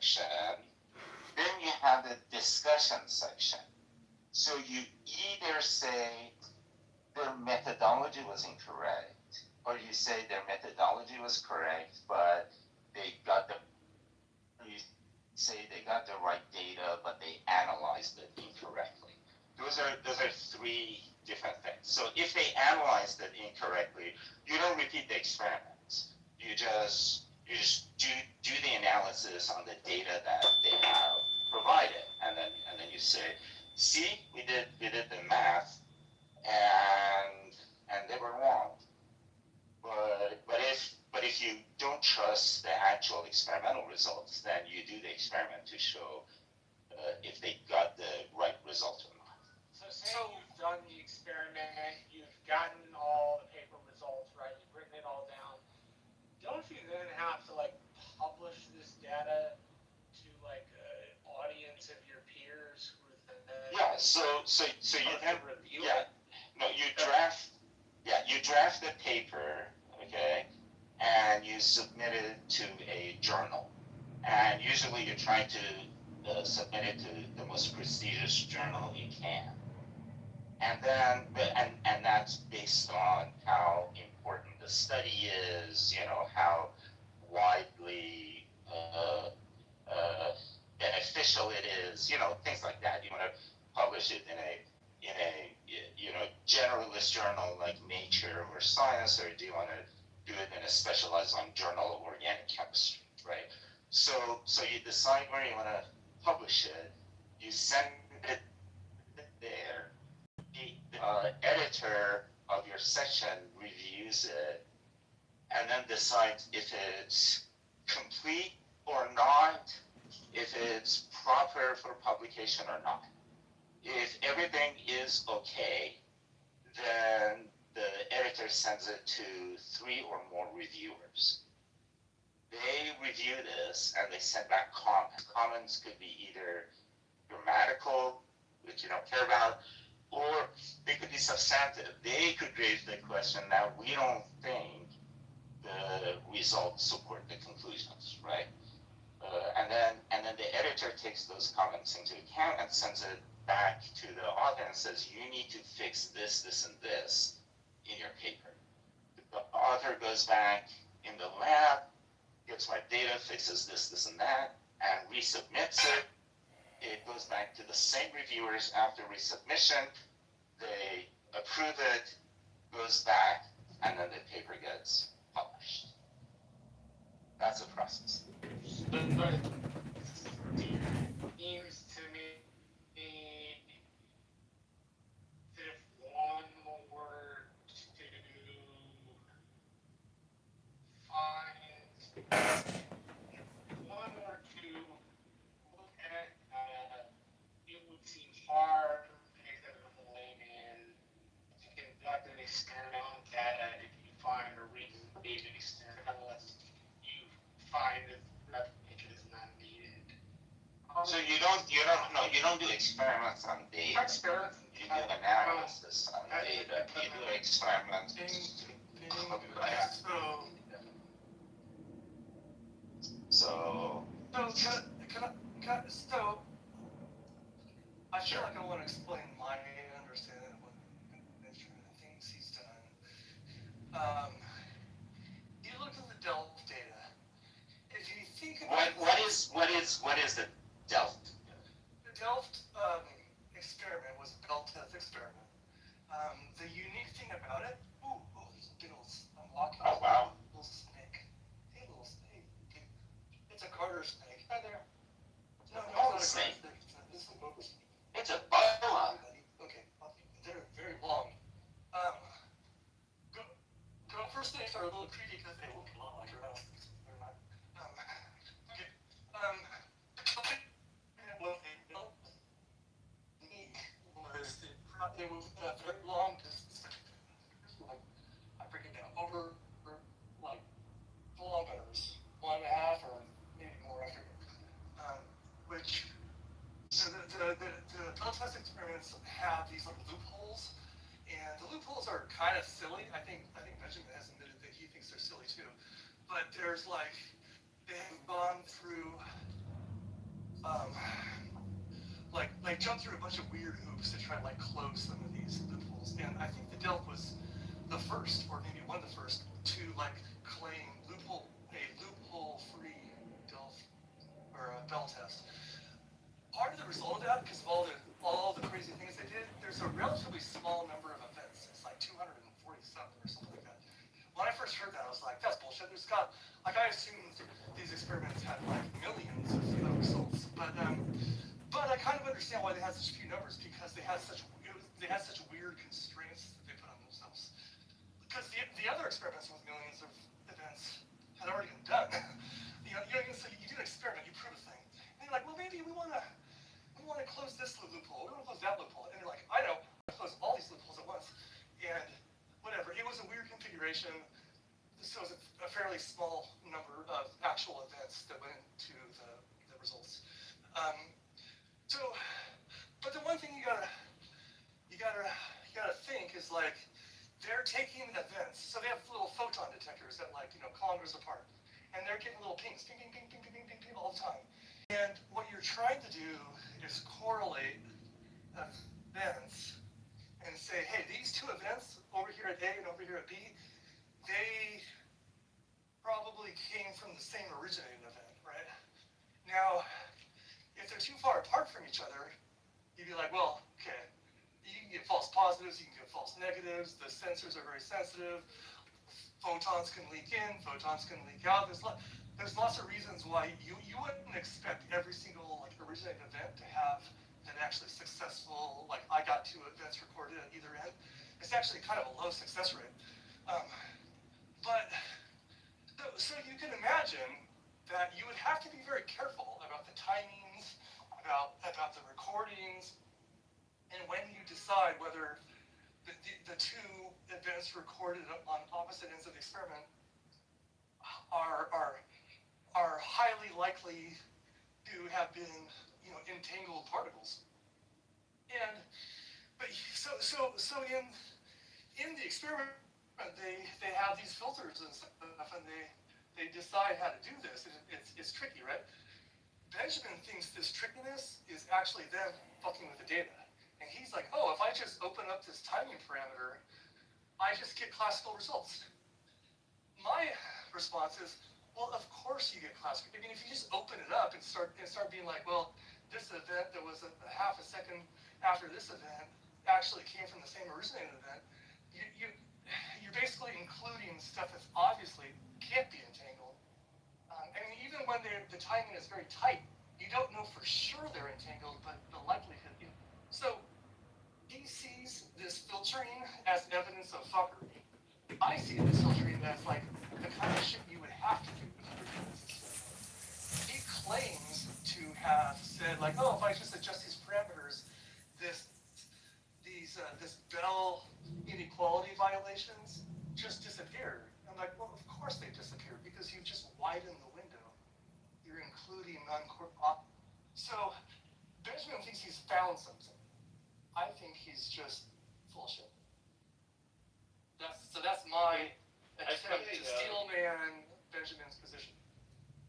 section, then you have the discussion section. So you either say their methodology was incorrect, or you say their methodology was correct, but you say they got the right data, but they analyzed it incorrectly. Those are three different things. So if they analyzed it incorrectly, you don't repeat the experiments. You just do the analysis on the data that they have provided, and then you say, see, we did the math, and they were wrong. But if you don't trust the actual experimental results, then you do the experiment to show if they got the right result or not. So say you've done the experiment, you've gotten all the paper results, right? You've written it all down. Don't you then have to like publish this data to like an audience of your peers who then So you then review it? No, you draft the paper, okay, and you submit it to a journal. And usually you're trying to submit it to the most prestigious journal you can. And then, and that's based on how important the study is, how widely beneficial it is, things like that. You want to publish it in a generalist journal like Nature or Science, or do you want to do it in a specialized journal of organic chemistry, right? So you decide where you want to publish it. You send it there. The editor of your section reviews it and then decides if it's complete or not, if it's proper for publication or not. If everything is okay, then the editor sends it to 3 or more reviewers. They review this and they send back comments. Comments could be either grammatical, which you don't care about, or they could be substantive. They could raise the question that we don't think the results support the conclusions, right? And then the editor takes those comments into account and sends it back to the author and says, you need to fix this, this, and this in your paper. The author goes back in the lab, gets my data, fixes this, this, and that, and resubmits it. It goes back to the same reviewers after resubmission. They approve it, goes back, and then the paper gets published. That's the process. Seems to me that if one were to look at it would seem hard to pick up a layman to conduct an experiment on data if you find a reason to need an experiment unless you find that repetition is not needed. So you don't do experiments on data. You do analysis on data. You do experiments. So I feel like I want to explain my understanding of what instrument and things he's done. You look at the Delft data. If you think about what is the Delft? The Delft experiment was a Bell test experiment. The unique thing about it, these big old, I'm walking. Oh wow. Little snake. Hey, little snake. It's a garter snake. Hi there. No, it's not a garter snake. It's a boa snake. It's a boa. Okay, they're very long. First snakes are a little creepy because they look a lot like rattlesnakes. They're not. Okay. What they built was they were very long distance. Like, I break it down over like kilometers, 1.5 or maybe more. I forget. Which the test experiments have these little loopholes, and the loopholes are kind of silly. I think Benjamin has admitted that he thinks they're silly too. But there's like they've gone through um, like jump through a bunch of weird hoops to try to like close some of these loopholes. And I think the DELF was the first, or maybe one of the first, to like claim a loophole-free DELF or a Bell test. Part of the result of that, because of all the crazy things they did, there's a relatively small number of events. It's like 240 something or something like that. When I first heard that, I was like, that's bullshit. There's got, like, I assumed these experiments had like millions of results, but I kind of understand why they had such few numbers, because they had such weird constraints that they put on themselves. Because the other experiments with millions of events had already been done. So you do an experiment, you prove a thing, and you're like, well, maybe we want to close this loophole, we want to close that loophole, and you're like, I know, close all these loopholes at once, and whatever. It was a weird configuration. So it was a fairly small number of actual events that went into the results. But the one thing you gotta think is like, they're taking events. So they have little photon detectors that kilometers apart, and they're getting little pings, ping, ping, ping, ping, ping, ping, ping, ping all the time. And what you're trying to do is correlate events and say, hey, these two events over here at A and over here at B, they probably came from the same originating event, right? Now, if they're too far apart from each other, you'd be like, well, okay, you can get false positives, you can get false negatives, the sensors are very sensitive, photons can leak in, photons can leak out. There's lots of reasons why you wouldn't expect every single originating event to have an actually successful, I got two events recorded at either end. It's actually kind of a low success rate. So you can imagine that you would have to be very careful about the timings, about the recordings, and when you decide whether the two events recorded on opposite ends of the experiment are highly likely to have been entangled particles. So in the experiment, they have these filters and stuff, and they decide how to do this. It's tricky, right? Benjamin thinks this trickiness is actually them fucking with the data. And he's like, oh, if I just open up this timing parameter, I just get classical results. My response is, well, of course you get classical. I mean, if you just open it up and start being like, well, this event that was a half a second after this event actually came from the same originating event, you're basically including stuff that obviously can't be entangled. I mean, even when the timing is very tight, you don't know for sure they're entangled, but the likelihood. So he sees this filtering as evidence of fuckery. I see this filtering as the kind of shit you would have to do if you were doing this experiment. He claims to have said oh, if I just adjust these parameters, this Bell inequality violations just disappear. I'm like, well, of course they disappear, because you've just widened the window. You're including So Benjamin thinks he's found something. I think he's just bullshit. That's my attempt to steelman Benjamin's position.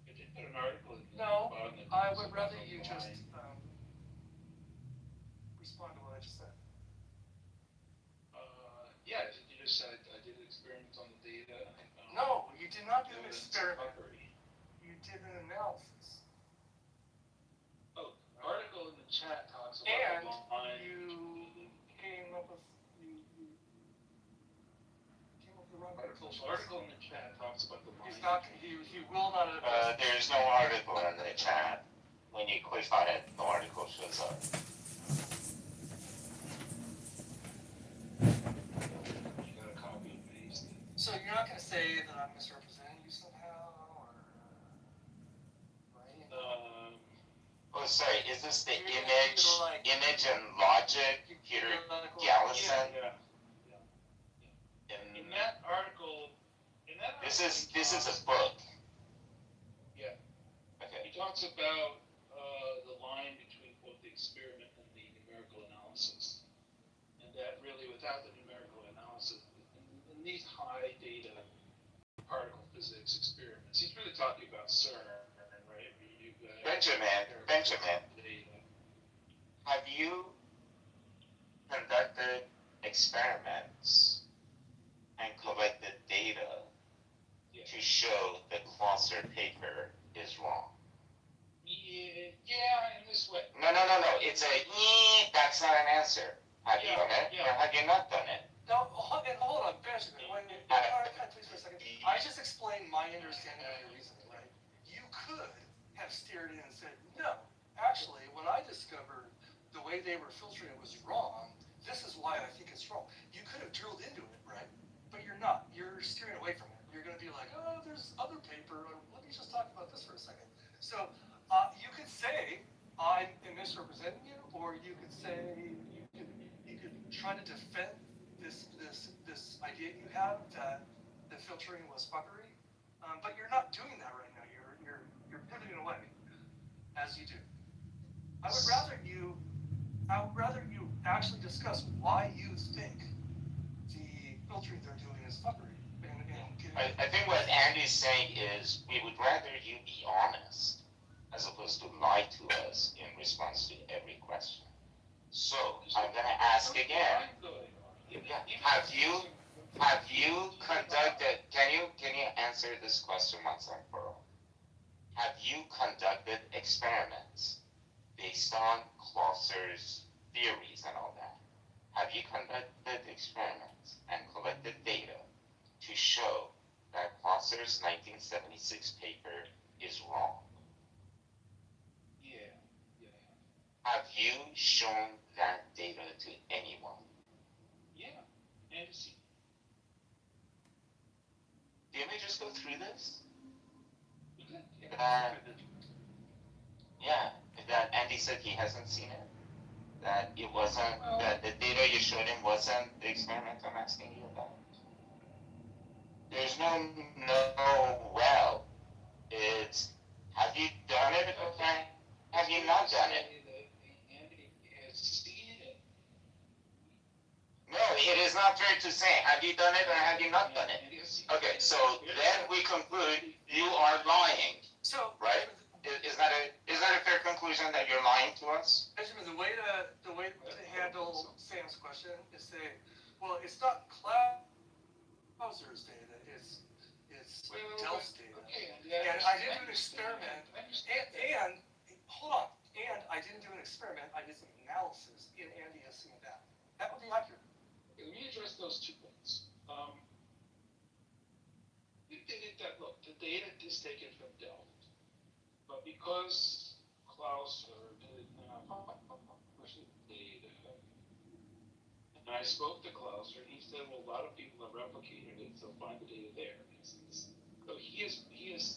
Did you put an article in No, I would rather you just respond to what I just said. Yeah, you just said I did experiments on the data. And I found No, you did not do an evidence of experiment. fuckery. You did an analysis. Oh, the article in the chat talks about And the line. you came up with the wrong Article in the chat talks about the line. He's not. He will not. There's no article in the chat. When you click on it, no article shows up. You gotta copy and paste it. So you're not going to say that I'm misrepresenting you somehow, or right? Oh, sorry. Is this the image and logic, Peter Gallison? Yeah. In that article, This is a book. Yeah. Okay. He talks about the line between both the experiment and the numerical analysis, and that really, without the numerical analysis, in these high data particle physics experiments, he's really talking about CERN, right? You've got Benjamin, have you conducted experiments and collected data to show the Closer paper is wrong? Yeah, in this way. No. It's that's not an answer. Have you done it? Or have you not done it? No, hold on, Benjamin. Please for a second. I just explained my understanding of your reasoning, right? You could have steered in and said, no, actually, when I discovered the way they were filtering it was wrong, this is why I think it's wrong. You could have drilled into it, right? But you're not. You're steering away from it. You're going to be like, oh, there's other paper. Let me just talk about this for a second. So you could say I'm misrepresenting you, or you could say you could try to defend this idea you have that the filtering was fuckery, but you're not doing that right now. You're pivoting away, as you do. I would rather you actually discuss why you think the filtering they're doing is fuckery. I think what Andy's saying is we would rather you be honest as opposed to lie to us in response to every question. So I'm going to ask again. Have you conducted? Can you answer this question once and for all? Have you conducted experiments based on Closer's theories and all that? Have you conducted experiments and collected data to show that Closer's 1976 paper is wrong? Yeah. Have you shown that data to anyone? Yeah. And see. Did we just go through this? That Andy said he hasn't seen it. That it wasn't. That the data you showed him wasn't the experiment I'm asking you about. There's no. Well, it's. Have you done it? Okay. Have you not done it? No, it is not fair to say, have you done it or have you not done it? Okay, so then we conclude you are lying. So, right? Is that a fair conclusion that you're lying to us? Benjamin, the way to handle Sam's question is say, well, it's not Clouser's data, it's Dell's data. And I didn't do an experiment. And hold on. And I didn't do an experiment. I did some analysis in Andy has seen that. That would be accurate. Let me address those 2 points. Look, the data is taken from Dell, but because Clouser did not publish the data, and I spoke to Clouser, he said, well, a lot of people have replicated it, so find the data there. So he is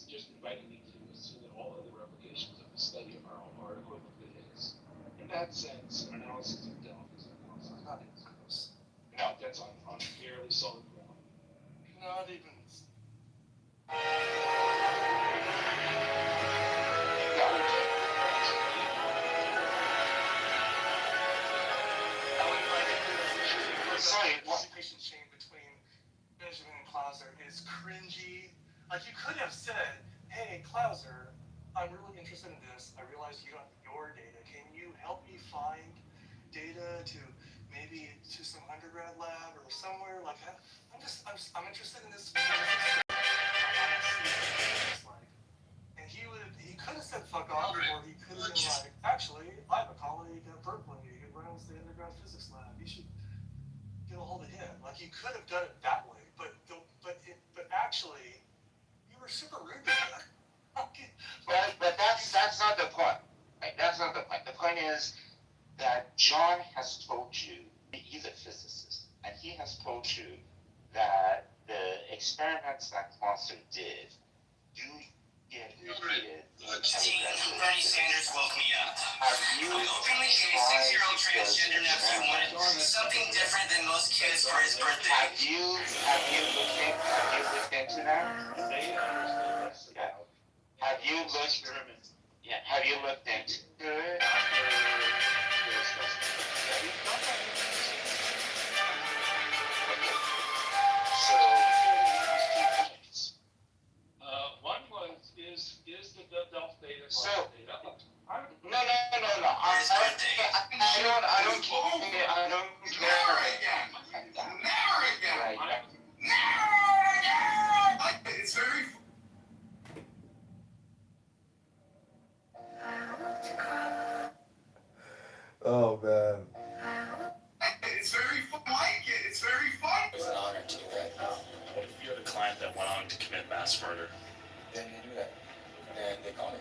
just inviting me to assume that all of the replications of the study are equivalent to his. In that sense, an analysis of Dell is an analysis of his. No, that's on fairly solid ground. Not even. Participation chain between Benjamin and Clouser is cringy. Like you could have said, "Hey, Clouser, I'm really interested in this. I realize you don't have your data. Can you help me find data to maybe to some undergrad lab or somewhere like that? I'm interested in this." And he could have said fuck off, or he could have been like, actually, I have a colleague at Berkeley who runs the undergrad physics lab. You should get a hold of him. Like you could have done it that way, but actually, you were super rude to him. But that's not the point. Right? That's not the point. The point is that John has told you, he's a physicist, and he has told you that the experiments that Closer did do get repeated. Bernie Sanders woke me up. Have you The openly gay 6-year-old transgender nephew wanted something different than most kids for his birthday. Have you looked into that? Yeah. Have you looked into it? One was is the Delft data. So don't care. I don't care. Never again. Never again. Right. Never again. It's very. Oh man. It's very fun. I like it. It's very fun. It was an honor to do that. What if you had a client that went on to commit mass murder? Then you do that. And they call me.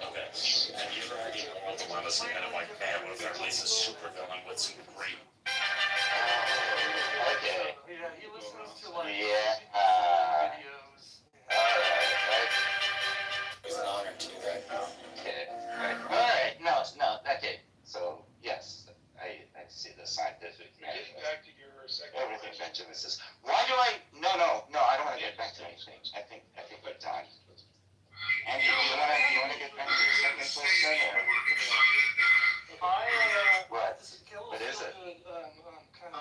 Okay. Have you ever had a dilemmas and kind of like, man, what if I release a super villain with some great. Okay. Yeah, he listens to like Yeah. videos. Alright. It was an honor to do that. Okay. Alright. No. Okay. So, yes. I see the scientific Getting back to your second everything question. Benjamin says. Why do I? No. I don't want to get back to anything. I think we're done. And do you want to get back to your second question? What? What is it?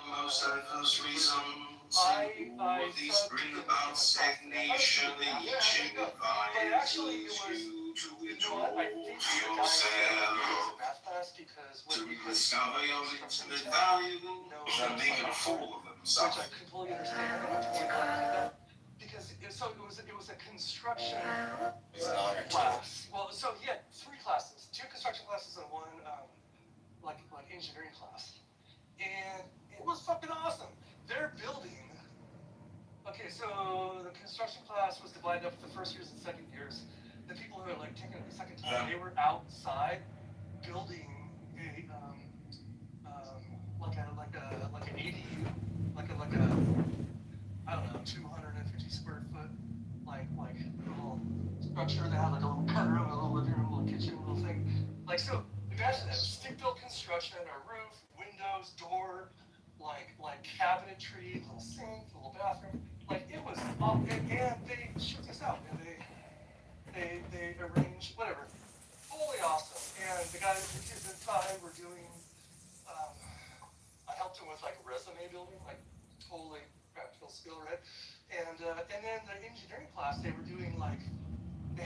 Most of those reasons all of these bring about stagnation. Each advises you to withdraw yourself, to rediscover your intimate value, and make a fool of themselves. Which I completely understand. Because it was a construction class. Well, so he had 3 classes, 2 construction classes and 1 like engineering class, and it was fucking awesome. They're building. Okay, so the construction class was divided up the first years and second years. The people who are like taking it the second time, they were outside building a like an ADU, like a I don't know, 250 square foot like little structure that had like a little cut room, a little living room, a little kitchen, a little thing. Like, so imagine that stick built construction, a roof, windows, door, like cabinetry, little sink, little bathroom. Like it was and they shipped us out and they arranged whatever. Fully awesome. And the kids inside were doing I helped them with like resume building, like totally practical skill, right? And then the engineering class, they were doing like they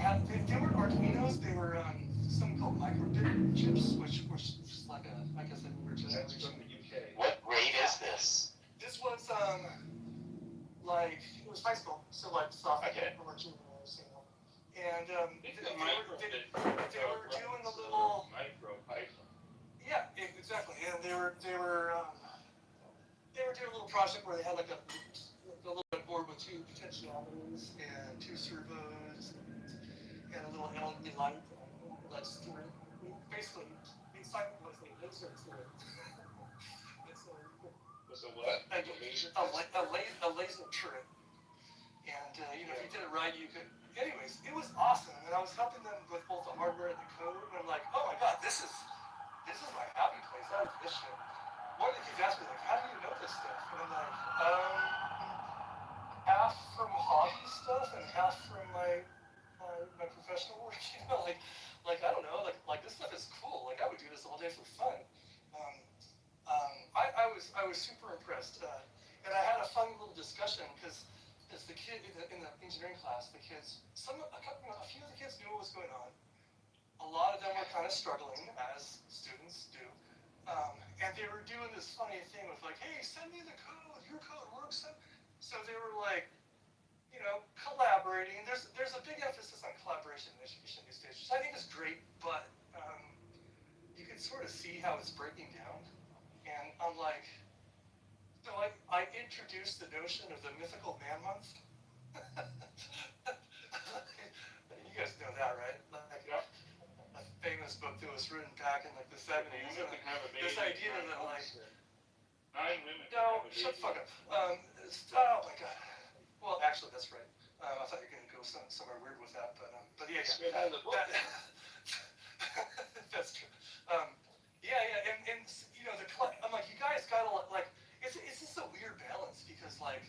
weren't Arduinos, they were something called microbit chips, which is like I guess a newer generation. That's from the UK. What grade is this? This was like it was high school, so like sophomore or junior, and they were doing a little micro Python. Yeah, exactly. And they were doing a little project where they had like a little board with 2 potentiometers and 2 servos and a little LED light that's basically the excitement was they laser to it. Was a what? A laser turret. And if you did it right, you could. Anyways, it was awesome, and I was helping them with both the hardware and the code. And I'm like, oh my god, this is my happy place. I like this shit. One of the kids asked me like, how do you know this stuff? And I'm like, half from hobby stuff and half from my professional work. Like I don't know, like this stuff is cool. Like I would do this all day for fun. I was super impressed, and I had a fun little discussion because the kid in the engineering class, the kids, a few of the kids knew what was going on. A lot of them were kind of struggling, as students do, and they were doing this funny thing with like, hey, send me the code. Your code works. So they were like, collaborating. There's a big emphasis on collaboration in education these days, which I think is great, but you can sort of see how it's breaking down. And I'm like, so I introduced the notion of the mythical man month. You guys know that, right? Like a famous book that was written back in like the 70s. This idea that like, 9 women. no, shut the fuck up. Oh my god. Well, actually, that's right. I thought you were gonna go somewhere weird with that, but yeah. That's true. And I'm like, you guys gotta like, it's just a weird balance because like,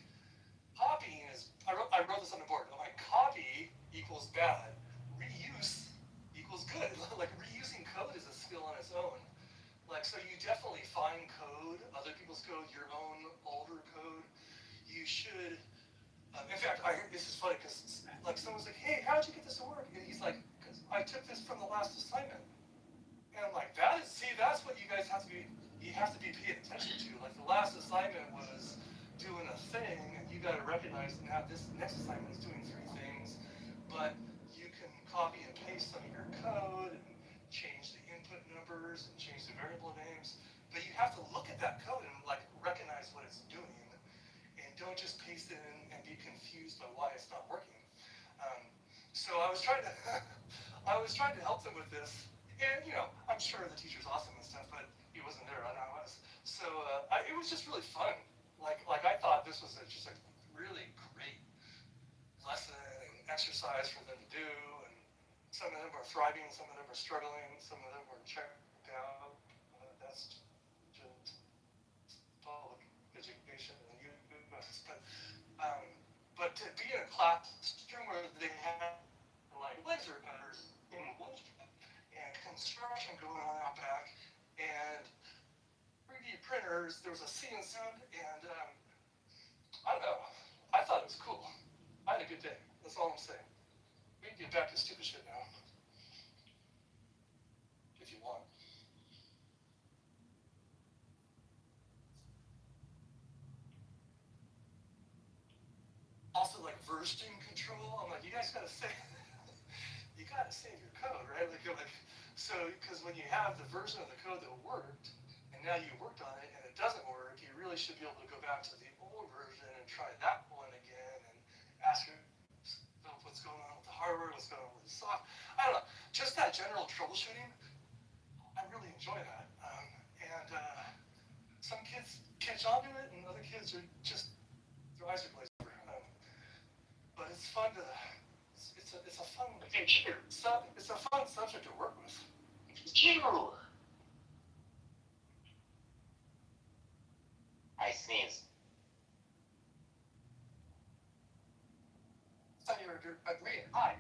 copying is. I wrote this on the board. I'm like, copy equals bad, reuse equals good. Like reusing code is a skill on its own. Like, so you definitely find code, other people's code, your own older code. You should. In fact, this is funny because like someone's like, hey, how'd you get this to work? And he's like, because I took this from the last assignment. And I'm like, that's what you guys have to be paying attention to. Like the last assignment was doing a thing, and you got to recognize now this next assignment is doing 3 things, but you can copy and paste some of your code and change the input numbers and change the variable names, but you have to look at that code and like recognize what it's doing, and don't just paste it in and be confused by why it's not working. So I was trying to help them with this. And, I'm sure the teacher's awesome and stuff, but he wasn't there, and I was. So it was just really fun. Like I thought this was just a really great lesson and exercise for them to do. And some of them were thriving, some of them were struggling, some of them were checked out. That's just public education in the U.S. But to be in a classroom where they had like laser cutters in and construction going on out back, and 3D printers, there was a seeing sound, and I don't know, I thought it was cool. I had a good day, that's all I'm saying. We can get back to stupid shit now, if you want. Also, like version control, I'm like, you guys gotta save your code, right? So, because when you have the version of the code that worked, and now you worked on it and it doesn't work, you really should be able to go back to the old version and try that one again and ask yourself what's going on with the hardware, what's going on with the software. I don't know, just that general troubleshooting, I really enjoy that. And some kids catch on to it, and other kids are just, their eyes are glazed over. But it's fun to, it's a fun subject to work with. I sneeze. I thought you were agreeing. Hi.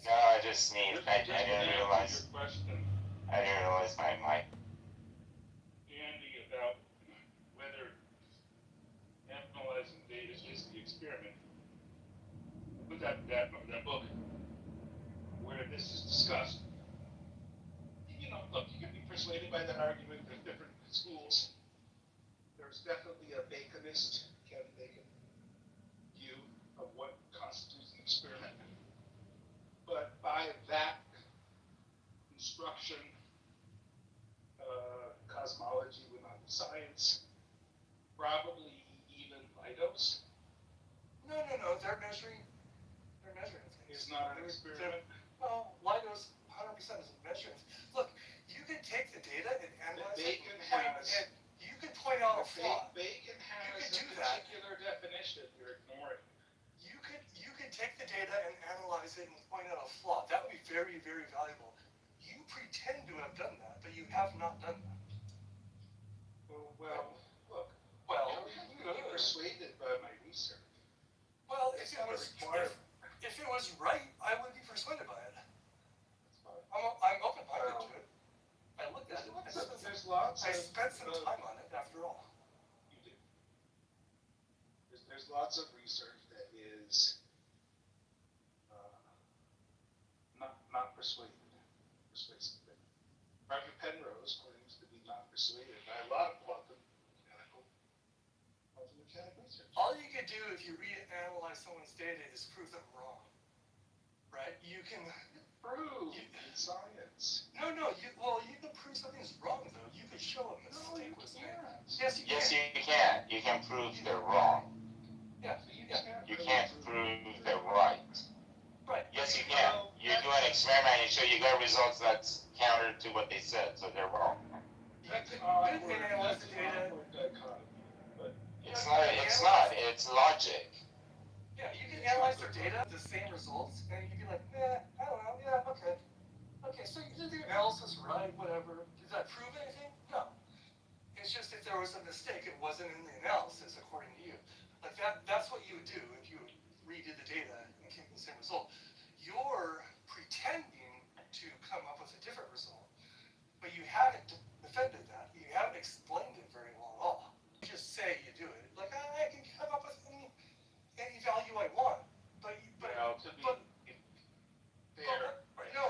No, I just sneezed. I didn't realize. I didn't realize my mic. Andy, about whether analyzing data is the experiment. With that book where this is discussed. Look, you can be persuaded by that argument. There's different schools. There's definitely a Baconist, Kevin Bacon, view of what constitutes an experiment. But by that instruction, cosmology would not be science, probably even Lidos. No, they're measuring things. It's not an experiment. Well, Lidos 100% is measuring. Look, you can take the data and analyze it, and you can point out a flaw. Bacon has a particular definition you're ignoring. You could take the data and analyze it and point out a flaw. That would be very, very valuable. You pretend to have done that, but you have not done that. Well, look. Well, you be persuaded by my research. Well, if it was right, I would be persuaded by it. I'm open-minded to it. I looked at it. I spent some time on it, after all. You do. There's lots of research that is not persuasive. Roger Penrose claims to be not persuaded by a lot of quantum mechanical research. All you can do if you reanalyze someone's data is prove them wrong, right? You can prove in science. No, you can prove something's wrong though. You could show a mistake was made. Yes, you can. You can prove they're wrong. Yeah. You can't prove they're right. Right. Yes, you can. You do an experiment and show you got results that's counter to what they said, so they're wrong. Analyze the data. It's not. It's logic. Yeah, you can analyze their data, the same results, and you can be like, I don't know, yeah, okay. Okay, so you did the analysis right, whatever. Did that prove anything? No. It's just if there was a mistake, it wasn't in the analysis according to you. Like that's what you would do if you redid the data and came to the same result. You're pretending to come up with a different result, but you haven't defended that. You haven't explained it very well at all. You just say you do it. Like, I can come up with any value I want, but well, to be fair, no.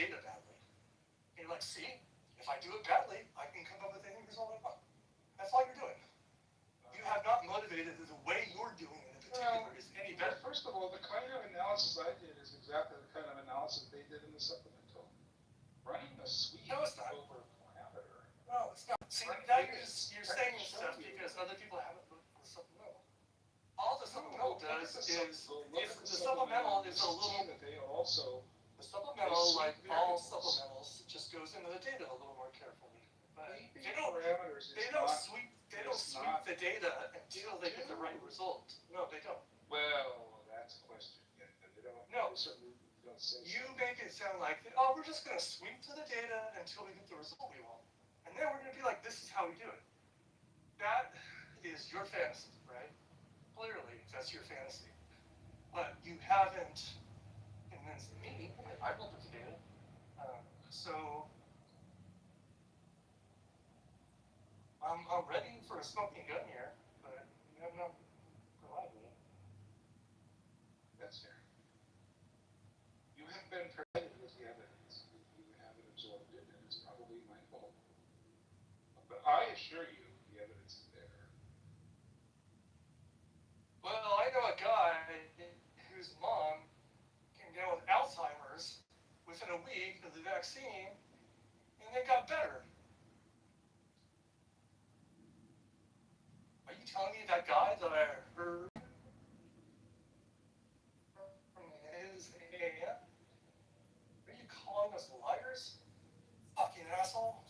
data badly. And you're like, see, if I do it badly, I can come up with any result I want. That's all you're doing. You have not motivated the way you're doing it in particular is any better. First of all, the kind of analysis I did is exactly the kind of analysis they did in the supplemental. Running a suite over a parameter. No, it's not. See, now you're saying this stuff because other people haven't looked at the supplemental. All the supplemental does is the supplemental is a little. The supplemental, like all supplementals, just goes into the data a little more carefully. But they don't sweep the data until they get the right result. No, they don't. Well, that's a question. Yeah, they don't. No. Certainly don't say. You make it sound like, oh, we're just going to sweep to the data until we get the result we want. And then we're going to be like, this is how we do it. That is your fantasy, right? Clearly, that's your fantasy. But you haven't convinced me. I've looked at the data. So I'm ready for a smoking gun here, but you have not provided me. That's fair. You have been provided with the evidence. You haven't absorbed it, and it's probably my fault. But I assure you, the evidence is there. Well, I know a guy whose mom came down with Alzheimer's within a week of the vaccine, and they got better. Are you telling me that guy that I heard from his aunt? Are you calling us liars? Fucking asshole.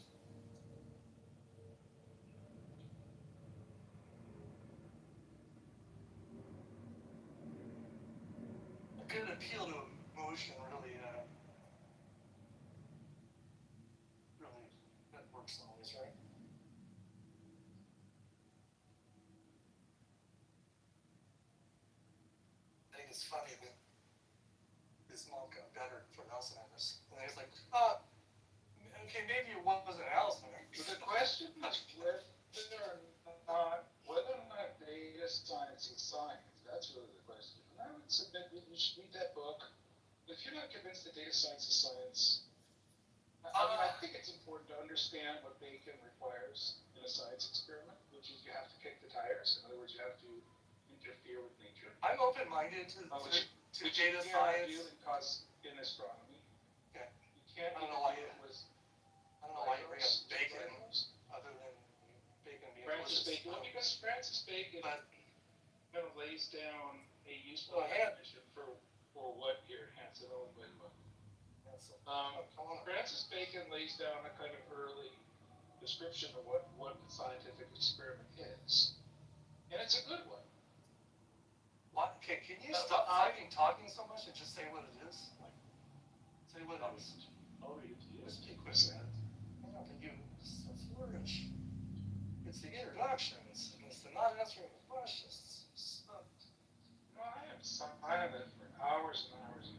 A good appeal to emotion really that works always, right? I think it's funny that his mom got better from Alzheimer's. And he's like, okay, maybe it wasn't Alzheimer's. So the question is whether or not data science is science. That's really the question. And I would submit that you should read that book. If you're not convinced that data science is science, I think it's important to understand what Bacon requires in a science experiment, which is you have to kick the tires. In other words, you have to interfere with nature. I'm open-minded to data science. In astronomy. Okay. You can't I don't know why you bring up Bacon, other than Bacon being Francis Bacon. Well, because Francis Bacon kind of lays down a useful definition for what here, Hanson Owen Whitman. Francis Bacon lays down a kind of early description of what the scientific experiment is. And it's a good one. What? Okay, can you stop talking so much and just say what it is? Like, say what it is. I'll read it to you. Just be quick, man. I don't think it's a flourish. It's the introductions, and it's the not answering the questions. Stuff. No, I am silent for hours and hours and hours.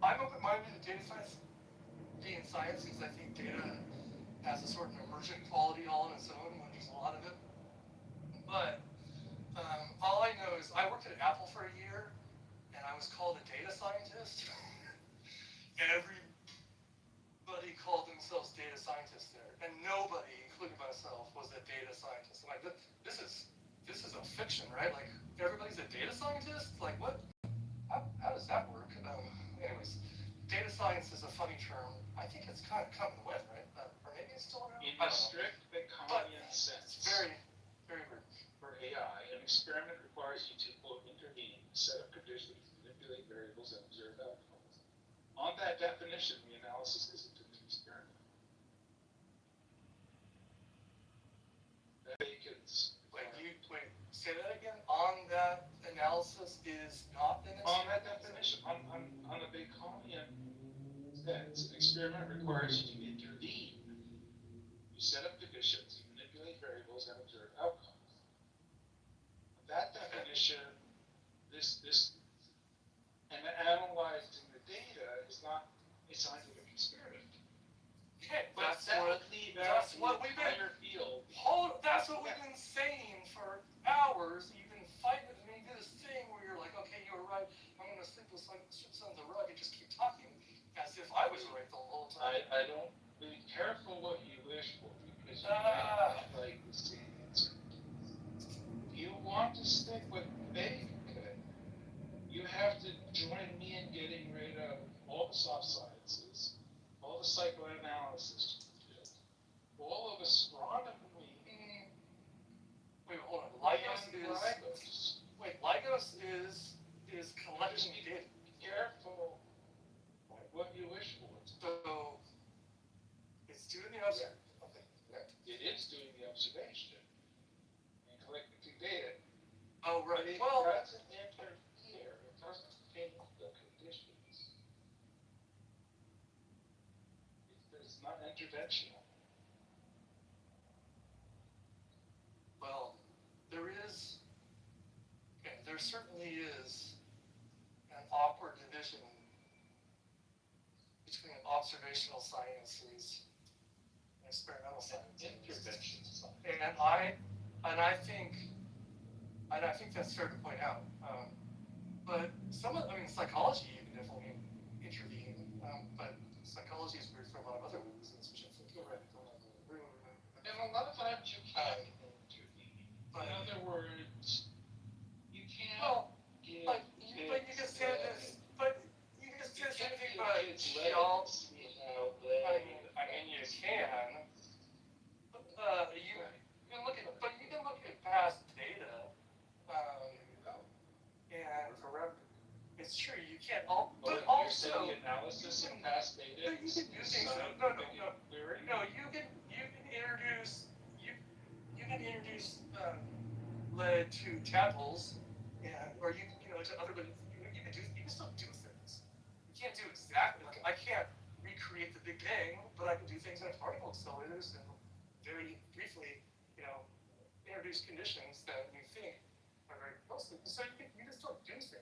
I'm open-minded to data science being science because I think data has a sort of emergent quality all on its own when there's a lot of it. But all I know is I worked at Apple for a year, and I was called a data scientist. Everybody called themselves data scientists there, and nobody, including myself, was a data scientist. I'm like, this is a fiction, right? Like, everybody's a data scientist? Like, what? How does that work? Anyways, data science is a funny term. I think it's kind of come and went, right? Or maybe it's still around. In the strict Baconian sense. It's very, very weird. For AI, an experiment requires you to, quote, intervene, set up conditions, manipulate variables, and observe outcomes. On that definition, the analysis isn't an experiment. Bacon's. Wait, say that again? On that analysis is not an experiment? On that definition, on the Baconian sense, an experiment requires you to intervene. You set up conditions, you manipulate variables, and observe outcomes. That definition, and analyzing the data is not a scientific experiment. Okay, but that's what we've been field. That's what we've been saying for hours. You've been fighting with me. You do this thing where you're like, okay, you were right. I'm gonna sleep with observation and collecting data. Oh, right. It Well, doesn't interfere. It doesn't change the conditions. It's not interventional. well, there certainly is an awkward division between observational sciences and experimental sciences. Intervention science. And I think that's fair to point out. But psychology you can definitely intervene. But psychology is weird for a lot of other reasons, which I think you're right. And a lot of times you can't intervene. In other words, you can't give but you can say this. But you can say something about y'all. I mean, you can. You can look at past data. And it's true you can't. But also, analysis and past data. but you can do things. No. You can introduce lead to tadpoles, or to other. You can still do things. You can't do exactly. Like, I can't recreate the Big Bang, but I can do things in particle accelerators and very briefly, introduce conditions that you think are very close. So you can still do things.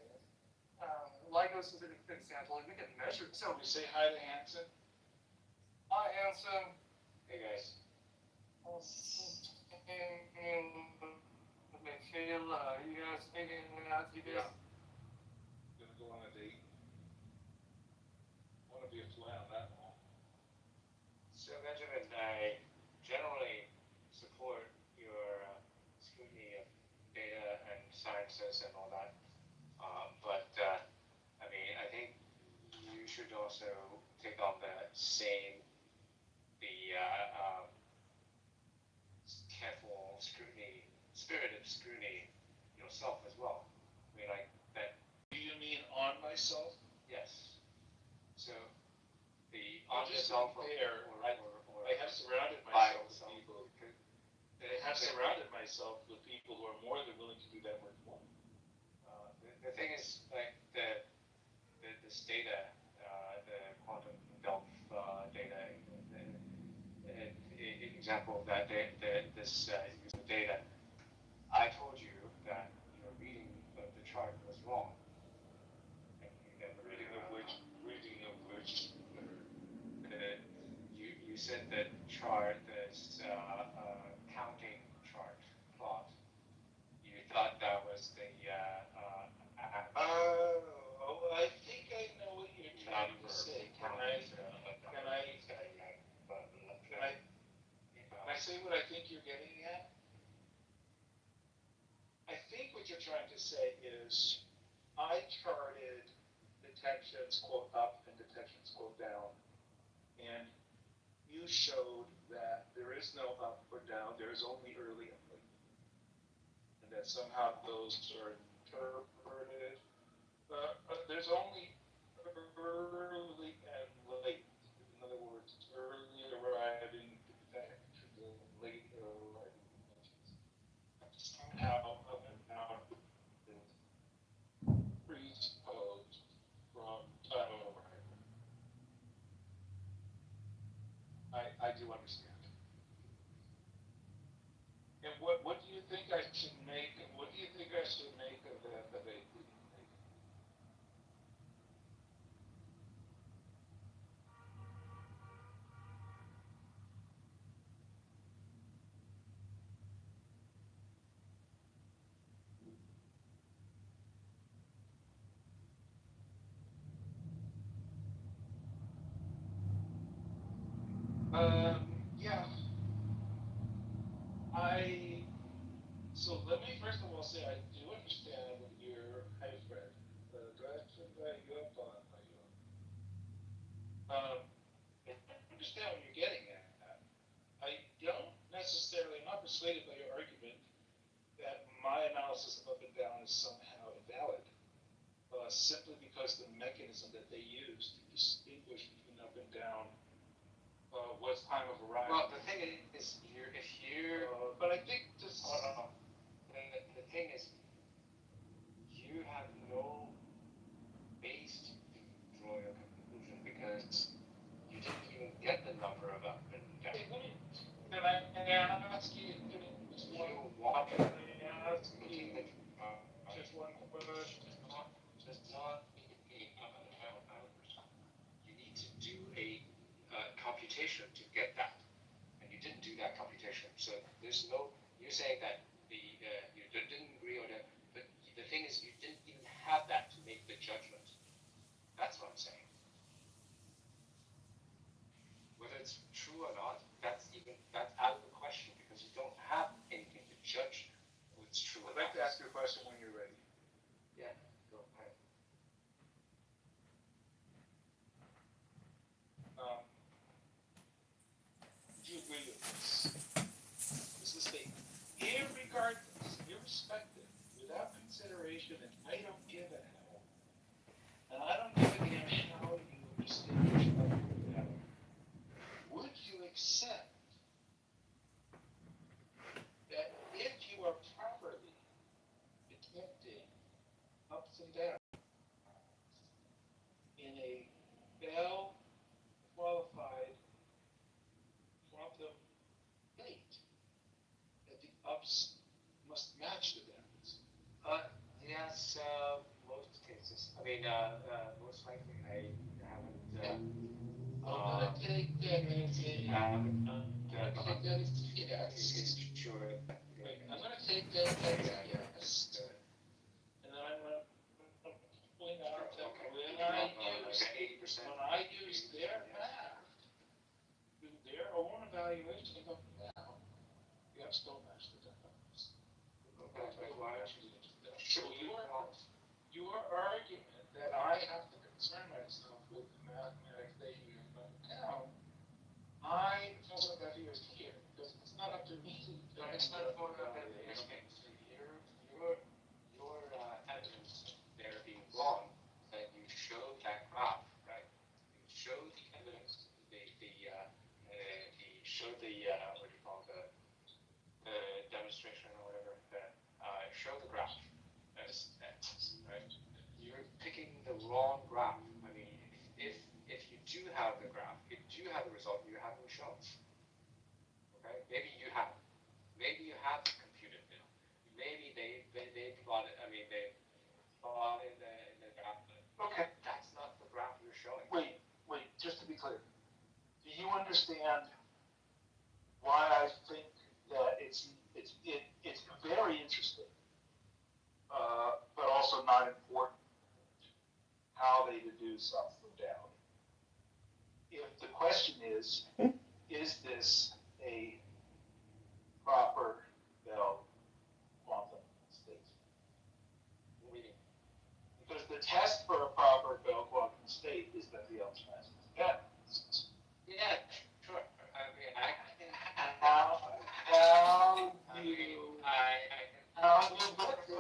LIGO is a good example, and we can measure. So we say hi to Hanson. Hi, Hanson. Hey guys. Michaela, you guys hanging out? You guys? Gonna go on a date. Want to be a fly on that wall. So Benjamin, I generally support your scrutiny of data and sciences and all that. But I think you should also take on the careful scrutiny, spirited scrutiny yourself as well. That. Do you mean on myself? Yes. So the on yourself there, I have surrounded myself with people who are more than willing to do that work for me. The thing is, this data, the quantum Delph data, an example of that, this data, I told you that your reading of the chart was wrong. And you never Reading of which you said that chart, this counting chart plot, you thought that was the I think I know what you're trying to say. Can I say what I think you're getting at? I think what you're trying to say is I charted detections quote up and detections quote down, and you showed that there is no up or down, there is only early and late, and that somehow those are interpreted. There's only early and late. In other words, early arriving detections, late arriving detections. Somehow up and down is presupposed from time of arrival. I do understand. And what do you think I should make? What do you think I should make of that debate? Yeah. So let me first of all say I do understand what you're, hey Fred, do I have to invite you up on my I understand what you're getting at. I don't necessarily, I'm not persuaded by your argument that my analysis of up and down is somehow invalid, simply because the mechanism that they use to distinguish between up and down was time of arrival. Well, the thing is, if you want to ask me just one question? Does not mean you need to do a computation to get that, and you didn't do that computation. So there's no. You're saying that you didn't agree on it, but the thing is you didn't even have that to make the judgment. That's what I'm saying. Whether it's true or not, that's out of the question because you don't have anything to judge what's true. I'd like to ask you a question when you're ready. Yeah, go ahead. Do you agree with this? This is the irregardless, irrespective, without consideration, and I don't give a hell. And I don't give a damn how you distinguish what you have. Would you accept that if you are properly detecting ups and downs in a Bell qualified quantum gate, that the ups must match the downs? Yes, most cases. I mean, most likely I haven't. I'm gonna take that as a. I'm gonna take that as a yes. Sure. Wait, I'm gonna take that as a yes. And then I'm gonna point out that when I use their math, their own evaluation of now, you have still matched the downs. So your argument that I have to concern myself with the mathematics that you have down, I tell them that here is here, because it's not up to me to. It's not about your evidence there being wrong, that you showed that graph, right? You showed the evidence, showed the what do you call the demonstration or whatever that show the graph. That's right. You're picking the wrong graph. I mean, if you do have the graph, if you do have the result, you haven't shown. Okay, maybe you have. Maybe you have computed it. Maybe they plot it. I mean, they plot in the graph. Okay, that's not the graph you're showing. Wait, just to be clear. Do you understand why I think that it's very interesting, but also not important how they deduce up from down? If the question is this a proper Bell quantum state? Because the test for a proper Bell quantum state is that the Elms match the patterns. Yeah, sure. I mean, How do you look there?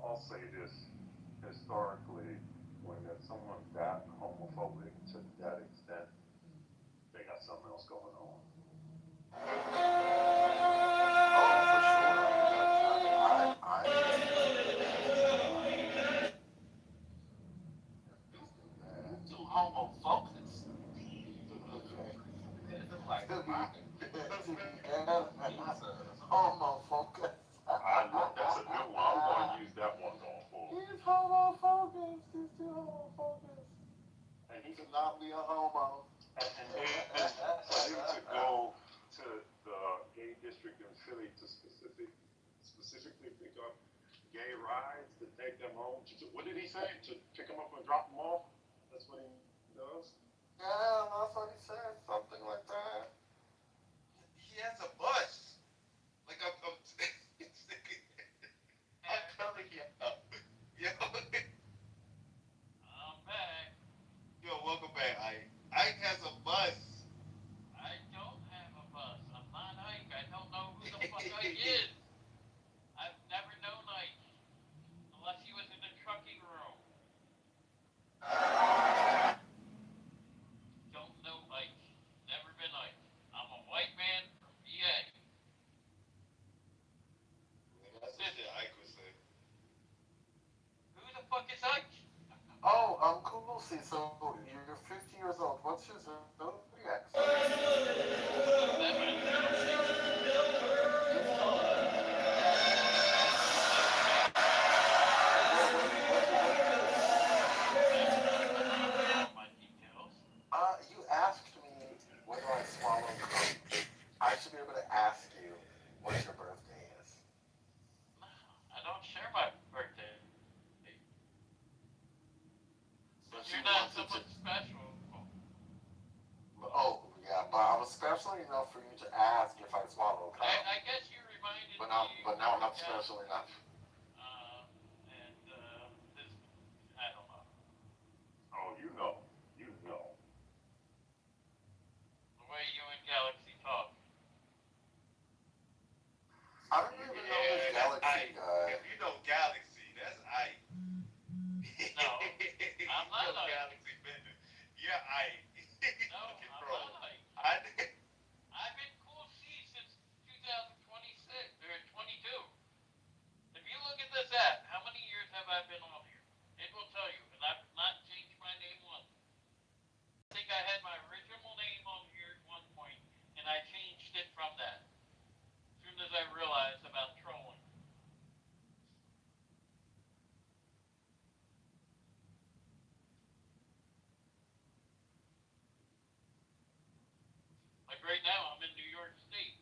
I'll say this, historically, when there's someone that homophobic to that extent, they got something else going on. Too homophobic. Like, homophobic. That's a new one. I'm going to use that one going forward. He's homophobic. He's too homophobic. And He cannot be a homo. And for him to go to the gay district in Philly to specifically pick up gay rides to take them home. What did he say? To pick them up and drop them off? That's what he does? Yeah, that's what he said. Something like that. He has a bus. Like I'm telling you. Yo. I'm back. Yo, welcome back, Ike. Ike has a bus. I don't have a bus. I'm not Ike. I don't know who the fuck Ike is. I've never known Ike. Unless he was in the trucking room. Don't know Ike. Never been Ike. I'm a white man from VA. That's the shit Ike would say. Who the fuck is Ike? Oh, cool. See, so you're 50 years old. What's your zodiac sign? You asked me whether I swallowed coke. I should be able to ask you what your birthday is. I don't share my birthday. But You're not someone special. Oh, yeah, but I was special enough for you to ask if I swallowed coke. I guess you reminded me. But now I'm not special enough. This, I don't know. Oh, you know. You know. The way you and Galaxy talk. I don't even know this Galaxy guy. If you know Galaxy, that's Ike. No, I'm not Ike. Galaxy Bender. Yeah, Ike. No, I'm not Ike. I've been Cool C since 2026 or 22. If you look at this app, how many years have I been on here? It will tell you, and I've not changed my name once. I think I had my original name on here at one point, and I changed it from that. As soon as I realized about trolling. Like right now, I'm in New York State.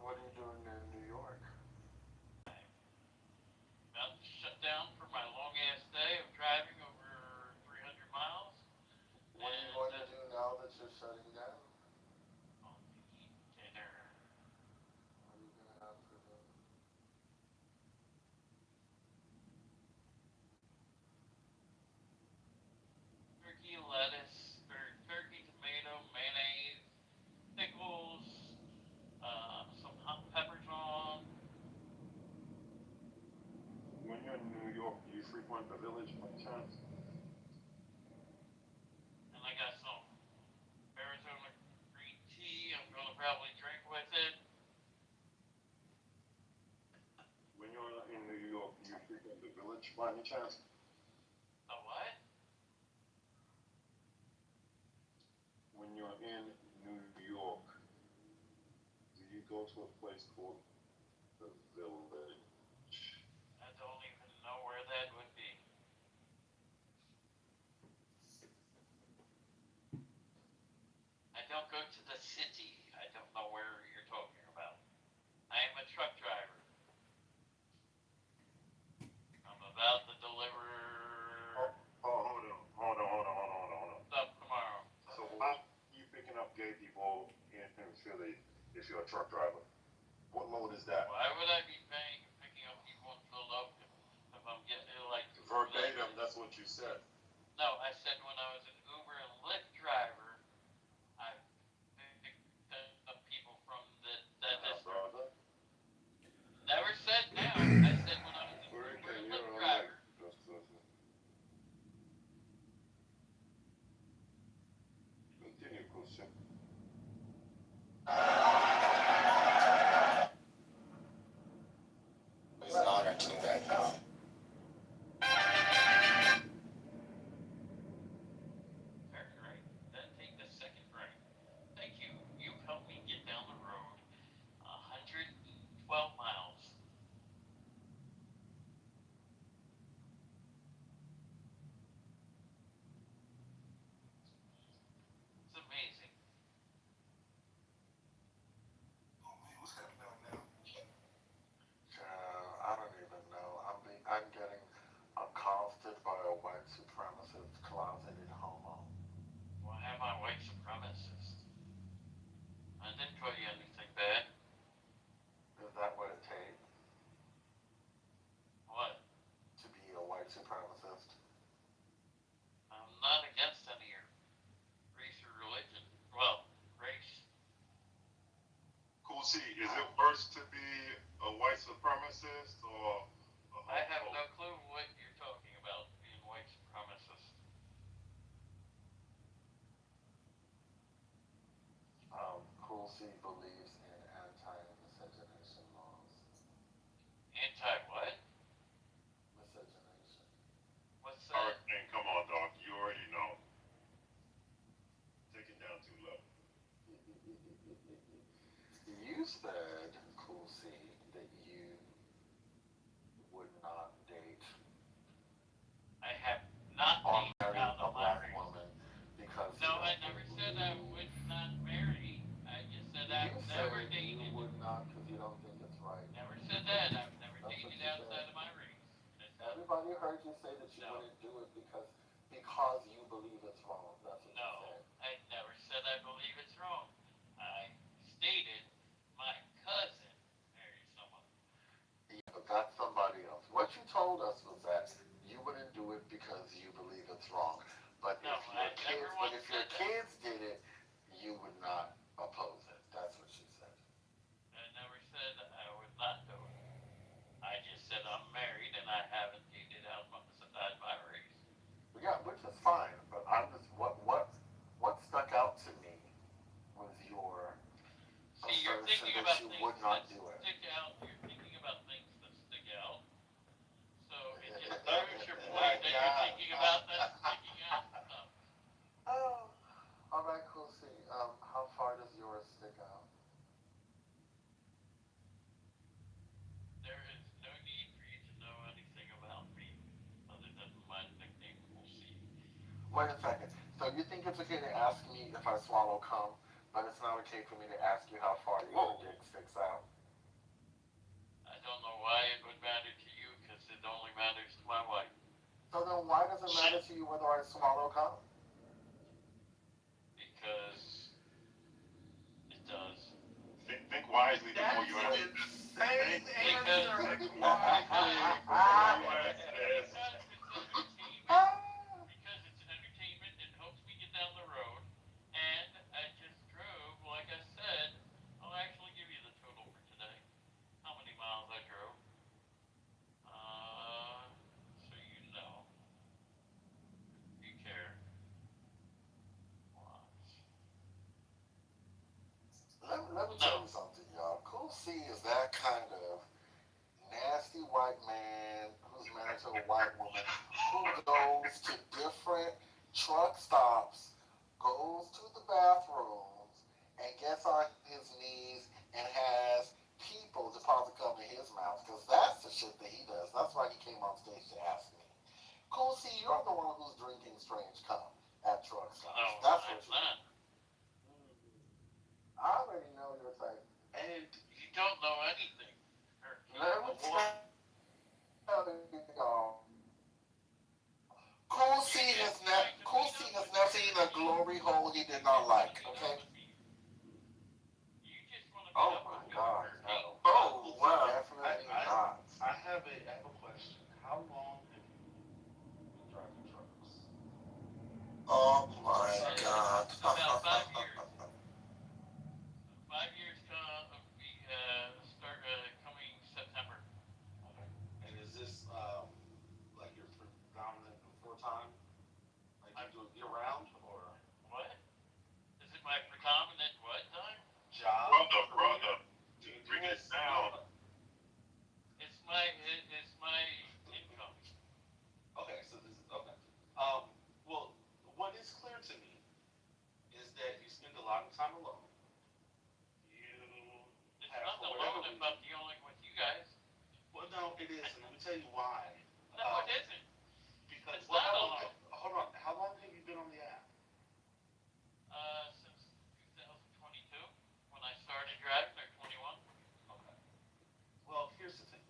What are you doing in New York? About to shut down for my long ass day of driving over 300 miles. What are you going to do now that you're shutting down? I'll eat dinner. What are you going to have for dinner? Turkey, lettuce, or turkey, tomato, mayonnaise, pickles, some hot peppers on. When you're in New York, do you frequent the Village by chance? And I got some Arizona green tea I'm going to probably drink with it. When you're in New York, do you frequent the Village by any chance? The what? When you're in New York, do you go to a place called the Village? I don't even know where that would be. I don't go to the city. I don't know where you're talking about. I am a truck driver. I'm about to deliver Hold on. stuff tomorrow. So why are you picking up gay people in Philly if you're a truck driver? What load is that? Why would I be picking up people in Philadelphia if I'm getting like Verbatim, that's what you said. No, I said when I was an Uber and Lyft driver, I picked up people from that district. Brother. Never said I said when I was an Uber and Lyft driver. Continue, Kusha. It's an honor to do that now. Very right. Then take the second right. Thank you. You've helped me get down the road 112 miles. It's amazing. Oh man, what's happening now? I don't even know. I'm getting accosted by a white supremacist closeted homo. Why am I white supremacist? I didn't tell you anything bad. Is that what it takes What? to be a white supremacist? I'm not against any race or religion. Well, race. Cool C, is it worse to be a white supremacist or a I have homophobe? no clue what you're talking about, being white supremacist. Cool C believes in anti-miscegenation laws. Anti what? Miscegenation. What's All that? right, man, come on, dog. You already know. Take it down too low. You said, Cool C, that you would not date I have not or dated marry out a of my black race. woman because No, I never said I would not marry. I just said I've you never said dated. you would not because you don't think it's right. Never said that. I've never That's what dated you outside said. of my race. Everybody heard you say that you No. wouldn't do it because you believe it's wrong. That's what No, you said. I never said I believe it's wrong. I stated my cousin married someone. Yeah, but that's somebody else. What you told us was that you wouldn't do it because you believe it's wrong. But No, if your kids did it, you would not oppose it. That's what she said. I never said I would not do it. I just said I'm married and I haven't dated outside my race. Yeah, which is fine. But I'm just what stuck out to me was your See, you're assertion thinking that about you things would not that do it. stick out. You're thinking about things that stick out. So it just proves your point that you're thinking about that sticking out stuff. Oh, all right, cool. See, how far does yours stick out? There is no need for you to know anything about me other than my nickname, Cool C. Wait a second. So you think it's okay to ask me if I swallow cum, but it's not okay for me to ask you how far your dick sticks out? I don't know why it would matter to you because it only matters to my wife. So then why does it matter to you whether I swallow cum? Because it does. Think wisely before you answer. Insane Because answer. it's entertainment, it helps me get down the road, and I just drove, like I said, I'll actually give you the total for today. How many miles I drove. So you know. You care. Let me tell you something, y'all. Cool C is that kind of nasty white man who's married to a white woman who goes to different truck stops, goes to the bathrooms, and gets on his knees and has people deposit cum in his mouth. Because that's the shit that he does. That's why he came on stage to ask me. Cool C, you're the one who's drinking strange cum at truck stops. No, that's I'm what you not. I already know your type. And you don't know anything. Let me tell y'all. Cool C has never seen a glory hole he did not like, okay? Oh my God, no. Oh, wow. Definitely not. I have a question. How long have you been driving trucks? Oh my God. About 5 years. 5 years we start it is, and let me tell you why. No, it isn't. Because It's not alone. hold on, how long have you been on the app? Since 2022, when I started driving, or 21. Okay. Well, here's the thing.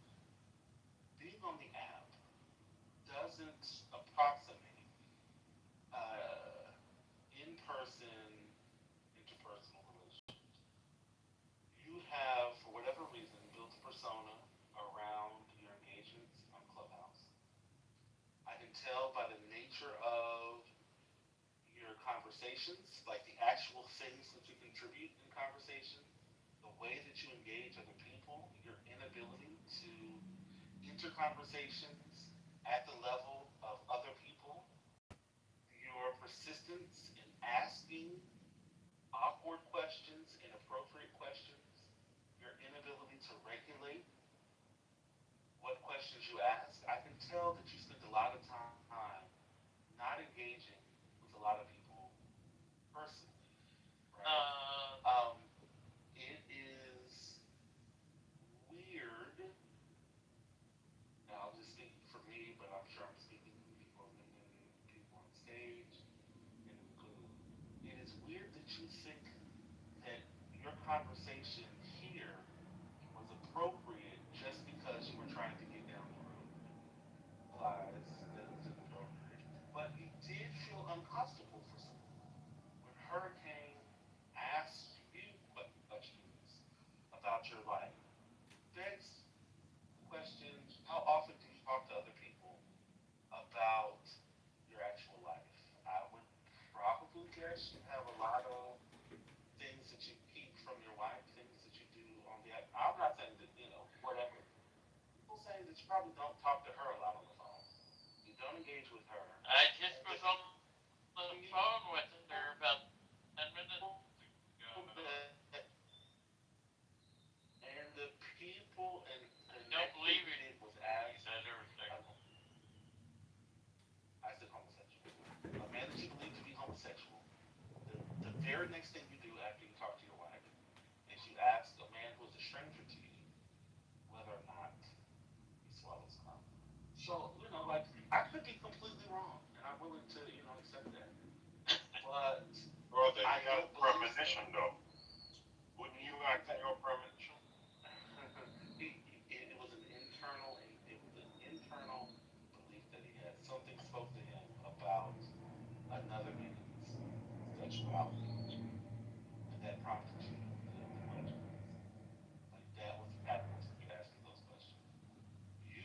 Being on the app doesn't approximate in-person, interpersonal relationships. You have, for whatever reason, built a persona around your engagements on Clubhouse. I can tell by the nature of your conversations, like the actual things that you contribute in conversation, the way that you engage other people, your inability to enter conversations at the level of other people, your persistence in asking awkward questions, inappropriate questions, your inability to regulate what questions you ask. I can tell that you spend a lot of time not engaging with a lot of people personally, right? It is weird. Now, I'll just speak for me, but I'm sure I'm speaking for people on stage and in the group. It is weird that you think that your conversation here was appropriate just because you were trying to get down the road. Lies, that it was inappropriate. But you did feel uncomfortable for some reason when Hurricane asked you questions about your life. Next question, how often do you talk to other people about your actual life? I would probably guess you have a lot of things that you keep from your wife, things that you do on the app. I'm not saying that, whatever. People saying that you probably don't talk to her a lot on the phone. You don't engage with her. I just was on the phone with her about 10 minutes ago. And the people and don't believe it. Was asked. He said homosexual. I said homosexual. A man that you believe to be homosexual. The very next thing you do after you talk to your wife is you ask a man who is a stranger to you whether or not he swallows cum. So, I could be completely wrong, and I'm willing to, accept that. But Brother, I you got don't believe premonition so. though. Wouldn't you act on your premonition? It was an internal belief that he had. Something spoke to him about another man's sexuality, and that prompted you the questions. Like that was the catalyst for you asking those questions. You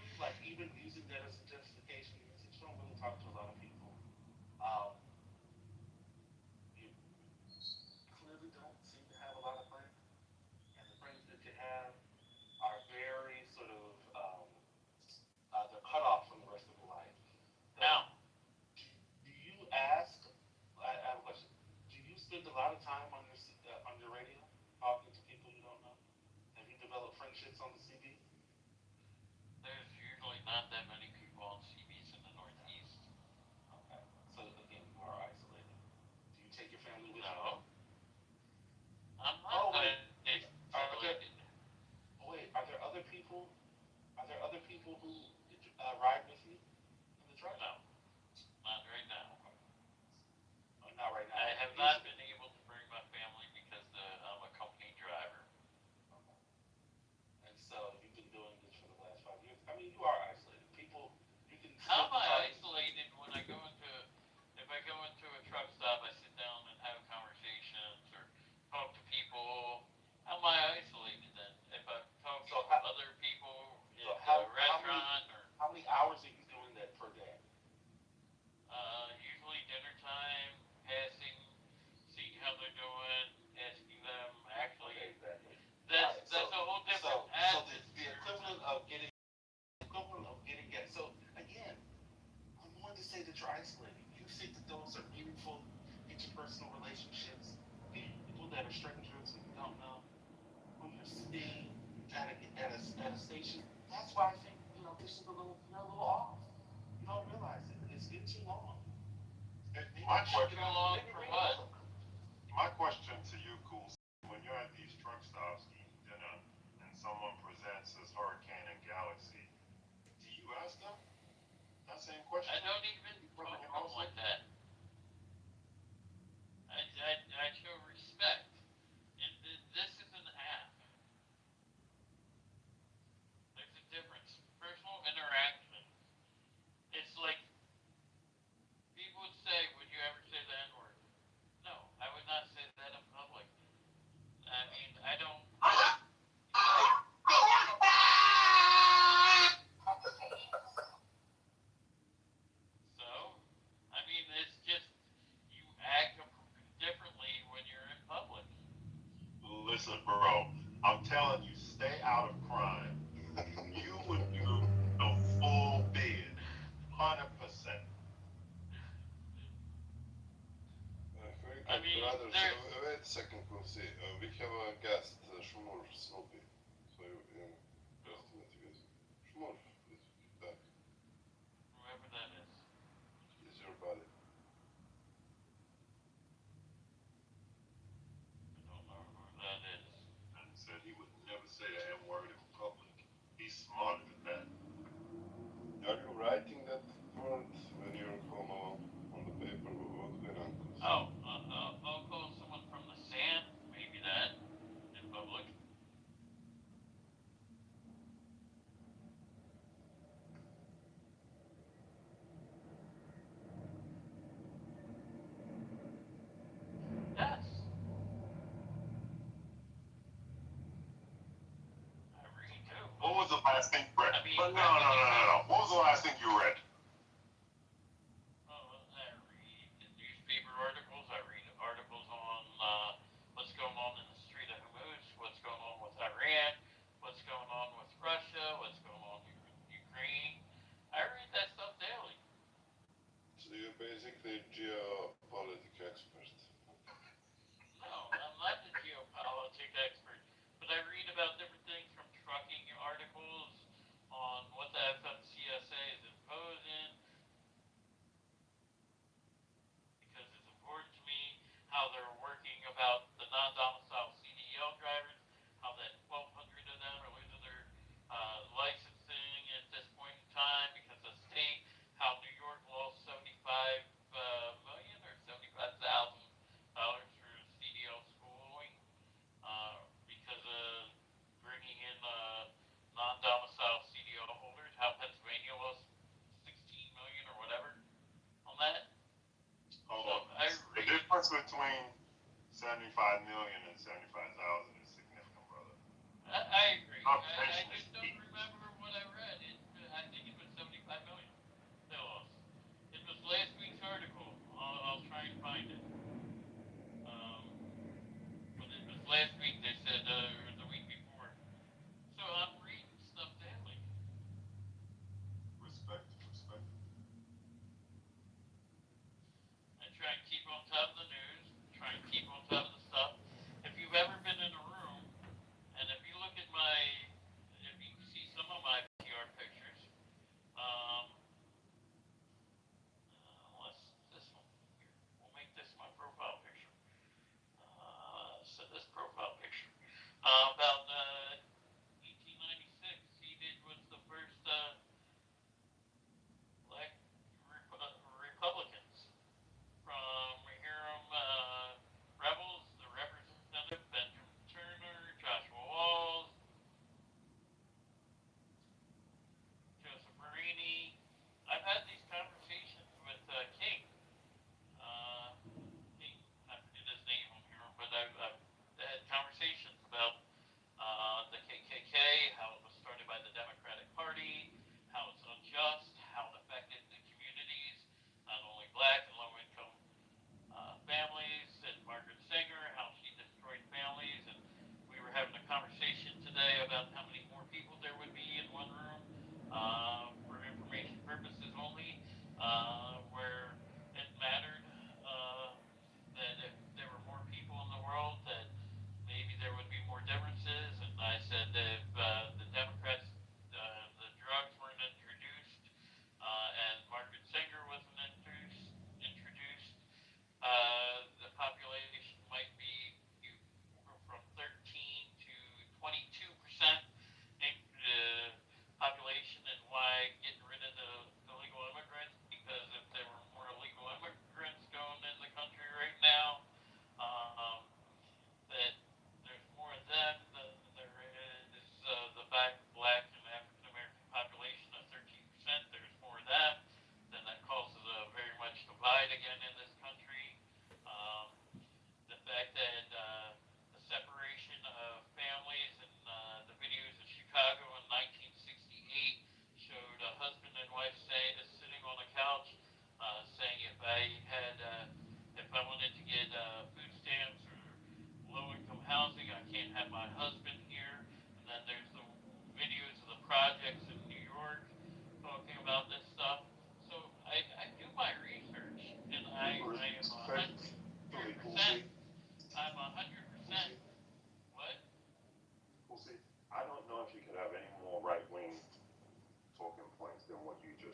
even using that as a justification, since you don't really talk to a lot of people, you clearly don't seem to have a lot of friends, and the friends that you have are very sort of they're cut off from the rest of your life. Now, do you ask? I have a question. Do you spend a lot of time on your radio talking to people you don't know? Have you developed friendships on the CB? there's usually not that many people on CBs in the Northeast. Okay. So again, you are isolated. Do you take your family with you? No. I'm not isolated. Wait, are there other people? Are there other people who ride with you in the truck? No. Not right now. Not right now. I have not been able to bring my family because I'm a company driver. Okay. And so you've been doing this for the last 5 years. I mean, you are isolated. People, you can. How am I isolated when if I go into a truck stop, I sit down and have conversations or talk to people? How am I isolated then? If I'm talking to other people in a restaurant how many hours are you doing that per day? Usually dinner time, passing, seeing how they're doing, asking them. Actually, that's a whole different So the equivalent of getting gas. So again, I'm going to say that you're isolated. You think that those are meaningful interpersonal relationships, people that are strangers who you don't know, who you're seeing at a station. That's why I think this is you're a little off. You don't realize it. It's been too long. My question, for what? my question to you, Cool, when you're at these truck stops eating dinner and someone presents as Hurricane and Galaxy, I don't even talk to them like that. I show respect. This is an app. There's a difference. Personal interaction. It's like people would say, would you ever say the N-word? No, I would not say that in public. I mean, I don't. So, I mean, it's just you act differently when you're in public. Listen, bro, I'm telling you, stay out of crime. You would do a full bid, 100%. I mean, brothers, wait a second, we'll see. We have a guest, Shmur Snoopy. So, just to meet you guys. Shmur, please, back. Whoever that is. Is your buddy. I don't know who that is. And said he would never say the N-word in public. He's smarter than that. Are you writing that word when you're home alone on the paper? What's going on? Oh, I'll call someone from the sand, maybe that, in public. Yes. I read too. What was the last thing you read? I mean, No. What was the last thing you read? I read newspaper articles. I read articles on what's going on in the Strait of Hormuz, what's going on with Iran, what's going on with Russia, what's going on in Ukraine. I read that stuff daily. So you're basically a geopolitics expert. No, I'm not the geopolitics expert, but I read about different things from trucking articles on what the FMCSA is imposing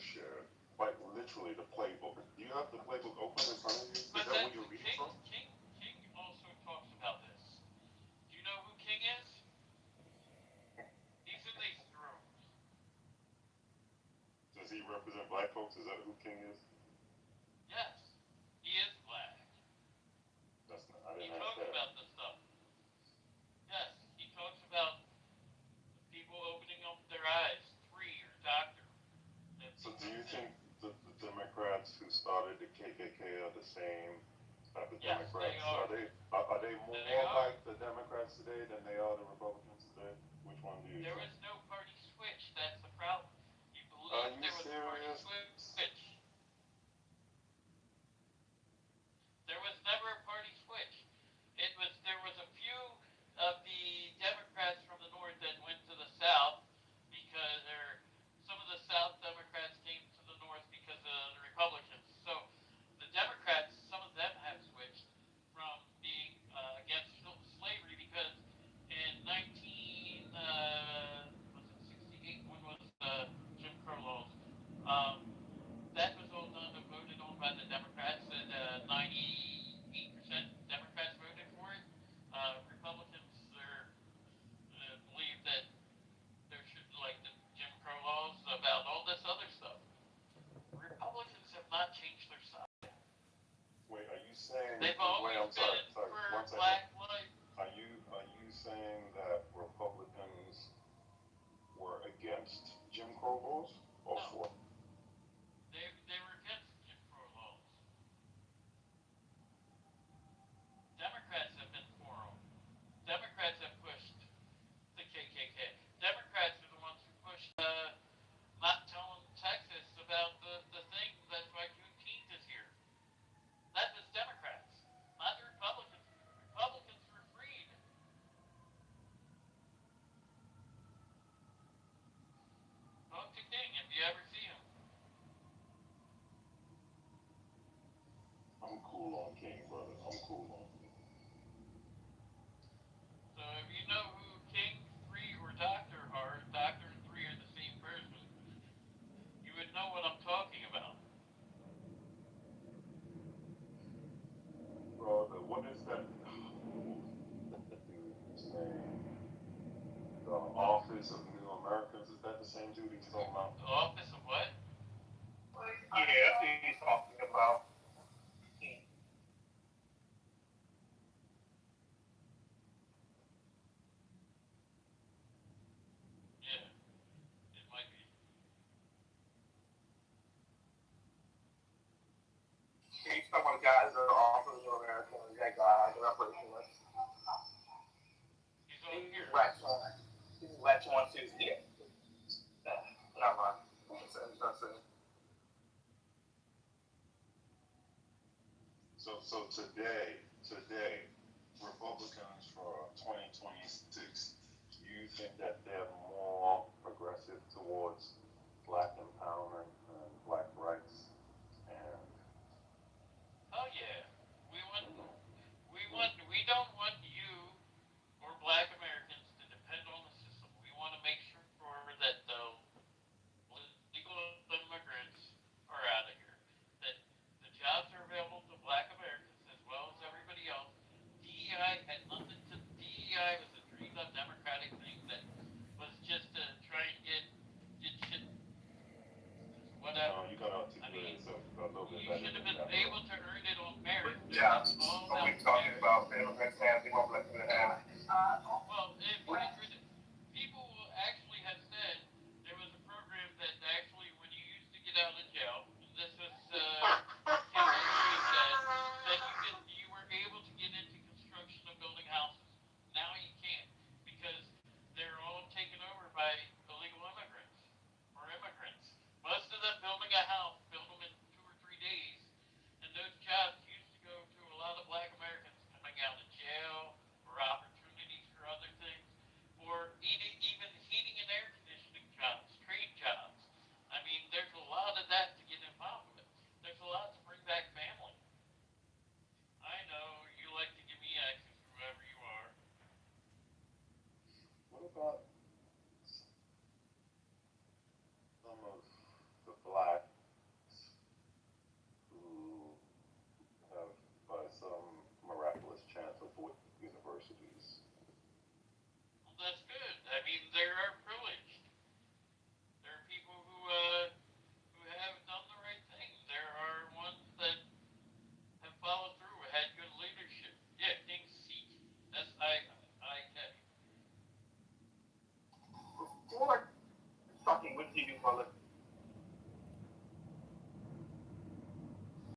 share, quite literally the playbook. Do you have the playbook open in front of you? Is But that then what you're reading from? King also talks about this. Do you know who King is? He's in these rooms. Does he represent black folks? Is that who King is? Yes, he is black. That's not. I He didn't ask talks that. about this stuff. Yes, he talks about people opening up their eyes, free or doctor. So do you think the Democrats who started the KKK are the same type of Yes, Democrats? they Are they more like the Democrats today than they are the Republicans today? Which one do you There think? was no party switch. That's the problem. You Are believe you there was a party serious? switch. There was never a party switch. There was a few of the Democrats from the north that went to the south because some of the South Democrats came to the north because of the Republicans. So the Democrats, some of them have switched from being against slavery because in 1968, when was Jim Crow laws? That was all done and voted on by the Democrats, and 98% Democrats voted for it. Republicans believe that there should, like the Jim Crow laws, about all this other stuff. Republicans have not changed their side. Wait, are you saying? They've always I'm sorry, been one for second. black life. Are you saying that Republicans were against Jim Crow laws or No. for? They were against Jim Crow laws. Democrats have been for them. Democrats have pushed the KKK. Democrats are the ones who pushed not telling Texas about the thing. That's why Juneteenth is here. That was Democrats, not the Republicans. Republicans were freed. Talk to King if you ever see him. I'm cool on King, brother. I'm cool on King. So if you know who King, Free, or Doctor are, Doctor and Free are the same person, you would know what I'm talking about. Brother, what is that? Dude's name? The Office of New Americans. Is that the same dude he's talking about? The office of what? Yeah, that's what he's talking about. Yeah, it might be. He's talking about guys that are often New American, that guy, the operationalist. He's on here. Latch on to, yeah. Never mind. That's it. So today, Republicans for 2026, you think that they're more progressive towards black empowerment and black rights and Oh yeah, we don't want you or black Americans to depend on the system. We want to make sure that the legal immigrants are out of here. That the jobs are available to black Americans as well as everybody else. DEI had nothing to. DEI was a dreamed up Democratic thing that was just to try and get shit. Whatever. you gotta articulate yourself a little bit You better. should have been able to earn it on merit. Yeah, what we talking about, the immigrants have, they want black people to have. Well, people actually have said there was a program that actually, when you used to get out of jail, this was that you were able to get into construction of building houses. Now you can't because they're all taken over by illegal immigrants or immigrants. Most of them building a house, build them in 2 or 3 days, and those jobs used to go to a lot of black Americans coming out of jail or opportunities for did you do for a living?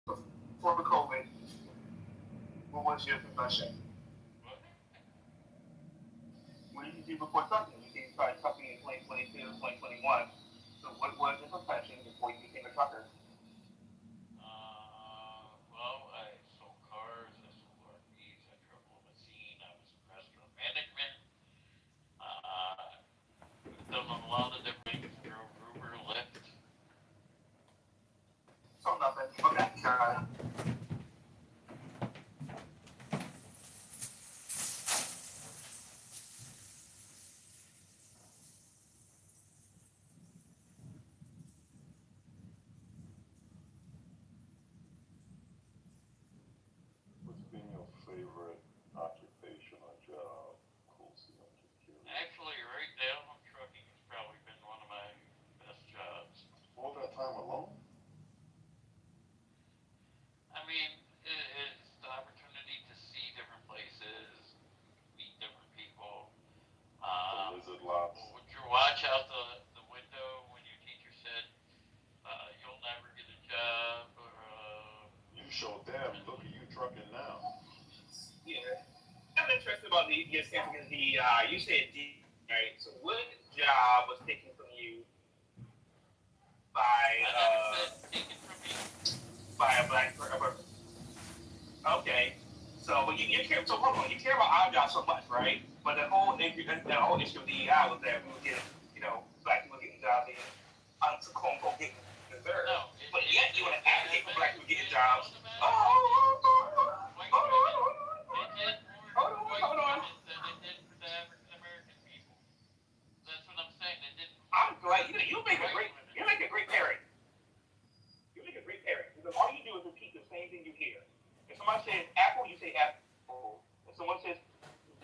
Before COVID, what was your profession? What did you do before trucking? You started trucking in 2022, 2021. So what was your profession before you became a trucker? Well, I sold cars, I sold RVs, I drove a limousine, I was in restaurant management. Done a lot of different things, drove Uber, Lyft. So nothing. Okay, got it. What's been your favorite occupation or job, Coolsey? I'm just curious. Actually, right now, trucking has probably been one of my best jobs. All that time alone? I mean, it's the opportunity to see different places, meet different people. The lizard lots. Would you watch out the window when your teacher said, you'll never get a job, or, You show them, look at you trucking now. Yeah. I'm interested about your stance because you said D, right? So what job was taken from you by I never said taken from me. by a black person? Okay. So but you care so hold on, you care about our job so much, right? But the whole issue of DEI was that we were getting, black people getting jobs and quote unquote getting deserved. No, but yet you want to advocate for black people getting jobs. It did more Hold on. than it did for the African American people. That's what I'm saying. It didn't. I'm glad you make a great parent. You make a great parent because all you do is repeat the same thing you hear. If somebody says apple, you say apple. If someone says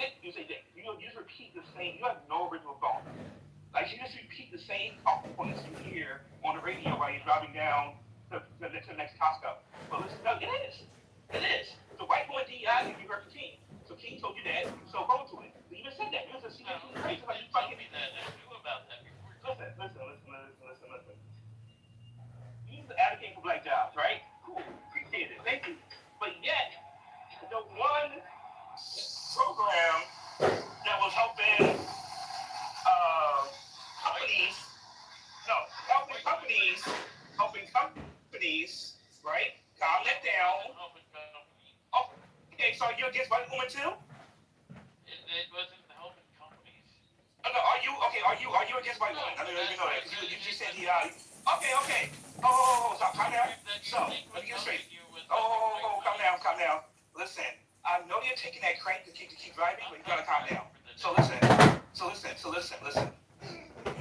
dick, you say dick. You just repeat the same. You have no original thought. Like you just repeat the same talking points you hear on the radio while you're driving down to the next Costco. But listen, no, it is. The white boy DEI, you heard from King. So King told you that, so go to it. You even said that. You just said right. So like you fucking me that. I knew about that before. Listen. You advocate for black jobs, right? Cool. Appreciate it. Thank you. But yet, the one program that was helping companies, right? Calm that down. Okay, so you're against white women too? It wasn't helping companies. No, are you against white women? I don't even know that. You just said okay. Oh, stop, calm down. So, let me get straight. Calm down. Listen, I know you're taking that crank to keep driving, but you gotta calm down. So listen.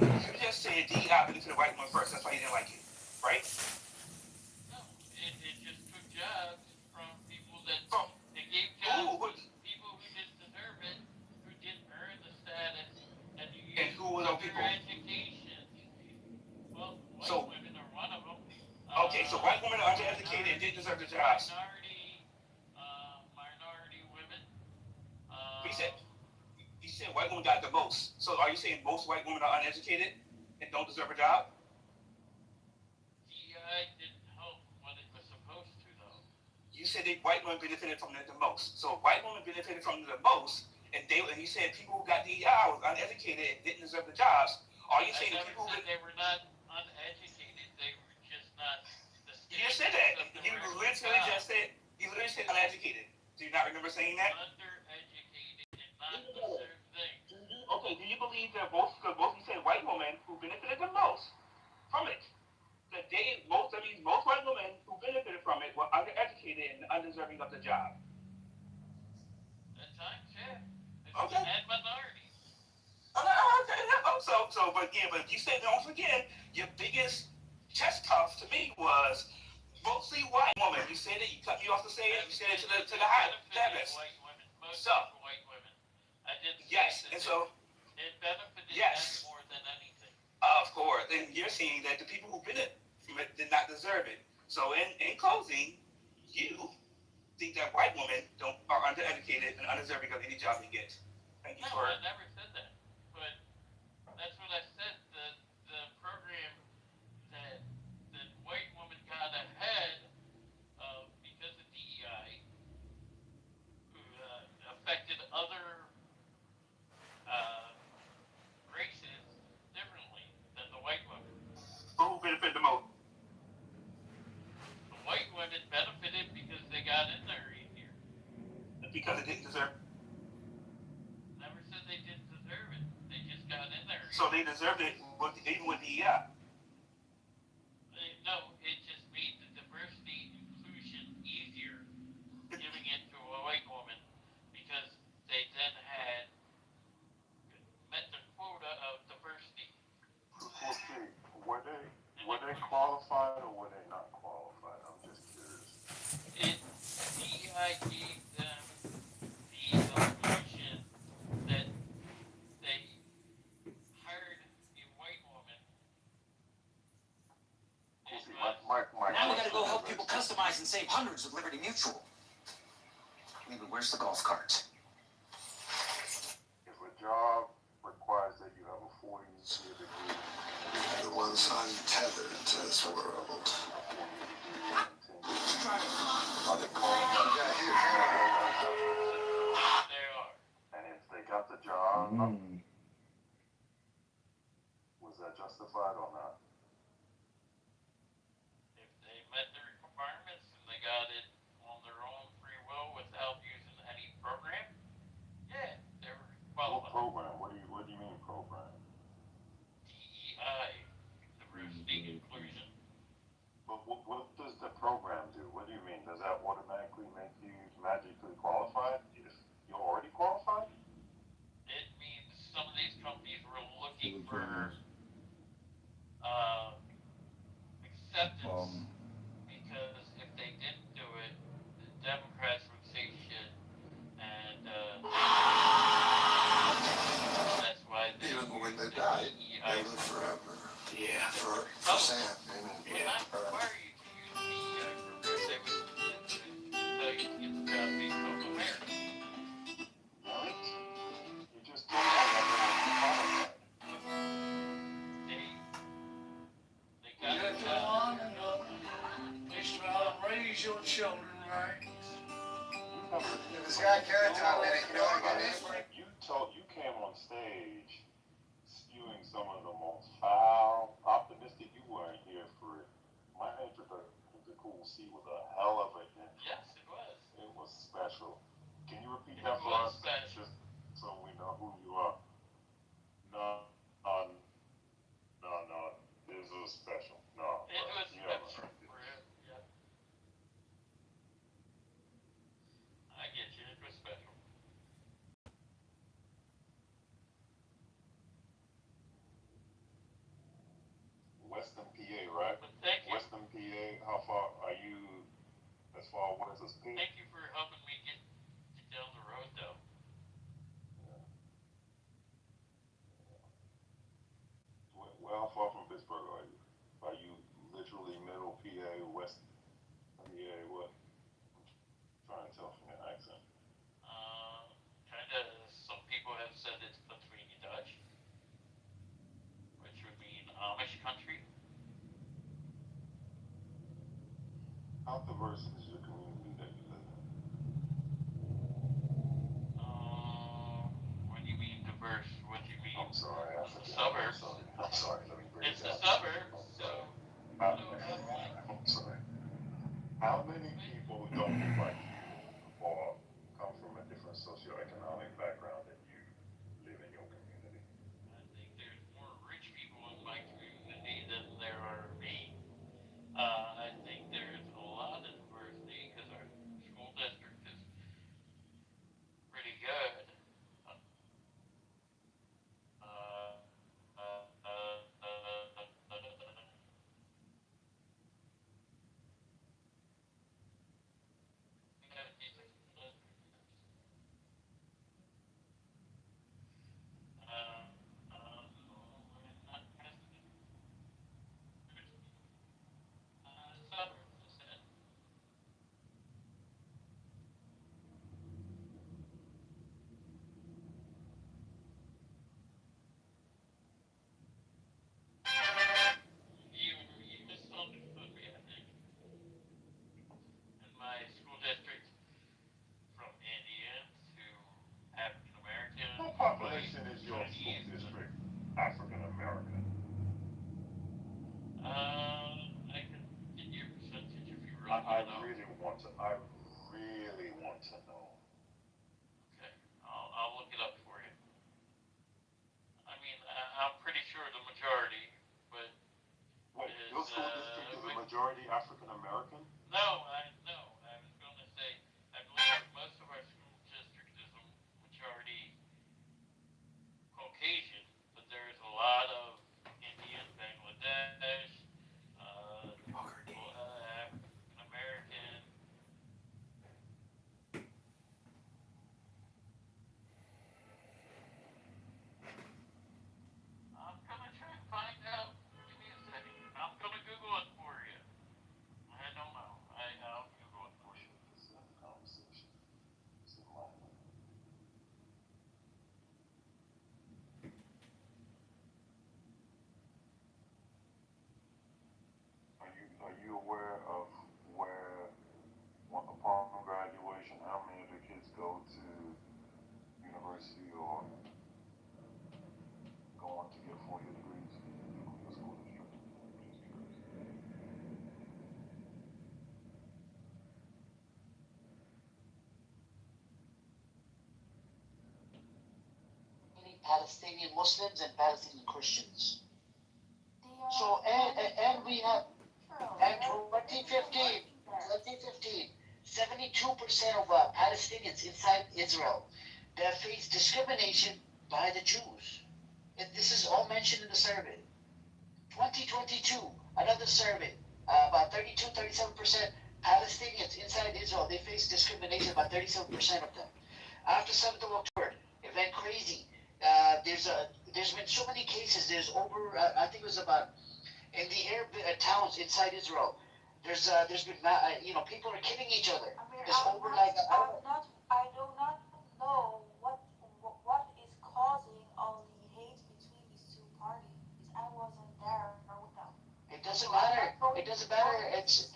You just said DEI to the white woman first. That's why you didn't like it, right? No, it just took jobs from people that it gave jobs to people who didn't deserve it, who didn't earn the status, and who were those people? Education. Well, white women are one of them. Okay, so white women are undereducated and didn't deserve the jobs. Minority women. You said white women got the most. So are you saying most white women are uneducated and don't deserve a job? DEI didn't help when it was supposed to, though. You said that white women benefited from it the most. So white women benefited from it the most, and you said people who got DEI was uneducated and didn't deserve the jobs. Are you saying people said they were not uneducated? They were just not. You just said that. You literally said uneducated. Do you not remember saying that? Undereducated and not deserve things. Okay, do you believe that both you said white women who benefited the most from it, that most white women who benefited from it were undereducated and undeserving of the job? At times, yeah. Okay. And minorities. But you said once again, your biggest chest cuff to me was mostly white women. You said it. You cut me off to say it. You said it to the high status. White women, So white women. I didn't. Yes, and so it benefited them more than anything. Of course, and you're seeing that the people who benefited from it did not deserve it. So in closing, you think that white women are undereducated and undeserving of any job they get. Thank you for. I never said that, but that's what I said. The program because it didn't deserve. Never said they didn't deserve it. They just got in there. So they deserved it even with DEI. No, it just made the diversity inclusion easier, giving it to a white woman, because they then had met the quota of diversity. Were they qualified or were they not qualified? I'm just curious. DEI gave them the illusion that they hired a white woman. Now we gotta go help people customize and save hundreds with Liberty Mutual. Maybe where's the golf carts? If a job requires that you have a 40-year degree, The ones untethered to this world. are they qualified? They are. And if they got the job, was that justified or not? If they met the requirements and they got it on their own free will without using any program, yeah, they were What qualified. program? What do you mean program? DEI, diversity inclusion. But what does the program do? What do you mean? Does that automatically make you magically qualified if you're already qualified? It means some of these companies were looking for acceptance, because if they didn't do it, the Democrats would say shit, and that's why they Even when they died, they DEI. live forever. Yeah, for Sam. Would not require you to use DEI program. They would tell you to get the job based on the merit. You just told me that They got You the go on and on. Teach them how to raise your children right. This guy Carrot Top minute, you know what I mean? You came on stage spewing some of the most foul, optimistic. You weren't here for it. My introduction to Cool C was a hell of a intro. Yes, it was. It was special. Can you repeat that for us? Just so we know who you are. No. This was special. No. It was special. Yeah. I get you. It was special. Western PA, right? Thank you. Western PA, how far are you as far west as P? Thank you for helping me get down the road, though. Well, how far from Pittsburgh are you? Are you literally middle PA, west PA, what? I'm trying to tell from your accent. Kinda, some people have said it's between Dutch, which would mean Amish country. How diverse is your community that you live in? When you mean diverse, what do you mean? I'm sorry, I forget. Suburbs. I'm sorry, let me break It's it the down. suburbs, so. I'm sorry. How many people don't like or come from a different socioeconomic background than you live in your community? I think there's more rich people in my community than there are me. I think there's a lot of diversity because our school district is pretty good. You misunderstood me, I think. In my school district, from Indian to African American. What population is your school district African American? I can get your percentage if you really I want to know. really want to know. majority African American? No, no. I was going to say, I believe most of our school district is a majority Caucasian, but there's a lot of Indian, Bangladesh, African American. I'm gonna try and find out. Give me a second. I'm gonna Google it for you. I don't know. I'll Google it for you. Are you aware of where, upon graduation, how many of the kids go to university or go on to get 4-year degrees in your school district? Palestinian Muslims and Palestinian Christians. So, and we have, and 2015, 72% of Palestinians inside Israel, they face discrimination by the Jews. And this is all mentioned in the survey. 2022, another survey, about 37% Palestinians inside Israel, they face discrimination by 37% of them. After 7th of October, it went crazy. There's been so many cases. There's over, I think it was about, in the Arab towns inside Israel, there's been, people are killing each other. There's over like, I do not know what is causing all the hate between these two parties. I wasn't there with them. It doesn't matter. It doesn't matter. That's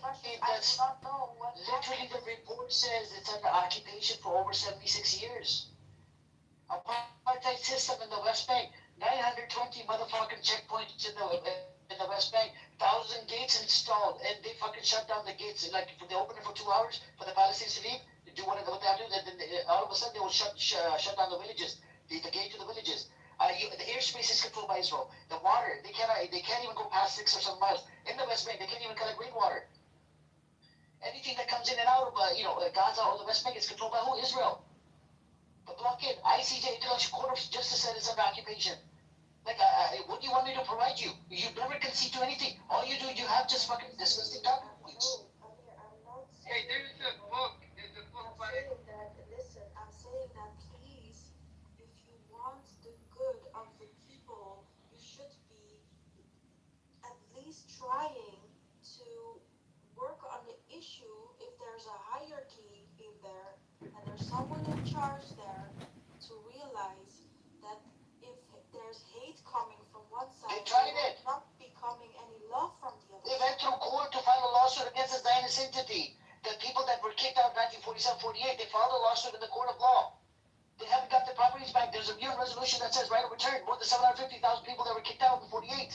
literally the report says it's under occupation for over 76 years. Apartheid system in the West Bank, 920 motherfucking checkpoints in the West Bank, 1,000 gates installed, and they fucking shut down the gates. Like they open it for 2 hours for the Palestinians to leave, they do what they have to do, then all of a sudden they will shut down the villages, the gate to the villages. The airspace is controlled by Israel. The water, they can't even go past 6 or 7 miles. In the West Bank, they can't even collect rainwater. Anything that comes in and out of Gaza or the West Bank is controlled by who? Israel. The blockade, ICJ, International Court of Justice said it's under occupation. Like, what do you want me to provide you? You never concede to anything. All you do, you have just fucking disgusting documents. Hey, there's a book by... I'm saying that please, if you want the good of the people, you should be at least trying to work on the issue if there's a hierarchy in there and there's someone in charge there to realize that if there's hate coming from one side, they tried it. Not becoming any love from the other. They went through court to file a lawsuit against the Zionist entity. The people that were kicked out in 1947-48, they filed a lawsuit in the court of law. They haven't got their properties back. There's a UN resolution that says right of return. More than 750,000 people that were kicked out in 48.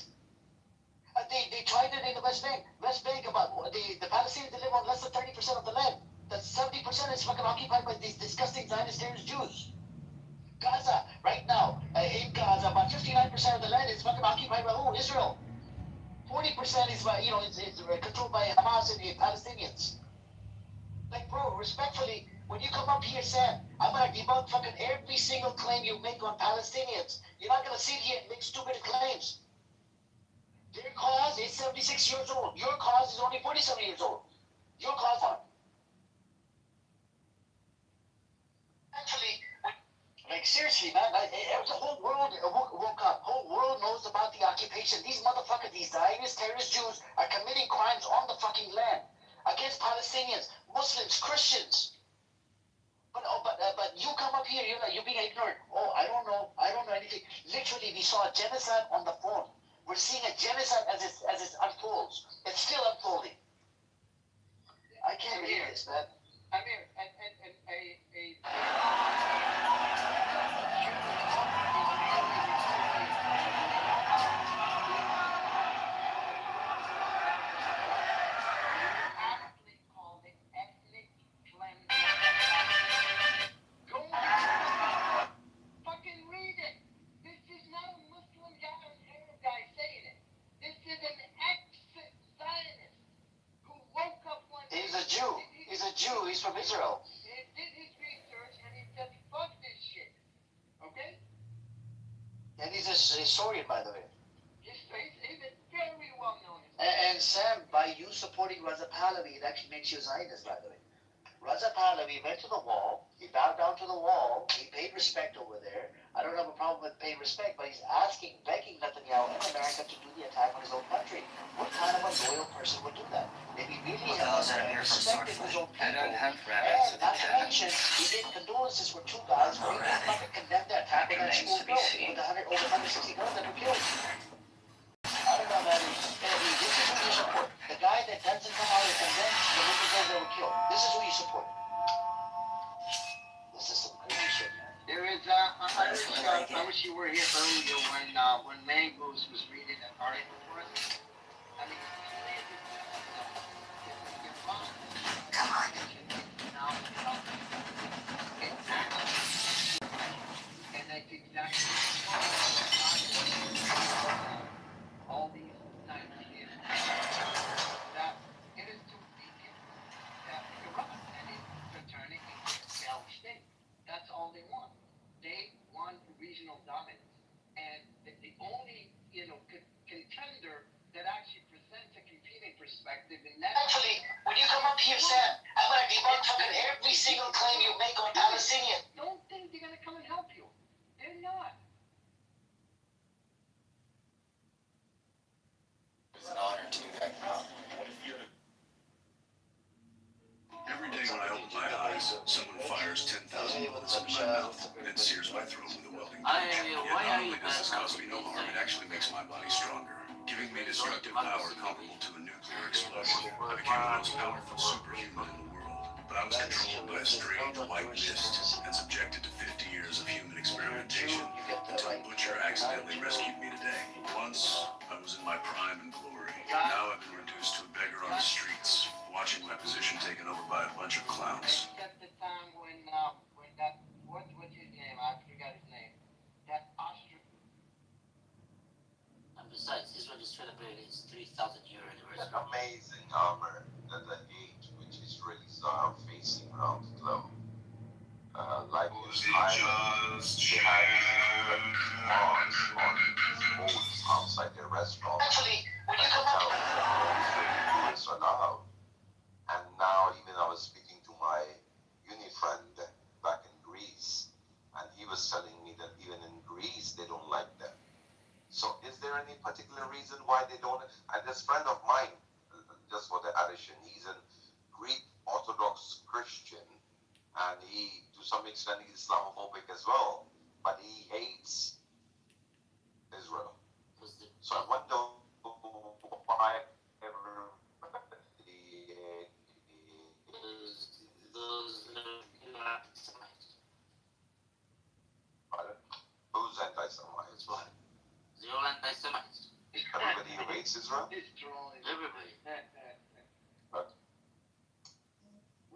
They tried it in the West Bank. West Bank, about the Palestinians live on less than 30% of the land. That's 70% is fucking occupied by these disgusting Zionist terrorist Jews. Gaza, right now, in Gaza, about 59% of the land is fucking occupied by who? Israel. 40% is by, it's controlled by Hamas and the Palestinians. Like, bro, respectfully, when you come up here, Sam, I'm gonna debunk fucking every single claim you make on Palestinians. You're not gonna sit here and make stupid claims. Their cause is 76 years old. Your cause is only 47 years old. Your cause on. Actually, like seriously, man, the whole world woke up. Whole world knows about the occupation. These motherfuckers, these Zionist terrorist Jews are committing crimes on the fucking land against Palestinians, Muslims, Christians. But you come up here, you're being ignorant. Oh, I don't know anything. Literally, we saw a genocide on the phone. We're seeing a genocide as it unfolds. It's still unfolding. I can't believe this, man. Amir, and fucking read it. This is not a Muslim guy or an Arab guy saying it. This is an ethnic He's a Jew. He's from Israel. He did his research and he said, fuck this shit. Okay? And he's a historian, by the way. He's even very well known. And Sam, by you supporting Raza Pahlavi, it actually makes you a Zionist, by the way. Raza Pahlavi went to the wall. He bowed down to the wall. He paid respect over there. I don't have a problem with paying respect, but he's begging Netanyahu and America to do the attack on his own country. What kind of a loyal person would do that? If he really respected his own people, and not to mention, he did condolences for two guys who didn't fucking condemn the attack on that school girl with over 160 girls that were killed. I don't know, man. This is who you support. The guy that doesn't come out and condemn the little girls that were killed. This is who you support. This is some crazy shit, man. There is, I wish you were here earlier when Mangos was reading an article for us. I mean, come on. And that's exactly all these times that it is to weaken that corrupt and it's turning into a failed state. That's all they want. They want regional dominance, and the only contender that actually presents a competing perspective in that. Actually, when you come up here, Sam, I'm gonna debunk fucking every single claim you make on Palestinian. Don't think they're gonna come and help you. They're not. It's an honor to do that. Every day when I open my eyes, someone fires 10,000 bullets into my mouth and sears my throat with a welding torch. Yet not only does this cause me no harm, it actually makes my body stronger, giving me destructive power comparable to a nuclear explosion. I became the most powerful superhuman in the world, but I was controlled by a strange white mist and subjected to 50 years of human experimentation until a butcher accidentally rescued me today. Once, I was in my prime and glory. Now I've been reduced to a beggar on the streets, watching my position taken over by a bunch of clowns. At the time when that what's his name? I forgot his name. That Austrian. And besides, this one is celebrating its 3,000 year anniversary. Amazing armor that the age which Israelis are facing around the globe. Like this island, they have bombs on boats outside their restaurants. Actually, when you come up, tourists are allowed. And now even I was speaking to my uni friend back in Greece, and he was telling me that even in Greece they don't like them. So is there any particular reason why they don't? And this friend of mine, just for the addition, he's a Greek Orthodox Christian, and he, to some extent, he's Islamophobic as well, but he hates Israel. So I wonder why who's anti-Semites? What? They're all anti-Semites. Everybody who hates Israel? Everybody. But,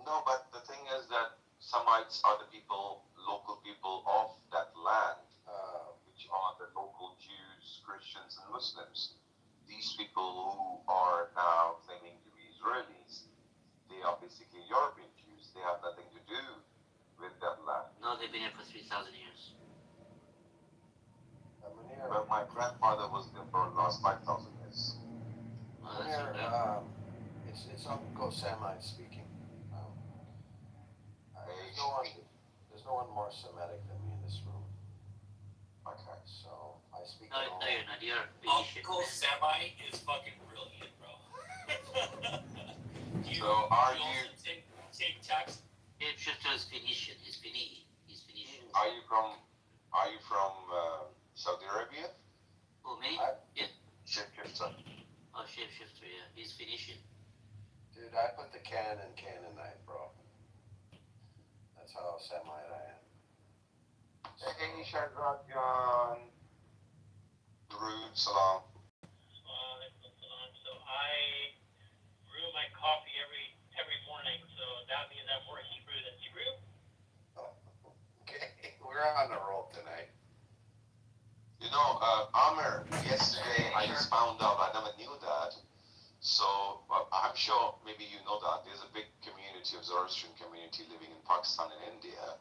no, but the thing is that Semites are the people, local people of that land, which are the local Jews, Christians, and Muslims. These people who are now claiming to be Israelis, they are basically European Jews. They have nothing to do with that land. No, they've been here for 3,000 years. Well, my grandfather was there for the last 5,000 years. It's Uncle Samite speaking. There's no one more Semitic than me in this room. Okay. So I speak. No, you're not. You're Uncle Samite is fucking brilliant, bro. So are you? Take text. Shifter is Phoenician. He's Phoenician. Are you from Saudi Arabia? Who, me? Yeah. Shifter. Oh, shifter, yeah. He's Phoenician. Dude, I put the can in Canaanite, bro. That's how Semite I am. Hey, Shadrach, John. Rude, salam. So I brew my coffee every morning, so that means I'm more Hebrew than Hebrew. Okay, we're on the roll tonight. You know, Amr, yesterday I just found out, I never knew that. So I'm sure maybe you know that there's a big community community of Zoroastrian community living in Pakistan and India.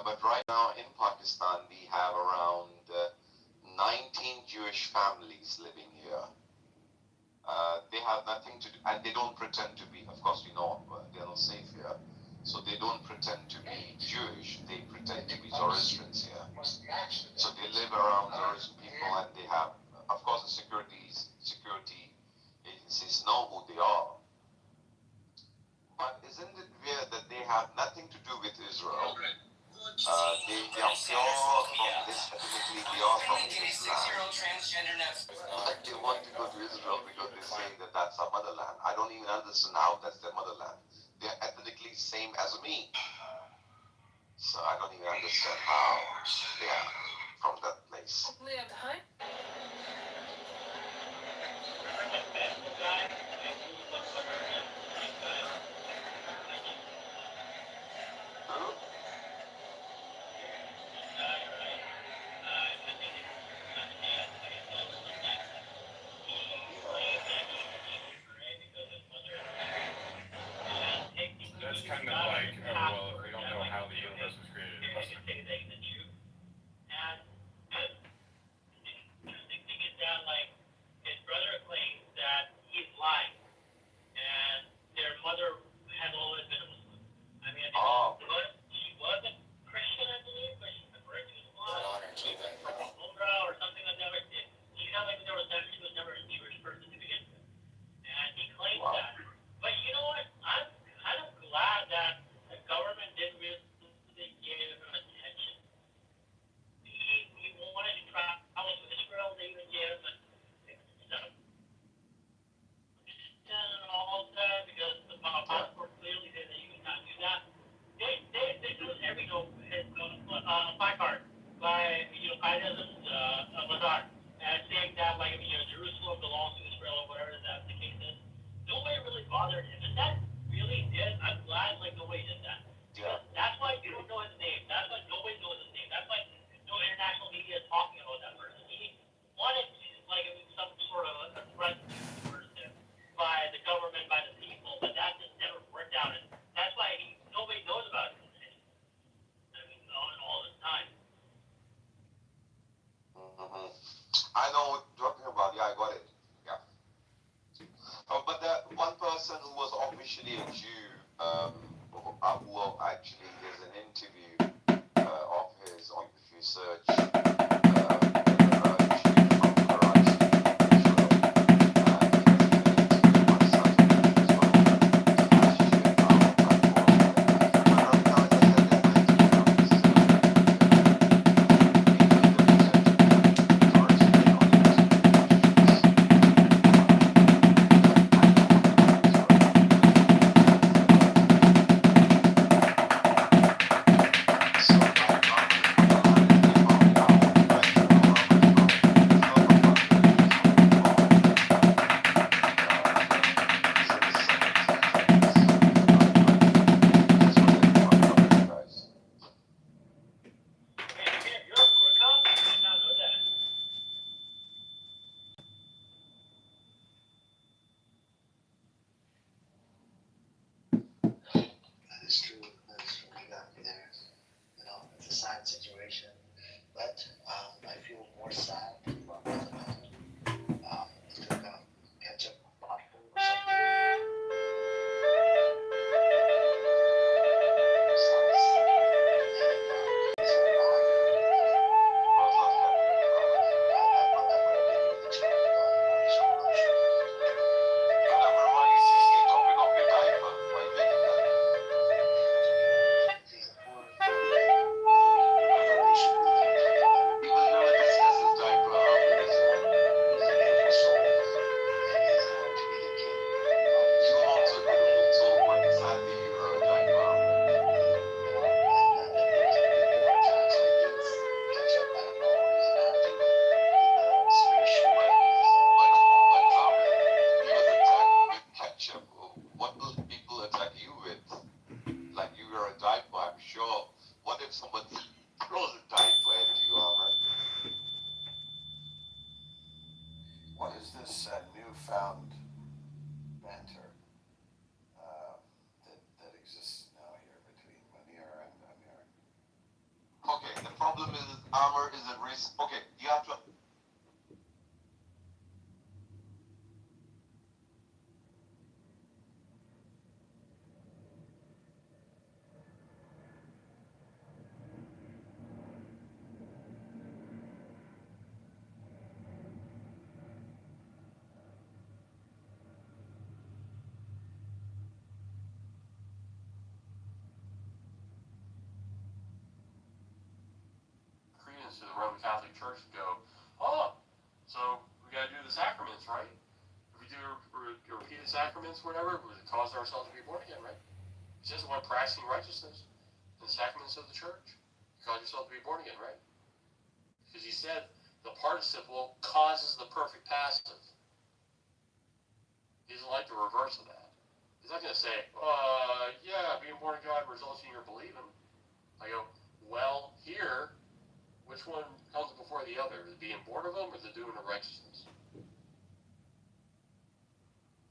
But right now in Pakistan, we have around 19 Jewish families living here. They have nothing to do, and they don't pretend to be. Of course, we know they are not safe here, so they don't pretend to be Jewish. They pretend to be Zoroastrians here. So they live around Zoroastrian people, and they have, of course, the security agencies know who they are. But isn't it weird that they have nothing to do with Israel? They are pure from this, ethnically, they are from Islam. But they want to go to Israel because they say that that's our motherland. I don't even understand how that's their motherland. They are ethnically same as me. So I don't even understand how they are from that place. That's kind of like, oh, well, if we don't know how the universe was created, it must have been. And the interesting thing is that, like, his brother claims that he's lying, and their mother has always been a Muslim. I mean, she was a Christian, I believe, but she converted to Islam, or something like that. She felt like she was never a Jewish person to begin with, and he claims that. But you know what? I'm kind of glad that the government didn't really give him attention. He wanted to travel to Israel. They even gave him some and all that because the passport clearly said that you cannot do that. They do every his placard by Qaida's Bazaar and saying that like Jerusalem belongs to Israel or whatever that the case is. Nobody really bothered him, and that really did. I'm glad like nobody did that. Because that's why you don't know his name. That's why nobody knows his name. That's why no international media is talking about that person. He wanted to like some sort of a threat to the person by the government, by the people, but that just never worked out, and that's why nobody knows about it. I mean, all this time. Mm-hmm. I know what you're talking about. Yeah, I got it. Yeah. But the one person who was officially a Jew, who actually there's an interview of his on if you search. Even though it discusses diaper okay, you have to. Credence to the Roman Catholic Church and go, oh, so we got to do the sacraments, right? If we do repeated sacraments, whatever, we cause ourselves to be born again, right? It says one practicing righteousness in the sacraments of the church. You cause yourself to be born again, right? Because he said the participle causes the perfect passive. He doesn't like the reverse of that. He's not going to say, yeah, being born of God results in your believing. I go, well, here, which one comes before the other? The being born of them or the doing of righteousness?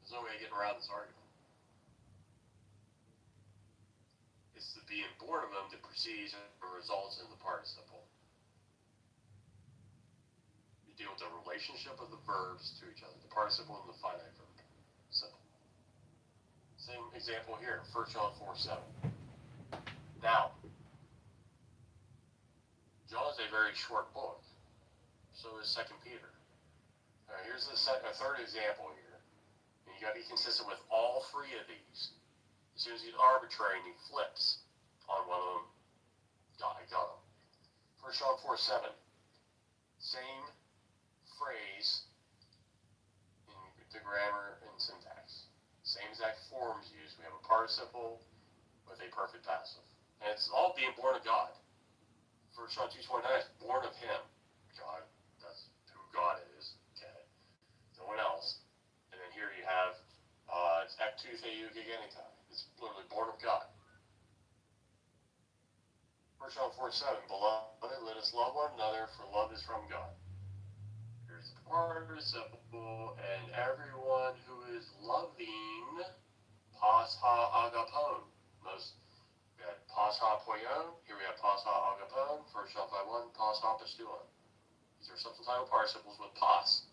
There's no way of getting around this argument. It's the being born of them that precedes and results in the participle. You deal with the relationship of the verbs to each other, the participle and the finite verb. Simple. Same example here, 1 John 4:7. Now, John is a very short book. So is 2 Peter. Here's a third example here. And you got to be consistent with all three of these. As soon as he's arbitrary and he flips on one of them, I got him. 1 John 4:7. Same phrase in the grammar and syntax. Same exact forms used. We have a participle with a perfect passive. And it's all being born of God. 1 John 2:29 is born of him. God, that's who God is. Okay. No one else. And then here you have, it's ectu theou gigenitai. It's literally born of God. 1 John 4:7, beloved, let us love one another, for love is from God. Here's the participle, and everyone who is loving, pas ha agapon. We had pas ha poion, here we have pas ha agapon, 1 John 5:1, pas ha pistuon. These are substantial participles with pas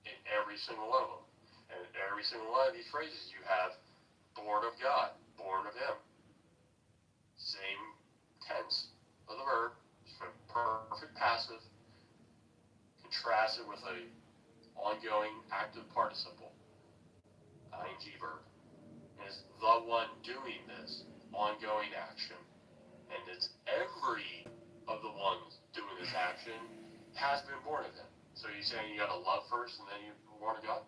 in every single one of them. And in every single one of these phrases you have born of God, born of him. Same tense of the verb, perfect passive, contrasted with a ongoing active participle, ing verb. And it's the one doing this ongoing action. And it's every of the ones doing this action has been born of him. So you're saying you got to love first and then you're born of God?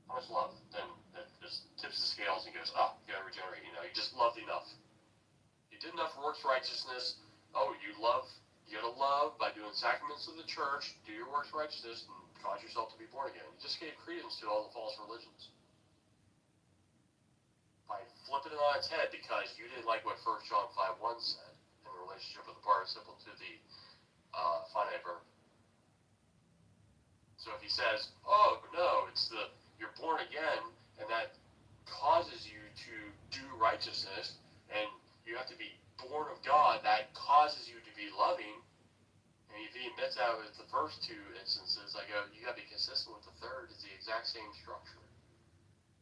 How much love? Then that just tips the scales and goes, you got to regenerate. You just loved enough. You did enough works righteousness. You got to love by doing sacraments of the church, do your works righteousness, and cause yourself to be born again. You just gave credence to all the false religions. By flipping it on its head because you didn't like what 1 John 5:1 said in the relationship of the participle to the finite verb. So if he says, no, it's you're born again, and that causes you to do righteousness, and you have to be born of God, that causes you to be loving, and if he admits out with the first two instances, I go, you got to be consistent with the third. It's the exact same structure.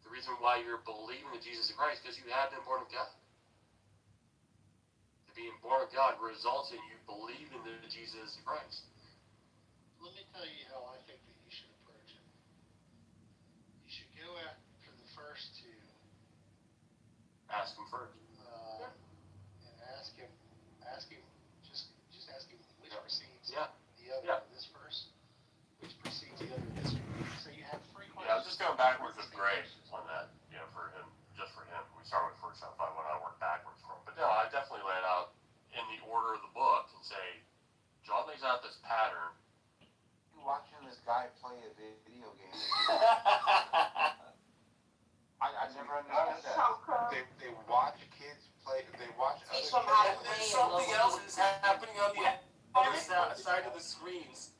The reason why you're believing in Jesus Christ is because you have been born of God. The being born of God results in you believing in Jesus Christ. Let me tell you how I think that you should approach it. You should go after the first two. Ask him first. And ask him, just ask him which precedes the other in this verse, which precedes the other in this verse. So you have three questions. Yeah, I was just going backwards with Gray on that, for him, just for him. We start with 1 John 5:1, I work backwards from. But no, I definitely lay it out in the order of the book and say, John lays out this pattern. You're watching this guy play a video game. I never understood that. They watch kids play, they watch other kids play. And then something else is happening on the other side of the screens.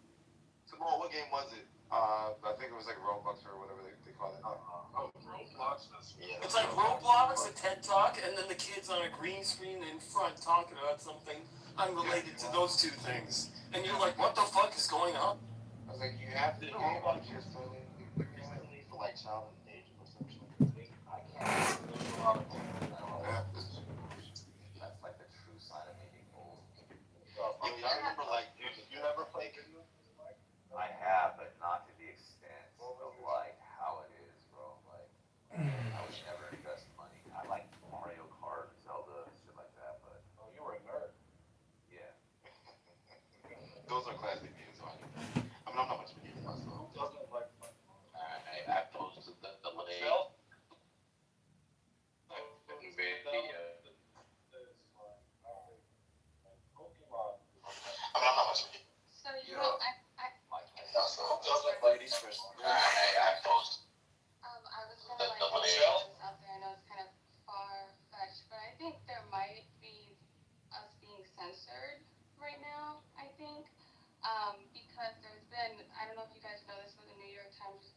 Simone, what game was it? I think it was like Roblox or whatever they call it. Roblox? It's like Roblox, a TED Talk, and then the kids on a green screen in front talking about something unrelated to those two things. And you're like, what the fuck is going on? I was like, you have to just recently for like child endangerment or some shit. I can't. There's a lot of things. I don't know. That's like the true sign of me being old. I remember like, you never played video? I have, but not to the extent of like how it is, bro. Like, I would never invest money. I like Mario Kart, Zelda, shit like that, but. Oh, you were a nerd. Yeah. Those are classic games, so I mean, I'm not much of a gamer myself. Who doesn't like I posted the late video. I'm not much of a gamer. So you know, Ladies first. I posted. I was gonna like put this out there. I know it's kind of far-fetched, but I think there might be us being censored right now. I think because there's been, I don't know if you guys know this, but the New York Times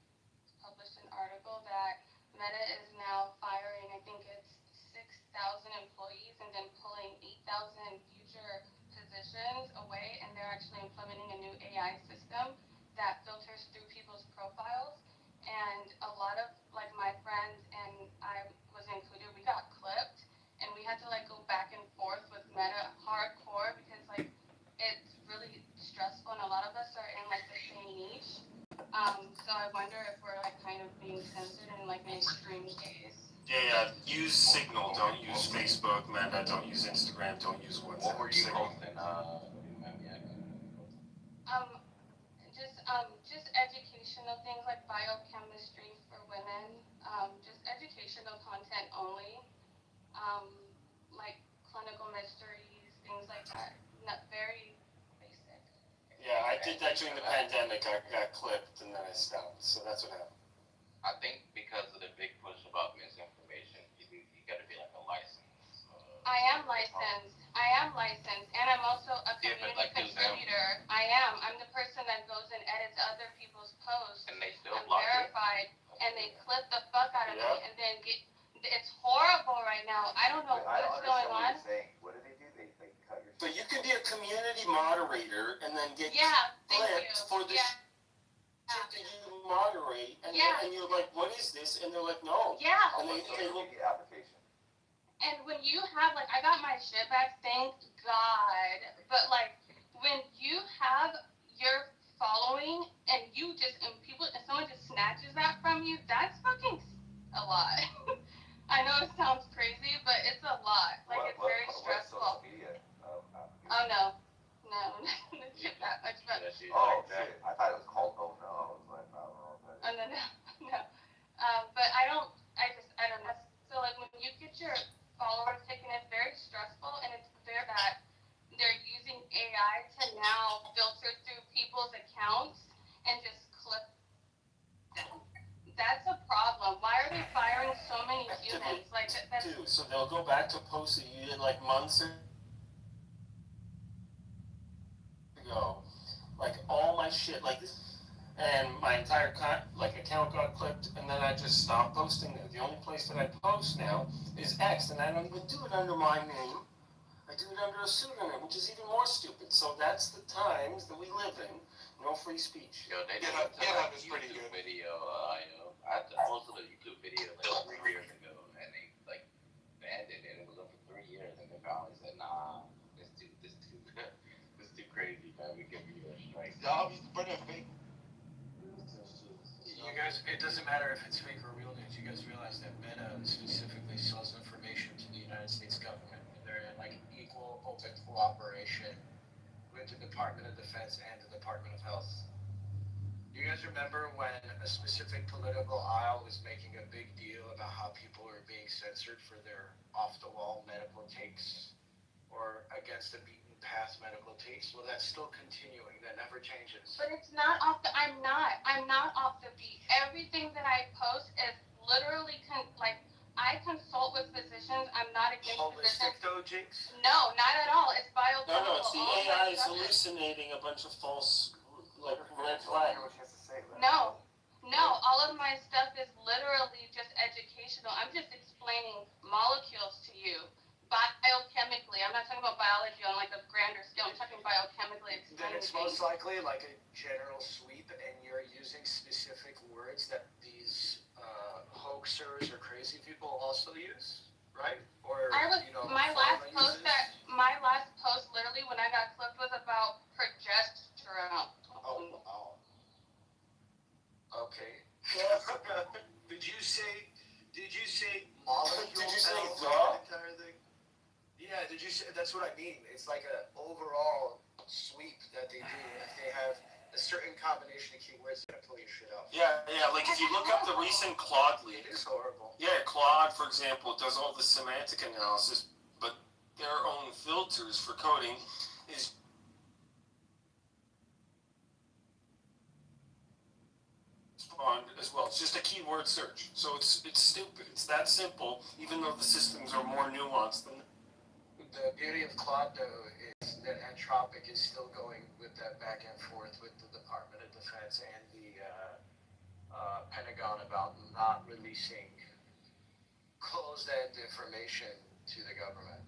published an article that Meta is now firing, I think it's 6,000 employees and then pulling 8,000 future positions away, and they're actually implementing a new AI system that filters through people's profiles. And a lot of like my friends and I was included, we got clipped and we had to like go back and forth with Meta hardcore because like it's really stressful and a lot of us are in like the same niche. So I wonder if we're like kind of being censored in like an extreme case. Yeah, use Signal, don't use Facebook, Meta, don't use Instagram, don't use WhatsApp. What were you Signal. posting? Just educational things like biochemistry for women, just educational content only, like clinical mysteries, things like that. Not very basic. Yeah, I did that during the pandemic. I got clipped and then I stopped. So that's what happened. I think because of the big push about misinformation, you got to be like a licensed. I am licensed, and I'm also a community contributor. I'm the person that goes and edits other people's posts. And they still I'm block verified, and they clip the fuck out of me, and then it's horrible right now. I don't know what's going on. What do? They cut your. But you can be a community moderator and then get clipped for the shit that you moderate, and you're like, what is this? And they're like, no. Yeah. And they look. Application. And when you have, like, I got my shit back, thank God. But, like, when you have your following and someone just snatches that from you, that's fucking a lot. I know it sounds crazy, but it's a lot. Like, it's very stressful. Social media? Oh, no. No, not that much, but. Oh, shit. I thought it was called Oh No. I was like, I don't know. Oh, no. But I don't know. So, like, when you get your followers taken, it's very stressful, and it's clear that they're using AI to now filter through people's accounts and just clip them. That's a problem. Why are they firing so many humans? Like, that's... So they'll go back to posts that you did like months ago. Like, all my shit, like this. And my entire account got clipped, and then I just stopped posting there. The only place that I post now is X, and I don't even do it under my name. I do it under a pseudonym, which is even more stupid. So that's the times that we live in. No free speech. Yo, they Get up is pretty good. Video, I posted a YouTube video like 3 years ago, and they like banned it, and it was up for 3 years, and they finally said, nah, this too crazy, man. We give you a strike. Y'all used to put that fake. You guys, it doesn't matter if it's fake or real news. You guys realize that Meta specifically sells information to the United States government. They're in like equal open cooperation with the Department of Defense and the Department of Health. Do you guys remember when a specific political aisle was making a big deal about how people are being censored for their off-the-wall medical takes or against the beaten path medical takes? Well, that's still continuing. That never changes. But it's not off the... I'm not off the beat. Everything that I post is literally I consult with physicians. I'm not against holistic physicians. though, Jinx? No, not at all. It's biochemical. No, it's the AI is hallucinating a bunch of false, like, red flags. No, all of my stuff is literally just educational. I'm just explaining molecules to you biochemically. I'm not talking about biology on like a grander scale. I'm talking biochemically. Then it's most likely like a general sweep, and you're using specific words that these hoaxers or crazy people also use, right? Or my last post literally when I got clipped was about progesterone. Oh. Okay. Did you say molecule? Did you say the entire thing? Yeah, did you say that's what I mean? It's like an overall sweep that they do, and if they have a certain combination of keywords that pull your shit up. Yeah, like if you look up the recent Claude leak. It is horrible. Yeah, Claude, for example, does all the semantic analysis, but their own filters for coding is as well. It's just a keyword search. So it's stupid. It's that simple, even though the systems are more nuanced than that. The beauty of Claude, though, is that Anthropic is still going with that back and forth with the Department of Defense and the Pentagon about not releasing closed-end information to the government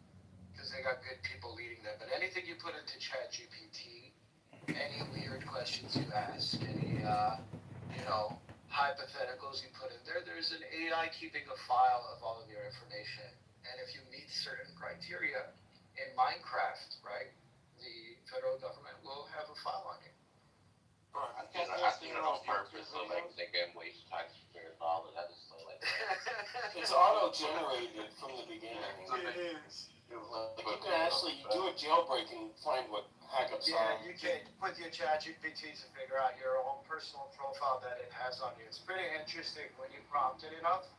because they got good people leading them. But anything you put into ChatGPT, any weird questions you ask, any hypotheticals you put in there, there's an AI keeping a file of all of your information. And if you meet certain criteria in Minecraft, right, the federal government will have a file on you. I think it on purpose so like they can waste taxpayers' dollars. I just feel like It's auto-generated from the beginning. It is. Like you can actually do a jailbreak and find what hackups are. Yeah, you can put your ChatGPT to figure out your own personal profile that it has on you. It's pretty interesting when you prompt it enough.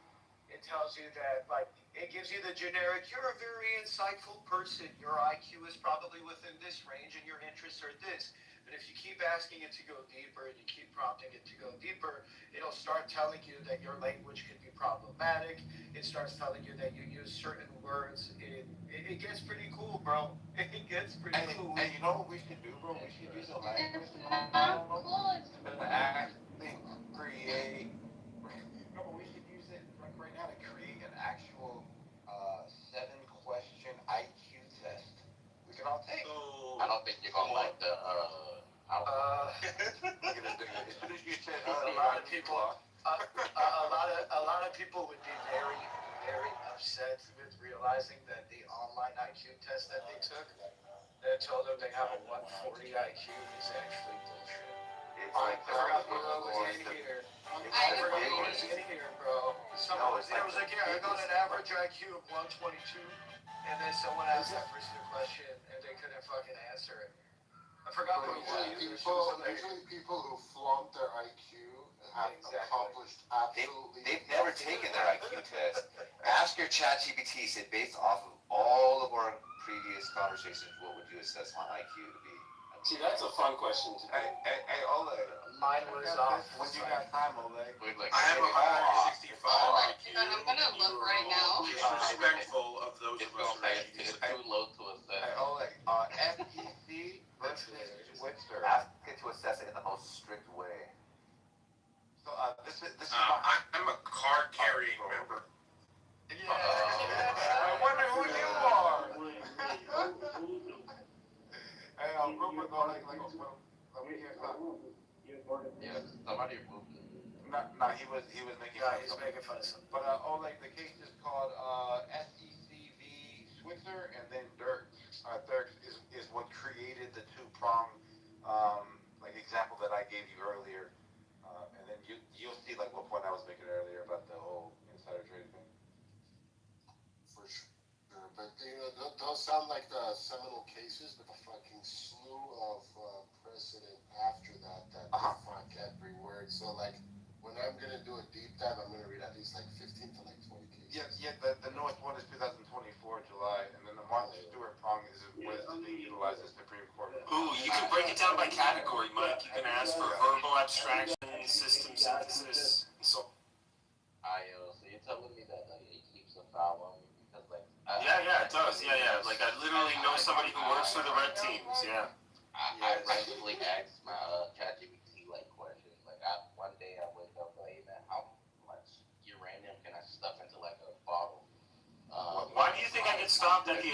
It tells you that, like, it gives you the generic, you're a very insightful person. Your IQ is probably within this range and your interests are this. But if you keep asking it to go deeper and you keep prompting it to go deeper, it'll start telling you that your language could be problematic. It starts telling you that you use certain words. It gets pretty cool, bro. It gets pretty cool. And you know what we should do, bro? We should use a language to actually create. No, but we should use it like right now to create an actual 7-question IQ test. We can all take. I don't think you're gonna like the Look at this thing. As soon as you said a lot of people, a lot of people would be very, very upset with realizing that the online IQ test that they took, that told them they have a 140 IQ is actually bullshit. It's like I forgot who was in here. I forgot who was in here, bro. Someone was there. Was like, yeah, I got an average IQ of 122, and then someone asked that person a question and they couldn't fucking answer it. I forgot who it was. Usually people who flaunt their IQ have accomplished absolutely. They've never taken their IQ test. Ask your ChatGPT, say based off of all of our previous conversations, what would you assess my IQ to be? See, that's a fun question to do. Hey, Oleg. Mine was off. When you got time, Oleg? I have a 165 IQ. I'm gonna look right now. Disrespectful of those of us who are It's too low to assess. Hey, Oleg, FEC versus Switzer. Ask it to assess it in the most strict way. So this is. I'm a card-carrying member. Yeah. I wonder who you are. Hey, Rupert, though, like, we hear something. Yeah, somebody moved it. No, he was making fun of something. He's making fun of something. But, like, the case is called, SECV Switzer, and then Dirks. Dirks is what created the two-prong, like, example that I gave you earlier. And then you'll see, like, what point I was making earlier about the whole insider trading thing. For sure. But, those sound like the seminal cases with a fucking slew of precedent after that fuck every word. So, like, when I'm going to do a deep dive, I'm going to read at least, like, 15 to, like, 20 cases. Yeah, the newest one is 2024, July, and then the Martha Stewart prong is being utilized as Supreme Court. Ooh, you can break it down by category, Mike. You can ask for verbal abstraction, system synthesis, and so. So you're telling me that it keeps a file on me because like. Yeah, it does. Yeah. Like I literally know somebody who works for the red teams. Yeah. I randomly asked my ChatGPT like questions. Like one day I wake up like, hey man, how much uranium can I stuff into like a bottle? Why do you think I get stopped at the